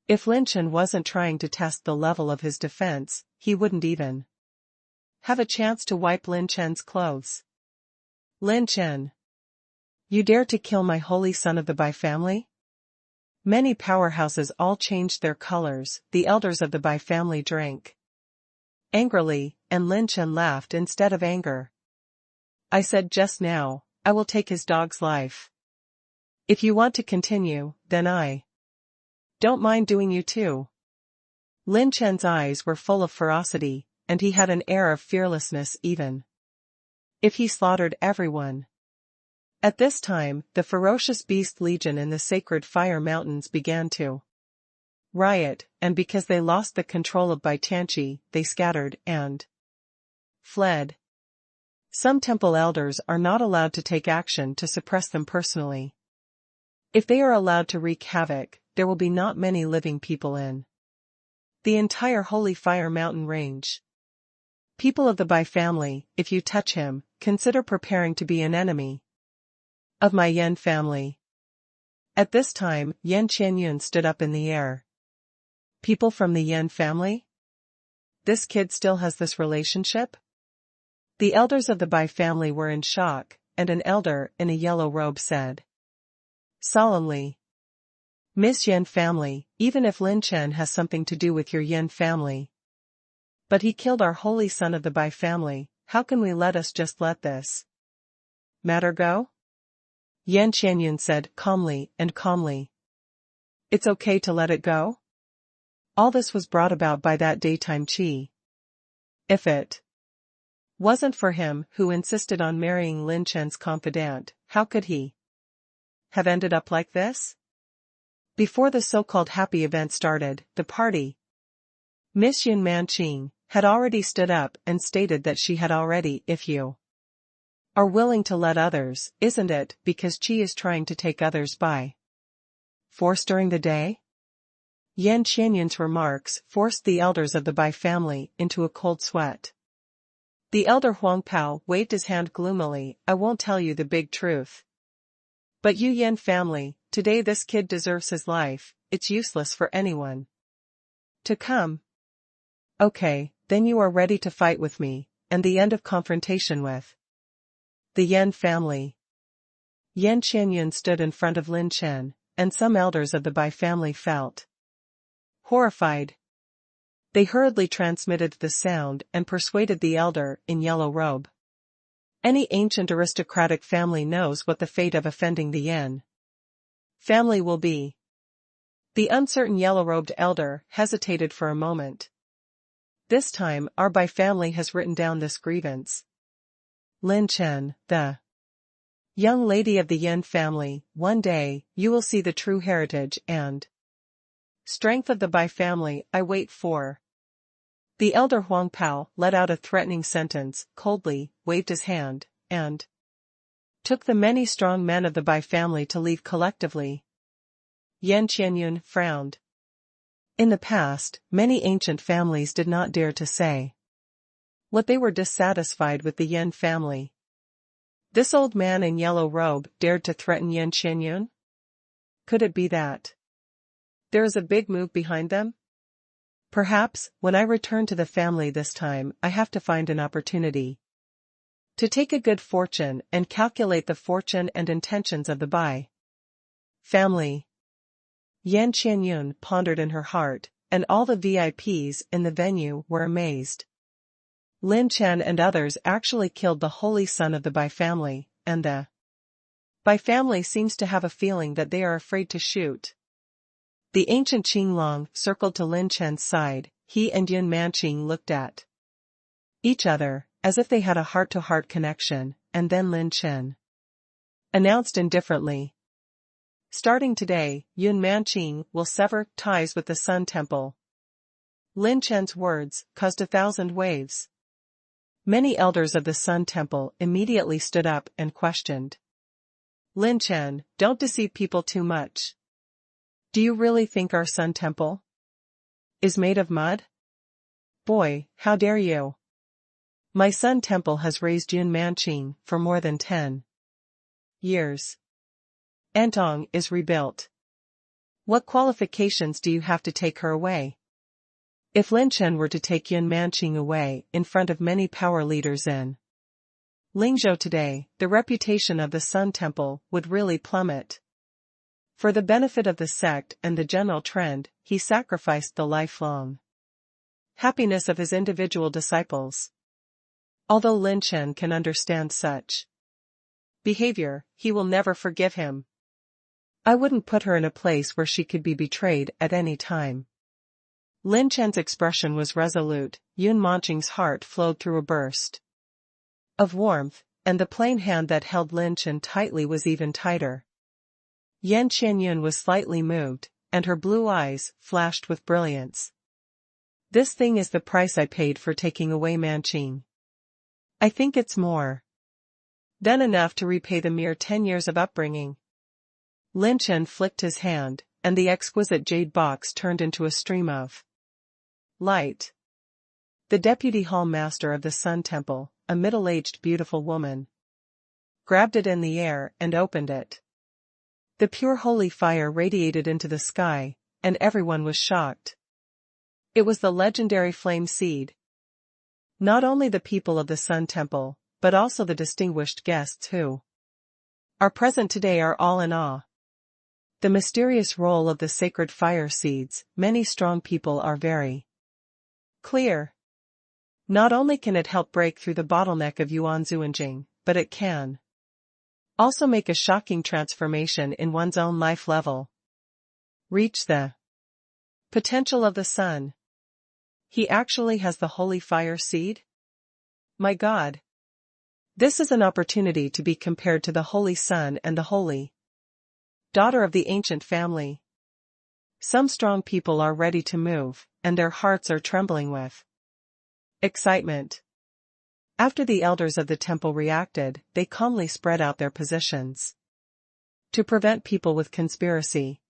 If Lin Chen wasn't trying to test the level of his defense, he wouldn't even have a chance to wipe Lin Chen's clothes. Lin Chen. You dare to kill my holy son of the Bai family? Many powerhouses all changed their colors, the elders of the Bai family drank angrily, and Lin Chen laughed instead of anger. I said just now, I will take his dog's life. If you want to continue, then I don't mind doing you too. Lin Chen's eyes were full of ferocity, and he had an air of fearlessness even if he slaughtered everyone. At this time, the ferocious beast legion in the sacred fire mountains began to riot, and because they lost the control of Bai Tianqi, they scattered and fled. Some temple elders are not allowed to take action to suppress them personally. If they are allowed to wreak havoc, there will be not many living people in the entire Holy Fire Mountain range. People of the Bai family, if you touch him, consider preparing to be an enemy of my Yan family. At this time, Yan Qianyun stood up in the air. People from the Yan family? This kid still has this relationship? The elders of the Bai family were in shock, and an elder in a yellow robe said solemnly, Miss Yan family, even if Lin Chen has something to do with your Yan family, but he killed our holy son of the Bai family, how can we let this matter go? Yan Qianyun said calmly. It's okay to let it go? All this was brought about by that daytime qi. If it wasn't for him who insisted on marrying Lin Chen's confidant, how could he have ended up like this? Before the so-called happy event started, the party, Miss Yun Manqing, had already stood up and stated that she had already, if you are willing to let others, isn't it because Qi is trying to take others by force during the day? Yan Qianyun's remarks forced the elders of the Bai family into a cold sweat. The elder Huang Pao waved his hand gloomily. I won't tell you the big truth. But you Yan family, today this kid deserves his life, it's useless for anyone to come. Okay, then you are ready to fight with me, and the end of confrontation with the Yan family. Yan Qianyun stood in front of Lin Chen, and some elders of the Bai family felt horrified. They hurriedly transmitted the sound and persuaded the elder in yellow robe. Any ancient aristocratic family knows what the fate of offending the Yan family will be. The uncertain yellow-robed elder hesitated for a moment. This time our Bai family has written down this grievance. Lin Chen, the young lady of the Yan family, one day, you will see the true heritage and strength of the Bai family I wait for. The elder Huang Pao let out a threatening sentence, coldly, waved his hand, and took the many strong men of the Bai family to leave collectively. Yan Qianyun frowned. In the past, many ancient families did not dare to say what they were dissatisfied with the Yan family. This old man in yellow robe dared to threaten Yan Qianyun? Could it be that there is a big move behind them? Perhaps, when I return to the family this time, I have to find an opportunity to take a good fortune and calculate the fortune and intentions of the Bai family. Yan Qianyun pondered in her heart, and all the VIPs in the venue were amazed. Lin Chen and others actually killed the holy son of the Bai family, and the Bai family seems to have a feeling that they are afraid to shoot. The ancient Qinglong circled to Lin Chen's side. He and Yun Manqing looked at each other, as if they had a heart-to-heart connection, and then Lin Chen announced indifferently. Starting today, Yun Manqing will sever ties with the Sun Temple. Lin Chen's words caused 1,000 waves. Many elders of the Sun Temple immediately stood up and questioned. Lin Chen, don't deceive people too much. Do you really think our Sun Temple is made of mud? Boy, how dare you! My Sun Temple has raised Yun Manqing for more than 10 years. Antong is rebuilt. What qualifications do you have to take her away? If Lin Chen were to take Yun Manqing away in front of many power leaders in Lingzhou today, the reputation of the Sun Temple would really plummet. For the benefit of the sect and the general trend, he sacrificed the lifelong happiness of his individual disciples. Although Lin Chen can understand such behavior, he will never forgive him. I wouldn't put her in a place where she could be betrayed at any time. Lin Chen's expression was resolute. Yun Manqing's heart flowed through a burst of warmth, and the plain hand that held Lin Chen tightly was even tighter. Yan Qianyun was slightly moved, and her blue eyes flashed with brilliance. This thing is the price I paid for taking away Manqing. I think it's more than enough to repay the mere 10 years of upbringing. Lin Chen flicked his hand, and the exquisite jade box turned into a stream of light. The deputy hall master of the Sun Temple, a middle-aged beautiful woman, grabbed it in the air and opened it. The pure holy fire radiated into the sky, and everyone was shocked. It was the legendary flame seed. Not only the people of the Sun Temple, but also the distinguished guests who are present today are all in awe. The mysterious role of the sacred fire seeds, many strong people are very clear. Not only can it help break through the bottleneck of Yuan Zuanjing, but it can also make a shocking transformation in one's own life level. Reach the potential of the sun. He actually has the holy fire seed? My God! This is an opportunity to be compared to the holy sun and the holy daughter of the ancient family. Some strong people are ready to move, and their hearts are trembling with excitement. After the elders of the temple reacted, they calmly spread out their positions to prevent people with conspiracy.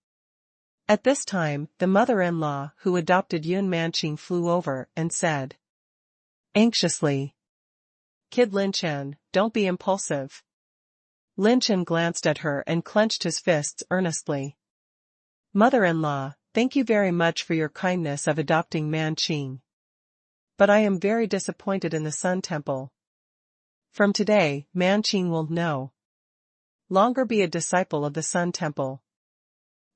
At this time, the mother-in-law who adopted Yun Manqing flew over and said anxiously, "Kid Lin Chen, don't be impulsive." Lin Chen glanced at her and clenched his fists earnestly. "Mother-in-law, thank you very much for your kindness of adopting Manqing. But I am very disappointed in the Sun Temple. From today, Manqing will no longer be a disciple of the Sun Temple."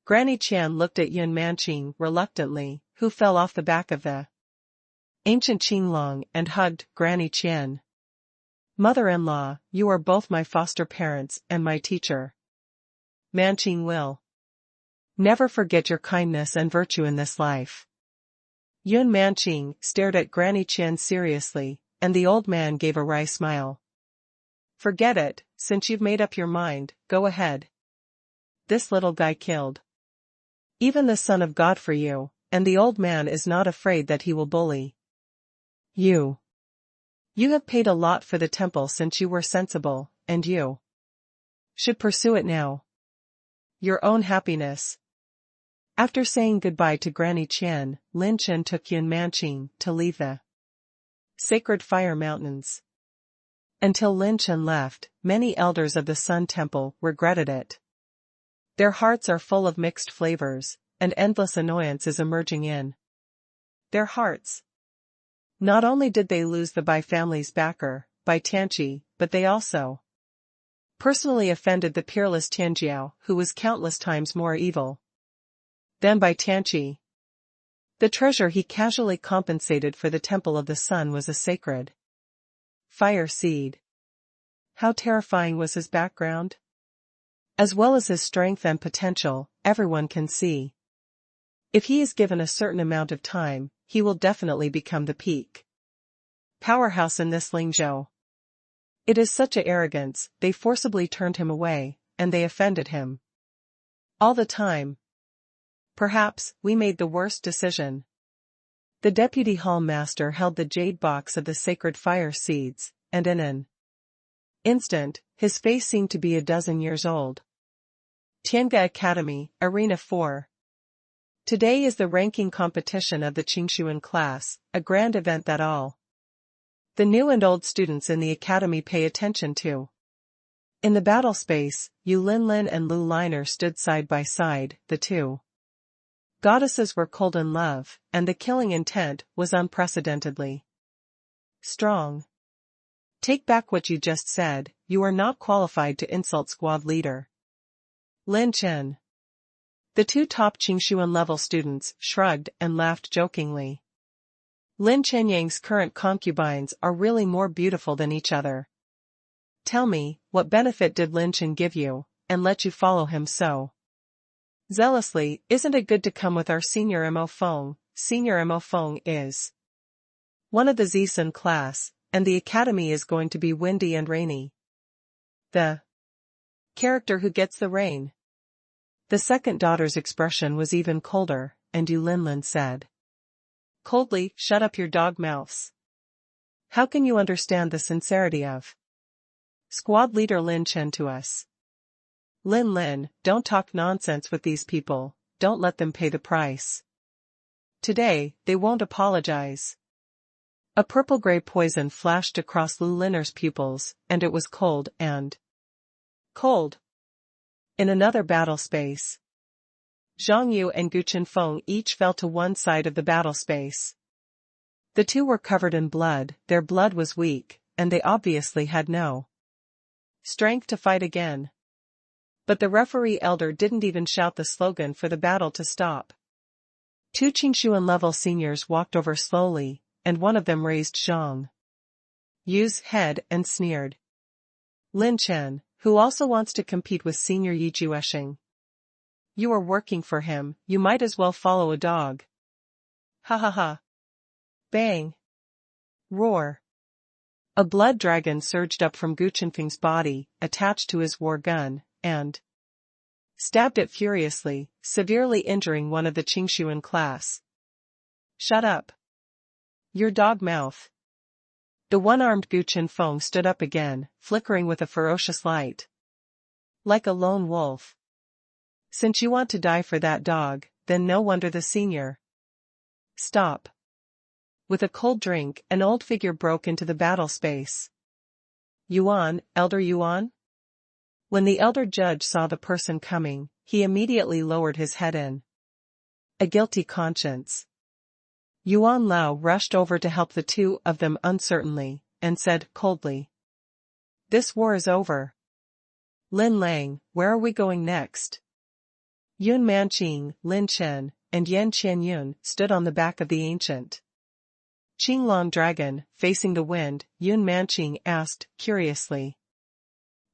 Granny Qian looked at Yun Manqing reluctantly, who fell off the back of the ancient Qinglong and hugged Granny Qian. "Mother-in-law, you are both my foster parents and my teacher. Manqing will never forget your kindness and virtue in this life." Yun Manqing stared at Granny Qian seriously, and the old man gave a wry smile. "Forget it, since you've made up your mind, go ahead. This little guy killed even the Son of God for you, and the old man is not afraid that he will bully you. You have paid a lot for the temple since you were sensible, and you should pursue it now. Your own happiness." After saying goodbye to Granny Qian, Lin Chen took Yun Manqing to leave the sacred fire mountains. Until Lin Chen left, many elders of the Sun Temple regretted it. Their hearts are full of mixed flavors, and endless annoyance is emerging in their hearts. Not only did they lose the Bai family's backer, Bai Tianqi, but they also personally offended the Peerless Tianjiao, who was countless times more evil than Bai Tianqi. The treasure he casually compensated for the Temple of the Sun was a sacred fire seed. How terrifying was his background? As well as his strength and potential, everyone can see. If he is given a certain amount of time, he will definitely become the peak powerhouse in this Lingzhou. It is such a arrogance, they forcibly turned him away, and they offended him all the time. Perhaps we made the worst decision. The deputy hall master held the jade box of the sacred fire seeds, and in an instant, his face seemed to be a dozen years old. Tianga Academy, Arena 4. Today is the ranking competition of the Qingshuan class, a grand event that all the new and old students in the academy pay attention to. In the battle space, Yu Linlin and Lu Liner stood side by side, the two goddesses were cold in love, and the killing intent was unprecedentedly strong. "Take back what you just said, you are not qualified to insult squad leader Lin Chen." The two top Qingshuan level students shrugged and laughed jokingly. Lin Chenyang's current concubines are really more beautiful than each other. "Tell me, what benefit did Lin Chen give you, and let you follow him so zealously? Isn't it good to come with our senior Mo Feng?" Senior Mo Feng is one of the Zisen class, and the academy is going to be windy and rainy. The character who gets the rain. The second daughter's expression was even colder, and Yu Linlin said coldly, "Shut up your dog mouths. How can you understand the sincerity of squad leader Lin Chen to us? Lin Lin, don't talk nonsense with these people, don't let them pay the price. Today, they won't apologize." A purple-gray poison flashed across Lu Liner's pupils, and it was cold and cold. In another battle space, Zhang Yu and Gu Chenfeng each fell to one side of the battle space. The two were covered in blood, their blood was weak, and they obviously had no strength to fight again. But the referee elder didn't even shout the slogan for the battle to stop. Two Qingshuan-level seniors walked over slowly, and one of them raised Zhang Yu's head and sneered. "Lin Chen, who also wants to compete with senior Yi Juesheng. You are working for him, you might as well follow a dog. Ha ha ha." Bang. Roar. A blood dragon surged up from Gu Chenfeng's body, attached to his war gun, and stabbed it furiously, severely injuring one of the Qingshuan class. "Shut up. Your dog mouth." The one-armed Gu Chenfeng stood up again, flickering with a ferocious light. "Like a lone wolf. Since you want to die for that dog, then no wonder the senior. Stop. With a cold drink, an old figure broke into the battle space. Yuan, Elder Yuan? When the elder judge saw the person coming, he immediately lowered his head in a guilty conscience. Yuan Lao rushed over to help the two of them uncertainly, and said coldly, "This war is over. Lin Lang, where are we going next?" Yun Manqing, Lin Chen, and Yan Qianyun stood on the back of the ancient Qinglong dragon, facing the wind. Yun Manqing asked, curiously.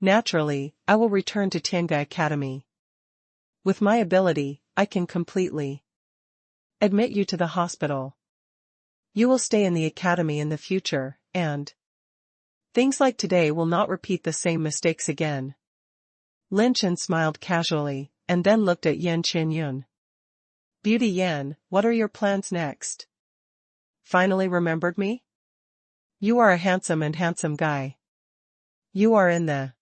"Naturally, I will return to Tiange Academy. With my ability, I can completely admit you to the hospital. You will stay in the academy in the future, and things like today will not repeat the same mistakes again." Lin Chen smiled casually, and then looked at Yan Qianyun. "Beauty Yan, what are your plans next? Finally remembered me? You are a handsome guy. You are in the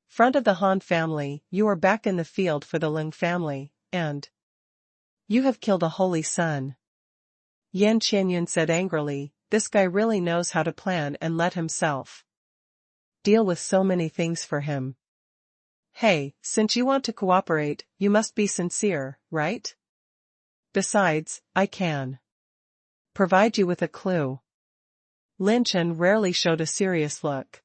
front of the Han family, you are back in the field for the Ling family, and you have killed a holy son." Yan Qianyun said angrily, "This guy really knows how to plan and let himself deal with so many things for him. Hey, since you want to cooperate, you must be sincere, right? Besides, I can provide you with a clue." Lin Chen rarely showed a serious look.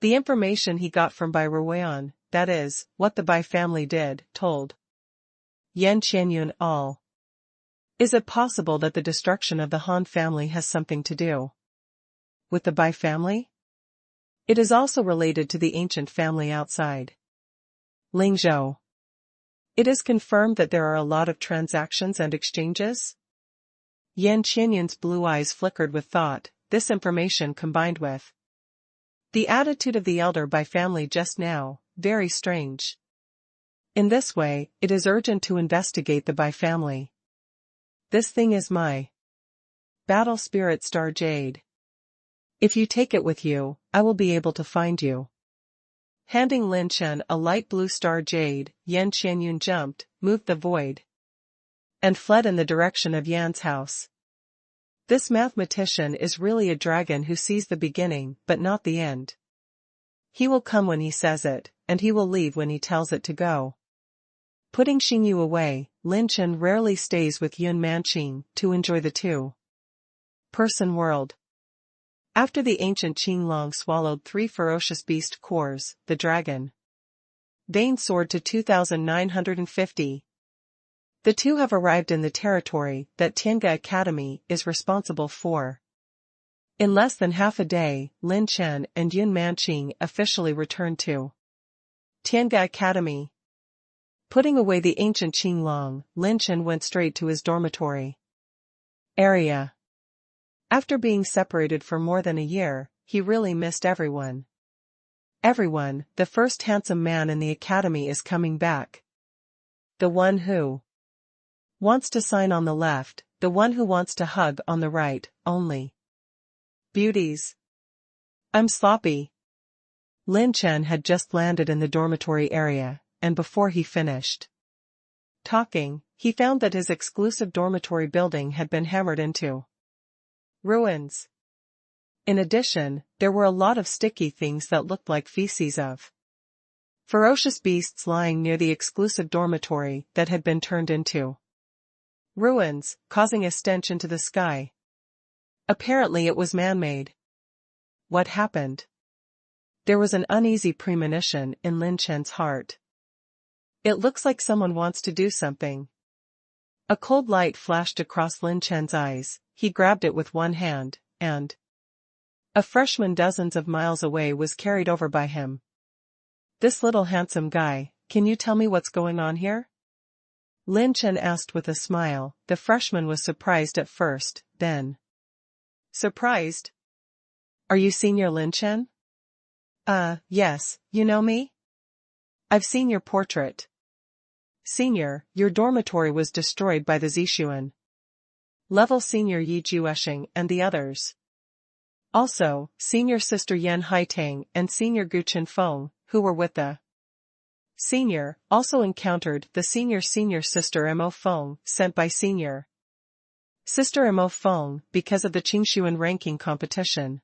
The information he got from Bai Ruoyan, that is, what the Bai family did, told Yan Qianyun all. Is it possible that the destruction of the Han family has something to do with the Bai family? It is also related to the ancient family outside Lingzhou. It is confirmed that there are a lot of transactions and exchanges? Yan Qianyun's blue eyes flickered with thought. This information combined with the attitude of the elder Bai family just now, very strange. In this way, it is urgent to investigate the Bai family. This thing is my battle spirit star jade. If you take it with you, I will be able to find you. Handing Lin Chen a light blue star jade, Yan Qianyun jumped, moved the void, and fled in the direction of Yan's house. This mathematician is really a dragon who sees the beginning but not the end. He will come when he says it, and he will leave when he tells it to go. Putting Xingyu away, Lin Chen rarely stays with Yun Manqing to enjoy the two-person world. After the ancient Qinglong swallowed 3 ferocious beast cores, the dragon vein soared to 2,950. The two have arrived in the territory that Tiange Academy is responsible for. In less than half a day, Lin Chen and Yun Manqing officially returned to Tiange Academy. Putting away the ancient Qinglong, Lin Chen went straight to his dormitory area. After being separated for more than a year, he really missed everyone. Everyone, the first handsome man in the academy is coming back. The one who wants to sign on the left, the one who wants to hug on the right, only. Beauties. I'm sloppy. Lin Chen had just landed in the dormitory area, and before he finished talking, he found that his exclusive dormitory building had been hammered into ruins. In addition, there were a lot of sticky things that looked like feces of ferocious beasts lying near the exclusive dormitory that had been turned into ruins, causing a stench into the sky. Apparently it was man-made. What happened? There was an uneasy premonition in Lin Chen's heart. It looks like someone wants to do something. A cold light flashed across Lin Chen's eyes. He grabbed it with one hand, and a freshman dozens of miles away was carried over by him. This little handsome guy, can you tell me what's going on here? Lin Chen asked with a smile. The freshman was surprised at first, then surprised. Are you Senior Lin Chen? Yes, you know me? I've seen your portrait. Senior, your dormitory was destroyed by the Zixuan level Senior Yi Juesheng and the others. Also, Senior Sister Yan Haitang and Senior Gu Chenfeng, who were with the Senior also encountered the senior sister Mo Feng sent by senior sister Mo Feng because of the Qingshuan ranking competition.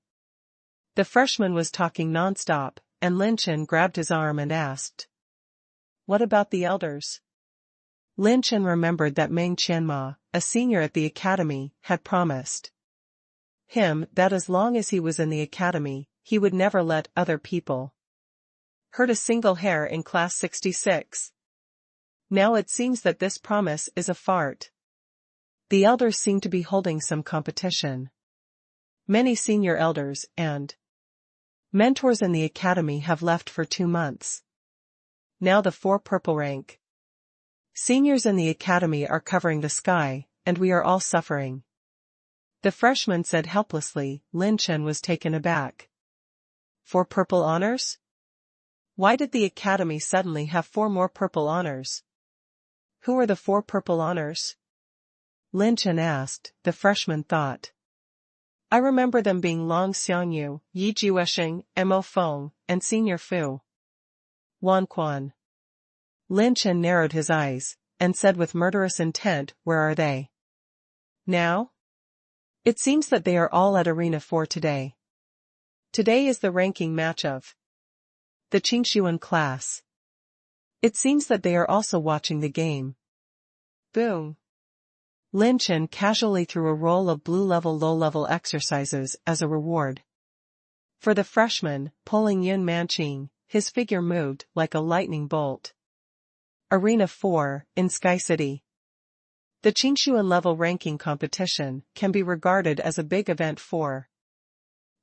The freshman was talking non-stop, and Lin Chen grabbed his arm and asked, "What about the elders?" Lin Chen remembered that Meng Qianma, a senior at the academy, had promised him that as long as he was in the academy, he would never let other people hurt a single hair in class 66. Now it seems that this promise is a fart. The elders seem to be holding some competition. Many senior elders and mentors in the academy have left for 2 months. Now the 4 purple rank seniors in the academy are covering the sky, and we are all suffering. The freshman said helplessly. Lin Chen was taken aback. 4 purple honors? Why did the academy suddenly have 4 more purple honors? Who are the 4 purple honors? Lin Chen asked. The freshman thought. I remember them being Long Xiangyu, Yi Jiwesheng, Mo Feng, and Senior Fu Wan Quan. Lin Chen narrowed his eyes, and said with murderous intent, "Where are they now?" It seems that they are all at Arena 4 today. Today is the ranking match of the Qingshuan class. It seems that they are also watching the game. Boom. Lin Chen casually threw a roll of blue-level low-level exercises as a reward. For the freshman, pulling Yun Manqing, his figure moved like a lightning bolt. Arena 4, in Sky City. The Qingshuan level ranking competition can be regarded as a big event for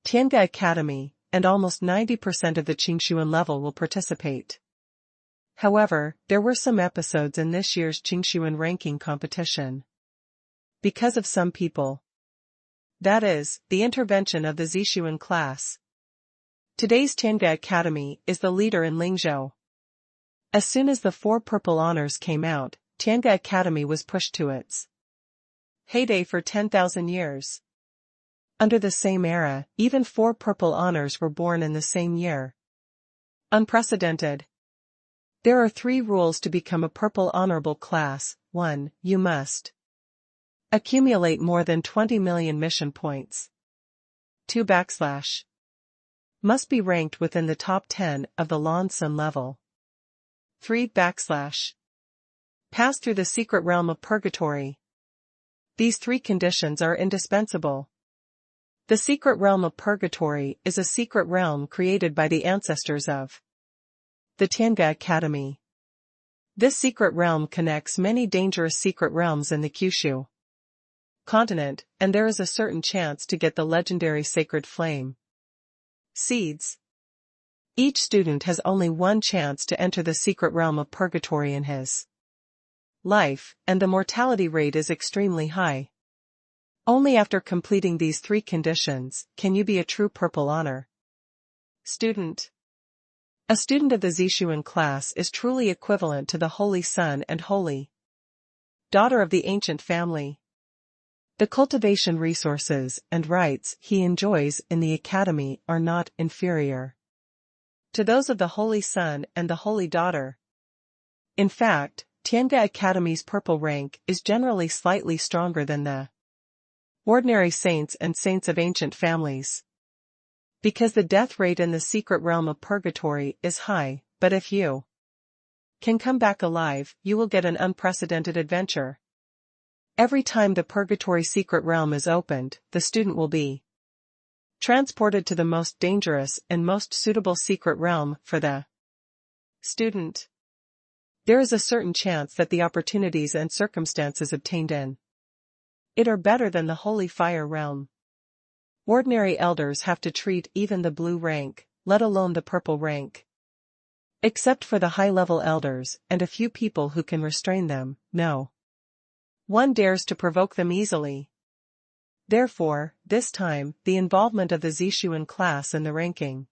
Tianga Academy, and almost 90% of the Qingshuan level will participate. However, there were some episodes in this year's Qingshuan ranking competition. Because of some people. That is, the intervention of the Zishuan class. Today's Tianga Academy is the leader in Lingzhou. As soon as the 4 purple honors came out, Tianga Academy was pushed to its heyday for 10,000 years. Under the same era, even 4 purple honors were born in the same year. Unprecedented. There are 3 rules to become a purple honorable class. 1. You must accumulate more than 20 million mission points. 2. Must be ranked within the top 10 of the Lan Sun level. 3. Pass through the secret realm of purgatory. These 3 conditions are indispensable. The secret realm of purgatory is a secret realm created by the ancestors of the Tianga Academy. This secret realm connects many dangerous secret realms in the Kyushu continent, and there is a certain chance to get the legendary sacred flame seeds. Each student has only 1 chance to enter the secret realm of purgatory in his life, and the mortality rate is extremely high. Only after completing these 3 conditions can you be a true purple honor student. A student of the Zishuan class is truly equivalent to the holy son and holy daughter of the ancient family. The cultivation resources and rights he enjoys in the academy are not inferior to those of the holy son and the holy daughter. In fact, Tianga Academy's purple rank is generally slightly stronger than the ordinary saints and saints of ancient families. Because the death rate in the secret realm of purgatory is high, but if you can come back alive, you will get an unprecedented adventure. Every time the purgatory secret realm is opened, the student will be transported to the most dangerous and most suitable secret realm for the student. There is a certain chance that the opportunities and circumstances obtained in it are better than the holy fire realm. Ordinary elders have to treat even the blue rank, let alone the purple rank. Except for the high-level elders and a few people who can restrain them, no one dares to provoke them easily. Therefore, this time, the involvement of the Zishuan class in the ranking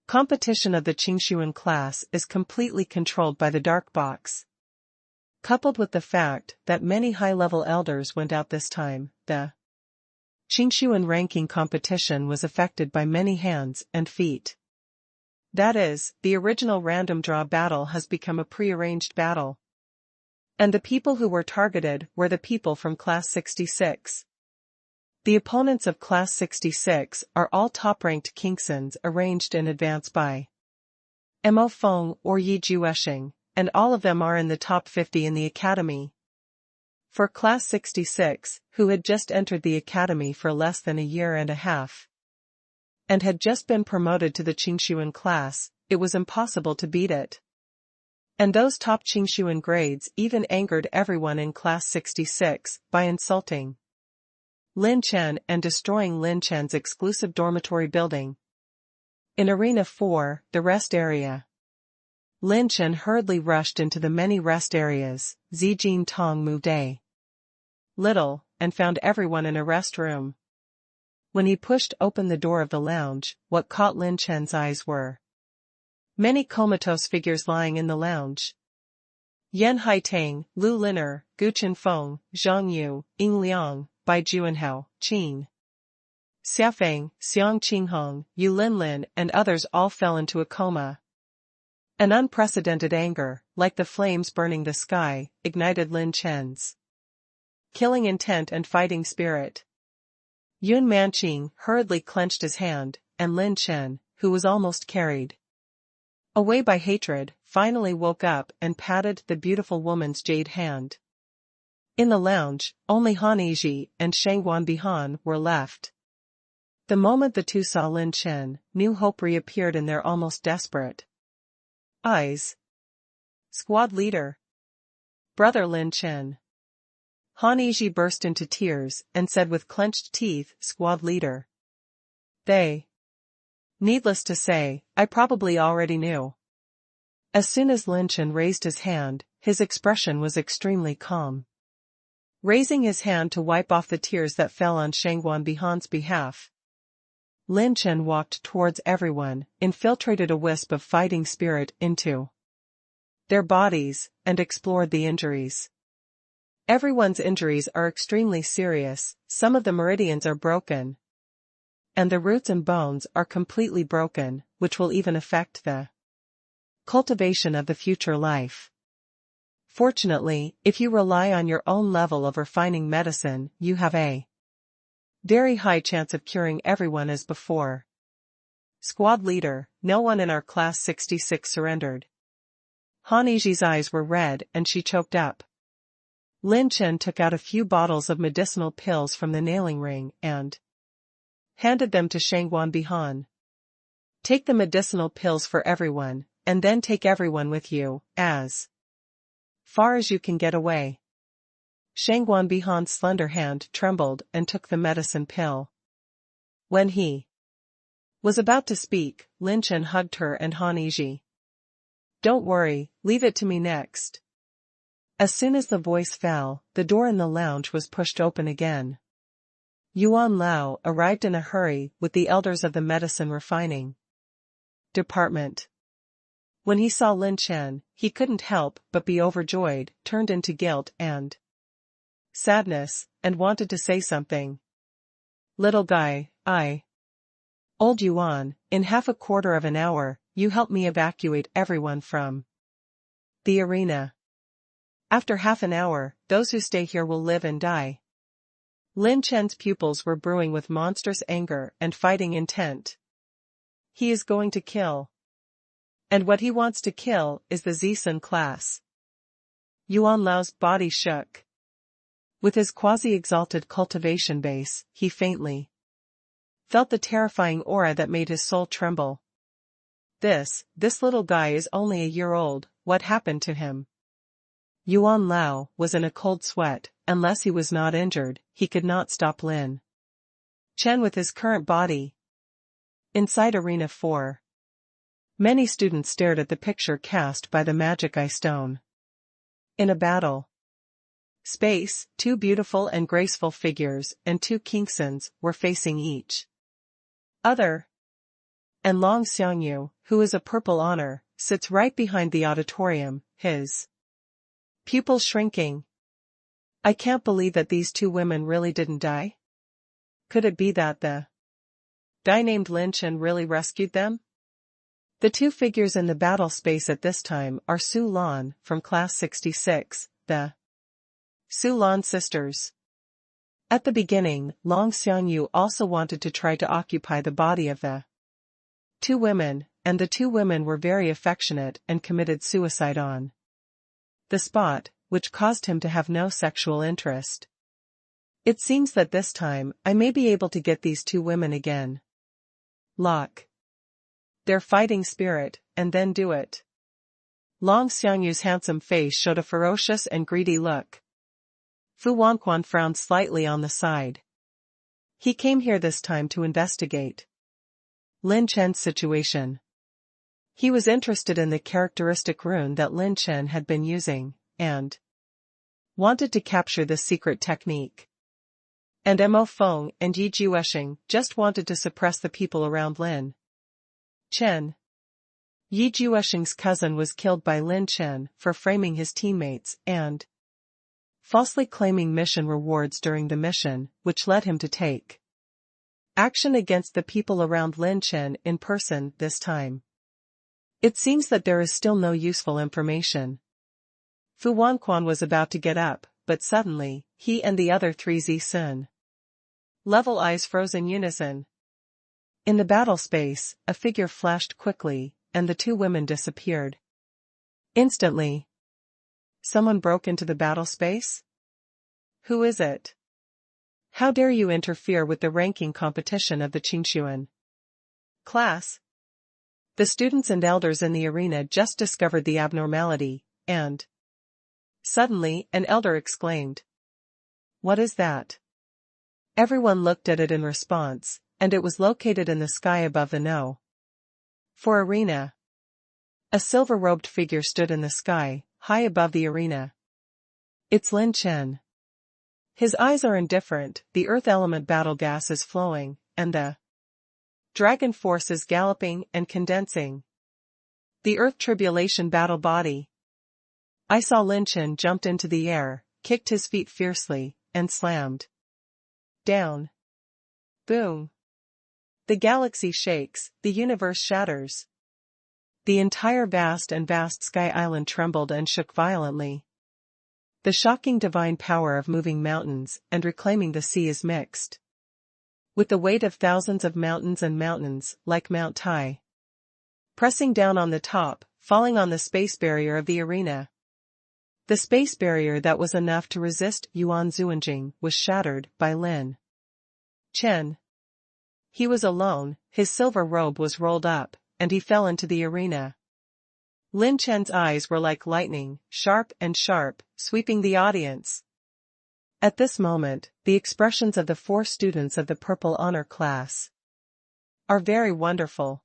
competition of the Qingshuan class is completely controlled by the dark box. Coupled with the fact that many high-level elders went out this time, the Qingshuan ranking competition was affected by many hands and feet. That is, the original random draw battle has become a prearranged battle. And the people who were targeted were the people from Class 66. The opponents of Class 66 are all top-ranked Kingsons arranged in advance by Mo Feng or Yi Juesheng, and all of them are in the top 50 in the academy. For Class 66, who had just entered the academy for less than a year and a half, and had just been promoted to the Qingshuan class, it was impossible to beat it. And those top Qingshuan grades even angered everyone in Class 66 by insulting Lin Chen and destroying Lin Chen's exclusive dormitory building. In Arena 4, the rest area, Lin Chen hurriedly rushed into the many rest areas. Zijin Tong moved a little, and found everyone in a rest room. When he pushed open the door of the lounge, what caught Lin Chen's eyes were many comatose figures lying in the lounge. Yan Haitang, Lu Liner, Gu Chenfeng, Zhang Yu, Ying Liang, Bai Juanhao, Qin Xiafeng, Xiang Qinghong, Yu Linlin and others all fell into a coma. An unprecedented anger, like the flames burning the sky, ignited Lin Chen's killing intent and fighting spirit. Yun Manqing hurriedly clenched his hand, and Lin Chen, who was almost carried away by hatred, finally woke up and patted the beautiful woman's jade hand. In the lounge, only Han Yiji and Shangguan Bihan were left. The moment the two saw Lin Chen, new hope reappeared in their almost desperate eyes. Squad leader. Brother Lin Chen. Han Yiji burst into tears and said with clenched teeth, Squad leader. Needless to say, I probably already knew. As soon as Lin Chen raised his hand, his expression was extremely calm. Raising his hand to wipe off the tears that fell on Shangguan Bihan's behalf, Lin Chen walked towards everyone, infiltrated a wisp of fighting spirit into their bodies, and explored the injuries. Everyone's injuries are extremely serious, some of the meridians are broken, and the roots and bones are completely broken, which will even affect the cultivation of the future life. Fortunately, if you rely on your own level of refining medicine, you have a very high chance of curing everyone as before. Squad leader, no one in our Class 66 surrendered. Han Yiji's eyes were red and she choked up. Lin Chen took out a few bottles of medicinal pills from the nailing ring and handed them to Shangguan Bihan. Take the medicinal pills for everyone, and then take everyone with you, as far as you can get away. Shangguan Bihan's slender hand trembled and took the medicine pill. When he was about to speak, Lin Chen hugged her and Han Yiji. Don't worry, leave it to me next. As soon as the voice fell, the door in the lounge was pushed open again. Yuan Lao arrived in a hurry with the elders of the medicine refining department. When he saw Lin Chen, he couldn't help but be overjoyed, turned into guilt and sadness, and wanted to say something. Little guy, Old Yuan, in half a quarter of an hour, you help me evacuate everyone from the arena. After half an hour, those who stay here will live and die. Lin Chen's pupils were brewing with monstrous anger and fighting intent. He is going to kill. And what he wants to kill is the Zisen class. Yuan Lao's body shook. With his quasi-exalted cultivation base, he faintly felt the terrifying aura that made his soul tremble. This little guy is only a year old, what happened to him? Yuan Lao was in a cold sweat, unless he was not injured, he could not stop Lin Chen with his current body. Inside Arena 4. Many students stared at the picture cast by the magic eye stone. In a battle space, two beautiful and graceful figures and two Kingsons were facing each other. And Long Xiangyu, who is a purple honor, sits right behind the auditorium, his pupils shrinking. I can't believe that these two women really didn't die. Could it be that the guy named Lin Chen really rescued them? The two figures in the battle space at this time are Su Lan from Class 66, the Su Lan sisters. At the beginning, Long Xiangyu also wanted to try to occupy the body of the two women, and the two women were very affectionate and committed suicide on the spot, which caused him to have no sexual interest. It seems that this time, I may be able to get these two women again. Lock their fighting spirit, and then do it. Long Xiangyu's handsome face showed a ferocious and greedy look. Fu Wanquan frowned slightly on the side. He came here this time to investigate Lin Chen's situation. He was interested in the characteristic rune that Lin Chen had been using, and wanted to capture this secret technique. And Mo Feng and Yi Jiusheng just wanted to suppress the people around Lin Chen. Yi Jiusheng's cousin was killed by Lin Chen for framing his teammates and falsely claiming mission rewards during the mission, which led him to take action against the people around Lin Chen in person this time. It seems that there is still no useful information. Fu Wanquan was about to get up, but suddenly, he and the other three Sun level eyes froze in unison. In the battle space, a figure flashed quickly, and the two women disappeared. Instantly, someone broke into the battle space? Who is it? How dare you interfere with the ranking competition of the Qingxuan class? The students and elders in the arena just discovered the abnormality, and suddenly an elder exclaimed, "What is that?" Everyone looked at it in response, and it was located in the sky above the No. 4 arena. A silver-robed figure stood in the sky, high above the arena. It's Lin Chen. His eyes are indifferent, the earth element battle gas is flowing, and the dragon force is galloping and condensing. The earth tribulation battle body. I saw Lin Chen jumped into the air, kicked his feet fiercely, and slammed down. Boom. The galaxy shakes, the universe shatters. The entire vast sky island trembled and shook violently. The shocking divine power of moving mountains and reclaiming the sea is mixed with the weight of thousands of mountains and mountains, like Mount Tai, pressing down on the top, falling on the space barrier of the arena. The space barrier that was enough to resist Yuan Zuanjing was shattered by Lin Chen. He was alone, his silver robe was rolled up, and he fell into the arena. Lin Chen's eyes were like lightning, sharp, sweeping the audience. At this moment, the expressions of the 4 students of the Purple Honor class are very wonderful.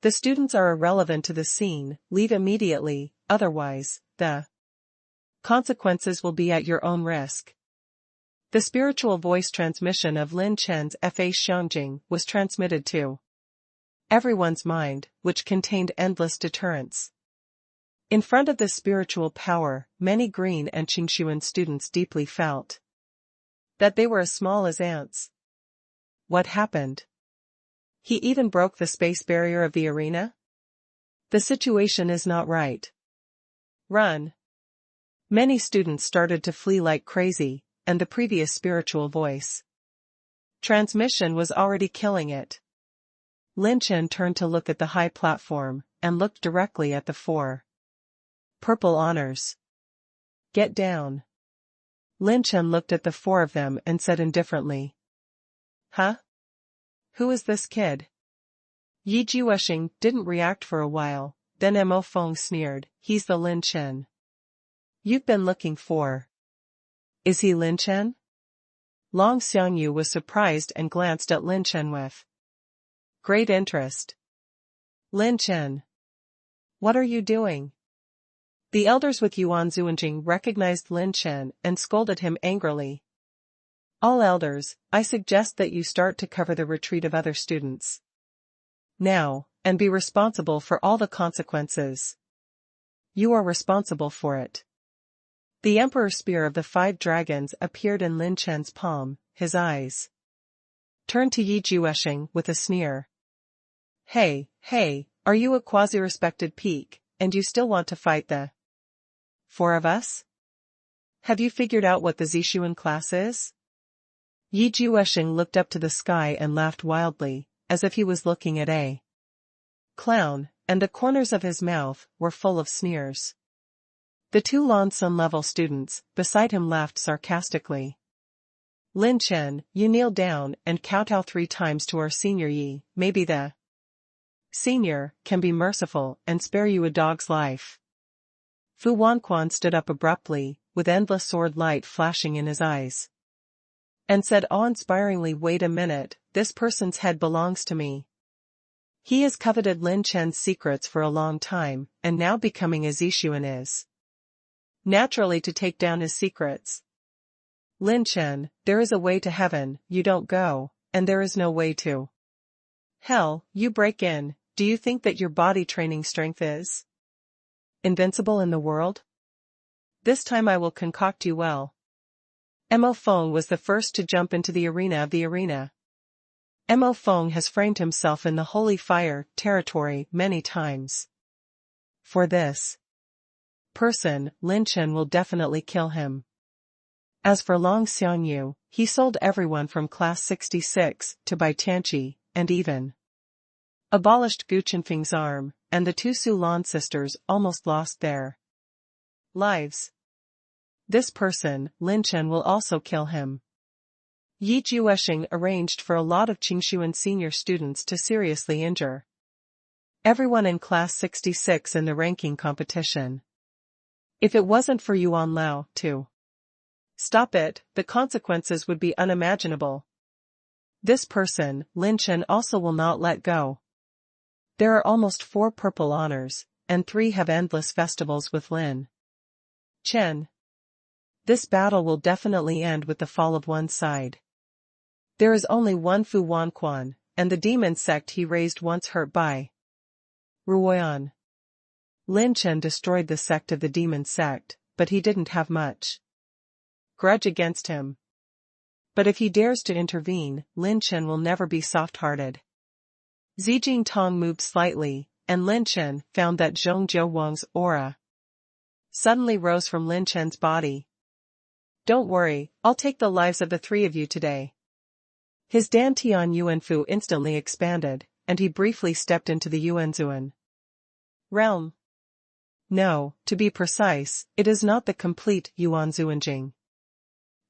The students are irrelevant to the scene, leave immediately, otherwise, the consequences will be at your own risk. The spiritual voice transmission of Lin Chen's Fa Xiangjing was transmitted to everyone's mind, which contained endless deterrence. In front of this spiritual power, many Green and Qingxuan students deeply felt that they were as small as ants. What happened? He even broke the space barrier of the arena? The situation is not right. Run. Many students started to flee like crazy, and the previous spiritual voice transmission was already killing it. Lin Chen turned to look at the high platform, and looked directly at the 4 Purple Honors. Get down. Lin Chen looked at the 4 of them and said indifferently, Huh? Who is this kid? Yi Jiusheng didn't react for a while, then Mo Feng sneered, He's the Lin Chen you've been looking for. Is he Lin Chen? Long Xiangyu was surprised and glanced at Lin Chen with great interest. Lin Chen. What are you doing? The elders with Yuan Zuanjing recognized Lin Chen and scolded him angrily. All elders, I suggest that you start to cover the retreat of other students now, and be responsible for all the consequences. You are responsible for it. The Emperor Spear of the 5 Dragons appeared in Lin Chen's palm, his eyes turned to Yi Jiusheng with a sneer. Hey, Are you a quasi-respected peak, and you still want to fight the four of us? Have you figured out what the Zixuan class is? Yi Juesheng looked up to the sky and laughed wildly, as if he was looking at a clown, and the corners of his mouth were full of sneers. The two Lansun level students beside him laughed sarcastically. Lin Chen, you kneel down and kowtow 3 times to our senior Yi, maybe the senior can be merciful and spare you a dog's life. Fu Wanquan stood up abruptly, with endless sword light flashing in his eyes, and said awe-inspiringly, wait a minute, this person's head belongs to me. He has coveted Lin Chen's secrets for a long time, and now becoming a Zixuan is naturally to take down his secrets. Lin Chen, there is a way to heaven, you don't go, and there is no way to hell, you break in. Do you think that your body training strength is invincible in the world? This time I will concoct you well. Mo Feng was the first to jump into the arena of the arena. Mo Feng has framed himself in the holy fire territory many times. For this person, Lin Chen will definitely kill him. As for Long Xiangyu, he sold everyone from class 66 to Bai Tianqi, and even abolished Gu Chenfeng's arm, and the 2 Su Lan sisters almost lost their lives. This person, Lin Chen, will also kill him. Yi Juesheng arranged for a lot of Qingshuan senior students to seriously injure everyone in class 66 in the ranking competition. If it wasn't for Yuan Lao to stop it, the consequences would be unimaginable. This person, Lin Chen, also will not let go. There are almost 4 purple honors, and 3 have endless festivals with Lin Chen. This battle will definitely end with the fall of one side. There is only one Fu Wanquan, and the demon sect he raised once hurt by Ruoyan. Lin Chen destroyed the sect of the demon sect, but he didn't have much grudge against him. But if he dares to intervene, Lin Chen will never be soft-hearted. Zijing Tong moved slightly, and Lin Chen found that Zhongzhou Wang's aura suddenly rose from Lin Chen's body. Don't worry, I'll take the lives of the 3 of you today. His Dantian Yuanfu instantly expanded, and he briefly stepped into the Yuanzuan realm. No, to be precise, it is not the complete Yuanzuanjing.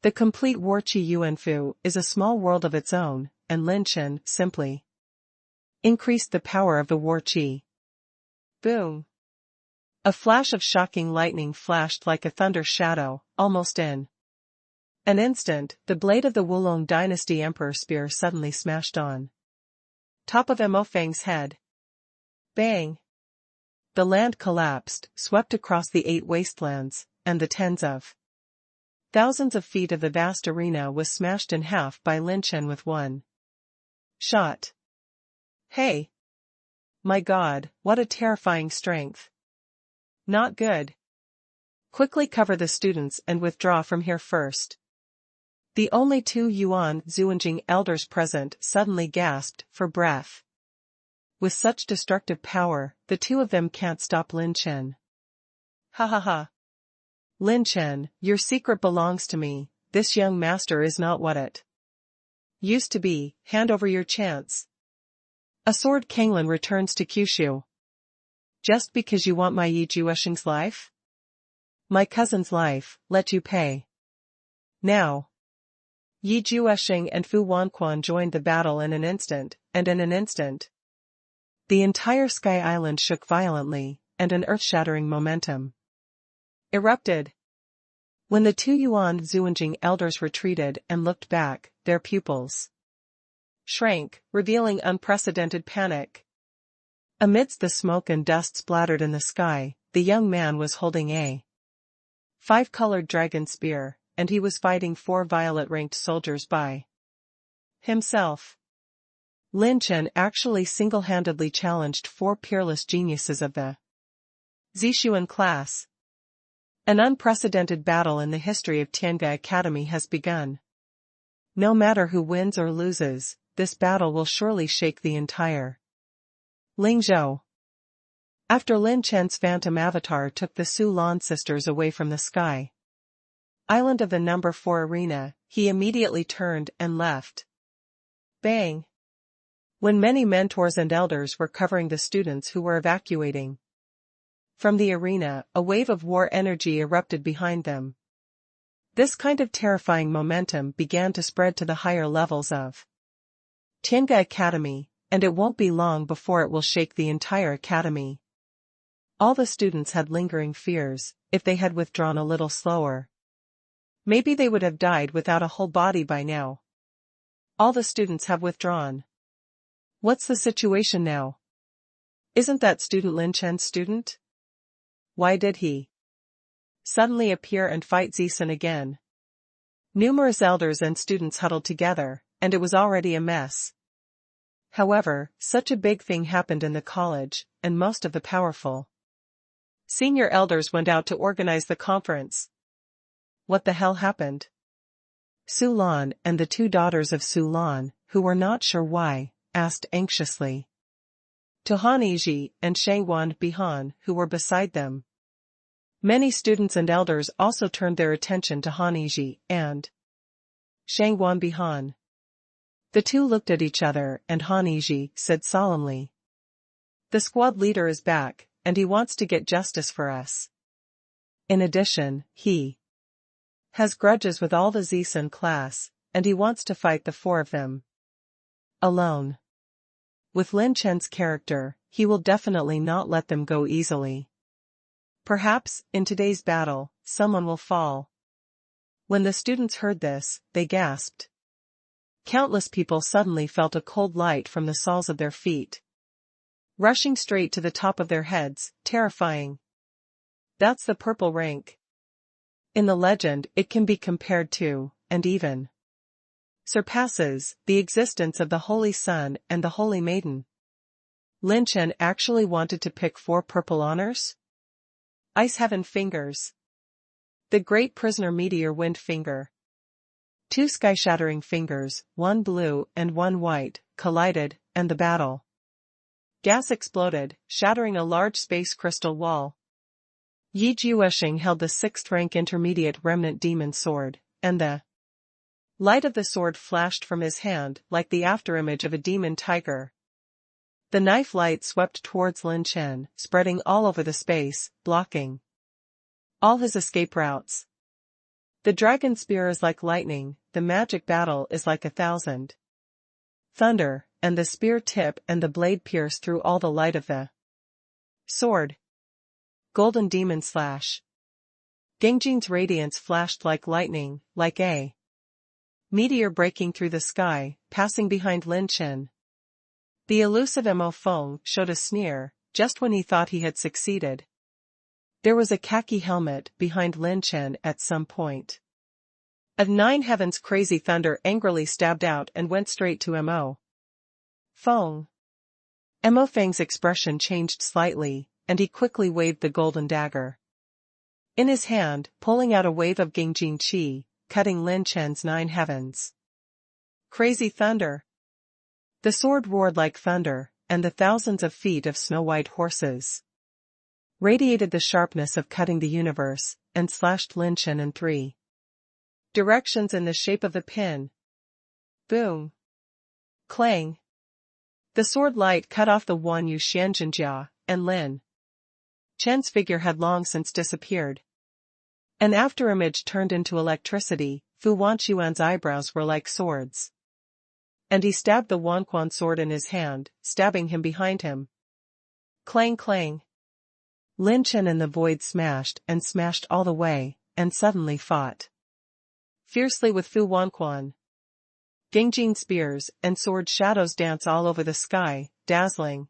The complete Warqi Yuanfu is a small world of its own, and Lin Chen simply increased the power of the Warqi. Boom! A flash of shocking lightning flashed like a thunder shadow, almost in an instant. The blade of the Wulong Dynasty Emperor Spear suddenly smashed on top of Mo Feng's head. Bang! The land collapsed, swept across the 8 wastelands, and the tens of thousands of feet of the vast arena was smashed in half by Lin Chen with one shot. Hey! My God, what a terrifying strength. Not good. Quickly cover the students and withdraw from here first. The only 2 Yuan Zuanjing elders present suddenly gasped for breath. With such destructive power, the 2 of them can't stop Lin Chen. Ha ha ha. Lin Chen, your secret belongs to me. This young master is not what it used to be. Hand over your chance. A sword Kanglin returns to Kyushu. Just because you want my Yi Juesheng's life? My cousin's life, let you pay. Now. Yi Juesheng and Fu Wanquan joined the battle in an instant, and in an instant, the entire Sky Island shook violently, and an earth-shattering momentum erupted. When the 2 Yuan Zuanjing elders retreated and looked back, their pupils shrank, revealing unprecedented panic. Amidst the smoke and dust splattered in the sky, the young man was holding a 5-colored dragon spear, and he was fighting 4 violet-ranked soldiers by himself. Lin Chen actually single-handedly challenged 4 peerless geniuses of the Zixuan class. An unprecedented battle in the history of Tiange Academy has begun. No matter who wins or loses, this battle will surely shake the entire Lingzhou. After Lin Chen's phantom avatar took the Su Lan sisters away from the sky island of the number 4 arena, he immediately turned and left. Bang! When many mentors and elders were covering the students who were evacuating from the arena, a wave of war energy erupted behind them. This kind of terrifying momentum began to spread to the higher levels of Tiange Academy, and it won't be long before it will shake the entire academy. All the students had lingering fears. If they had withdrawn a little slower, maybe they would have died without a whole body by now. All the students have withdrawn. What's the situation now? Isn't that student Lin Chen's student? Why did he suddenly appear and fight Zisun again? Numerous elders and students huddled together, and it was already a mess. However, such a big thing happened in the college, and most of the powerful senior elders went out to organize the conference. What the hell happened? Su Lan and the 2 daughters of Su Lan, who were not sure why, asked anxiously to Han Yiji and Shangwan Bihan, who were beside them. Many students and elders also turned their attention to Han Yiji and Shangwan Bihan. The 2 looked at each other, and Han Yiji said solemnly, "The squad leader is back, and he wants to get justice for us. In addition, he has grudges with all the Zisun class, and he wants to fight the 4 of them alone. With Lin Chen's character, he will definitely not let them go easily. Perhaps, in today's battle, someone will fall." When the students heard this, they gasped. Countless people suddenly felt a cold light from the soles of their feet, rushing straight to the top of their heads, terrifying. That's the purple rank. In the legend, it can be compared to, and even surpasses, the existence of the Holy Sun and the Holy Maiden. Lin Chen actually wanted to pick 4 purple honors? Ice Heaven Fingers. The Great Prisoner Meteor Wind Finger. 2 sky-shattering fingers, 1 blue and 1 white, collided, and the battle. Gas exploded, shattering a large space crystal wall. Yi Jiusheng held the 6th rank intermediate remnant demon sword, and the light of the sword flashed from his hand like the afterimage of a demon tiger. The knife light swept towards Lin Chen, spreading all over the space, blocking all his escape routes. The dragon spear is like lightning, the magic battle is like 1,000 thunder, and the spear tip and the blade pierce through all the light of the sword. Golden demon slash. Gengjin's radiance flashed like lightning, like a meteor breaking through the sky, passing behind Lin Chen. The elusive Mo Feng showed a sneer, just when he thought he had succeeded. There was a khaki helmet behind Lin Chen at some point. A 9 heavens crazy thunder angrily stabbed out and went straight to Mo Feng. Mo Feng's expression changed slightly, and he quickly waved the golden dagger in his hand, pulling out a wave of Gengjin Qi, cutting Lin Chen's 9 heavens. Crazy thunder. The sword roared like thunder, and the thousands of feet of snow-white horses radiated the sharpness of cutting the universe, and slashed Lin Chen in 3 directions in the shape of a pin. Boom. Clang. The sword light cut off the Wan Yu Xianzhenjia, and Lin Chen's figure had long since disappeared. An afterimage turned into electricity. Fu Wanquan's eyebrows were like swords, and he stabbed the Wanquan sword in his hand, stabbing him behind him. Clang clang. Lin Chen and the void smashed all the way, and suddenly fought fiercely with Fu Wanquan. Gengjin spears and sword shadows dance all over the sky, dazzling.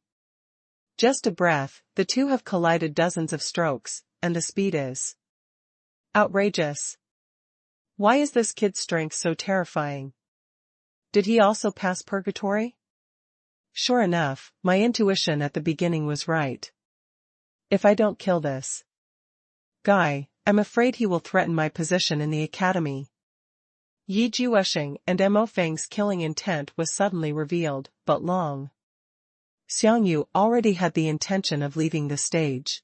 Just a breath, the 2 have collided dozens of strokes, and the speed is outrageous. Why is this kid's strength so terrifying? Did he also pass purgatory? Sure enough, my intuition at the beginning was right. If I don't kill this guy, I'm afraid he will threaten my position in the academy. Yi Jiusheng and Mo Feng's killing intent was suddenly revealed, but long Xiangyu already had the intention of leaving the stage.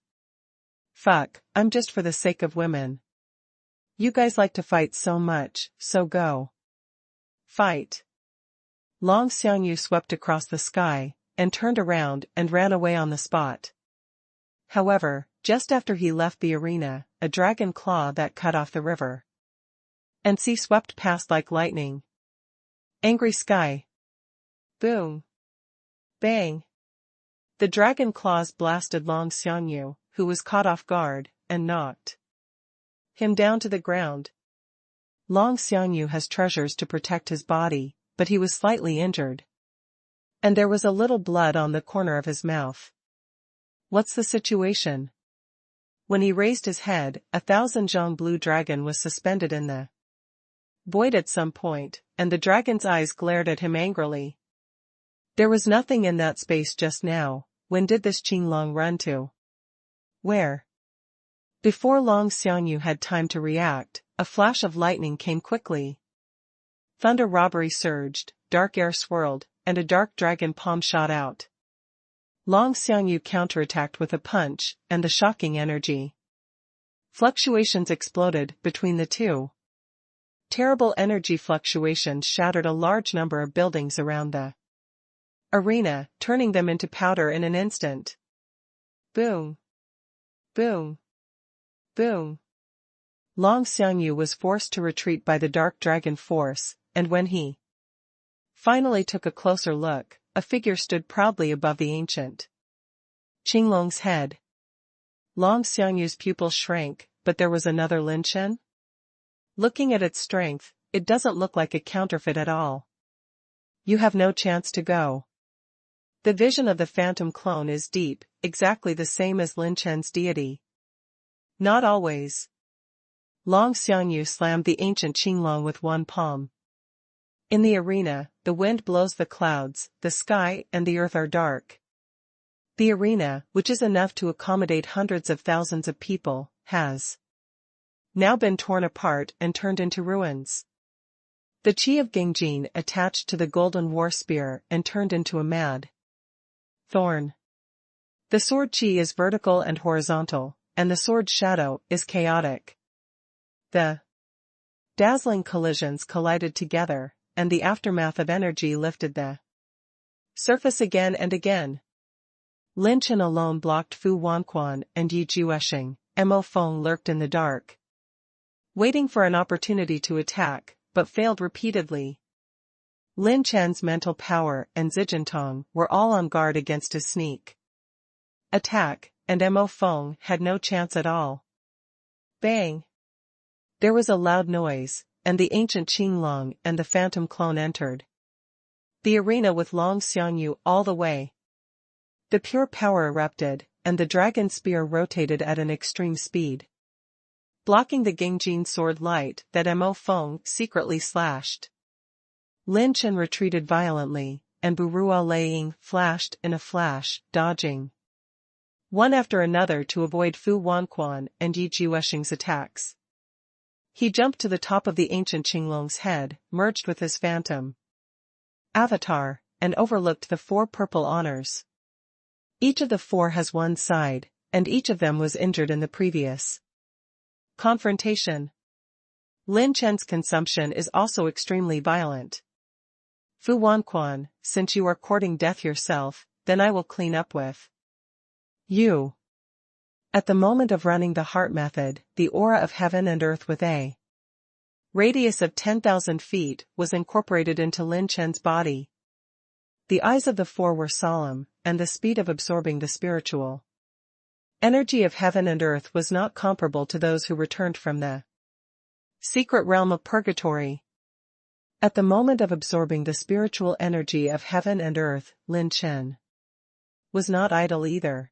Fuck, I'm just for the sake of women. You guys like to fight so much, so go. Fight. Long Xiangyu swept across the sky, and turned around and ran away on the spot. However, just after he left the arena, a dragon claw that cut off the river and sea swept past like lightning. Angry sky. Boom. Bang. The dragon claws blasted Long Xiangyu, who was caught off guard, and knocked him down to the ground. Long Xiangyu has treasures to protect his body, but he was slightly injured. And there was a little blood on the corner of his mouth. What's the situation? When he raised his head, 1,000 zhong blue dragon was suspended in the void at some point, and the dragon's eyes glared at him angrily. There was nothing in that space just now. When did this Qinglong run to? Where? Before Long Xiangyu had time to react, a flash of lightning came quickly. Thunder robbery surged, dark air swirled, and a dark dragon palm shot out. Long Xiangyu counterattacked with a punch, and the shocking energy fluctuations exploded between the two. Terrible energy fluctuations shattered a large number of buildings around the arena, turning them into powder in an instant. Boom. Boom. Boom. Long Xiangyu was forced to retreat by the dark dragon force, and when he finally took a closer look, a figure stood proudly above the ancient Qinglong's head. Long Xiangyu's pupil shrank, but there was another Lin Chen? Looking at its strength, it doesn't look like a counterfeit at all. You have no chance to go. The vision of the phantom clone is deep, exactly the same as Lin Chen's deity. Not always. Long Xiangyu slammed the ancient Qinglong with one palm. In the arena, the wind blows the clouds, the sky and the earth are dark. The arena, which is enough to accommodate hundreds of thousands of people, has now been torn apart and turned into ruins. The chi of Gengjin attached to the golden war spear and turned into a mad thorn. The sword chi is vertical and horizontal, and the sword shadow is chaotic. The dazzling collisions collided together, and the aftermath of energy lifted the surface again and again. Lin Chen alone blocked Fu Wanquan and Yi Juesheng. Mo Feng lurked in the dark, waiting for an opportunity to attack, but failed repeatedly. Lin Chen's mental power and Zijintong were all on guard against his sneak attack, and Mo Feng had no chance at all. Bang! There was a loud noise, and the ancient Qinglong and the phantom clone entered the arena with Long Xiangyu all the way. The pure power erupted, and the dragon spear rotated at an extreme speed, blocking the Gengjin sword light that Mo Feng secretly slashed. Lin Chen retreated violently, and Burua Laying flashed in a flash, dodging one after another to avoid Fu Wanquan and Yi Juesheng's attacks. He jumped to the top of the ancient Qinglong's head, merged with his phantom avatar, and overlooked the 4 purple honors. Each of the 4 has one side, and each of them was injured in the previous confrontation. Lin Chen's consumption is also extremely violent. Fu Wanquan, since you are courting death yourself, then I will clean up with you. At the moment of running the heart method, the aura of heaven and earth with a radius of 10,000 feet was incorporated into Lin Chen's body. The eyes of the 4 were solemn, and the speed of absorbing the spiritual energy of heaven and earth was not comparable to those who returned from the secret realm of purgatory. At the moment of absorbing the spiritual energy of heaven and earth, Lin Chen was not idle either.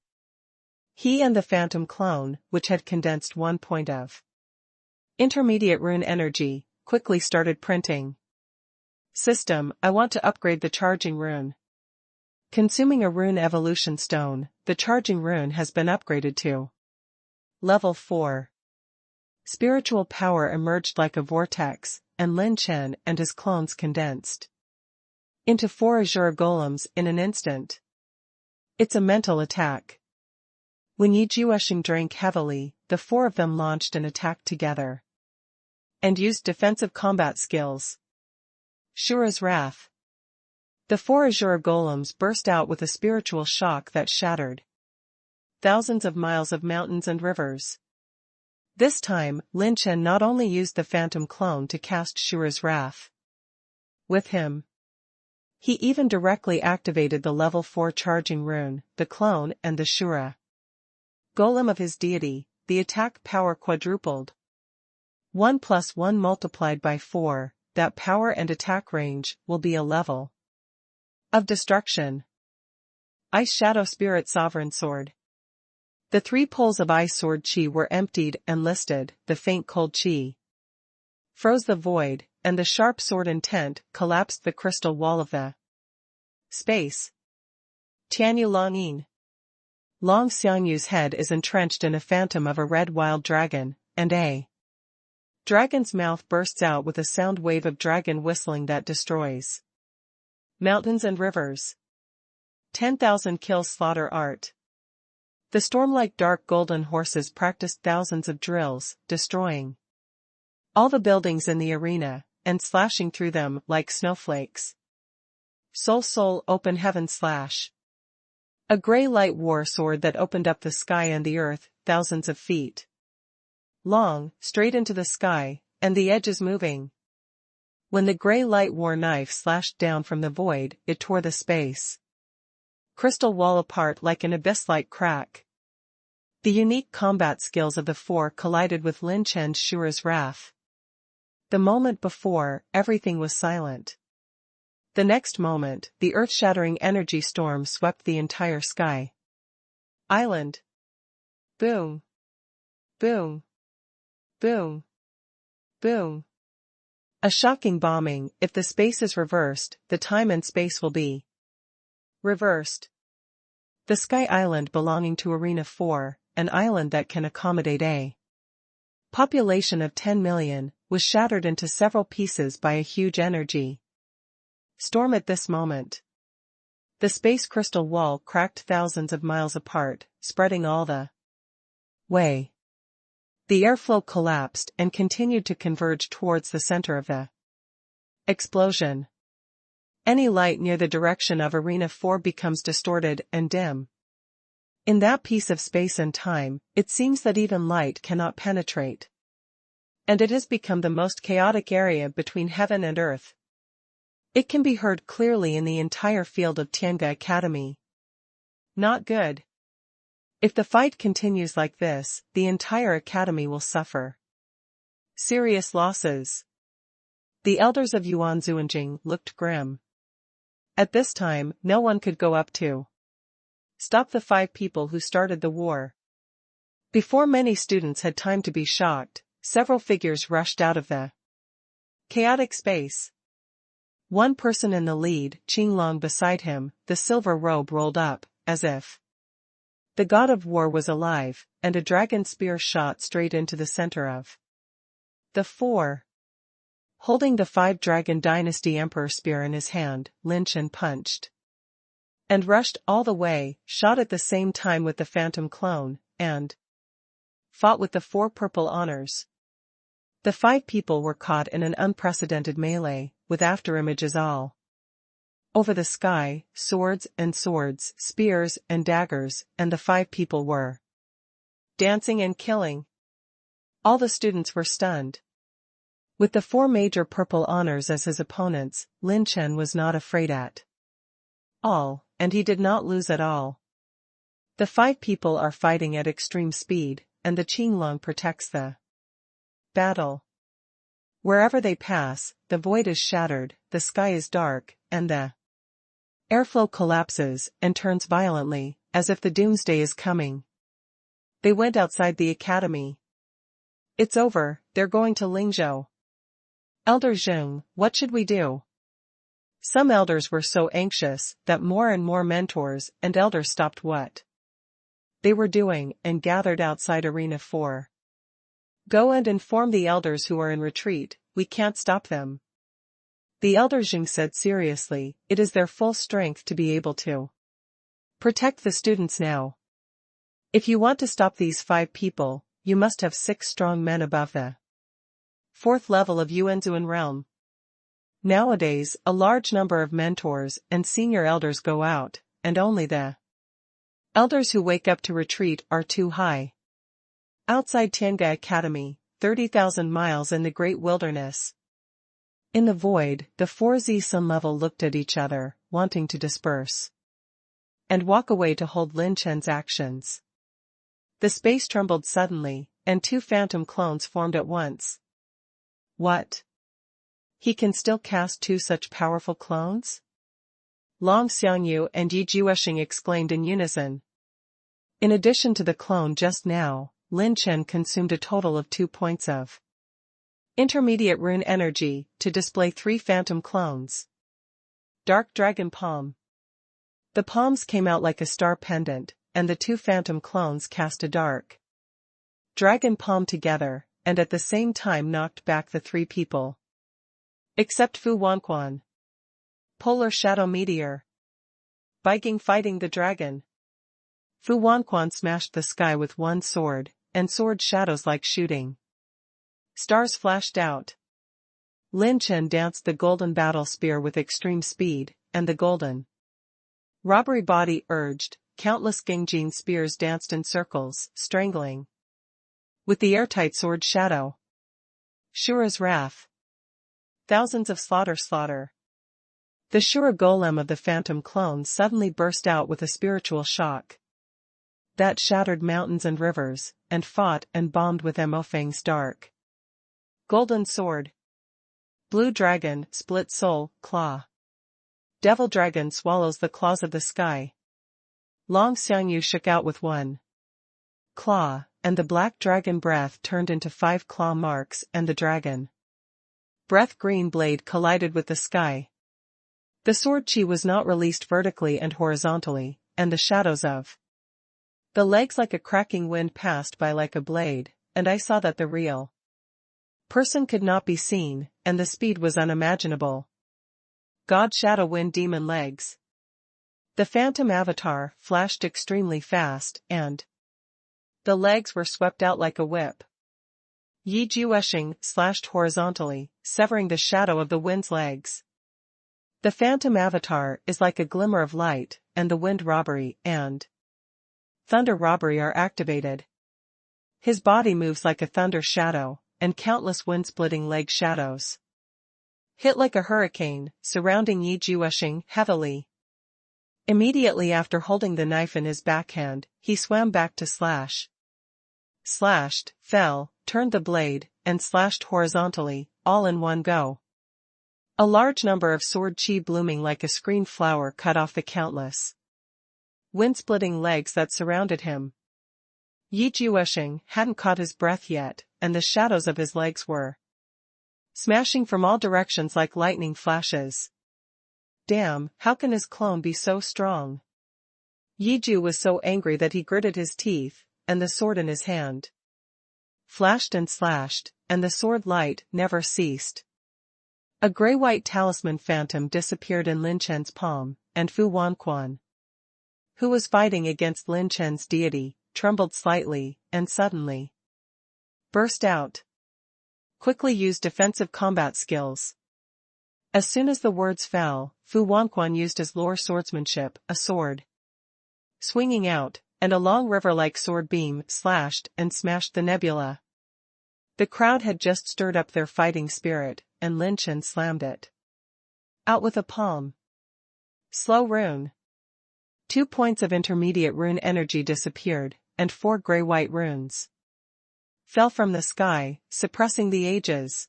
He and the phantom clone, which had condensed 1 point of intermediate rune energy, quickly started printing. System, I want to upgrade the charging rune. Consuming a rune evolution stone, the charging rune has been upgraded to level 4. Spiritual power emerged like a vortex, and Lin Chen and his clones condensed into 4 azure golems in an instant. It's a mental attack. When Yi Juesheng drank heavily, the four of them launched an attack together. And used defensive combat skills. Shura's Wrath. The four azure golems burst out with a spiritual shock that shattered thousands of miles of mountains and rivers. This time, Lin Chen not only used the phantom clone to cast Shura's Wrath with him, he even directly activated the level 4 charging rune, the clone and the Shura golem of his deity. The attack power quadrupled. 1 + 1 multiplied by 4, that power and attack range will be a level of destruction. Ice Shadow Spirit Sovereign Sword. The 3 poles of Ice Sword Chi were emptied and listed. The faint cold Chi froze the void, and the sharp sword intent collapsed the crystal wall of the space. Tianyu Longyin. Long Xiangyu's head is entrenched in a phantom of a red wild dragon, and a dragon's mouth bursts out with a sound wave of dragon whistling that destroys mountains and rivers. 10,000 kill slaughter art. The storm-like dark golden horses practiced thousands of drills, destroying all the buildings in the arena, and slashing through them like snowflakes. Soul Open Heaven Slash. A gray light war sword that opened up the sky and the earth, thousands of feet long, straight into the sky, and the edges moving. When the gray light war knife slashed down from the void, it tore the space crystal wall apart like an abyss-like crack. The unique combat skills of the four collided with Lin Chen's Shura's Wrath. The moment before, everything was silent. The next moment, the earth-shattering energy storm swept the entire sky. Island. Boom. Boom. Boom. Boom. A shocking bombing. If the space is reversed, the time and space will be reversed. The Sky Island belonging to Arena 4, an island that can accommodate a population of 10 million, was shattered into several pieces by a huge energy storm at this moment. The space crystal wall cracked thousands of miles apart, spreading all the way. The airflow collapsed and continued to converge towards the center of the explosion. Any light near the direction of Arena 4 becomes distorted and dim. In that piece of space and time, it seems that even light cannot penetrate. And it has become the most chaotic area between heaven and earth. It can be heard clearly in the entire field of Tianga Academy. Not good. If the fight continues like this, the entire academy will suffer serious losses. The elders of Yuan Zuanjing looked grim. At this time, no one could go up to stop the 5 people who started the war. Before many students had time to be shocked, several figures rushed out of the chaotic space. One person in the lead, Qinglong beside him, the silver robe rolled up, as if the god of war was alive, and a dragon spear shot straight into the center of the 4. Holding the 5 Dragon Dynasty Emperor spear in his hand, Lin Chen punched and rushed all the way, shot at the same time with the phantom clone, and fought with the 4 purple honors. The 5 people were caught in an unprecedented melee, with afterimages all over the sky, swords, spears and daggers, and the 5 people were dancing and killing. All the students were stunned. With the 4 major purple honors as his opponents, Lin Chen was not afraid at all, and he did not lose at all. The 5 people are fighting at extreme speed, and the Qinglong protects the battle. Wherever they pass, the void is shattered, the sky is dark, and the airflow collapses and turns violently, as if the doomsday is coming. They went outside the academy. It's over, they're going to Lingzhou. Elder Zheng, what should we do? Some elders were so anxious that more and more mentors and elders stopped what they were doing and gathered outside Arena 4. Go and inform the elders who are in retreat, we can't stop them. The elder Zheng said seriously, it is their full strength to be able to Protect the students now. If you want to stop these 5 people, you must have 6 strong men above the 4th level of Yuanzuan realm. Nowadays, a large number of mentors and senior elders go out, and only the elders who wake up to retreat are too high. Outside Tiange Academy, 30,000 miles in the great wilderness. In the void, the 4Z Sun level looked at each other, wanting to disperse and walk away to hold Lin Chen's actions. The space trembled suddenly, and 2 phantom clones formed at once. What? He can still cast 2 such powerful clones? Long Xiangyu and Yi Juesheng exclaimed in unison. In addition to the clone just now, Lin Chen consumed a total of 2 points of intermediate rune energy to display 3 phantom clones. Dark Dragon Palm. The palms came out like a star pendant, and the 2 phantom clones cast a dark dragon palm together, and at the same time knocked back the 3 people. Except Fu Wanquan. Polar Shadow Meteor. Biking fighting the dragon. Fu Wanquan smashed the sky with one sword, and sword shadows like shooting stars flashed out. Lin Chen danced the golden battle spear with extreme speed, and the golden robbery body urged, countless Gengjin spears danced in circles, strangling with the airtight sword shadow. Shura's wrath. Thousands of slaughter. The Shura golem of the phantom clones suddenly burst out with a spiritual shock that shattered mountains and rivers, and fought and bombed with Mofang's dark golden sword. Blue dragon, split soul, claw. Devil dragon swallows the claws of the sky. Long Xiangyu shook out with one claw, and the black dragon breath turned into 5 claw marks, and the dragon breath green blade collided with the sky. The sword chi was not released vertically and horizontally, and the shadows of the legs like a cracking wind passed by like a blade, and I saw that the real person could not be seen, and the speed was unimaginable. God Shadow Wind Demon Legs. The phantom avatar flashed extremely fast, and the legs were swept out like a whip. Yi Juesheng slashed horizontally, severing the shadow of the wind's legs. The phantom avatar is like a glimmer of light, and the wind robbery and thunder robbery are activated. His body moves like a thunder shadow, and countless wind-splitting leg shadows hit like a hurricane, surrounding Yi Juesheng heavily. Immediately after holding the knife in his backhand, he swam back to slash. Slashed, fell, turned the blade, and slashed horizontally, all in one go. A large number of sword chi blooming like a screen flower cut off the countless wind-splitting legs that surrounded him. Yi Juesheng hadn't caught his breath yet, and the shadows of his legs were smashing from all directions like lightning flashes. Damn, how can his clone be so strong? Yi Ju was so angry that he gritted his teeth, and the sword in his hand flashed and slashed, and the sword light never ceased. A gray-white talisman phantom disappeared in Lin Chen's palm, and Fu Wanquan, who was fighting against Lin Chen's deity, trembled slightly, and suddenly burst out. Quickly used defensive combat skills. As soon as the words fell, Fu Wanquan used his lore swordsmanship, a sword swinging out, and a long river-like sword beam slashed and smashed the nebula. The crowd had just stirred up their fighting spirit, and Lin Chen slammed it out with a palm. Slow rune. 2 points of intermediate rune energy disappeared, and 4 gray-white runes fell from the sky, suppressing the ages.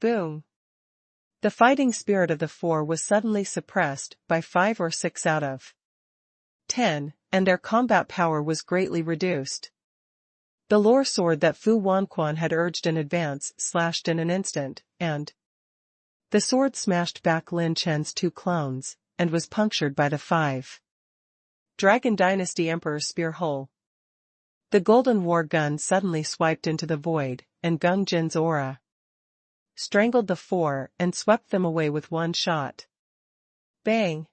Boom. The fighting spirit of the 4 was suddenly suppressed by 5 or 6 out of 10, and their combat power was greatly reduced. The lore sword that Fu Wanquan had urged in advance slashed in an instant, and the sword smashed back Lin Chen's 2 clones, and was punctured by the 5 Dragon Dynasty Emperor's spear hole. The golden war gun suddenly swiped into the void, and Gung Jin's aura strangled the 4 and swept them away with one shot. Bang!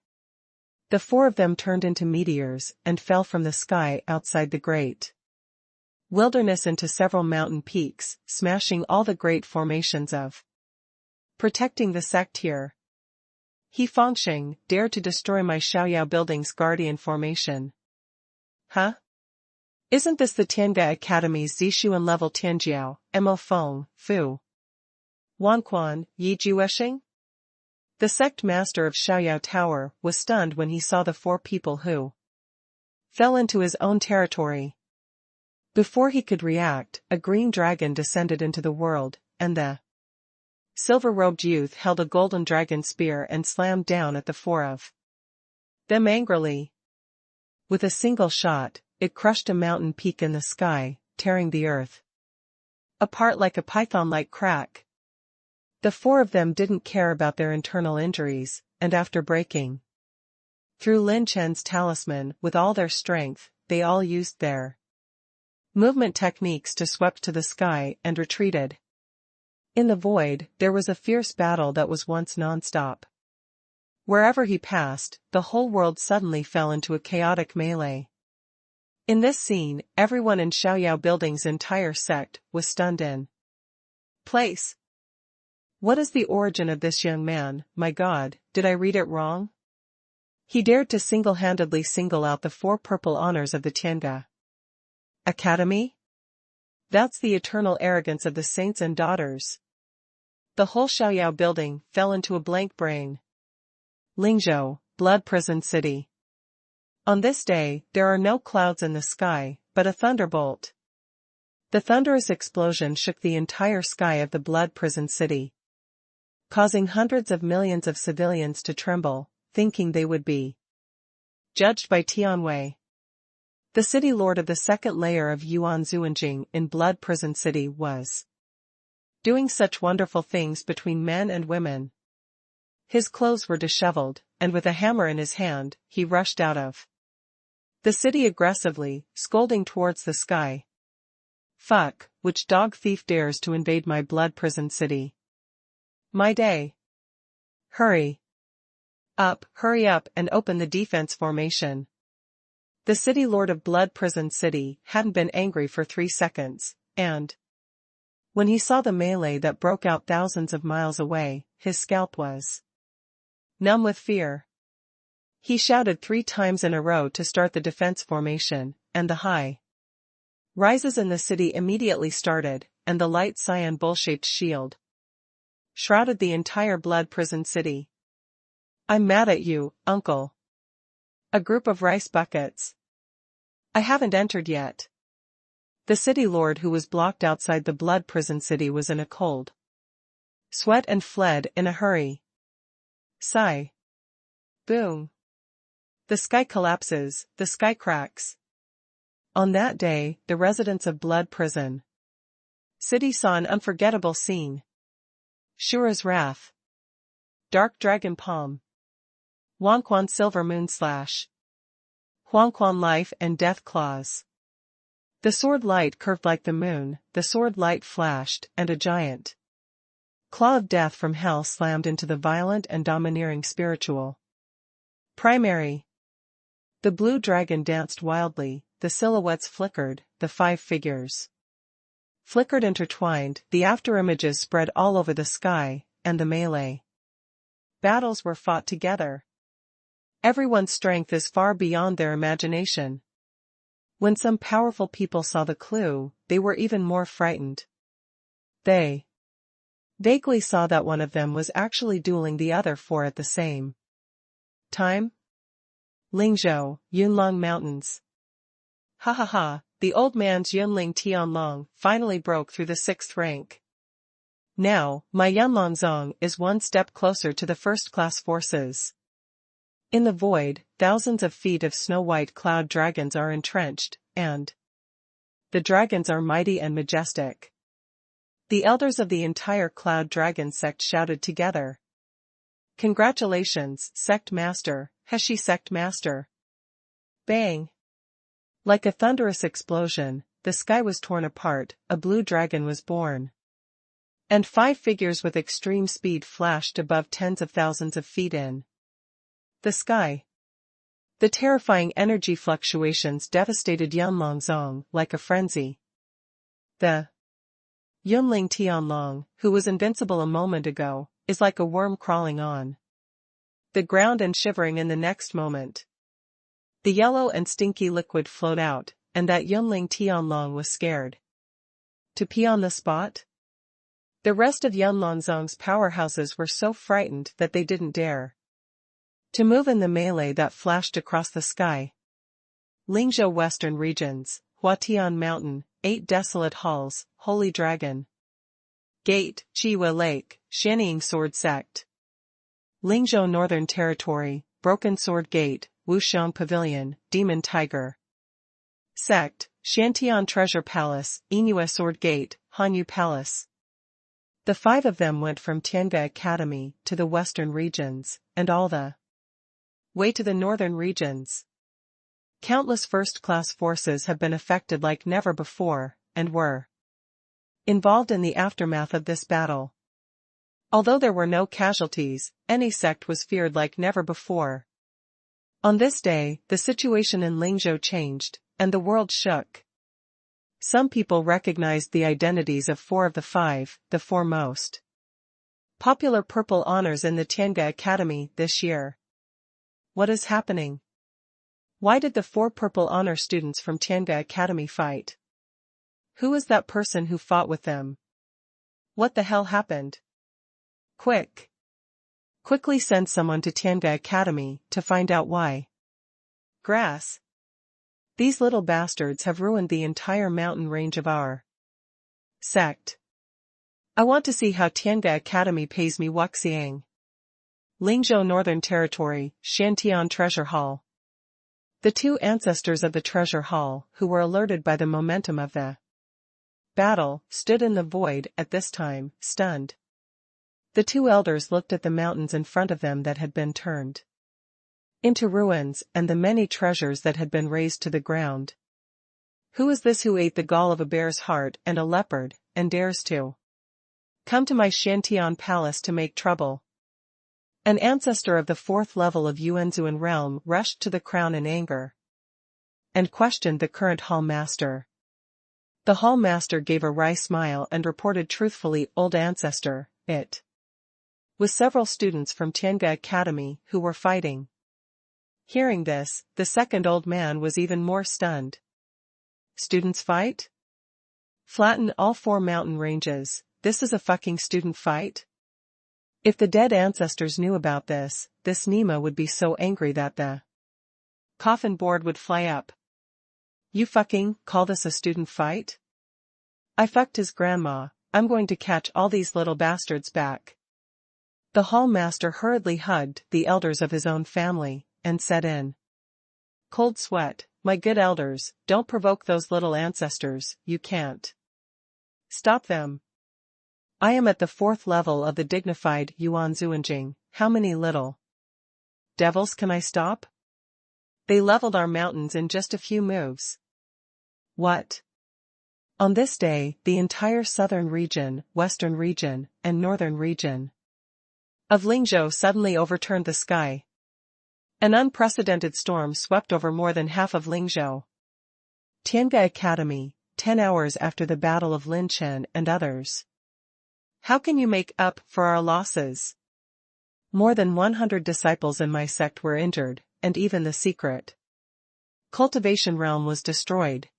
The four of them turned into meteors and fell from the sky outside the great wilderness into several mountain peaks, smashing all the great formations of protecting the sect here. He Fengsheng dared to destroy my Xiaoyao building's guardian formation. Huh? Isn't this the Tianga Academy's Zishuan level Tianjiao, Mo Feng, Fu? Wanquan, Yi Jueshing? The sect master of Xiaoyao Tower was stunned when he saw the four people who fell into his own territory. Before he could react, a green dragon descended into the world, and the silver-robed youth held a golden dragon spear and slammed down at the four of them angrily. With a single shot, it crushed a mountain peak in the sky, tearing the earth apart like a python-like crack. The four of them didn't care about their internal injuries, and after breaking through Lin Chen's talisman with all their strength, they all used their movement techniques to swept to the sky and retreated. In the void, there was a fierce battle that was once non-stop. Wherever he passed, the whole world suddenly fell into a chaotic melee. In this scene, everyone in Xiaoyao Building's entire sect was stunned in place. What is the origin of this young man? My God, did I read it wrong? He dared to single-handedly single out the four purple honors of the Tianga Academy? That's the eternal arrogance of the saints and daughters. The whole Xiaoyao building fell into a blank brain. Lingzhou, Blood Prison City. On this day, there are no clouds in the sky, but a thunderbolt. The thunderous explosion shook the entire sky of the Blood Prison City, causing hundreds of millions of civilians to tremble, thinking they would be judged by Tianwei. The city lord of the second layer of Yuan Zuanjing in Blood Prison City was doing such wonderful things between men and women. His clothes were disheveled, and with a hammer in his hand, he rushed out of the city aggressively, scolding towards the sky. Fuck, which dog thief dares to invade my Blood Prison City? My day. Hurry up and open the defense formation. The city lord of Blood Prison City hadn't been angry for 3 seconds, and when he saw the melee that broke out thousands of miles away, his scalp was numb with fear. He shouted 3 times in a row to start the defense formation, and the high rises in the city immediately started, and the light cyan bowl-shaped shield shrouded the entire Blood Prison City. I'm mad at you, uncle. A group of rice buckets. I haven't entered yet. The city lord who was blocked outside the Blood Prison City was in a cold sweat and fled in a hurry. Sigh. Boom. The sky collapses, the sky cracks. On that day, the residents of Blood Prison City saw an unforgettable scene. Shura's Wrath. Dark Dragon Palm. Wanquan Silver Moon Slash. Huangquan Life and Death Claws. The sword light curved like the moon, the sword light flashed, and a giant claw of death from hell slammed into the violent and domineering spiritual primary. The blue dragon danced wildly, the silhouettes flickered, the 5 figures flickered intertwined, the afterimages spread all over the sky, and the melee battles were fought together. Everyone's strength is far beyond their imagination. When some powerful people saw the clue, they were even more frightened. They vaguely saw that one of them was actually dueling the other 4 at the same time. Lingzhou, Yunlong Mountains. Ha ha ha, the old man's Yunling Tianlong finally broke through the 6th rank. Now, my Yunlong Zong is one step closer to the first-class forces. In the void, thousands of feet of snow-white cloud dragons are entrenched, and the dragons are mighty and majestic. The elders of the entire cloud dragon sect shouted together. Congratulations, sect master, Heshi sect master. Bang! Like a thunderous explosion, the sky was torn apart, a blue dragon was born. And 5 figures with extreme speed flashed above tens of thousands of feet in the sky. The terrifying energy fluctuations devastated Yunlongzong like a frenzy. The Yunling Tianlong, who was invincible a moment ago, is like a worm crawling on the ground and shivering in the next moment. The yellow and stinky liquid flowed out, and that Yunling Tianlong was scared to pee on the spot. The rest of Yunlongzong's powerhouses were so frightened that they didn't dare to move in the melee that flashed across the sky. Lingzhou Western Regions, Huatian Mountain, 8 desolate halls, Holy Dragon Gate, Chiwa Lake, Shannying Sword Sect. Lingzhou Northern Territory, Broken Sword Gate, Wuxiang Pavilion, Demon Tiger Sect, Shantian Treasure Palace, Inua Sword Gate, Hanyu Palace. The 5 of them went from Tianga Academy to the western regions, and all the way to the northern regions. Countless first-class forces have been affected like never before, and were involved in the aftermath of this battle. Although there were no casualties, any sect was feared like never before. On this day, the situation in Lingzhou changed, and the world shook. Some people recognized the identities of 4 of the 5, the 4 most popular purple honors in the Tianga Academy this year. What is happening? Why did the 4 purple honor students from Tianga Academy fight? Who is that person who fought with them? What the hell happened? Quickly send someone to Tianga Academy to find out why. Grass. These little bastards have ruined the entire mountain range of our sect. I want to see how Tianga Academy pays me Wuxiang. Lingzhou Northern Territory, Shantian Treasure Hall. The 2 ancestors of the Treasure Hall, who were alerted by the momentum of the battle, stood in the void at this time, stunned. The 2 elders looked at the mountains in front of them that had been turned into ruins and the many treasures that had been razed to the ground. Who is this who ate the gall of a bear's heart and a leopard, and dares to come to my Shantian palace to make trouble? An ancestor of the 4th level of Yuanzuan realm rushed to the crown in anger and questioned the current hall master. The hall master gave a wry smile and reported truthfully, "Old ancestor, it was several students from Tianga Academy who were fighting." Hearing this, the second old man was even more stunned. Students fight? Flatten all 4 mountain ranges, this is a fucking student fight? If the dead ancestors knew about this, this Nima would be so angry that the coffin board would fly up. You fucking call this a student fight? I fucked his grandma, I'm going to catch all these little bastards back. The hall master hurriedly hugged the elders of his own family, and said in cold sweat, "My good elders, don't provoke those little ancestors, you can't stop them. I am at the 4th level of the dignified Yuan Zuanjing, how many little devils can I stop? They leveled our mountains in just a few moves." What? On this day, the entire southern region, western region, and northern region of Lingzhou suddenly overturned the sky. An unprecedented storm swept over more than half of Lingzhou. Tianga Academy, 10 hours after the battle of Lin Chen and others. How can you make up for our losses? More than 100 disciples in my sect were injured, and even the secret cultivation realm was destroyed.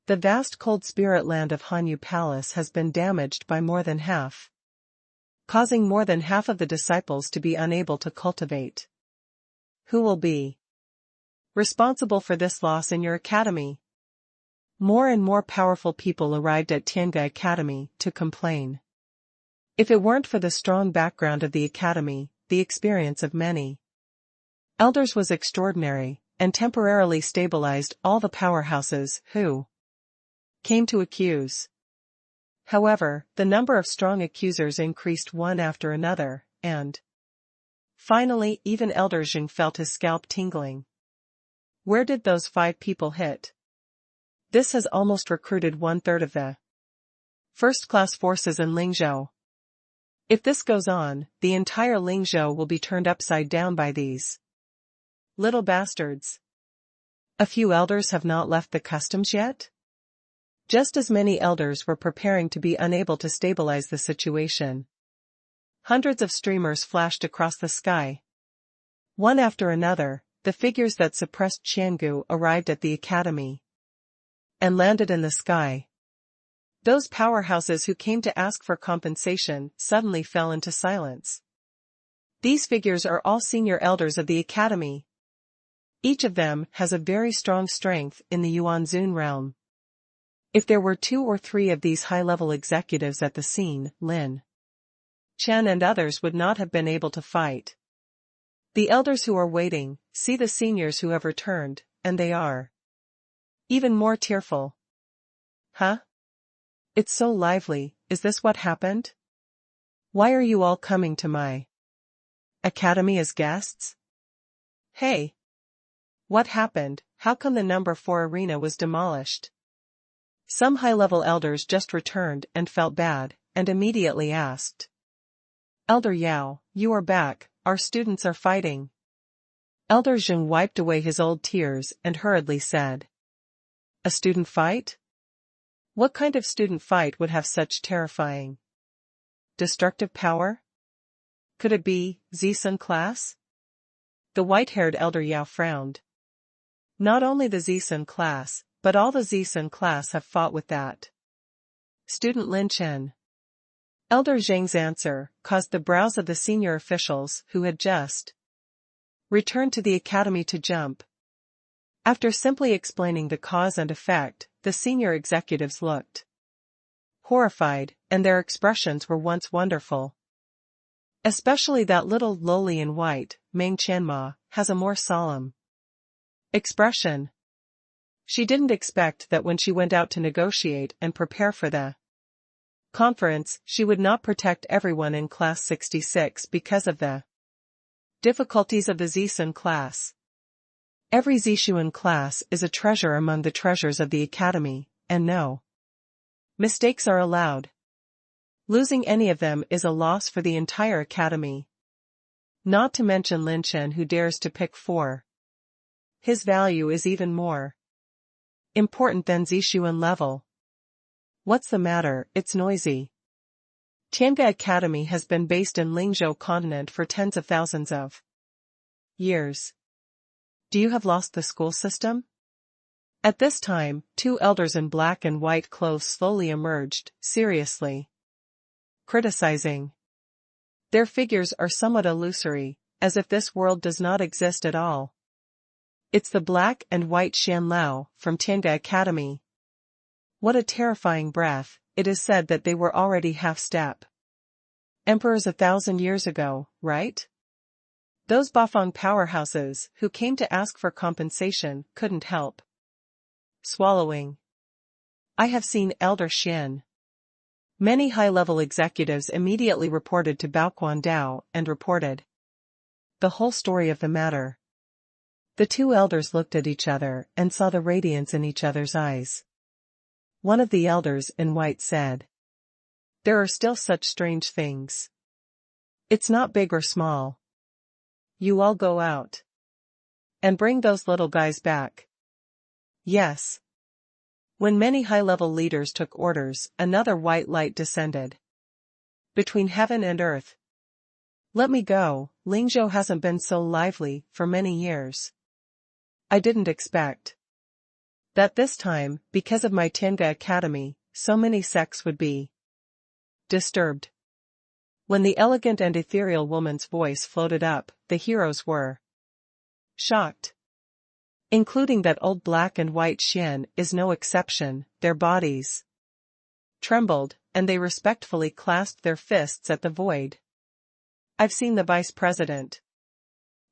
The vast cold spirit land of Hanyu Palace has been damaged by more than half, causing more than half of the disciples to be unable to cultivate. Who will be responsible for this loss in your academy? More and more powerful people arrived at Tianga Academy to complain. If it weren't for the strong background of the academy, the experience of many elders was extraordinary, and temporarily stabilized all the powerhouses who came to accuse. However, the number of strong accusers increased one after another, and finally even Elder Zheng felt his scalp tingling. Where did those 5 people hit? This has almost recruited 1/3 of the first-class forces in Lingzhou. If this goes on, the entire Lingzhou will be turned upside down by these Little bastards. A few elders have not left the customs yet? Just as many elders were preparing to be unable to stabilize the situation. Hundreds of streamers flashed across the sky. One after another, the figures that suppressed Qiangu arrived at the academy and landed in the sky. Those powerhouses who came to ask for compensation suddenly fell into silence. These figures are all senior elders of the academy. Each of them has a very strong strength in the Yuanzun realm. If there were 2 or 3 of these high-level executives at the scene, Lin Chen and others would not have been able to fight. The elders who are waiting see the seniors who have returned, and they are even more tearful. Huh? It's so lively, is this what happened? Why are you all coming to my academy as guests? Hey! What happened? How come the number 4 arena was demolished? Some high-level elders just returned and felt bad, and immediately asked. Elder Yao, you are back, our students are fighting. Elder Zheng wiped away his old tears and hurriedly said. A student fight? What kind of student fight would have such terrifying, destructive power? Could it be Zisun class? The white-haired Elder Yao frowned. Not only the Zisun class, but all the Zisun class have fought with that student Lin Chen. Elder Zheng's answer caused the brows of the senior officials who had just returned to the academy to jump. After simply explaining the cause and effect, the senior executives looked horrified, and their expressions were once wonderful. Especially that little lowly in white, Meng Qianma, has a more solemn expression. She didn't expect that when she went out to negotiate and prepare for the conference, she would not protect everyone in class 66 because of the difficulties of the Zisun class. Every Zishuan class is a treasure among the treasures of the academy, and no mistakes are allowed. Losing any of them is a loss for the entire academy. Not to mention Lin Chen, who dares to pick 4. His value is even more important than Zishuan level. What's the matter? It's noisy. Tianga Academy has been based in Lingzhou continent for tens of thousands of years. Do you have lost the school system? At this time, 2 elders in black and white clothes slowly emerged, seriously criticizing. Their figures are somewhat illusory, as if this world does not exist at all. It's the black and white Xian Lao from Tianga Academy. What a terrifying breath. It is said that they were already half-step emperors 1,000 years ago, right? Those Bafang powerhouses who came to ask for compensation couldn't help swallowing. I have seen Elder Xian. Many high-level executives immediately reported to Baoquan Dao and reported the whole story of the matter. The 2 elders looked at each other and saw the radiance in each other's eyes. One of the elders in white said, there are still such strange things. It's not big or small. You all go out and bring those little guys back. Yes. When many high-level leaders took orders, another white light descended between heaven and earth. Let me go. Lingzhou hasn't been so lively for many years. I didn't expect that this time, because of my Tianga Academy, so many sects would be disturbed. When the elegant and ethereal woman's voice floated up, the heroes were shocked. Including that old black and white Xian is no exception. Their bodies trembled, and they respectfully clasped their fists at the void. I've seen the vice president.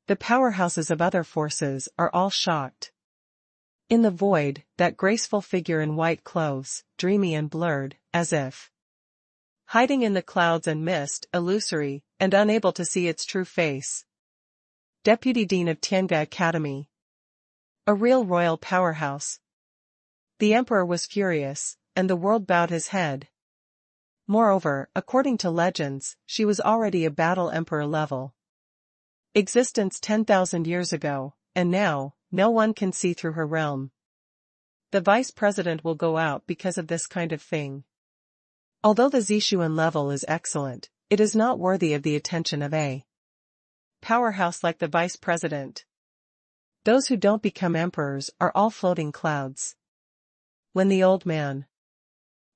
The powerhouses of other forces are all shocked. In the void, that graceful figure in white clothes, dreamy and blurred, as if hiding in the clouds and mist, illusory, and unable to see its true face. Deputy Dean of Tianga Academy. A real royal powerhouse. The emperor was furious, and the world bowed his head. Moreover, according to legends, she was already a battle emperor level existence 10,000 years ago, and now, no one can see through her realm. The vice president will go out because of this kind of thing. Although the Zishuan level is excellent, it is not worthy of the attention of a powerhouse like the vice president. Those who don't become emperors are all floating clouds. When the old man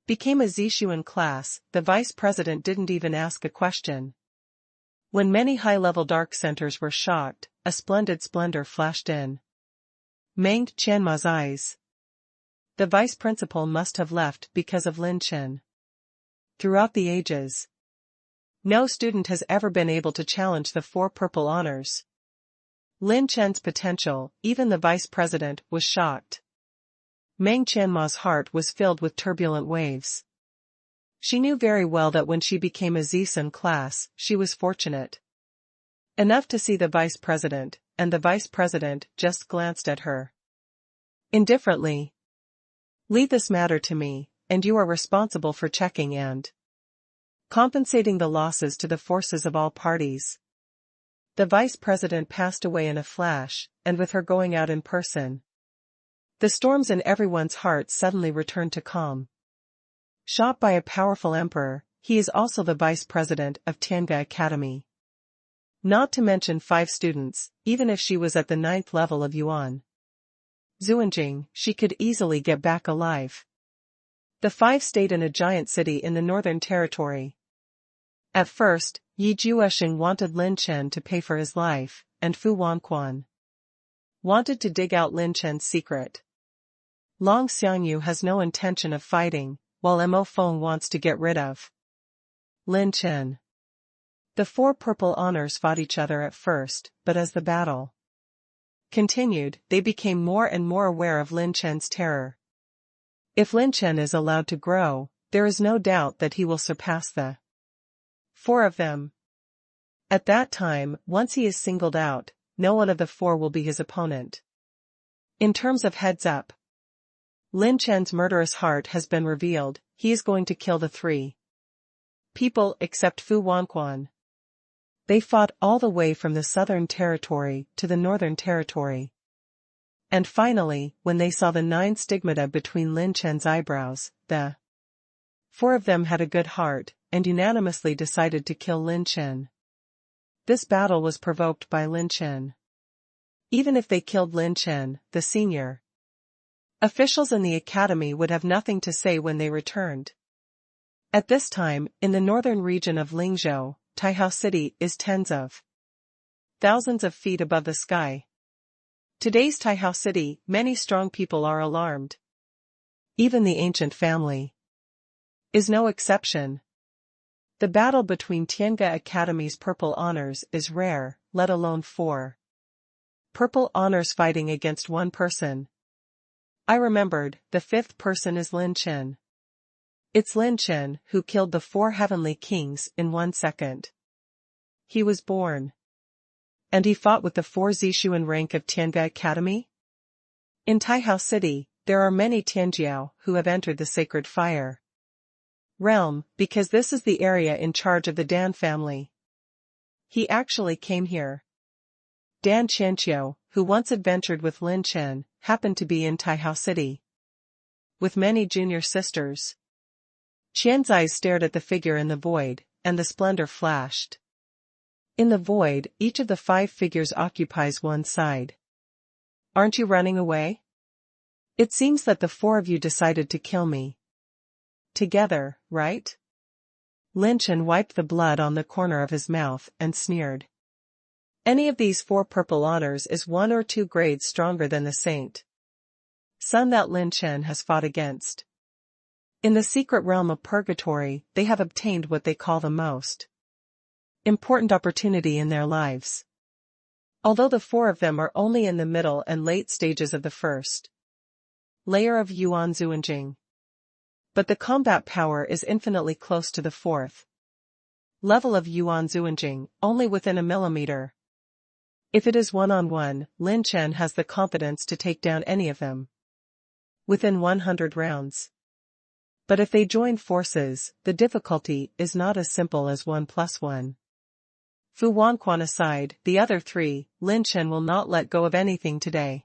became a Zishuan class, the vice president didn't even ask a question. When many high-level dark centers were shocked, a splendid splendor flashed in Meng Qianma's eyes. The vice principal must have left because of Lin Chen. Throughout the ages, no student has ever been able to challenge the 4 purple honors. Lin Chen's potential, even the vice president, was shocked. Meng Qianma's heart was filled with turbulent waves. She knew very well that when she became a Zishan class, she was fortunate enough to see the vice president, and the vice president just glanced at her indifferently. Leave this matter to me, and you are responsible for checking and compensating the losses to the forces of all parties. The vice president passed away in a flash, and with her going out in person, the storms in everyone's heart suddenly returned to calm. Shot by a powerful emperor, he is also the vice president of Tiange Academy. Not to mention 5 students, even if she was at the 9th level of Yuan Zuanjing, she could easily get back alive. The 5 stayed in a giant city in the northern territory. At first, Yi Juesheng wanted Lin Chen to pay for his life, and Fu Wanquan wanted to dig out Lin Chen's secret. Long Xiangyu has no intention of fighting, while Mo Feng wants to get rid of Lin Chen. The 4 purple honors fought each other at first, but as the battle continued, they became more and more aware of Lin Chen's terror. If Lin Chen is allowed to grow, there is no doubt that he will surpass the 4 of them. At that time, once he is singled out, no one of the 4 will be his opponent. In terms of heads up, Lin Chen's murderous heart has been revealed. He is going to kill the 3 people except Fu Wanquan. They fought all the way from the southern territory to the northern territory. And finally, when they saw the 9 stigmata between Lin Chen's eyebrows, the 4 of them had a good heart, and unanimously decided to kill Lin Chen. This battle was provoked by Lin Chen. Even if they killed Lin Chen, the senior officials in the academy would have nothing to say when they returned. At this time, in the northern region of Lingzhou, Taihao City is tens of thousands of feet above the sky. Today's Taihao City, many strong people are alarmed. Even the ancient family is no exception. The battle between Tiange Academy's purple honors is rare, let alone 4 purple honors fighting against 1 person. I remembered, the 5th person is Lin Chen. It's Lin Chen who killed the 4 heavenly kings in 1 second. He was born. And he fought with the 4 Zishuan rank of Tiange Academy? In Taihao City, there are many Tianjiao who have entered the sacred fire realm, because this is the area in charge of the Dan family. He actually came here. Dan Qianqiu, who once adventured with Lin Chen, happened to be in Taihao City with many junior sisters. Qian's eyes stared at the figure in the void, and the splendor flashed. In the void, each of the 5 figures occupies one side. Aren't you running away? It seems that the 4 of you decided to kill me together, right? Lin Chen wiped the blood on the corner of his mouth and sneered. Any of these 4 purple honors is 1 or 2 grades stronger than the saint son that Lin Chen has fought against. In the secret realm of purgatory, they have obtained what they call the most important opportunity in their lives. Although the 4 of them are only in the middle and late stages of the first layer of Yuan Zuanjing. But the combat power is infinitely close to the 4th level of Yuan Zuanjing, only within a millimeter. If it is one-on-one, Lin Chen has the confidence to take down any of them within 100 rounds. But if they join forces, the difficulty is not as simple as 1 + 1. Fu Wanquan aside, the other three, Lin Chen will not let go of anything today.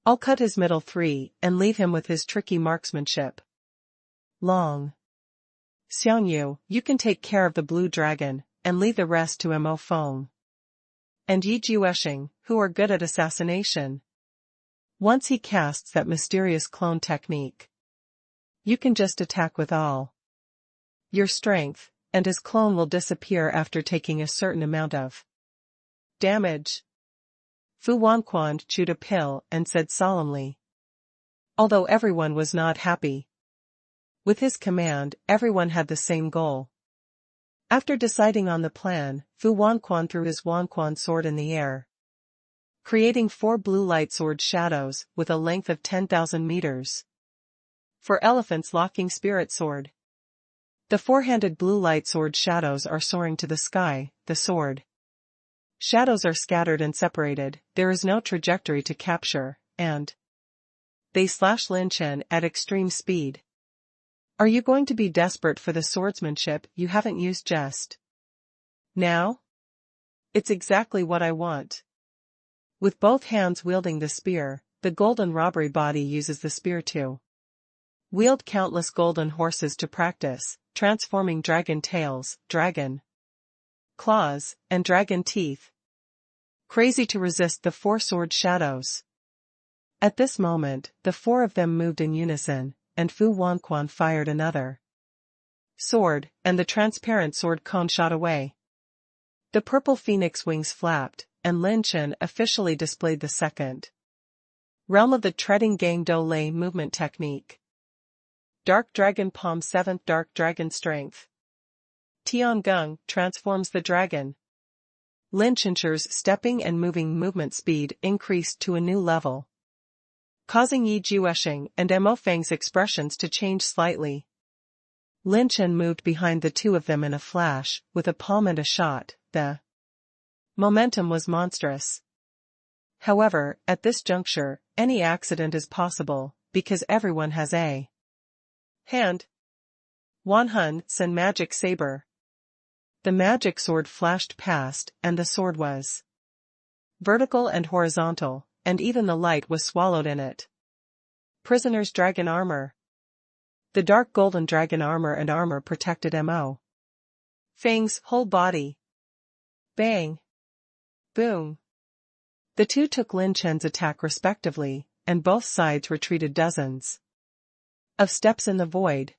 I'll cut his middle three and leave him with his tricky marksmanship. Long Xiangyu, you can take care of the blue dragon, and leave the rest to Mo Feng and Yi Jiuesheng, who are good at assassination. Once he casts that mysterious clone technique, you can just attack with all your strength, and his clone will disappear after taking a certain amount of damage. Fu Wanquan chewed a pill and said solemnly. Although everyone was not happy with his command, everyone had the same goal. After deciding on the plan, Fu Wanquan threw his Wanquan sword in the air, creating 4 blue light sword shadows with a length of 10,000 meters. For elephants locking spirit sword. The 4-handed blue light sword shadows are soaring to the sky, the sword shadows are scattered and separated, there is no trajectory to capture, and they slash Lin Chen at extreme speed. Are you going to be desperate for the swordsmanship you haven't used just now? It's exactly what I want. With both hands wielding the spear, the golden robbery body uses the spear to wield countless golden horses to practice, transforming dragon tails, dragon claws, and dragon teeth. Crazy to resist the 4 sword shadows. At this moment, the 4 of them moved in unison, and Fu Wanquan fired another sword, and the transparent sword cone shot away. The purple phoenix wings flapped, and Lin Chen officially displayed the second realm of the treading Gang Do Lei movement technique. Dark Dragon Palm 7th Dark Dragon Strength. Tiangung transforms the dragon. Lin Chen's stepping and moving movement speed increased to a new level, causing Yi Jiuesheng and Mo Feng's expressions to change slightly. Lin Chen moved behind the 2 of them in a flash, with a palm and a shot. The momentum was monstrous. However, at this juncture, any accident is possible, because everyone has a hand. Wanhun Sen Magic Saber. The magic sword flashed past, and the sword was vertical and horizontal, and even the light was swallowed in it. Prisoner's Dragon Armor. The dark golden dragon armor protected Mo Feng's whole body. Bang! Boom! The 2 took Lin Chen's attack respectively, and both sides retreated dozens of steps in the void.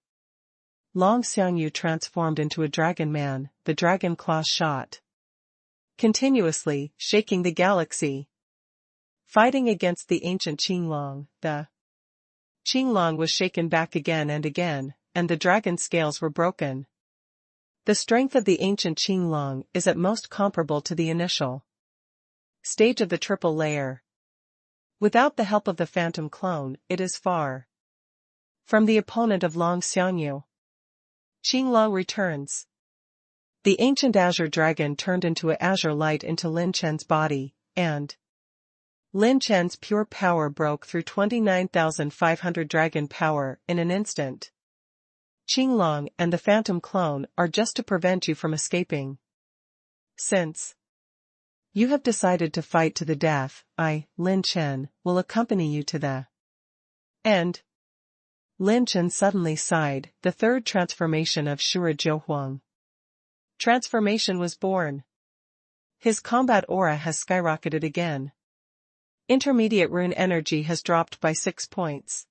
Long Xiangyu transformed into a dragon man, the dragon claws shot continuously, shaking the galaxy. Fighting against the ancient Qinglong, the Qinglong was shaken back again, and the dragon scales were broken. The strength of the ancient Qinglong is at most comparable to the initial stage of the triple layer. Without the help of the phantom clone, it is far from the opponent of Long Xiangyu. Qinglong returns. The ancient azure dragon turned into an azure light into Lin Chen's body, and Lin Chen's pure power broke through 29,500 dragon power in an instant. Qinglong and the phantom clone are just to prevent you from escaping. Since you have decided to fight to the death, I, Lin Chen, will accompany you to the end. Lin Chen suddenly sighed. The 3rd transformation of Shura Jiuhuang transformation was born. His combat aura has skyrocketed again. Intermediate rune energy has dropped by 6 points.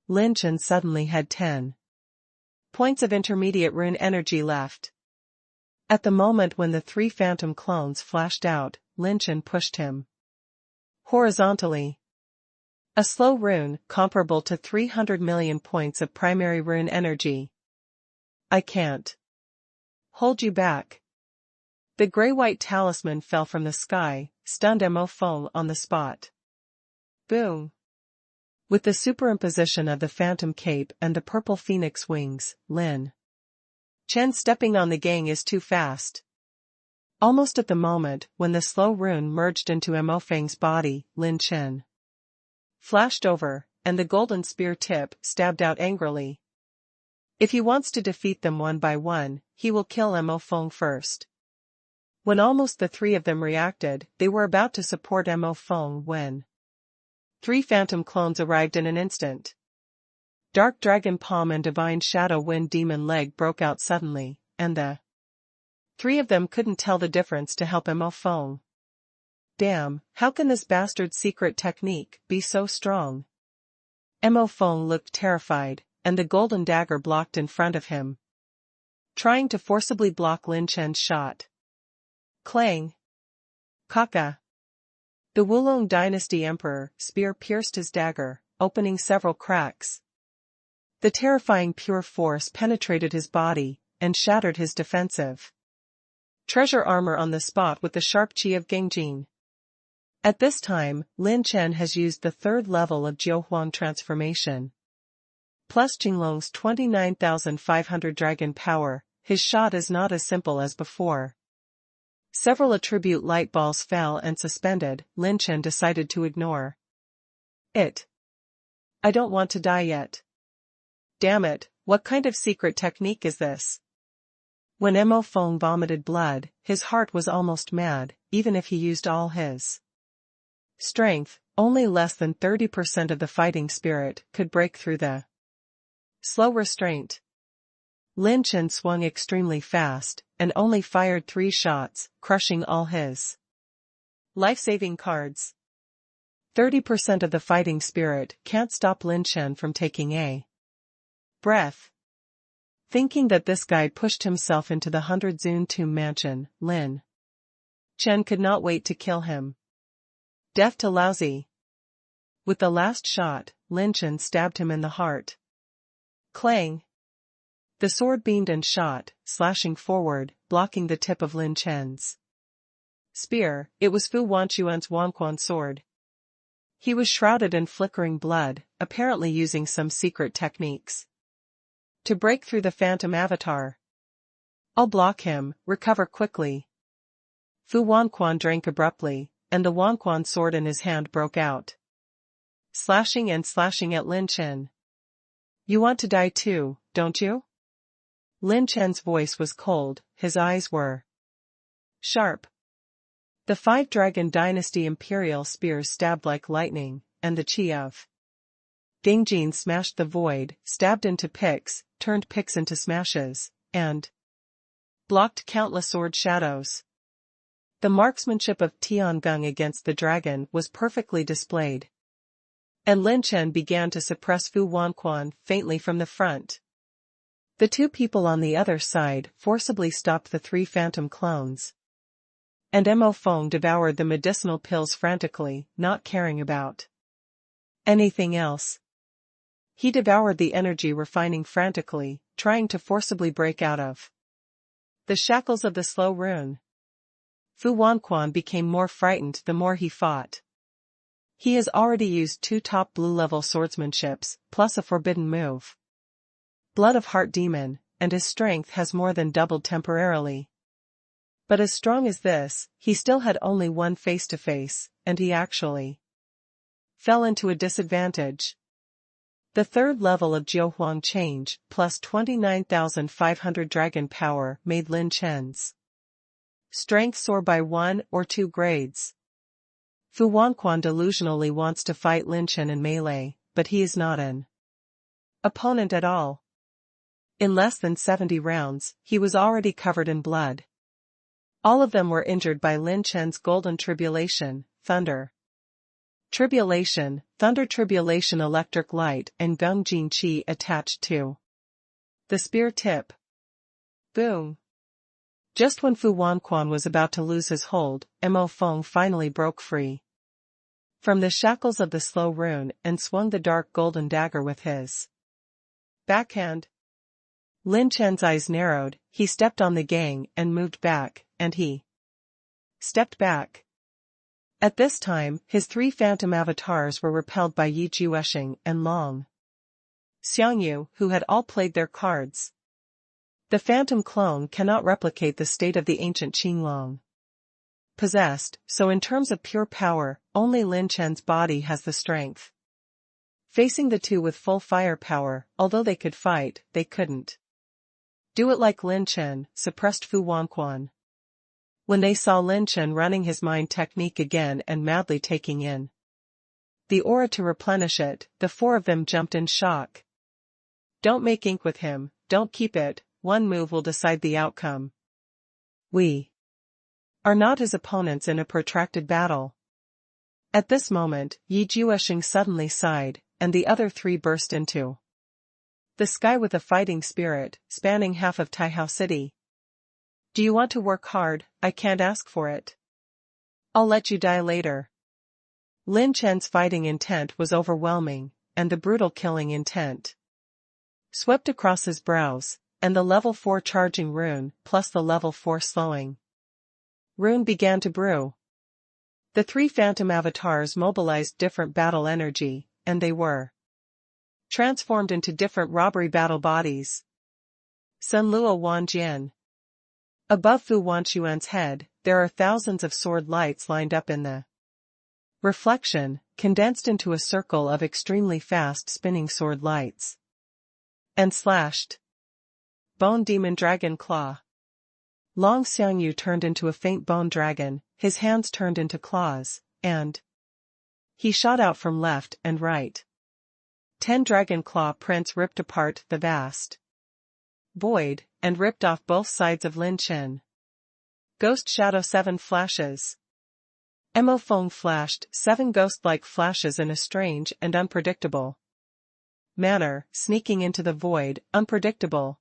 Lin Chen suddenly had 10 points of intermediate rune energy left. At the moment when the 3 phantom clones flashed out, Lin Chen pushed him horizontally. A slow rune, comparable to 300 million points of primary rune energy. I can't hold you back. The gray-white talisman fell from the sky, stunned Mo Feng on the spot. Boom! With the superimposition of the phantom cape and the purple phoenix wings, Lin Chen stepping on the gang is too fast. Almost at the moment when the slow rune merged into Mo Feng's body, Lin Chen flashed over, and the golden spear tip stabbed out angrily. If he wants to defeat them one by one, he will kill Mo Feng first. When almost the three of them reacted, they were about to support Mo Feng when three phantom clones arrived in an instant. Dark Dragon Palm and Divine Shadow Wind Demon Leg broke out suddenly, and the three of them couldn't tell the difference to help Mo Feng. Damn, how can this bastard's secret technique be so strong? Mo Feng looked terrified, and the golden dagger blocked in front of him, trying to forcibly block Lin Chen's shot. Clang! Kaka! The Wulong Dynasty Emperor spear pierced his dagger, opening several cracks. The terrifying pure force penetrated his body, and shattered his defensive treasure armor on the spot with the sharp chi of Gengjin. At this time, Lin Chen has used the third level of Jiuhuang transformation. Plus Jinglong's 29,500 dragon power, his shot is not as simple as before. Several attribute light balls fell and suspended. Lin Chen decided to ignore it. I don't want to die yet. Damn it, what kind of secret technique is this? When Mo Feng vomited blood, his heart was almost mad, even if he used all his strength. Only less than 30% of the fighting spirit could break through the slow restraint. Lin Chen swung extremely fast, and only fired 3 shots, crushing all his life-saving cards. 30% of the fighting spirit can't stop Lin Chen from taking a breath. Thinking that this guy pushed himself into the 100 Zun Tomb mansion, Lin Chen could not wait to kill him. Deaf to lousy. With the last shot, Lin Chen stabbed him in the heart. Clang! The sword beamed and shot, slashing forward, blocking the tip of Lin Chen's spear. It was Fu Wanquan's Wangquan sword. He was shrouded in flickering blood, apparently using some secret techniques to break through the phantom avatar. I'll block him, recover quickly. Fu Wanquan drank abruptly, and the Wangquan sword in his hand broke out, slashing and slashing at Lin Chen. You want to die too, don't you? Lin Chen's voice was cold, his eyes were sharp. The 5 Dragon Dynasty Imperial spears stabbed like lightning, and the chi of Gengjin smashed the void, stabbed into picks, turned picks into smashes, and blocked countless sword shadows. The marksmanship of Tiangung against the dragon was perfectly displayed. And Lin Chen began to suppress Fu Wanquan faintly from the front. The 2 people on the other side forcibly stopped the 3 phantom clones. And Mo Feng devoured the medicinal pills frantically, not caring about anything else. He devoured the energy refining frantically, trying to forcibly break out of the shackles of the slow rune. Fu Wanquan became more frightened the more he fought. He has already used 2 top blue-level swordsmanships, plus a forbidden move, Blood of Heart Demon, and his strength has more than doubled temporarily. But as strong as this, he still had only 1 face-to-face, and he actually fell into a disadvantage. The 3rd level of Jiuhuang change, plus 29,500 dragon power, made Lin Chen's strength soar by 1 or 2 grades. Fu Wanquan delusionally wants to fight Lin Chen in melee, but he is not an opponent at all. In less than 70 rounds, he was already covered in blood. All of them were injured by Lin Chen's golden tribulation, thunder tribulation, thunder tribulation, electric light, and Gengjin chi attached to the spear tip. Boom! Just when Fu Wanquan was about to lose his hold, Mo Feng finally broke free from the shackles of the slow rune and swung the dark golden dagger with his backhand. Lin Chen's eyes narrowed, he stepped on the gang and moved back, and he stepped back. At this time, his 3 phantom avatars were repelled by Yi Juesheng and Long Xiangyu, who had all played their cards. The phantom clone cannot replicate the state of the ancient Qinglong possessed, so in terms of pure power, only Lin Chen's body has the strength. Facing the 2 with full firepower, although they could fight, they couldn't do it like Lin Chen, suppressed Fu Wanquan. When they saw Lin Chen running his mind technique again and madly taking in the aura to replenish it, the four of them jumped in shock. Don't make ink with him, don't keep it, one move will decide the outcome. We are not his opponents in a protracted battle. At this moment, Yi Juesheng suddenly sighed, and the other three burst into the sky with a fighting spirit, spanning half of Taihao City. Do you want to work hard? I can't ask for it. I'll let you die later. Lin Chen's fighting intent was overwhelming, and the brutal killing intent swept across his brows, and the level 4 charging rune plus the level 4 slowing rune began to brew. The three phantom avatars mobilized different battle energy, and they were transformed into different robbery battle bodies. Sun Luo Wan Jian. Above Fu Wanchuan's head, there are thousands of sword lights lined up in the reflection, condensed into a circle of extremely fast spinning sword lights. And slashed. Bone Demon Dragon Claw. Long Xiangyu turned into a faint bone dragon, his hands turned into claws, and he shot out from left and right. 10 dragon claw prints ripped apart the vast void, and ripped off both sides of Lin Chen. Ghost Shadow 7 flashes. Mo Feng flashed 7 ghost-like flashes in a strange and unpredictable manner, sneaking into the void, unpredictable.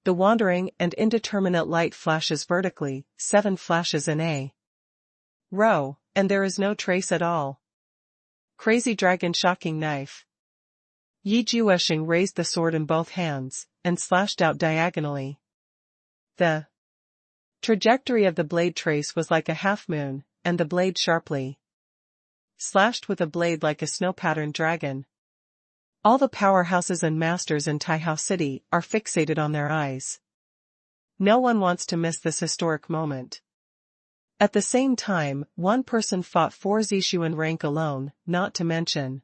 The wandering and indeterminate light flashes vertically, 7 flashes in a row, and there is no trace at all. Crazy Dragon Shocking Knife. Yi Juesheng raised the sword in both hands, and slashed out diagonally. The trajectory of the blade trace was like a half-moon, and the blade sharply slashed with a blade like a snow-patterned dragon. All the powerhouses and masters in Taihao City are fixated on their eyes. No one wants to miss this historic moment. At the same time, one person fought 4 Zishu in rank alone, not to mention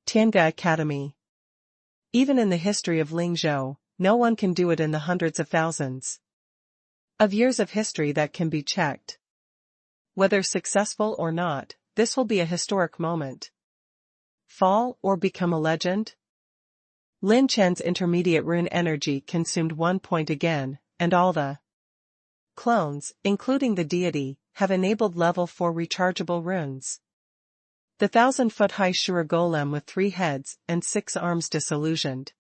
Tianga Academy. Even in the history of Lingzhou, no one can do it in the hundreds of thousands of years of history that can be checked. Whether successful or not, this will be a historic moment. Fall or become a legend? Lin Chen's intermediate rune energy consumed 1 point again, and all the clones, including the deity, have enabled level 4 rechargeable runes. The 1,000-foot-high Shura Golem with 3 heads and 6 arms disillusioned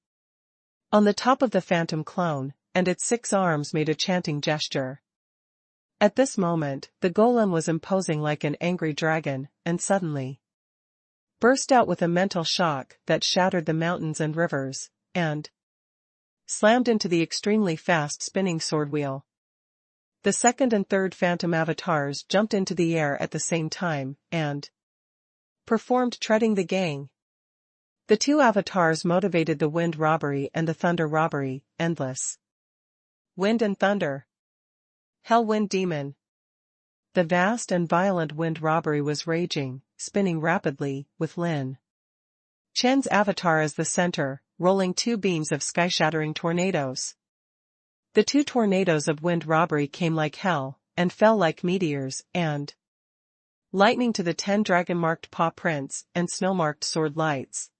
on the top of the phantom clone, and its 6 arms made a chanting gesture. At this moment, the golem was imposing like an angry dragon, and suddenly burst out with a mental shock that shattered the mountains and rivers, and slammed into the extremely fast spinning sword wheel. The second and third phantom avatars jumped into the air at the same time, and performed treading the gang. The 2 avatars motivated the wind robbery and the thunder robbery, endless wind and thunder. Hell Wind Demon. The vast and violent wind robbery was raging, spinning rapidly, with Lin Chen's avatar as the center, rolling 2 beams of sky-shattering tornadoes. The 2 tornadoes of wind robbery came like hell, and fell like meteors, and lightning to the 10 dragon-marked paw prints and snow-marked sword lights.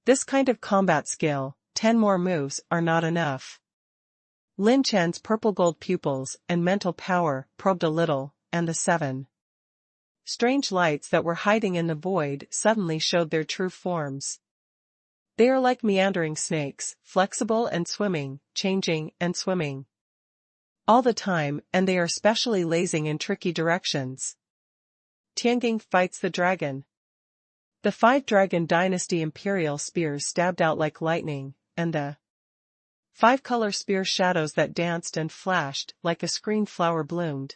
This kind of combat skill, 10 more moves are not enough. Lin Chen's purple-gold pupils and mental power probed a little, and the 7 strange lights that were hiding in the void suddenly showed their true forms. They are like meandering snakes, flexible and swimming, changing and swimming all the time, and they are specially lazing in tricky directions. Tiangang fights the dragon. The 5 Dragon Dynasty Imperial spears stabbed out like lightning, and the 5-color spear shadows that danced and flashed like a screen flower bloomed.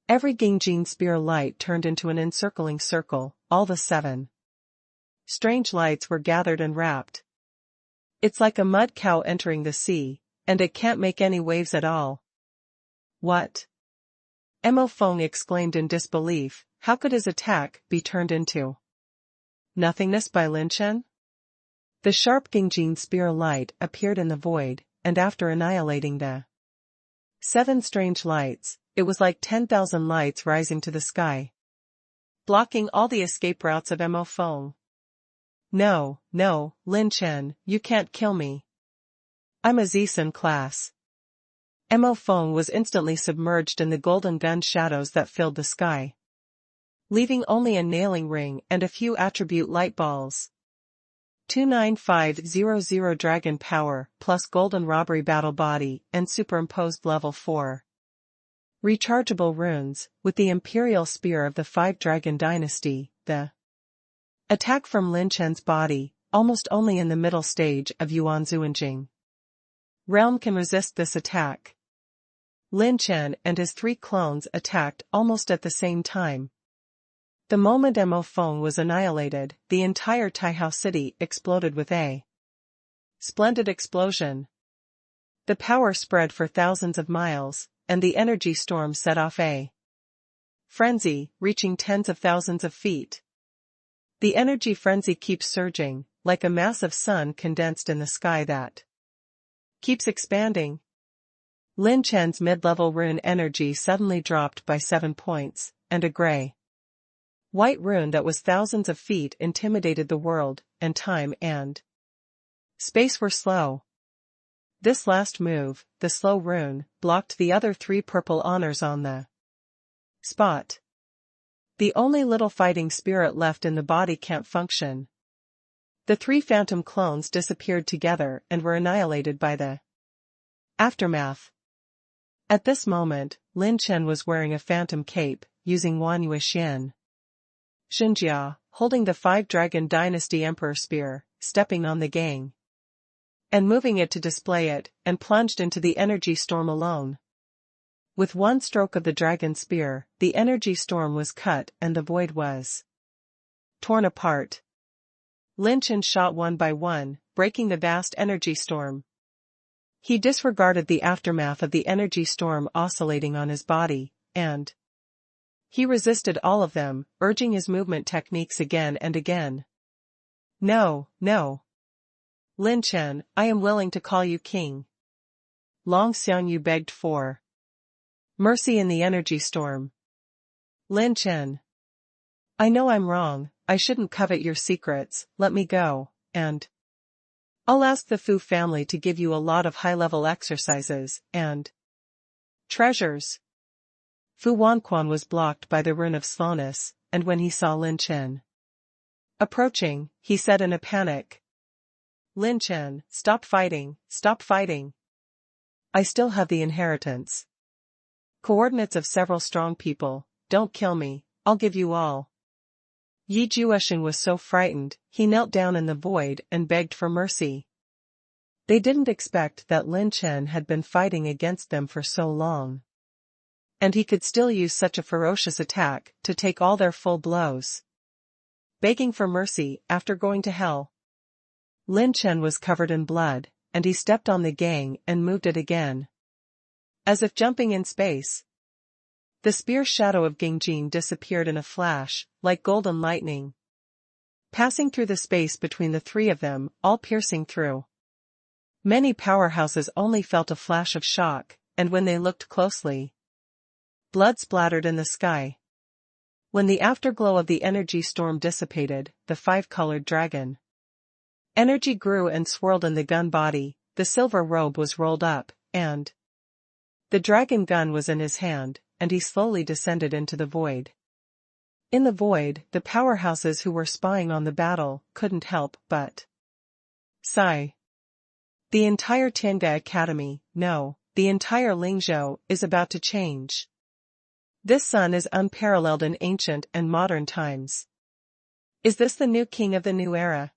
Every Gingjin spear light turned into an encircling circle, all the 7 strange lights were gathered and wrapped. It's like a mud cow entering the sea, and it can't make any waves at all. What? Mo Feng exclaimed in disbelief, how could his attack be turned into nothingness by Lin Chen? The sharp Gingjin spear light appeared in the void, and after annihilating the 7 strange lights, it was like 10,000 lights rising to the sky, blocking all the escape routes of Mo Feng. No, no, Lin Chen, you can't kill me. I'm a Zisen class. Mo Feng was instantly submerged in the golden gun shadows that filled the sky, leaving only a nailing ring and a few attribute light balls. 29500 Dragon Power plus Golden Robbery Battle Body and Superimposed Level 4. Rechargeable runes, with the Imperial Spear of the 5 Dragon Dynasty, the attack from Lin Chen's body, almost only in the middle stage of Yuan Zuanjing realm can resist this attack. Lin Chen and his 3 clones attacked almost at the same time. The moment Mo Feng was annihilated, the entire Taihao city exploded with a splendid explosion. The power spread for thousands of miles, and the energy storm set off a frenzy, reaching tens of thousands of feet. The energy frenzy keeps surging, like a massive sun condensed in the sky that keeps expanding. Lin Chen's mid-level rune energy suddenly dropped by 7 points, and a gray-white rune that was thousands of feet intimidated the world, and time and space were slow. This last move, the slow rune, blocked the other 3 purple honors on the spot. The only little fighting spirit left in the body can't function. The 3 phantom clones disappeared together and were annihilated by the aftermath. At this moment, Lin Chen was wearing a phantom cape, using Wan Yuexian Xinjia, holding the 5 Dragon Dynasty Emperor Spear, stepping on the gang and moving it to display it, and plunged into the energy storm alone. With one stroke of the dragon spear, the energy storm was cut and the void was torn apart. Lin Chen shot one by one, breaking the vast energy storm. He disregarded the aftermath of the energy storm oscillating on his body, and he resisted all of them, urging his movement techniques again and again. No, no. Lin Chen, I am willing to call you king. Long Xiangyu begged for mercy in the energy storm. Lin Chen. I know I'm wrong, I shouldn't covet your secrets, let me go, and I'll ask the Fu family to give you a lot of high-level exercises, and treasures. Fu Wanquan was blocked by the rune of slowness, and when he saw Lin Chen approaching, he said in a panic, Lin Chen, stop fighting, stop fighting. I still have the inheritance. Coordinates of several strong people, don't kill me, I'll give you all. Yi Jueshin was so frightened, he knelt down in the void and begged for mercy. They didn't expect that Lin Chen had been fighting against them for so long, and he could still use such a ferocious attack to take all their full blows. Begging for mercy after going to hell. Lin Chen was covered in blood, and he stepped on the gang and moved it again, as if jumping in space. The spear shadow of Gangjin disappeared in a flash, like golden lightning, passing through the space between the 3 of them, all piercing through. Many powerhouses only felt a flash of shock, and when they looked closely, blood splattered in the sky. When the afterglow of the energy storm dissipated, the 5-colored dragon energy grew and swirled in the gun body, the silver robe was rolled up, and the dragon gun was in his hand, and he slowly descended into the void. In the void, the powerhouses who were spying on the battle couldn't help but sigh. The entire Tiange Academy, no, the entire Lingzhou, is about to change. This sun is unparalleled in ancient and modern times. Is this the new king of the new era?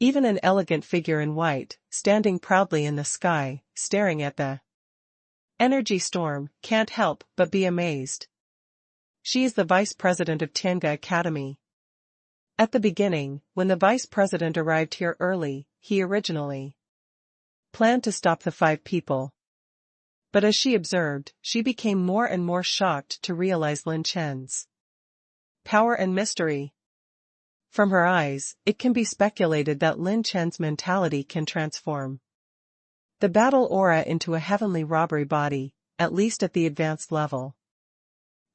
Even an elegant figure in white, standing proudly in the sky, staring at the energy storm, can't help but be amazed. She is the vice president of Tiange Academy. At the beginning, when the vice president arrived here early, he originally planned to stop the 5 people. But as she observed, she became more and more shocked to realize Lin Chen's power and mystery. From her eyes, it can be speculated that Lin Chen's mentality can transform the battle aura into a heavenly robbery body, at least at the advanced level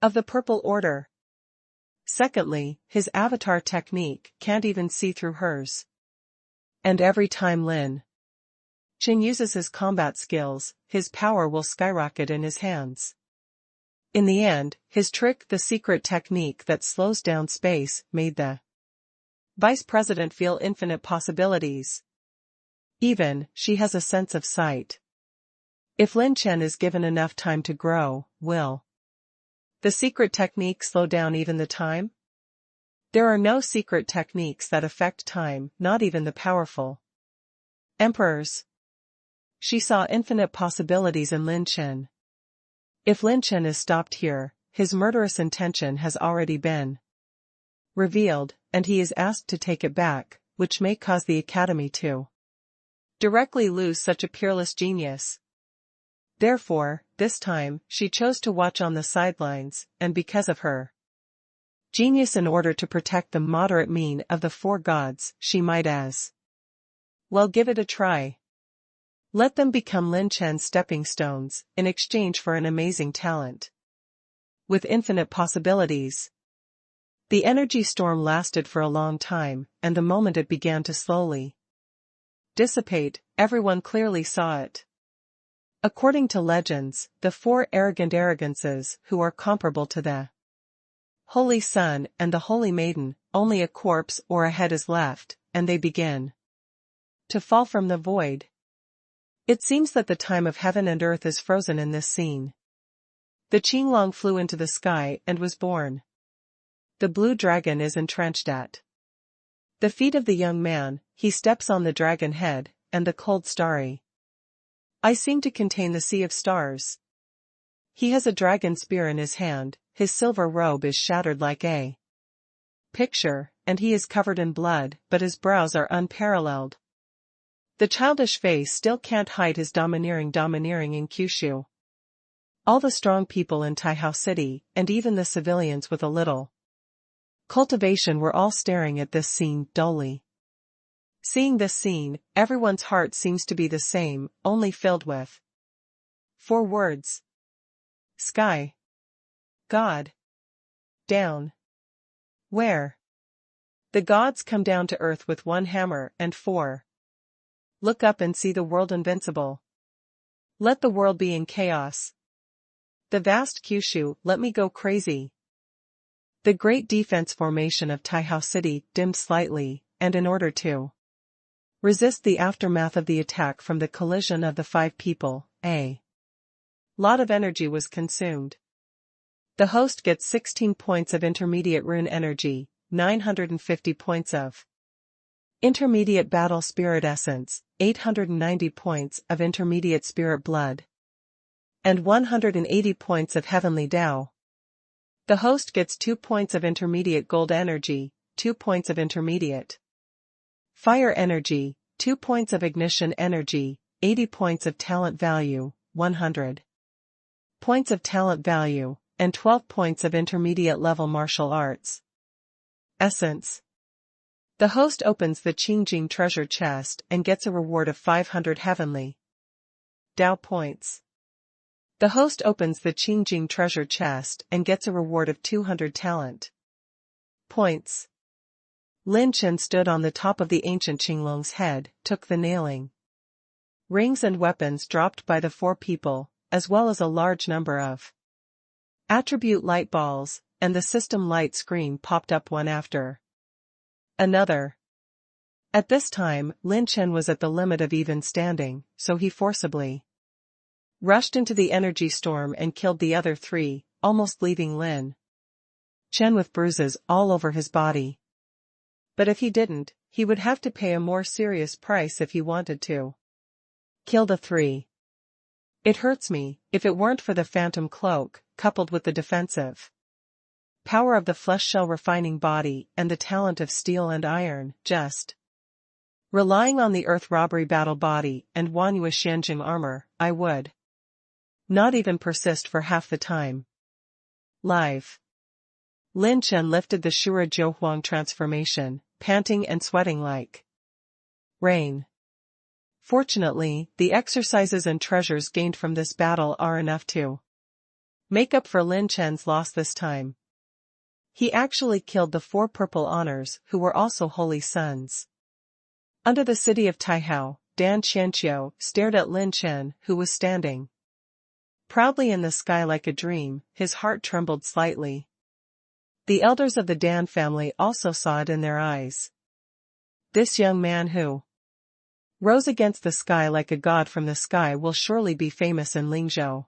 of the Purple Order. Secondly, his avatar technique can't even see through hers. And every time Lin Chen uses his combat skills, his power will skyrocket in his hands. In the end, his trick, the secret technique that slows down space, made the vice president feel infinite possibilities. Even, she has a sense of sight. If Lin Chen is given enough time to grow, will the secret technique slow down even the time? There are no secret techniques that affect time, not even the powerful emperors. She saw infinite possibilities in Lin Chen. If Lin Chen is stopped here, his murderous intention has already been revealed, and he is asked to take it back, which may cause the academy to directly lose such a peerless genius. Therefore, this time, she chose to watch on the sidelines, and because of her genius, in order to protect the moderate mean of the four gods, she might as well give it a try. Let them become Lin Chen's stepping stones, in exchange for an amazing talent with infinite possibilities. The energy storm lasted for a long time, and the moment it began to slowly dissipate, everyone clearly saw it. According to legends, the four arrogant arrogances who are comparable to the Holy Sun and the Holy Maiden, only a corpse or a head is left, and they begin to fall from the void. It seems that the time of heaven and earth is frozen in this scene. The Qinglong flew into the sky and was born. The blue dragon is entrenched at the feet of the young man, he steps on the dragon head, and the cold starry eyes seem to contain the sea of stars. He has a dragon spear in his hand, his silver robe is shattered like a picture, and he is covered in blood, but his brows are unparalleled. The childish face still can't hide his domineering in Kyushu. All the strong people in Taihao City, and even the civilians with a little cultivation, were all staring at this scene dully. Seeing this scene, everyone's heart seems to be the same, only filled with four words: sky, God, down. Where the gods come down to earth with one hammer and four. Look up and see the world invincible. Let the world be in chaos. The vast Kyushu, let me go crazy. The great defense formation of Taihao City dimmed slightly, and in order to resist the aftermath of the attack from the collision of the five people, a lot of energy was consumed. The host gets 16 points of intermediate rune energy, 950 points of intermediate battle spirit essence, 890 points of intermediate spirit blood, and 180 points of Heavenly Dao. The host gets 2 points of intermediate gold energy, 2 points of intermediate fire energy, 2 points of ignition energy, 80 points of talent value, 100 points of talent value, and 12 points of intermediate level martial arts essence. The host opens the Qingjing treasure chest and gets a reward of 500 Heavenly Dao points. The host opens the Qingjing treasure chest and gets a reward of 200 talent points. Lin Chen stood on the top of the ancient Qinglong's head, took the nailing rings and weapons dropped by the four people, as well as a large number of attribute light balls, and the system light screen popped up one after another. At this time, Lin Chen was at the limit of even standing, so he forcibly rushed into the energy storm and killed the other three, almost leaving Lin Chen with bruises all over his body. But if he didn't, he would have to pay a more serious price if he wanted to kill the three. It hurts me, if it weren't for the phantom cloak, coupled with the defensive power of the flesh shell refining body and the talent of steel and iron, just relying on the earth robbery battle body and Wanyue Xianjing armor, I would not even persist for half the time. Live. Lin Chen lifted the Shura Jiuhuang transformation, panting and sweating like rain. Fortunately, the exercises and treasures gained from this battle are enough to make up for Lin Chen's loss this time. He actually killed the 4 purple honors who were also holy sons. Under the city of Taihao, Dan Qianqiu stared at Lin Chen, who was standing proudly in the sky like a dream. His heart trembled slightly. The elders of the Dan family also saw it in their eyes. This young man who rose against the sky like a god from the sky will surely be famous in Lingzhou.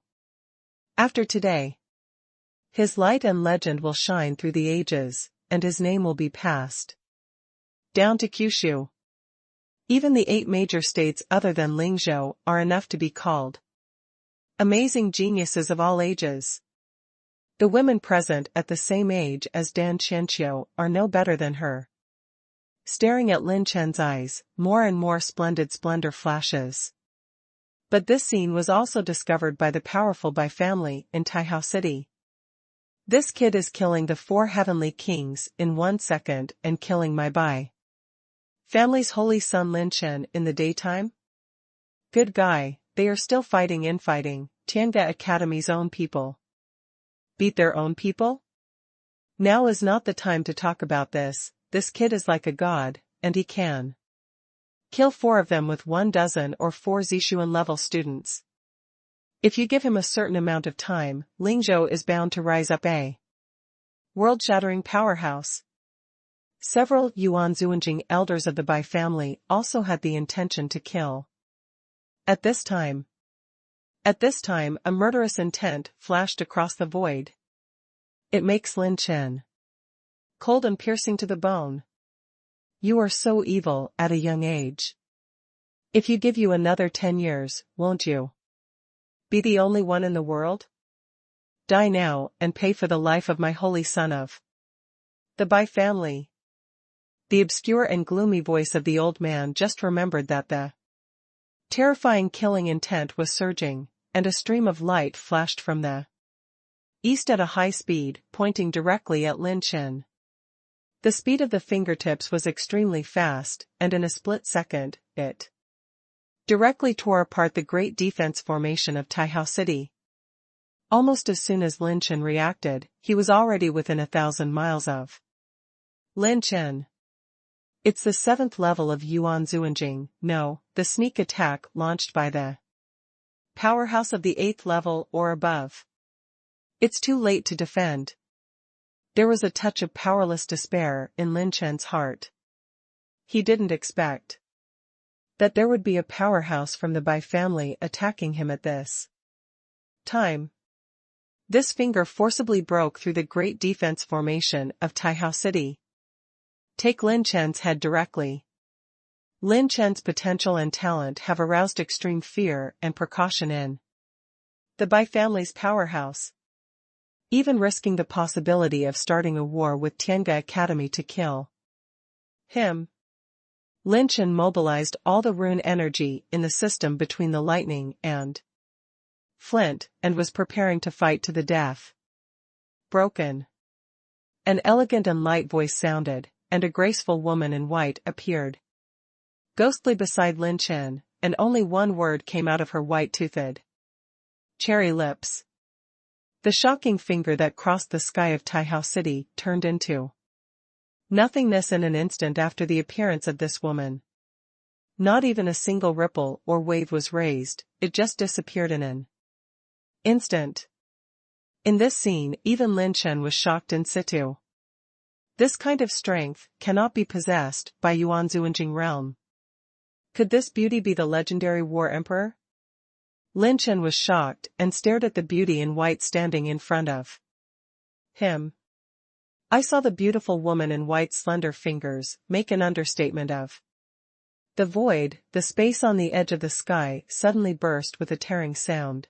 After today, his light and legend will shine through the ages, and his name will be passed down to Kyushu. Even the 8 major states other than Lingzhou are enough to be called amazing geniuses of all ages. The women present at the same age as Dan Qianqiu are no better than her. Staring at Lin Chen's eyes, more and more splendor flashes. But this scene was also discovered by the powerful Bai family in Taihao City. This kid is killing the 4 heavenly kings in 1 second and killing my Bai family's holy son Lin Chen in the daytime? Good guy, they are still fighting infighting, Tianga Academy's own people. Beat their own people? Now is not the time to talk about this. This kid is like a god, and he can kill 4 of them with 1 dozen or 4 Zishuan level students. If you give him a certain amount of time, Lingzhou is bound to rise up a world-shattering powerhouse. Several Yuan Zuanjing elders of the Bai family also had the intention to kill. At this time, a murderous intent flashed across the void. It makes Lin Chen cold and piercing to the bone. You are so evil at a young age. If you give you another 10 years, won't you be the only one in the world? Die now and pay for the life of my holy son of the Bai family. The obscure and gloomy voice of the old man just remembered that the terrifying killing intent was surging, and a stream of light flashed from the east at a high speed, pointing directly at Lin Chen. The speed of the fingertips was extremely fast, and in a split second, it directly tore apart the great defense formation of Taihao City. Almost as soon as Lin Chen reacted, he was already within 1,000 miles of Lin Chen. It's the 7th level of Yuan Zuanjing, no, the sneak attack launched by the powerhouse of the 8th level or above. It's too late to defend. There was a touch of powerless despair in Lin Chen's heart. He didn't expect that there would be a powerhouse from the Bai family attacking him at this time. This finger forcibly broke through the great defense formation of Taihao City. Take Lin Chen's head directly. Lin Chen's potential and talent have aroused extreme fear and precaution in the Bai family's powerhouse. Even risking the possibility of starting a war with Tianga Academy to kill him. Lin Chen mobilized all the rune energy in the system between the lightning and flint and was preparing to fight to the death. Broken. An elegant and light voice sounded, and a graceful woman in white appeared ghostly beside Lin Chen, and only 1 word came out of her white-toothed cherry lips. The shocking finger that crossed the sky of Taihao City turned into nothingness in an instant after the appearance of this woman. Not even a single ripple or wave was raised, it just disappeared in an instant. In this scene, even Lin Chen was shocked in situ. This kind of strength cannot be possessed by Yuan Zuanjing realm. Could this beauty be the legendary war emperor? Lin Chen was shocked and stared at the beauty in white standing in front of him. I saw the beautiful woman in white slender fingers make an understatement of the void. The space on the edge of the sky suddenly burst with a tearing sound.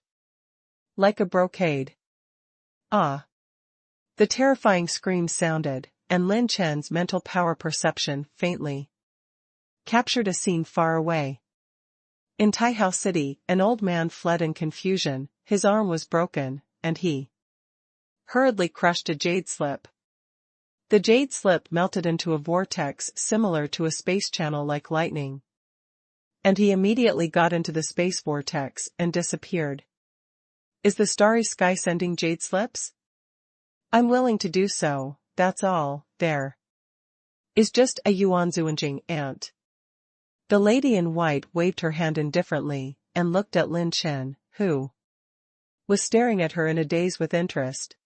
Like a brocade. Ah! The terrifying scream sounded, and Lin Chen's mental power perception faintly captured a scene far away. In Taihao City, an old man fled in confusion, his arm was broken, and he hurriedly crushed a jade slip. The jade slip melted into a vortex similar to a space channel like lightning. And he immediately got into the space vortex and disappeared. Is the starry sky sending jade slips? I'm willing to do so, that's all. There is just a yuanzuanjing ant. The lady in white waved her hand indifferently, and looked at Lin Chen, who was staring at her in a daze with interest.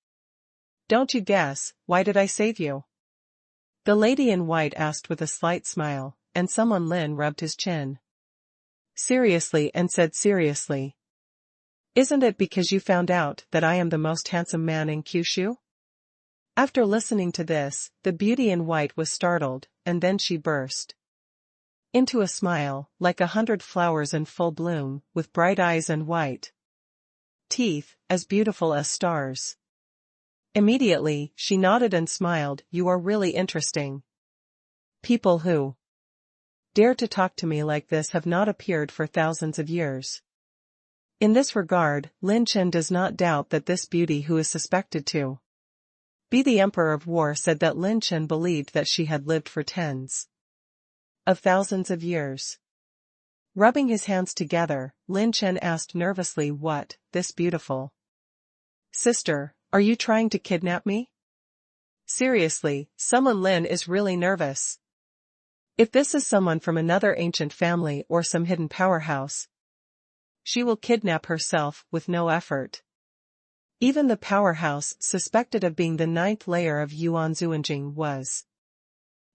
Don't you guess, why did I save you? The lady in white asked with a slight smile, and someone Lin rubbed his chin seriously and said seriously. Isn't it because you found out that I am the most handsome man in Kyushu? After listening to this, the beauty in white was startled, and then she burst into a smile, like 100 flowers in full bloom, with bright eyes and white teeth, as beautiful as stars. Immediately, she nodded and smiled. You are really interesting. People who dare to talk to me like this have not appeared for thousands of years. In this regard, Lin Chen does not doubt that this beauty who is suspected to be the Emperor of War said that Lin Chen believed that she had lived for tens of thousands of years. Rubbing his hands together, Lin Chen asked nervously, what, this beautiful sister, are you trying to kidnap me? Seriously, someone Lin is really nervous. If this is someone from another ancient family or some hidden powerhouse, she will kidnap herself with no effort. Even the powerhouse suspected of being the 9th layer of Yuanzuanjing was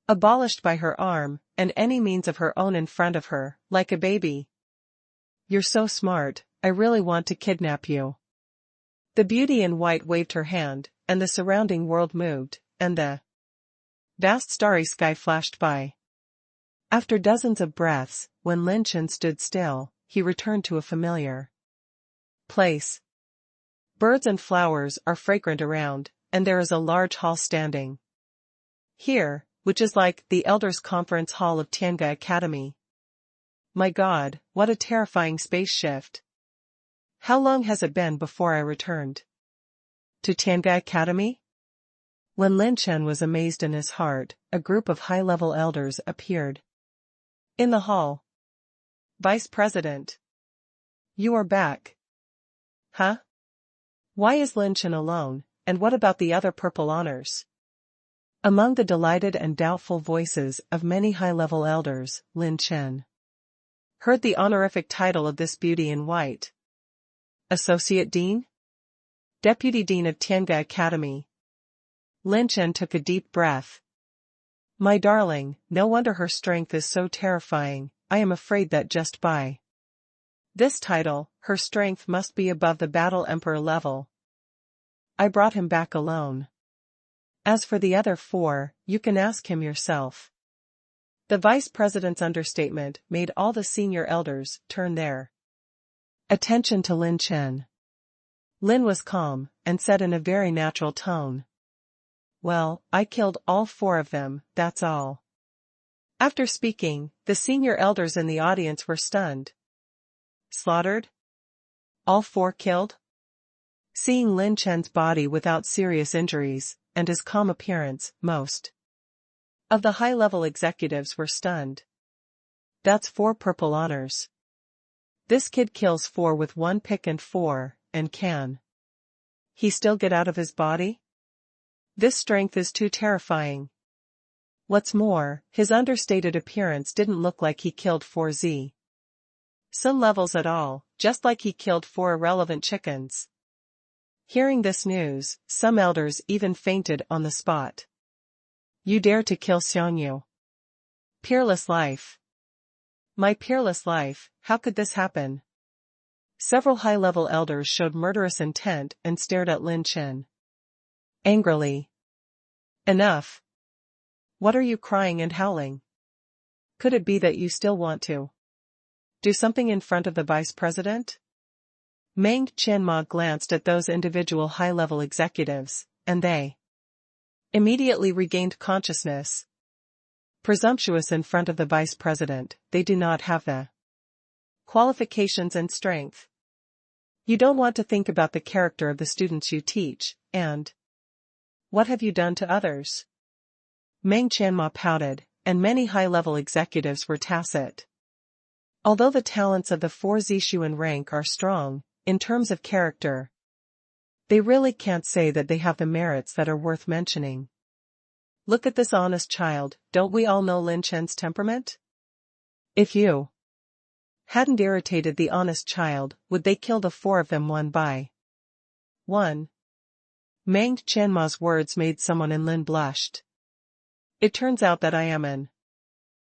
abolished by her arm, and any means of her own in front of her, like a baby. You're so smart, I really want to kidnap you. The beauty in white waved her hand, and the surrounding world moved, and the vast starry sky flashed by. After dozens of breaths, when Lin Chen stood still, he returned to a familiar place. Birds and flowers are fragrant around, and there is a large hall standing here, which is like the Elders' Conference Hall of Tianga Academy. My God, what a terrifying space shift. How long has it been before I returned to Tianga Academy? When Lin Chen was amazed in his heart, a group of high-level elders appeared in the hall. Vice President. You are back. Huh? Why is Lin Chen alone, and what about the other purple honors? Among the delighted and doubtful voices of many high-level elders, Lin Chen heard the honorific title of this beauty in white. Associate Dean? Deputy Dean of Tianga Academy. Lin Chen took a deep breath. My darling, no wonder her strength is so terrifying. I am afraid that just by this title, her strength must be above the Battle Emperor level. I brought him back alone. As for the other 4, you can ask him yourself. The vice president's understatement made all the senior elders turn their attention to Lin Chen. Lin was calm, and said in a very natural tone. Well, I killed all 4 of them, that's all. After speaking, the senior elders in the audience were stunned. Slaughtered? All 4 killed? Seeing Lin Chen's body without serious injuries, and his calm appearance, most of the high-level executives were stunned. That's 4 purple honors. This kid kills 4 with 1 pick and 4, and can he still get out of his body? This strength is too terrifying. What's more, his understated appearance didn't look like he killed 4Z. Some levels at all, just like he killed 4 irrelevant chickens. Hearing this news, some elders even fainted on the spot. You dare to kill Xiangyu? Peerless life. My peerless life, how could this happen? Several high-level elders showed murderous intent and stared at Lin Chen angrily. Enough. What are you crying and howling? Could it be that you still want to do something in front of the vice president? Meng Qianma glanced at those individual high-level executives, and they immediately regained consciousness. Presumptuous in front of the vice president, they do not have the qualifications and strength. You don't want to think about the character of the students you teach, and what have you done to others? Meng Qianma pouted, and many high-level executives were tacit. Although the talents of the 4 Zishuan rank are strong, in terms of character, they really can't say that they have the merits that are worth mentioning. Look at this honest child, don't we all know Lin Chen's temperament? If you hadn't irritated the honest child, would they kill the 4 of them one by one? Mang Chenma's words made someone in Lin blushed. It turns out that I am an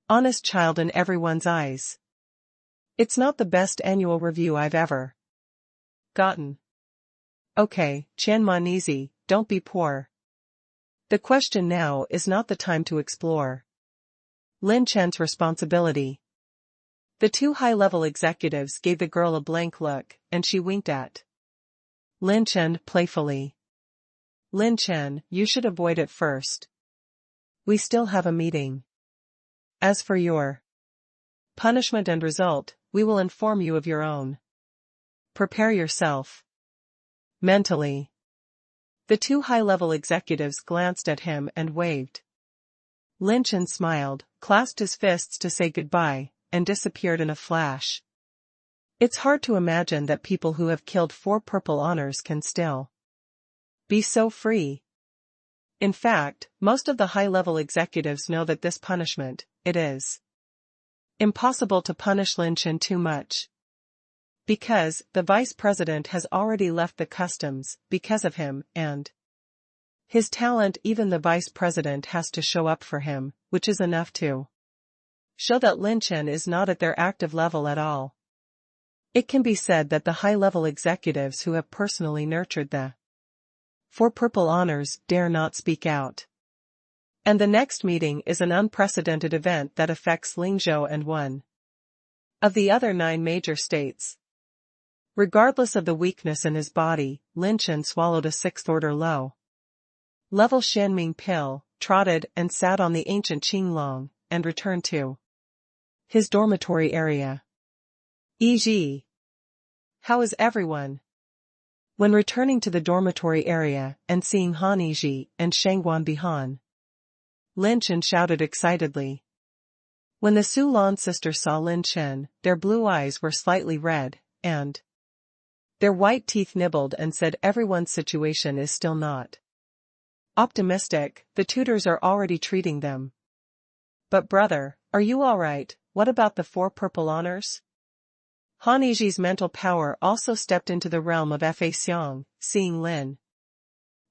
honest child in everyone's eyes. It's not the best annual review I've ever gotten. Okay, Chenma easy, don't be poor. The question now is not the time to explore Lin Chen's responsibility. The 2 high-level executives gave the girl a blank look, and she winked at Lin Chen playfully. Lin Chen, you should avoid it first. We still have a meeting. As for your punishment and result, we will inform you of your own. Prepare yourself mentally. The 2 high-level executives glanced at him and waved. Lin Chen smiled, clasped his fists to say goodbye, and disappeared in a flash. It's hard to imagine that people who have killed 4 purple honors can still be so free. In fact, most of the high-level executives know that this punishment, it is impossible to punish Lin Chen too much. Because the vice president has already left the customs because of him and his talent. Even the vice president has to show up for him, which is enough to show that Lin Chen is not at their active level at all. It can be said that the high-level executives who have personally nurtured the 4 purple honors dare not speak out. And the next meeting is an unprecedented event that affects Lingzhou and one of the other 9 major states. Regardless of the weakness in his body, Lin Chen swallowed a 6th-order low-level Shanming pill, trotted and sat on the ancient Qinglong, and returned to his dormitory area. E.g. How is everyone? When returning to the dormitory area and seeing Han Yiji and Shangguan Bihan, Lin Chen shouted excitedly. When the Su Lan sisters saw Lin Chen, their blue eyes were slightly red, and their white teeth nibbled and said everyone's situation is still not optimistic, the tutors are already treating them. But brother, are you alright? What about the 4 purple honors? Han Yiji's mental power also stepped into the realm of Fa Xiang, seeing Lin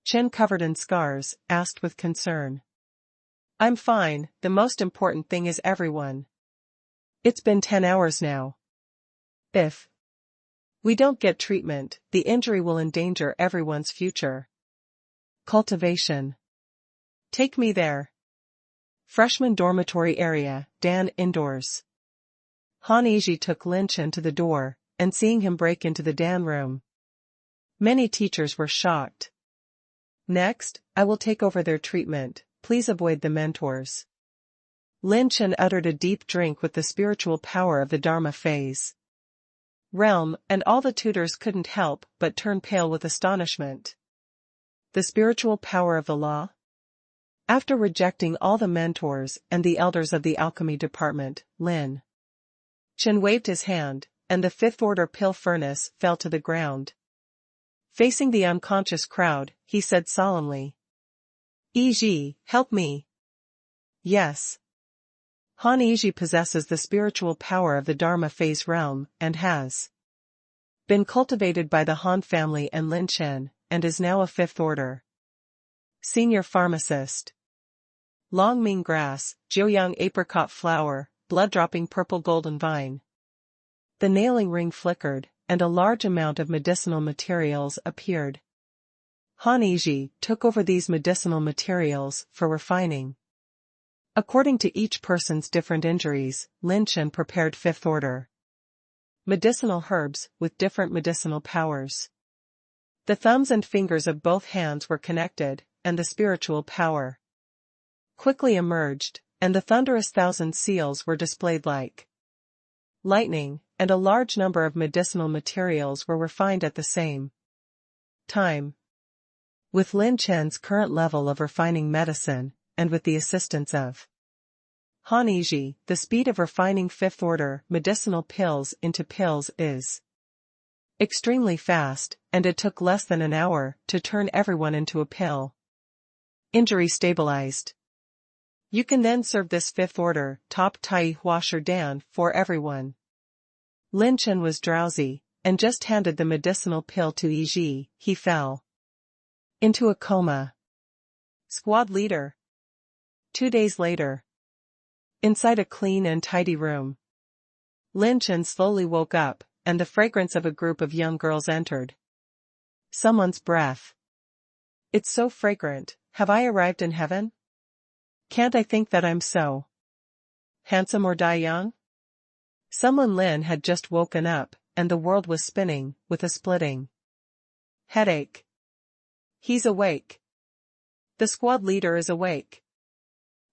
Chen covered in scars, asked with concern. I'm fine, the most important thing is everyone. It's been 10 hours now. If we don't get treatment, the injury will endanger everyone's future. Cultivation. Take me there. Freshman dormitory area, Dan indoors. Han Yiji took Lin Chen to the door, and seeing him break into the Dan room, many teachers were shocked. Next, I will take over their treatment, please avoid the mentors. Lin Chen uttered a deep drink with the spiritual power of the Dharma phase realm, and all the tutors couldn't help but turn pale with astonishment. The spiritual power of the law? After rejecting all the mentors and the elders of the alchemy department, Lin Chen waved his hand, and the 5th-order pill furnace fell to the ground. Facing the unconscious crowd, he said solemnly, Yiji, help me. Yes. Han Yiji possesses the spiritual power of the Dharma phase realm, and has been cultivated by the Han family and Lin Chen, and is now a 5th-order senior pharmacist. Long Ming grass, Jiuyang apricot flower, blood-dropping purple golden vine. The nailing ring flickered, and a large amount of medicinal materials appeared. Han Yiji took over these medicinal materials for refining. According to each person's different injuries, Lin Chen prepared 5th-order medicinal herbs with different medicinal powers. The thumbs and fingers of both hands were connected, and the spiritual power quickly emerged, and the thunderous 1,000 seals were displayed like lightning, and a large number of medicinal materials were refined at the same time. With Lin Chen's current level of refining medicine, and with the assistance of Han Yiji, the speed of refining fifth-order medicinal pills into pills is extremely fast, and it took less than an hour to turn everyone into a pill. Injury stabilized. You can then serve this fifth-order top Tai Hua Dan for everyone. Lin Chen was drowsy, and just handed the medicinal pill to Yiji. He fell into a coma. Squad leader. 2 days later. Inside a clean and tidy room. Lin Chen slowly woke up, and the fragrance of a group of young girls entered. Someone's breath. It's so fragrant. Have I arrived in heaven? Can't I think that I'm so handsome or die young? Someone Lin had just woken up, and the world was spinning, with a splitting headache. He's awake. The squad leader is awake.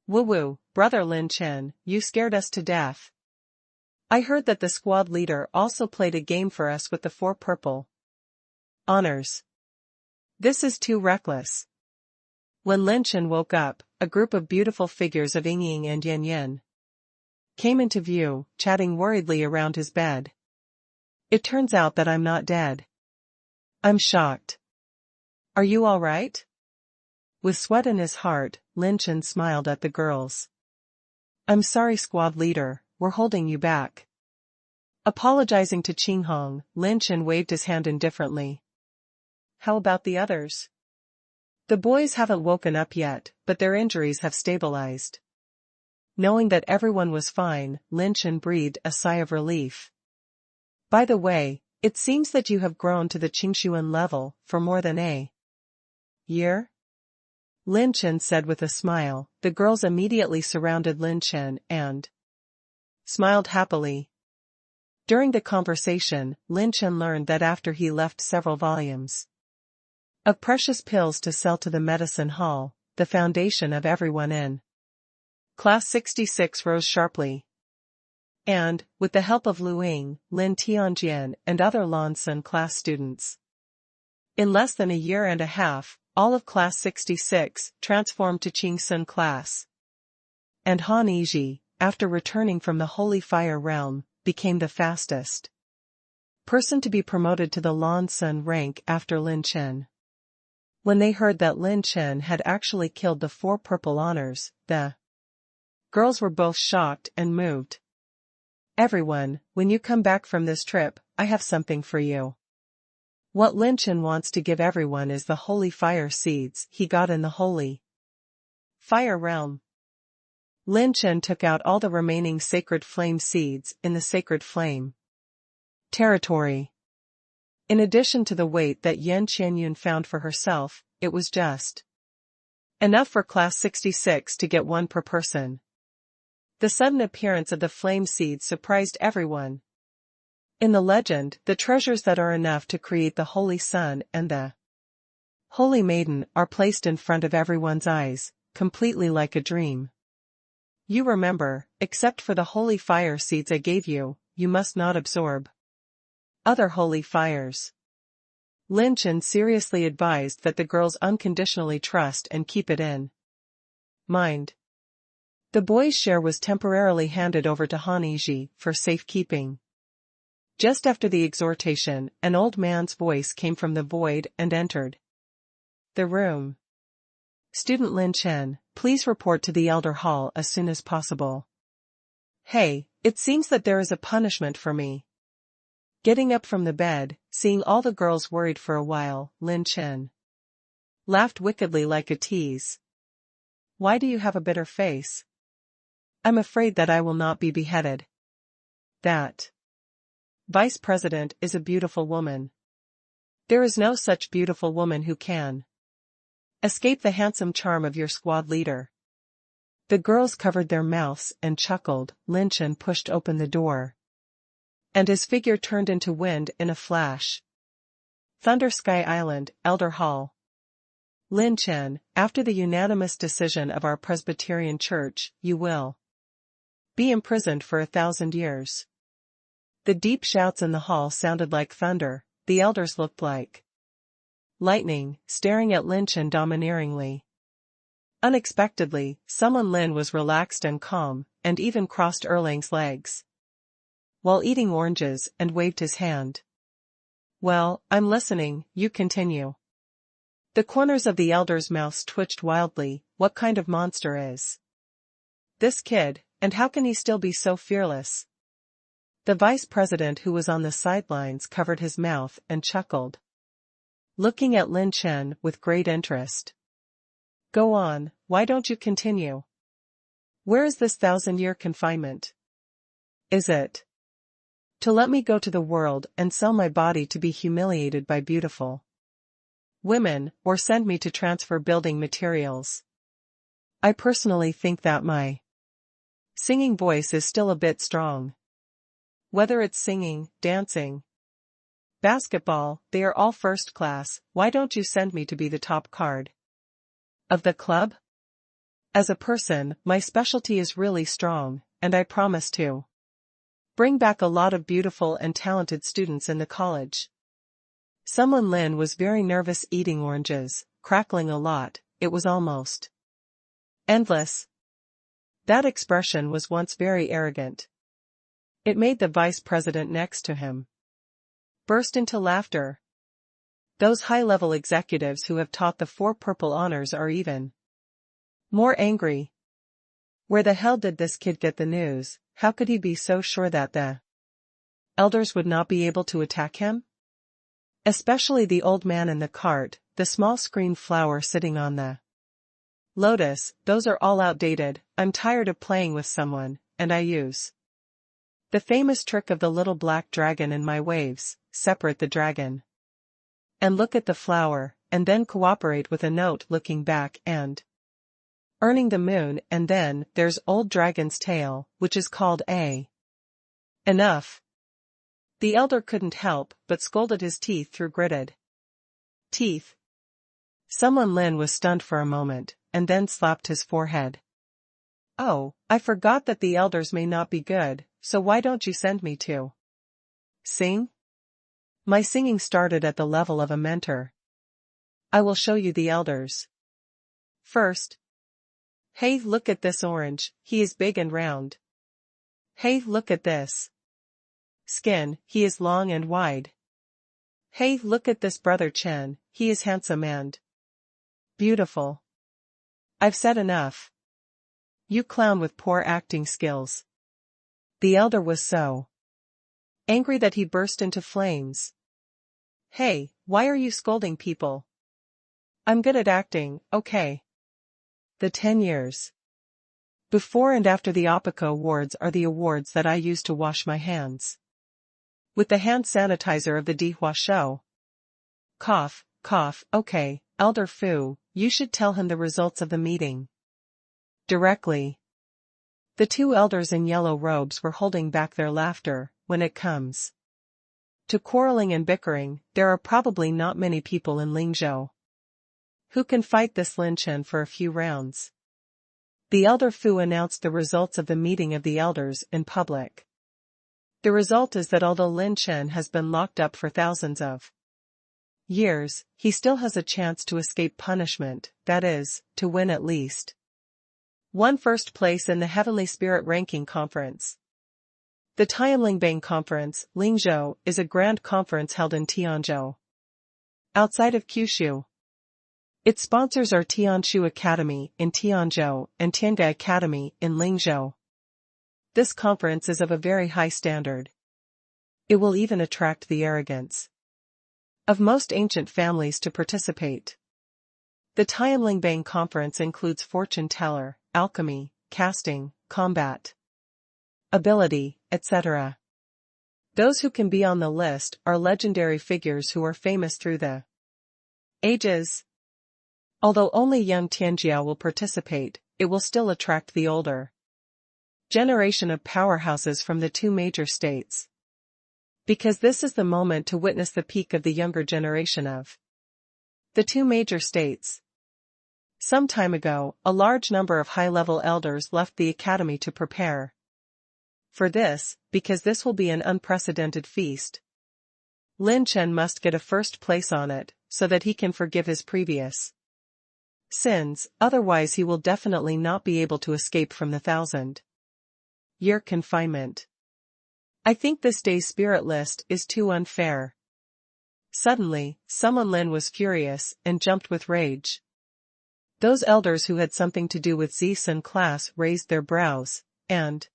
Woo-woo, brother Lin Chen, you scared us to death. I heard that the squad leader also played a game for us with the 4 purple honors. This is too reckless. When Lin Chen woke up, a group of beautiful figures of Ying and Yin Yin came into view, chatting worriedly around his bed. It turns out that I'm not dead. I'm shocked. Are you all right? With sweat in his heart, Lin Chen smiled at the girls. I'm sorry, squad leader, we're holding you back. Apologizing to Qinghong, Lin Chen waved his hand indifferently. How about the others? The boys haven't woken up yet, but their injuries have stabilized. Knowing that everyone was fine, Lin Chen breathed a sigh of relief. By the way, it seems that you have grown to the Qingshuan level for more than a year? Lin Chen said with a smile. The girls immediately surrounded Lin Chen and smiled happily. During the conversation, Lin Chen learned that after he left several volumes of precious pills to sell to the medicine hall, the foundation of everyone in Class 66 rose sharply. And, with the help of Lu Ying, Lin Tianjian and other Lansun class students, in less than a year and a half, all of Class 66 transformed to Qingsun class. And Han Yiji, after returning from the Holy Fire realm, became the fastest person to be promoted to the Lansun rank after Lin Chen. When they heard that Lin Chen had actually killed the 4 purple honors, the girls were both shocked and moved. Everyone, when you come back from this trip, I have something for you. What Lin Chen wants to give everyone is the holy fire seeds he got in the holy fire realm. Lin Chen took out all the remaining sacred flame seeds in the sacred flame territory. In addition to the weight that Yan Qianyun found for herself, it was just enough for Class 66 to get 1 per person. The sudden appearance of the flame seeds surprised everyone. In the legend, the treasures that are enough to create the Holy Sun and the Holy Maiden are placed in front of everyone's eyes, completely like a dream. You remember, except for the holy fire seeds I gave you, you must not absorb other holy fires. Lin Chen seriously advised that the girls unconditionally trust and keep it in mind. The boys' share was temporarily handed over to Han Yiji for safekeeping. Just after the exhortation, an old man's voice came from the void and entered the room. Student Lin Chen, please report to the Elder Hall as soon as possible. Hey, it seems that there is a punishment for me. Getting up from the bed, seeing all the girls worried for a while, Lin Chen laughed wickedly like a tease. Why do you have a bitter face? I'm afraid that I will not be beheaded. That Vice President is a beautiful woman. There is no such beautiful woman who can escape the handsome charm of your squad leader. The girls covered their mouths and chuckled. Lin Chen pushed open the door, and his figure turned into wind in a flash. Thunder Sky Island, Elder Hall. Lin Chen, after the unanimous decision of our Presbyterian Church, you will be imprisoned for 1,000 years. The deep shouts in the hall sounded like thunder. The elders looked like lightning, staring at Lin Chen domineeringly. Unexpectedly, someone Lin was relaxed and calm, and even crossed Erlang's legs while eating oranges and waved his hand. Well, I'm listening, you continue. The corners of the elder's mouths twitched wildly. What kind of monster is this kid, and how can he still be so fearless? The vice president, who was on the sidelines, covered his mouth and chuckled, looking at Lin Chen with great interest. Go on, why don't you continue? Where is this 1,000-year confinement? Is it to let me go to the world and sell my body to be humiliated by beautiful women, or send me to transfer building materials? I personally think that my singing voice is still a bit strong. Whether it's singing, dancing, basketball, they are all first class. Why don't you send me to be the top card of the club? As a person, my specialty is really strong, and I promise to bring back a lot of beautiful and talented students in the college. Someone Lin was very nervous eating oranges, crackling a lot. It was almost endless. That expression was once very arrogant. It made the vice president next to him burst into laughter. Those high-level executives who have taught the 4 purple honors are even more angry. Where the hell did this kid get the news? How could he be so sure that the elders would not be able to attack him? Especially the old man in the cart, the small screen flower sitting on the lotus. Those are all outdated. I'm tired of playing with someone, and I use the famous trick of the little black dragon in my waves. Separate the dragon and look at the flower, and then cooperate with a note looking back and earning the moon. And then there's old dragon's tail, which is called a enough. The elder couldn't help but scolded his teeth through gritted teeth. Someone Lin was stunned for a moment, and then slapped his forehead. Oh, I forgot that the elders may not be good, so why don't you send me to sing? My singing started at the level of a mentor. I will show you the elders. First. Hey, look at this orange, he is big and round. Hey, look at this skin, he is long and wide. Hey, look at this brother Chen, he is handsome and beautiful. I've said enough. You clown with poor acting skills. The elder was so angry that he burst into flames. Hey, why are you scolding people? I'm good at acting, okay. The 10 years before and after the Apico Awards are the awards that I use to wash my hands with the hand sanitizer of the Dihua show. Cough, cough. Okay, Elder Fu, you should tell him the results of the meeting directly. The 2 elders in yellow robes were holding back their laughter. When it comes to quarreling and bickering, there are probably not many people in Lingzhou who can fight this Lin Chen for a few rounds. The elder Fu announced the results of the meeting of the elders in public. The result is that although Lin Chen has been locked up for thousands of years, he still has a chance to escape punishment, that is, to win at least 1 first place in the Heavenly Spirit Ranking Conference. The Tianlingbang Conference, Lingzhou, is a grand conference held in Tianzhou, outside of Kyushu. Its sponsors are Tianshu Academy in Tianzhou and Tianga Academy in Lingzhou. This conference is of a very high standard. It will even attract the arrogance of most ancient families to participate. The Tianlingbang Conference includes fortune teller, alchemy, casting, combat, ability, etc. Those who can be on the list are legendary figures who are famous through the ages. Although only young Tianjiao will participate, it will still attract the older generation of powerhouses from the 2 major states. Because this is the moment to witness the peak of the younger generation of the 2 major states. Some time ago, a large number of high-level elders left the academy to prepare for this, because this will be an unprecedented feast. Lin Chen must get a first place on it, so that he can forgive his previous sins, otherwise he will definitely not be able to escape from the 1,000 year confinement. I think this day's spirit list is too unfair. Suddenly, Lin was furious and jumped with rage. Those elders who had something to do with Zisun class raised their brows, and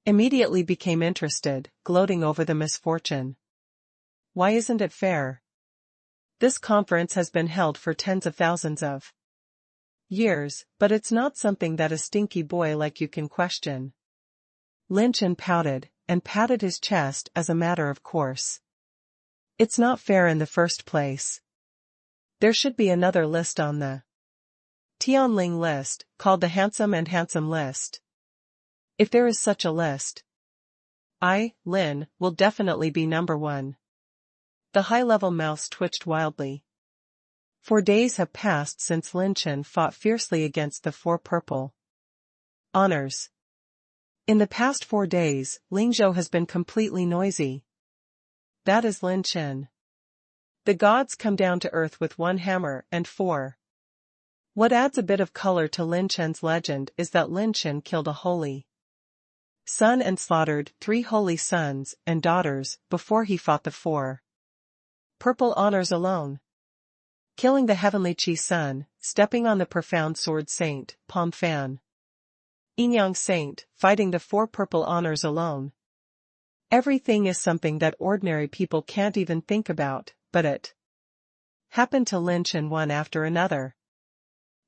immediately became interested, gloating over the misfortune. Why isn't it fair? This conference has been held for tens of thousands of years, but it's not something that a stinky boy like you can question. Lin Chen pouted, and patted his chest as a matter of course. It's not fair in the first place. There should be another list on the Tianling list, called the handsome and handsome list. If there is such a list, I, Lin, will definitely be number one. The high-level mouse twitched wildly. 4 days have passed since Lin Chen fought fiercely against the 4 purple honors. In the past 4 days, Ling Zhou has been completely noisy. That is Lin Chen. The gods come down to earth with 1 hammer and 4. What adds a bit of color to Lin Chen's legend is that Lin Chen killed a holy son and slaughtered 3 holy sons and daughters before he fought the 4 purple honors alone. Killing the heavenly Qi Sun, stepping on the profound sword saint, Palm Fan. Yinyang saint, fighting the 4 purple honors alone. Everything is something that ordinary people can't even think about, but it happened to Lin Chen one after another.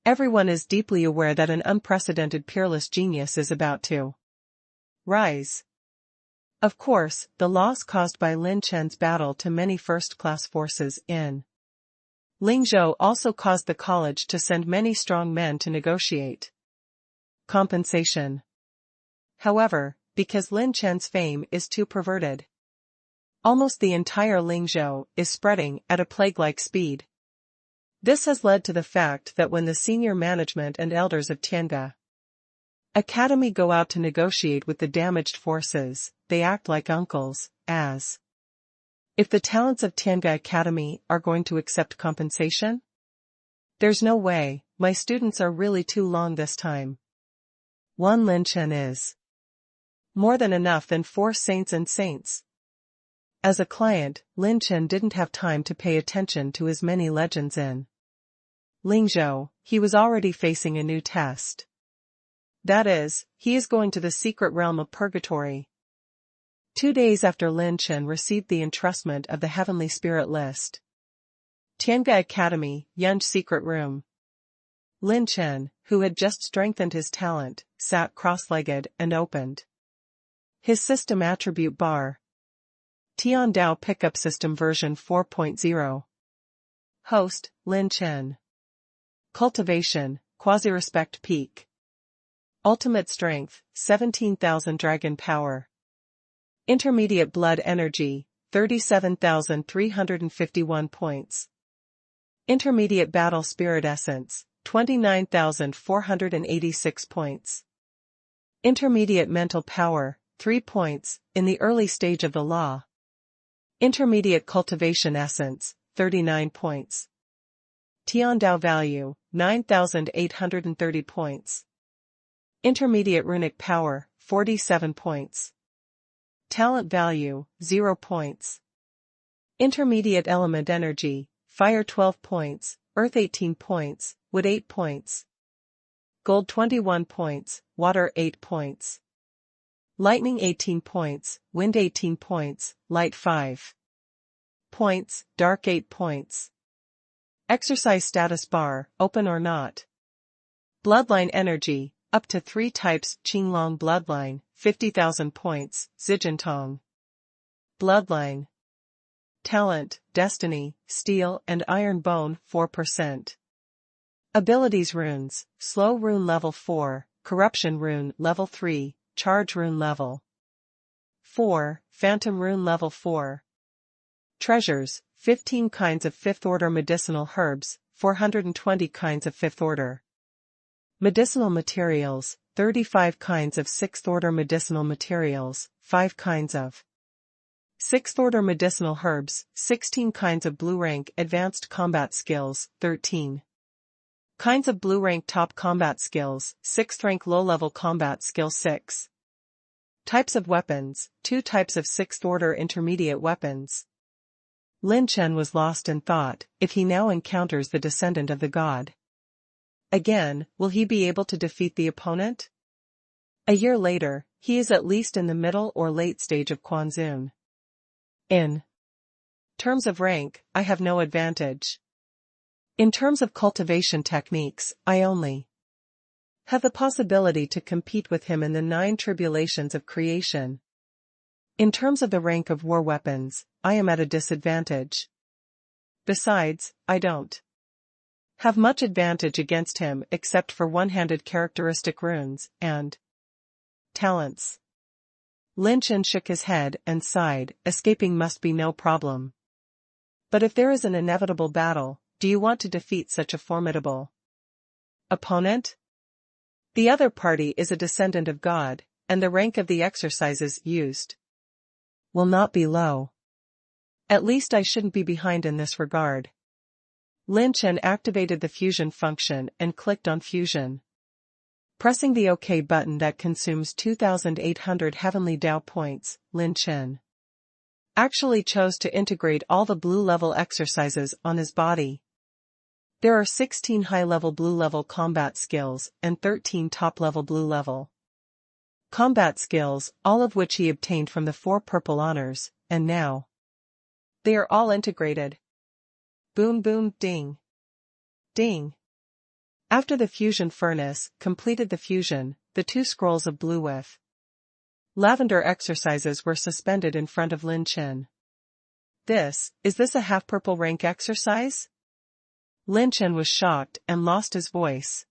Everyone is deeply aware that an unprecedented peerless genius is about to rise. Of course, the loss caused by Lin Chen's battle to many first-class forces in Lingzhou also caused the college to send many strong men to negotiate compensation. However, because Lin Chen's fame is too perverted, almost the entire Lingzhou is spreading at a plague-like speed. This has led to the fact that when the senior management and elders of Tianga Academy go out to negotiate with the damaged forces, they act like uncles, as if the talents of Tianga Academy are going to accept compensation? There's no way, my students are really too long this time. 1 Lin Chen is more than enough than 4 saints and saints. As a client, Lin Chen didn't have time to pay attention to his many legends in Lingzhou. He was already facing a new test. That is, he is going to the secret realm of purgatory. 2 days after Lin Chen received the entrustment of the Heavenly Spirit list. Tianga Academy, Yunj Secret Room. Lin Chen, who had just strengthened his talent, sat cross-legged and opened his system attribute bar. Tian Dao Pickup System version 4.0. Host, Lin Chen. Cultivation, Quasi-Respect Peak. Ultimate Strength, 17,000 Dragon Power. Intermediate Blood Energy, 37,351 points. Intermediate Battle Spirit Essence, 29,486 points. Intermediate Mental Power, 3 points, in the early stage of the law. Intermediate Cultivation Essence, 39 points. Tian Dao Value, 9,830 points. Intermediate Runic Power, 47 points. Talent Value, 0 points. Intermediate Element Energy, Fire 12 points, Earth 18 points, Wood 8 points. Gold 21 points, Water 8 points. Lightning 18 points, Wind 18 points, Light 5 points, Dark 8 points. Exercise Status Bar, Open or Not. Bloodline Energy, up to 3 types. Qinglong Bloodline, 50,000 points, Zijintong Bloodline. Talent, Destiny, Steel and Iron Bone, 4%. Abilities Runes, Slow Rune Level 4, Corruption Rune Level 3, Charge Rune Level 4, Phantom Rune Level 4. Treasures, 15 kinds of 5th order medicinal herbs, 420 kinds of 5th order medicinal materials, 35 kinds of 6th order medicinal materials, 5 kinds of 6th order medicinal herbs, 16 kinds of blue rank advanced combat skills, 13 kinds of blue rank top combat skills, 6th rank low level combat skill 6 Types of weapons, 2 types of 6th-order intermediate weapons. Lin Chen was lost in thought. If he now encounters the descendant of the god again, will he be able to defeat the opponent? A year later, he is at least in the middle or late stage of Quanzun. In terms of rank, I have no advantage. In terms of cultivation techniques, I only have the possibility to compete with him in the 9 tribulations of creation. In terms of the rank of war weapons, I am at a disadvantage. Besides, I don't have much advantage against him except for one-handed characteristic runes and talents. Lin Chen shook his head and sighed. Escaping must be no problem. But if there is an inevitable battle, do you want to defeat such a formidable opponent? The other party is a descendant of God, and the rank of the exercises used will not be low. At least I shouldn't be behind in this regard. Lin Chen activated the fusion function and clicked on fusion. Pressing the OK button that consumes 2,800 Heavenly Dao points, Lin Chen actually chose to integrate all the blue-level exercises on his body. There are 16 high-level blue-level combat skills and 13 top-level blue-level combat skills, all of which he obtained from the 4 purple honors, and now they are all integrated. Boom boom ding. Ding. After the fusion furnace completed the fusion, the 2 scrolls of blue with lavender exercises were suspended in front of Lin Chen. Is this a half-purple rank exercise? Lin Chen was shocked and lost his voice.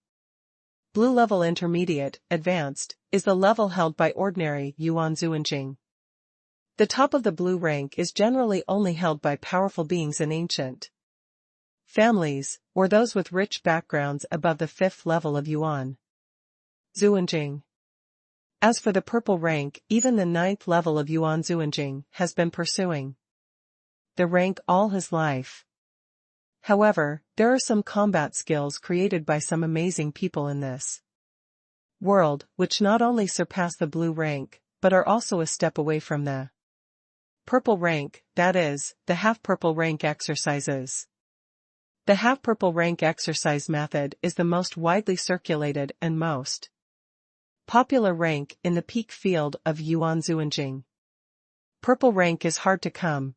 Blue level intermediate, advanced, is the level held by ordinary Yuan Zuanjing. The top of the blue rank is generally only held by powerful beings in ancient families, or those with rich backgrounds above the 5th level of Yuan Zuanjing. As for the purple rank, even the 9th level of Yuan Zuanjing has been pursuing the rank all his life. However, there are some combat skills created by some amazing people in this world, which not only surpass the blue rank, but are also a step away from the purple rank, that is, the half-purple rank exercises. The half-purple rank exercise method is the most widely circulated and most popular rank in the peak field of Yuan Zuanjing. Purple rank is hard to come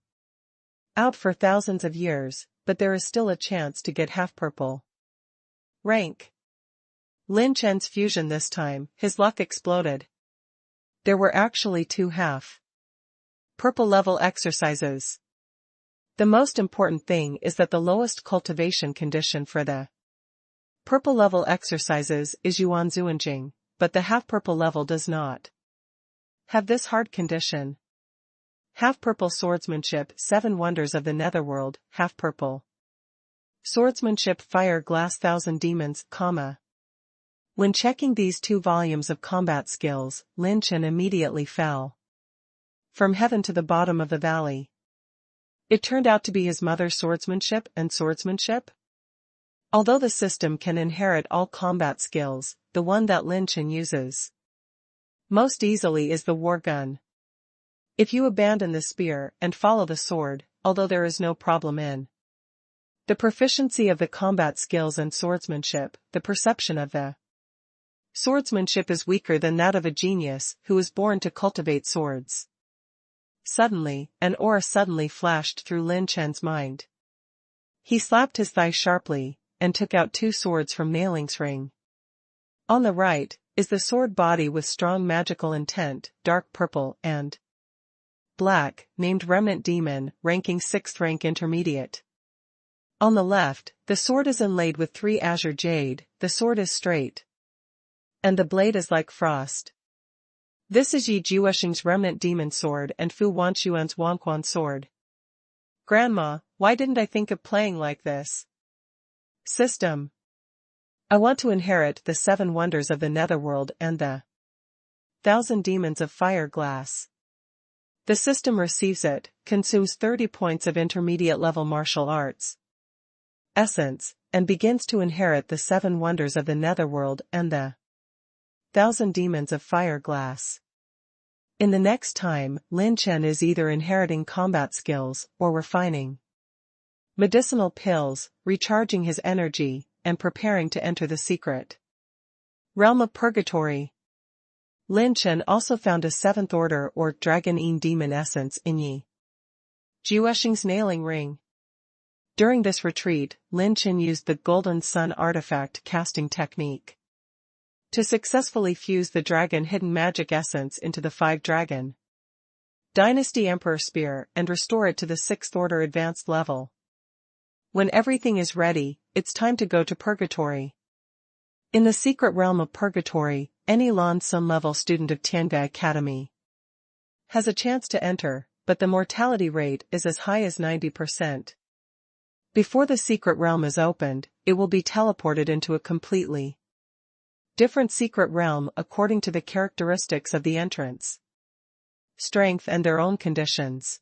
out for thousands of years, but there is still a chance to get half-purple rank. Lin Chen's fusion this time, his luck exploded. There were actually 2 half-purple level exercises. The most important thing is that the lowest cultivation condition for the purple level exercises is Yuan Zuanjing, but the half-purple level does not have this hard condition. Half-purple swordsmanship, 7 wonders of the netherworld, half-purple swordsmanship, fire glass, 1,000 demons, When checking these 2 volumes of combat skills, Lin Chen immediately fell from heaven to the bottom of the valley. It turned out to be his mother's swordsmanship and swordsmanship. Although the system can inherit all combat skills, the one that Lin Chen uses most easily is the war gun. If you abandon the spear and follow the sword, although there is no problem in the proficiency of the combat skills and swordsmanship, the perception of the swordsmanship is weaker than that of a genius who is born to cultivate swords. Suddenly, an aura suddenly flashed through Lin Chen's mind. He slapped his thigh sharply, and took out 2 swords from Nailing's ring. On the right, is the sword body with strong magical intent, dark purple and black, named Remnant Demon, ranking 6th rank intermediate. On the left, the sword is inlaid with 3 azure jade, the sword is straight, and the blade is like frost. This is Yi Juesheng's Remnant Demon sword and Fu Wanquan's Wangquan sword. Grandma, why didn't I think of playing like this system? I want to inherit the 7 wonders of the netherworld and the 1,000 demons of fire glass. The system receives it, consumes 30 points of intermediate level martial arts essence, and begins to inherit the 7 wonders of the netherworld and the 1,000 demons of fire glass. In the next time, Lin Chen is either inheriting combat skills or refining medicinal pills, recharging his energy, and preparing to enter the secret realm of purgatory. Lin Chen also found a seventh order or dragon demon essence in Yi Jiusheng's nailing ring. During this retreat, Lin Chen used the Golden Sun artifact casting technique to successfully fuse the dragon hidden magic essence into the 5-dragon Dynasty Emperor Spear and restore it to the 6th order advanced level. When everything is ready, it's time to go to purgatory. In the secret realm of purgatory, any Lan Sun level student of Tiange Academy has a chance to enter, but the mortality rate is as high as 90%. Before the secret realm is opened, it will be teleported into a completely different secret realm according to the characteristics of the entrance, strength and their own conditions.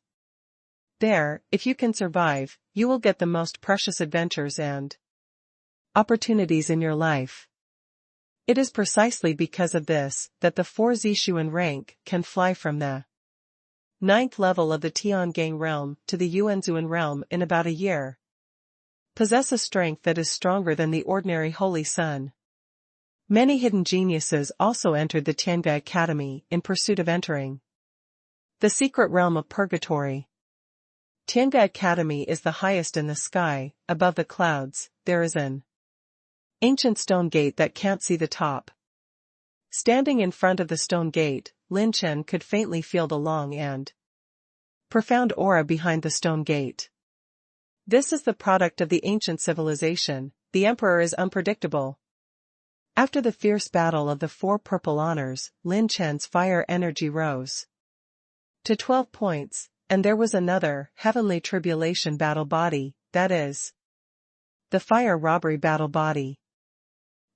There, if you can survive, you will get the most precious adventures and opportunities in your life. It is precisely because of this that the 4 Zishuan rank can fly from the 9th level of the Tiangang realm to the Yuanzuan realm in about a year. Possess a strength that is stronger than the ordinary Holy Sun. Many hidden geniuses also entered the Tiange Academy in pursuit of entering the secret realm of purgatory. Tiange Academy is the highest in the sky. Above the clouds, there is an ancient stone gate that can't see the top. Standing in front of the stone gate, Lin Chen could faintly feel the long and profound aura behind the stone gate. This is the product of the ancient civilization. The emperor is unpredictable. After the fierce battle of the 4 purple honors, Lin Chen's fire energy rose to 12 points, and there was another heavenly tribulation battle body, that is, the fire robbery battle body.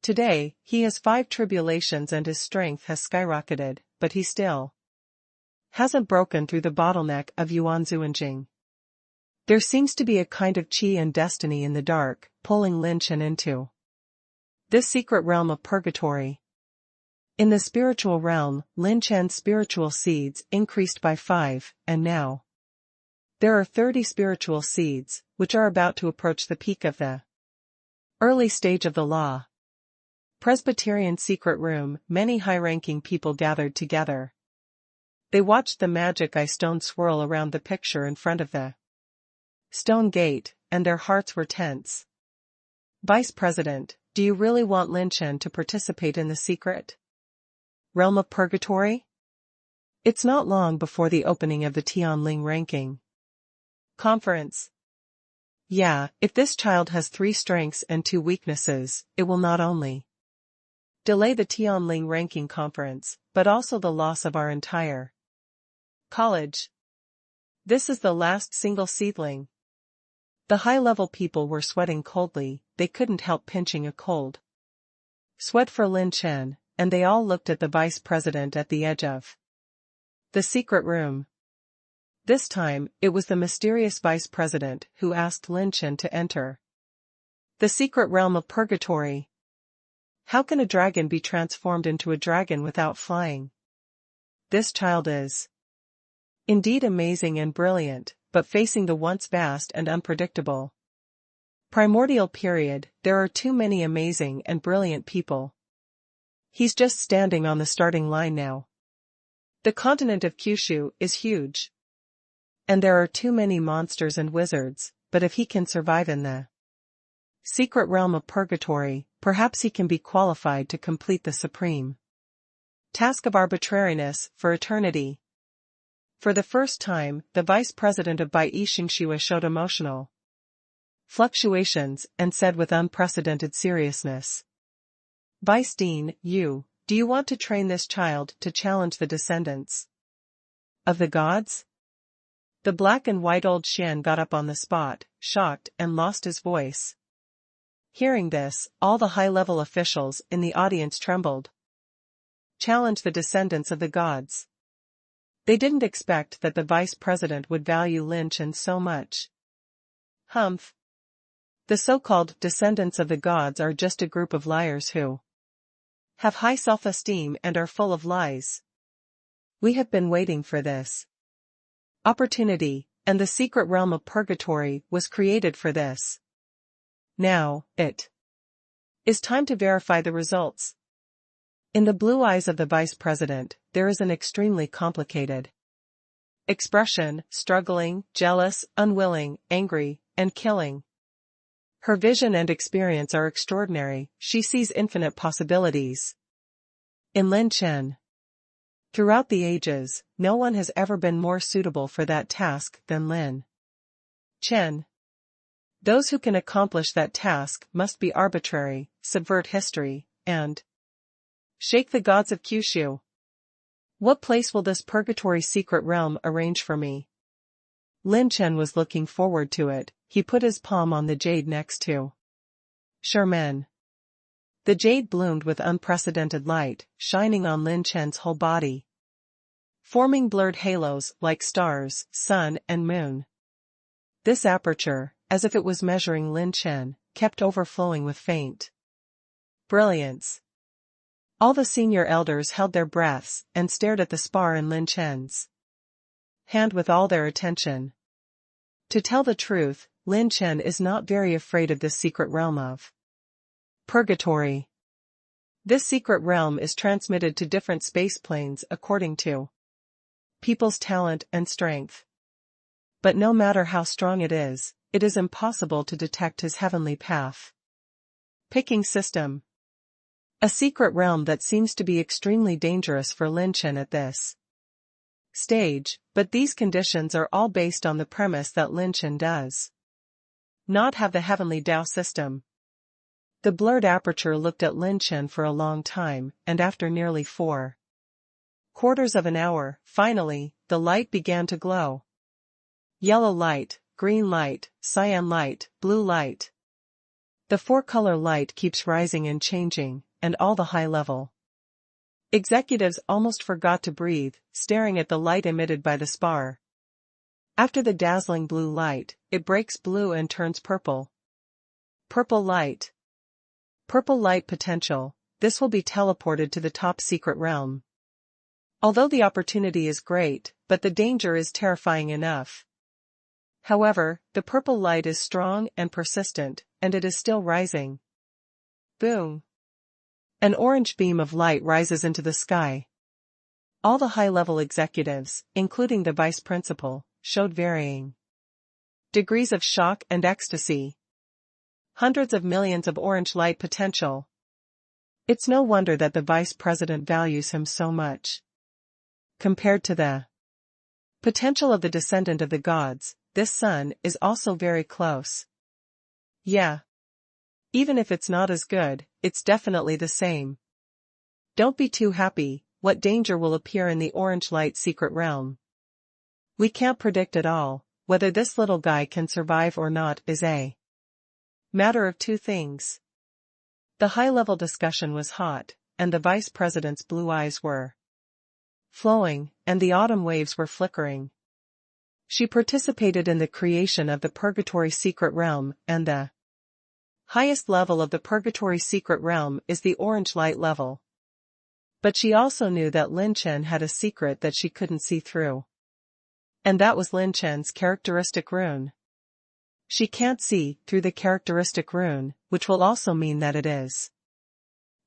Today, he has 5 tribulations and his strength has skyrocketed, but he still hasn't broken through the bottleneck of Yuanzuanjing. There seems to be a kind of qi and destiny in the dark, pulling Lin Chen into this secret realm of purgatory. In the spiritual realm, Lin Chen's spiritual seeds increased by 5, and now there are 30 spiritual seeds, which are about to approach the peak of the early stage of the law. Presbyterian secret room, many high-ranking people gathered together. They watched the magic eye stone swirl around the picture in front of the stone gate, and their hearts were tense. Vice President, do you really want Lin Chen to participate in the secret realm of purgatory? It's not long before the opening of the Tianling ranking conference. Yeah, if this child has 3 strengths and 2 weaknesses, it will not only delay the Tianling ranking conference, but also the loss of our entire college. This is the last single seedling. The high-level people were sweating coldly, they couldn't help pinching a cold sweat for Lin Chen, and they all looked at the vice president at the edge of the secret room. This time, it was the mysterious vice president who asked Lin Chen to enter the secret realm of purgatory. How can a dragon be transformed into a dragon without flying? This child is indeed amazing and brilliant, but facing the once vast and unpredictable primordial period, there are too many amazing and brilliant people. He's just standing on the starting line now. The continent of Kyushu is huge. And there are too many monsters and wizards, but if he can survive in the secret realm of purgatory, perhaps he can be qualified to complete the supreme task of arbitrariness for eternity. For the first time, the vice president of Bai Xingxue showed emotional fluctuations and said with unprecedented seriousness, Vice Dean, do you want to train this child to challenge the descendants of the gods? The black and white old Xian got up on the spot, shocked and lost his voice. Hearing this, all the high-level officials in the audience trembled. Challenge the descendants of the gods. They didn't expect that the vice president would value Lin Chen so much. Humph. The so-called descendants of the gods are just a group of liars who have high self-esteem and are full of lies. We have been waiting for this opportunity, and the secret realm of purgatory was created for this. Now, it is time to verify the results. In the blue eyes of the vice president, there is an extremely complicated expression: struggling, jealous, unwilling, angry, and killing. Her vision and experience are extraordinary. She sees infinite possibilities in Lin Chen. Throughout the ages, no one has ever been more suitable for that task than Lin Chen. Those who can accomplish that task must be arbitrary, subvert history, and shake the gods of Kyushu. What place will this purgatory secret realm arrange for me? Lin Chen was looking forward to it. He put his palm on the jade next to Sherman. The jade bloomed with unprecedented light, shining on Lin Chen's whole body, forming blurred halos like stars, sun, and moon. This aperture, as if it was measuring Lin Chen, kept overflowing with faint brilliance. All the senior elders held their breaths and stared at the spar in Lin Chen's hand with all their attention. To tell the truth, Lin Chen is not very afraid of this secret realm of purgatory. This secret realm is transmitted to different space planes according to people's talent and strength. But no matter how strong it is impossible to detect his heavenly path picking system. A secret realm that seems to be extremely dangerous for Lin Chen at this stage, but these conditions are all based on the premise that Lin Chen does not have the Heavenly Dao system. The blurred aperture looked at Lin Chen for a long time, and after nearly 4/4 of an hour, finally, the light began to glow. Yellow light, green light, cyan light, blue light. The four-color light keeps rising and changing, and all the high-level executives almost forgot to breathe, staring at the light emitted by the spar. After the dazzling blue light, it breaks blue and turns purple. Purple light. Purple light potential. This will be teleported to the top secret realm. Although the opportunity is great, but the danger is terrifying enough. However, the purple light is strong and persistent, and it is still rising. Boom. An orange beam of light rises into the sky. All the high-level executives, including the vice principal, showed varying degrees of shock and ecstasy. Hundreds of millions of orange light potential. It's no wonder that the vice president values him so much. Compared to the potential of the descendant of the gods, this sun is also very close. Yeah. Even if it's not as good, it's definitely the same. Don't be too happy. What danger will appear in the orange light secret realm? We can't predict at all. Whether this little guy can survive or not is a matter of two things. The high-level discussion was hot, and the vice president's blue eyes were flowing, and the autumn waves were flickering. She participated in the creation of the purgatory secret realm, and the highest level of the purgatory secret realm is the orange light level. But she also knew that Lin Chen had a secret that she couldn't see through. And that was Lin Chen's characteristic rune. She can't see through the characteristic rune, which will also mean that it is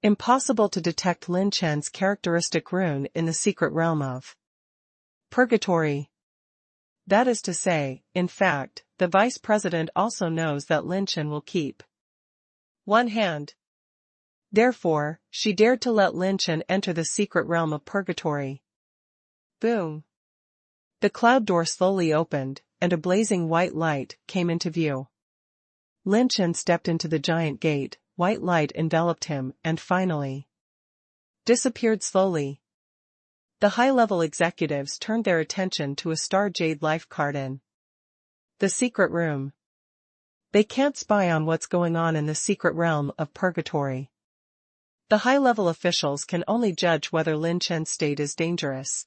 impossible to detect Lin Chen's characteristic rune in the secret realm of purgatory. That is to say, in fact, the vice president also knows that Lin Chen will keep one hand. Therefore, she dared to let Lin Chen enter the secret realm of purgatory. Boom. The cloud door slowly opened, and a blazing white light came into view. Lin Chen stepped into the giant gate, white light enveloped him, and finally disappeared slowly. The high-level executives turned their attention to a star jade life card in the secret room. They can't spy on what's going on in the secret realm of purgatory. The high-level officials can only judge whether Lin Chen's state is dangerous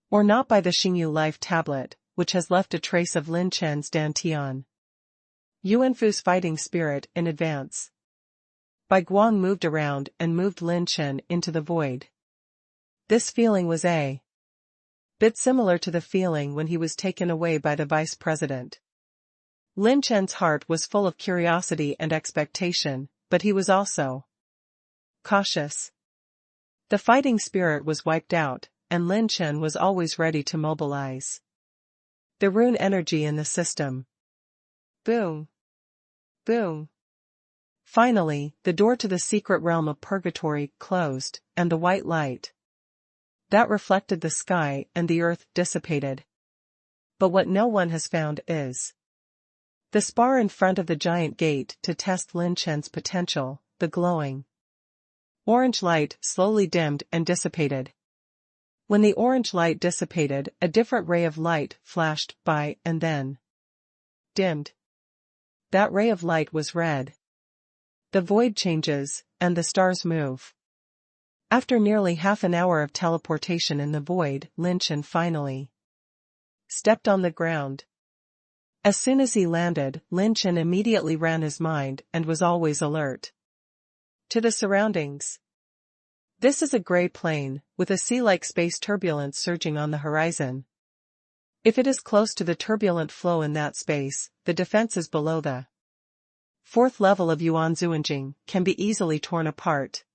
or not by the Xingyu life tablet, which has left a trace of Lin Chen's dantian Yuanfu's fighting spirit in advance. Bai Guang moved around and moved Lin Chen into the void. This feeling was a bit similar to the feeling when he was taken away by the vice president. Lin Chen's heart was full of curiosity and expectation, but he was also cautious. The fighting spirit was wiped out, and Lin Chen was always ready to mobilize the rune energy in the system. Boom. Boom. Finally, the door to the secret realm of purgatory closed, and the white light that reflected the sky and the earth dissipated. But what no one has found is the spar in front of the giant gate to test Lin Chen's potential. The glowing orange light slowly dimmed and dissipated. When the orange light dissipated, a different ray of light flashed by and then dimmed. That ray of light was red. The void changes, and the stars move. After nearly half an hour of teleportation in the void, Lin Chen finally stepped on the ground. As soon as he landed, Lin Chen immediately ran his mind and was always alert to the surroundings. This is a gray plain, with a sea-like space turbulence surging on the horizon. If it is close to the turbulent flow in that space, the defenses below the fourth level of Yuan Zuanjing can be easily torn apart.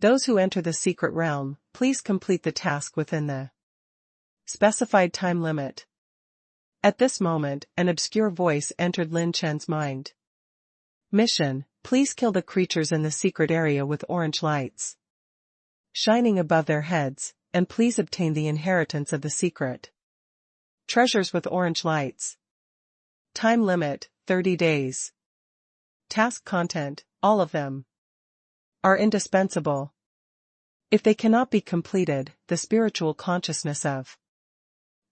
Those who enter the secret realm, please complete the task within the specified time limit. At this moment, an obscure voice entered Lin Chen's mind. Mission: please kill the creatures in the secret area with orange lights shining above their heads, and please obtain the inheritance of the secret treasures with orange lights. Time limit: 30 days. Task content: all of them are indispensable. If they cannot be completed, the spiritual consciousness of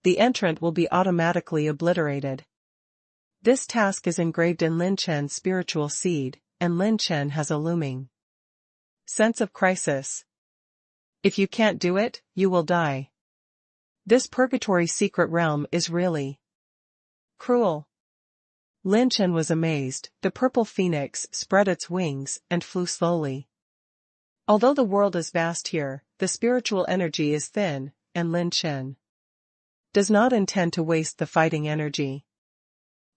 the entrant will be automatically obliterated. This task is engraved in Lin Chen's spiritual seed, and Lin Chen has a looming sense of crisis. If you can't do it, you will die. This purgatory secret realm is really cruel. Lin Chen was amazed. The purple phoenix spread its wings and flew slowly. Although the world is vast here, the spiritual energy is thin, and Lin Chen does not intend to waste the fighting energy.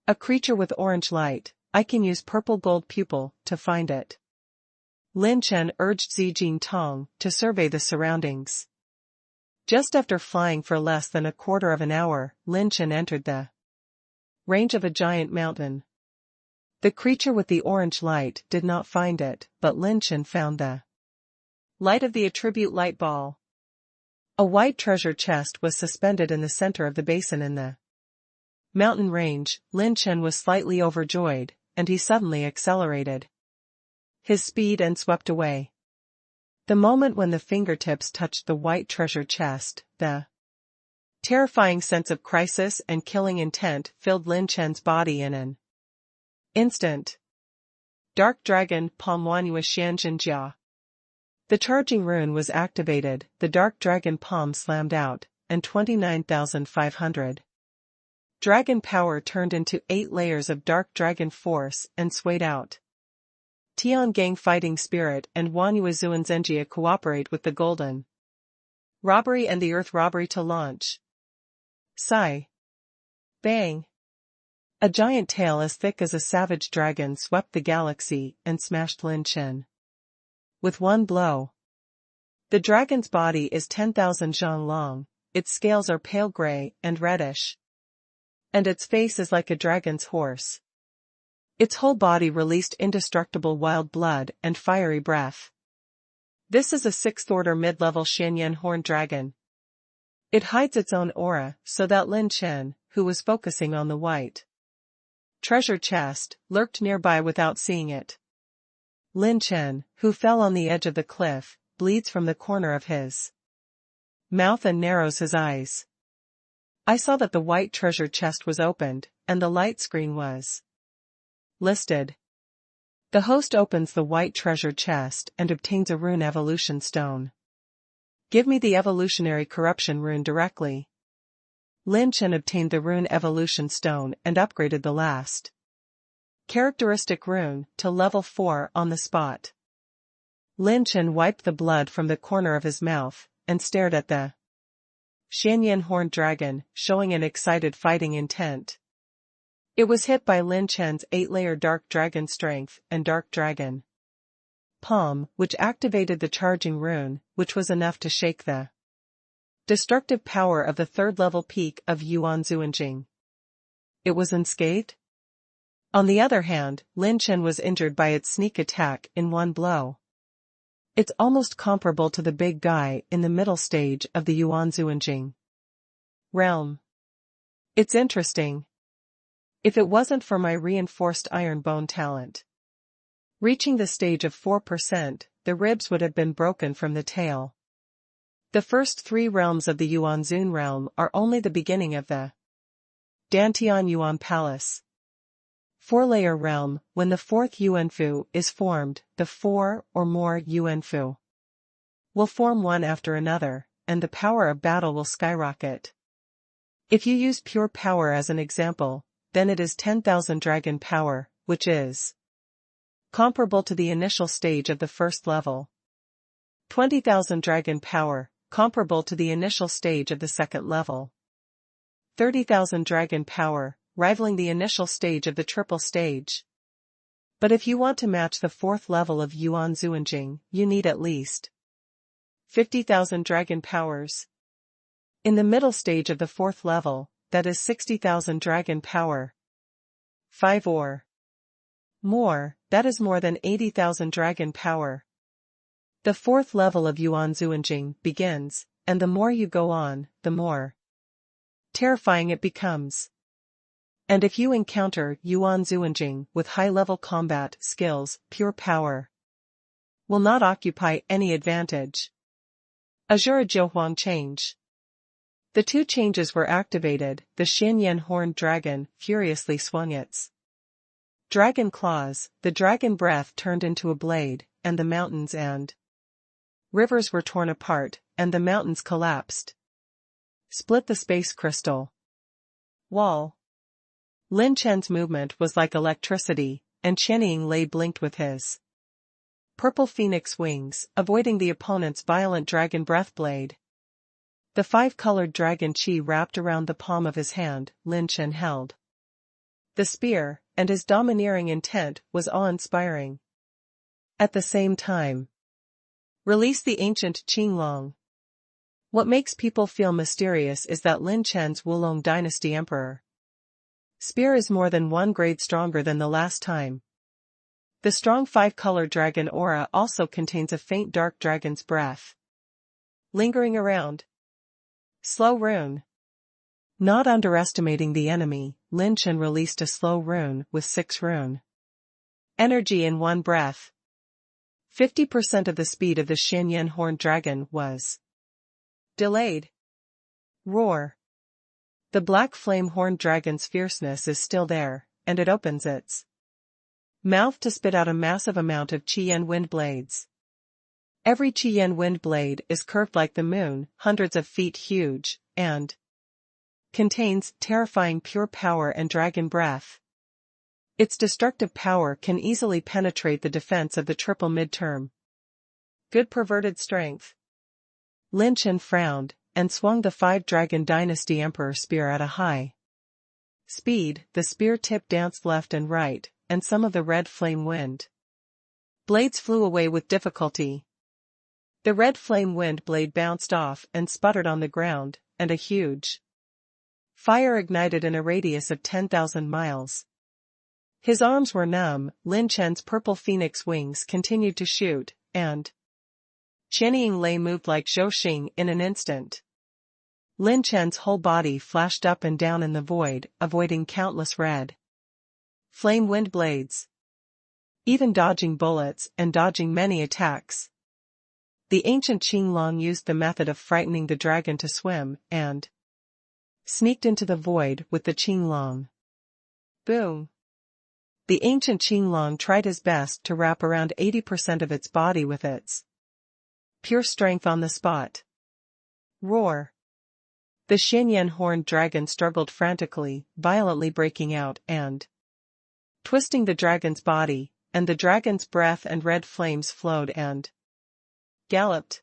A creature with orange light, I can use purple gold pupil to find it. Lin Chen urged Xi Jintong to survey the surroundings. Just after flying for less than a quarter of an hour, Lin Chen entered the range of a giant mountain. The creature with the orange light did not find it, but Lin Chen found the light of the attribute light ball. A white treasure chest was suspended in the center of the basin in the mountain range. Lin Chen was slightly overjoyed, and he suddenly accelerated his speed and swept away. The moment when the fingertips touched the white treasure chest, the terrifying sense of crisis and killing intent filled Lin Chen's body in an instant. Dark Dragon Palm Wanyu Xianzhenjia. The charging rune was activated, the Dark Dragon Palm slammed out, and 29,500 dragon power turned into 8 layers of Dark Dragon force and swayed out. Tiangang Fighting Spirit and Wanyu Zuanzhenjia cooperate with the Golden Robbery and the Earth Robbery to launch. Sigh. Bang. A giant tail as thick as a savage dragon swept the galaxy and smashed Lin Chen with one blow. The dragon's body is 10,000 zhang long, its scales are pale gray and reddish, and its face is like a dragon's horse. Its whole body released indestructible wild blood and fiery breath. This is a 6th-order mid-level Xianyan horned dragon. It hides its own aura, so that Lin Chen, who was focusing on the white treasure chest, lurked nearby without seeing it. Lin Chen, who fell on the edge of the cliff, bleeds from the corner of his mouth and narrows his eyes. I saw that the white treasure chest was opened, and the light screen was listed. The host opens the white treasure chest and obtains a rune evolution stone. Give me the evolutionary corruption rune directly. Lin Chen obtained the rune evolution stone and upgraded the last characteristic rune to level 4 on the spot. Lin Chen wiped the blood from the corner of his mouth and stared at the Xianyan horned dragon, showing an excited fighting intent. It was hit by Lin Chen's 8-layer dark dragon strength and dark dragon palm, which activated the charging rune, which was enough to shake the destructive power of the third-level peak of Yuan Zuanjing. It was unscathed. On the other hand, Lin Chen was injured by its sneak attack in one blow. It's almost comparable to the big guy in the middle stage of the Yuan Zuanjing realm. It's interesting. If it wasn't for my reinforced iron bone talent, reaching the stage of 4%, the ribs would have been broken from the tail. The first 3 realms of the Yuan Zun realm are only the beginning of the Dantian Yuan Palace 4-layer realm. When the 4th Yuanfu is formed, the 4 or more Yuanfu will form one after another, and the power of battle will skyrocket. If you use pure power as an example, then it is 10,000 dragon power, which is comparable to the initial stage of the first level. 20,000 dragon power, comparable to the initial stage of the second level. 30,000 dragon power, rivaling the initial stage of the triple stage. But if you want to match the 4th level of Yuan Zuanjing, you need at least 50,000 dragon powers. In the middle stage of the 4th level, that is 60,000 dragon power. 5 or more, that is more than 80,000 dragon power. The 4th level of Yuan Zuanjing begins, and the more you go on, the more terrifying it becomes. And if you encounter Yuan Zuanjing with high-level combat skills, pure power will not occupy any advantage. Azura Jiuhuang change. The 2 changes were activated. The Xianyan horned dragon furiously swung its dragon claws, the dragon breath turned into a blade, and the mountains and rivers were torn apart, and the mountains collapsed. Split the space crystal wall. Lin Chen's movement was like electricity, and Qianying Lei blinked with his purple phoenix wings, avoiding the opponent's violent dragon breath blade. The 5-colored dragon chi wrapped around the palm of his hand. Lin Chen held the spear, and his domineering intent was awe-inspiring. At the same time, release the ancient Qinglong. What makes people feel mysterious is that Lin Chen's Wulong dynasty emperor spear is more than 1 grade stronger than the last time. The strong 5-colored dragon aura also contains a faint dark dragon's breath lingering around. Slow rune. Not underestimating the enemy, Lin Chen released a slow rune with 6 rune energy in one breath. 50% of the speed of the Xianyan horned dragon was delayed. Roar. The black flame horned dragon's fierceness is still there, and it opens its mouth to spit out a massive amount of Qiyan wind blades. Every Qiyan wind blade is curved like the moon, hundreds of feet huge, and contains terrifying pure power and dragon breath. Its destructive power can easily penetrate the defense of the triple midterm. Good perverted strength. Lin Chen frowned, and swung the 5-dragon dynasty emperor spear at a high speed. The spear tip danced left and right, and some of the red flame wind blades flew away with difficulty. The red flame wind blade bounced off and sputtered on the ground, and a huge fire ignited in a radius of 10,000 miles. His arms were numb. Lin Chen's purple phoenix wings continued to shoot, and Qianying Lei moved like Zhou Xing in an instant. Lin Chen's whole body flashed up and down in the void, avoiding countless red flame wind blades, even dodging bullets and dodging many attacks. The ancient Qinglong used the method of frightening the dragon to swim, and sneaked into the void with the Qinglong. Boom! The ancient Qinglong tried his best to wrap around 80% of its body with its pure strength on the spot. Roar! The Xianyan horned dragon struggled frantically, violently breaking out and twisting the dragon's body, and the dragon's breath and red flames flowed and galloped.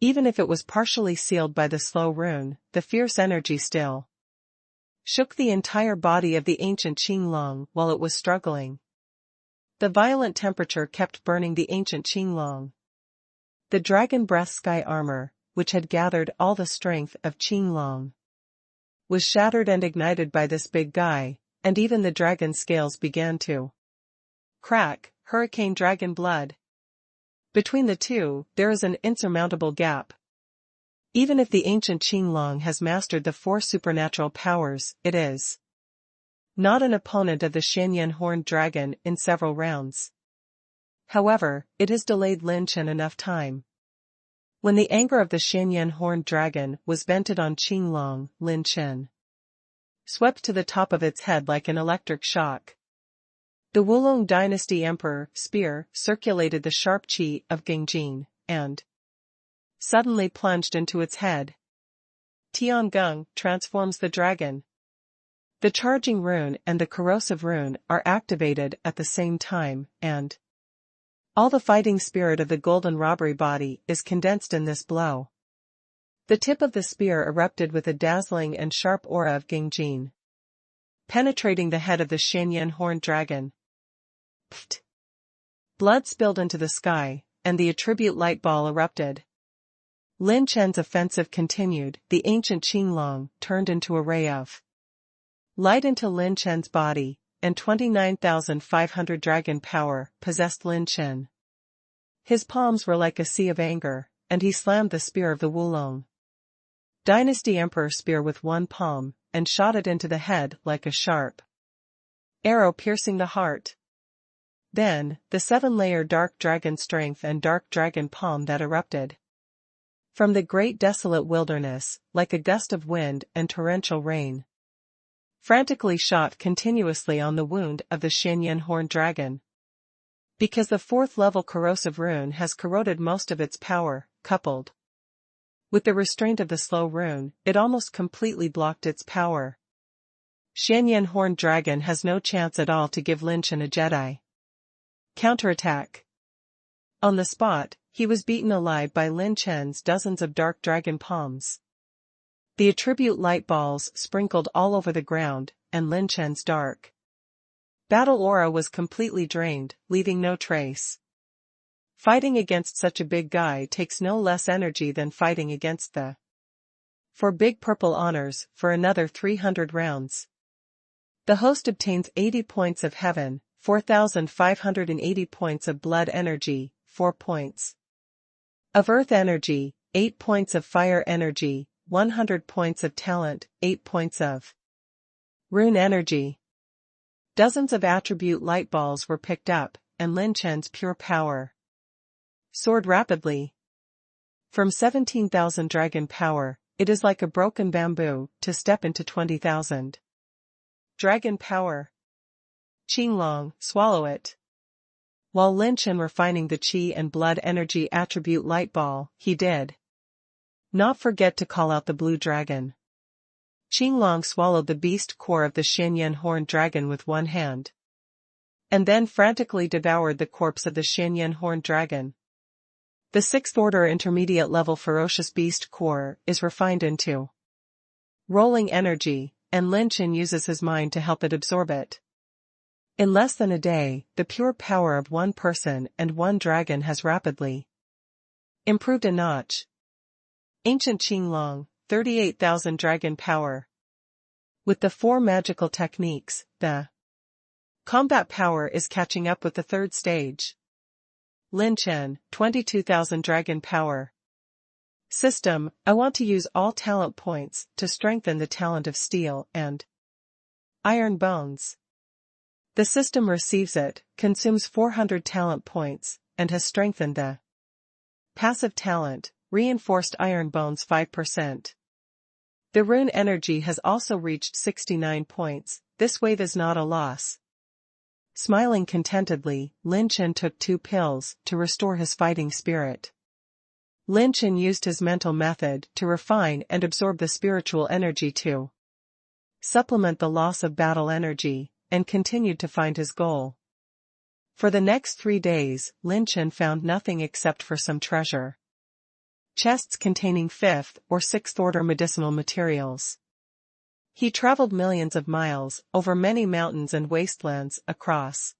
Even if it was partially sealed by the slow rune, the fierce energy still shook the entire body of the ancient Qinglong while it was struggling. The violent temperature kept burning the ancient Qinglong. The dragon breath sky armor, which had gathered all the strength of Qinglong, was shattered and ignited by this big guy, and even the dragon scales began to crack. Hurricane dragon blood. Between the two, there is an insurmountable gap. Even if the ancient Qinglong has mastered the 4 supernatural powers, it is not an opponent of the Shanyan horned dragon in several rounds. However, it has delayed Lin Chen enough time. When the anger of the Shanyan horned dragon was vented on Qinglong, Lin Chen swept to the top of its head like an electric shock. The Wulong dynasty emperor spear circulated the sharp qi of Gengjin, and suddenly plunged into its head. Tiangong transforms the dragon. The charging rune and the corrosive rune are activated at the same time, and all the fighting spirit of the golden robbery body is condensed in this blow. The tip of the spear erupted with a dazzling and sharp aura of Gengjin, penetrating the head of the Shanyan horned dragon. Pfft! Blood spilled into the sky, and the attribute light ball erupted. Lin Chen's offensive continued. The ancient Qinglong turned into a ray of light into Lin Chen's body, and 29,500 dragon power possessed Lin Chen. His palms were like a sea of anger, and he slammed the spear of the Wulong dynasty emperor spear with one palm, and shot it into the head like a sharp arrow piercing the heart. Then, the 7-layer dark dragon strength and dark dragon palm that erupted from the great desolate wilderness, like a gust of wind and torrential rain, frantically shot continuously on the wound of the Shanyan horned dragon. Because the 4th level corrosive rune has corroded most of its power, coupled with the restraint of the slow rune, it almost completely blocked its power. Shanyan horned dragon has no chance at all to give Lin Chen a Jedi counterattack. On the spot, he was beaten alive by Lin Chen's dozens of dark dragon palms. The attribute light balls sprinkled all over the ground, and Lin Chen's dark battle aura was completely drained, leaving no trace. Fighting against such a big guy takes no less energy than fighting against the 4 big purple honors for another 300 rounds. The host obtains 80 points of heaven, 4,580 points of blood energy, 4 points of earth energy, 8 points of fire energy, 100 points of talent, 8 points of rune energy. Dozens of attribute light balls were picked up, and Lin Chen's pure power soared rapidly. From 17,000 dragon power, it is like a broken bamboo to step into 20,000 dragon power. Qinglong, swallow it. While Lin Chen refining the qi and blood energy attribute light ball, he did not forget to call out the blue dragon. Qinglong swallowed the beast core of the Shanyan horned dragon with one hand, and then frantically devoured the corpse of the Shanyan horned dragon. The 6th order intermediate level ferocious beast core is refined into rolling energy, and Lin Chen uses his mind to help it absorb it. In less than a day, the pure power of one person and one dragon has rapidly improved a notch. Ancient Qinglong, 38,000 dragon power. With the 4 magical techniques, the combat power is catching up with the 3rd stage. Lin Chen, 22,000 dragon power. System, I want to use all talent points to strengthen the talent of steel and iron bones. The system receives it, consumes 400 talent points, and has strengthened the passive talent, reinforced iron bones 5%. The rune energy has also reached 69 points, this wave is not a loss. Smiling contentedly, Lin Chen took 2 pills to restore his fighting spirit. Lin Chen used his mental method to refine and absorb the spiritual energy to supplement the loss of battle energy, and continued to find his goal. For the next 3 days, Lin Chen found nothing except for some treasure. chests containing 5th or 6th order medicinal materials. He traveled millions of miles over many mountains and wastelands across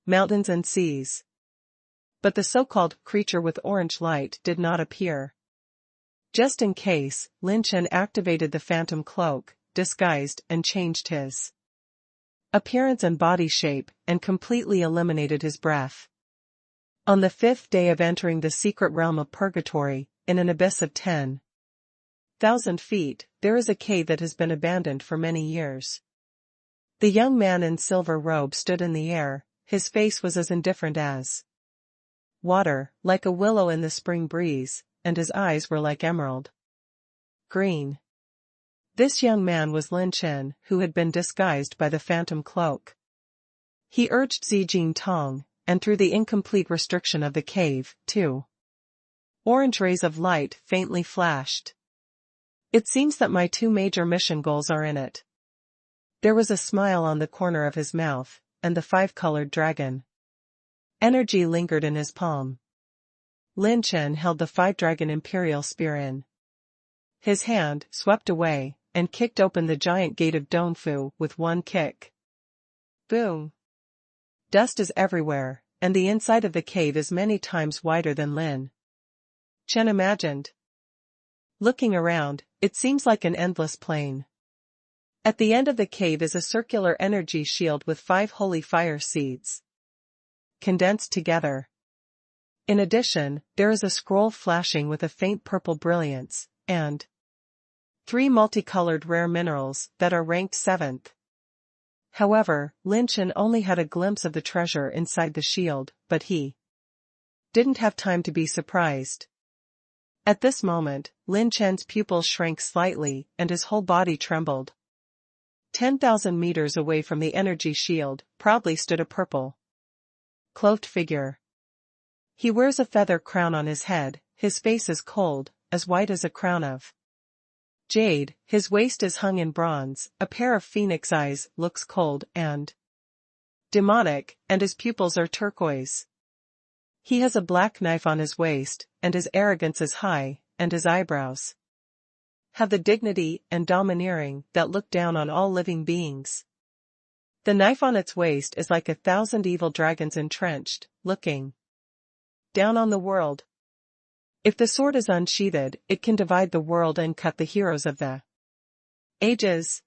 mountains and seas. But the so-called creature with orange light did not appear. Just in case, Lin Chen activated the phantom cloak, disguised and changed his appearance and body shape, and completely eliminated his breath. On the 5th day of entering the secret realm of purgatory, in an abyss of 10,000 feet, there is a cave that has been abandoned for many years. The young man in silver robe stood in the air, his face was as indifferent as water, like a willow in the spring breeze, and his eyes were like emerald green. This young man was Lin Chen, who had been disguised by the phantom cloak. He urged Zijing Tong, and through the incomplete restriction of the cave, 2 orange rays of light faintly flashed. It seems that my 2 major mission goals are in it. There was a smile on the corner of his mouth, and the 5-colored dragon energy lingered in his palm. Lin Chen held the 5-dragon imperial spear in his hand, swept away, and kicked open the giant gate of Dongfu with one kick. Boom! Dust is everywhere, and the inside of the cave is many times wider than Lin Chen imagined. Looking around, it seems like an endless plain. At the end of the cave is a circular energy shield with 5 holy fire seeds condensed together. In addition, there is a scroll flashing with a faint purple brilliance, and 3 multicolored rare minerals that are ranked 7th. However, Lin Chen only had a glimpse of the treasure inside the shield, but he didn't have time to be surprised. At this moment, Lin Chen's pupils shrank slightly and his whole body trembled. 10,000 meters away from the energy shield, proudly stood a purple cloaked figure. He wears a feather crown on his head, his face is cold, as white as a crown of jade, his waist is hung in bronze, a pair of phoenix eyes looks cold and demonic, and his pupils are turquoise. He has a black knife on his waist, and his arrogance is high, and his eyebrows have the dignity and domineering that look down on all living beings. The knife on its waist is like 1,000 evil dragons entrenched, looking down on the world. If the sword is unsheathed, it can divide the world and cut the heroes of the ages.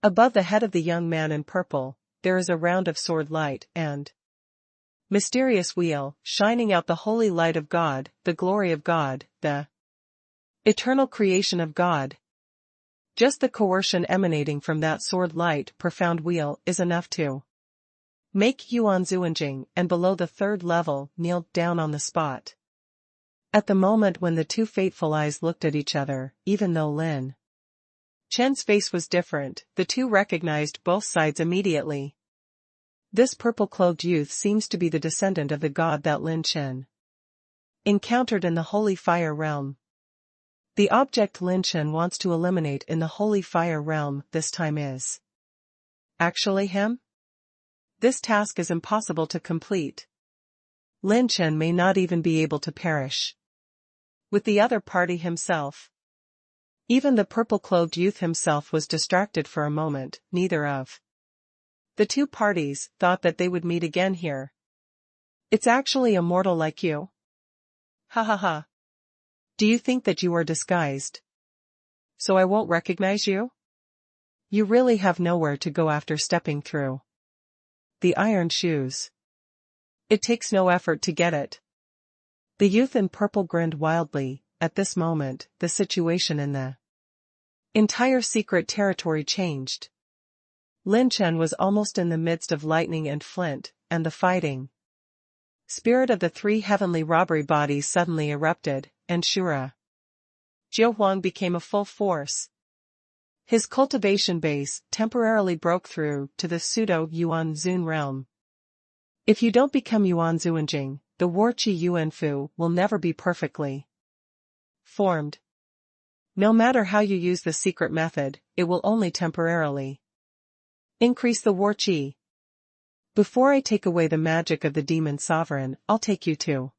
Above the head of the young man in purple, there is a round of sword light and mysterious wheel, shining out the holy light of God, the glory of God, the eternal creation of God. Just the coercion emanating from that sword light profound wheel is enough to make Yuan Zuanjing, and below the 3rd level, kneel down on the spot. At the moment when the 2 fateful eyes looked at each other, even though Lin Chen's face was different, the 2 recognized both sides immediately. This purple-clothed youth seems to be the descendant of the god that Lin Chen encountered in the holy fire realm. The object Lin Chen wants to eliminate in the holy fire realm this time is actually him? This task is impossible to complete. Lin Chen may not even be able to perish with the other party himself. Even the purple-clothed youth himself was distracted for a moment. Neither of the 2 parties thought that they would meet again here. It's actually a mortal like you? Ha ha ha. Do you think that you are disguised, so I won't recognize you? You really have nowhere to go after stepping through the iron shoes. It takes no effort to get it. The youth in purple grinned wildly. At this moment, the situation in the entire secret territory changed. Lin Chen was almost in the midst of lightning and flint, and the fighting spirit of the 3 heavenly robbery bodies suddenly erupted, and Shura Jiuhuang became a full force. His cultivation base temporarily broke through to the pseudo-Yuan Zun realm. If you don't become Yuan Zuanjing, the Warqi Yuanfu will never be perfectly formed. No matter how you use the secret method, it will only temporarily increase the Warqi. Before I take away the magic of the demon sovereign, I'll take you to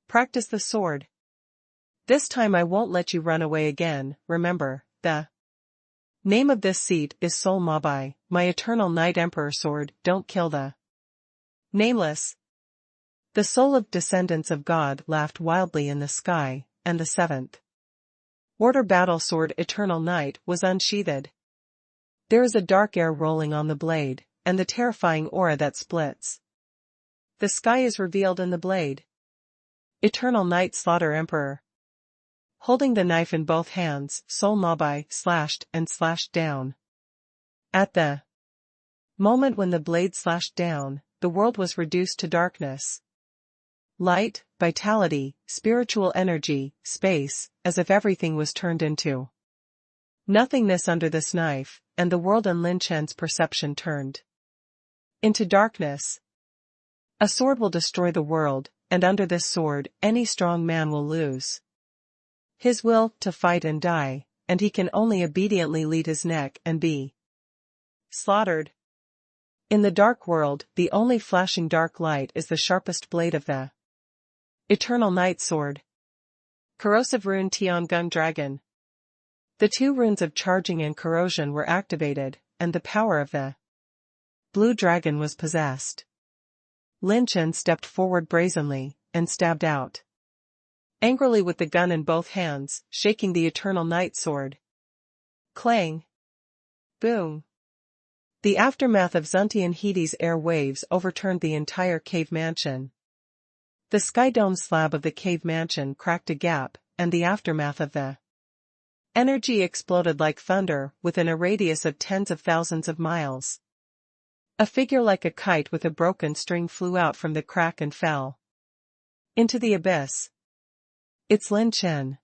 practice the sword. This time I won't let you run away again. Remember, the name of this seat is Soul Mabai, my eternal Night Emperor sword. Don't kill the nameless. The soul of descendants of God laughed wildly in the sky, and the seventh order battle sword Eternal Night was unsheathed. There is a dark air rolling on the blade, and the terrifying aura that splits the sky is revealed in the blade. Eternal Night Slaughter Emperor. Holding the knife in both hands, Soul Mabai slashed and slashed down. At the moment when the blade slashed down, the world was reduced to darkness. Light, vitality, spiritual energy, space, as if everything was turned into nothingness under this knife, and the world and Lin Chen's perception turned into darkness. A sword will destroy the world, and under this sword, any strong man will lose his will to fight and die, and he can only obediently lead his neck and be slaughtered. In the dark world, the only flashing dark light is the sharpest blade of the Eternal Night Sword. Corrosive Rune Tiangung Dragon. The 2 runes of charging and corrosion were activated, and the power of the blue dragon was possessed. Lin Chen stepped forward brazenly, and stabbed out angrily with the gun in both hands, shaking the Eternal Night Sword. Clang! Boom! The aftermath of Zuntian Hedes air waves overturned the entire cave mansion. The sky dome slab of the cave mansion cracked a gap, and the aftermath of the energy exploded like thunder within a radius of tens of thousands of miles. A figure like a kite with a broken string flew out from the crack and fell into the abyss. It's Lin Chen.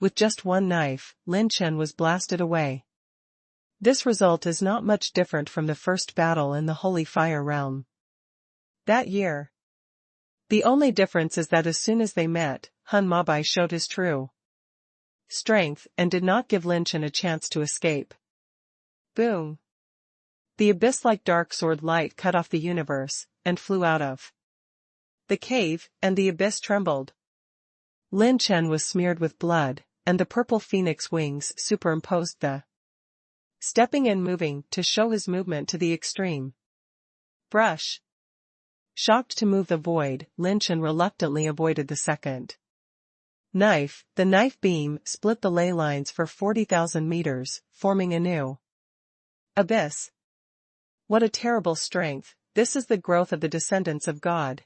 With just one knife, Lin Chen was blasted away. This result is not much different from the first battle in the Holy Fire Realm that year. The only difference is that as soon as they met, Hun Mabai showed his true strength and did not give Lin Chen a chance to escape. Boom! The abyss-like dark sword light cut off the universe, and flew out of the cave, and the abyss trembled. Lin Chen was smeared with blood, and the purple phoenix wings superimposed the stepping and moving to show his movement to the extreme. Brush. Shocked to move the void, Lin Chen reluctantly avoided the second knife. The knife beam split the ley lines for 40,000 meters, forming a new abyss. What a terrible strength! This is the growth of the descendants of God.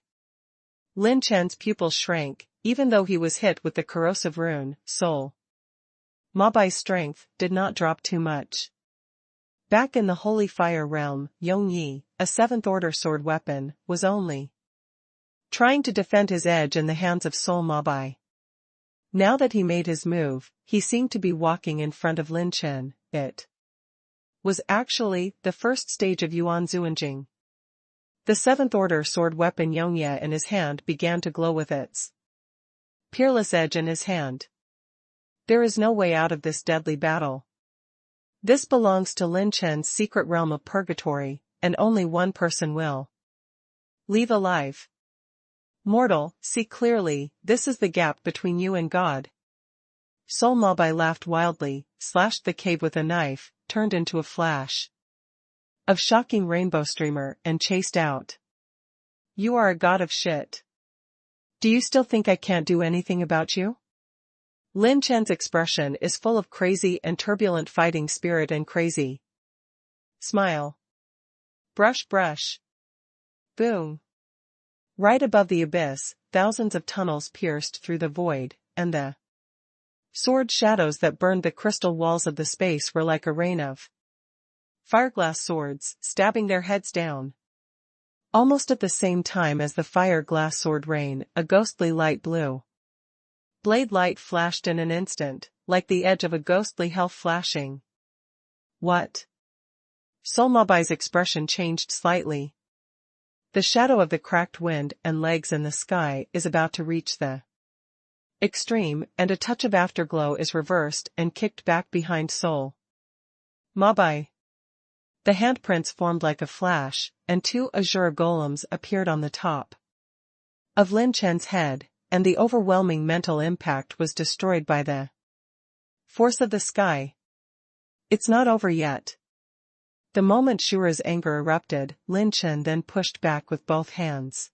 Lin Chen's pupils shrank, even though he was hit with the corrosive rune, Soul Mabai's strength did not drop too much. Back in the Holy Fire Realm, Yongyi, a 7th order sword weapon, was only trying to defend his edge in the hands of Soul Mabai. Now that he made his move, he seemed to be walking in front of Lin Chen. It was actually the first stage of Yuan Zuanjing. The 7th order sword weapon Yongye in his hand began to glow with its Peerless edge in his hand. There is no way out of this deadly battle. This belongs to Lin Chen's secret realm of purgatory, and only one person will leave alive. Mortal, see clearly, this is the gap between you and God. Soul Mabai laughed wildly, slashed the cave with a knife, turned into a flash of shocking rainbow streamer, and chased out. You are a god of shit. Do you still think I can't do anything about you? Lin Chen's expression is full of crazy and turbulent fighting spirit and crazy smile. Brush brush. Boom. Right above the abyss, thousands of tunnels pierced through the void, and the sword shadows that burned the crystal walls of the space were like a rain of fireglass swords, stabbing their heads down. Almost at the same time as the fire-glass sword rain, a ghostly light blue blade light flashed in an instant, like the edge of a ghostly hell flashing. What? Soul Mabai's expression changed slightly. The shadow of the cracked wind and legs in the sky is about to reach the extreme, and a touch of afterglow is reversed and kicked back behind Soul Mabai. The handprints formed like a flash, and 2 azure golems appeared on the top of Lin Chen's head, and the overwhelming mental impact was destroyed by the force of the sky. It's not over yet. The moment Shura's anger erupted, Lin Chen then pushed back with both hands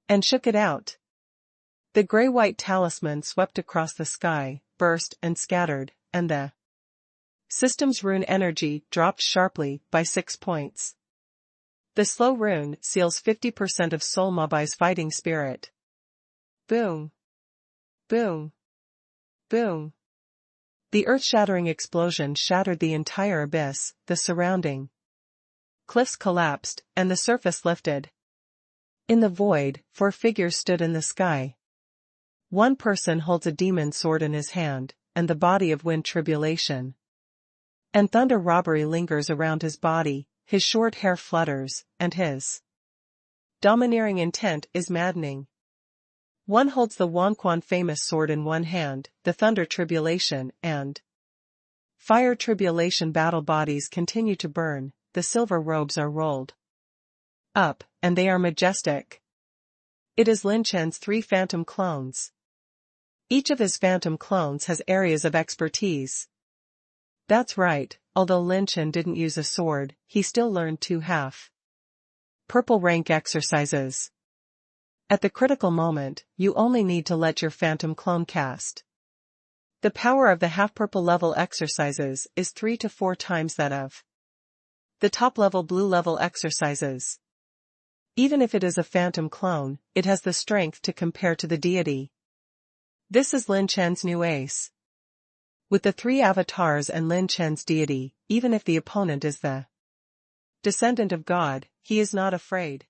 and shook it out. The gray-white talisman swept across the sky, burst and scattered, and the system's rune energy dropped sharply by 6 points. The slow rune seals 50% of Soul Mobai's fighting spirit. Boom. Boom. Boom. The earth-shattering explosion shattered the entire abyss, the surrounding cliffs collapsed, and the surface lifted. In the void, 4 figures stood in the sky. One person holds a demon sword in his hand, and the body of wind tribulation and thunder robbery lingers around his body, his short hair flutters, and his domineering intent is maddening. One holds the Wang famous sword in one hand, the thunder tribulation and fire tribulation battle bodies continue to burn, the silver robes are rolled up, and they are majestic. It is Lin Chen's 3 phantom clones. Each of his phantom clones has areas of expertise. That's right, although Lin Chen didn't use a sword, he still learned 2 half-purple rank exercises. At the critical moment, you only need to let your phantom clone cast. The power of the half-purple level exercises is 3 to 4 times that of the top-level blue level exercises. Even if it is a phantom clone, it has the strength to compare to the deity. This is Lin Chen's new ace. With the 3 avatars and Lin Chen's deity, even if the opponent is the descendant of God, he is not afraid.